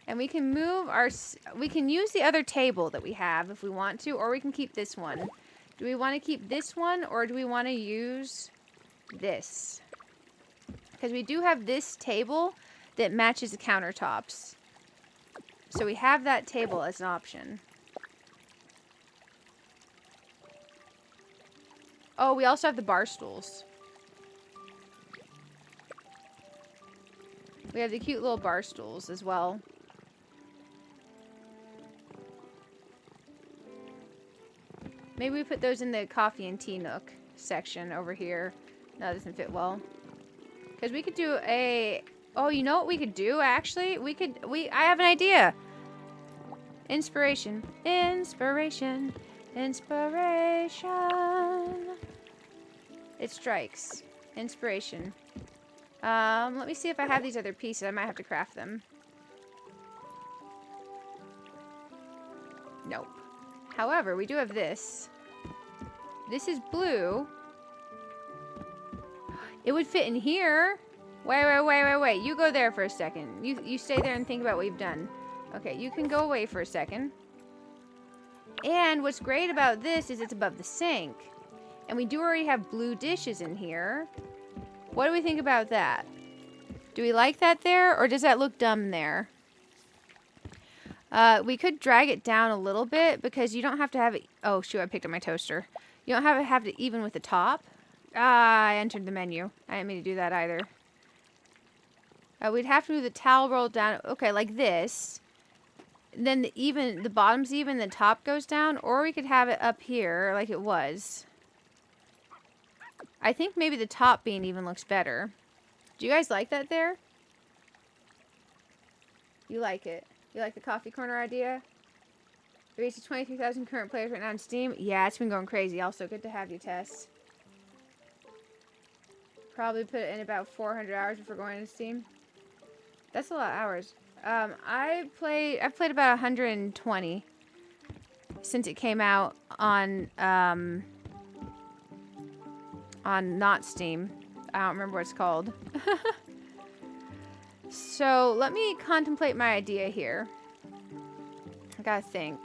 And we can move our... We can use the other table that we have if we want to, or we can keep this one. Do we want to keep this one, or do we want to use this? Because we do have this table that matches the countertops. So we have that table as an option. Oh, we also have the bar stools. We have the cute little bar stools as well. Maybe we put those in the coffee and tea nook section over here. No, that doesn't fit well. Because we could do a... Oh, you know what we could do, actually? I have an idea. Inspiration. Inspiration. Inspiration. It strikes. Inspiration. Let me see if I have these other pieces. I might have to craft them. Nope. However, we do have this. This is blue. It would fit in here. Wait. You go there for a second. You stay there and think about what you've done. Okay, you can go away for a second. And what's great about this is it's above the sink. And we do already have blue dishes in here. What do we think about that? Do we like that there, or does that look dumb there? We could drag it down a little bit because you don't have to have it... Oh, shoot, I picked up my toaster. You don't have to even with the top. Ah, I entered the menu. I didn't mean to do that either. We'd have to move the towel roll down. Okay, like this. Then the bottom's even, the top goes down. Or we could have it up here like it was. I think maybe the top being even looks better. Do you guys like that there? You like it? You like the coffee corner idea? There reaches 23,000 current players right now on Steam. Yeah, it's been going crazy. Also, good to have you, Tess. Probably put in about 400 hours before going into Steam. That's a lot of hours. I've played about 120 since it came out on not Steam. I don't remember what it's called. So let me contemplate my idea here. I gotta think.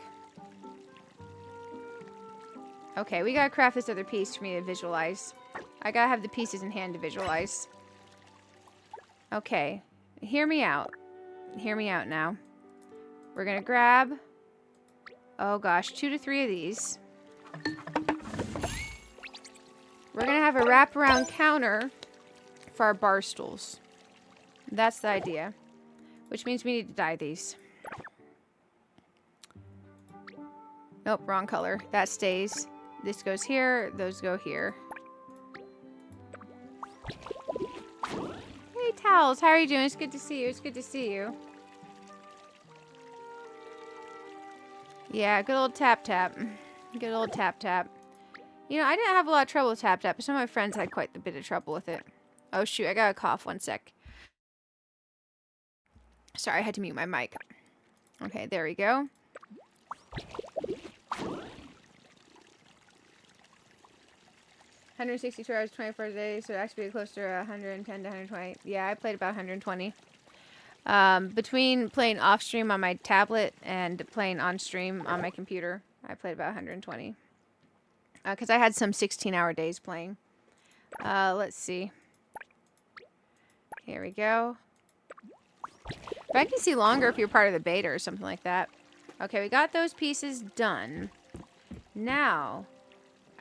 Okay, we gotta craft this other piece for me to visualize. I gotta have the pieces in hand to visualize. Okay, hear me out. Hear me out now. We're gonna grab, oh gosh, 2 to 3 of these. We're gonna have a wraparound counter for our bar stools. That's the idea. Which means we need to dye these. Nope, wrong color. That stays. This goes here, those go here. Hey, Towels, how are you doing? It's good to see you. It's good to see you. Yeah, good old tap tap. Good old tap tap. You know, I didn't have a lot of trouble with tap tap, but some of my friends had quite a bit of trouble with it. Oh shoot, I gotta cough 1 sec. Sorry, I had to mute my mic. Okay, there we go. $162 hours, 24 days, so it actually be close to 110 to 120. Yeah, I played about 120. Between playing off stream on my tablet and playing on stream on my computer, I played about 120. Because I had some 16-hour days playing. Let's see. Here we go. But I can see longer if you're part of the beta or something like that. Okay, we got those pieces done. Now,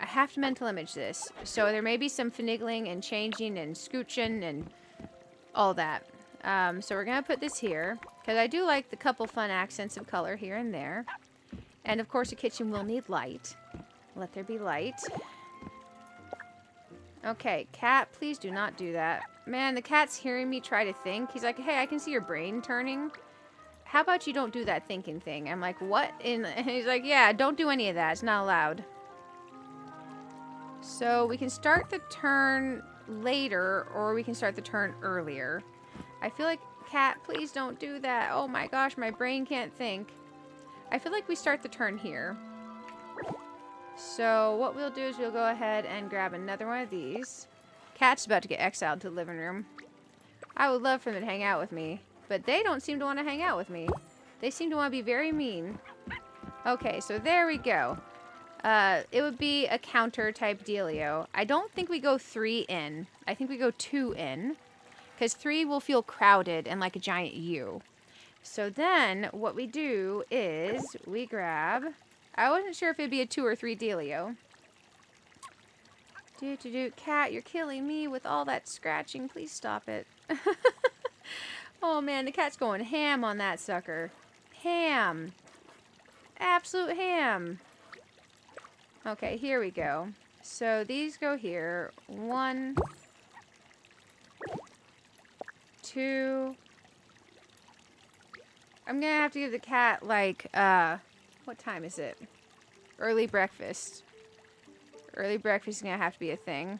I have to mental image this. So there may be some finagling and changing and scooching and all that. So we're going to put this here. Because I do like the couple fun accents of color here and there. And of course, a kitchen will need light. Let there be light. Okay, cat, please do not do that. Man, the cat's hearing me try to think. He's like, hey, I can see your brain turning. How about you don't do that thinking thing? I'm like, what? And he's like, yeah, don't do any of that. It's not allowed. So we can start the turn later, or we can start the turn earlier. I feel like, cat, please don't do that. Oh my gosh, my brain can't think. I feel like we start the turn here. So what we'll do is we'll go ahead and grab another one of these. Cat's about to get exiled to the living room. I would love for them to hang out with me, but they don't seem to want to hang out with me. They seem to want to be very mean. Okay, so there we go. It would be a counter type dealio. I don't think we go 3 in. I think we go 2 in. Because 3 will feel crowded and like a giant U. So then what we do is we grab... I wasn't sure if it'd be a 2 or 3 dealio. Cat, you're killing me with all that scratching. Please stop it. Oh man, the cat's going ham on that sucker. Ham. Absolute ham. Okay, here we go. So these go here. 1, 2. I'm gonna have to give the cat like, what time is it? Early breakfast. Early breakfast is gonna have to be a thing.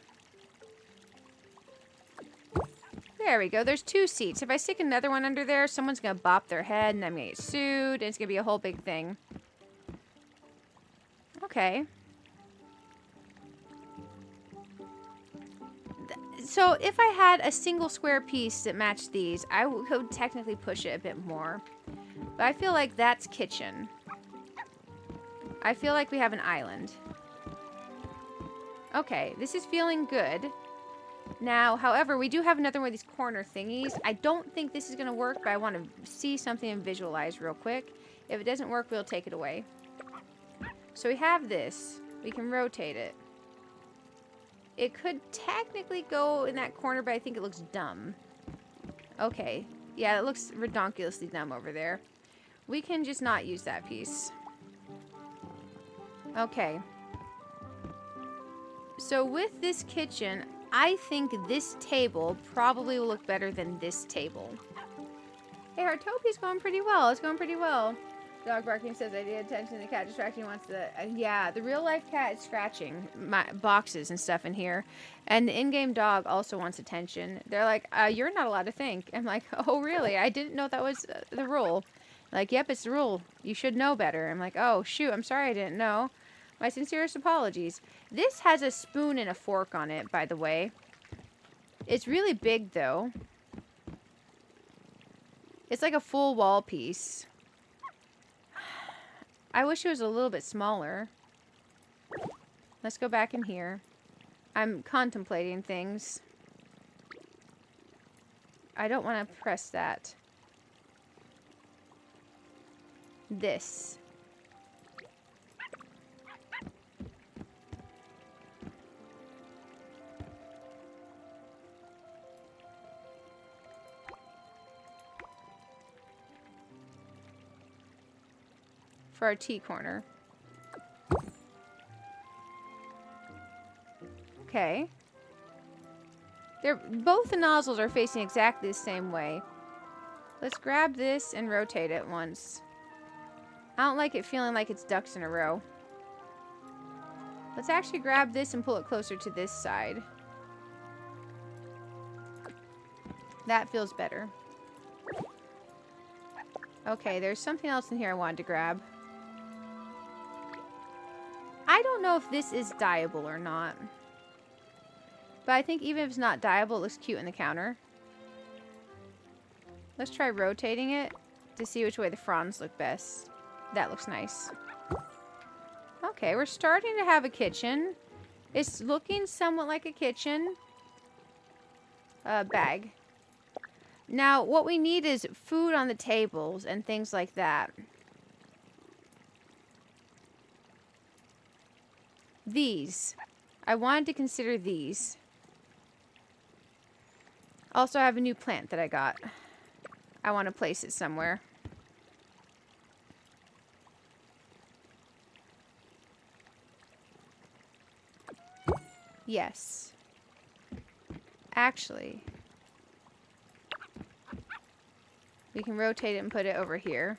There we go. There's 2 seats. If I stick another one under there, someone's gonna bop their head and I'm gonna get sued and it's gonna be a whole big thing. Okay. So if I had a single square piece that matched these, I could technically push it a bit more. But I feel like that's kitchen. I feel like we have an island. Okay, this is feeling good. Now, however, we do have another one of these corner thingies. I don't think this is going to work, but I want to see something and visualize real quick. If it doesn't work, we'll take it away. So we have this. We can rotate it. It could technically go in that corner, but I think it looks dumb. Okay. Yeah, it looks redonkulously dumb over there. We can just not use that piece. Okay. So with this kitchen, I think this table probably will look better than this table. Hey, Heartopia's going pretty well. It's going pretty well. Dog barking says I need attention. The cat distracting wants the... yeah, the real life cat is scratching my boxes and stuff in here. And the in-game dog also wants attention. They're like, you're not allowed to think. I'm like, oh, really? I didn't know that was the rule. Like, yep, it's the rule. You should know better. I'm like, oh, shoot, I'm sorry I didn't know. My sincerest apologies. This has a spoon and a fork on it, by the way. It's really big, though. It's like a full wall piece. I wish it was a little bit smaller. Let's go back in here. I'm contemplating things. I don't want to press that. This. For our tea corner. Okay. Both the nozzles are facing exactly the same way. Let's grab this and rotate it once. I don't like it feeling like it's ducks in a row. Let's actually grab this and pull it closer to this side. That feels better. Okay, there's something else in here I wanted to grab. I don't know if this is dyeable or not. But I think even if it's not dyeable, it looks cute in the counter. Let's try rotating it to see which way the fronds look best. That looks nice. Okay, we're starting to have a kitchen. It's looking somewhat like a kitchen. Bag. Now, what we need is food on the tables and things like that. These. I wanted to consider these. Also, I have a new plant that I got. I want to place it somewhere. Yes. Actually, we can rotate it and put it over here.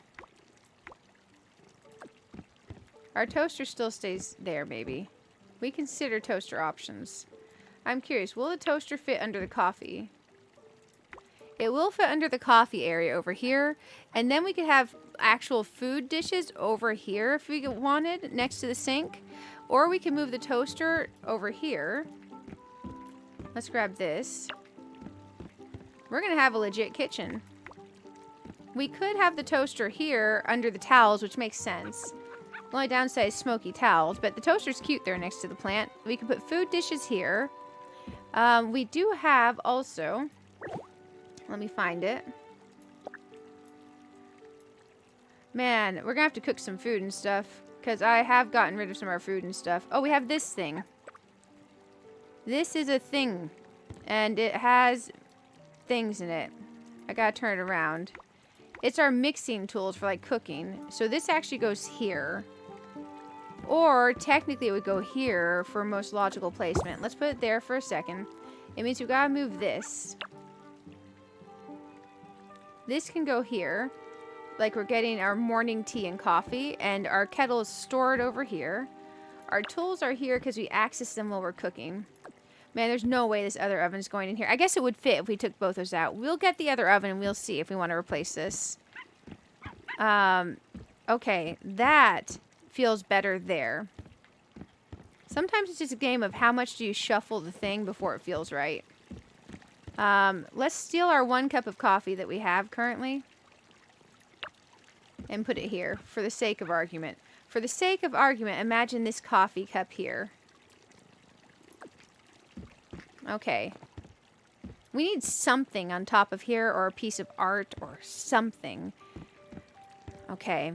Our toaster still stays there, maybe. We consider toaster options. I'm curious, will the toaster fit under the coffee? It will fit under the coffee area over here. And then we could have actual food dishes over here if we wanted, next to the sink. Or we can move the toaster over here. Let's grab this. We're gonna have a legit kitchen. We could have the toaster here under the towels, which makes sense. The only downside is smoky towels, but the toaster's cute there next to the plant. We can put food dishes here. We do have also, let me find it. Man, we're gonna have to cook some food and stuff, because I have gotten rid of some of our food and stuff. Oh, we have this thing. This is a thing, and it has things in it. I gotta turn it around. It's our mixing tools for like cooking. So this actually goes here. Or technically it would go here for most logical placement. Let's put it there for a second. It means we've got to move this. This can go here. Like we're getting our morning tea and coffee. And our kettle is stored over here. Our tools are here because we access them while we're cooking. Man, there's no way this other oven is going in here. I guess it would fit if we took both those out. We'll get the other oven and we'll see if we want to replace this. Okay, that feels better there. Sometimes it's just a game of how much do you shuffle the thing before it feels right. Let's steal our 1 cup of coffee that we have currently and put it here for the sake of argument. For the sake of argument, imagine this coffee cup here. Okay. We need something on top of here, or a piece of art, or something. Okay.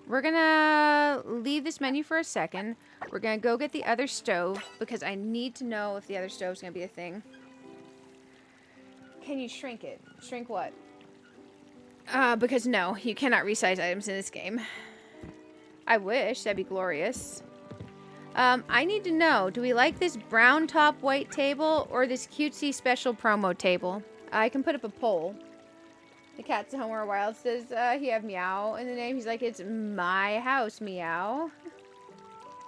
We're gonna leave this menu for a second. We're gonna go get the other stove, because I need to know if the other stove's gonna be a thing. Can you shrink it? Shrink what? Because no, you cannot resize items in this game. I wish, that'd be glorious. I need to know, do we like this brown top white table or this cutesy special promo table? I can put up a poll. The cat's at home where Wild says he have meow in the name. He's like, it's my house, meow.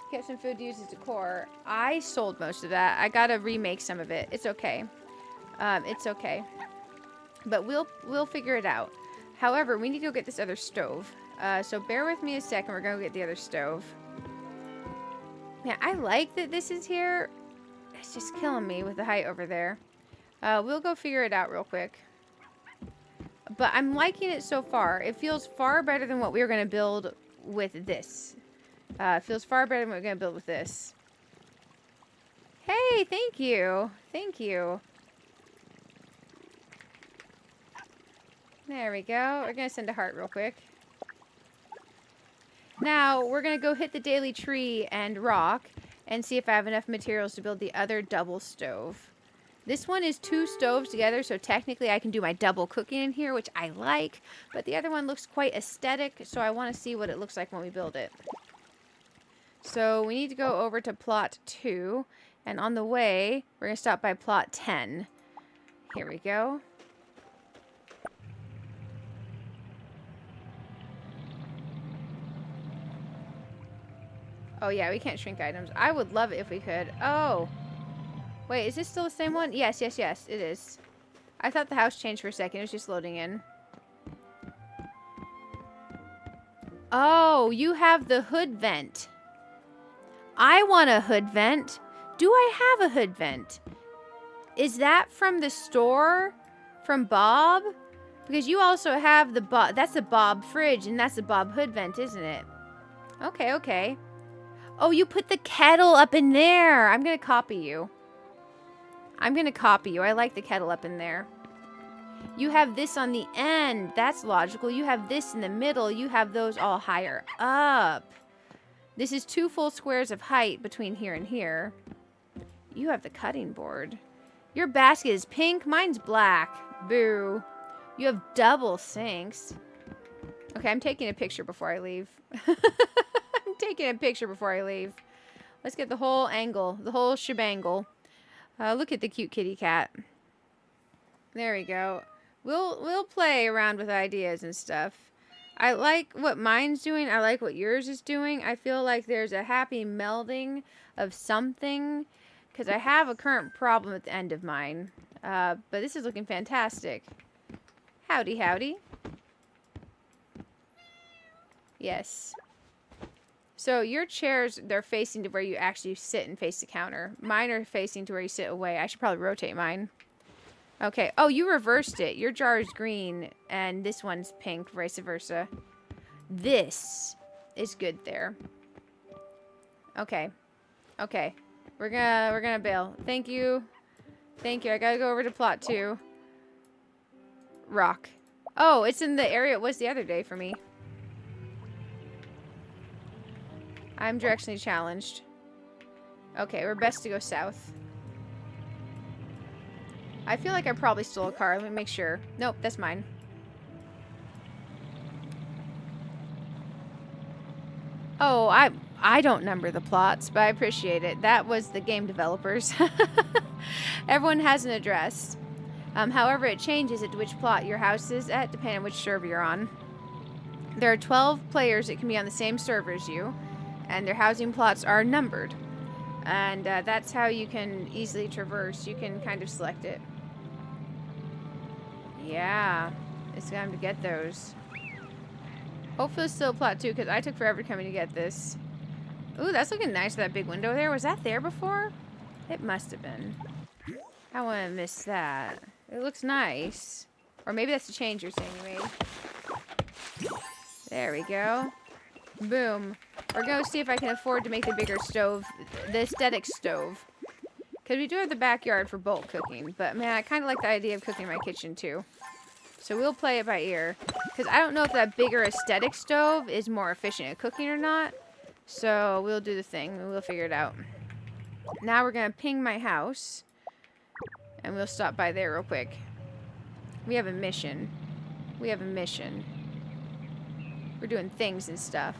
Kept some food to use as decor. I sold most of that. I gotta remake some of it. It's okay. It's okay. But we'll figure it out. However, we need to go get this other stove. So bear with me a second. We're gonna get the other stove. Yeah, I like that this is here. It's just killing me with the height over there. We'll go figure it out real quick. But I'm liking it so far. It feels far better than what we were going to build with this. It feels far better than what we're going to build with this. Hey, thank you. Thank you. There we go. We're going to send a heart real quick. Now, we're going to go hit the daily tree and rock and see if I have enough materials to build the other double stove. This one is 2 stoves together, so technically I can do my double cooking in here, which I like. But the other one looks quite aesthetic, so I want to see what it looks like when we build it. So we need to go over to plot 2. And on the way, we're going to stop by plot 10. Here we go. Oh yeah, we can't shrink items. I would love it if we could. Oh. Wait, is this still the same one? Yes, yes, yes, it is. I thought the house changed for a second. It was just loading in. Oh, you have the hood vent. I want a hood vent. Do I have a hood vent? Is that from the store? From Bob? Because you also have the Bob... That's the Bob fridge, and that's the Bob hood vent, isn't it? Okay, okay. Oh, you put the kettle up in there. I'm going to copy you. I'm going to copy you. I like the kettle up in there. You have this on the end. That's logical. You have this in the middle. You have those all higher up. This is 2 full squares of height between here and here. You have the cutting board. Your basket is pink. Mine's black. Boo. You have double sinks. Okay, I'm taking a picture before I leave. I'm taking a picture before I leave. Let's get the whole angle. The whole shebangle. Look at the cute kitty cat. There we go. We'll play around with ideas and stuff. I like what mine's doing. I like what yours is doing. I feel like there's a happy melding of something. Because I have a current problem at the end of mine. But this is looking fantastic. Howdy, howdy. Yes. So your chairs, they're facing to where you actually sit and face the counter. Mine are facing to where you sit away. I should probably rotate mine. Okay. Oh, you reversed it. Your jar is green and this one's pink, vice versa. This is good there. Okay. Okay. We're gonna bail. Thank you. Thank you. I gotta go over to plot 2. Rock. Oh, it's in the area it was the other day for me. I'm directionally challenged. Okay, we're best to go south. I feel like I probably stole a car. Let me make sure. Nope, that's mine. Oh, I don't number the plots, but I appreciate it. That was the game developers. Everyone has an address. However, it changes at which plot your house is at, depending on which server you're on. There are 12 players that can be on the same server as you, and their housing plots are numbered. And that's how you can easily traverse. You can kind of select it. Yeah, it's time to get those. Hopefully it's still plot 2, because I took forever coming to get this. Ooh, that's looking nice, that big window there. Was that there before? It must have been. I want to miss that. It looks nice. Or maybe that's the change you're saying you made. There we go. Boom. We're going to see if I can afford to make the bigger stove. The aesthetic stove. Because we do have the backyard for bulk cooking. But, man, I kind of like the idea of cooking in my kitchen, too. So we'll play it by ear. Because I don't know if that bigger aesthetic stove is more efficient at cooking or not. So we'll do the thing. We'll figure it out. Now we're going to ping my house. And we'll stop by there real quick. We have a mission. We have a mission. We're doing things and stuff.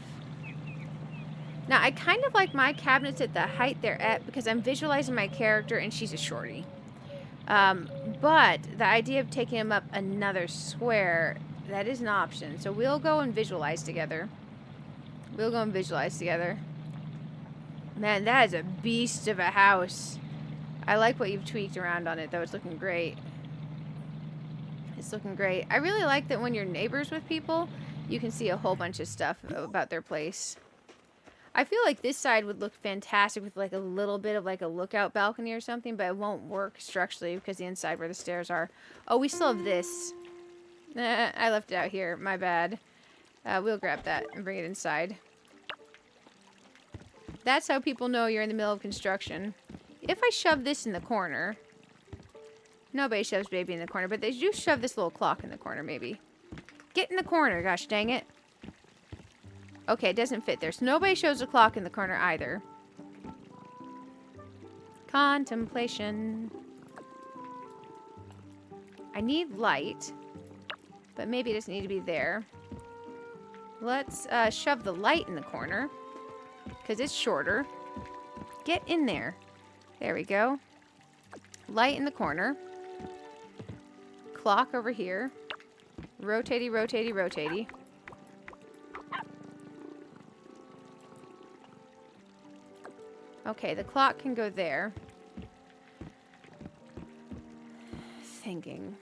Now, I kind of like my cabinets at the height they're at because I'm visualizing my character and she's a shorty. But the idea of taking them up another square, that is an option. So we'll go and visualize together. We'll go and visualize together. Man, that is a beast of a house. I like what you've tweaked around on it, though. It's looking great. It's looking great. I really like that when you're neighbors with people, you can see a whole bunch of stuff about their place. I feel like this side would look fantastic with like a little bit of like a lookout balcony or something, but it won't work structurally because the inside where the stairs are. Oh, we still have this. I left it out here. My bad. We'll grab that and bring it inside. That's how people know you're in the middle of construction. If I shove this in the corner... Nobody shoves baby in the corner, but they do shove this little clock in the corner, maybe. Get in the corner, gosh dang it. Okay, it doesn't fit there. So nobody shows a clock in the corner either. Contemplation. I need light, but maybe it doesn't need to be there. Let's shove the light in the corner, because it's shorter. Get in there. There we go. Light in the corner. Clock over here. Rotatey, rotatey, rotatey. Okay, the clock can go there. Thinking.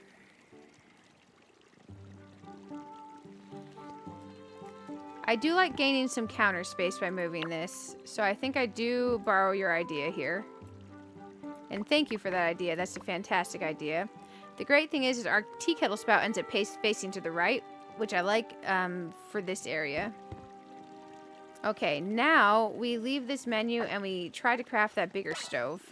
I do like gaining some counter space by moving this, so I think I do borrow your idea here. And thank you for that idea. That's a fantastic idea. The great thing is our tea kettle spout ends up facing to the right, which I like for this area. Okay, now we leave this menu and we try to craft that bigger stove.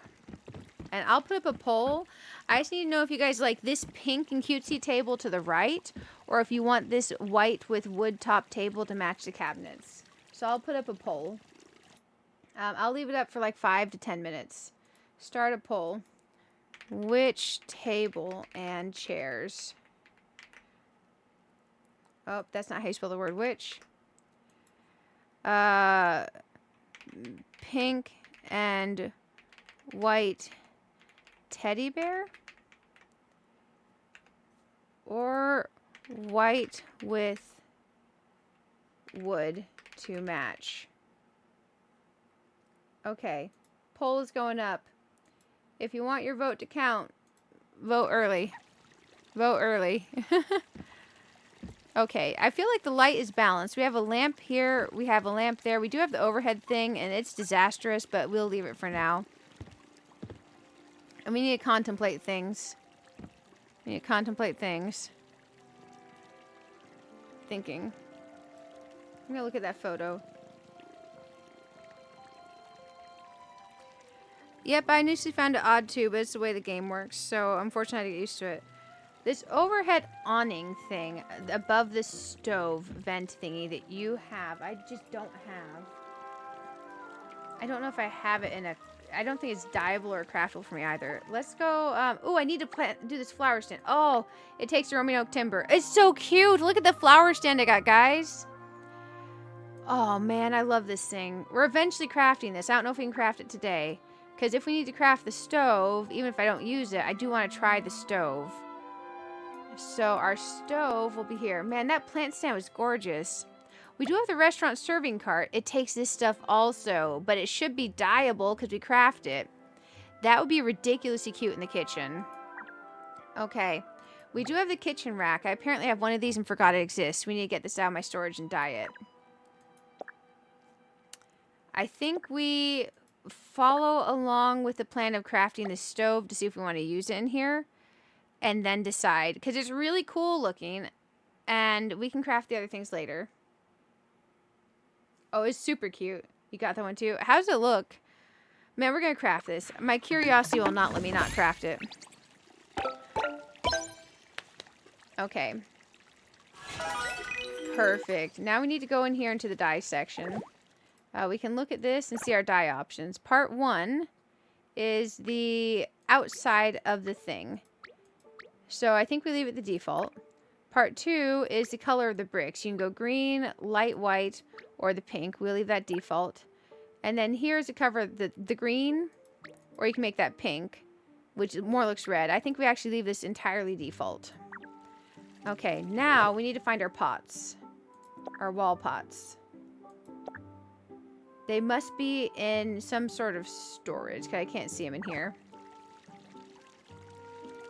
And I'll put up a poll. I just need to know if you guys like this pink and cutesy table to the right, or if you want this white with wood top table to match the cabinets. So I'll put up a poll. I'll leave it up for like 5 to 10 minutes. Start a poll. Which table and chairs? Oh, that's not how you spell the word which. Pink and white teddy bear? Or white with wood to match? Okay. Poll is going up. If you want your vote to count, vote early. Vote early. Okay, I feel like the light is balanced. We have a lamp here, we have a lamp there. We do have the overhead thing, and it's disastrous, but we'll leave it for now. And we need to contemplate things. We need to contemplate things. Thinking. I'm gonna look at that photo. Yep, I initially found it odd too, but it's the way the game works, so unfortunately I had to get used to it. This overhead awning thing above the stove vent thingy that you have, I just don't have. I don't know if I have it in a... I don't think it's dyeable or craftable for me either. Let's go... oh, I need to do this flower stand. Oh, it takes the Roman oak timber. It's so cute! Look at the flower stand I got, guys. Oh, man, I love this thing. We're eventually crafting this. I don't know if we can craft it today. Because if we need to craft the stove, even if I don't use it, I do want to try the stove. So our stove will be here. Man, that plant stand was gorgeous. We do have the restaurant serving cart. It takes this stuff also, but it should be dyeable because we craft it. That would be ridiculously cute in the kitchen. Okay. We do have the kitchen rack. I apparently have one of these and forgot it exists. We need to get this out of my storage and dye it. I think we follow along with the plan of crafting the stove to see if we want to use it in here. And then decide, because it's really cool looking, and we can craft the other things later. Oh, it's super cute. You got that one too? How does it look? Man, we're gonna craft this. My curiosity will not let me not craft it. Okay. Perfect. Now we need to go in here into the dye section. We can look at this and see our dye options. Part 1 is the outside of the thing. So I think we leave it the default. Part 2 is the color of the bricks. You can go green, light white, or the pink. We'll leave that default. And then here's the cover of the green, or you can make that pink, which more looks red. I think we actually leave this entirely default. Okay, now we need to find our pots. Our wall pots. They must be in some sort of storage, because I can't see them in here.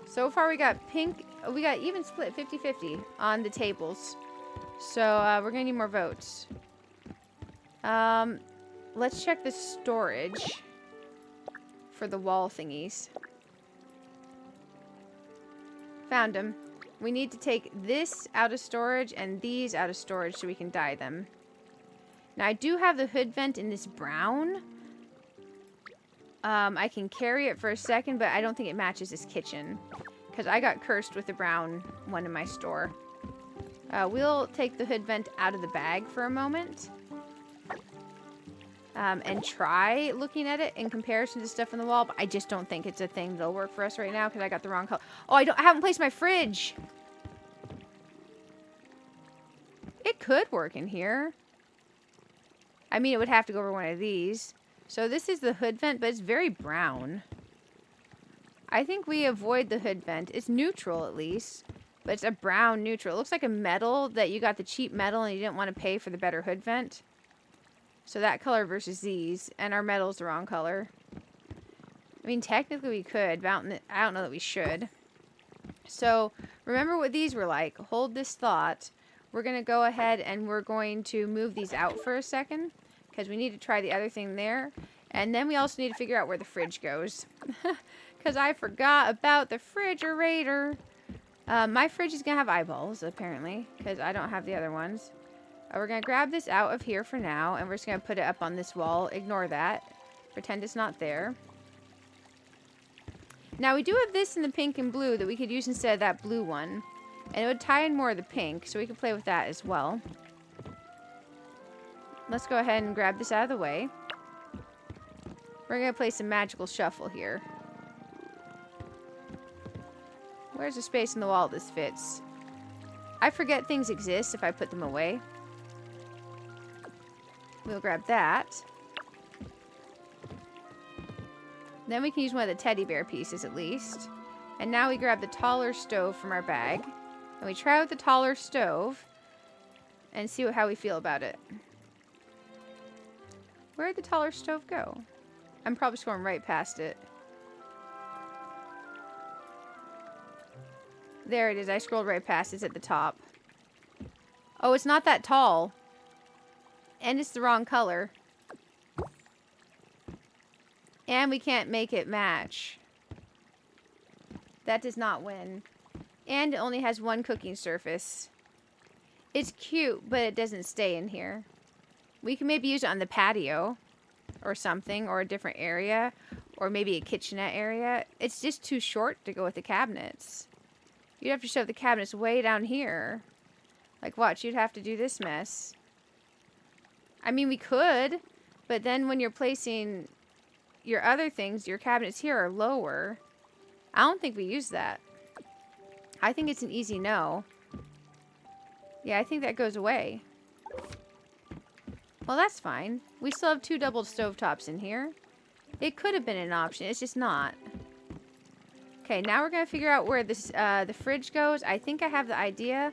So far we got pink, we got even split 50-50 on the tables. So we're gonna need more votes. Let's check the storage for the wall thingies. Found them. We need to take this out of storage and these out of storage so we can dye them. Now I do have the hood vent in this brown. I can carry it for a second, but I don't think it matches this kitchen. Because I got cursed with the brown one in my store. We'll take the hood vent out of the bag for a moment. And try looking at it in comparison to stuff on the wall. But I just don't think it's a thing that'll work for us right now because I got the wrong color. Oh, I haven't placed my fridge. It could work in here. I mean, it would have to go over one of these. So this is the hood vent, but it's very brown. I think we avoid the hood vent. It's neutral at least, but it's a brown neutral. It looks like a metal that you got the cheap metal and you didn't want to pay for the better hood vent. So that color versus these, and our metal's the wrong color. I mean, technically we could, but I don't know that we should. So remember what these were like. Hold this thought. We're going to go ahead and we're going to move these out for a second because we need to try the other thing there. And then we also need to figure out where the fridge goes. Because I forgot about the refrigerator. My fridge is going to have eyeballs, apparently. Because I don't have the other ones. We're going to grab this out of here for now. And we're just going to put it up on this wall. Ignore that. Pretend it's not there. Now, we do have this in the pink and blue that we could use instead of that blue one. And it would tie in more of the pink. So we could play with that as well. Let's go ahead and grab this out of the way. We're going to play some magical shuffle here. Where's the space in the wall this fits? I forget things exist if I put them away. We'll grab that. Then we can use one of the teddy bear pieces at least. And now we grab the taller stove from our bag. And we try out the taller stove. And see how we feel about it. Where'd the taller stove go? I'm probably just going right past it. There it is. I scrolled right past it. It's at the top. Oh, it's not that tall. And it's the wrong color. And we can't make it match. That does not win. And it only has one cooking surface. It's cute, but it doesn't stay in here. We can maybe use it on the patio or something, or a different area, or maybe a kitchenette area. It's just too short to go with the cabinets. You'd have to shove the cabinets way down here. Like, watch, you'd have to do this mess. I mean, we could, but then when you're placing your other things, your cabinets here are lower. I don't think we use that. I think it's an easy no. Yeah, I think that goes away. Well, that's fine. We still have 2 double stovetops in here. It could have been an option. It's just not. Okay, now we're going to figure out where this the fridge goes. I think I have the idea.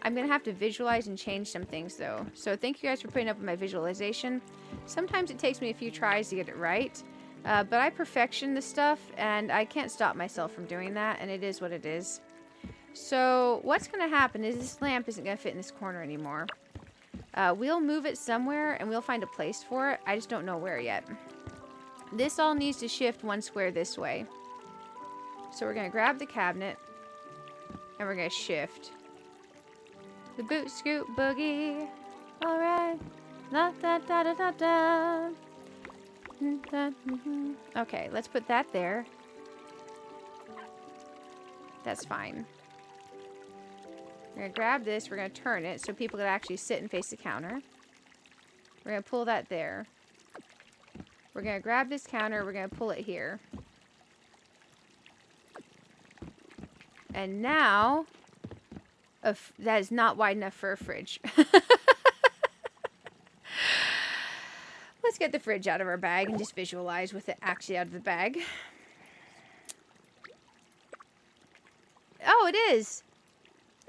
I'm going to have to visualize and change some things, though. So thank you guys for putting up with my visualization. Sometimes it takes me a few tries to get it right. But I perfection this stuff, and I can't stop myself from doing that, and it is what it is. So what's going to happen is this lamp isn't going to fit in this corner anymore. We'll move it somewhere, and we'll find a place for it. I just don't know where yet. This all needs to shift 1 square this way. So we're going to grab the cabinet, and we're going to shift. The boot scoot boogie. All right. Da da da da da da. Okay, let's put that there. That's fine. We're going to grab this. We're going to turn it so people can actually sit and face the counter. We're going to pull that there. We're going to grab this counter. We're going to pull it here. And now, that is not wide enough for a fridge. Let's get the fridge out of our bag and just visualize with it actually out of the bag. Oh, it is.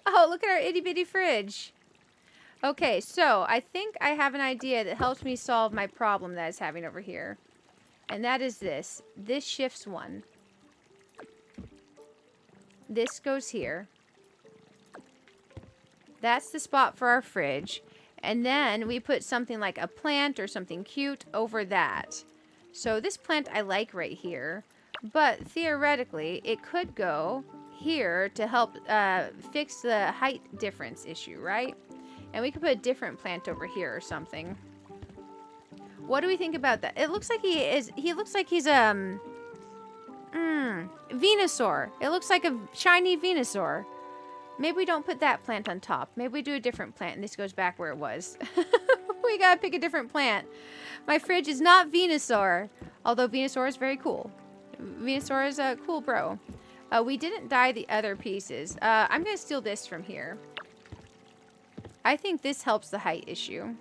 Oh, look at our itty bitty fridge. Okay, so I think I have an idea that helps me solve my problem that I was having over here. And that is this. This shifts 1. This goes here. That's the spot for our fridge. And then we put something like a plant or something cute over that. So this plant I like right here. But theoretically, it could go here to help fix the height difference issue, right? And we could put a different plant over here or something. What do we think about that? It looks like he looks like he's Venusaur. It looks like a shiny Venusaur. Maybe we don't put that plant on top. Maybe we do a different plant and this goes back where it was. We gotta pick a different plant. My fridge is not Venusaur, although Venusaur is very cool. Venusaur is a cool bro. We didn't dye the other pieces. I'm gonna steal this from here. I think this helps the height issue.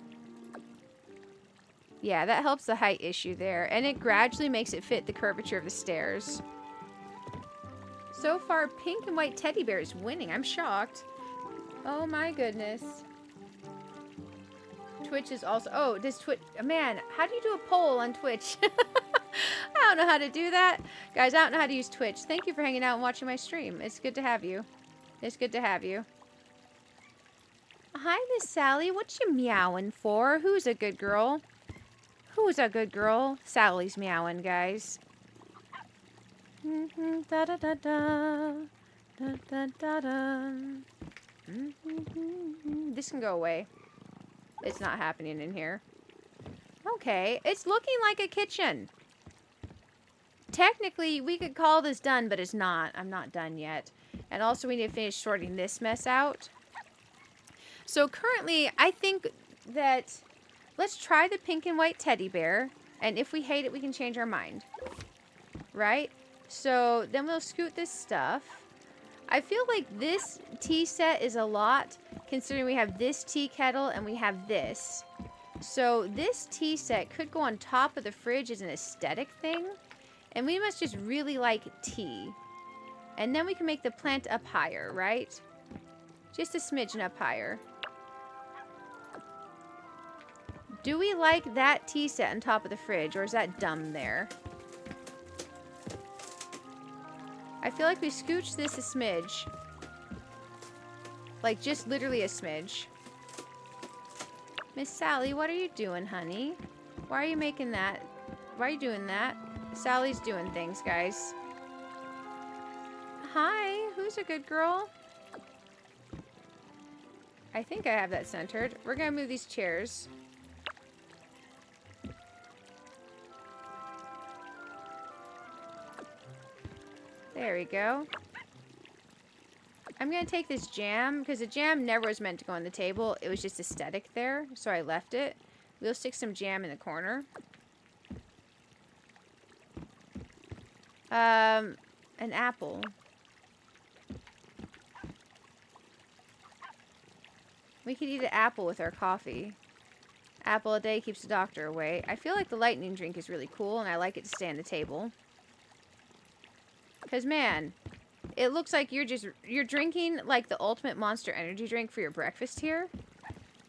Yeah, that helps the height issue there. And it gradually makes it fit the curvature of the stairs. So far, pink and white teddy bear is winning. I'm shocked. Oh my goodness. Twitch is also... Oh, does Twitch... Man, how do you do a poll on Twitch? I don't know how to do that. Guys, I don't know how to use Twitch. Thank you for hanging out and watching my stream. It's good to have you. It's good to have you. Hi, Miss Sally. What you meowing for? Who's a good girl? Who's a good girl? Sally's meowing, guys. Da da da da. Da da da da. This can go away. It's not happening in here. Okay, it's looking like a kitchen. Technically, we could call this done, but it's not. I'm not done yet. And also, we need to finish sorting this mess out. So currently, I think that let's try the pink and white teddy bear. And if we hate it, we can change our mind. Right? So then we'll scoot this stuff. I feel like this tea set is a lot, considering we have this tea kettle and we have this. So this tea set could go on top of the fridge as an aesthetic thing. And we must just really like tea. And then we can make the plant up higher, right? Just a smidgen up higher. Do we like that tea set on top of the fridge, or is that dumb there? I feel like we scooched this a smidge. Like, just literally a smidge. Miss Sally, what are you doing, honey? Why are you making that? Why are you doing that? Sally's doing things, guys. Hi, who's a good girl? I think I have that centered. We're gonna move these chairs. There we go. I'm gonna take this jam, because the jam never was meant to go on the table. It was just aesthetic there, so I left it. We'll stick some jam in the corner. An apple. We could eat an apple with our coffee. Apple a day keeps the doctor away. I feel like the lightning drink is really cool, and I like it to stay on the table. Because, man, it looks like you're drinking, like, the ultimate Monster Energy drink for your breakfast here.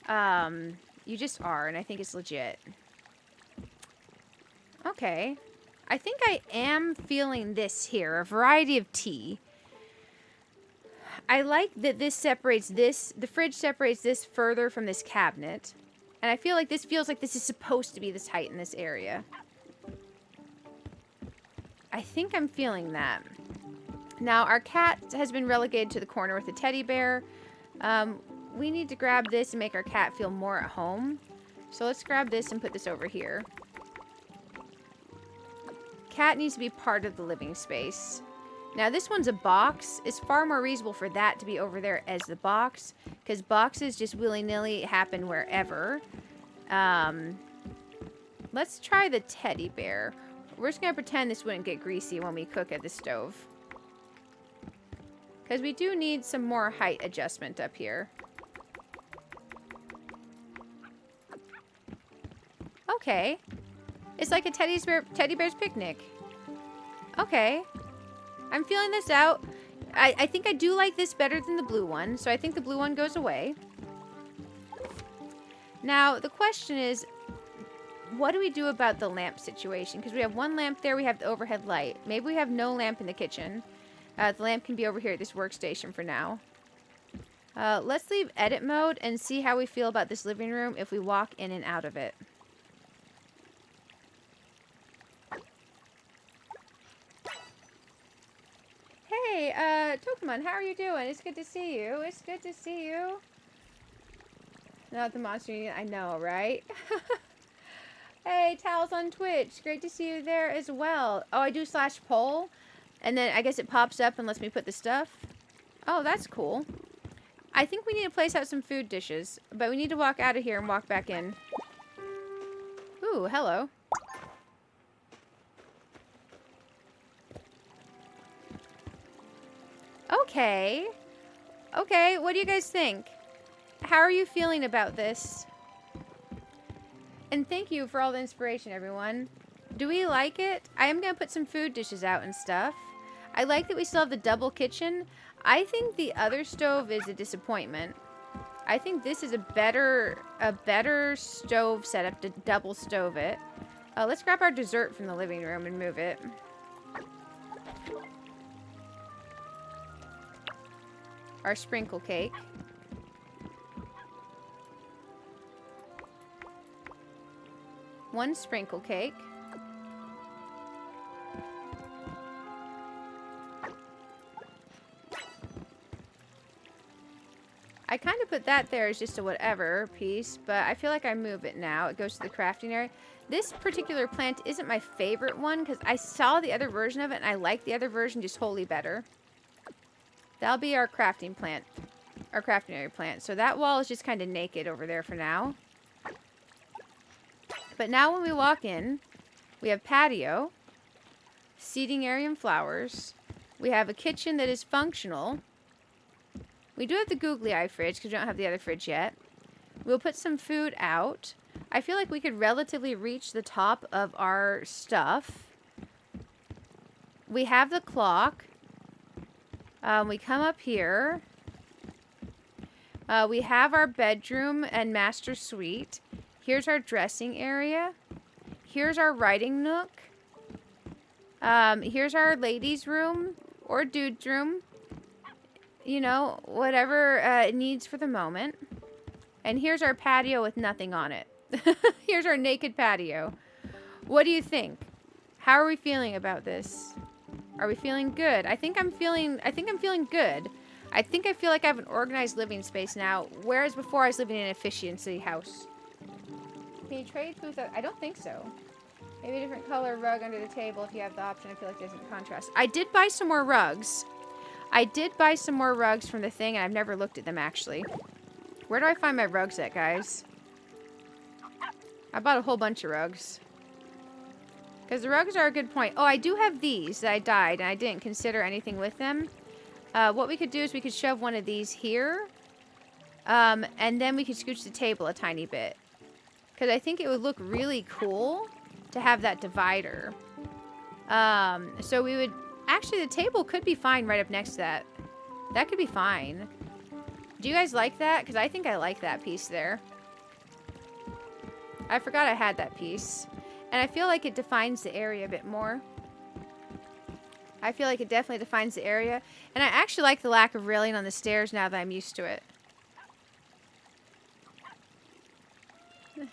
You just are, and I think it's legit. Okay. I think I am feeling this here, a variety of tea. I like that this separates this, the fridge separates this further from this cabinet. And I feel like this feels like this is supposed to be this height in this area. I think I'm feeling that. Now, our cat has been relegated to the corner with the teddy bear. We need to grab this and make our cat feel more at home. So let's grab this and put this over here. Cat needs to be part of the living space. Now, this one's a box. It's far more reasonable for that to be over there as the box, because boxes just willy-nilly happen wherever. Let's try the teddy bear. We're just going to pretend this wouldn't get greasy when we cook at the stove. Because we do need some more height adjustment up here. Okay. It's like a teddy bear's picnic. Okay. I'm feeling this out. I think I do like this better than the blue one, so I think the blue one goes away. Now, the question is, what do we do about the lamp situation? Because we have one lamp there, we have the overhead light. Maybe we have no lamp in the kitchen. The lamp can be over here at this workstation for now. Let's leave edit mode and see how we feel about this living room if we walk in and out of it. Hey, Tokumon, how are you doing? It's good to see you. It's good to see you. Not the monster unit, I know, right? Hey, Towels on Twitch. Great to see you there as well. Oh, I do /poll. And then I guess it pops up and lets me put the stuff. Oh, that's cool. I think we need to place out some food dishes. But we need to walk out of here and walk back in. Ooh, hello. Okay. Okay, what do you guys think? How are you feeling about this? And thank you for all the inspiration, everyone. Do we like it? I am going to put some food dishes out and stuff. I like that we still have the double kitchen. I think the other stove is a disappointment. I think this is a better stove setup to double stove it. Let's grab our dessert from the living room and move it. Our sprinkle cake. One sprinkle cake. I kind of put that there as just a whatever piece, but I feel like I move it now. It goes to the crafting area. This particular plant isn't my favorite one because I saw the other version of it and I like the other version just wholly better. That'll be our crafting plant. Our crafting area plant. So that wall is just kind of naked over there for now. But now when we walk in, we have patio, seating area and flowers. We have a kitchen that is functional. We do have the googly eye fridge because we don't have the other fridge yet. We'll put some food out. I feel like we could relatively reach the top of our stuff. We have the clock. We come up here. We have our bedroom and master suite. Here's our dressing area. Here's our writing nook. Here's our ladies' room or dude's room. You know, whatever it needs for the moment. And here's our patio with nothing on it. Here's our naked patio. What do you think? How are we feeling about this? Are we feeling good? I think I'm feeling good. I feel like I have an organized living space now, whereas before I was living in an efficiency house. Can you trade foods? I don't think so. Maybe a different color rug under the table if you have the option. I feel like there's a contrast. I did buy some more rugs. I did buy some more rugs from the thing, and I've never looked at them, actually. Where do I find my rugs at, guys? I bought a whole bunch of rugs. Because the rugs are a good point. Oh, I do have these that I dyed, and I didn't consider anything with them. What we could do is we could shove one of these here. And then we could scooch the table a tiny bit. Because I think it would look really cool to have that divider. So we would... Actually, the table could be fine right up next to that. That could be fine. Do you guys like that? Because I think I like that piece there. I forgot I had that piece. And I feel like it defines the area a bit more. I feel like it definitely defines the area. And I actually like the lack of railing on the stairs now that I'm used to it.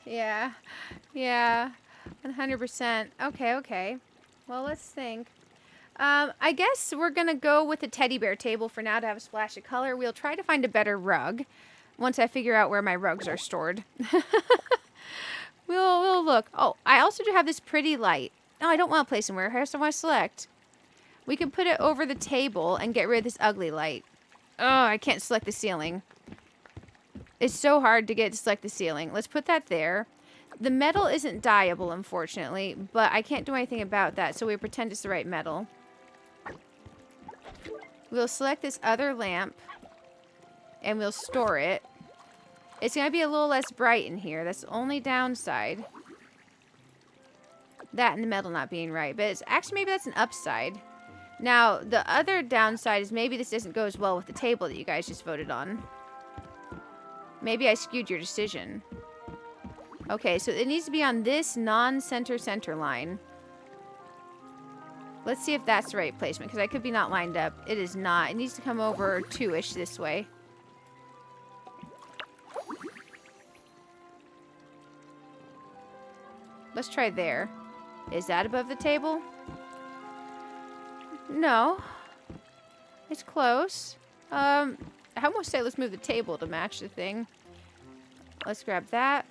Yeah. Yeah. 100%. Okay, okay. Well, let's think. I guess we're going to go with the teddy bear table for now to have a splash of color. We'll try to find a better rug once I figure out where my rugs are stored. We'll look. Oh, I also do have this pretty light. Oh, I don't want to place somewhere. I just want to select. We can put it over the table and get rid of this ugly light. Oh, I can't select the ceiling. It's so hard to get to select the ceiling. Let's put that there. The metal isn't dyeable, unfortunately, but I can't do anything about that, so we pretend it's the right metal. We'll select this other lamp, and we'll store it. It's going to be a little less bright in here. That's the only downside. That and the metal not being right, but it's actually maybe that's an upside. Now, the other downside is maybe this doesn't go as well with the table that you guys just voted on. Maybe I skewed your decision. Okay, so it needs to be on this non-center line. Let's see if that's the right placement, because I could be not lined up. It is not. It needs to come over 2-ish this way. Let's try there. Is that above the table? No. It's close. I almost say let's move the table to match the thing. Let's grab that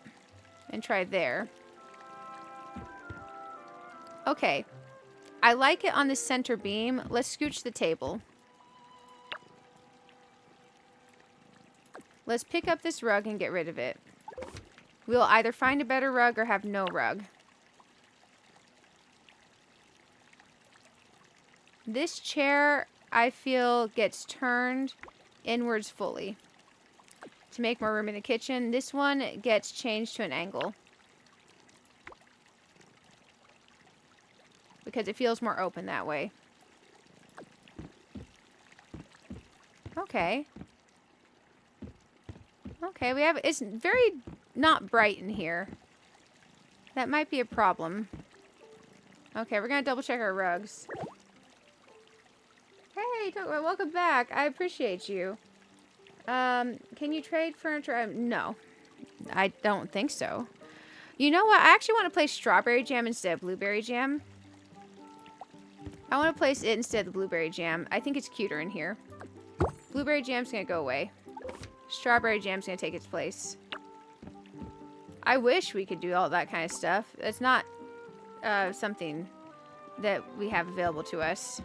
and try there. Okay. I like it on the center beam. Let's scooch the table. Let's pick up this rug and get rid of it. We'll either find a better rug or have no rug. This chair, I feel, gets turned inwards fully to make more room in the kitchen. This one gets changed to an angle because it feels more open that way. Okay. Okay, we have... It's very not bright in here. That might be a problem. Okay, we're going to double check our rugs. Hey, welcome back. I appreciate you. Can you trade furniture? No. I don't think so. You know what? I actually want to place strawberry jam instead of blueberry jam. I want to place it instead of the blueberry jam. I think it's cuter in here. Blueberry jam's going to go away. Strawberry jam's going to take its place. I wish we could do all that kind of stuff. It's not something that we have available to us.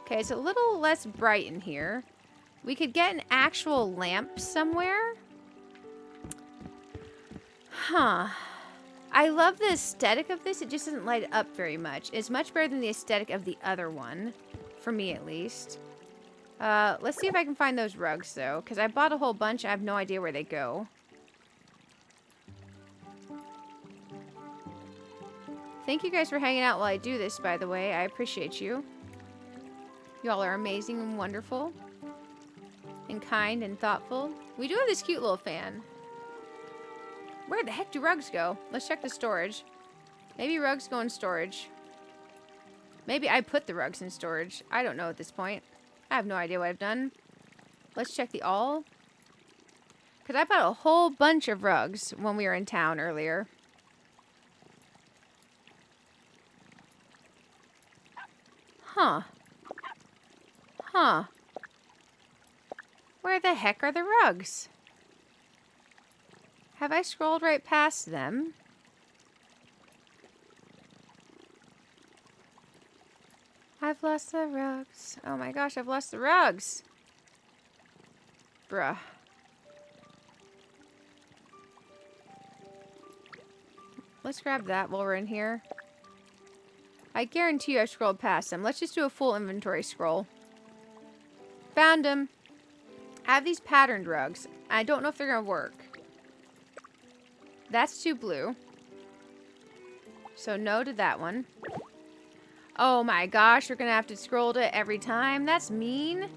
Okay, it's a little less bright in here. We could get an actual lamp somewhere. Huh. I love the aesthetic of this. It just doesn't light it up very much. It's much better than the aesthetic of the other one. For me, at least. Let's see if I can find those rugs, though. Because I bought a whole bunch. I have no idea where they go. Thank you guys for hanging out while I do this, by the way. I appreciate you. You all are amazing and wonderful. And kind and thoughtful. We do have this cute little fan. Where the heck do rugs go? Let's check the storage. Maybe rugs go in storage. Maybe I put the rugs in storage. I don't know at this point. I have no idea what I've done. Let's check the all. Because I bought a whole bunch of rugs when we were in town earlier. Huh. Huh. Where the heck are the rugs? Have I scrolled right past them? I've lost the rugs. Oh my gosh, I've lost the rugs. Bruh. Let's grab that while we're in here. I guarantee you I scrolled past them. Let's just do a full inventory scroll. Found them. I have these patterned rugs. I don't know if they're going to work. That's too blue. So no to that one. Oh my gosh, we're going to have to scroll to it every time. That's mean.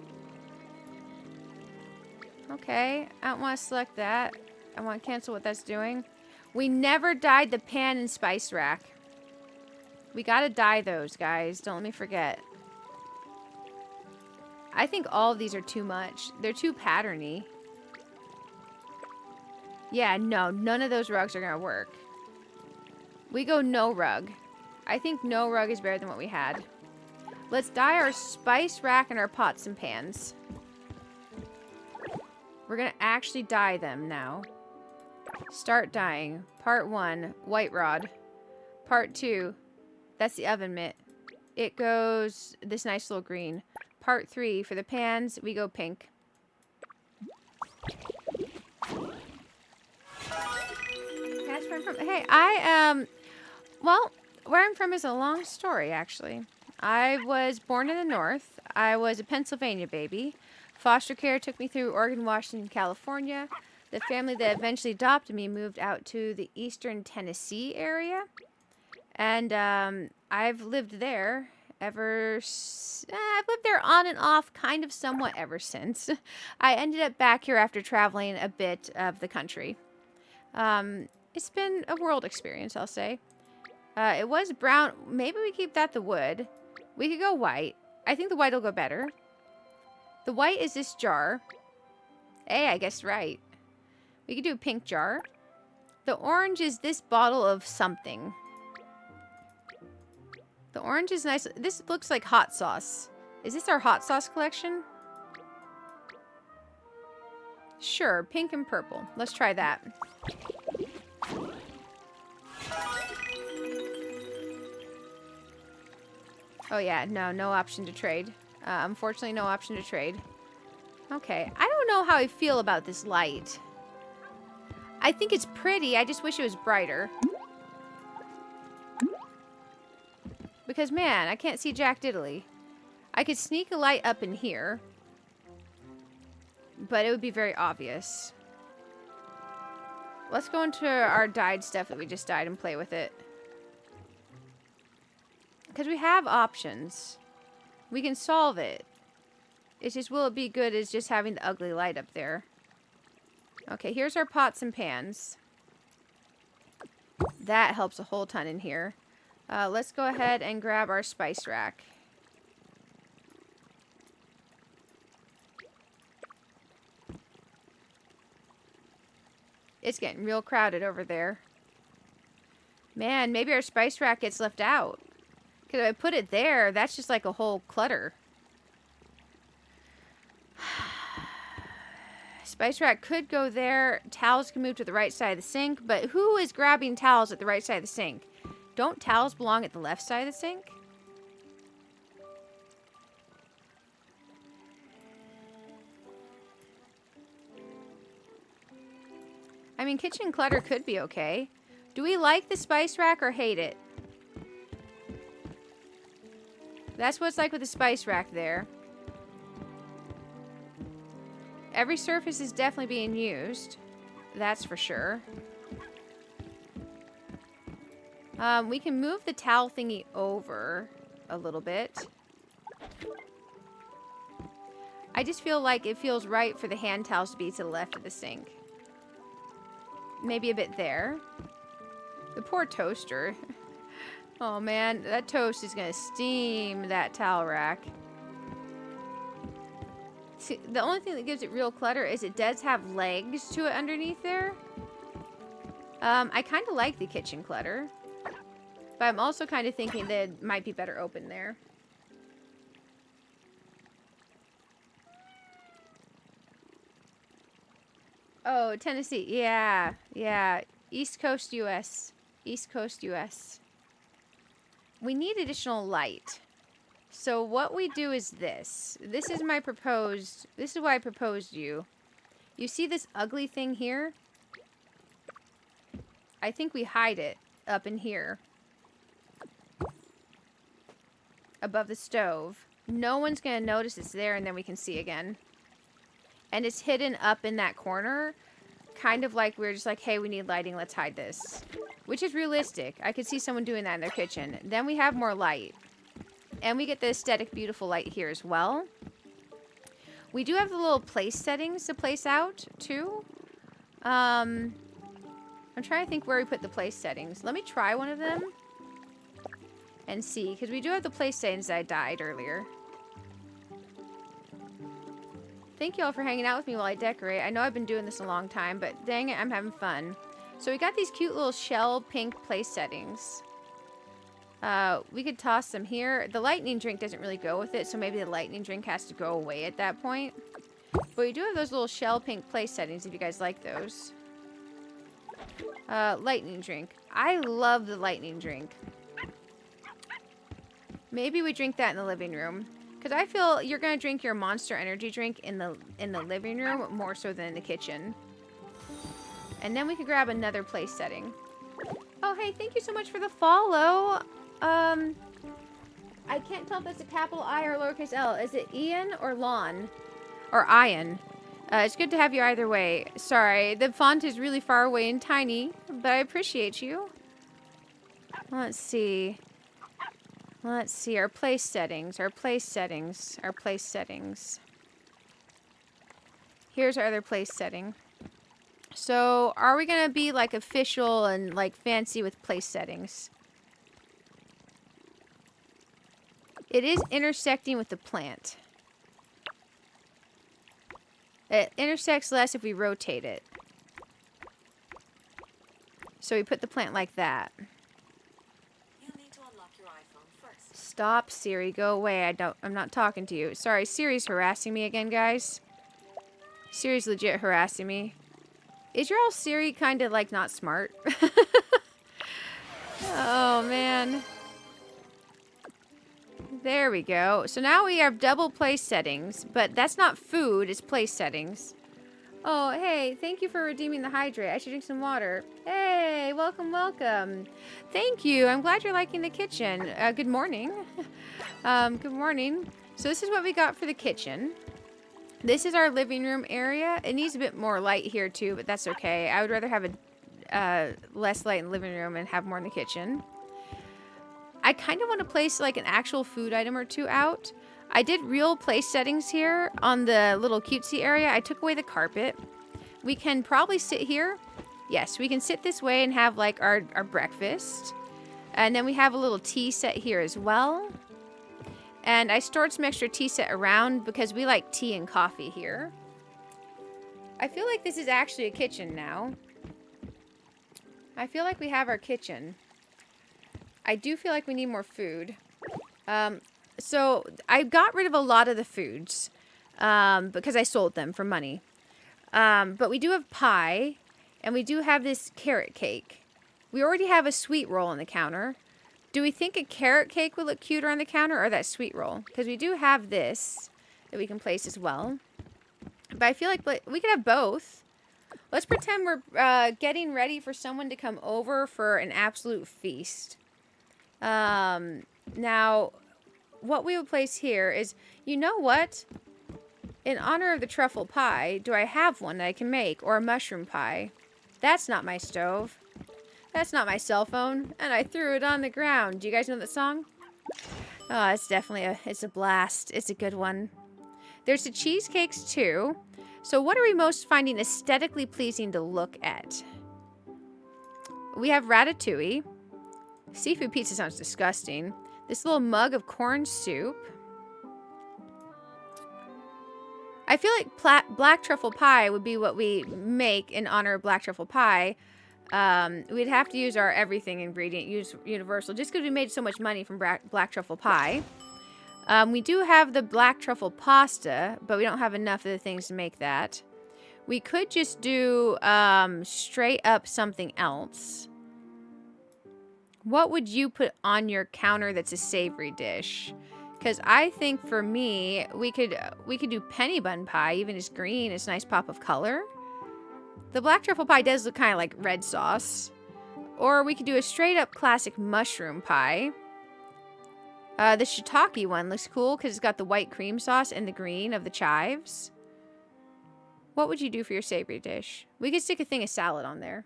Okay, I don't want to select that. I want to cancel what that's doing. We never dyed the pan and spice rack. We gotta dye those, guys. Don't let me forget. I think all of these are too much. They're too patterny. Yeah, no, none of those rugs are gonna work. We go no rug. I think no rug is better than what we had. Let's dye our spice rack and our pots and pans. We're gonna actually dye them now. Start dyeing. Part 1, white rod. Part 2, that's the oven mitt. It goes this nice little green. Part 3, for the pans, we go pink. Hey, well, where I'm from is a long story, actually. I was born in the north. I was a Pennsylvania baby. Foster care took me through Oregon, Washington, California. The family that eventually adopted me moved out to the eastern Tennessee area. And I've lived there I've lived there on and off, kind of somewhat ever since. I ended up back here after traveling a bit of the country. It's been a world experience, I'll say. It was brown. Maybe we keep that the wood. We could go white. I think the white will go better. The white is this jar. Hey, I guessed right. We could do a pink jar. The orange is this bottle of something. The orange is nice. This looks like hot sauce. Is this our hot sauce collection? Sure, pink and purple. Let's try that. Oh yeah, no option to trade. Unfortunately, no option to trade. Okay, I don't know how I feel about this light. I think it's pretty, I just wish it was brighter. Because, man, I can't see Jack Diddley. I could sneak a light up in here, but it would be very obvious. Let's go into our dyed stuff that we just dyed and play with it. Because we have options. We can solve it. It's just, will it be good as just having the ugly light up there? Okay, here's our pots and pans. That helps a whole ton in here. Let's go ahead and grab our spice rack. It's getting real crowded over there. Man, maybe our spice rack gets left out. Because if I put it there, that's just like a whole clutter. Spice rack could go there. Towels can move to the right side of the sink. But who is grabbing towels at the right side of the sink? Don't towels belong at the left side of the sink? I mean, kitchen clutter could be okay. Do we like the spice rack or hate it? That's what it's like with the spice rack there. Every surface is definitely being used. That's for sure. We can move the towel thingy over a little bit. I just feel like it feels right for the hand towels to be to the left of the sink. Maybe a bit there. The poor toaster. Oh man, that toast is gonna steam that towel rack. See, the only thing that gives it real clutter is it does have legs to it underneath there. I kind of like the kitchen clutter. But I'm also kind of thinking that it might be better open there. Oh, Tennessee. Yeah. Yeah. East Coast, U.S. East Coast, U.S. We need additional light. So what we do is this. This is my proposed... This is what I proposed you. You see this ugly thing here? I think we hide it up in here. Above the stove. No one's going to notice it's there, and then we can see again. And it's hidden up in that corner. Kind of like we're just like, hey, we need lighting, let's hide this. Which is realistic. I could see someone doing that in their kitchen. Then we have more light. And we get the aesthetic, beautiful light here as well. We do have the little place settings to place out, too. I'm trying to think where we put the place settings. Let me try one of them. And see, because we do have the place settings that I died earlier. Thank you all for hanging out with me while I decorate. I know I've been doing this a long time, but dang it, I'm having fun. So we got these cute little shell pink place settings. We could toss them here. The lightning drink doesn't really go with it, so maybe the lightning drink has to go away at that point. But we do have those little shell pink place settings if you guys like those. Lightning drink. I love the lightning drink. Maybe we drink that in the living room. Because I feel you're going to drink your Monster Energy drink in the living room more so than in the kitchen. And then we could grab another place setting. Oh, hey, thank you so much for the follow. I can't tell if that's a capital I or lowercase L. Is it Ian or Lon? Or Ian? It's good to have you either way. Sorry, the font is really far away and tiny, but I appreciate you. Let's see. Let's see, our place settings, our place settings, our place settings. Here's our other place setting. So, are we going to be like official and like fancy with place settings? It is intersecting with the plant. It intersects less if we rotate it. So we put the plant like that. Stop, Siri. Go away. I'm not talking to you. Sorry, Siri's harassing me again, guys. Siri's legit harassing me. Is your old Siri kind of, like, not smart? Oh, man. There we go. So now we have double place settings, but that's not food, it's place settings. Oh, hey, thank you for redeeming the hydrate. I should drink some water. Hey, welcome, welcome. Thank you. I'm glad you're liking the kitchen. Good morning. Good morning. So this is what we got for the kitchen. This is our living room area. It needs a bit more light here too, but that's okay. I would rather have less light in the living room and have more in the kitchen. I kind of want to place like an actual food item or two out. I did real place settings here on the little cutesy area. I took away the carpet. We can probably sit here. Yes, we can sit this way and have like our breakfast. And then we have a little tea set here as well. And I stored some extra tea set around because we like tea and coffee here. I feel like this is actually a kitchen now. I feel like we have our kitchen. I do feel like we need more food. So I got rid of a lot of the foods because I sold them for money. But we do have pie, and we do have this carrot cake. We already have a sweet roll on the counter. Do we think a carrot cake would look cuter on the counter or that sweet roll? Because we do have this that we can place as well. But I feel like we could have both. Let's pretend we're getting ready for someone to come over for an absolute feast. Now, what we would place here is, you know what? In honor of the truffle pie, do I have one that I can make? Or a mushroom pie? That's not my stove. That's not my cell phone. And I threw it on the ground. Do you guys know that song? Oh, it's definitely it's a blast. It's a good one. There's the cheesecakes too. So what are we most finding aesthetically pleasing to look at? We have ratatouille. Seafood pizza sounds disgusting. This little mug of corn soup. I feel like black truffle pie would be what we make in honor of black truffle pie. We'd have to use our everything ingredient, use universal, just because we made so much money from black truffle pie. We do have the black truffle pasta, but we don't have enough of the things to make that. We could just do straight up something else. What would you put on your counter that's a savory dish? Because I think for me, we could do penny bun pie, even as green. It's a nice pop of color. The black truffle pie does look kind of like red sauce. Or we could do a straight up classic mushroom pie. The shiitake one looks cool because it's got the white cream sauce and the green of the chives. What would you do for your savory dish? We could stick a thing of salad on there.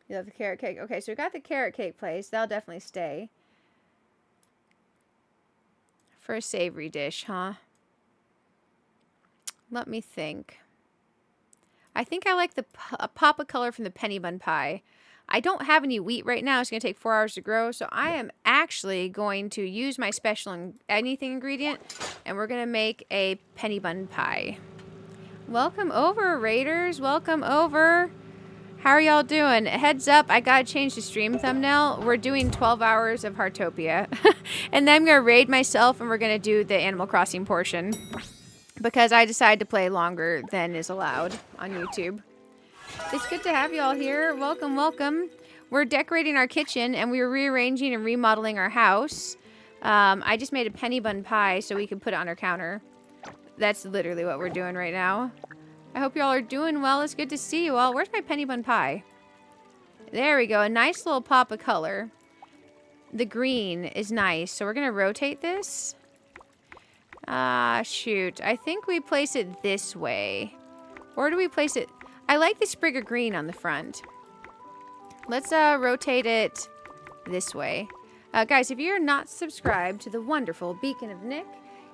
You love the carrot cake? Okay, so we got the carrot cake place. That'll definitely stay. For a savory dish, huh? Let me think. I think I like a pop of color from the penny bun pie. I don't have any wheat right now. It's going to take 4 hours to grow. So I am actually going to use my special anything ingredient. And we're going to make a penny bun pie. Welcome over, Raiders. Welcome over. How are y'all doing? Heads up, I got to change the stream thumbnail. We're doing 12 hours of Heartopia. And then I'm going to raid myself and we're going to do the Animal Crossing portion. Because I decided to play longer than is allowed on YouTube. It's good to have y'all here. Welcome, welcome. We're decorating our kitchen and we were rearranging and remodeling our house. I just made a penny bun pie so we could put it on our counter. That's literally what we're doing right now. I hope y'all are doing well. It's good to see you all. Where's my penny bun pie? There we go. A nice little pop of color. The green is nice. So we're going to rotate this. Shoot. I think we place it this way. Or do we place it... I like the sprig of green on the front. Let's rotate it this way. Guys, if you're not subscribed to the wonderful Beacon of Nick,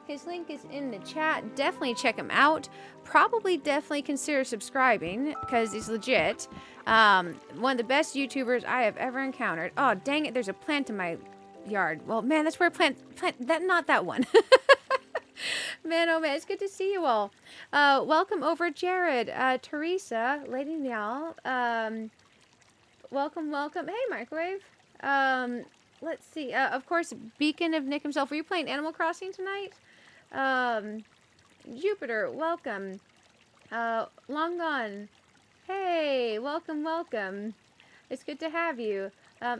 his link is in the chat. Definitely check him out. Definitely consider subscribing because he's legit. One of the best YouTubers I have ever encountered. Oh, dang it. There's a plant in my yard. Well, man, that's where not that one. Man, oh man, it's good to see you all. Welcome over, Jared, Teresa, Lady Meow. Welcome, welcome. Hey, Microwave. Let's see. Of course, Beacon of Nick himself. Were you playing Animal Crossing tonight? Jupiter, welcome. Long Gone. Hey, welcome, welcome. It's good to have you.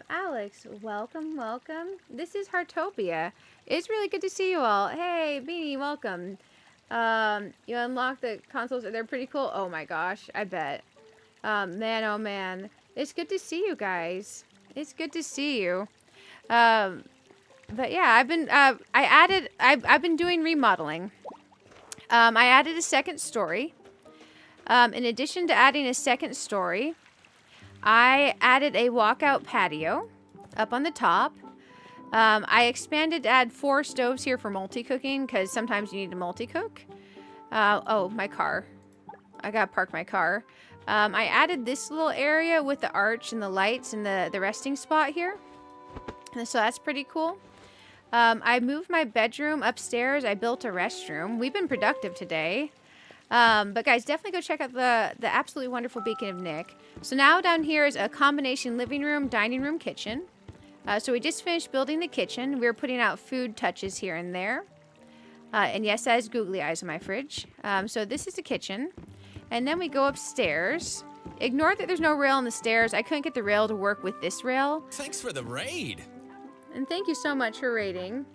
Alex, welcome, welcome. This is Heartopia. It's really good to see you all. Hey, Beanie, welcome. You unlock the consoles. They're pretty cool. Oh my gosh, I bet. Man, oh man. It's good to see you guys. It's good to see you. But yeah, I've been doing remodeling. I added a second story. In addition to adding a second story, I added a walkout patio up on the top. I expanded to add 4 stoves here for multi-cooking because sometimes you need to multi-cook. Oh, my car. I gotta park my car. I added this little area with the arch and the lights and the resting spot here. And so that's pretty cool. I moved my bedroom upstairs. I built a restroom. We've been productive today. But guys, definitely go check out the absolutely wonderful Beacon of Nick. So now down here is a combination living room, dining room, kitchen. So we just finished building the kitchen. We're putting out food touches here and there. And yes, that is googly eyes on my fridge. So this is the kitchen. And then we go upstairs. Ignore that there's no rail on the stairs. I couldn't get the rail to work with this rail. Thanks for the raid. And thank you so much for raiding.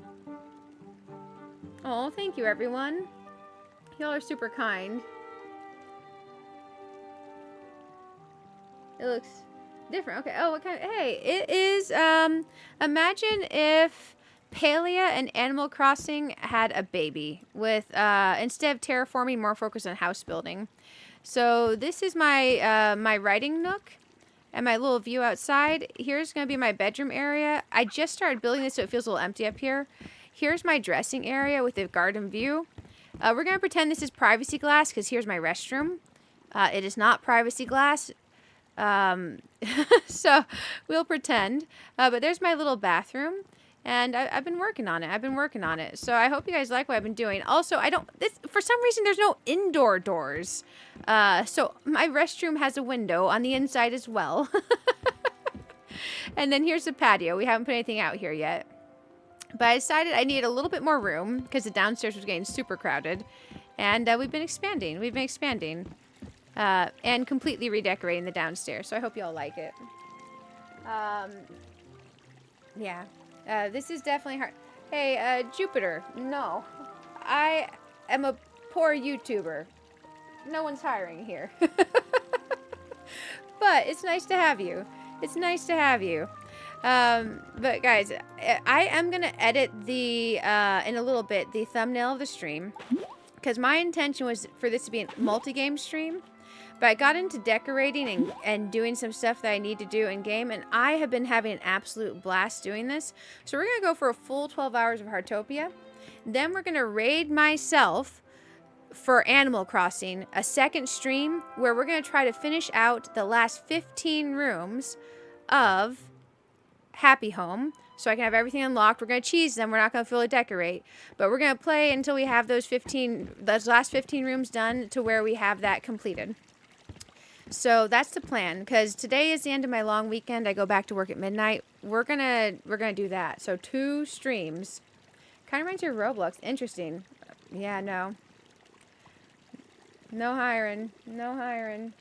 Oh, thank you, everyone. Y'all are super kind. It looks different. Okay. Oh, what kind of... Hey, it is... imagine if Palia and Animal Crossing had a baby with... instead of terraforming, more focus on house building. So this is my my writing nook and my little view outside. Here's going to be my bedroom area. I just started building this so it feels a little empty up here. Here's my dressing area with a garden view. We're going to pretend this is privacy glass because here's my restroom. It is not privacy glass. So we'll pretend. But there's my little bathroom. And I've been working on it. I've been working on it. So I hope you guys like what I've been doing. Also, for some reason, there's no indoor doors. So my restroom has a window on the inside as well. And then here's the patio. We haven't put anything out here yet. But I decided I needed a little bit more room because the downstairs was getting super crowded. And we've been expanding. And completely redecorating the downstairs. So I hope you all like it. Yeah. This is definitely hard. Hey, Jupiter. No. I am a poor YouTuber. No one's hiring here. But it's nice to have you. It's nice to have you. But guys, I am going to edit the, in a little bit, the thumbnail of the stream. Because my intention was for this to be a multi-game stream. But I got into decorating and doing some stuff that I need to do in game. And I have been having an absolute blast doing this. So we're going to go for a full 12 hours of Heartopia. Then we're going to raid myself for Animal Crossing, a second stream where we're going to try to finish out the last 15 rooms of Happy Home. So I can have everything unlocked. We're going to cheese them. We're not going to fully decorate. But we're going to play until we have those last 15 rooms done to where we have that completed. So that's the plan, because today is the end of my long weekend. I go back to work at midnight. We're gonna do that. So 2 streams. Kind of reminds you of Roblox. Interesting. Yeah, no. No hiring. No hiring.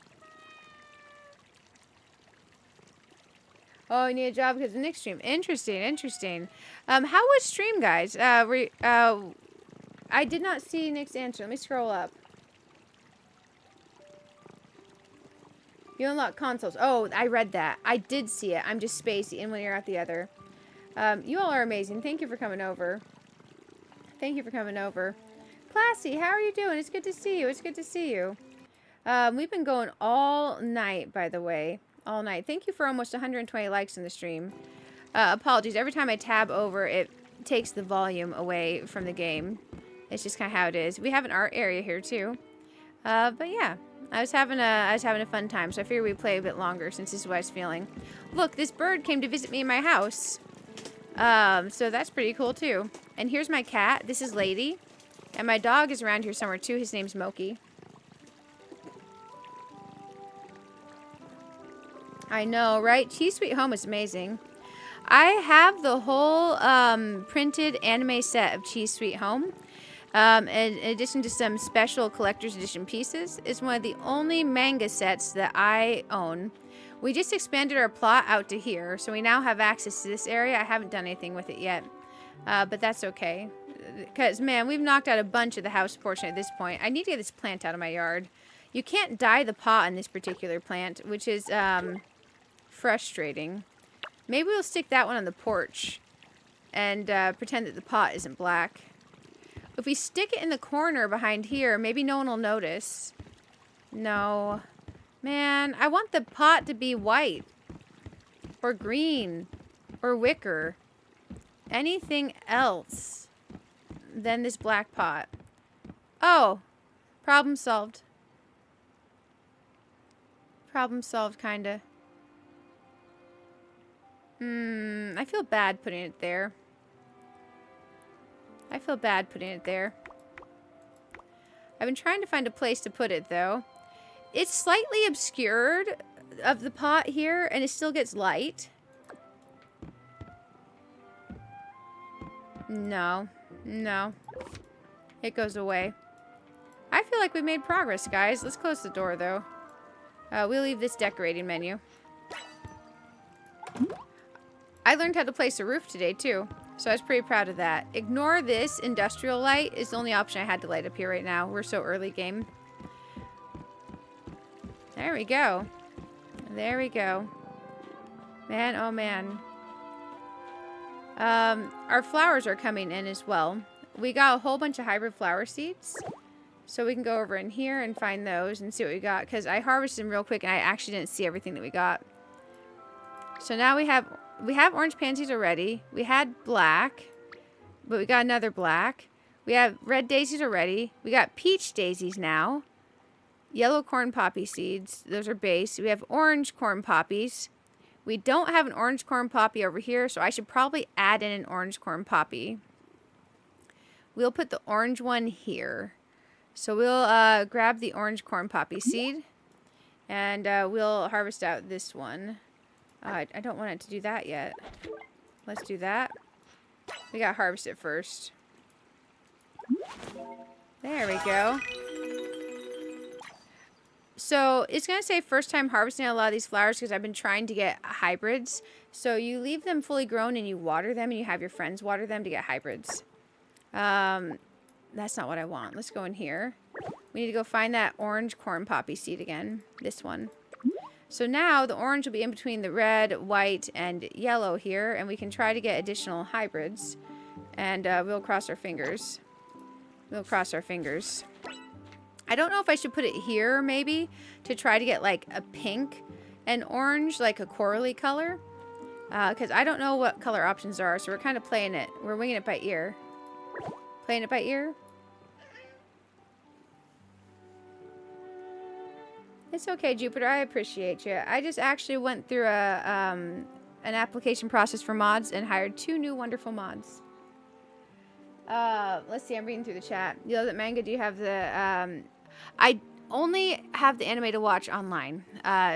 Oh, you need a job because of Nick's stream. Interesting, interesting. How was stream, guys? I did not see Nick's answer. Let me scroll up. You unlock consoles. Oh, I read that. I did see it. I'm just spacey in one ear out the other. You all are amazing. Thank you for coming over. Thank you for coming over. Classy, how are you doing? It's good to see you. It's good to see you. We've been going all night, by the way. All night. Thank you for almost 120 likes in the stream. Apologies. Every time I tab over, it takes the volume away from the game. It's just kind of how it is. We have an art area here, too. But yeah. I was having a fun time, so I figured we'd play a bit longer since this is what I was feeling. Look, this bird came to visit me in my house. So that's pretty cool too. And here's my cat. This is Lady. And my dog is around here somewhere too. His name's Moki. I know, right? Cheese Sweet Home is amazing. I have the whole printed anime set of Cheese Sweet Home. In addition to some special collector's edition pieces, it's one of the only manga sets that I own. We just expanded our plot out to here, so we now have access to this area. I haven't done anything with it yet, but that's okay. Because, man, we've knocked out a bunch of the house portion at this point. I need to get this plant out of my yard. You can't dye the pot on this particular plant, which is frustrating. Maybe we'll stick that one on the porch and pretend that the pot isn't black. If we stick it in the corner behind here, maybe no one will notice. No. Man, I want the pot to be white. Or green. Or wicker. Anything else than this black pot. Oh. Problem solved. Problem solved, kinda. I feel bad putting it there. I feel bad putting it there. I've been trying to find a place to put it, though. It's slightly obscured of the pot here, and it still gets light. No. No. It goes away. I feel like we made progress, guys. Let's close the door, though. We'll leave this decorating menu. I learned how to place a roof today, too. So I was pretty proud of that. Ignore this industrial light is the only option I had to light up here right now. We're so early game. There we go. There we go. Man, oh man. Our flowers are coming in as well. We got a whole bunch of hybrid flower seeds. So we can go over in here and find those and see what we got. Because I harvested them real quick and I actually didn't see everything that we got. So now we have orange pansies already. We had black, but we got another black. We have red daisies already. We got peach daisies now. Yellow corn poppy seeds. Those are base. We have orange corn poppies. We don't have an orange corn poppy over here, so I should probably add in an orange corn poppy. We'll put the orange one here. So we'll grab the orange corn poppy seed, and we'll harvest out this one. I don't want it to do that yet. Let's do that. We gotta harvest it first. There we go. So it's going to say first time harvesting a lot of these flowers because I've been trying to get hybrids. So you leave them fully grown and you water them and you have your friends water them to get hybrids. That's not what I want. Let's go in here. We need to go find that orange corn poppy seed again. This one. So now the orange will be in between the red, white, and yellow here. And we can try to get additional hybrids. And we'll cross our fingers. We'll cross our fingers. I don't know if I should put it here, maybe, to try to get, like, a pink and orange, like a corally color. Because I don't know what color options are, so we're kind of playing it. We're winging it by ear. Playing it by ear. It's okay, Jupiter. I appreciate you. I just actually went through an application process for mods and hired 2 new wonderful mods. Let's see. I'm reading through the chat. You love that manga? Do you have the... I only have the anime to watch online.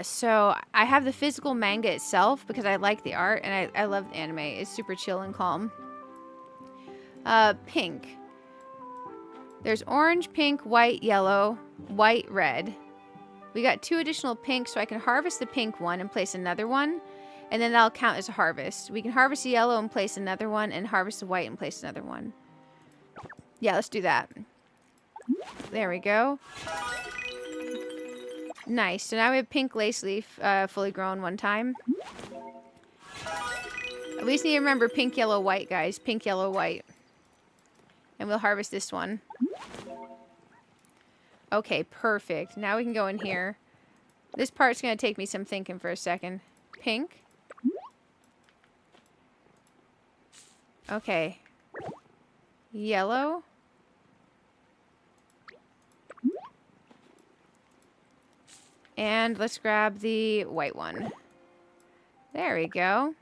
So I have the physical manga itself because I like the art and I love the anime. It's super chill and calm. Pink. There's orange, pink, white, yellow, white, red. We got 2 additional pinks, so I can harvest the pink one and place another one. And then that'll count as a harvest. We can harvest the yellow and place another one, and harvest the white and place another one. Yeah, let's do that. There we go. Nice. So now we have pink lace leaf fully grown one time. We just need to remember pink, yellow, white, guys. Pink, yellow, white. And we'll harvest this one. Okay, perfect. Now we can go in here. This part's going to take me some thinking for a second. Pink. Okay. Yellow. And let's grab the white one. There we go.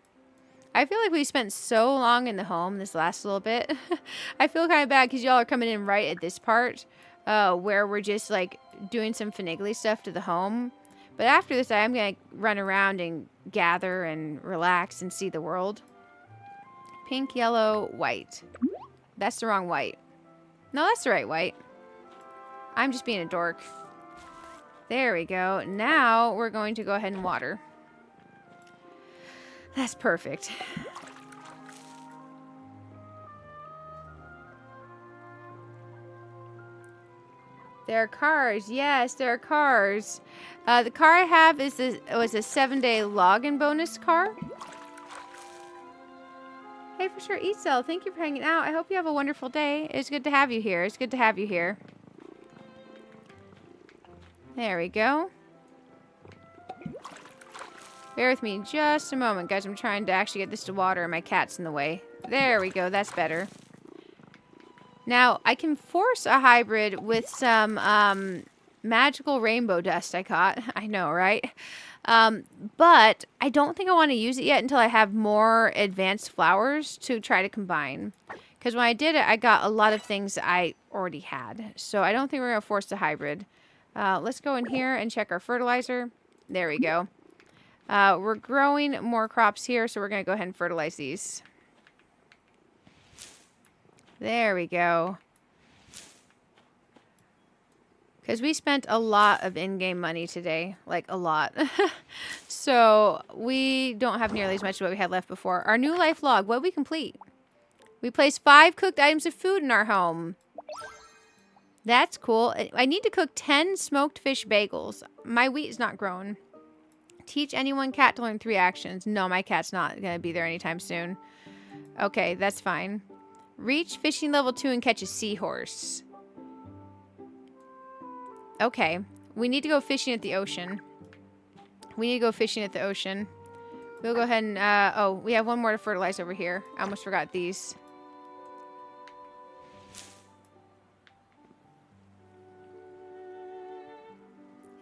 I feel like we spent so long in the home this last little bit. I feel kind of bad because y'all are coming in right at this part where we're just like doing some finagly stuff to the home. But after this, I'm going to run around and gather and relax and see the world. Pink, yellow, white. That's the wrong white. No, that's the right white. I'm just being a dork. There we go. Now we're going to go ahead and water. That's perfect. There are cars. Yes, there are cars. The car I have was a 7-day login bonus car. Hey, for sure, Eatcell, thank you for hanging out. I hope you have a wonderful day. It's good to have you here. It's good to have you here. There we go. Bear with me just a moment, guys. I'm trying to actually get this to water and my cat's in the way. There we go. That's better. Now, I can force a hybrid with some magical rainbow dust I caught. I know, right? But I don't think I want to use it yet until I have more advanced flowers to try to combine. Because when I did it, I got a lot of things I already had. So I don't think we're going to force the hybrid. Let's go in here and check our fertilizer. There we go. We're growing more crops here, so we're going to go ahead and fertilize these. There we go. Because we spent a lot of in-game money today. Like, a lot. So, we don't have nearly as much as what we had left before. Our new life log, what did we complete? We placed 5 cooked items of food in our home. That's cool. I need to cook 10 smoked fish bagels. My wheat is not grown. Teach anyone cat to learn 3 actions. No, my cat's not going to be there anytime soon. Okay, that's fine. Reach fishing level 2 and catch a seahorse. Okay. We need to go fishing at the ocean. We need to go fishing at the ocean. We'll go ahead and... oh, we have one more to fertilize over here. I almost forgot these.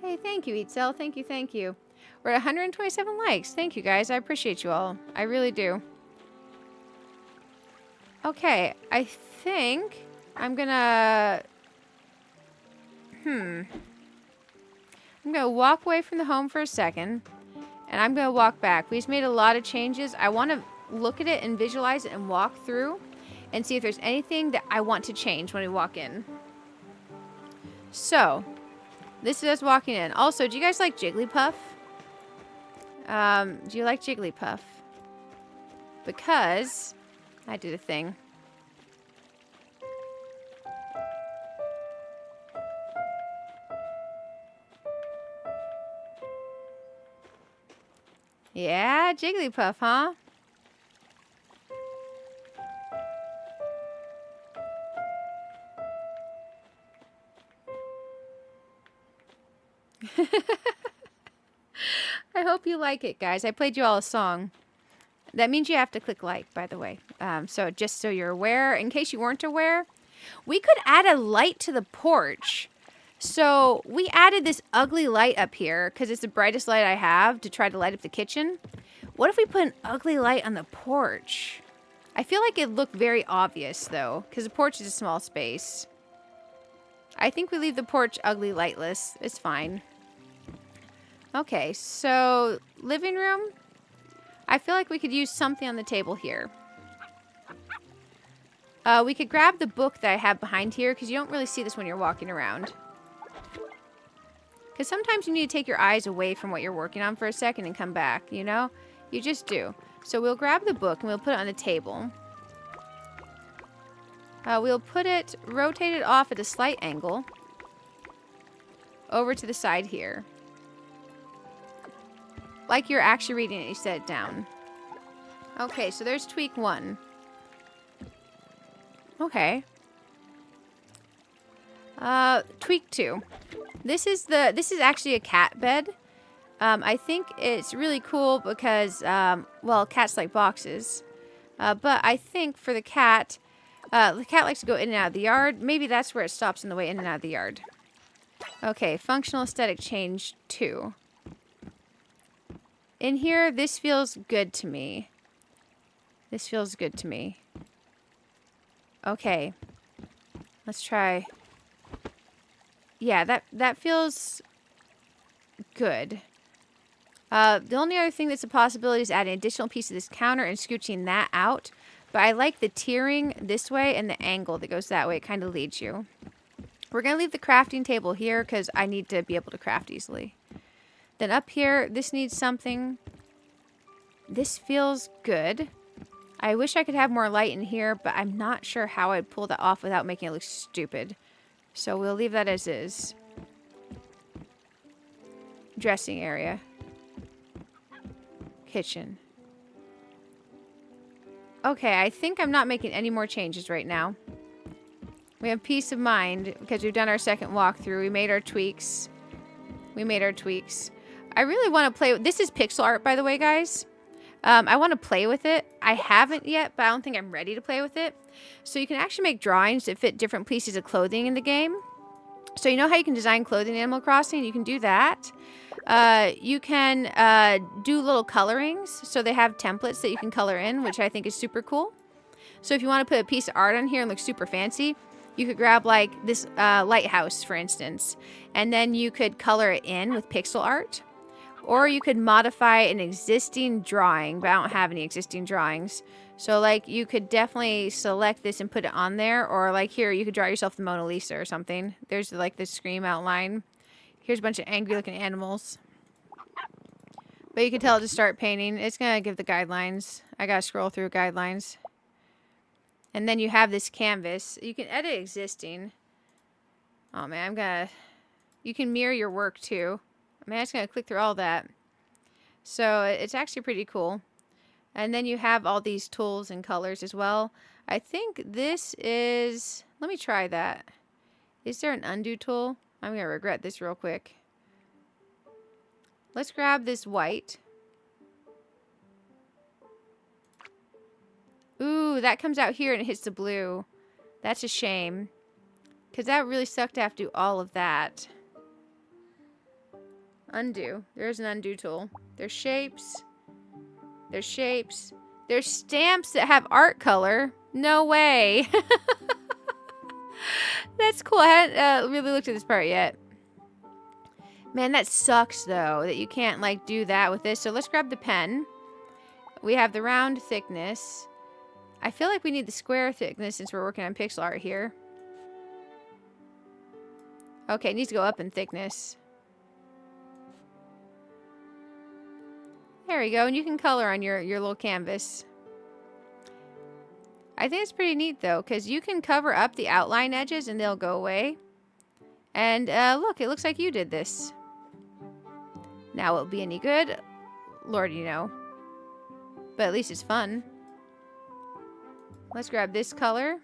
Hey, thank you, Eatcell. Thank you, thank you. We're at 127 likes. Thank you guys. I appreciate you all. I really do. Okay, I think I'm gonna... I'm gonna walk away from the home for a second. And I'm gonna walk back. We just made a lot of changes. I want to look at it and visualize it and walk through. And see if there's anything that I want to change when we walk in. So, this is us walking in. Also, do you guys like Jigglypuff? Do you like Jigglypuff? Because I did a thing. Yeah, Jigglypuff, huh? I hope you like it, guys. I played you all a song. That means you have to click like, by the way. So just so you're aware, in case you weren't aware, we could add a light to the porch. So we added this ugly light up here because it's the brightest light I have to try to light up the kitchen. What if we put an ugly light on the porch? I feel like it'd look very obvious, though, because the porch is a small space. I think we leave the porch ugly lightless. It's fine. Okay, so living room. I feel like we could use something on the table here. We could grab the book that I have behind here because you don't really see this when you're walking around. Because sometimes you need to take your eyes away from what you're working on for a second and come back, you know? You just do. So we'll grab the book and we'll put it on the table. We'll put it, rotate it off at a slight angle. Over to the side here. Like you're actually reading it, you set it down. Okay, so there's tweak 1. Okay. Tweak 2. This is actually a cat bed. I think it's really cool because, well, cats like boxes. But I think for the cat likes to go in and out of the yard. Maybe that's where it stops in the way in and out of the yard. Okay, functional aesthetic change 2. In here, this feels good to me. This feels good to me. Okay. Let's try. Yeah, that feels good. The only other thing that's a possibility is adding an additional piece of this counter and scooching that out. But I like the tiering this way and the angle that goes that way. It kind of leads you. We're going to leave the crafting table here because I need to be able to craft easily. Then up here, this needs something. This feels good. I wish I could have more light in here, but I'm not sure how I'd pull that off without making it look stupid. So we'll leave that as is. Dressing area. Kitchen. Okay, I think I'm not making any more changes right now. We have peace of mind because we've done our second walkthrough. We made our tweaks. I really want to play with... This is pixel art, by the way, guys. I want to play with it. I haven't yet, but I don't think I'm ready to play with it. So you can actually make drawings that fit different pieces of clothing in the game. So you know how you can design clothing in Animal Crossing? You can do that. You can do little colorings. So they have templates that you can color in, which I think is super cool. So if you want to put a piece of art on here and look super fancy, you could grab like this lighthouse, for instance, and then you could color it in with pixel art. Or you could modify an existing drawing, but I don't have any existing drawings. So like you could definitely select this and put it on there. Or like here, you could draw yourself the Mona Lisa or something. There's like the Scream outline. Here's a bunch of angry looking animals. But you can tell it to start painting. It's going to give the guidelines. I got to scroll through guidelines. And then you have this canvas. You can edit existing. Oh man, you can mirror your work too. I'm just going to click through all that. So it's actually pretty cool. And then you have all these tools and colors as well. I think this is... Let me try that. Is there an undo tool? I'm going to regret this real quick. Let's grab this white. Ooh, that comes out here and it hits the blue. That's a shame. Because that really sucked to have to do all of that. Undo. There's an undo tool. There's shapes. There's shapes. There's stamps that have art color. No way. That's cool. I hadn't really looked at this part yet. Man, that sucks, though, that you can't, like, do that with this. So let's grab the pen. We have the round thickness. I feel like we need the square thickness since we're working on pixel art here. Okay, it needs to go up in thickness. There we go. And you can color on your little canvas. I think it's pretty neat, though, because you can cover up the outline edges and they'll go away. And look, it looks like you did this. Now, will it be any good? Lord, you know. But at least it's fun. Let's grab this color.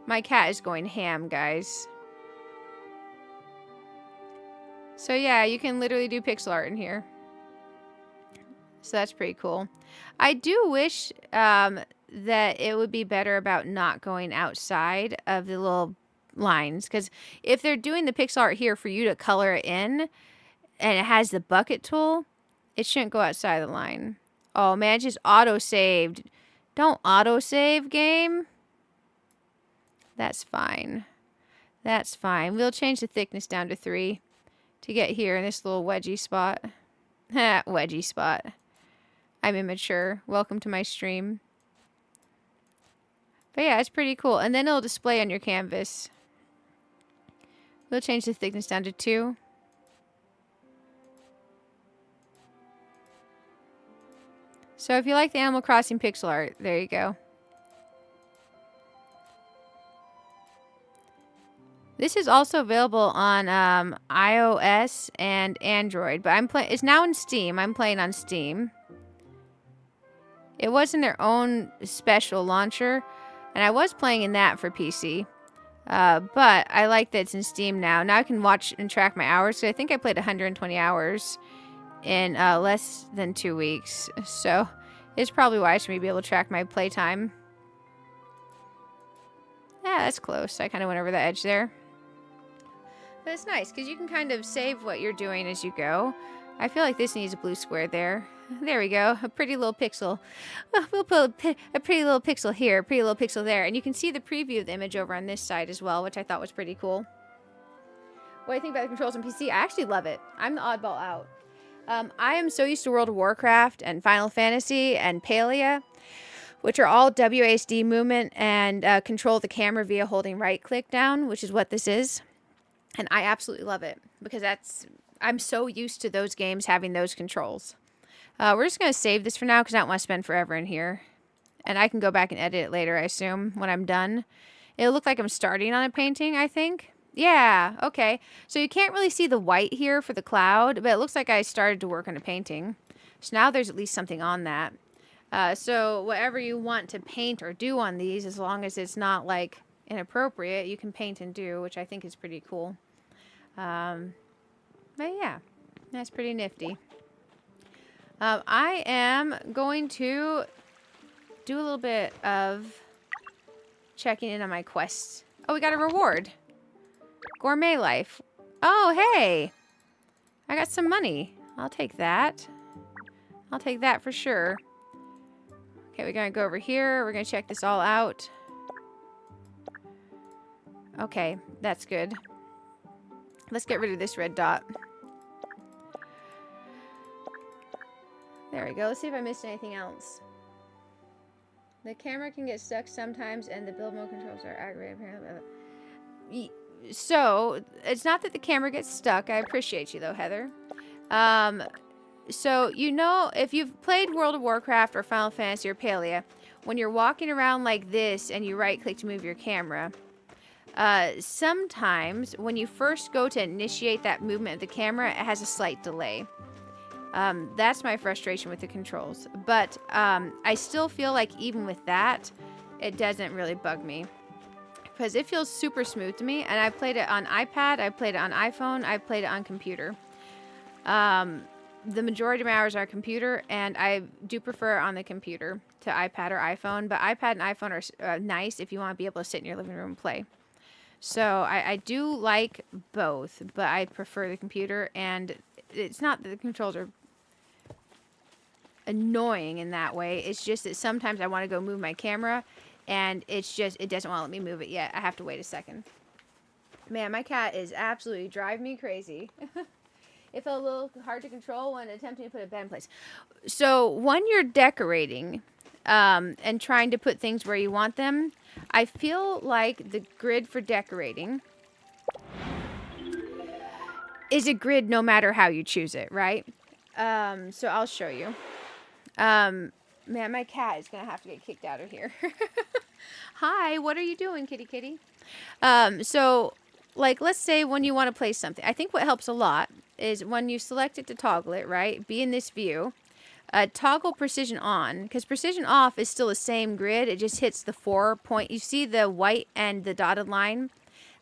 My cat is going ham, guys. So yeah, you can literally do pixel art in here. So that's pretty cool. I do wish that it would be better about not going outside of the little lines. Because if they're doing the pixel art here for you to color it in, and it has the bucket tool, it shouldn't go outside the line. Oh man, it just auto-saved. Don't auto-save, game. That's fine. That's fine. We'll change the thickness down to 3 to get here in this little wedgie spot. Wedgie spot. I'm immature. Welcome to my stream. But yeah, it's pretty cool. And then it'll display on your canvas. We'll change the thickness down to 2. So if you like the Animal Crossing pixel art, there you go. This is also available on iOS and Android, but it's now in Steam. I'm playing on Steam. It was in their own special launcher, and I was playing in that for PC. But I like that it's in Steam now. Now I can watch and track my hours. So I think I played 120 hours in less than 2 weeks. So it's probably wise for me to be able to track my playtime. Yeah, that's close. I kind of went over the edge there. But it's nice because you can kind of save what you're doing as you go. I feel like this needs a blue square there. There we go. A pretty little pixel. We'll put a pretty little pixel here, a pretty little pixel there. And you can see the preview of the image over on this side as well, which I thought was pretty cool. What do you think about the controls on PC? I actually love it. I'm the oddball out. I am so used to World of Warcraft and Final Fantasy and Palia, which are all WASD movement and control the camera via holding right click down, which is what this is. And I absolutely love it because I'm so used to those games having those controls. We're just going to save this for now because I don't want to spend forever in here. And I can go back and edit it later, I assume, when I'm done. It'll look like I'm starting on a painting, I think. Yeah, okay. So you can't really see the white here for the cloud, but it looks like I started to work on a painting. So now there's at least something on that. So whatever you want to paint or do on these, as long as it's not like inappropriate, you can paint and do, which I think is pretty cool. But yeah, that's pretty nifty. I am going to do a little bit of checking in on my quests. Oh, we got a reward. Gourmet life. Oh, hey. I got some money. I'll take that. I'll take that for sure. Okay, we're going to go over here. We're going to check this all out. Okay, that's good. Let's get rid of this red dot. There we go. Let's see if I missed anything else. The camera can get stuck sometimes, and the build mode controls are aggravating. So, it's not that the camera gets stuck. I appreciate you, though, Heather. So, you know, if you've played World of Warcraft or Final Fantasy or Palia, when you're walking around like this and you right-click to move your camera, sometimes when you first go to initiate that movement of the camera, it has a slight delay. That's my frustration with the controls. But I still feel like even with that, it doesn't really bug me. Because it feels super smooth to me. And I've played it on iPad, I've played it on iPhone, I've played it on computer. The majority of my hours are computer, and I do prefer on the computer to iPad or iPhone. But iPad and iPhone are nice if you want to be able to sit in your living room and play. So I do like both, but I prefer the computer, and it's not that the controls are annoying in that way. It's just that sometimes I want to go move my camera, and it's just, it doesn't want to let me move it yet. I have to wait a second. Man, my cat is absolutely driving me crazy. It felt a little hard to control when attempting to put a bed in place. So when you're decorating and trying to put things where you want them, I feel like the grid for decorating is a grid no matter how you choose it, right? So I'll show you. Man, my cat is going to have to get kicked out of here. Hi, what are you doing, kitty kitty? So, like, let's say when you want to place something. I think what helps a lot is when you select it to toggle it, right? Be in this view. Toggle precision on, because precision off is still the same grid. It just hits the 4 point. You see the white and the dotted line?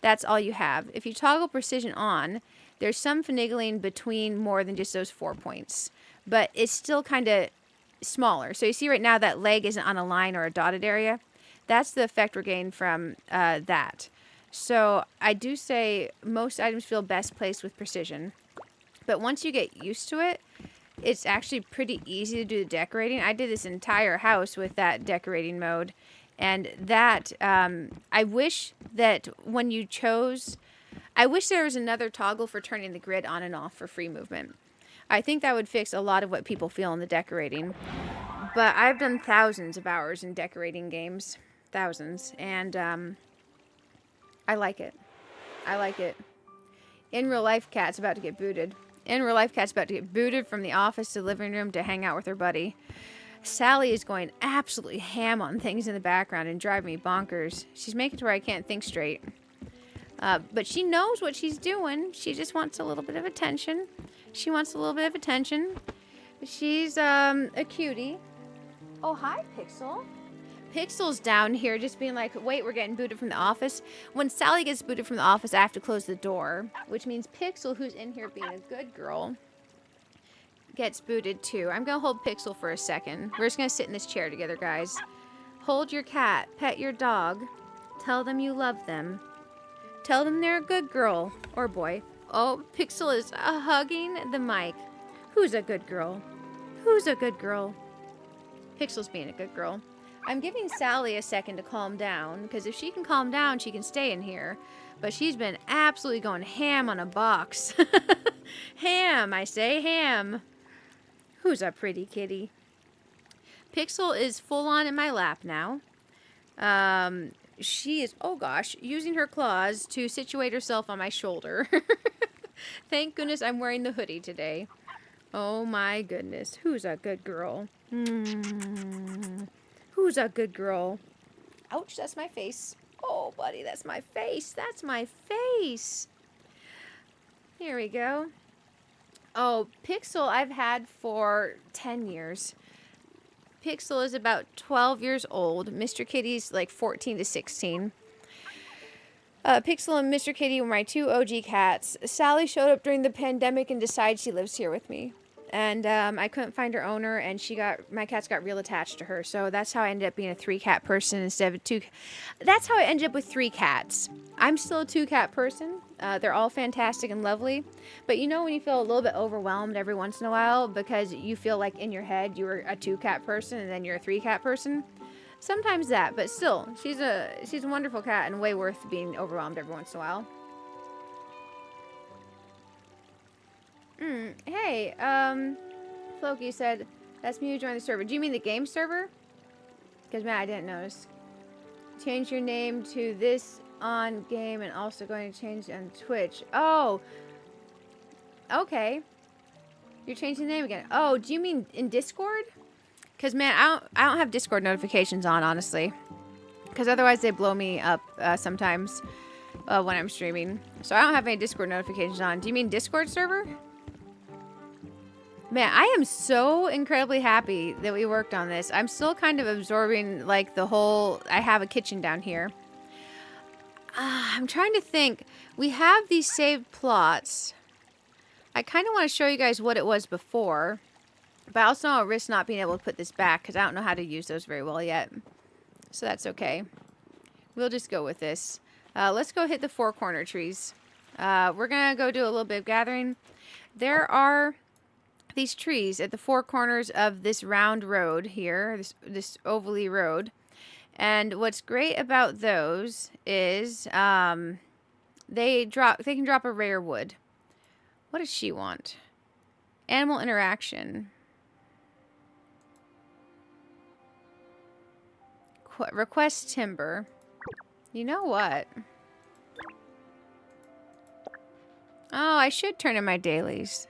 That's all you have. If you toggle precision on, there's some finagling between more than just those 4 points. But it's still kind of smaller. So you see right now that leg isn't on a line or a dotted area. That's the effect we're getting from that. So I do say most items feel best placed with precision. But once you get used to it, it's actually pretty easy to do the decorating. I did this entire house with that decorating mode. And that, I wish that when you chose, I wish there was another toggle for turning the grid on and off for free movement. I think that would fix a lot of what people feel in the decorating. But I've done thousands of hours in decorating games. Thousands. And I like it. I like it. In real life, Cat's about to get booted. In real life, Cat's about to get booted from the office to the living room to hang out with her buddy. Sally is going absolutely ham on things in the background and driving me bonkers. She's making it to where I can't think straight. But she knows what she's doing. She just wants a little bit of attention. She wants a little bit of attention. She's a cutie. Oh, hi, Pixel. Pixel's down here just being like, wait, we're getting booted from the office. When Sally gets booted from the office, I have to close the door, which means Pixel, who's in here being a good girl, gets booted too. I'm going to hold Pixel for a second. We're just going to sit in this chair together, guys. Hold your cat. Pet your dog. Tell them you love them. Tell them they're a good girl or boy. Oh, Pixel is hugging the mic. Who's a good girl? Who's a good girl? Pixel's being a good girl. I'm giving Sally a second to calm down, because if she can calm down, she can stay in here. But she's been absolutely going ham on a box. Ham, I say, ham. Who's a pretty kitty? Pixel is full on in my lap now. She is, oh gosh, using her claws to situate herself on my shoulder. Thank goodness I'm wearing the hoodie today. Oh my goodness. Who's a good girl? Who's a good girl? Ouch, that's my face. Oh, buddy, that's my face. That's my face. Here we go. Oh, Pixel I've had for 10 years. Pixel is about 12 years old. Mr. Kitty's like 14 to 16. Pixel and Mr. Kitty were my two OG cats. Sally showed up during the pandemic and decided she lives here with me. And I couldn't find her owner, and my cats got real attached to her. So that's how I ended up being a 3-cat person instead of a 2. That's how I ended up with 3 cats. I'm still a 2-cat person. They're all fantastic and lovely. But you know when you feel a little bit overwhelmed every once in a while because you feel like in your head you were a 2-cat person and then you're a 3-cat person? Sometimes that, but still, she's a wonderful cat and way worth being overwhelmed every once in a while. Hey, Floki said, that's me who joined the server. Do you mean the game server? Because, man, I didn't notice. Change your name to this on game and also going to change on Twitch. Oh! Okay. You're changing the name again. Oh, do you mean in Discord? Because, man, I don't have Discord notifications on, honestly. Because otherwise they blow me up sometimes when I'm streaming. So I don't have any Discord notifications on. Do you mean Discord server? Man, I am so incredibly happy that we worked on this. I'm still kind of absorbing, like, the whole... I have a kitchen down here. I'm trying to think. We have these saved plots. I kind of want to show you guys what it was before. But I also don't risk not being able to put this back because I don't know how to use those very well yet. So that's okay. We'll just go with this. Let's go hit the 4 corner trees. We're going to go do a little bit of gathering. There are these trees at the 4 corners of this round road here, this ovally road. And what's great about those is they can drop a rare wood. What does she want? Animal interaction. Request timber. You know what? Oh, I should turn in my dailies.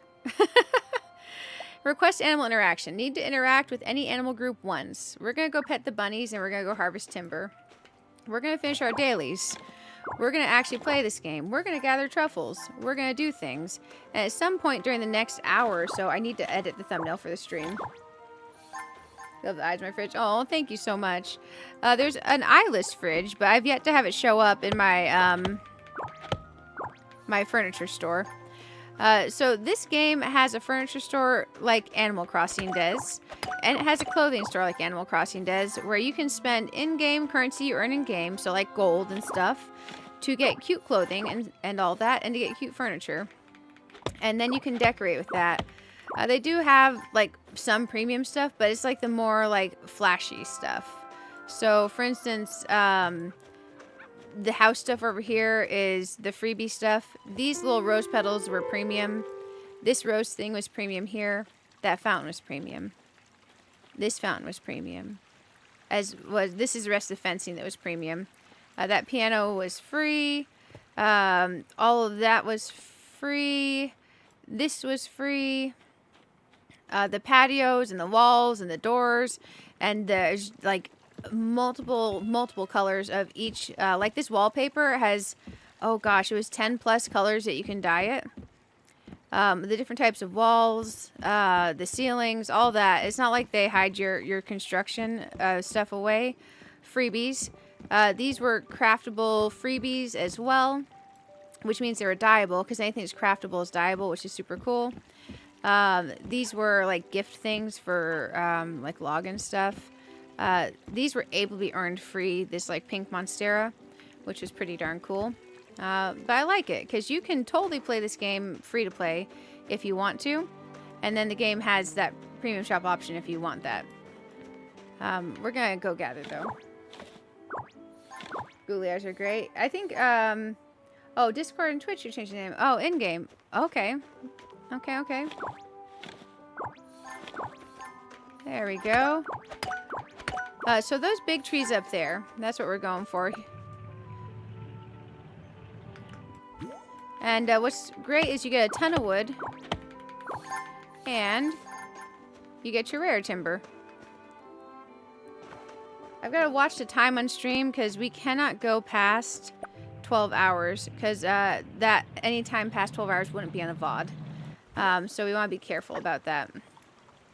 Request animal interaction. Need to interact with any animal group once. We're going to go pet the bunnies and we're going to go harvest timber. We're going to finish our dailies. We're going to actually play this game. We're going to gather truffles. We're going to do things. And at some point during the next hour or so, I need to edit the thumbnail for the stream. Love the eyes of my fridge. Oh, thank you so much. There's an eyeless fridge, but I've yet to have it show up in my my furniture store. So this game has a furniture store like Animal Crossing does, and it has a clothing store like Animal Crossing does, where you can spend in-game currency you earn in-game, so like gold and stuff, to get cute clothing and all that, and to get cute furniture. And then you can decorate with that. They do have like some premium stuff, but it's like the more like flashy stuff. So for instance, the house stuff over here is the freebie stuff. These little rose petals were premium. This rose thing was premium here. That fountain was premium. This fountain was premium. This is the rest of the fencing that was premium. That piano was free. All of that was free. This was free. The patios and the walls and the doors, and there's like multiple colors of each. Like this wallpaper has, oh gosh, it was 10 plus colors that you can dye it. The different types of walls, the ceilings, all that. It's not like they hide your construction stuff away. Freebies. These were craftable freebies as well, which means they were dyeable, because anything that's craftable is dyeable, which is super cool. These were like gift things for like login stuff. These were able to be earned free. This like pink monstera, which was pretty darn cool. But I like it because you can totally play this game free to play if you want to, and then the game has that premium shop option if you want that. We're gonna go gather though. Gouliers are great. I think oh, Discord and Twitch, you're changing the name. Oh, in-game. Okay. Okay. There we go. So those big trees up there, that's what we're going for. And what's great is you get a ton of wood. And you get your rare timber. I've got to watch the time on stream because we cannot go past 12 hours. Because that any time past 12 hours wouldn't be on the VOD. So we want to be careful about that.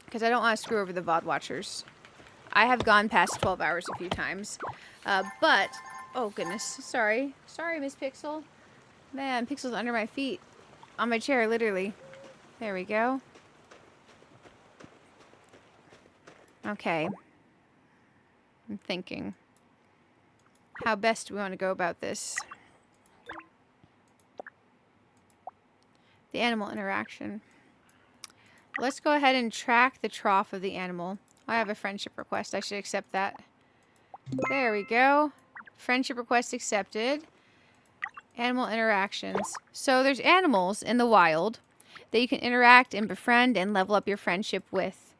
Because I don't want to screw over the VOD watchers. I have gone past 12 hours a few times. But, oh goodness, sorry. Sorry, Miss Pixel. Man, Pixel's under my feet. On my chair, literally. There we go. Okay. I'm thinking. How best do we want to go about this? The animal interaction. Let's go ahead and track the trough of the animal. I have a friendship request. I should accept that. There we go. Friendship request accepted. Animal interactions. So there's animals in the wild that you can interact and befriend and level up your friendship with.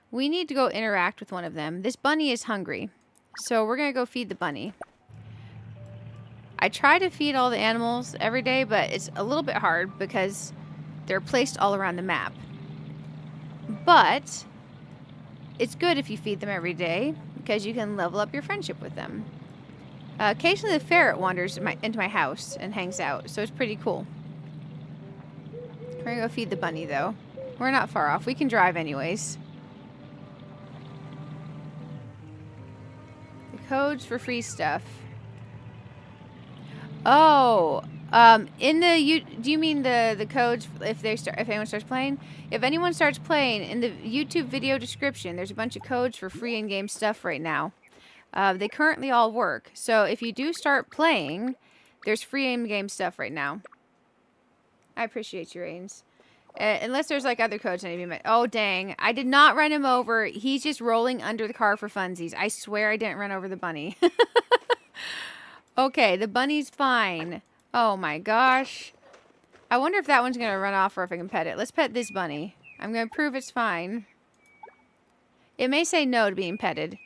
We need to go interact with one of them. This bunny is hungry. So we're going to go feed the bunny. I try to feed all the animals every day, but it's a little bit hard because they're placed all around the map. But it's good if you feed them every day because you can level up your friendship with them. Occasionally the ferret wanders into my house and hangs out, so it's pretty cool. We're going to go feed the bunny, though. We're not far off. We can drive anyways. The codes for free stuff. Oh, in the do you mean the codes if anyone starts playing? If anyone starts playing, in the YouTube video description, there's a bunch of codes for free in-game stuff right now. They currently all work. So if you do start playing, There's free in-game stuff right now. I appreciate you, Rains. Unless there's like other codes I need to be met. Oh, dang. I did not run him over. He's just rolling under the car for funsies. I swear I didn't run over the bunny. Okay, the bunny's fine. Oh my gosh. I wonder if that one's going to run off or if I can pet it. Let's pet this bunny. I'm going to prove it's fine. It may say no to being petted.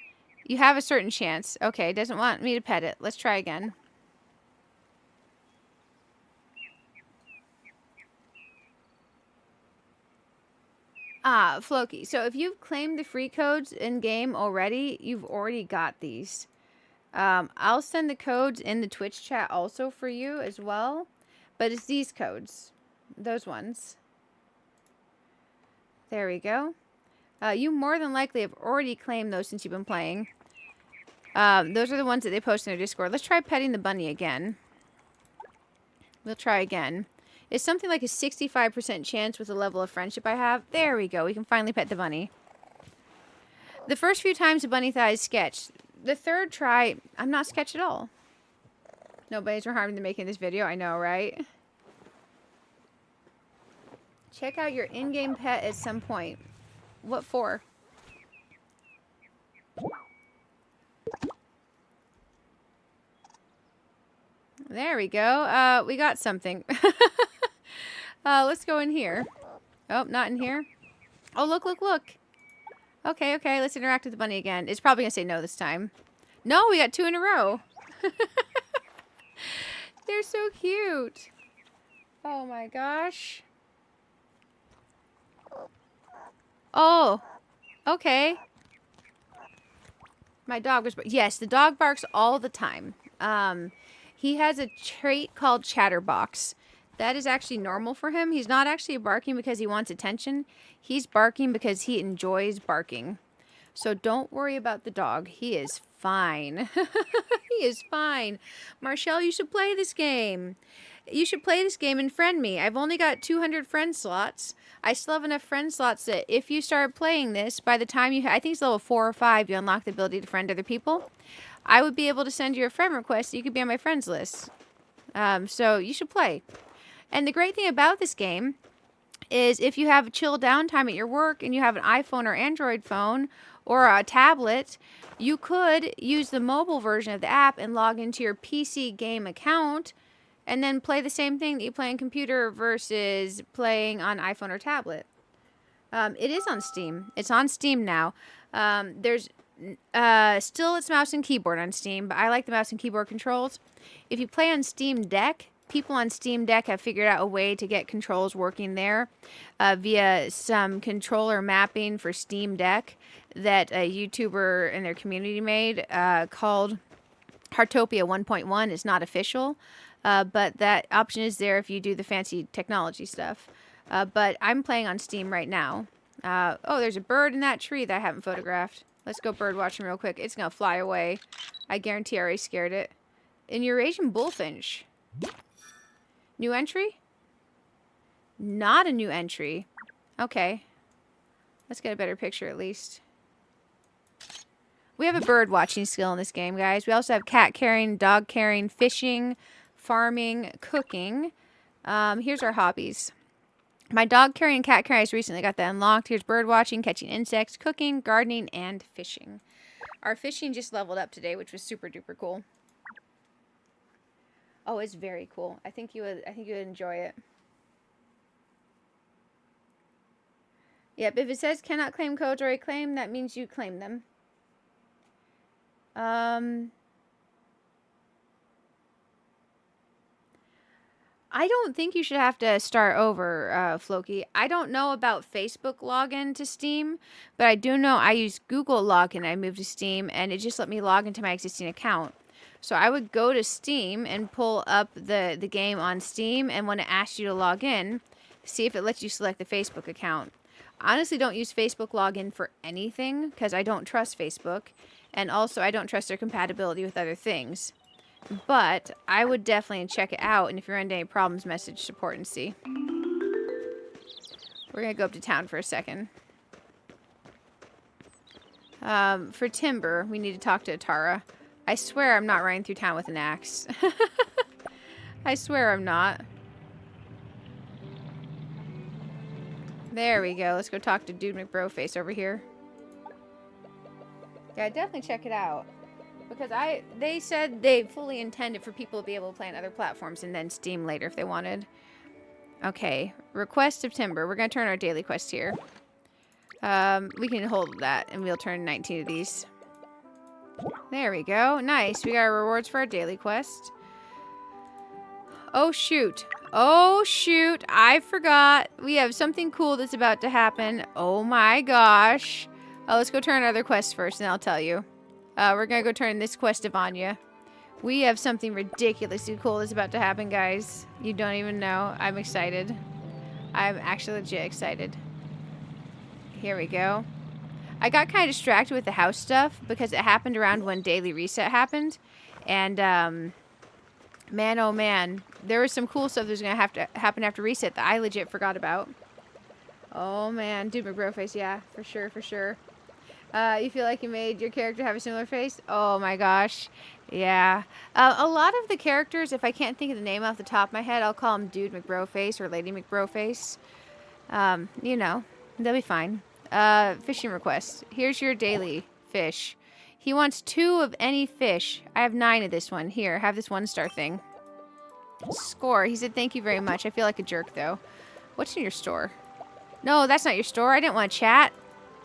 You have a certain chance. Okay, it doesn't want me to pet it. Let's try again. Ah, Floki. So if you've claimed the free codes in-game already, you've already got these. I'll send the codes in the Twitch chat also for you as well. But it's these codes. Those ones. There we go. You more than likely have already claimed those since you've been playing. Those are the ones that they post in their Discord. Let's try petting the bunny again. We'll try again. It's something like a 65% chance with the level of friendship I have. There we go. We can finally pet the bunny. The first few times the bunny thought I sketched. The third try, I'm not sketched at all. Nobody's harmed to making this video. I know, right? Check out your in-game pet at some point. What for? There we go. We got something. Let's go in here. Oh, not in here. Oh, look, look, look. Okay, okay. Let's interact with the bunny again. It's probably going to say no this time. No, we got 2 in a row. They're so cute. Oh, my gosh. Oh, okay. My dog was... Yes, the dog barks all the time. He has a trait called chatterbox. That is actually normal for him. He's not actually barking because he wants attention. He's barking because he enjoys barking. So don't worry about the dog. He is fine. He is fine. Marshall, you should play this game. You should play this game and friend me. I've only got 200 friend slots. I still have enough friend slots that if you start playing this, by the time you... I think it's level 4 or 5, you unlock the ability to friend other people. I would be able to send you a friend request so you could be on my friends list. So you should play. And the great thing about this game is if you have chill downtime at your work and you have an iPhone or Android phone or a tablet, you could use the mobile version of the app and log into your PC game account and then play the same thing that you play on computer versus playing on iPhone or tablet. It is on Steam. It's on Steam now. There's still it's mouse and keyboard on Steam, but I like the mouse and keyboard controls. If you play on Steam Deck, people on Steam Deck have figured out a way to get controls working there via some controller mapping for Steam Deck that a YouTuber in their community made called Heartopia 1.1. It's not official, but that option is there if you do the fancy technology stuff. But I'm playing on Steam right now. Oh, there's a bird in that tree that I haven't photographed. Let's go bird watching real quick. It's going to fly away. I guarantee I already scared it. An Eurasian bullfinch. New entry? Not a new entry. Okay. Let's get a better picture at least. We have a bird watching skill in this game, guys. We also have cat carrying, dog carrying, fishing, farming, cooking. Here's our hobbies. My dog carrying and cat carrying has recently got that unlocked. Here's bird watching, catching insects, cooking, gardening, and fishing. Our fishing just leveled up today, which was super duper cool. Oh, it's very cool. I think you would enjoy it. Yep, if it says cannot claim codes or a claim, that means you claim them. I don't think you should have to start over, Floki. I don't know about Facebook login to Steam, but I do know I use Google login. I moved to Steam, and it just let me log into my existing account. So I would go to Steam and pull up the game on Steam, and when it asks you to log in, see if it lets you select the Facebook account. I honestly don't use Facebook login for anything because I don't trust Facebook, and also I don't trust their compatibility with other things. But I would definitely check it out, and if you're under any problems, message support and see. We're going to go up to town for a second. For timber, we need to talk to Atara. I swear I'm not riding through town with an axe. I swear I'm not. There we go. Let's go talk to Dude McBroface over here. Yeah, definitely check it out. Because they said they fully intended for people to be able to play on other platforms and then Steam later if they wanted. Okay, request September. We're going to turn our daily quest here. We can hold that and we'll turn 19 of these. There we go. Nice. We got our rewards for our daily quest. Oh, shoot. Oh, shoot. I forgot. We have something cool that's about to happen. Oh, my gosh. Oh, let's go turn our other quest first, and I'll tell you. We're going to go turn this quest to Vanya. We have something ridiculously cool that's about to happen, guys. You don't even know. I'm excited. I'm actually legit excited. Here we go. I got kind of distracted with the house stuff because it happened around when Daily Reset happened. And, man, oh man, there was some cool stuff that was going to have to happen after Reset that I legit forgot about. Oh man, Dude McBroface, yeah, for sure, for sure. You feel like you made your character have a similar face? Oh my gosh, yeah. A lot of the characters, if I can't think of the name off the top of my head, I'll call them Dude McBroface or Lady McBroface. You know, they'll be fine. Fishing request. Here's your daily fish. He wants 2 of any fish. I have 9 of this one. Here, have this 1-star thing. Score. He said, thank you very much. I feel like a jerk, though. What's in your store? No, that's not your store. I didn't want to chat.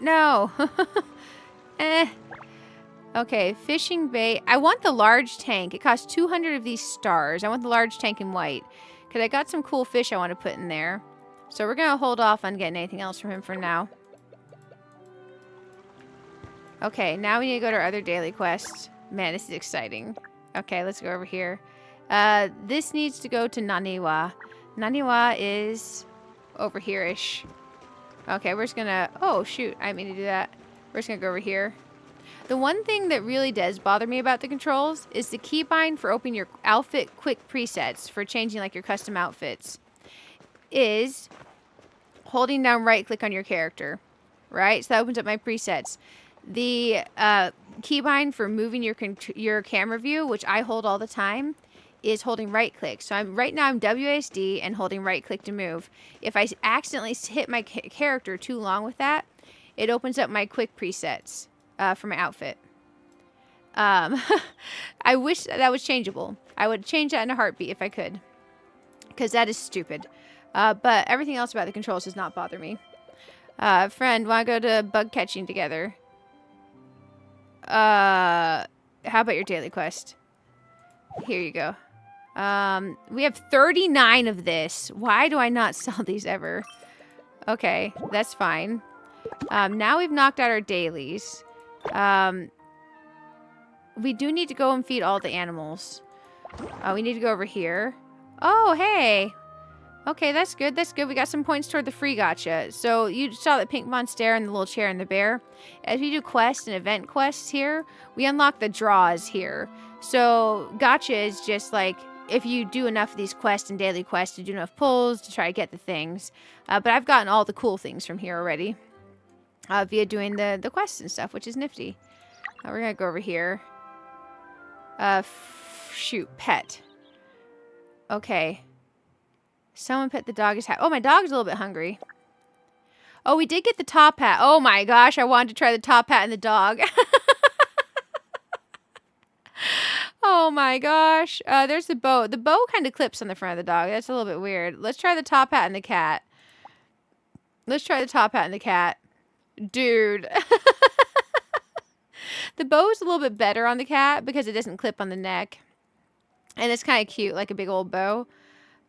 No. Okay, fishing bait. I want the large tank. It costs 200 of these stars. I want the large tank in white. Because I got some cool fish I want to put in there. So we're going to hold off on getting anything else from him for now. Okay, now we need to go to our other daily quest. Man, this is exciting. Okay, let's go over here. This needs to go to Naniwa. Naniwa is over here-ish. Okay, we're just gonna... Oh, shoot. I didn't mean to do that. We're just gonna go over here. The one thing that really does bother me about the controls is the keybind for opening your outfit quick presets for changing, like, your custom outfits is holding down right-click on your character, right? So that opens up my presets. The keybind for moving your camera view, which I hold all the time, is holding right click. So right now I'm WASD and holding right click to move. If I accidentally hit my character too long with that, it opens up my quick presets for my outfit. I wish that was changeable. I would change that in a heartbeat if I could, because that is stupid. But everything else about the controls does not bother me. Friend, want to go to bug catching together? How about your daily quest? Here you go. We have 39 of this. Why do I not sell these ever? Okay, that's fine. Now we've knocked out our dailies. We do need to go and feed all the animals. We need to go over here. Oh, hey. Okay, that's good. That's good. We got some points toward the free gacha. So you saw that pink monster and the little chair and the bear. As we do quests and event quests here, we unlock the draws here. So gacha is just like if you do enough of these quests and daily quests to do enough pulls to try to get the things. But I've gotten all the cool things from here already via doing the quests and stuff, which is nifty. We're going to go over here. Shoot, pet. Okay. Someone pet the dog is hat. Oh, my dog's a little bit hungry. Oh, we did get the top hat. Oh my gosh, I wanted to try the top hat and the dog. Oh my gosh. There's the bow. The bow kind of clips on the front of the dog. That's a little bit weird. Let's try the top hat and the cat. Let's try the top hat and the cat. Dude. The bow is a little bit better on the cat because it doesn't clip on the neck. And it's kind of cute, like a big old bow.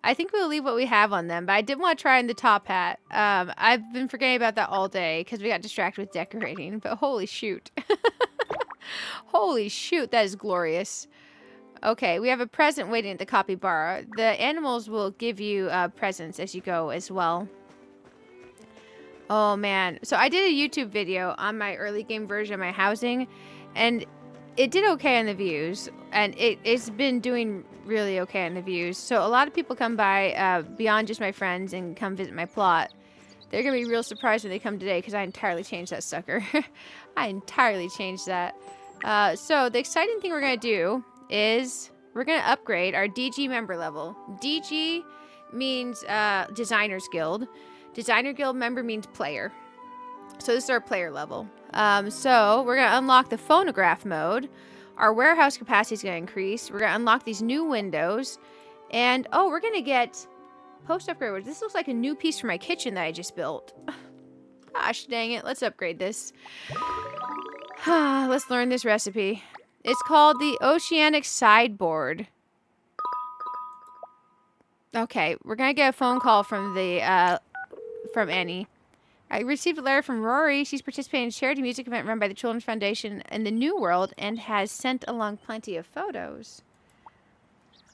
I think we'll leave what we have on them, but I did want to try on the top hat. I've been forgetting about that all day because we got distracted with decorating, but holy shoot. Holy shoot, that is glorious. Okay, we have a present waiting at the capybara. The animals will give you presents as you go as well. Oh man, so I did a YouTube video on my early game version of my housing, and it did okay on the views, and it's been doing really okay on the views. So a lot of people come by beyond just my friends and come visit my plot. They're going to be real surprised when they come today because I entirely changed that sucker. I entirely changed that. So the exciting thing we're going to do is we're going to upgrade our DG member level. DG means Designers Guild. Designer Guild member means player. So this is our player level. So we're going to unlock the phonograph mode. Our warehouse capacity is going to increase. We're going to unlock these new windows. And, oh, we're going to get post upgrade. This looks like a new piece for my kitchen that I just built. Gosh, dang it. Let's upgrade this. Let's learn this recipe. It's called the Oceanic Sideboard. Okay, we're going to get a phone call from the, from Annie. I received a letter from Rory. She's participating in a charity music event run by the Children's Foundation in the New World and has sent along plenty of photos.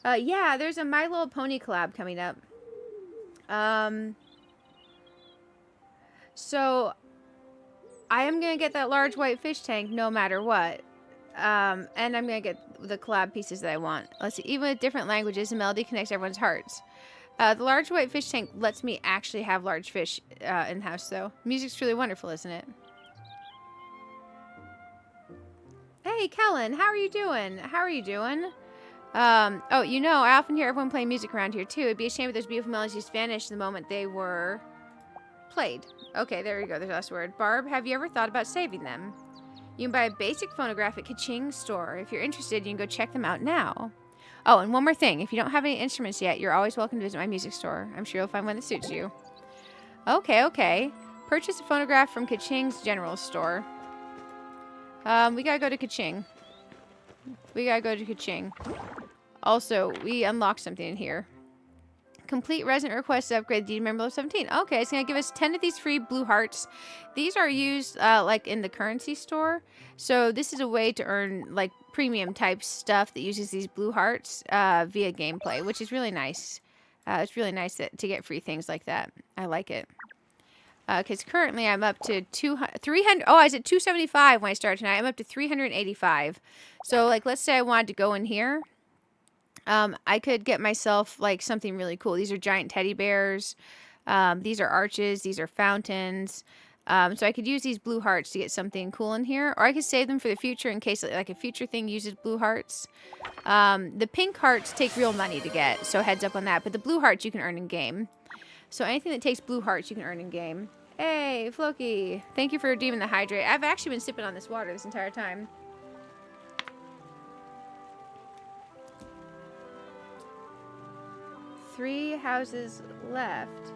Yeah, there's a My Little Pony collab coming up. So I am going to get that large white fish tank no matter what. And I'm going to get the collab pieces that I want. Let's see. Even with different languages, the melody connects everyone's hearts. The large white fish tank lets me actually have large fish in-house, though. Music's truly wonderful, isn't it? Hey, Kellen, how are you doing? How are you doing? Oh, you know, I often hear everyone playing music around here, too. It'd be a shame if those beautiful melodies just vanished the moment they were played. Okay, there we go. There's the last word. Barb, have you ever thought about saving them? You can buy a basic phonograph at Kaching's store. If you're interested, you can go check them out now. Oh, and one more thing. If you don't have any instruments yet, you're always welcome to visit my music store. I'm sure you'll find one that suits you. Okay, okay. Purchase a phonograph from Kaching's general store. We gotta go to Kaching. We gotta go to Kaching. Also, we unlocked something in here. Complete resident request to upgrade the member level 17. Okay, it's going to give us 10 of these free blue hearts. These are used like in the currency store. So this is a way to earn like premium type stuff that uses these blue hearts via gameplay, which is really nice. It's really nice to get free things like that. I like it. Because currently I'm up to 300. Oh, I was at 275 when I started tonight. I'm up to 385. So like, let's say I wanted to go in here. I could get myself like something really cool. These are giant teddy bears. These are arches. These are fountains. So I could use these blue hearts to get something cool in here, or I could save them for the future in case like a future thing uses blue hearts. The pink hearts take real money to get, so heads up on that. But the blue hearts you can earn in game. So anything that takes blue hearts you can earn in game. Hey, Floki, thank you for redeeming the hydrate. I've actually been sipping on this water this entire time. Three houses left.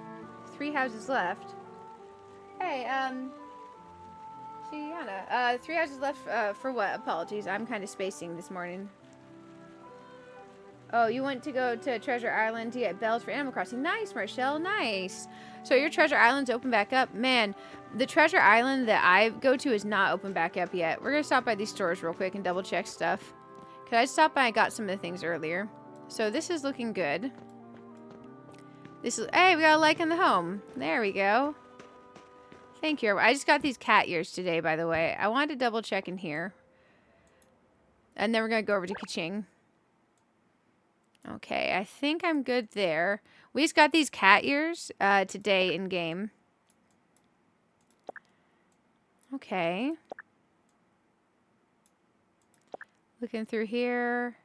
Hey, Gianna, 3 houses left, for what? Apologies, I'm kind of spacing this morning. Oh, you went to go to Treasure Island to get bells for Animal Crossing. Nice, Marshall, nice. So your Treasure Island's open back up? Man, the Treasure Island that I go to is not open back up yet. We're gonna stop by these stores real quick and double check stuff. Cause I stopped by and got some of the things earlier. So this is looking good. This is, hey, we got a like in the home. There we go. Thank you. I just got these cat ears today, by the way. I wanted to double check in here. And then we're going to go over to Kaching. Okay, I think I'm good there. We just got these cat ears today in game. Okay. Looking through here.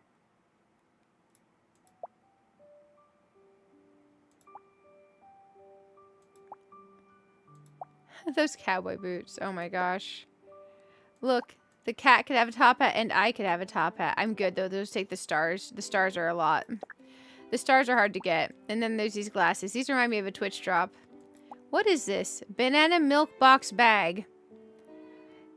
Those cowboy boots. Oh my gosh. Look, the cat could have a top hat and I could have a top hat. I'm good though. Those take the stars. The stars are a lot. The stars are hard to get. And then there's these glasses. These remind me of a Twitch drop. What is this? Banana milk box bag.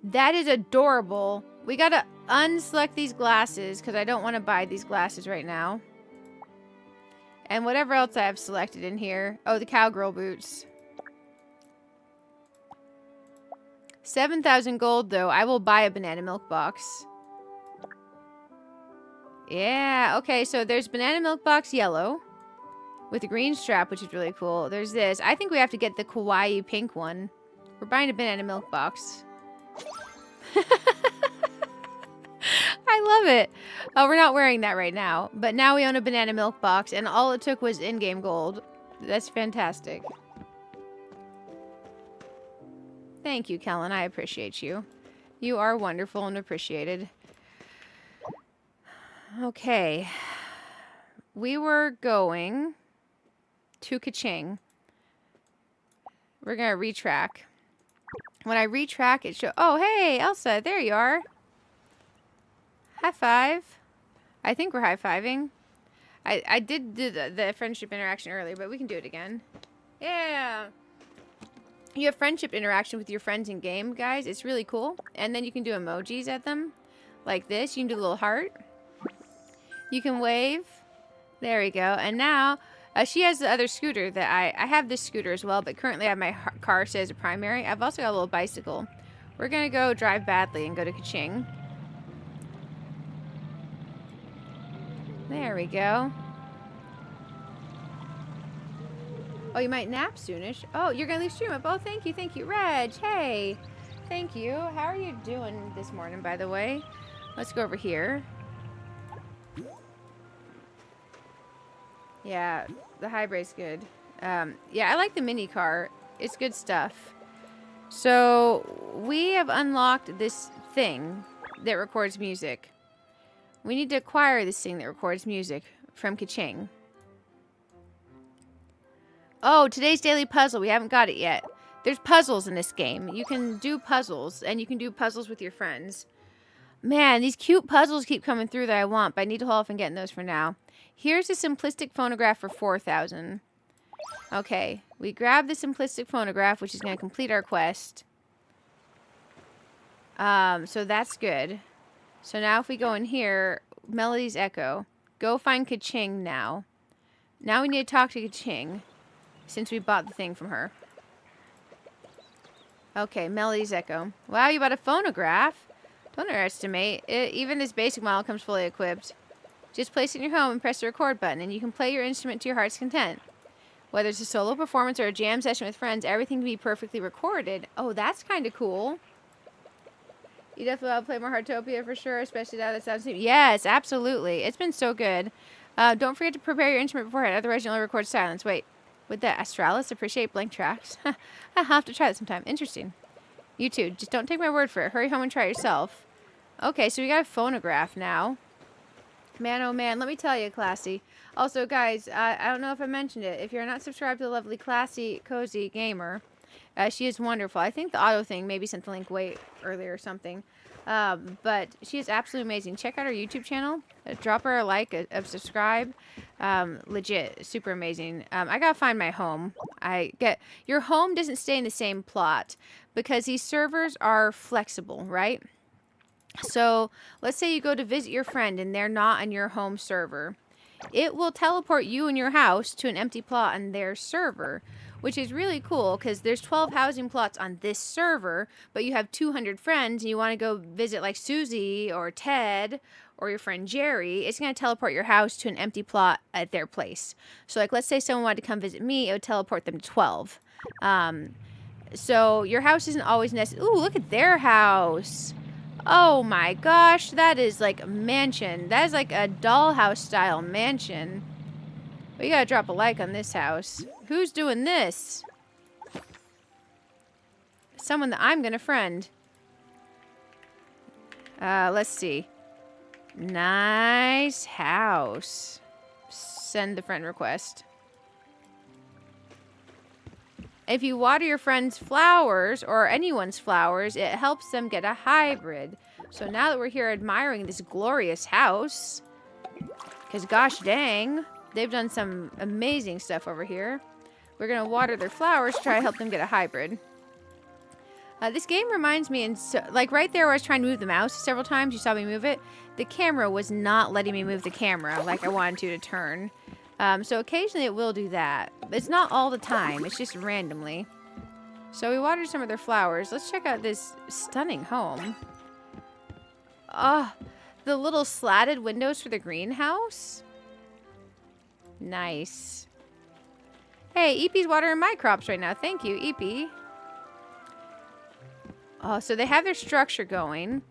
That is adorable. We gotta unselect these glasses because I don't want to buy these glasses right now. And whatever else I have selected in here. Oh, the cowgirl boots. 7,000 gold, though. I will buy a banana milk box. Yeah, okay, so there's banana milk box yellow with a green strap, which is really cool. There's this. I think we have to get the kawaii pink one. We're buying a banana milk box. I love it. Oh, we're not wearing that right now, but now we own a banana milk box, and all it took was in-game gold. That's fantastic. Thank you, Kellen. I appreciate you. You are wonderful and appreciated. Okay. we were going to Kaching. We're going to retrack. When I retrack, it shows... Oh, hey, Elsa, there you are. High five. I think we're high-fiving. I did do the friendship interaction earlier, but we can do it again. Yeah. You have friendship interaction with your friends in game, guys. It's really cool. And then you can do emojis at them. Like this. You can do a little heart. You can wave. There we go. And now, she has the other scooter that I have this scooter as well, but currently I have my car set as a primary. I've also got a little bicycle. We're going to go drive badly and go to Kaching. There we go. Oh, you might nap soonish. Oh, you're going to leave Streamlabs. Oh, thank you. Thank you. Reg, hey. Thank you. How are you doing this morning, by the way? Let's go over here. Yeah, the hybrid's good. Yeah, I like the mini car. It's good stuff. So, we have unlocked this thing that records music. We need to acquire this thing that records music from Kaching. Oh, today's daily puzzle. We haven't got it yet. There's puzzles in this game. You can do puzzles, and you can do puzzles with your friends. Man, these cute puzzles keep coming through that I want, but I need to hold off on getting those for now. Here's a simplistic phonograph for 4,000. Okay, we grab the simplistic phonograph, which is going to complete our quest. So that's good. So now if we go in here, Melody's Echo. Go find Kaching now. Now we need to talk to Kaching, since we bought the thing from her. Okay, Melody's Echo. Wow, you bought a phonograph? Don't underestimate it. Even this basic model comes fully equipped. Just place it in your home and press the record button, and you can play your instrument to your heart's content. Whether it's a solo performance or a jam session with friends, everything can be perfectly recorded. Oh, that's kind of cool. You definitely want to play more Heartopia for sure, especially now that it sounds... Yes, absolutely. It's been so good. Don't forget to prepare your instrument beforehand, otherwise you'll only record silence. Wait, would the Astralis appreciate blank tracks? I'll have to try that sometime. Interesting. You too. Just don't take my word for it. Hurry home and try it yourself. Okay, so we got a phonograph now. Man, oh man, let me tell you, Classy. Also, guys, I don't know if I mentioned it. If you're not subscribed to the lovely Classy Cozy Gamer, she is wonderful. I think the auto thing maybe sent the link way earlier or something. But she is absolutely amazing. Check out her YouTube channel. Drop her a like, a subscribe. Legit, super amazing. I gotta find my home. Your home doesn't stay in the same plot because these servers are flexible, right? So let's say you go to visit your friend and they're not on your home server. It will teleport you and your house to an empty plot on their server, which is really cool because there's 12 housing plots on this server, but you have 200 friends and you want to go visit like Susie or Ted or your friend Jerry. It's going to teleport your house to an empty plot at their place. So like let's say someone wanted to come visit me, it would teleport them to 12. So your house isn't always necessary. Ooh, look at their house. Oh my gosh, that is like a mansion. That is like a dollhouse style mansion. We gotta drop a like on this house. Who's doing this? Someone that I'm gonna friend. Let's see. Nice house. Send the friend request. If you water your friend's flowers, or anyone's flowers, it helps them get a hybrid. So now that we're here admiring this glorious house, because gosh dang, they've done some amazing stuff over here. We're going to water their flowers to try to help them get a hybrid. This game reminds me, like right there where I was trying to move the mouse several times, you saw me move it, the camera was not letting me move the camera like I wanted to turn. So occasionally it will do that. But it's not all the time. It's just randomly. So we watered some of their flowers. Let's check out this stunning home. Oh, the little slatted windows for the greenhouse. Nice. Hey, EP's watering my crops right now. Thank you, EP. Oh, so they have their structure going.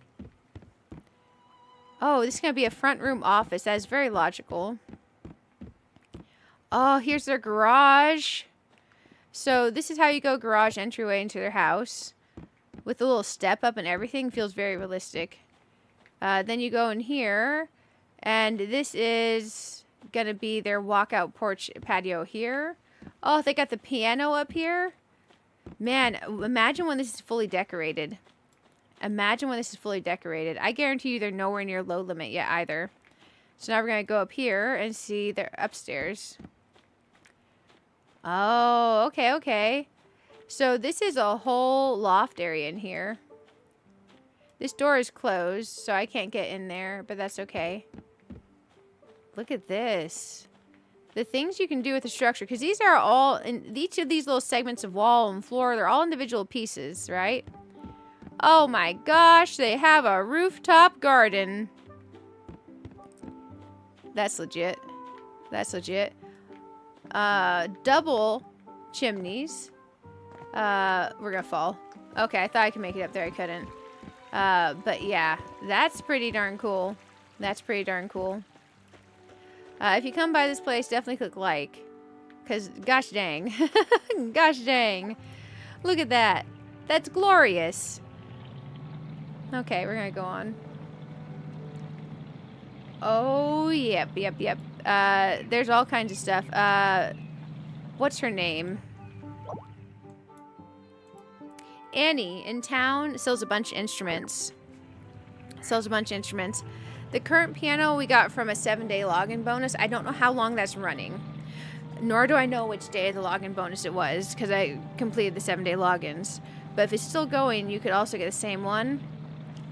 Oh, this is going to be a front room office. That is very logical. Oh, here's their garage. So this is how you go garage entryway into their house. With a little step up and everything. Feels very realistic. Then you go in here. And this is gonna be their walkout porch patio here. Oh, they got the piano up here. Man, imagine when this is fully decorated. Imagine when this is fully decorated. I guarantee you they're nowhere near load limit yet either. So now we're going to go up here and see they're upstairs. Oh, okay, okay. So this is a whole loft area in here. This door is closed, so I can't get in there, but that's okay. Look at this. The things you can do with the structure, because these are all, in each of these little segments of wall and floor, they're all individual pieces, right? Oh my gosh, they have a rooftop garden. That's legit. That's legit. Double chimneys. We're gonna fall. Okay, I thought I could make it up there. I couldn't. But yeah, that's pretty darn cool. That's pretty darn cool. If you come by this place, definitely click like. Because, gosh dang. Gosh dang. Look at that. That's glorious. Okay, we're gonna go on. Oh, yep. There's all kinds of stuff. What's her name? Annie in town sells a bunch of instruments. The current piano we got from a 7-day login bonus. I don't know how long that's running. Nor do I know which day of the login bonus it was, because I completed the 7-day logins. But if it's still going, you could also get the same one.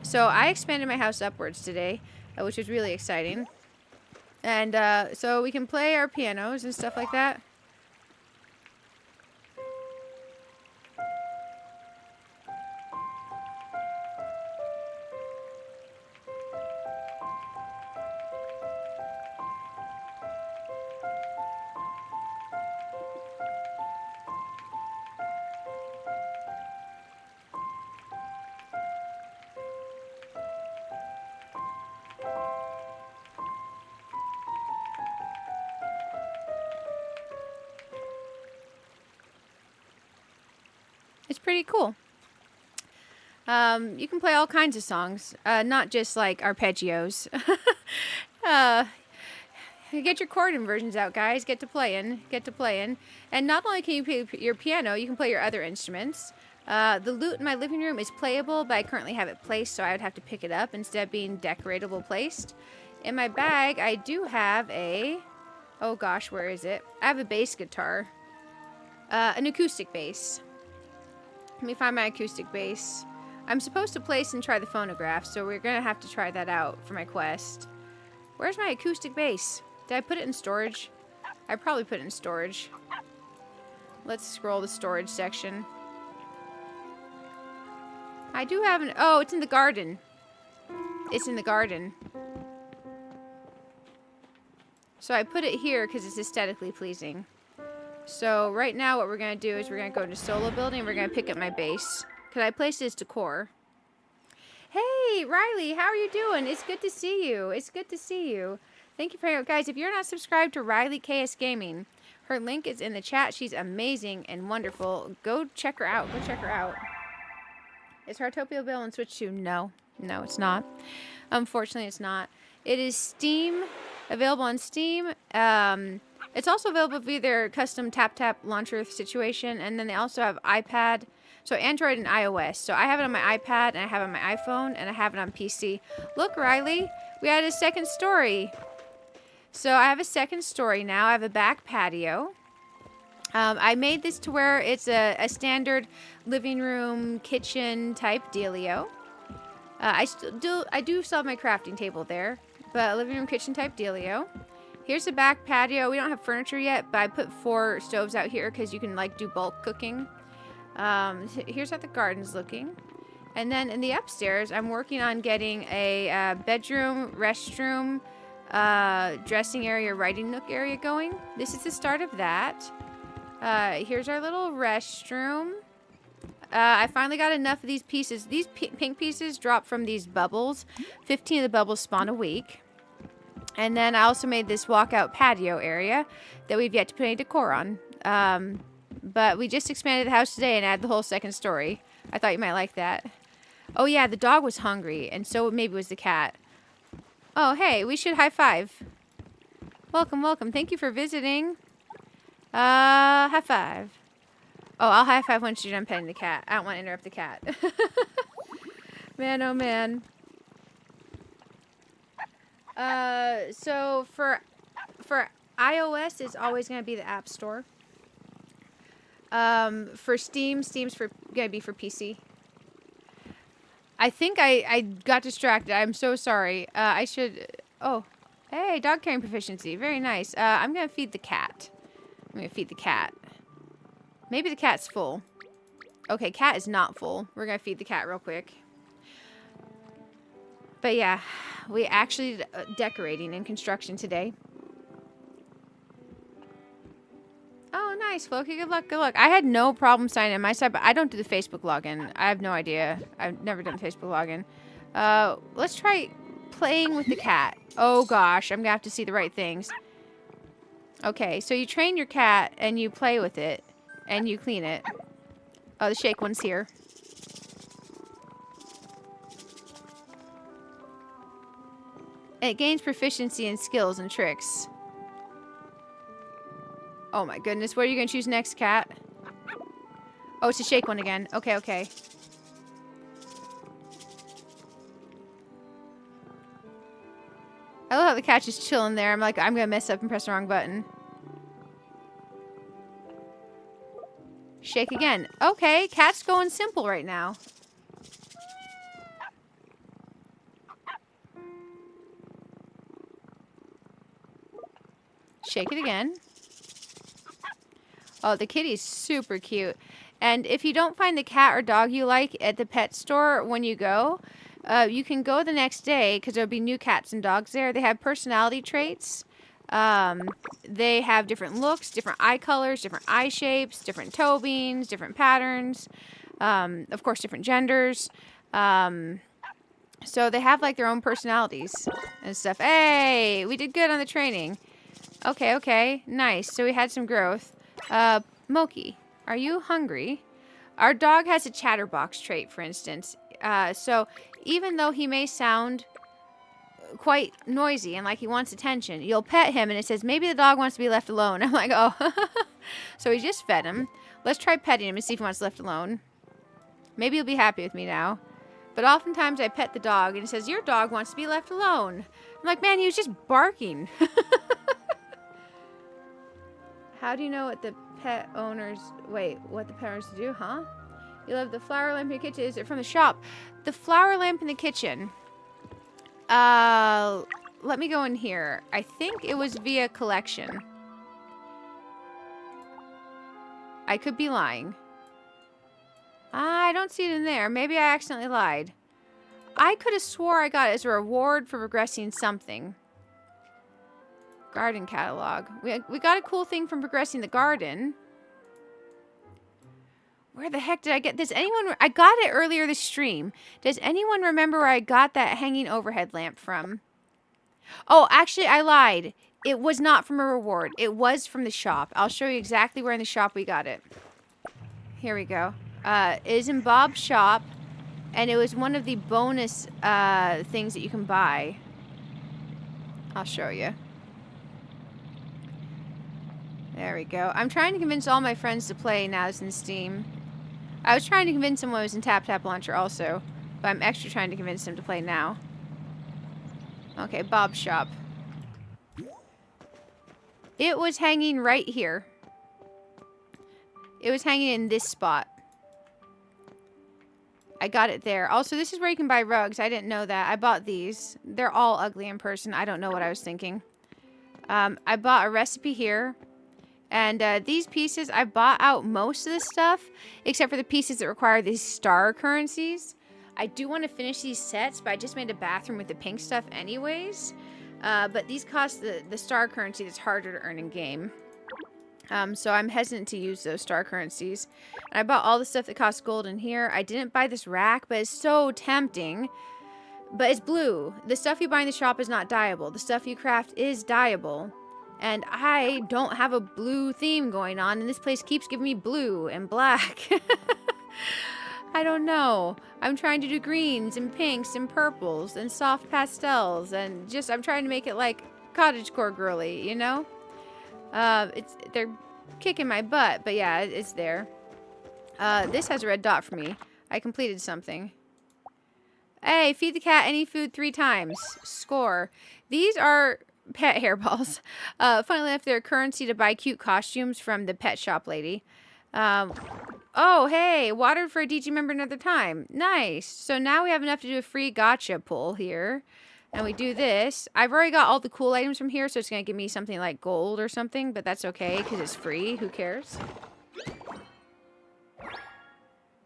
So I expanded my house upwards today, which was really exciting. And so we can play our pianos and stuff like that. It's pretty cool. You can play all kinds of songs, not just like arpeggios. Get your chord inversions out, guys. Get to playing. And not only can you play your piano, you can play your other instruments. The loot in my living room is playable, but I currently have it placed, so I would have to pick it up instead of being decoratable placed. In my bag, I do have a... Oh gosh, where is it? I have a bass guitar. An acoustic bass. Let me find my acoustic bass. I'm supposed to place and try the phonograph, so we're going to have to try that out for my quest. Where's my acoustic bass? Did I put it in storage? I probably put it in storage. Let's scroll the storage section. I do have an... Oh, it's in the garden. It's in the garden. So I put it here because it's aesthetically pleasing. So right now what we're going to do is we're going to go into solo building and we're going to pick up my base. Because I placed it as decor. Hey, Riley, how are you doing? It's good to see you. It's good to see you. Thank you for... Guys, if you're not subscribed to Riley KS Gaming, her link is in the chat. She's amazing and wonderful. Go check her out. Go check her out. Is Heartopia available on Switch 2? No. No, it's not. Unfortunately, it's not. It is Steam. Available on Steam. It's also available via their custom tap launcher situation. And then they also have iPad. So Android and iOS. So I have it on my iPad, and I have it on my iPhone, and I have it on PC. Look, Riley, we had a second story. So I have a second story now. I have a back patio. I made this to where it's a standard living room, kitchen type dealio. I do still have my crafting table there, but a living room, kitchen type dealio. Here's the back patio. We don't have furniture yet, but I put 4 stoves out here because you can like do bulk cooking. Here's how the garden's looking. And then in the upstairs, I'm working on getting a bedroom, restroom, dressing area, writing nook area going. This is the start of that. Here's our little restroom. I finally got enough of these pieces. These pink pieces drop from these bubbles. 15 of the bubbles spawn a week. And then I also made this walkout patio area that we've yet to put any decor on. But we just expanded the house today and added the whole second story. I thought you might like that. Oh yeah, the dog was hungry, and so maybe it was the cat. Oh, hey, we should high five. Welcome, welcome. Thank you for visiting. High five. Oh, I'll high five once you're done petting the cat. I don't want to interrupt the cat. Man, oh man. So for iOS, it's always going to be the App Store. For Steam's gonna be for PC. I think I got distracted. I'm so sorry. I should. Oh, hey, dog carrying proficiency. Very nice. I'm gonna feed the cat. I'm gonna feed the cat. Maybe the cat's full. Okay, cat is not full. We're gonna feed the cat real quick. But yeah, we actually decorating and construction today. Oh, nice, Floki. Good luck, good luck. I had no problem signing in my side, but I don't do the Facebook login. I have no idea. I've never done Facebook login. Let's try playing with the cat. Oh gosh, I'm gonna have to see the right things. Okay, so you train your cat and you play with it and you clean it. Oh, the shake one's here. It gains proficiency in skills and tricks. Oh my goodness, what are you gonna choose next, cat? Oh, it's a shake one again. Okay, okay. I love how the cat's just chilling there. I'm like, I'm gonna mess up and press the wrong button. Shake again. Okay, cat's going simple right now. Shake it again. Oh, the kitty's super cute. And if you don't find the cat or dog you like at the pet store when you go, you can go the next day because there'll be new cats and dogs there. They have personality traits. They have different looks, different eye colors, different eye shapes, different toe beans, different patterns. Of course, different genders. So they have like their own personalities and stuff. Hey, we did good on the training. Okay, okay. Nice. So we had some growth. Moki, are you hungry? Our dog has a chatterbox trait, for instance. So even though he may sound quite noisy and like he wants attention, you'll pet him and it says, maybe the dog wants to be left alone. I'm like, oh. So we just fed him. Let's try petting him and see if he wants left alone. Maybe he'll be happy with me now. But oftentimes I pet the dog and it says, your dog wants to be left alone. I'm like, man, he was just barking. How do you know what the pet owners... Wait, what the pet owners do, huh? You love the flower lamp in your kitchen. Is it from the shop? The flower lamp in the kitchen. Let me go in here. I think it was via collection. I could be lying. I don't see it in there. Maybe I accidentally lied. I could have swore I got it as a reward for progressing something. Garden catalog. We got a cool thing from progressing the garden. Where the heck did I get this? Anyone? I got it earlier this stream. Does anyone remember where I got that hanging overhead lamp from? Oh, actually, I lied. It was not from a reward. It was from the shop. I'll show you exactly where in the shop we got it. Here we go. It is in Bob's shop, and it was one of the bonus things that you can buy. I'll show you. There we go. I'm trying to convince all my friends to play now it's in Steam. I was trying to convince them when it was in Tap Launcher also, but I'm extra trying to convince them to play now. Okay, Bob's shop. It was hanging right here. It was hanging in this spot. I got it there. Also, this is where you can buy rugs. I didn't know that. I bought these. They're all ugly in person. I don't know what I was thinking. I bought a recipe here. And these pieces, I bought out most of the stuff, except for the pieces that require these star currencies. I do want to finish these sets, but I just made a bathroom with the pink stuff anyways. But these cost the star currency that's harder to earn in game. So I'm hesitant to use those star currencies. And I bought all the stuff that costs gold in here. I didn't buy this rack, but it's so tempting. But it's blue. The stuff you buy in the shop is not dyeable. The stuff you craft is dyeable. And I don't have a blue theme going on, and this place keeps giving me blue and black. I don't know. I'm trying to do greens and pinks and purples and soft pastels, and just I'm trying to make it like cottagecore girly, you know? They're kicking my butt, but yeah, it's there. This has a red dot for me. I completed something. Hey, feed the cat any food 3 times. Score. These are pet hairballs. Funnily enough, they're currency to buy cute costumes from the pet shop lady. Oh, hey, watered for a DG member another time. Nice. So now we have enough to do a free gotcha pull here. And we do this. I've already got all the cool items from here, so it's going to give me something like gold or something, but that's okay because it's free. Who cares?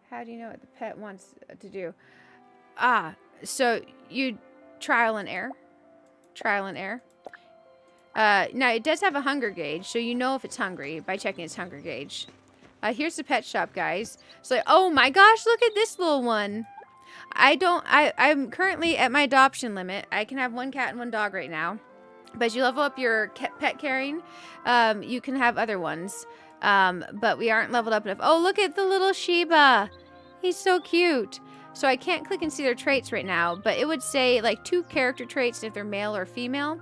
How do you know what the pet wants to do? Ah, so you trial and error. Trial and error. Now, it does have a hunger gauge, so you know if it's hungry by checking its hunger gauge. Here's the pet shop, guys. So, like, oh my gosh, look at this little one. I'm currently at my adoption limit. I can have 1 cat and 1 dog right now. But as you level up your pet carrying, you can have other ones. But we aren't leveled up enough. Oh, look at the little Shiba. He's so cute. So I can't click and see their traits right now, but it would say like 2 character traits if they're male or female.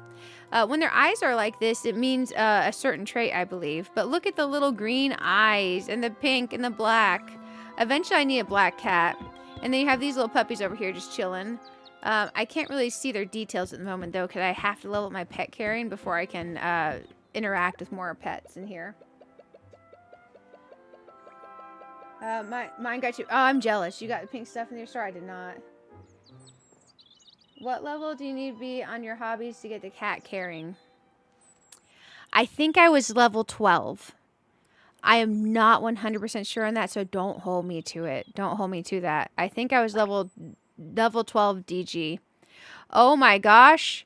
When their eyes are like this, it means a certain trait, I believe. But look at the little green eyes and the pink and the black. Eventually I need a black cat. And then you have these little puppies over here just chilling. I can't really see their details at the moment, though, because I have to level up my pet carrying before I can interact with more pets in here. Mine got you. Oh, I'm jealous. You got the pink stuff in your store? I did not. What level do you need to be on your hobbies to get the cat carrying? I think I was level 12. I am not 100% sure on that, so don't hold me to it. Don't hold me to that. I think I was level 12 DG. Oh my gosh.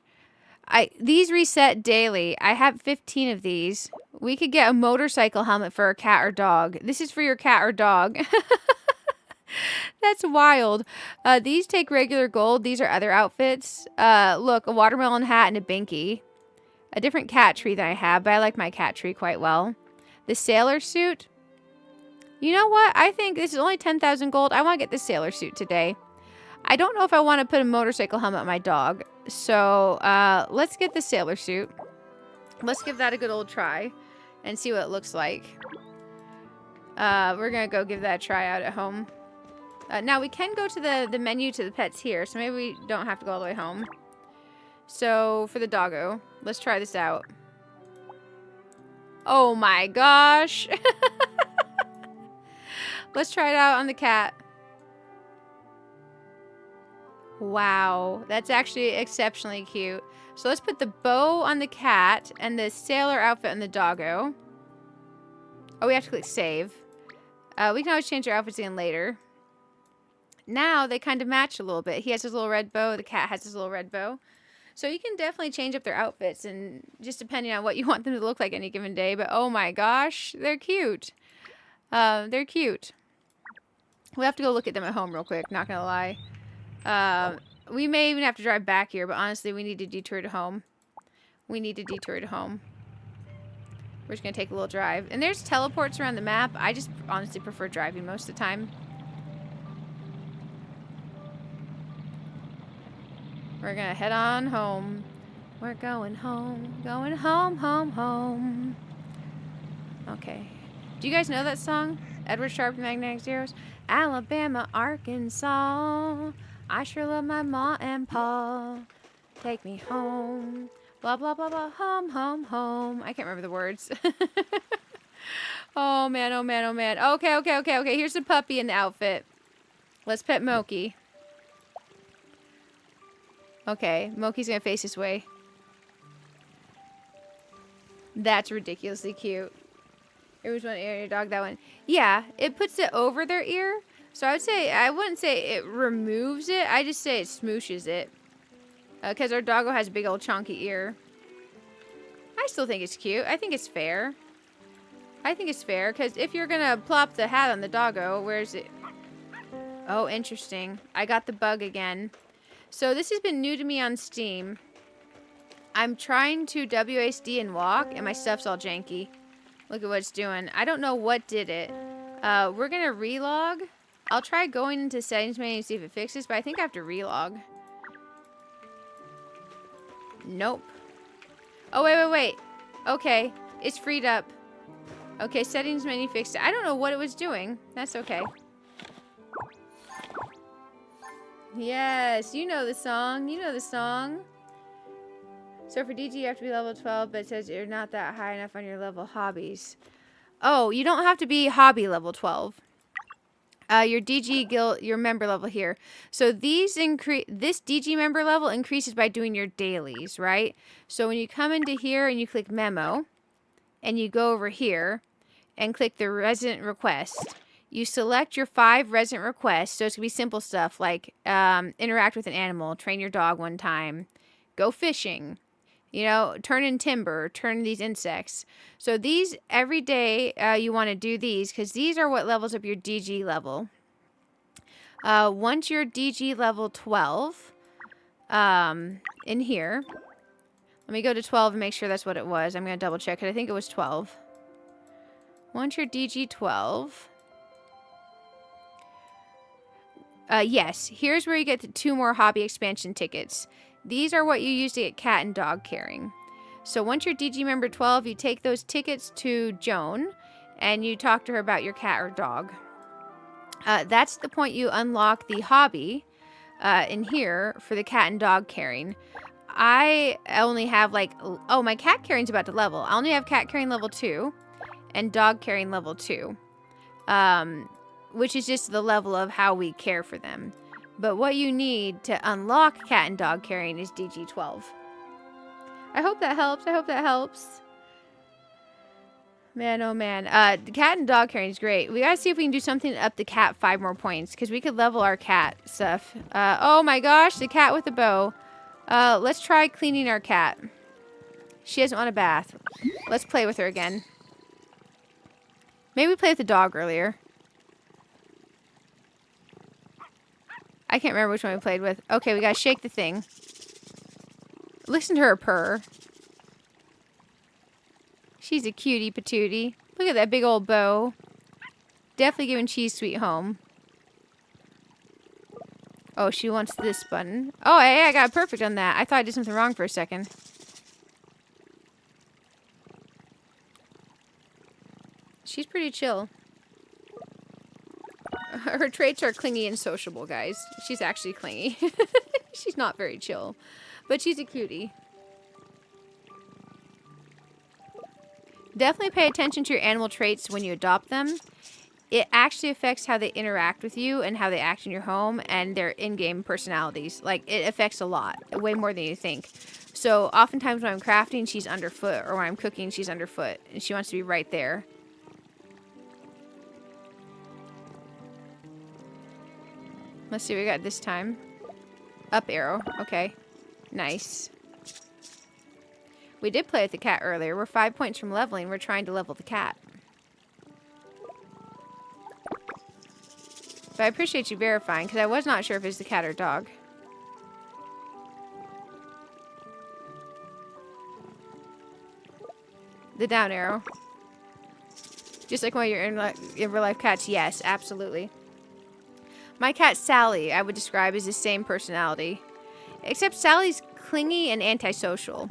These reset daily. I have 15 of these. We could get a motorcycle helmet for a cat or dog. This is for your cat or dog. That's wild. These take regular gold. These are other outfits. Look, a watermelon hat and a binky. A different cat tree than I have, but I like my cat tree quite well. The sailor suit. You know what? I think this is only 10,000 gold. I want to get the sailor suit today. I don't know if I want to put a motorcycle helmet on my dog. So, let's get the sailor suit. Let's give that a good old try and see what it looks like. We're going to go give that a try out at home. Now, we can go to the menu to the pets here, so maybe we don't have to go all the way home. So, for the doggo, let's try this out. Oh my gosh. Let's try it out on the cat. Wow, that's actually exceptionally cute. So let's put the bow on the cat and the sailor outfit on the doggo. Oh, we have to click save. We can always change our outfits again later. Now they kind of match a little bit. He has his little red bow. The cat has his little red bow. So you can definitely change up their outfits, and just depending on what you want them to look like any given day. But oh my gosh, they're cute. They're cute. We'll have to go look at them at home real quick, not gonna lie. We may even have to drive back here, but honestly, we need to detour to home. We need to detour to home. We're just gonna take a little drive. And there's teleports around the map. I just honestly prefer driving most of the time. We're gonna head on home. We're going home. Going home, home, home. Okay. Do you guys know that song? Edward Sharpe and Magnetic Zeros? Alabama, Arkansas. I sure love my ma and pa. Take me home. Blah, blah, blah, blah. Home, home, home. I can't remember the words. Oh, man, oh, man, oh, man. Okay, okay, okay, okay. Here's the puppy in the outfit. Let's pet Moki. Okay, Moki's gonna face this way. That's ridiculously cute. It was one ear in your dog, that one. Yeah, it puts it over their ear. So I wouldn't say it removes it. I just say it smooshes it. Because our doggo has a big old chunky ear. I still think it's cute. I think it's fair. I think it's fair, because if you're gonna plop the hat on the doggo, where's it? Oh, interesting. I got the bug again. So this has been new to me on Steam. I'm trying to WASD and walk, and my stuff's all janky. Look at what it's doing. I don't know what did it. We're going to relog. I'll try going into settings menu and see if it fixes, but I think I have to relog. Nope. Oh, wait. Okay, it's freed up. Okay, settings menu fixed. I don't know what it was doing. That's okay. Yes, you know the song. You know the song. So for DG, you have to be level 12, but it says you're not that high enough on your level hobbies. Oh, you don't have to be hobby level 12. Your DG guild, your member level here. So this DG member level increases by doing your dailies, right? So when you come into here and you click memo, and you go over here and click the resident request, you select your 5 resident requests. So it's gonna be simple stuff like interact with an animal, train your dog one time, go fishing, you know, turn in timber, turn these insects. So these, every day you want to do these because these are what levels up your DG level. Once you're DG level 12, in here, let me go to 12 and make sure that's what it was. I'm going to double check it. I think it was 12. Once you're DG 12, yes, here's where you get the 2 more hobby expansion tickets. These are what you use to get cat and dog caring. So once you're DG member 12, you take those tickets to Joan and you talk to her about your cat or dog. That's the point you unlock the hobby in here for the cat and dog caring. I only have like, oh, my cat caring's about to level. I only have cat caring level 2 and dog caring level 2, which is just the level of how we care for them. But what you need to unlock cat and dog caring is DG 12. I hope that helps. I hope that helps. Man, oh man. The cat and dog caring is great. We gotta see if we can do something to up the cat 5 more points, because we could level our cat stuff. Oh my gosh, the cat with the bow. Let's try cleaning our cat. She doesn't want a bath. Let's play with her again. Maybe we played with the dog earlier. I can't remember which one we played with. Okay, we gotta shake the thing. Listen to her purr. She's a cutie patootie. Look at that big old bow. Definitely giving Cheese Sweet home. Oh, she wants this button. Oh, hey, I got perfect on that. I thought I did something wrong for a second. She's pretty chill. Her traits are clingy and sociable, guys. She's actually clingy. She's not very chill. But she's a cutie. Definitely pay attention to your animal traits when you adopt them. It actually affects how they interact with you and how they act in your home and their in-game personalities. Like, it affects a lot. Way more than you think. So, oftentimes when I'm crafting, she's underfoot. Or when I'm cooking, she's underfoot. And she wants to be right there. Let's see what we got this time. Up arrow. Okay. Nice. We did play with the cat earlier. We're 5 points from leveling. We're trying to level the cat. But I appreciate you verifying, because I was not sure if it's the cat or dog. The down arrow. Just like one of your in real life cats. Yes, absolutely. My cat Sally, I would describe as the same personality. Except Sally's clingy and antisocial.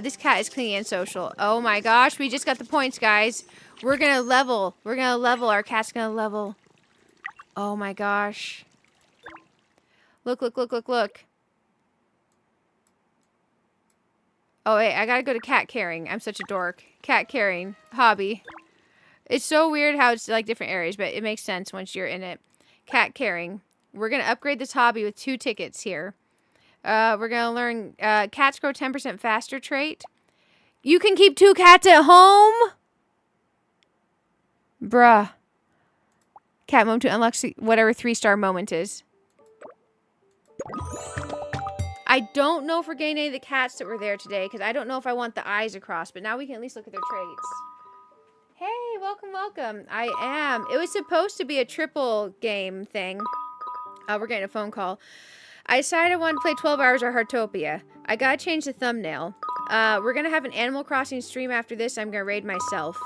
This cat is clingy and social. Oh my gosh, we just got the points, guys. We're gonna level. We're gonna level. Our cat's gonna level. Oh my gosh. Look, look, look, look, look. Oh wait, I gotta go to cat caring. I'm such a dork. Cat caring. Hobby. It's so weird how it's like different areas, but it makes sense once you're in it. Cat caring. We're gonna upgrade this hobby with 2 tickets here. We're gonna learn cats grow 10% faster trait. You can keep 2 cats at home? Bruh. Cat moment to unlock whatever 3-star moment is. I don't know if we're getting any of the cats that were there today, because I don't know if I want the eyes across, but now we can at least look at their traits. Hey, welcome, welcome. I am. It was supposed to be a triple game thing. We're getting a phone call. I decided I wanted to play 12 hours of Heartopia. I gotta change the thumbnail. We're gonna have an Animal Crossing stream after this. I'm gonna raid myself.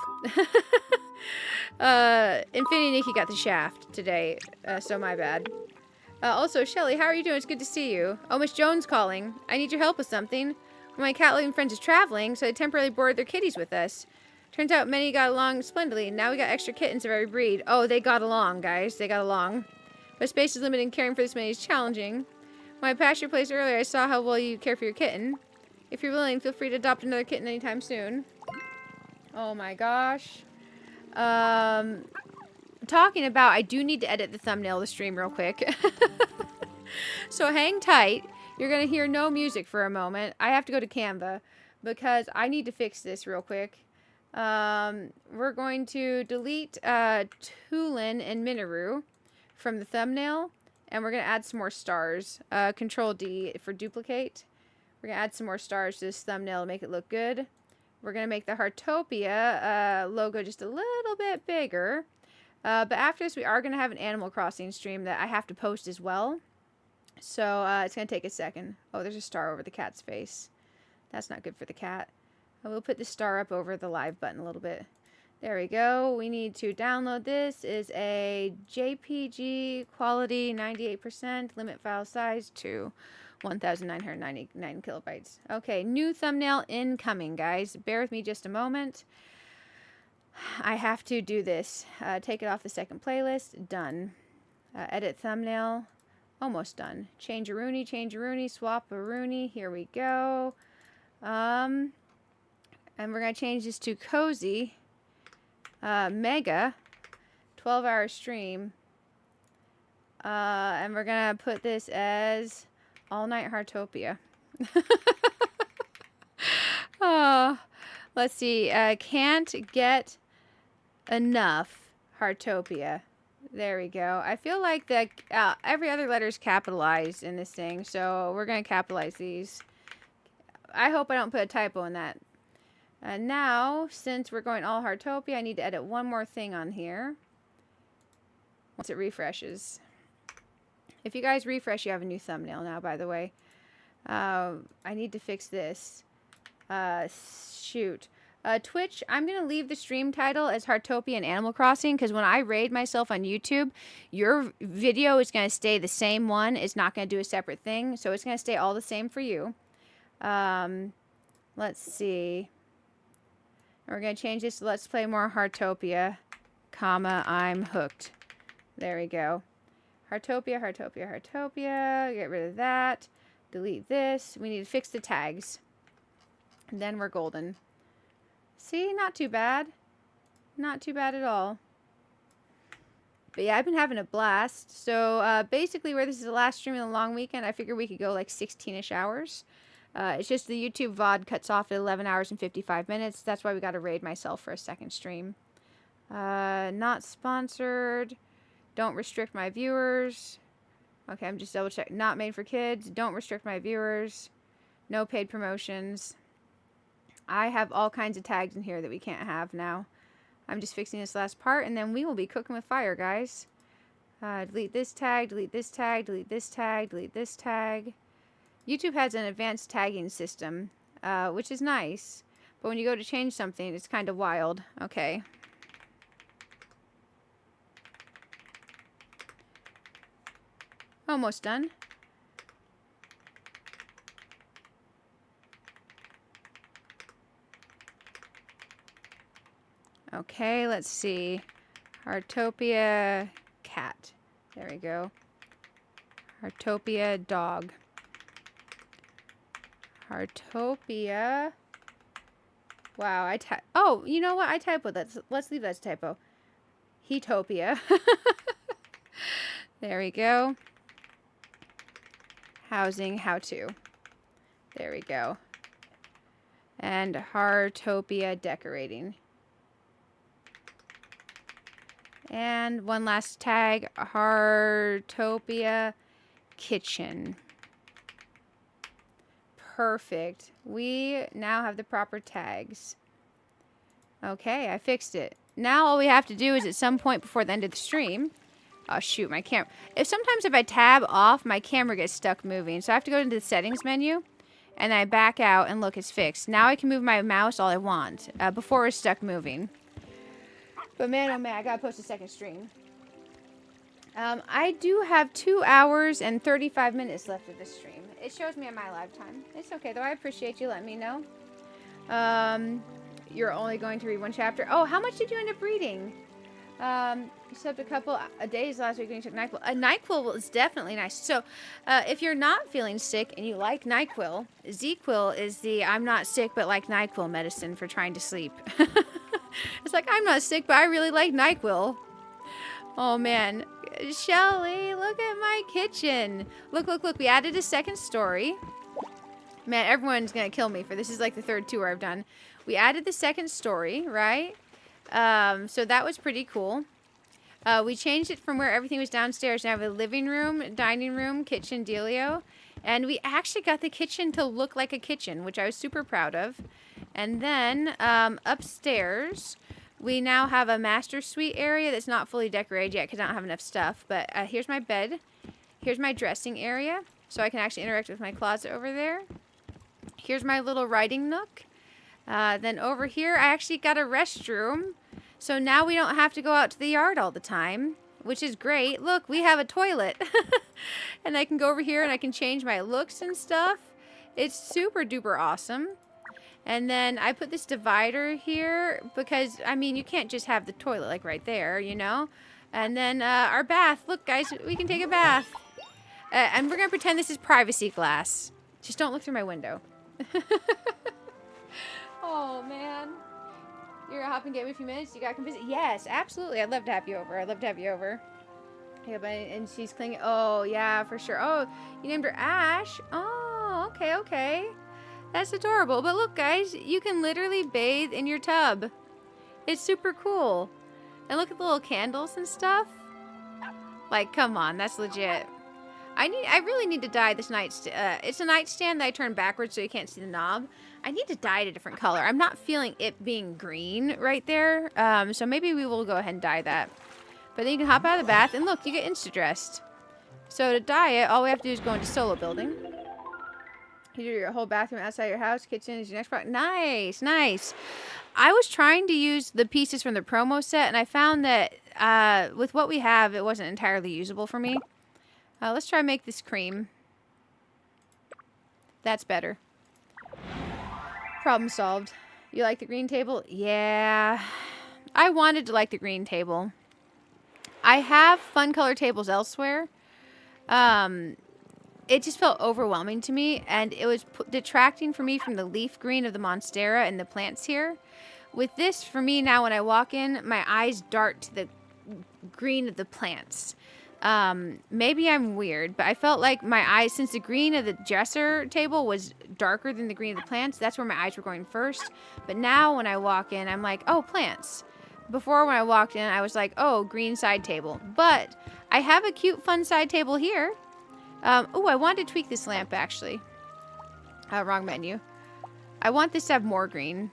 Infinity Nikki got the shaft today, so my bad. Also, Shelly, how are you doing? It's good to see you. Oh, Miss Jones calling. I need your help with something. My cat-loving friends is traveling, so they temporarily boarded their kitties with us. Turns out many got along splendidly. Now we got extra kittens of every breed. Oh, they got along, guys. They got along. But space is limited and caring for this many is challenging. When I passed your place earlier, I saw how well you care for your kitten. If you're willing, feel free to adopt another kitten anytime soon. Oh my gosh. Talking about, I do need to edit the thumbnail of the stream real quick. So hang tight. You're going to hear no music for a moment. I have to go to Canva because I need to fix this real quick. We're going to delete Tulin and Minoru from the thumbnail, and we're going to add some more stars. Control D for duplicate. We're going to add some more stars to this thumbnail to make it look good. We're going to make the Heartopia logo just a little bit bigger. But after this, we are going to have an Animal Crossing stream that I have to post as well. So it's going to take a second. Oh, there's a star over the cat's face. That's not good for the cat. We'll put the star up over the live button a little bit. There we go. We need to download this. Is a JPG quality 98%. Limit file size to 1,999 kilobytes. Okay, new thumbnail incoming, guys. Bear with me just a moment. I have to do this. Take it off the second playlist. Done. Edit thumbnail. Almost done. Change a Rooney, swap a Rooney. Here we go. And we're going to change this to Cozy. Mega. 12-hour stream. And we're going to put this as All Night Heartopia. Let's see. Can't get enough Heartopia. There we go. I feel like the every other letter is capitalized in this thing, so we're going to capitalize these. I hope I don't put a typo in that. And now, since we're going all Heartopia, I need to edit one more thing on here. Once it refreshes. If you guys refresh, you have a new thumbnail now, by the way. I need to fix this. Shoot. Twitch, I'm going to leave the stream title as Heartopia and Animal Crossing, because when I raid myself on YouTube, your video is going to stay the same one. It's not going to do a separate thing, so it's going to stay all the same for you. Let's see. We're going to change this to Let's Play More Heartopia, comma, I'm hooked. There we go. Heartopia, Heartopia, Heartopia. Get rid of that. Delete this. We need to fix the tags. And then we're golden. See, not too bad. Not too bad at all. But yeah, I've been having a blast. So basically, where this is the last stream of the long weekend, I figure we could go like 16-ish hours. It's just the YouTube VOD cuts off at 11 hours and 55 minutes. That's why we got to raid myself for a second stream. Not sponsored. Don't restrict my viewers. Okay, I'm just double checking. Not made for kids. Don't restrict my viewers. No paid promotions. I have all kinds of tags in here that we can't have now. I'm just fixing this last part, and then we will be cooking with fire, guys. Delete this tag, delete this tag, delete this tag, delete this tag. YouTube has an advanced tagging system, which is nice. But when you go to change something, it's kind of wild. Okay. Almost done. Okay, let's see. Heartopia cat. There we go. Heartopia dog. Heartopia. Wow, oh, you know what? I typoed that. Let's leave that as a typo. Heatopia. There we go. Housing, how to. There we go. And Heartopia decorating. And one last tag, Heartopia kitchen. Perfect. We now have the proper tags. Okay, I fixed it. Now all we have to do is at some point before the end of the stream. Oh shoot, my camera. Sometimes if I tab off, my camera gets stuck moving. So I have to go into the settings menu. And I back out and look, it's fixed. Now I can move my mouse all I want. Before it was stuck moving. But man, oh man, I gotta post a second stream. I do have 2 hours and 35 minutes left of this stream. It shows me in my lifetime. It's okay, though. I appreciate you letting me know. You're only going to read one chapter. Oh, how much did you end up reading? You slept a couple of days last week when you took NyQuil. NyQuil is definitely nice. So, if you're not feeling sick and you like NyQuil, ZQuil is the I'm not sick but like NyQuil medicine for trying to sleep. It's like, I'm not sick, but I really like NyQuil. Oh, man. Shelly, look at my kitchen. Look, look, look. We added a second story. Man, everyone's going to kill me for this. Is like the third tour I've done. We added the second story, right? So that was pretty cool. We changed it from where everything was downstairs. Now we have a living room, dining room, kitchen dealio. And we actually got the kitchen to look like a kitchen, which I was super proud of. And then upstairs, we now have a master suite area that's not fully decorated yet because I don't have enough stuff. But here's my bed. Here's my dressing area, so I can actually interact with my closet over there. Here's my little writing nook. Then over here, I actually got a restroom. So now we don't have to go out to the yard all the time, which is great. Look, we have a toilet. And I can go over here and I can change my looks and stuff. It's super duper awesome. And then I put this divider here because, I mean, you can't just have the toilet like right there, you know? And then our bath. Look, guys, we can take a bath. And we're going to pretend this is privacy glass. Just don't look through my window. Oh, man. You're going to hop and get me a few minutes? You got to come visit? Yes, absolutely. I'd love to have you over. I'd love to have you over. Yeah, but, and she's clinging. Oh, yeah, for sure. Oh, you named her Ash? Oh, okay, okay. That's adorable. But look, guys, you can literally bathe in your tub. It's super cool. And look at the little candles and stuff. Like, come on, that's legit. I really need to dye this nightstand. It's a nightstand that I turn backwards so you can't see the knob. I need to dye it a different color. I'm not feeling it being green right there. So maybe we will go ahead and dye that. But then you can hop out of the bath and look, you get insta-dressed. So to dye it, all we have to do is go into solo building. You do your whole bathroom outside your house. Kitchen is your next part. Nice, nice. I was trying to use the pieces from the promo set, and I found that with what we have, it wasn't entirely usable for me. Let's try and make this cream. That's better. Problem solved. You like the green table? Yeah. I wanted to like the green table. I have fun color tables elsewhere. It just felt overwhelming to me, and it was detracting for me from the leaf green of the Monstera and the plants here. With this, for me now, when I walk in, my eyes dart to the green of the plants. Maybe I'm weird, but I felt like my eyes, since the green of the dresser table was darker than the green of the plants, that's where my eyes were going first. But now when I walk in, I'm like, oh, plants. Before, when I walked in, I was like, oh, green side table. But I have a cute, fun side table here. Oh, I wanted to tweak this lamp, actually. Wrong menu. I want this to have more green.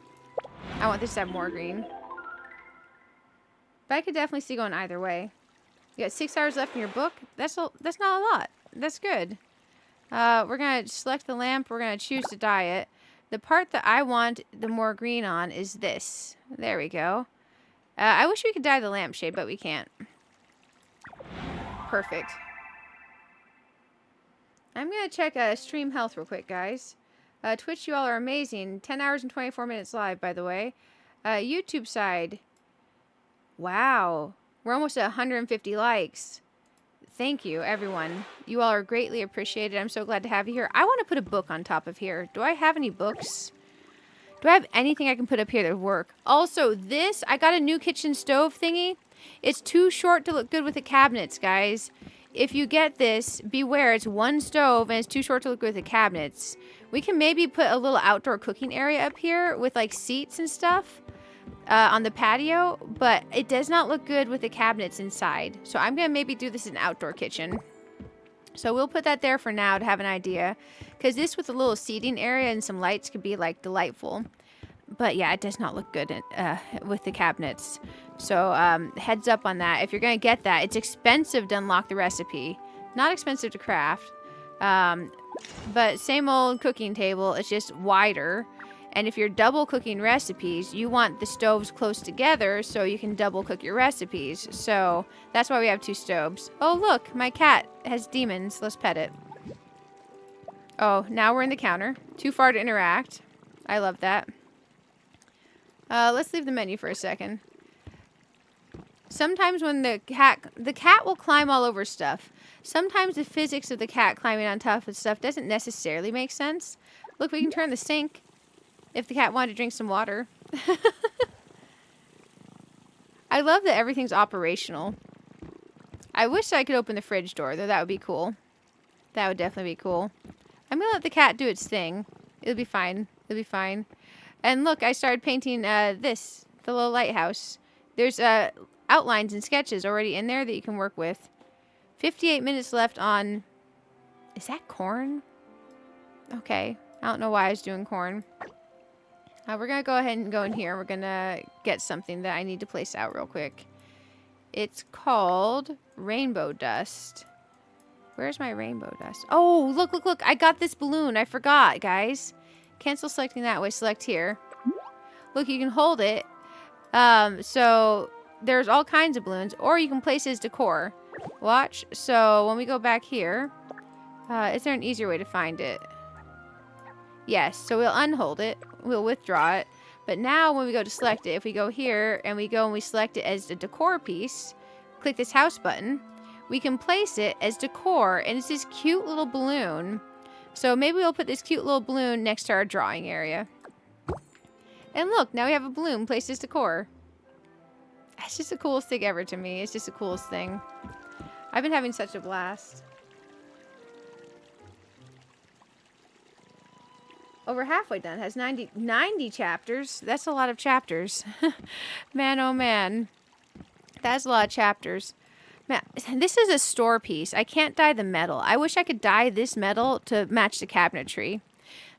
I want this to have more green. But I could definitely see going either way. You got 6 hours left in your book. That's not a lot. That's good. We're going to select the lamp. We're going to choose to dye it. The part that I want the more green on is this. There we go. I wish we could dye the lampshade, but we can't. Perfect. I'm going to check stream health real quick, guys. Twitch, you all are amazing. 10 hours and 24 minutes live, by the way. YouTube side. Wow. We're almost at 150 likes. Thank you, everyone. You all are greatly appreciated. I'm so glad to have you here. I want to put a book on top of here. Do I have any books? Do I have anything I can put up here that would work? Also, this, I got a new kitchen stove thingy. It's too short to look good with the cabinets, guys. If you get this, beware. It's one stove and it's too short to look good with the cabinets. We can maybe put a little outdoor cooking area up here with like seats and stuff on the patio, but it does not look good with the cabinets inside. So I'm going to maybe do this in an outdoor kitchen. So we'll put that there for now to have an idea. Because this with a little seating area and some lights could be like delightful. But yeah, it does not look good with the cabinets. So heads up on that. If you're going to get that, it's expensive to unlock the recipe. Not expensive to craft. But same old cooking table. It's just wider. And if you're double cooking recipes, you want the stoves close together so you can double cook your recipes. So that's why we have 2 stoves. Oh, look, my cat has demons. Let's pet it. Oh, now we're in the counter. Too far to interact. I love that. Let's leave the menu for a second. Sometimes when the cat will climb all over stuff. Sometimes the physics of the cat climbing on top of stuff doesn't necessarily make sense. Look, we can turn the sink if the cat wanted to drink some water. I love that everything's operational. I wish I could open the fridge door, though. That would be cool. That would definitely be cool. I'm going to let the cat do its thing. It'll be fine. It'll be fine. And look, I started painting the little lighthouse. There's outlines and sketches already in there that you can work with. 58 minutes left on... Is that corn? Okay. I don't know why I was doing corn. We're going to go ahead and go in here. We're going to get something that I need to place out real quick. It's called rainbow dust. Where's my rainbow dust? Oh, look, look, look. I got this balloon. I forgot, guys. Cancel selecting that way. Select here. Look, you can hold it. So there's all kinds of balloons. Or you can place it as decor. Watch. So when we go back here, is there an easier way to find it? Yes. So we'll unhold it. We'll withdraw it. But now when we go to select it, if we go here and we select it as a decor piece, click this house button, we can place it as decor, and it's this cute little balloon. So maybe we'll put this cute little balloon next to our drawing area. And look, now we have a balloon placed as decor. It's just the coolest thing ever to me. It's just the coolest thing. I've been having such a blast. Over halfway done. Has 90 chapters. That's a lot of chapters. Man, oh man. That's a lot of chapters. Man, this is a store piece. I can't dye the metal. I wish I could dye this metal to match the cabinetry.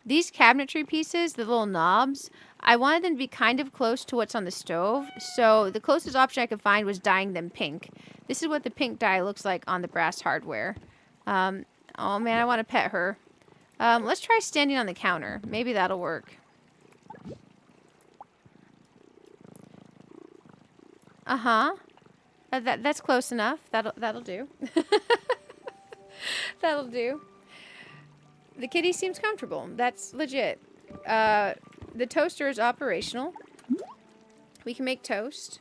These cabinetry pieces, the little knobs, I wanted them to be kind of close to what's on the stove. So the closest option I could find was dyeing them pink. This is what the pink dye looks like on the brass hardware. Oh man, I want to pet her. Let's try standing on the counter. Maybe that'll work. Uh-huh. That's close enough. That'll do. That'll do. The kitty seems comfortable. That's legit. The toaster is operational. We can make toast.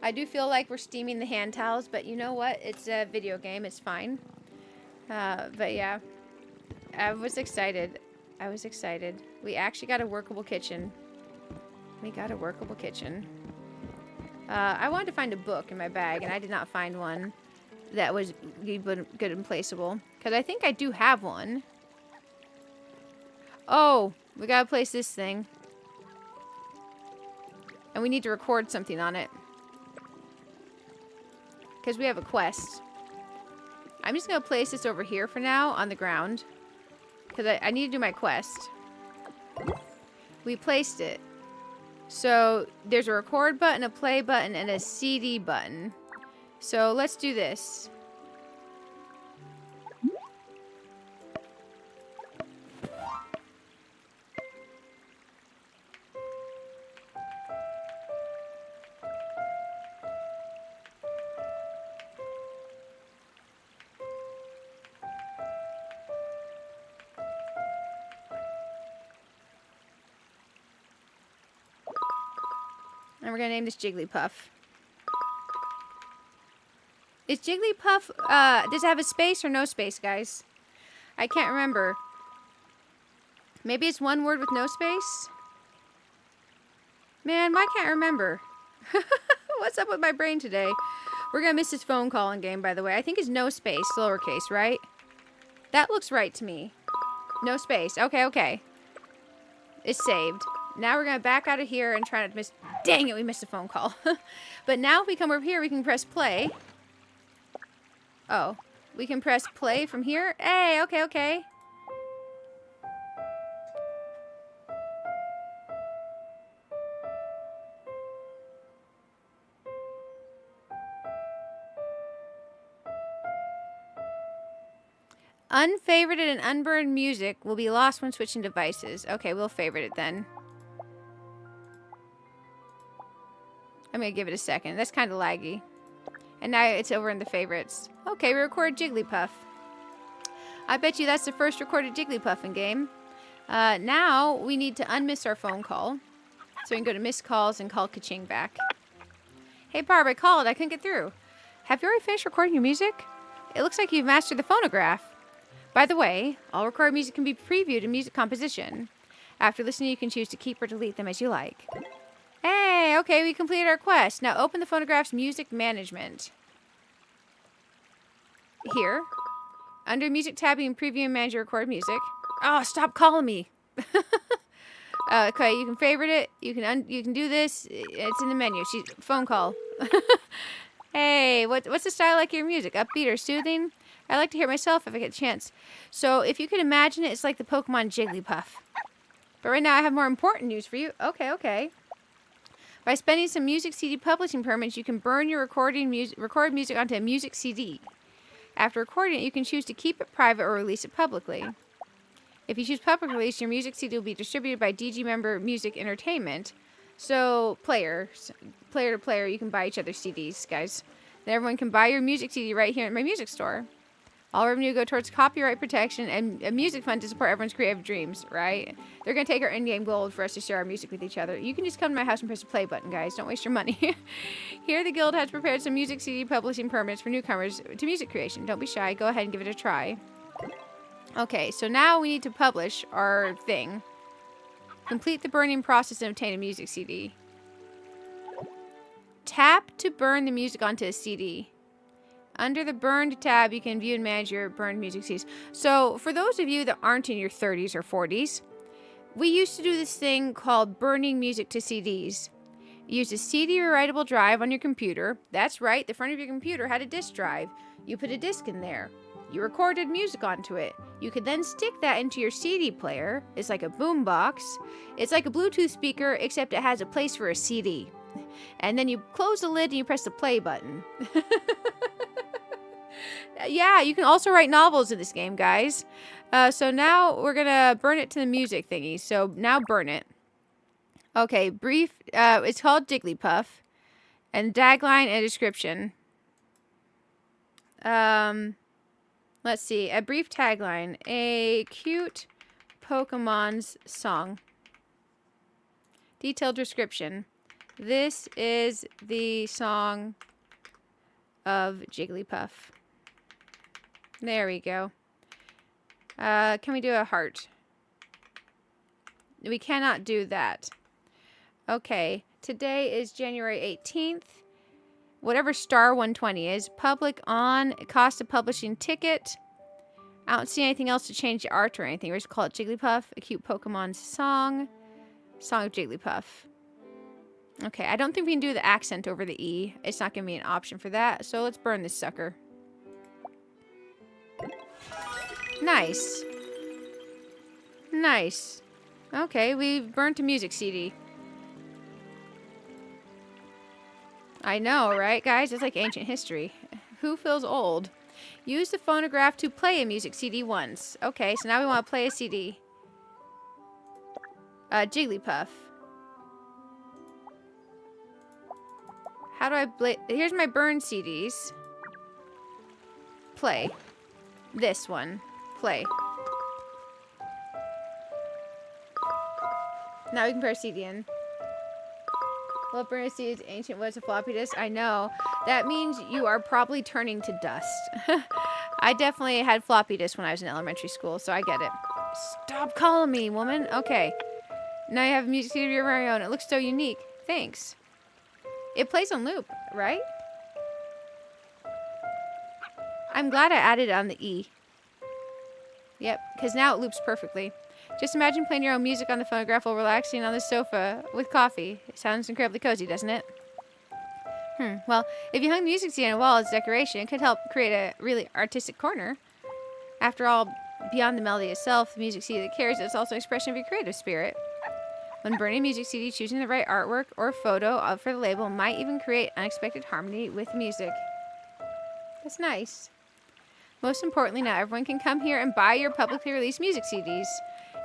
I do feel like we're steaming the hand towels, but you know what? It's a video game. It's fine. But yeah. I was excited. I was excited. We actually got a workable kitchen. We got a workable kitchen. I wanted to find a book in my bag, and I did not find one that was good and placeable. Because I think I do have one. Oh, we gotta place this thing. And we need to record something on it. Because we have a quest. I'm just gonna place this over here for now on the ground. Because I need to do my quest. We placed it. So there's a record button, a play button, and a CD button. So let's do this. And we're going to name this Jigglypuff. Is Jigglypuff, does it have a space or no space, guys? I can't remember. Maybe it's one word with no space? Man, why can't I remember? What's up with my brain today? We're going to miss this phone calling game, by the way. I think it's no space, lowercase, right? That looks right to me. No space. Okay, okay. It's saved. Now we're going to back out of here and try not to miss... Dang it, we missed a phone call. But now if we come over here, we can press play. Oh, we can press play from here? Hey, okay, okay. Unfavorited and unburned music will be lost when switching devices. Okay, we'll favorite it then. I'm going to give it a second. That's kind of laggy. And now it's over in the favorites. Okay, we record Jigglypuff. I bet you that's the first recorded Jigglypuff game. Now we need to unmiss our phone call. So we can go to missed calls and call Ka-Ching back. Hey Barb, I called. I couldn't get through. Have you already finished recording your music? It looks like you've mastered the phonograph. By the way, all recorded music can be previewed in music composition. After listening, you can choose to keep or delete them as you like. Hey, okay, we completed our quest. Now open the phonograph's music management. Here. Under music tab, you can preview and manage your recorded music. Oh, stop calling me. Okay, you can favorite it. You can do this. It's in the menu. Phone call. Hey, what's the style like of your music? Upbeat or soothing? I like to hear it myself if I get a chance. So if you could imagine it, it's like the Pokemon Jigglypuff. But right now I have more important news for you. Okay. By spending some music CD publishing permits, you can burn your recorded music onto a music CD. After recording it, you can choose to keep it private or release it publicly. If you choose public release, your music CD will be distributed by DG Member Music Entertainment. So, player to player, you can buy each other's CDs, guys. Then everyone can buy your music CD right here at my music store. All revenue go towards copyright protection and a music fund to support everyone's creative dreams, right? They're going to take our in-game gold for us to share our music with each other. You can just come to my house and press the play button, guys. Don't waste your money. Here, the guild has prepared some music CD publishing permits for newcomers to music creation. Don't be shy. Go ahead and give it a try. Okay, so now we need to publish our thing. Complete the burning process and obtain a music CD. Tap to burn the music onto a CD. Under the Burned tab, you can view and manage your burned music CDs. So, for those of you that aren't in your 30s or 40s, we used to do this thing called burning music to CDs. You used a CD rewritable drive on your computer. That's right, the front of your computer had a disk drive. You put a disc in there. You recorded music onto it. You could then stick that into your CD player. It's like a boombox. It's like a Bluetooth speaker, except it has a place for a CD. And then you close the lid and you press the play button. Yeah, you can also write novels in this game, guys. So now we're going to burn it to the music thingy. So now burn it. Okay, brief. It's called Jigglypuff. And tagline and description. Let's see. A brief tagline. A cute Pokemon's song. Detailed description. This is the song of Jigglypuff. There we go. Can we do a heart? We cannot do that. Okay. Today is January 18th. Whatever star 120 is. Public on. Cost of publishing ticket. I don't see anything else to change the art or anything. We're just call it Jigglypuff. A cute Pokemon's song. Song of Jigglypuff. Okay. I don't think we can do the accent over the E. It's not going to be an option for that. So let's burn this sucker. Nice. Nice. Okay, we burnt a music CD. I know, right, guys? It's like ancient history. Who feels old? Use the phonograph to play a music CD once. Okay, so now we want to play a CD. Jigglypuff. How do I play? Here's my burn CDs. Play. This one. Play. Now we can put our CD in. Well, burn CD is ancient. What's a floppy disk? I know. That means you are probably turning to dust. I definitely had floppy disks when I was in elementary school, so I get it. Stop calling me, woman. Okay. Now you have a music CD of your very own. It looks so unique. Thanks. It plays on loop, right? I'm glad I added it on the E. Yep, because now it loops perfectly. Just imagine playing your own music on the phonograph while relaxing on the sofa with coffee. It sounds incredibly cozy, doesn't it? Well, if you hung the music CD on a wall as decoration, it could help create a really artistic corner. After all, beyond the melody itself, the music CD that carries it is also an expression of your creative spirit. When burning a music CD, choosing the right artwork or photo for the label might even create unexpected harmony with music. That's nice. Most importantly, now everyone can come here and buy your publicly released music CDs.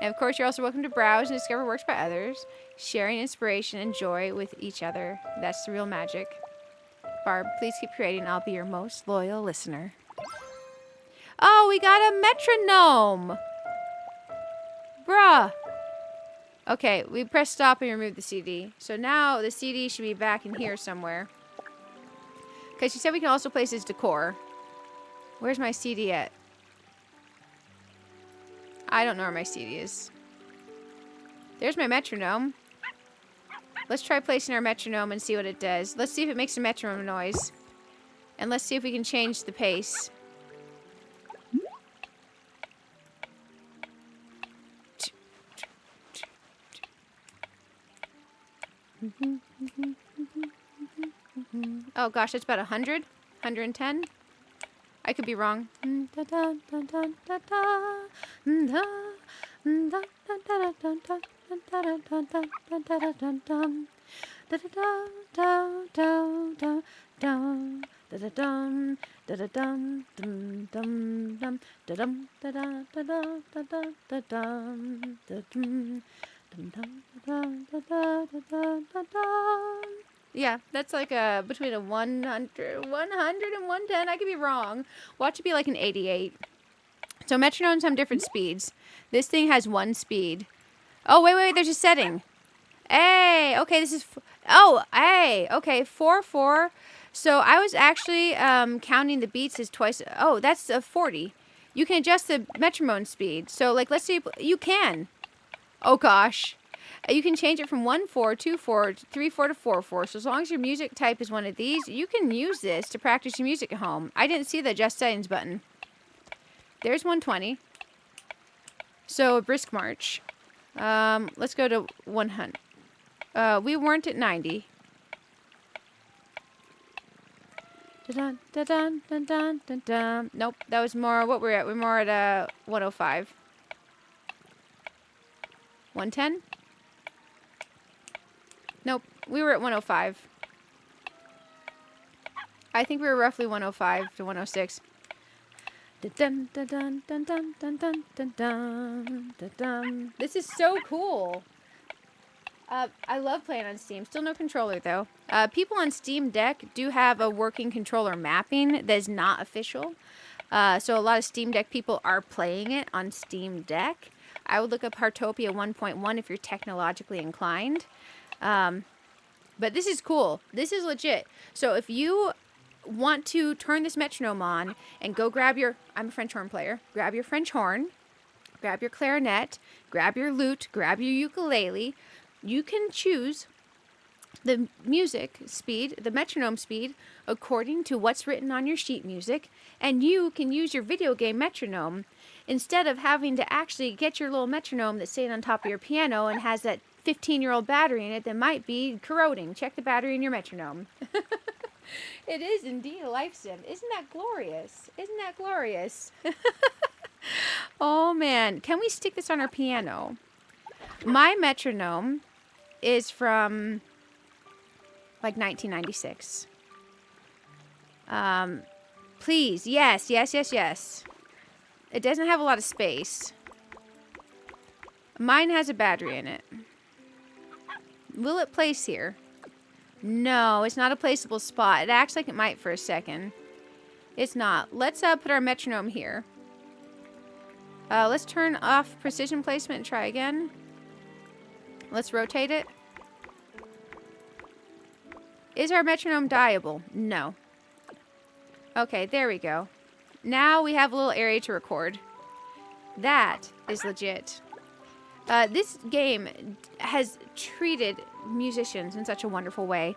And of course, you're also welcome to browse and discover works by others, sharing inspiration and joy with each other. That's the real magic. Barb, please keep creating. I'll be your most loyal listener. Oh, we got a metronome. Bruh. Okay, we press stop and remove the CD. So now the CD should be back in here somewhere. Okay, she said we can also place his decor. Where's my CD at? I don't know where my CD is. There's my metronome. Let's try placing our metronome and see what it does. Let's see if it makes a metronome noise. And let's see if we can change the pace. Oh gosh, that's about 100? 110? I could be wrong. Yeah, that's like between a 100 and 110. I could be wrong. Watch it be like an 88. So metronomes have different speeds. This thing has 1 speed. Oh, wait, there's a setting. Hey, okay, this is... Oh, hey, okay, 4/4. So I was actually counting the beats as twice... Oh, that's a 40. You can adjust the metronome speed. So, like, let's see... You can. Oh, gosh. You can change it from 1/4, 2/4, 3/4 to 4/4. So as long as your music type is one of these, you can use this to practice your music at home. I didn't see the adjust settings button. There's 120. So a brisk march. Let's go to 100. We weren't at 90. Dun, dun, dun, dun, dun, dun, dun. Nope, that was more what we're at. We're more at 105. 110. Nope, we were at 105. I think we were roughly 105 to 106. Dun, dun, dun, dun, dun, dun, dun, dun, dun, dun, dun. This is so cool. I love playing on Steam. Still no controller, though. People on Steam Deck do have a working controller mapping that is not official. So a lot of Steam Deck people are playing it on Steam Deck. I would look up Heartopia 1.1 if you're technologically inclined. But this is cool. This is legit. So if you want to turn this metronome on and go grab your... I'm a French horn player. Grab your French horn. Grab your clarinet. Grab your lute. Grab your ukulele. You can choose the music speed, the metronome speed, according to what's written on your sheet music. And you can use your video game metronome instead of having to actually get your little metronome that's sitting on top of your piano and has that 15-year-old battery in it that might be corroding. Check the battery in your metronome. It is indeed a life sim. Isn't that glorious? Isn't that glorious? Oh, man. Can we stick this on our piano? My metronome is from, like, 1996. Please. Yes, yes, yes, yes. It doesn't have a lot of space. Mine has a battery in it. Will it place here? No, it's not a placeable spot. It acts like it might for a second. It's not. Let's put our metronome here. Let's turn off precision placement and try again. Let's rotate it. Is our metronome diable? No. Okay, there we go. Now we have a little area to record. That is legit. This game has treated musicians in such a wonderful way.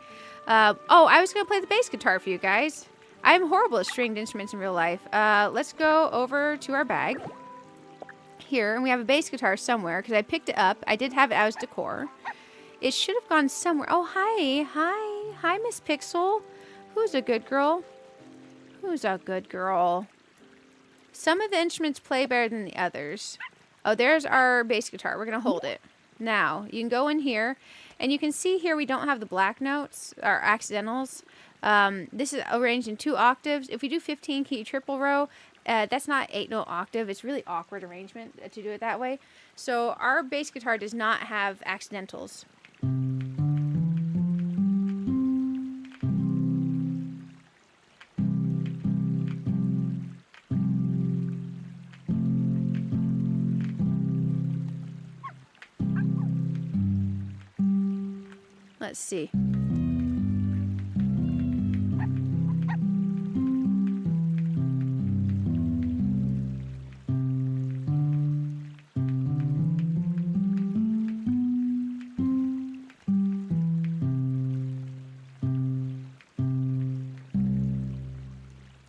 Oh, I was going to play the bass guitar for you guys. I'm horrible at stringed instruments in real life. Let's go over to our bag. Here, and we have a bass guitar somewhere, because I picked it up. I did have it as decor. It should have gone somewhere. Oh, hi. Hi. Hi, Miss Pixel. Who's a good girl? Who's a good girl? Some of the instruments play better than the others. Oh, there's our bass guitar. We're going to hold it. Now, you can go in here, and you can see here we don't have the black notes, or accidentals. This is arranged in 2 octaves. If we do 15-key triple row, that's not 8-note octave. It's really awkward arrangement to do it that way. So our bass guitar does not have accidentals. Let's see.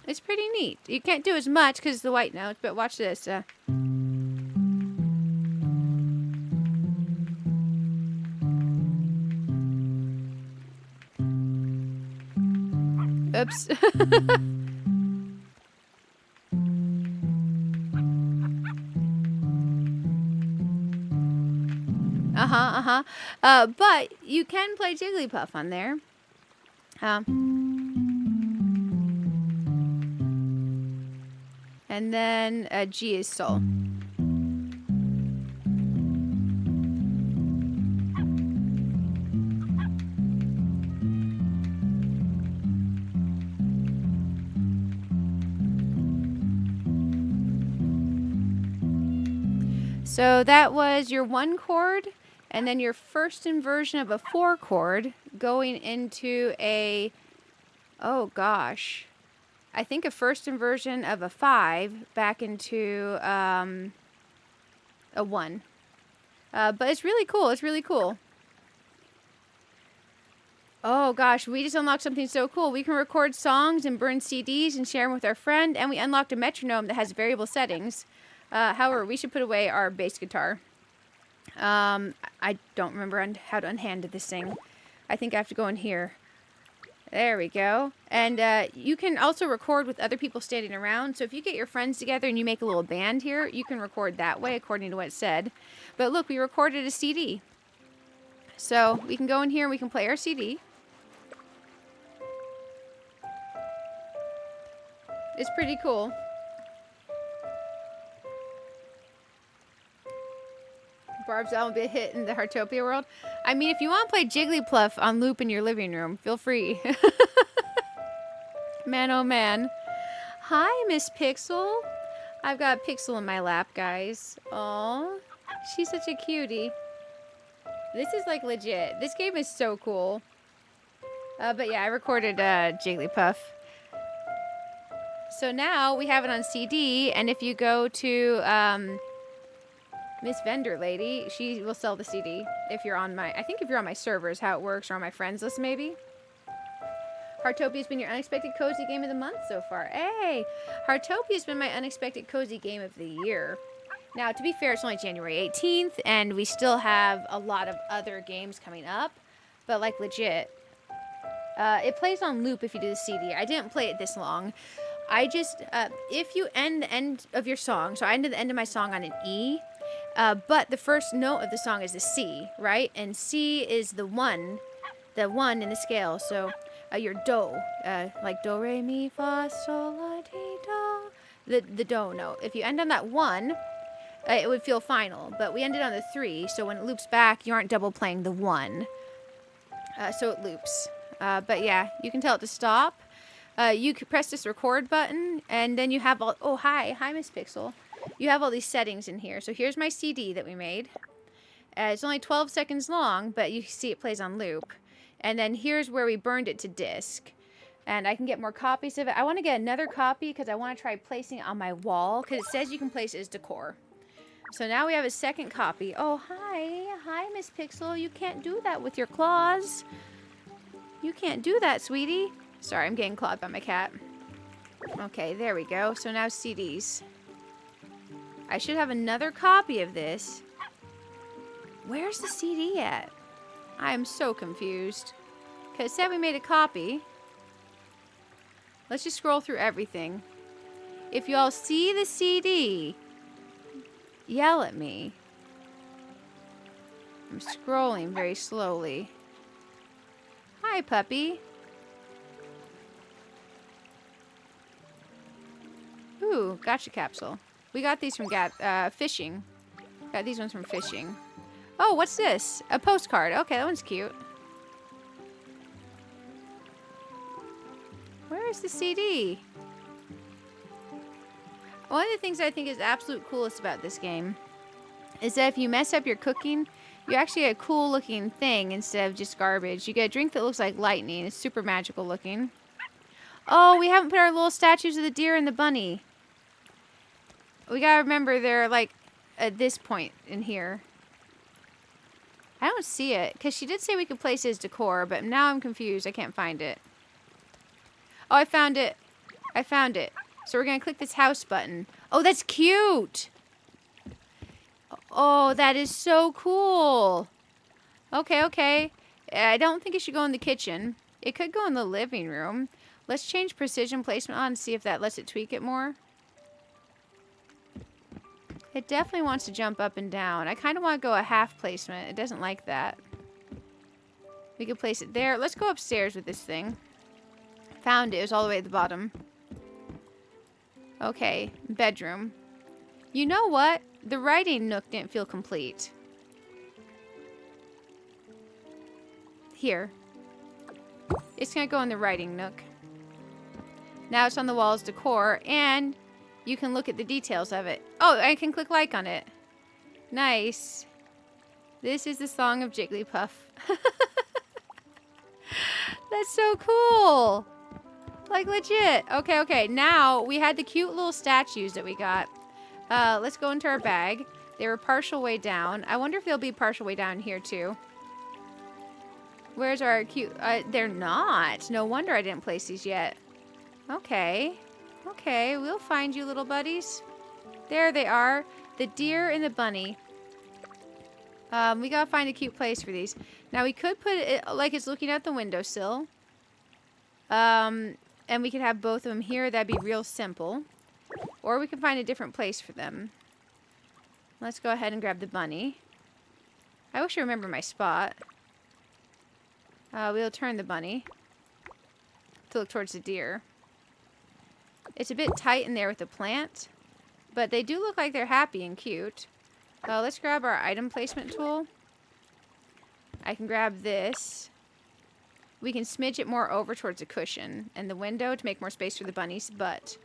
It's pretty neat. You can't do as much because the white notes, but watch this. Oops. But you can play Jigglypuff on there. And then G is Soul. So that was your 1 chord, and then your first inversion of a 4 chord going into a, oh gosh, I think a first inversion of a 5 back into a 1. But it's really cool. It's really cool. Oh gosh, we just unlocked something so cool. We can record songs and burn CDs and share them with our friend, and we unlocked a metronome that has variable settings. However, we should put away our bass guitar. I don't remember how to unhand this thing. I think I have to go in here. There we go. And you can also record with other people standing around. So if you get your friends together and you make a little band here, you can record that way according to what it said. But look, we recorded a CD. So we can go in here and we can play our CD. It's pretty cool. Barb's album will be a hit in the Heartopia world. I mean, if you want to play Jigglypuff on loop in your living room, feel free. Man, oh man. Hi, Miss Pixel. I've got Pixel in my lap, guys. Aw, she's such a cutie. This is like legit. This game is so cool. But yeah, I recorded Jigglypuff. So now we have it on CD, and if you go to Miss Vendor Lady, she will sell the CD if you're on my, I think if you're on my server is how it works, or on my friends list maybe. Heartopia's been your unexpected cozy game of the month so far. Hey, Heartopia's been my unexpected cozy game of the year. Now, to be fair, it's only January 18th, and we still have a lot of other games coming up, but like legit. It plays on loop if you do the CD. I didn't play it this long. I just, if you end the end of your song, so I ended the end of my song on an E, but the first note of the song is a C, right? And C is the one in the scale. So your do, like do, re, mi, fa, sol, la, ti, do, the do note. If you end on that 1, it would feel final. But we ended on the 3, so when it loops back, you aren't double playing the 1. So it loops. But yeah, you can tell it to stop. You can press this record button, and then you have all, oh, hi, Miss Pixel. You have all these settings in here. So here's my CD that we made. It's only 12 seconds long, but you see it plays on loop. And then here's where we burned it to disk. And I can get more copies of it. I want to get another copy because I want to try placing it on my wall, because it says you can place it as decor. So now we have a second copy. Oh, hi, Miss Pixel. You can't do that with your claws. You can't do that, sweetie. Sorry, I'm getting clawed by my cat. Okay, there we go. So now CDs. I should have another copy of this. Where's the CD at? I am so confused. Okay, it said we made a copy. Let's just scroll through everything. If you all see the CD, yell at me. I'm scrolling very slowly. Hi, puppy. Ooh, gotcha capsule. We got these from fishing. Got these ones from fishing. Oh, what's this? A postcard. Okay, that one's cute. Where is the CD? One of the things I think is absolute coolest about this game is that if you mess up your cooking, You actually get a cool looking thing instead of just garbage. You get a drink that looks like lightning. It's super magical looking. Oh, we haven't put our little statues of the deer and the bunny. We gotta remember they're like at this point in here. I don't see it, because she did say we could place it as decor, but now I'm confused. I can't find it. Oh, I found it. I found it. So we're gonna click this house button. Oh, that's cute! Oh, that is so cool. Okay, okay. I don't think it should go in the kitchen. It could go in the living room. Let's change precision placement on and see if that lets it tweak it more. It definitely wants to jump up and down. I kind of want to go a half placement. It doesn't like that. We could place it there. Let's go upstairs with this thing. Found it. It was all the way at the bottom. Okay, bedroom. You know what? The writing nook didn't feel complete. Here. It's going to go in the writing nook. Now it's on the walls decor, and you can look at the details of it. Oh, I can click like on it. Nice. This is the song of Jigglypuff. That's so cool. Like legit. Okay, okay. Now we had the cute little statues that we got. Let's go into our bag. They were partial way down. I wonder if they'll be partial way down here too. Where's our cute... they're not. No wonder I didn't place these yet. Okay. Okay, we'll find you, little buddies. There they are. The deer and the bunny. We gotta find a cute place for these. Now, we could put it like it's looking out the windowsill. And we could have both of them here. That'd be real simple. Or we can find a different place for them. Let's go ahead and grab the bunny. I wish I remember my spot. We'll turn the bunny to look towards the deer. It's a bit tight in there with the plant, but they do look like they're happy and cute. Let's grab our item placement tool. I can grab this. We can smidge it more over towards the cushion and the window to make more space for the bunny's butt.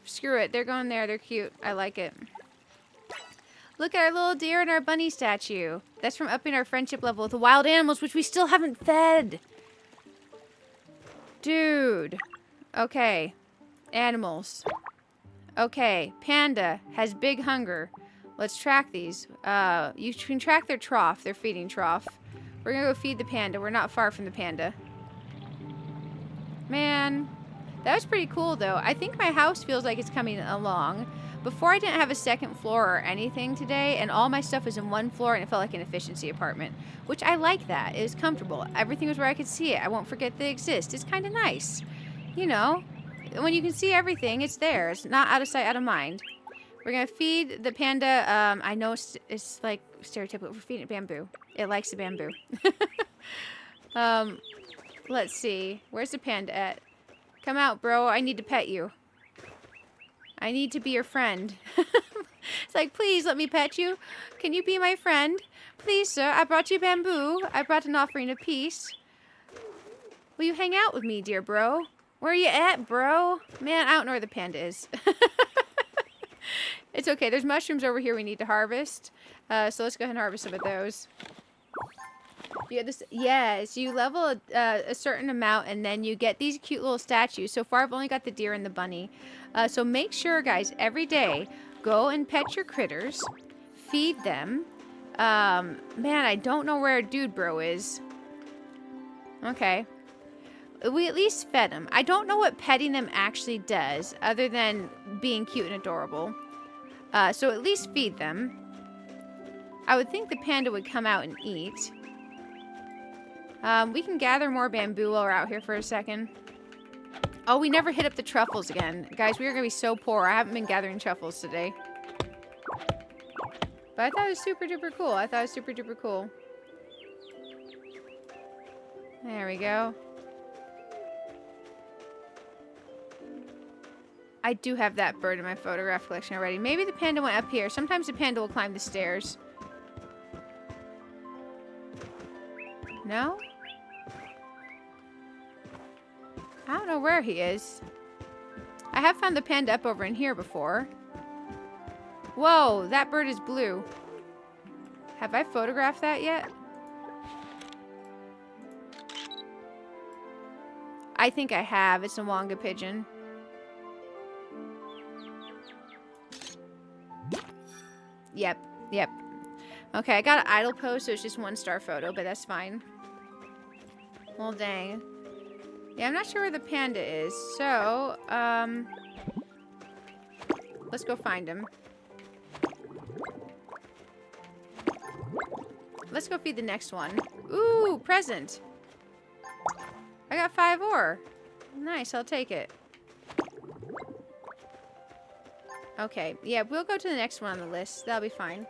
Screw it. They're going there. They're cute. I like it. Look at our little deer and our bunny statue. That's from upping our friendship level with the wild animals, which we still haven't fed. Dude. Okay. Animals. Okay. Panda has big hunger. Let's track these. You can track their trough, their feeding trough. We're gonna go feed the panda. We're not far from the panda. Man. That was pretty cool, though. I think my house feels like it's coming along. Before, I didn't have a second floor or anything today, and all my stuff was in one floor, and it felt like an efficiency apartment, which I like that. It was comfortable. Everything was where I could see it. I won't forget they exist. It's kind of nice. You know, when you can see everything, it's there. It's not out of sight, out of mind. We're going to feed the panda. I know it's like stereotypical. We're feeding it bamboo. It likes the bamboo. Let's see. Where's the panda at? Come out, bro. I need to pet you. I need to be your friend. It's like, please let me pet you. Can you be my friend? Please, sir. I brought you bamboo. I brought an offering of peace. Will you hang out with me, dear bro? Where are you at, bro? Man, I don't know where the panda is. It's okay. There's mushrooms over here we need to harvest. So let's go ahead and harvest some of those. You get this, yes, you level a certain amount and then you get these cute little statues. So far I've only got the deer and the bunny. So make sure, guys, every day go and pet your critters, feed them. Man, I don't know where dude bro is. Okay. We at least fed him. I don't know what petting them actually does other than being cute and adorable. So at least feed them. I would think the panda would come out and eat. We can gather more bamboo while we're out here for a second. Oh, we never hit up the truffles again. Guys, we are going to be so poor. I haven't been gathering truffles today. But I thought it was super duper cool. I thought it was super duper cool. There we go. I do have that bird in my photograph collection already. Maybe the panda went up here. Sometimes the panda will climb the stairs. No? I don't know where he is. I have found the panda up over in here before. Whoa, that bird is blue. Have I photographed that yet? I think I have. It's a Wonga pigeon. Yep. Yep. Okay, I got an idle pose, so it's just 1-star photo, but that's fine. Well, dang. Yeah, I'm not sure where the panda is, so, let's go find him. Let's go feed the next one. Ooh, present. I got 5 ore. Nice, I'll take it. Okay, yeah, we'll go to the next one on the list. That'll be fine.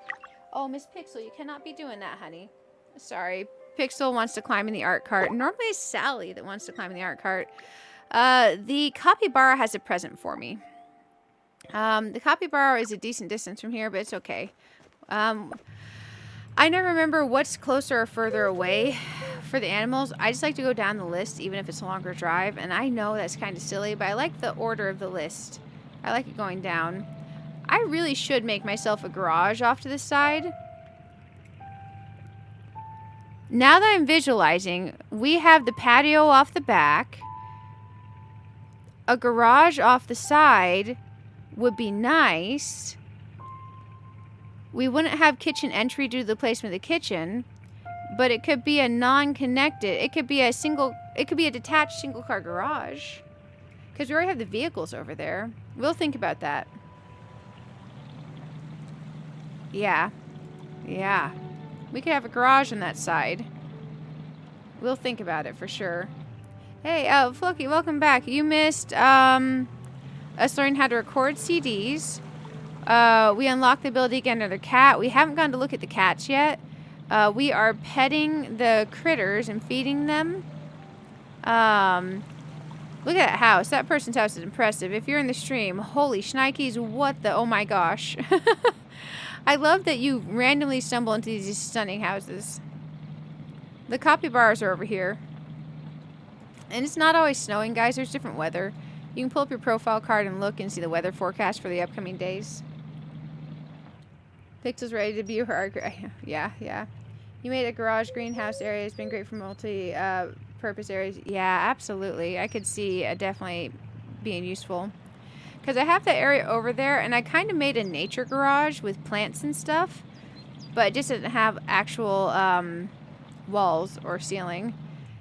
Oh, Miss Pixel, you cannot be doing that, honey. Sorry. Pixel wants to climb in the art cart. Normally it's Sally that wants to climb in the art cart. The capybara has a present for me. The capybara is a decent distance from here, but it's okay. I never remember what's closer or further away for the animals. I just like to go down the list, even if it's a longer drive. And I know that's kind of silly, but I like the order of the list. I like it going down. I really should make myself a garage off to the side. Now that I'm visualizing, we have the patio off the back. A garage off the side would be nice. We wouldn't have kitchen entry due to the placement of the kitchen, but it could be a non-connected. It could be a detached single-car garage. Because we already have the vehicles over there. We'll think about that. Yeah. Yeah. We could have a garage on that side. We'll think about it for sure. Hey, Floki, welcome back. You missed us learning how to record CDs. We unlocked the ability to get another cat. We haven't gone to look at the cats yet. We are petting the critters and feeding them. Look at that house. That person's house is impressive. If you're in the stream, holy shnikes, what the... Oh my gosh. I love that you randomly stumble into these stunning houses. The capybaras are over here. And it's not always snowing, guys. There's different weather. You can pull up your profile card and look and see the weather forecast for the upcoming days. Pixel's ready to view her art. Yeah, yeah. You made a garage greenhouse area. It's been great for multi-purpose areas. Yeah, absolutely. I could see definitely being useful. Because I have that area over there, and I kind of made a nature garage with plants and stuff. But it just doesn't have actual walls or ceiling,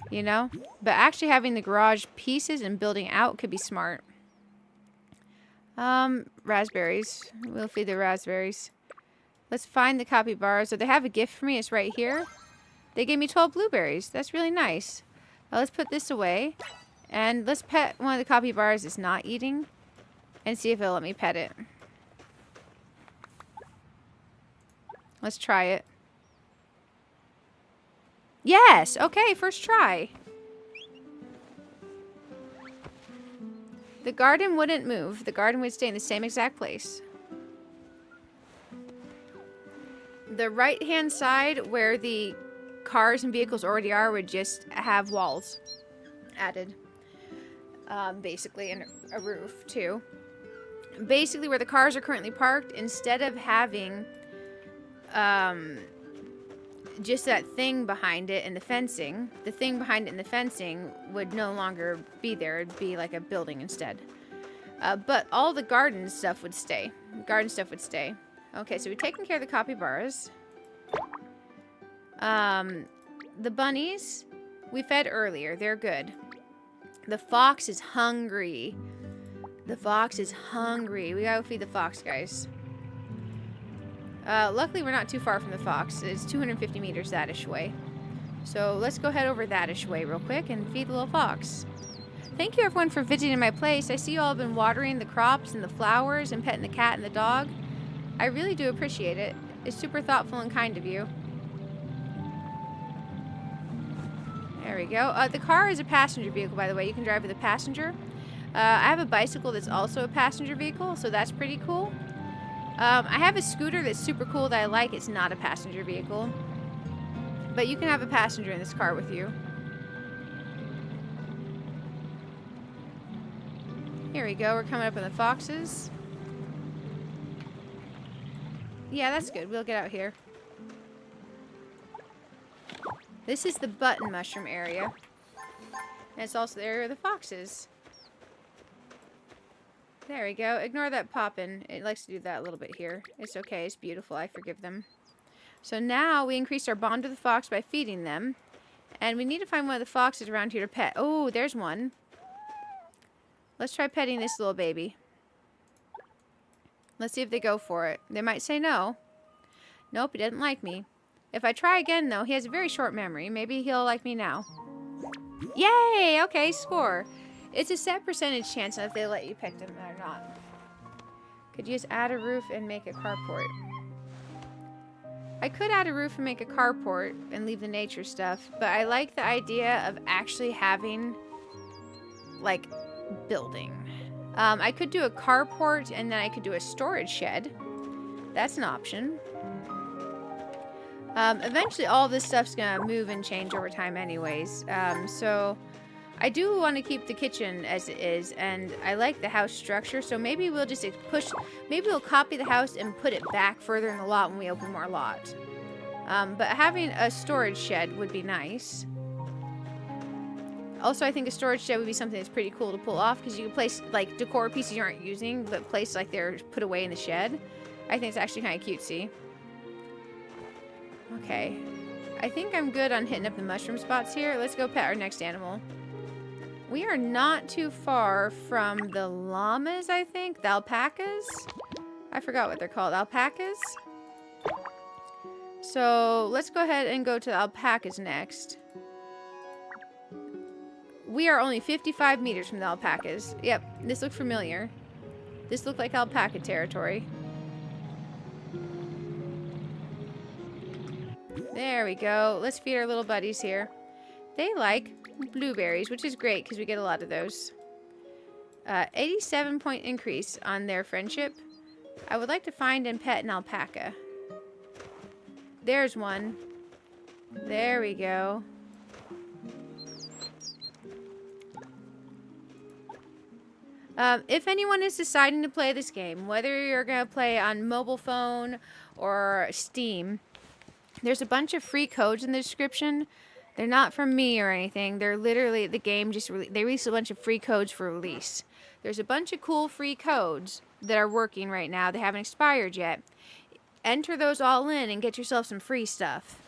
you know? But actually having the garage pieces and building out could be smart. Raspberries. We'll feed the raspberries. Let's find the capybaras. So they have a gift for me. It's right here. They gave me 12 blueberries. That's really nice. Let's put this away. And let's pet one of the capybaras that's not eating. And see if it'll let me pet it. Let's try it. Yes! Okay, first try. The garden wouldn't move. The garden would stay in the same exact place. The right-hand side, where the cars and vehicles already are, would just have walls added. Basically, and a roof, too. Basically, where the cars are currently parked, instead of having just that thing behind it and the fencing, the thing behind it and the fencing would no longer be there. It'd be like a building instead. But all the garden stuff would stay. Garden stuff would stay. Okay, so we've taken care of the capybaras. The bunnies, we fed earlier. They're good. The fox is hungry. The fox is hungry. We gotta feed the fox, guys. Luckily, we're not too far from the fox. It's 250 meters that-ish way. So let's go head over that-ish way real quick and feed the little fox. Thank you, everyone, for visiting my place. I see you all have been watering the crops and the flowers and petting the cat and the dog. I really do appreciate it. It's super thoughtful and kind of you. There we go. The car is a passenger vehicle, by the way. You can drive with a passenger. I have a bicycle that's also a passenger vehicle, so that's pretty cool. I have a scooter that's super cool that I like. It's not a passenger vehicle. But you can have a passenger in this car with you. Here we go. We're coming up on the foxes. Yeah, that's good. We'll get out here. This is the button mushroom area. And it's also the area of the foxes. There we go. Ignore that poppin'. It likes to do that a little bit here. It's okay. It's beautiful. I forgive them. So now we increase our bond with the fox by feeding them. And we need to find one of the foxes around here to pet. Oh, there's one. Let's try petting this little baby. Let's see if they go for it. They might say no. Nope, he doesn't like me. If I try again, though, he has a very short memory. Maybe he'll like me now. Yay! Okay, score. It's a set percentage chance if they let you pick them or not. Could you just add a roof and make a carport? I could add a roof and make a carport and leave the nature stuff, but I like the idea of actually having, like, building. I could do a carport and then I could do a storage shed. That's an option. Eventually all this stuff's gonna move and change over time anyways. So I do want to keep the kitchen as it is, and I like the house structure, so maybe we'll just maybe we'll copy the house and put it back further in the lot when we open more lot. But having a storage shed would be nice. Also, I think a storage shed would be something that's pretty cool to pull off, because you can place, like, decor pieces you aren't using, but place, like, they're put away in the shed. I think it's actually kind of cutesy. Okay. I think I'm good on hitting up the mushroom spots here. Let's go pet our next animal. We are not too far from the llamas, I think. The alpacas? I forgot what they're called. Alpacas? So, let's go ahead and go to the alpacas next. We are only 55 meters from the alpacas. Yep, this looked familiar. This looked like alpaca territory. There we go. Let's feed our little buddies here. They like blueberries, which is great because we get a lot of those. 87-point increase on their friendship. I would like to find and pet an alpaca. There's one. There we go. If anyone is deciding to play this game, whether you're going to play on mobile phone or Steam, there's a bunch of free codes in the description. They're not from me or anything. They're literally, the game just they released a bunch of free codes for release. There's a bunch of cool free codes that are working right now. They haven't expired yet. Enter those all in and get yourself some free stuff.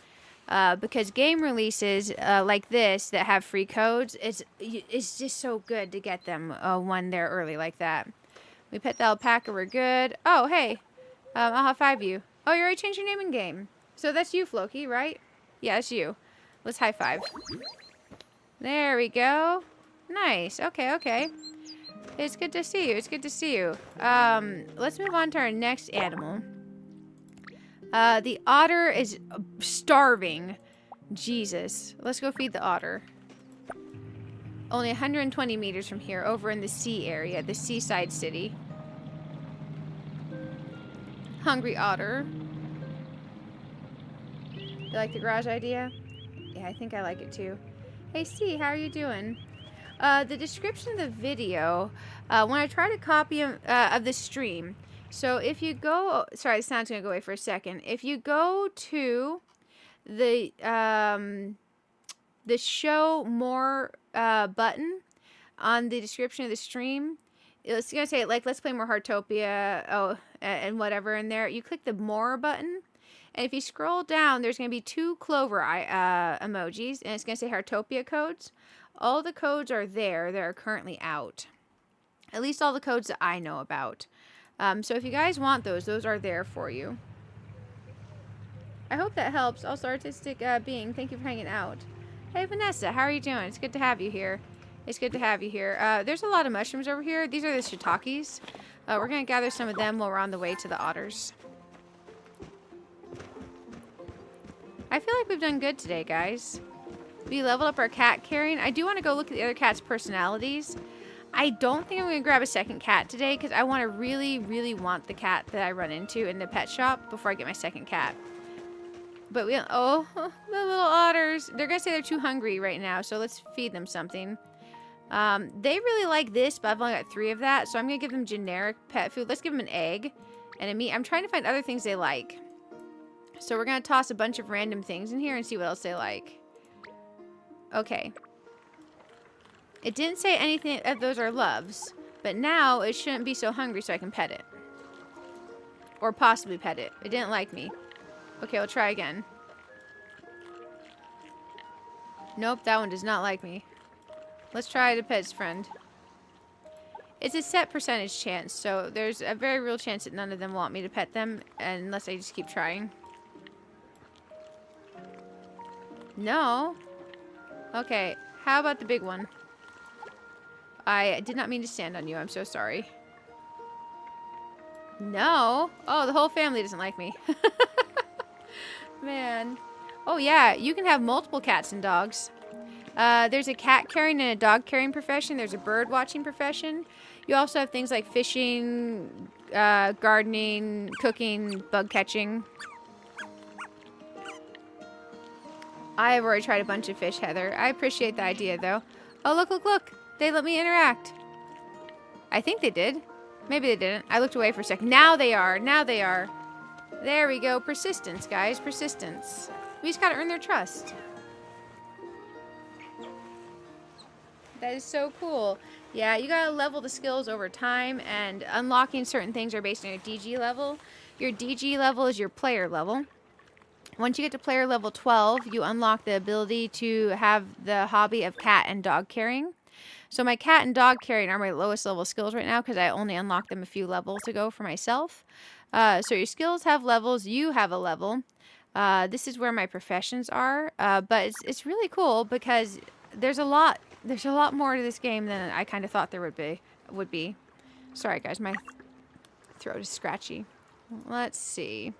Because game releases like this that have free codes, it's just so good to get them when they're early like that. We pet the alpaca, we're good. Oh, hey, I'll high-five you. Oh, you already changed your name in game. So that's you, Floki, right? Yeah, that's you. Let's high-five. There we go. Nice. Okay, okay. It's good to see you. It's good to see you. Let's move on to our next animal. The otter is starving. Jesus. Let's go feed the otter. Only 120 meters from here, over in the sea area, the seaside city. Hungry otter. You like the garage idea? Yeah, I think I like it too. Hey, C, how are you doing? The description of the video, when I try to copy of the stream, so if you go, sorry, the sound's going to go away for a second. If you go to the show more button on the description of the stream, it's going to say, like, let's play more Heartopia, and whatever in there. You click the more button, and if you scroll down, there's going to be two clover emojis, and it's going to say Heartopia Codes. All the codes are there that are currently out. At least all the codes that I know about. So if you guys want those are there for you. I hope that helps. Also, Artistic Being, thank you for hanging out. Hey, Vanessa, how are you doing? It's good to have you here. It's good to have you here. There's a lot of mushrooms over here. These are the shiitakes. We're going to gather some of them while we're on the way to the otters. I feel like we've done good today, guys. We leveled up our cat carrying. I do want to go look at the other cats' personalities. I don't think I'm going to grab a second cat today because I want to really, really want the cat that I run into in the pet shop before I get my second cat. But we, oh, the little otters. They're going to say they're too hungry right now, so let's feed them something. They really like this, but I've only got 3 of that, so I'm going to give them generic pet food. Let's give them an egg and a meat. I'm trying to find other things they like. So we're going to toss a bunch of random things in here and see what else they like. Okay. It didn't say anything of those are loves, but now it shouldn't be so hungry so I can pet it. Or possibly pet it. It didn't like me. Okay, we'll try again. Nope, that one does not like me. Let's try to pet its friend. It's a set percentage chance, so there's a very real chance that none of them want me to pet them unless I just keep trying. No. Okay, how about the big one? I did not mean to stand on you. I'm so sorry. No. Oh, the whole family doesn't like me. Man. Oh, yeah, you can have multiple cats and dogs. There's a cat carrying and a dog carrying profession. There's a bird watching profession. You also have things like fishing, gardening, cooking, bug catching. I have already tried a bunch of fish, Heather. I appreciate the idea, though. Oh, look, look, look. They let me interact. I think they did. Maybe they didn't. I looked away for a second. Now they are. Now they are. There we go. Persistence, guys. Persistence. We just gotta earn their trust. That is so cool. Yeah, you gotta level the skills over time, and unlocking certain things are based on your DG level. Your DG level is your player level. Once you get to player level 12, you unlock the ability to have the hobby of cat and dog carrying. So my cat and dog carrying are my lowest level skills right now because I only unlocked them a few levels ago for myself. So your skills have levels. You have a level. This is where my professions are. But it's really cool because there's a lot more to this game than I kind of thought there would be. Sorry guys, my throat is scratchy. Let's see.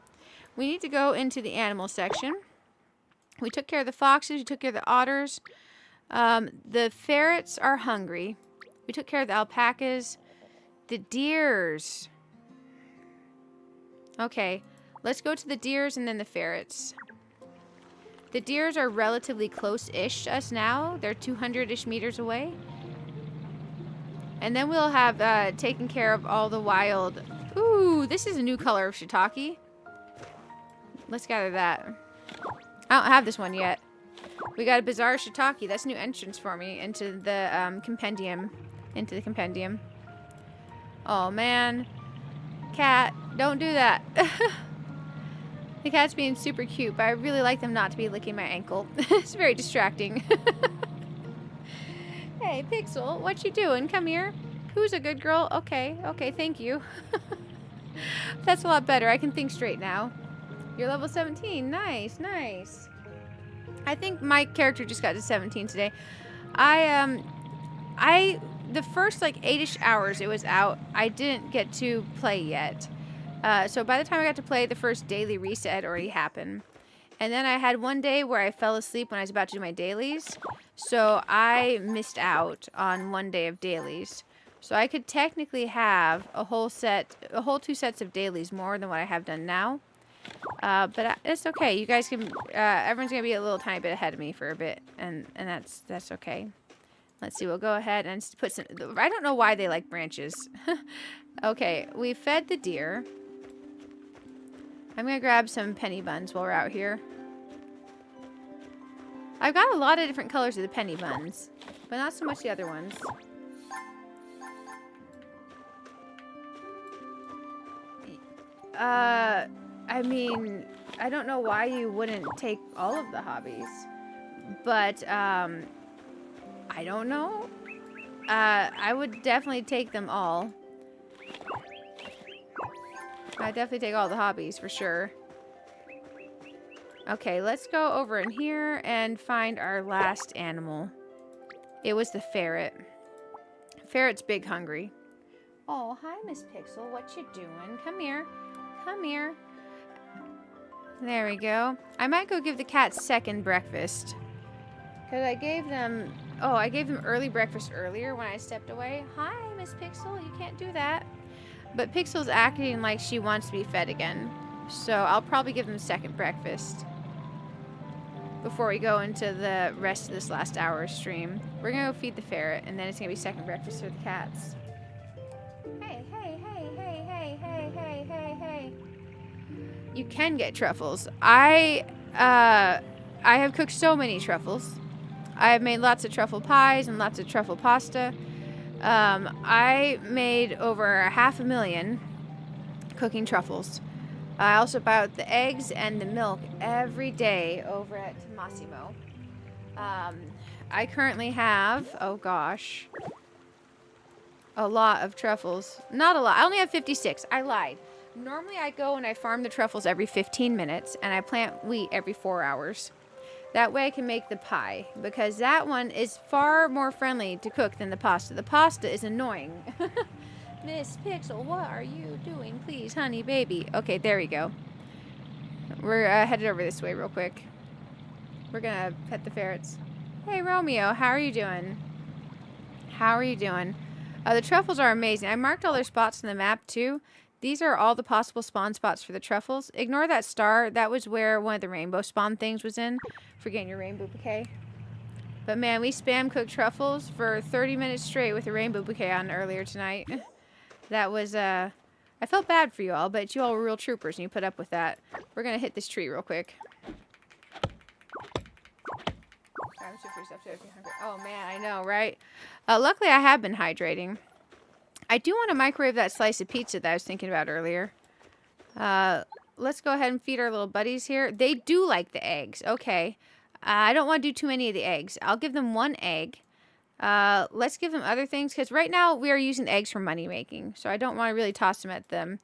We need to go into the animal section. We took care of the foxes. We took care of the otters. The ferrets are hungry. We took care of the alpacas. The deers. Okay, let's go to the deers and then the ferrets. The deers are relatively close-ish to us now. They're 200-ish meters away. And then we'll have taken care of all the wild... Ooh, this is a new color of shiitake. Let's gather that. I don't have this one yet. We got a bizarre shiitake. That's a new entrance for me into the compendium. Oh, man. Cat, don't do that. The cat's being super cute, but I really like them not to be licking my ankle. It's very distracting. Hey, Pixel, what you doing? Come here. Who's a good girl? Okay, thank you. That's a lot better. I can think straight now. You're level 17. Nice, nice. I think my character just got to 17 today. The first like 8-ish hours it was out, I didn't get to play yet. So by the time I got to play, the first daily reset had already happened. And then I had one day where I fell asleep when I was about to do my dailies. So I missed out on one day of dailies. So I could technically have a whole 2 sets of dailies more than what I have done now. But it's okay. You guys can, everyone's going to be a little tiny bit ahead of me for a bit. And that's okay. Let's see. We'll go ahead and put some, I don't know why they like branches. Okay. We fed the deer. I'm going to grab some penny buns while we're out here. I've got a lot of different colors of the penny buns, but not so much the other ones. I mean, I don't know why you wouldn't take all of the hobbies, but, I don't know. I would definitely take them all. I'd definitely take all the hobbies for sure. Okay, let's go over in here and find our last animal. It was the ferret. Ferret's big hungry. Oh, hi, Miss Pixel. What you doing? Come here. Come here. There we go. I might go give the cats second breakfast. Because I gave them... Oh, I gave them early breakfast earlier when I stepped away. Hi, Miss Pixel. You can't do that. But Pixel's acting like she wants to be fed again. So I'll probably give them second breakfast before we go into the rest of this last hour of stream. We're going to go feed the ferret, and then it's going to be second breakfast for the cats. Hey, hey, hey, hey, hey, hey, hey, hey, hey. You can get truffles. I have cooked so many truffles. I've made lots of truffle pies and lots of truffle pasta. I made over 500,000 cooking truffles. I also buy out the eggs and the milk every day over at Massimo. I currently have, oh gosh, a lot of truffles. Not a lot. I only have 56. I lied. Normally I go and I farm the truffles every 15 minutes and I plant wheat every 4 hours. That way I can make the pie because that one is far more friendly to cook than the pasta. The pasta is annoying. Miss Pixel, what are you doing? Please, honey, baby. Okay, there we go. We're headed over this way real quick. We're gonna pet the ferrets. Hey, Romeo, how are you doing? How are you doing? The truffles are amazing. I marked all their spots on the map, too. These are all the possible spawn spots for the truffles. Ignore that star. That was where one of the rainbow spawn things was in. For getting your rainbow bouquet. But, man, we spam cooked truffles for 30 minutes straight with a rainbow bouquet on earlier tonight. That was, I felt bad for you all, but you all were real troopers and you put up with that. We're going to hit this tree real quick. Oh, man, I know, right? Luckily, I have been hydrating. I do want to microwave that slice of pizza that I was thinking about earlier. Let's go ahead and feed our little buddies here. They do like the eggs. Okay. I don't want to do too many of the eggs. I'll give them 1 egg. Let's give them other things because right now we are using eggs for money making. So I don't want to really toss them at them.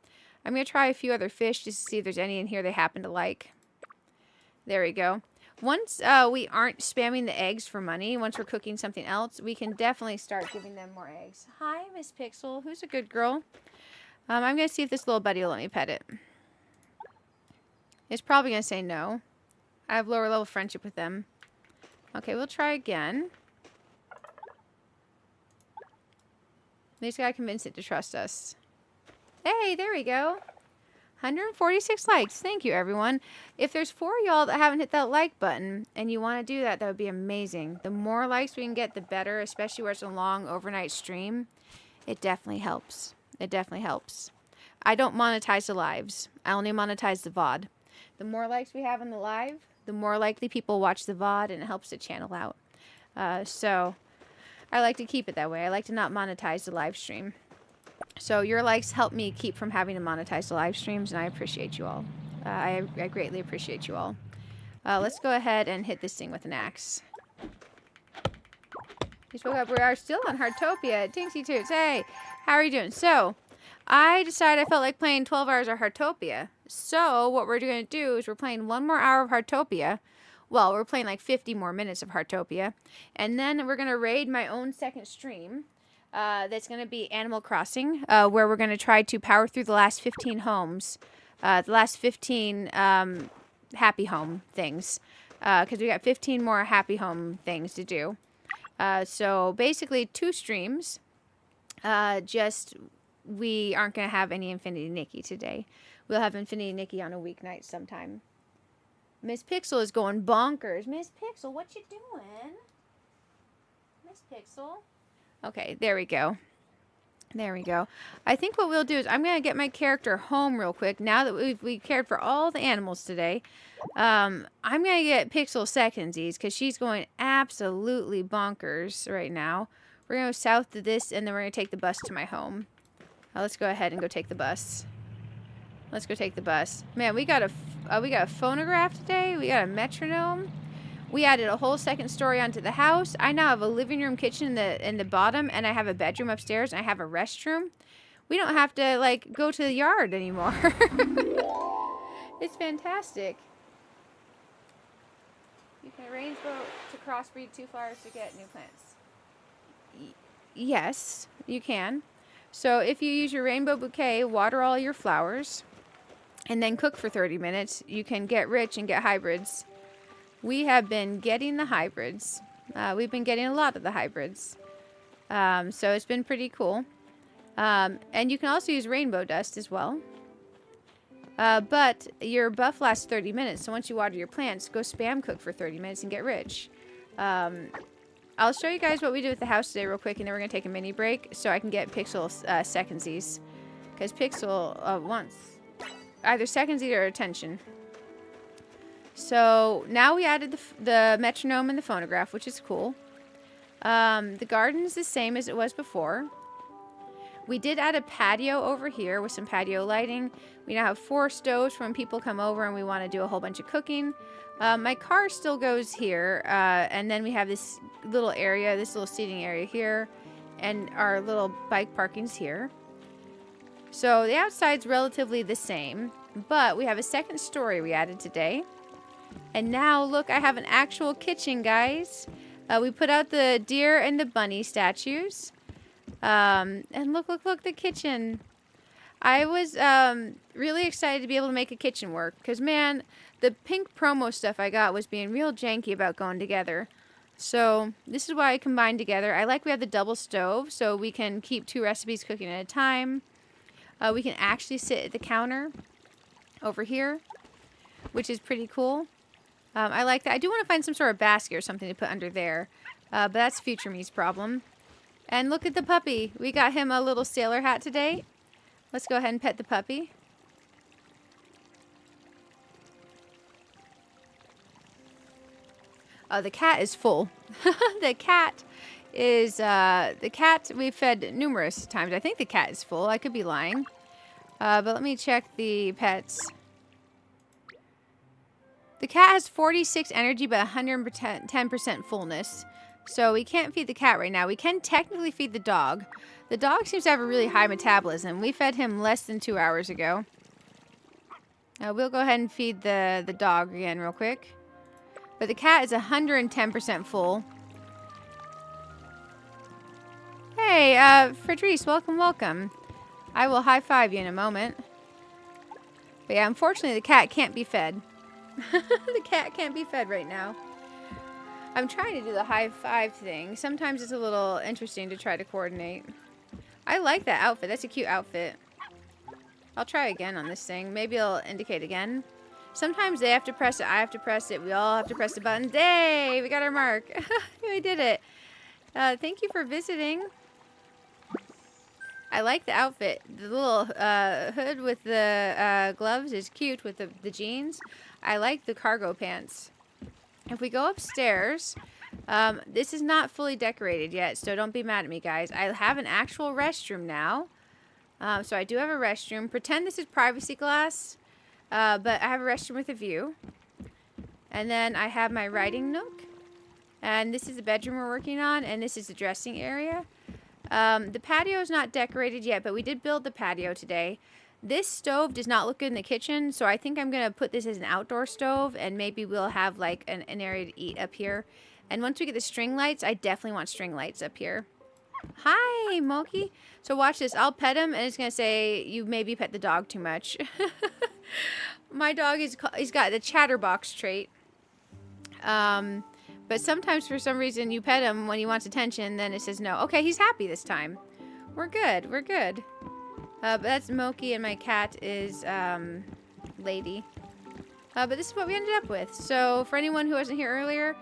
I'm going to try a few other fish just to see if there's any in here they happen to like. There we go. Once we aren't spamming the eggs for money, once we're cooking something else, we can definitely start giving them more eggs. Hi, Miss Pixel. Who's a good girl? I'm going to see if this little buddy will let me pet it. It's probably going to say no. I have lower level friendship with them. Okay, we'll try again. We just got to convince it to trust us. Hey, there we go. 146 likes. Thank you, everyone. If there's 4 of y'all that haven't hit that like button and you want to do that, that would be amazing. The more likes we can get, the better, especially where it's a long overnight stream. It definitely helps. It definitely helps. I don't monetize the lives. I only monetize the VOD. The more likes we have on the live, the more likely people watch the VOD, and it helps the channel out. So I like to keep it that way. I like to not monetize the live stream. So your likes help me keep from having to monetize the live streams, and I appreciate you all. I greatly appreciate you all. Let's go ahead and hit this thing with an axe. You spoke up. We are still on Heartopia. Tinksy Toots. Hey, how are you doing? So, I decided I felt like playing 12 hours of Heartopia. So, what we're going to do is we're playing 1 more hour of Heartopia. Well, we're playing like 50 more minutes of Heartopia. And then we're going to raid my own second stream. That's going to be Animal Crossing, where we're going to try to power through the last 15 homes. The last 15 happy home things. Because we got 15 more happy home things to do. So basically 2 streams. Just we aren't going to have any Infinity Nikki today. We'll have Infinity Nikki on a weeknight sometime. Miss Pixel is going bonkers. Miss Pixel, what you doing? Miss Pixel. Okay, there we go. There we go. I think what we'll do is I'm going to get my character home real quick. Now that we cared for all the animals today, I'm going to get Pixel secondsies because she's going absolutely bonkers right now. We're going to go south to this, and then we're going to take the bus to my home. Let's go ahead and go take the bus. Let's go take the bus. Man, we got a phonograph today. We got a metronome. We added a whole second story onto the house. I now have a living room kitchen in the bottom, and I have a bedroom upstairs, and I have a restroom. We don't have to, like, go to the yard anymore. It's fantastic. You can arrange to crossbreed 2 flowers to get new plants. Yes, you can. So if you use your rainbow bouquet, water all your flowers, and then cook for 30 minutes, you can get rich and get hybrids. We have been getting the hybrids. We've been getting a lot of the hybrids. So it's been pretty cool. And you can also use rainbow dust as well. But your buff lasts 30 minutes. So once you water your plants, go spam cook for 30 minutes and get rich. I'll show you guys what we did with the house today real quick. And then we're going to take a mini break so I can get Pixel secondsies. Because Pixel wants either secondsies or attention. So now we added the metronome and the phonograph, which is cool. The garden is the same as it was before. We did add a patio over here with some patio lighting. We now have 4 stoves for when people come over and we want to do a whole bunch of cooking. My car still goes here, and then we have this little area, this little seating area here, and our little bike parking's here. So the outside's relatively the same, but we have a second story we added today. And now, look, I have an actual kitchen, guys. We put out the deer and the bunny statues. And look, the kitchen. I was really excited to be able to make a kitchen work. Because, man, the pink promo stuff I got was being real janky about going together. So this is why I combined together. I like we have the double stove, so we can keep 2 recipes cooking at a time. We can actually sit at the counter over here, which is pretty cool. I like that. I do want to find some sort of basket or something to put under there, but that's future me's problem. And look at the puppy. We got him a little sailor hat today. Let's go ahead and pet the puppy. The cat is full. The cat we've fed numerous times. I think the cat is full. I could be lying. But let me check the pets. The cat has 46 energy, but 110% fullness. So we can't feed the cat right now. We can technically feed the dog. The dog seems to have a really high metabolism. We fed him less than 2 hours ago. We'll go ahead and feed the dog again real quick. But the cat is 110% full. Hey, Fredrice, welcome. I will high five you in a moment. But yeah, unfortunately the cat can't be fed. The cat can't be fed right now. I'm trying to do the high five thing. Sometimes it's a little interesting to try to coordinate. I like that outfit. That's a cute outfit. I'll try again on this thing. Maybe I'll indicate again. Sometimes they have to press it. I have to press it. We all have to press the button. Yay! We got our mark. We did it. Thank you for visiting. I like the outfit. The little hood with the gloves is cute with the jeans. I like the cargo pants. If we go upstairs, this is not fully decorated yet, so don't be mad at me, guys. I have an actual restroom now. So I do have a restroom. Pretend this is privacy glass, but I have a restroom with a view. And then I have my writing nook. And this is the bedroom we're working on, and this is the dressing area. The patio is not decorated yet, but we did build the patio today. This stove does not look good in the kitchen, so I think I'm going to put this as an outdoor stove, and maybe we'll have like an area to eat up here. And once we get the string lights, I definitely want string lights up here. Hi, Moki. So watch this. I'll pet him, and it's going to say, you maybe pet the dog too much. My dog, he's got the chatterbox trait. But sometimes for some reason you pet him when he wants attention, then it says no. Okay, he's happy this time. We're good. We're good. But that's Moki, and my cat is Lady. But this is what we ended up with. So for anyone who wasn't here earlier,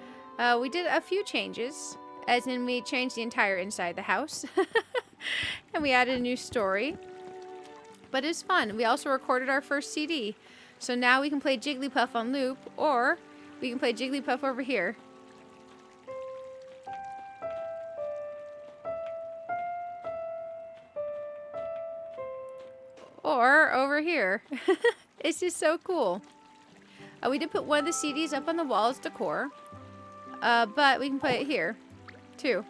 we did a few changes. As in, we changed the entire inside of the house. And we added a new story. But it's fun. We also recorded our first CD. So now we can play Jigglypuff on loop, or we can play Jigglypuff over here. Or over here. It's just so cool. We did put one of the CDs up on the wall as decor. But we can play it here, too.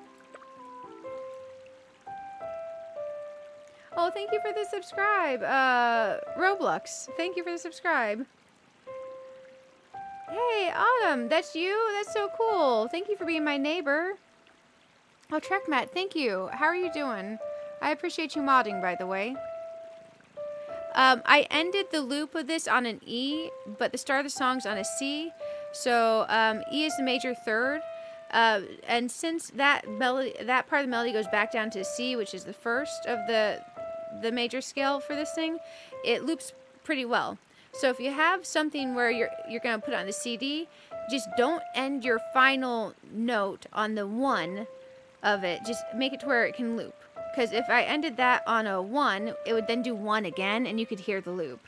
Oh, thank you for the subscribe. Roblox, thank you for the subscribe. Hey, Autumn, that's you? That's so cool. Thank you for being my neighbor. Oh, TrekMatt, thank you. How are you doing? I appreciate you modding, by the way. I ended the loop of this on an E, but the start of the song's on a C. So E is the major third, and since that part of the melody goes back down to C, which is the first of the major scale for this thing, it loops pretty well. So if you have something where you're gonna put it on the CD, just don't end your final note on the 1 of it. Just make it to where it can loop. Because if I ended that on a 1, it would then do 1 again, and you could hear the loop.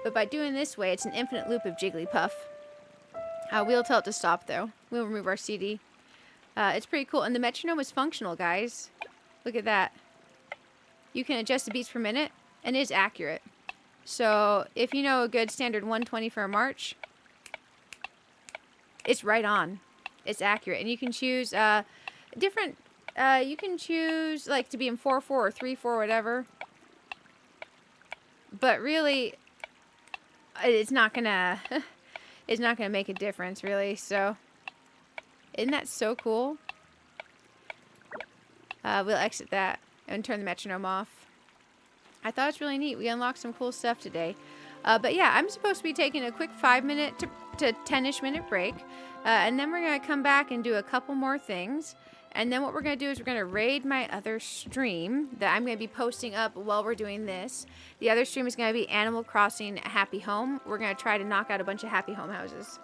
But by doing this way, it's an infinite loop of Jigglypuff. We'll tell it to stop though. We'll remove our CD. It's pretty cool. And the metronome is functional, guys. Look at that. You can adjust the beats per minute, and it is accurate. So if you know a good standard 120 for a march, it's right on. It's accurate. And you can choose different, you can choose like to be in 4/4 or 3/4, whatever. But really, it's not gonna, it's not gonna make a difference, really. So, isn't that so cool? We'll exit that and turn the metronome off. I thought it's really neat. We unlocked some cool stuff today. But yeah, I'm supposed to be taking a quick 5-minute to 10-ish minute break. And then we're going to come back and do a couple more things. And then what we're going to do is we're going to raid my other stream that I'm going to be posting up while we're doing this. The other stream is going to be Animal Crossing Happy Home. We're going to try to knock out a bunch of Happy Home houses.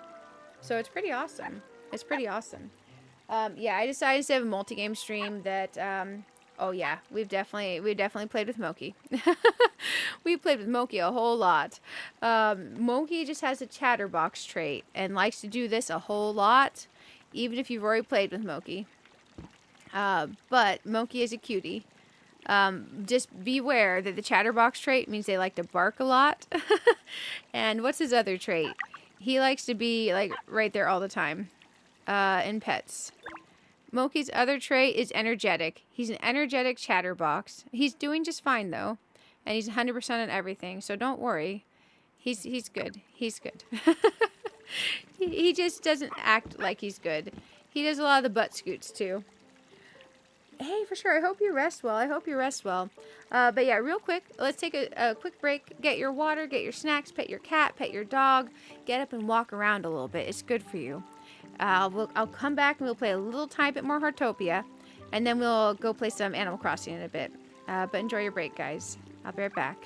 So it's pretty awesome. It's pretty awesome. Yeah, I decided instead of a multi-game stream that, oh yeah, we've definitely played with Moki. We've played with Moki a whole lot. Moki just has a chatterbox trait and likes to do this a whole lot, even if you've already played with Moki. But Moki is a cutie. Just beware that the chatterbox trait means they like to bark a lot. And what's his other trait? He likes to be like right there all the time. In pets. Moki's other trait is energetic. He's an energetic chatterbox. He's doing just fine though, and he's 100% on everything. So don't worry. He's good. He's good. he just doesn't act like he's good. He does a lot of the butt scoots too. Hey, for sure. I hope you rest well. I hope you rest well. But yeah, real quick, let's take a quick break. Get your water, get your snacks, pet your cat, pet your dog. Get up and walk around a little bit. It's good for you. I'll come back and we'll play a little tiny bit more Heartopia, and then we'll go play some Animal Crossing in a bit. But enjoy your break, guys. I'll be right back.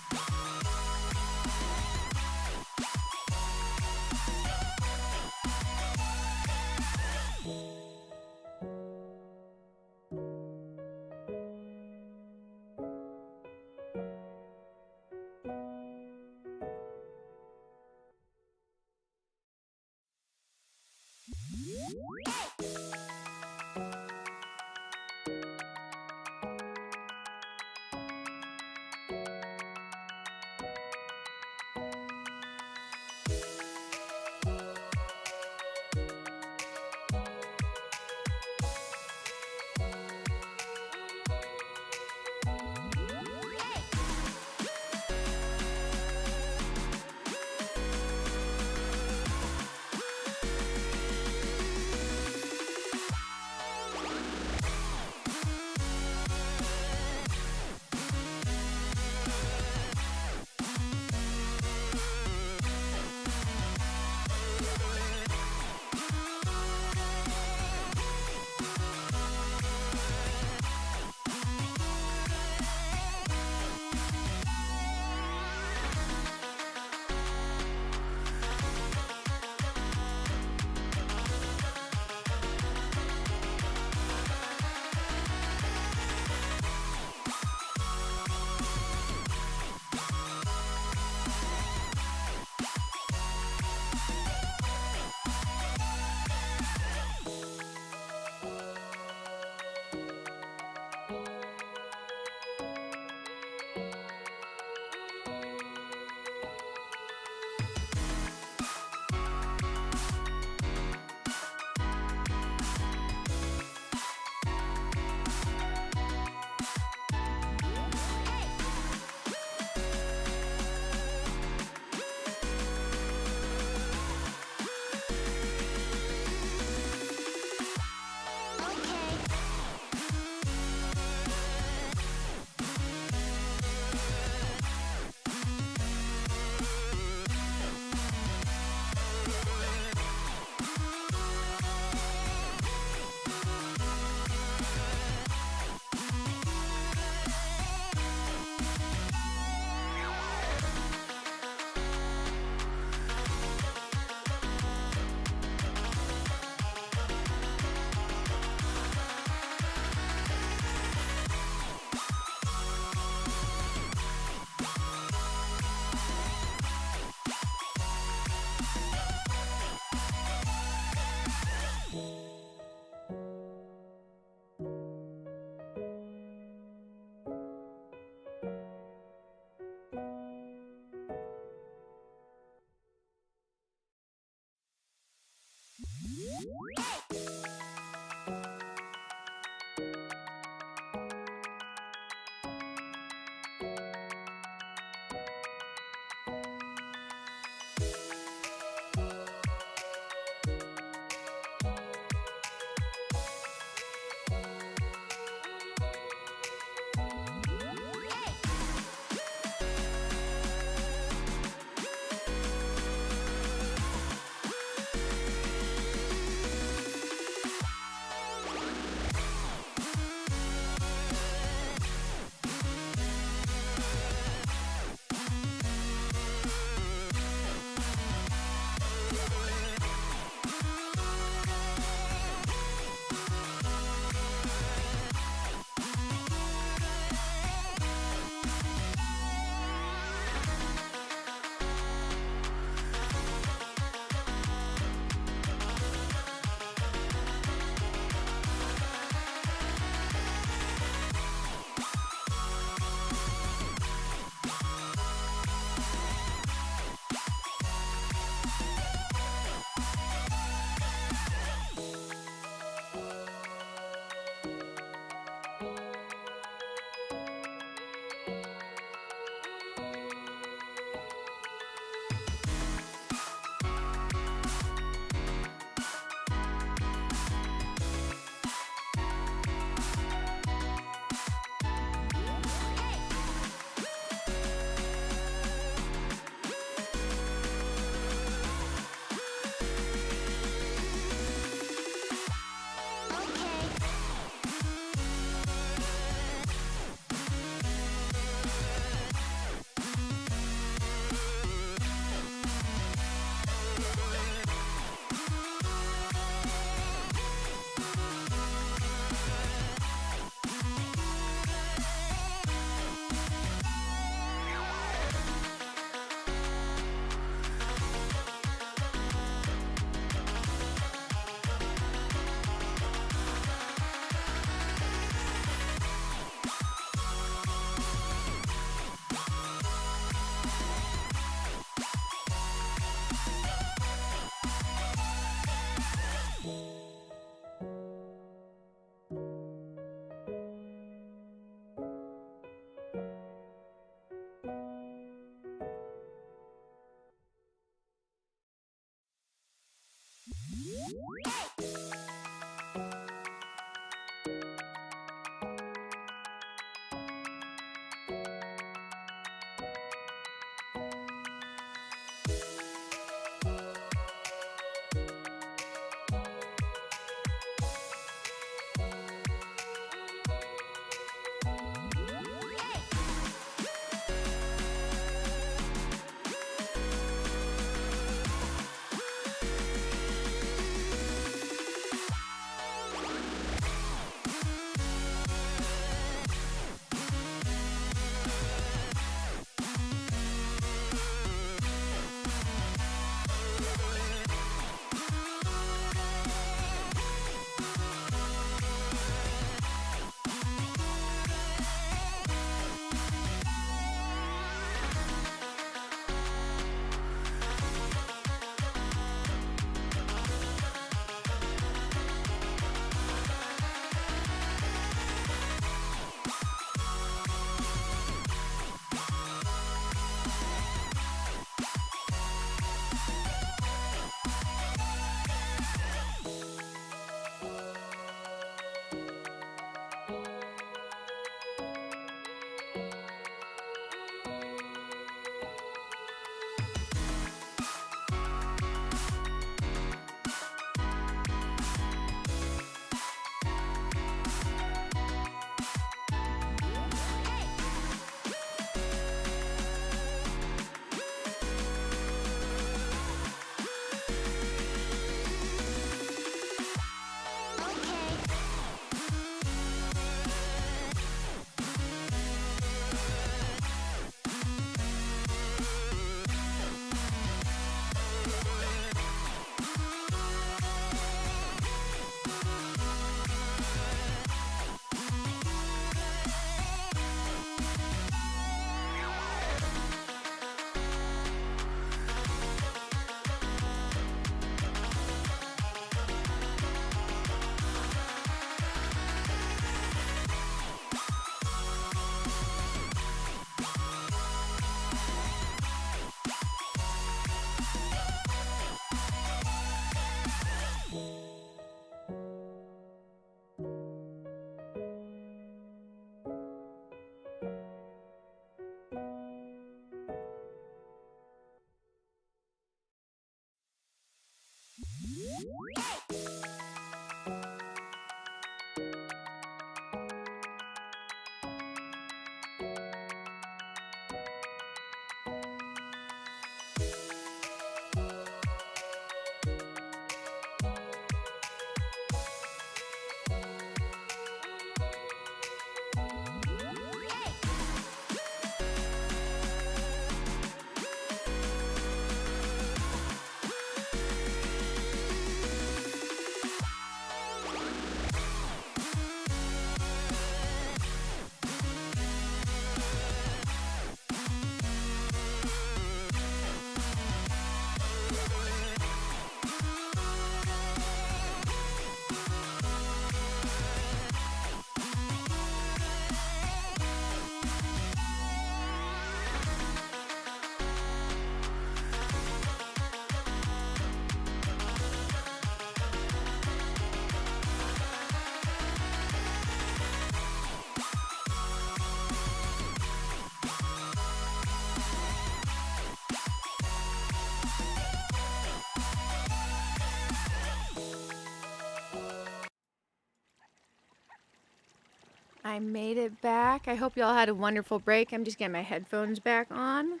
I made it back. I hope y'all had a wonderful break. I'm just getting my headphones back on.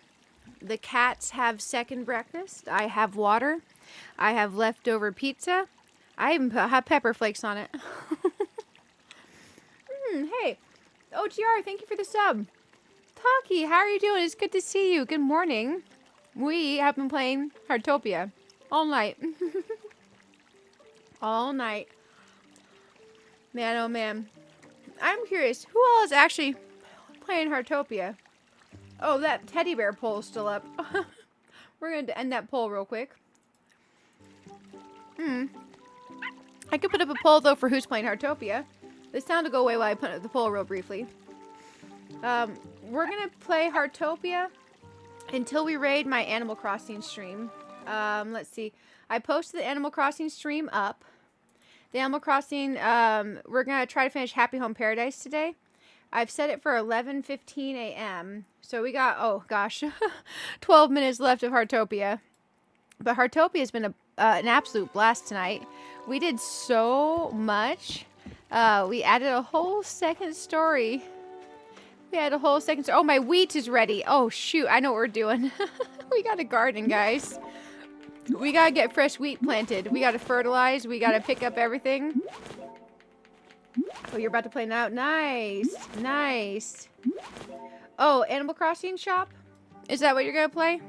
The cats have second breakfast. I have water. I have leftover pizza. I even put hot pepper flakes on it. Hey, OTR, thank you for the sub. Taki, how are you doing? It's good to see you. Good morning. We have been playing Heartopia all night. All night. Man, oh man. I'm curious, who all is actually playing Heartopia? Oh, that teddy bear poll is still up. We're going to end that poll real quick. I could put up a poll, though, for who's playing Heartopia. The sound will go away while I put up the poll real briefly. We're going to play Heartopia until we raid my Animal Crossing stream. Let's see. I posted the Animal Crossing stream up. The Animal Crossing, we're going to try to finish Happy Home Paradise today. I've set it for 11:15 a.m. So we got, oh gosh, 12 minutes left of Heartopia. But Heartopia has been an absolute blast tonight. We did so much. We added a whole second story. Oh, my wheat is ready. Oh, shoot. I know what we're doing. We got a garden, guys. We got to get fresh wheat planted. We got to fertilize. We got to pick up everything. Oh, you're about to play now? Nice. Nice. Oh, Animal Crossing shop? Is that what you're going to play?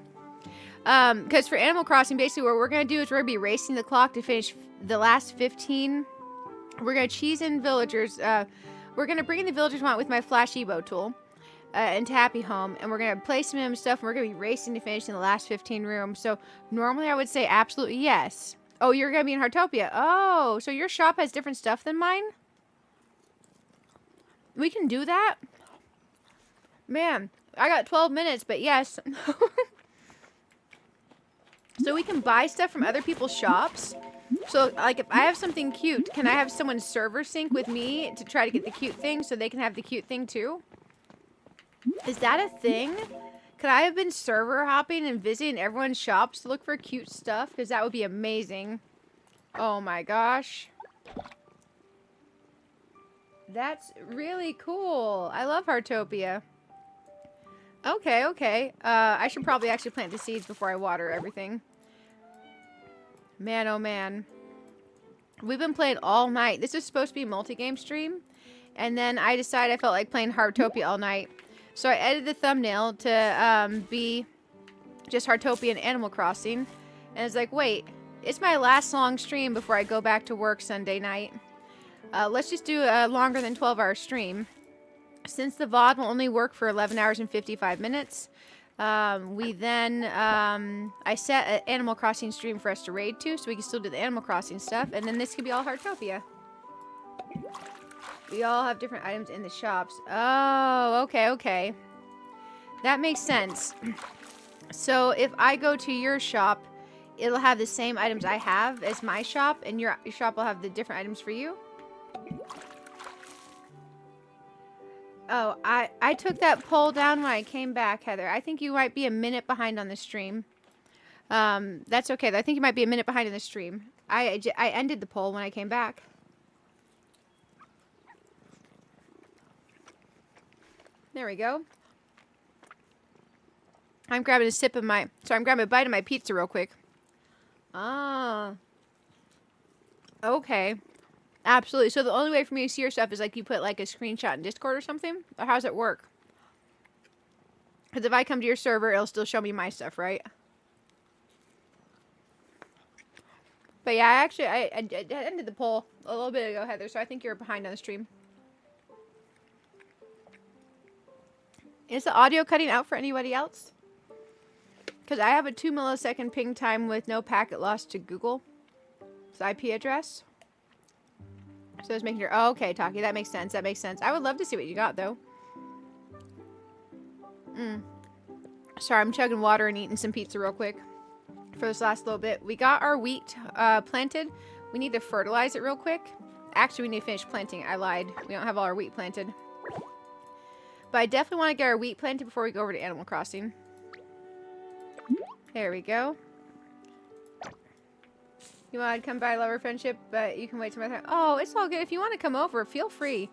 Because for Animal Crossing, basically what we're going to do is we're going to be racing the clock to finish the last 15. We're going to cheese in villagers. We're going to bring in the villagers we want with my Flash Evo tool into Happy Home. And we're going to place them in stuff. And we're going to be racing to finish in the last 15 rooms. So normally I would say absolutely yes. Oh, you're going to be in Heartopia. Oh, so your shop has different stuff than mine? We can do that? Man, I got 12 minutes, but yes. So we can buy stuff from other people's shops. So, like, if I have something cute, can I have someone server sync with me to try to get the cute thing so they can have the cute thing too? Is that a thing? Could I have been server hopping and visiting everyone's shops to look for cute stuff? Because that would be amazing. Oh my gosh. That's really cool. I love Heartopia. Okay, okay. I should probably actually plant the seeds before I water everything. Man, oh man. We've been playing all night. This is supposed to be a multi-game stream. And then I decided I felt like playing Heartopia all night. So I edited the thumbnail to be just Heartopia and Animal Crossing. And it's like, wait, it's my last long stream before I go back to work Sunday night. Let's just do a longer than 12-hour stream. Since the VOD will only work for 11 hours and 55 minutes, we then, I set an Animal Crossing stream for us to raid to, so we can still do the Animal Crossing stuff, and then this could be all Heartopia. We all have different items in the shops. Oh, okay, okay. That makes sense. So if I go to your shop, it'll have the same items I have as my shop, and your shop will have the different items for you? Oh, I took that poll down when I came back, Heather. I think you might be a minute behind on the stream. That's okay. I think you might be a minute behind in the stream. I ended the poll when I came back. There we go. I'm grabbing I'm grabbing a bite of my pizza real quick. Ah. Okay. Absolutely. So the only way for me to see your stuff is like you put like a screenshot in Discord or something? Or how does it work? Because if I come to your server, it'll still show me my stuff, right? But yeah, I ended the poll a little bit ago, Heather, so I think you're behind on the stream. Is the audio cutting out for anybody else? Because I have a 2 millisecond ping time with no packet lost to Google. It's IP address. So it's making sure. Oh, okay, Taki, that makes sense. That makes sense. I would love to see what you got, though. Sorry, I'm chugging water and eating some pizza real quick for this last little bit. We got our wheat planted. We need to fertilize it real quick. Actually, we need to finish planting. I lied. We don't have all our wheat planted. But I definitely want to get our wheat planted before we go over to Animal Crossing. There we go. You want to come by Lover Friendship, but you can wait till my time. Oh, it's all good. If you want to come over, feel free.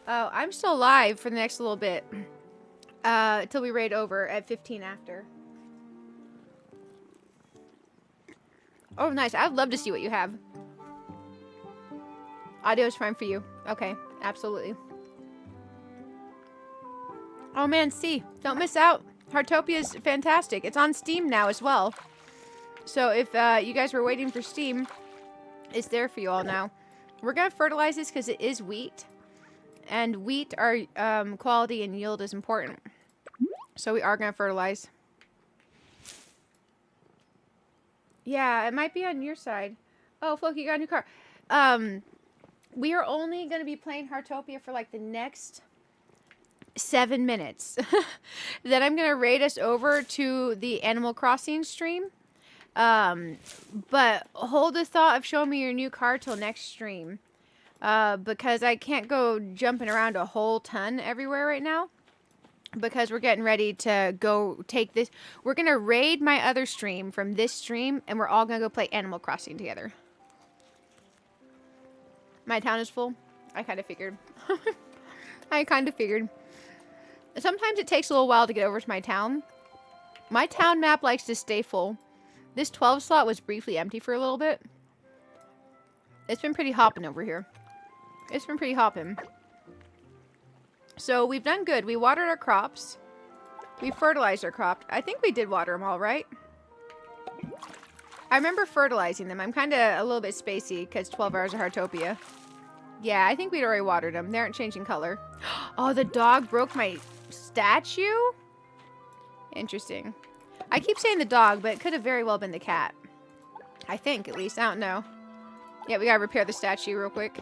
Oh, I'm still live for the next little bit. Till we raid over at 15 after. Oh, nice. I'd love to see what you have. Audio is fine for you. Okay, absolutely. Oh man, see, don't miss out. Heartopia is fantastic. It's on Steam now as well. So if you guys were waiting for Steam, it's there for you all now. We're going to fertilize this because it is wheat. And wheat, our quality and yield is important. So we are going to fertilize. Yeah, it might be on your side. Oh, Floki, you got a new car. We are only going to be playing Heartopia for like the next 7 minutes. Then I'm going to raid us over to the Animal Crossing stream. But hold the thought of showing me your new car till next stream. Because I can't go jumping around a whole ton everywhere right now. Because we're getting ready to go take this. We're going to raid my other stream from this stream. And we're all going to go play Animal Crossing together. My town is full. I kind of figured. I kind of figured. Sometimes it takes a little while to get over to my town. My town map likes to stay full. This 12 slot was briefly empty for a little bit. It's been pretty hopping over here. It's been pretty hopping. So we've done good. We watered our crops. We fertilized our crops. I think we did water them all, right? I remember fertilizing them. I'm kind of a little bit spacey because 12 hours of Heartopia. Yeah, I think we'd already watered them. They aren't changing color. Oh, the dog broke my statue? Interesting. I keep saying the dog, but it could have very well been the cat. I think, at least. I don't know. Yeah, we gotta repair the statue real quick.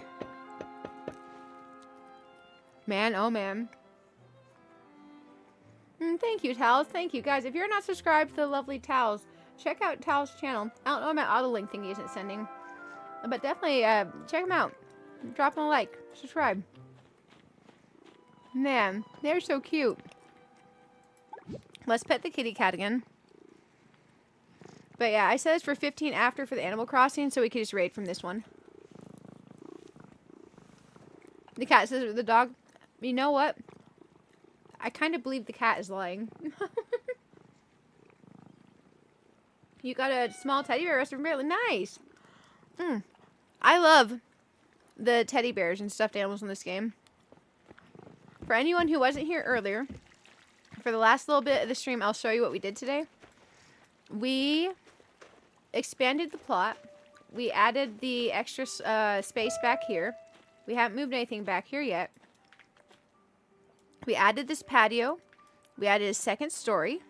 Man, oh man. Thank you, Towels. Thank you. Guys, if you're not subscribed to the lovely Towels, check out Towels' channel. I don't know, my auto-link thingy isn't sending. But definitely check them out. Drop them a like. Subscribe. Man, they're so cute. Let's pet the kitty cat again. But yeah, I said it's for 15 after for the Animal Crossing, so we could just raid from this one. The cat says the dog. You know what? I kind of believe the cat is lying. You got a small teddy bear restaurant. Really nice. I love the teddy bears and stuffed animals in this game. For anyone who wasn't here earlier, for the last little bit of the stream, I'll show you what we did today. We expanded the plot. We added the extra space back here. We haven't moved anything back here yet. We added this patio. We added a second story.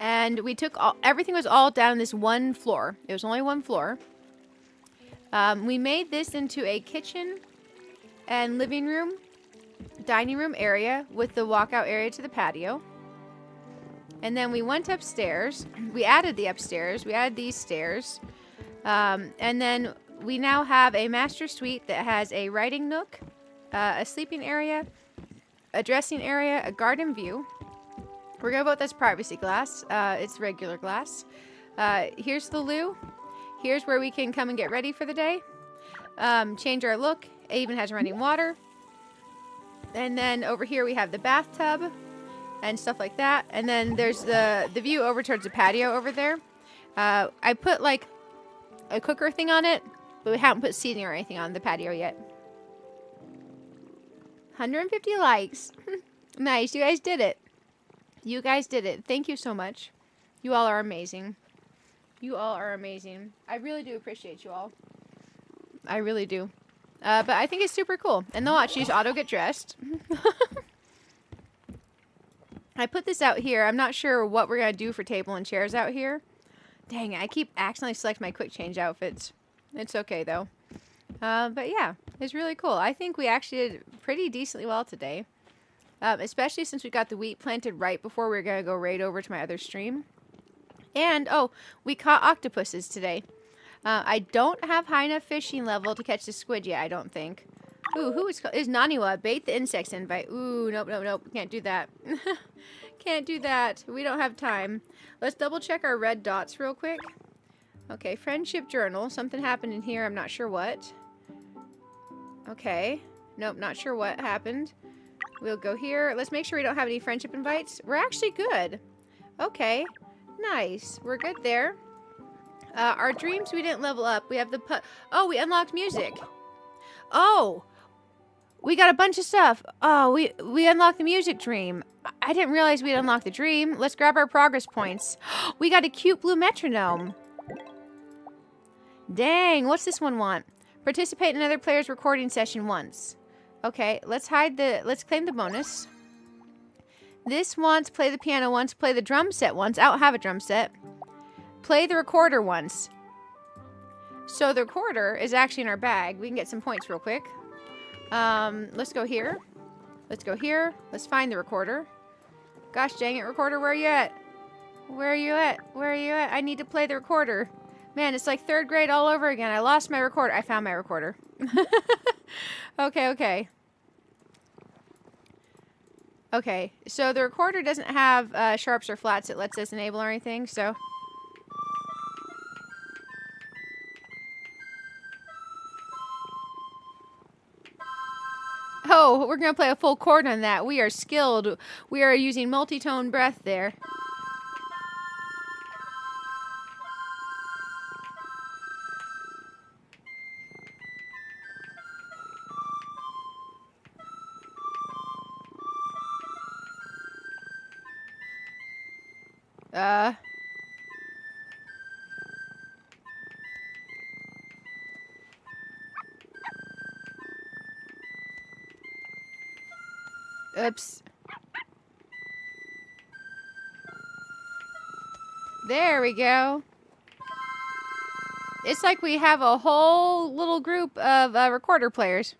And we took everything was all down this one floor. It was only one floor. We made this into a kitchen and living room, dining room area with the walkout area to the patio. And then we went upstairs. We added the upstairs. We added these stairs. And then we now have a master suite that has a writing nook, a sleeping area, a dressing area, a garden view. We're going to vote that's privacy glass. It's regular glass. Here's the loo. Here's where we can come and get ready for the day. Change our look. It even has running water. And then over here we have the bathtub and stuff like that. And then there's the view over towards the patio over there. I put like a cooker thing on it, but we haven't put seating or anything on the patio yet. 150 likes. Nice. You guys did it. You guys did it. Thank you so much. You all are amazing. You all are amazing. I really do appreciate you all. I really do. But I think it's super cool. And then watch, you just auto get dressed. I put this out here. I'm not sure what we're going to do for table and chairs out here. Dang it, I keep accidentally selecting my quick change outfits. It's okay, though. But yeah, it's really cool. I think we actually did pretty decently well today. Especially since we got the wheat planted right before we were going to go raid over to my other stream. And, oh, we caught octopuses today. I don't have high enough fishing level to catch the squid yet, I don't think. Ooh, who is Naniwa? Bait the insects invite. Ooh, nope, nope, nope. Can't do that. Can't do that. We don't have time. Let's double check our red dots real quick. Okay, friendship journal. Something happened in here. I'm not sure what. Okay. Nope, not sure what happened. We'll go here. Let's make sure we don't have any friendship invites. We're actually good. Okay. Nice. We're good there. Our dreams, we didn't level up. We have the oh, we unlocked music. Oh! We got a bunch of stuff. Oh, we unlocked the music dream. I didn't realize we'd unlocked the dream. Let's grab our progress points. We got a cute blue metronome. Dang, what's this one want? Participate in another player's recording session once. Okay, let's claim the bonus. This wants play the piano once, play the drum set once. I don't have a drum set. Play the recorder once. So the recorder is actually in our bag. We can get some points real quick. Let's go here. Let's go here. Let's find the recorder. Gosh dang it, recorder, where are you at? Where are you at? Where are you at? I need to play the recorder. Man, it's like 3rd grade all over again. I lost my recorder. I found my recorder. Okay. Okay, so the recorder doesn't have sharps or flats it lets us enable or anything, so... Oh, we're going to play a full chord on that. We are skilled. We are using multi-tone breath there. Oops. There we go. It's like we have a whole little group of recorder players.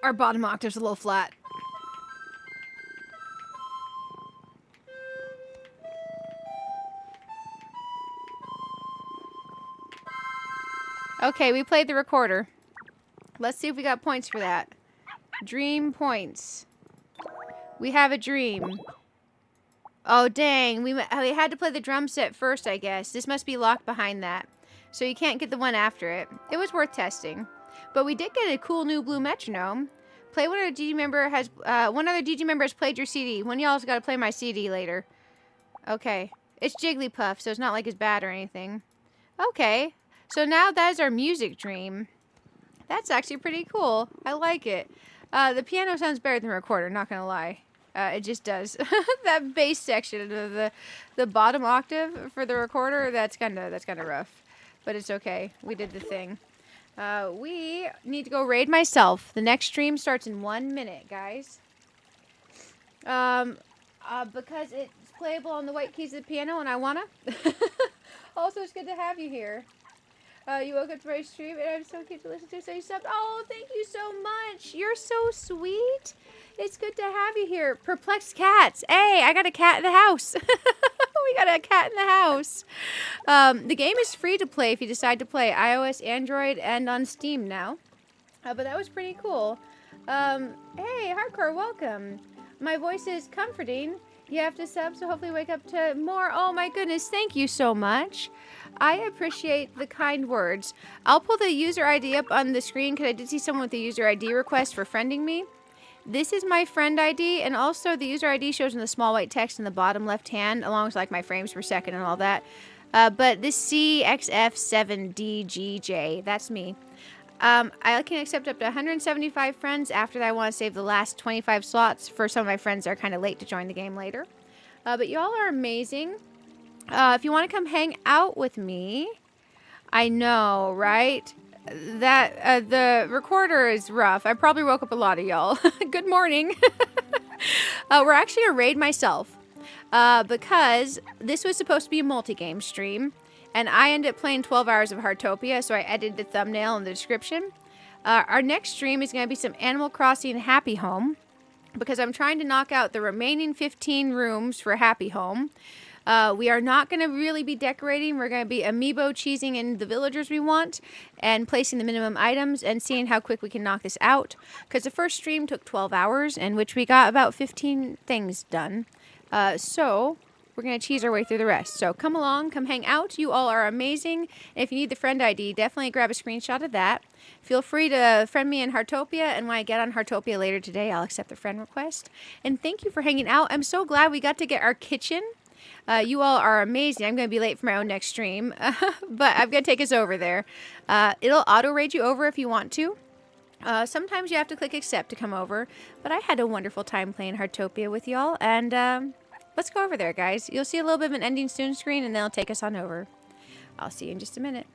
Our bottom octave's a little flat. Okay, we played the recorder. Let's see if we got points for that. Dream points. We have a dream. Oh, dang. We had to play the drum set first, I guess. This must be locked behind that. So you can't get the one after it. It was worth testing. But we did get a cool new blue metronome. Play one other DG member has one other DG member has played your CD. One of y'all's got to play my CD later. Okay. It's Jigglypuff, so it's not like it's bad or anything. Okay. So now that is our music dream. That's actually pretty cool. I like it. The piano sounds better than the recorder, not gonna lie. It just does. That bass section of the bottom octave for the recorder, that's kinda rough. But it's okay. We did the thing. We need to go raid myself. The next stream starts in 1 minute, guys. Because it's playable on the white keys of the piano and I wanna. Also, it's good to have you here. You woke up to my stream and I'm so cute to listen to, so you subbed. Oh, thank you so much. You're so sweet. It's good to have you here. Perplexed cats. Hey, I got a cat in the house. We got a cat in the house. The game is free to play if you decide to play iOS, Android, and on Steam now. But that was pretty cool. Hey, Hardcore, welcome. My voice is comforting. You have to sub, so hopefully wake up to more. Oh my goodness, thank you so much. I appreciate the kind words. I'll pull the user ID up on the screen because I did see someone with a user ID request for friending me. This is my friend ID, and also the user ID shows in the small white text in the bottom left hand, along with like my frames per second and all that. But this CXF7DGJ, that's me. I can accept up to 175 friends after that. I want to save the last 25 slots for some of my friends that are kind of late to join the game later. But y'all are amazing. If you want to come hang out with me, I know, right? That the recorder is rough. I probably woke up a lot of y'all. Good morning. We're actually gonna raid myself because this was supposed to be a multi-game stream, and I ended up playing 12 hours of Heartopia, so I edited the thumbnail in the description. Our next stream is gonna be some Animal Crossing Happy Home because I'm trying to knock out the remaining 15 rooms for Happy Home. We are not going to really be decorating. We're going to be amiibo cheesing in the villagers we want and placing the minimum items and seeing how quick we can knock this out. Because the first stream took 12 hours, in which we got about 15 things done. So we're going to cheese our way through the rest. So come along, come hang out. You all are amazing. If you need the friend ID, definitely grab a screenshot of that. Feel free to friend me in Heartopia, and when I get on Heartopia later today, I'll accept the friend request. And thank you for hanging out. I'm so glad we got to get our kitchen. You all are amazing. I'm going to be late for my own next stream, but I'm going to take us over there. It'll auto-raid you over if you want to. Sometimes you have to click accept to come over, but I had a wonderful time playing Heartopia with y'all, and let's go over there, guys. You'll see a little bit of an ending soon screen, and then it'll take us on over. I'll see you in just a minute.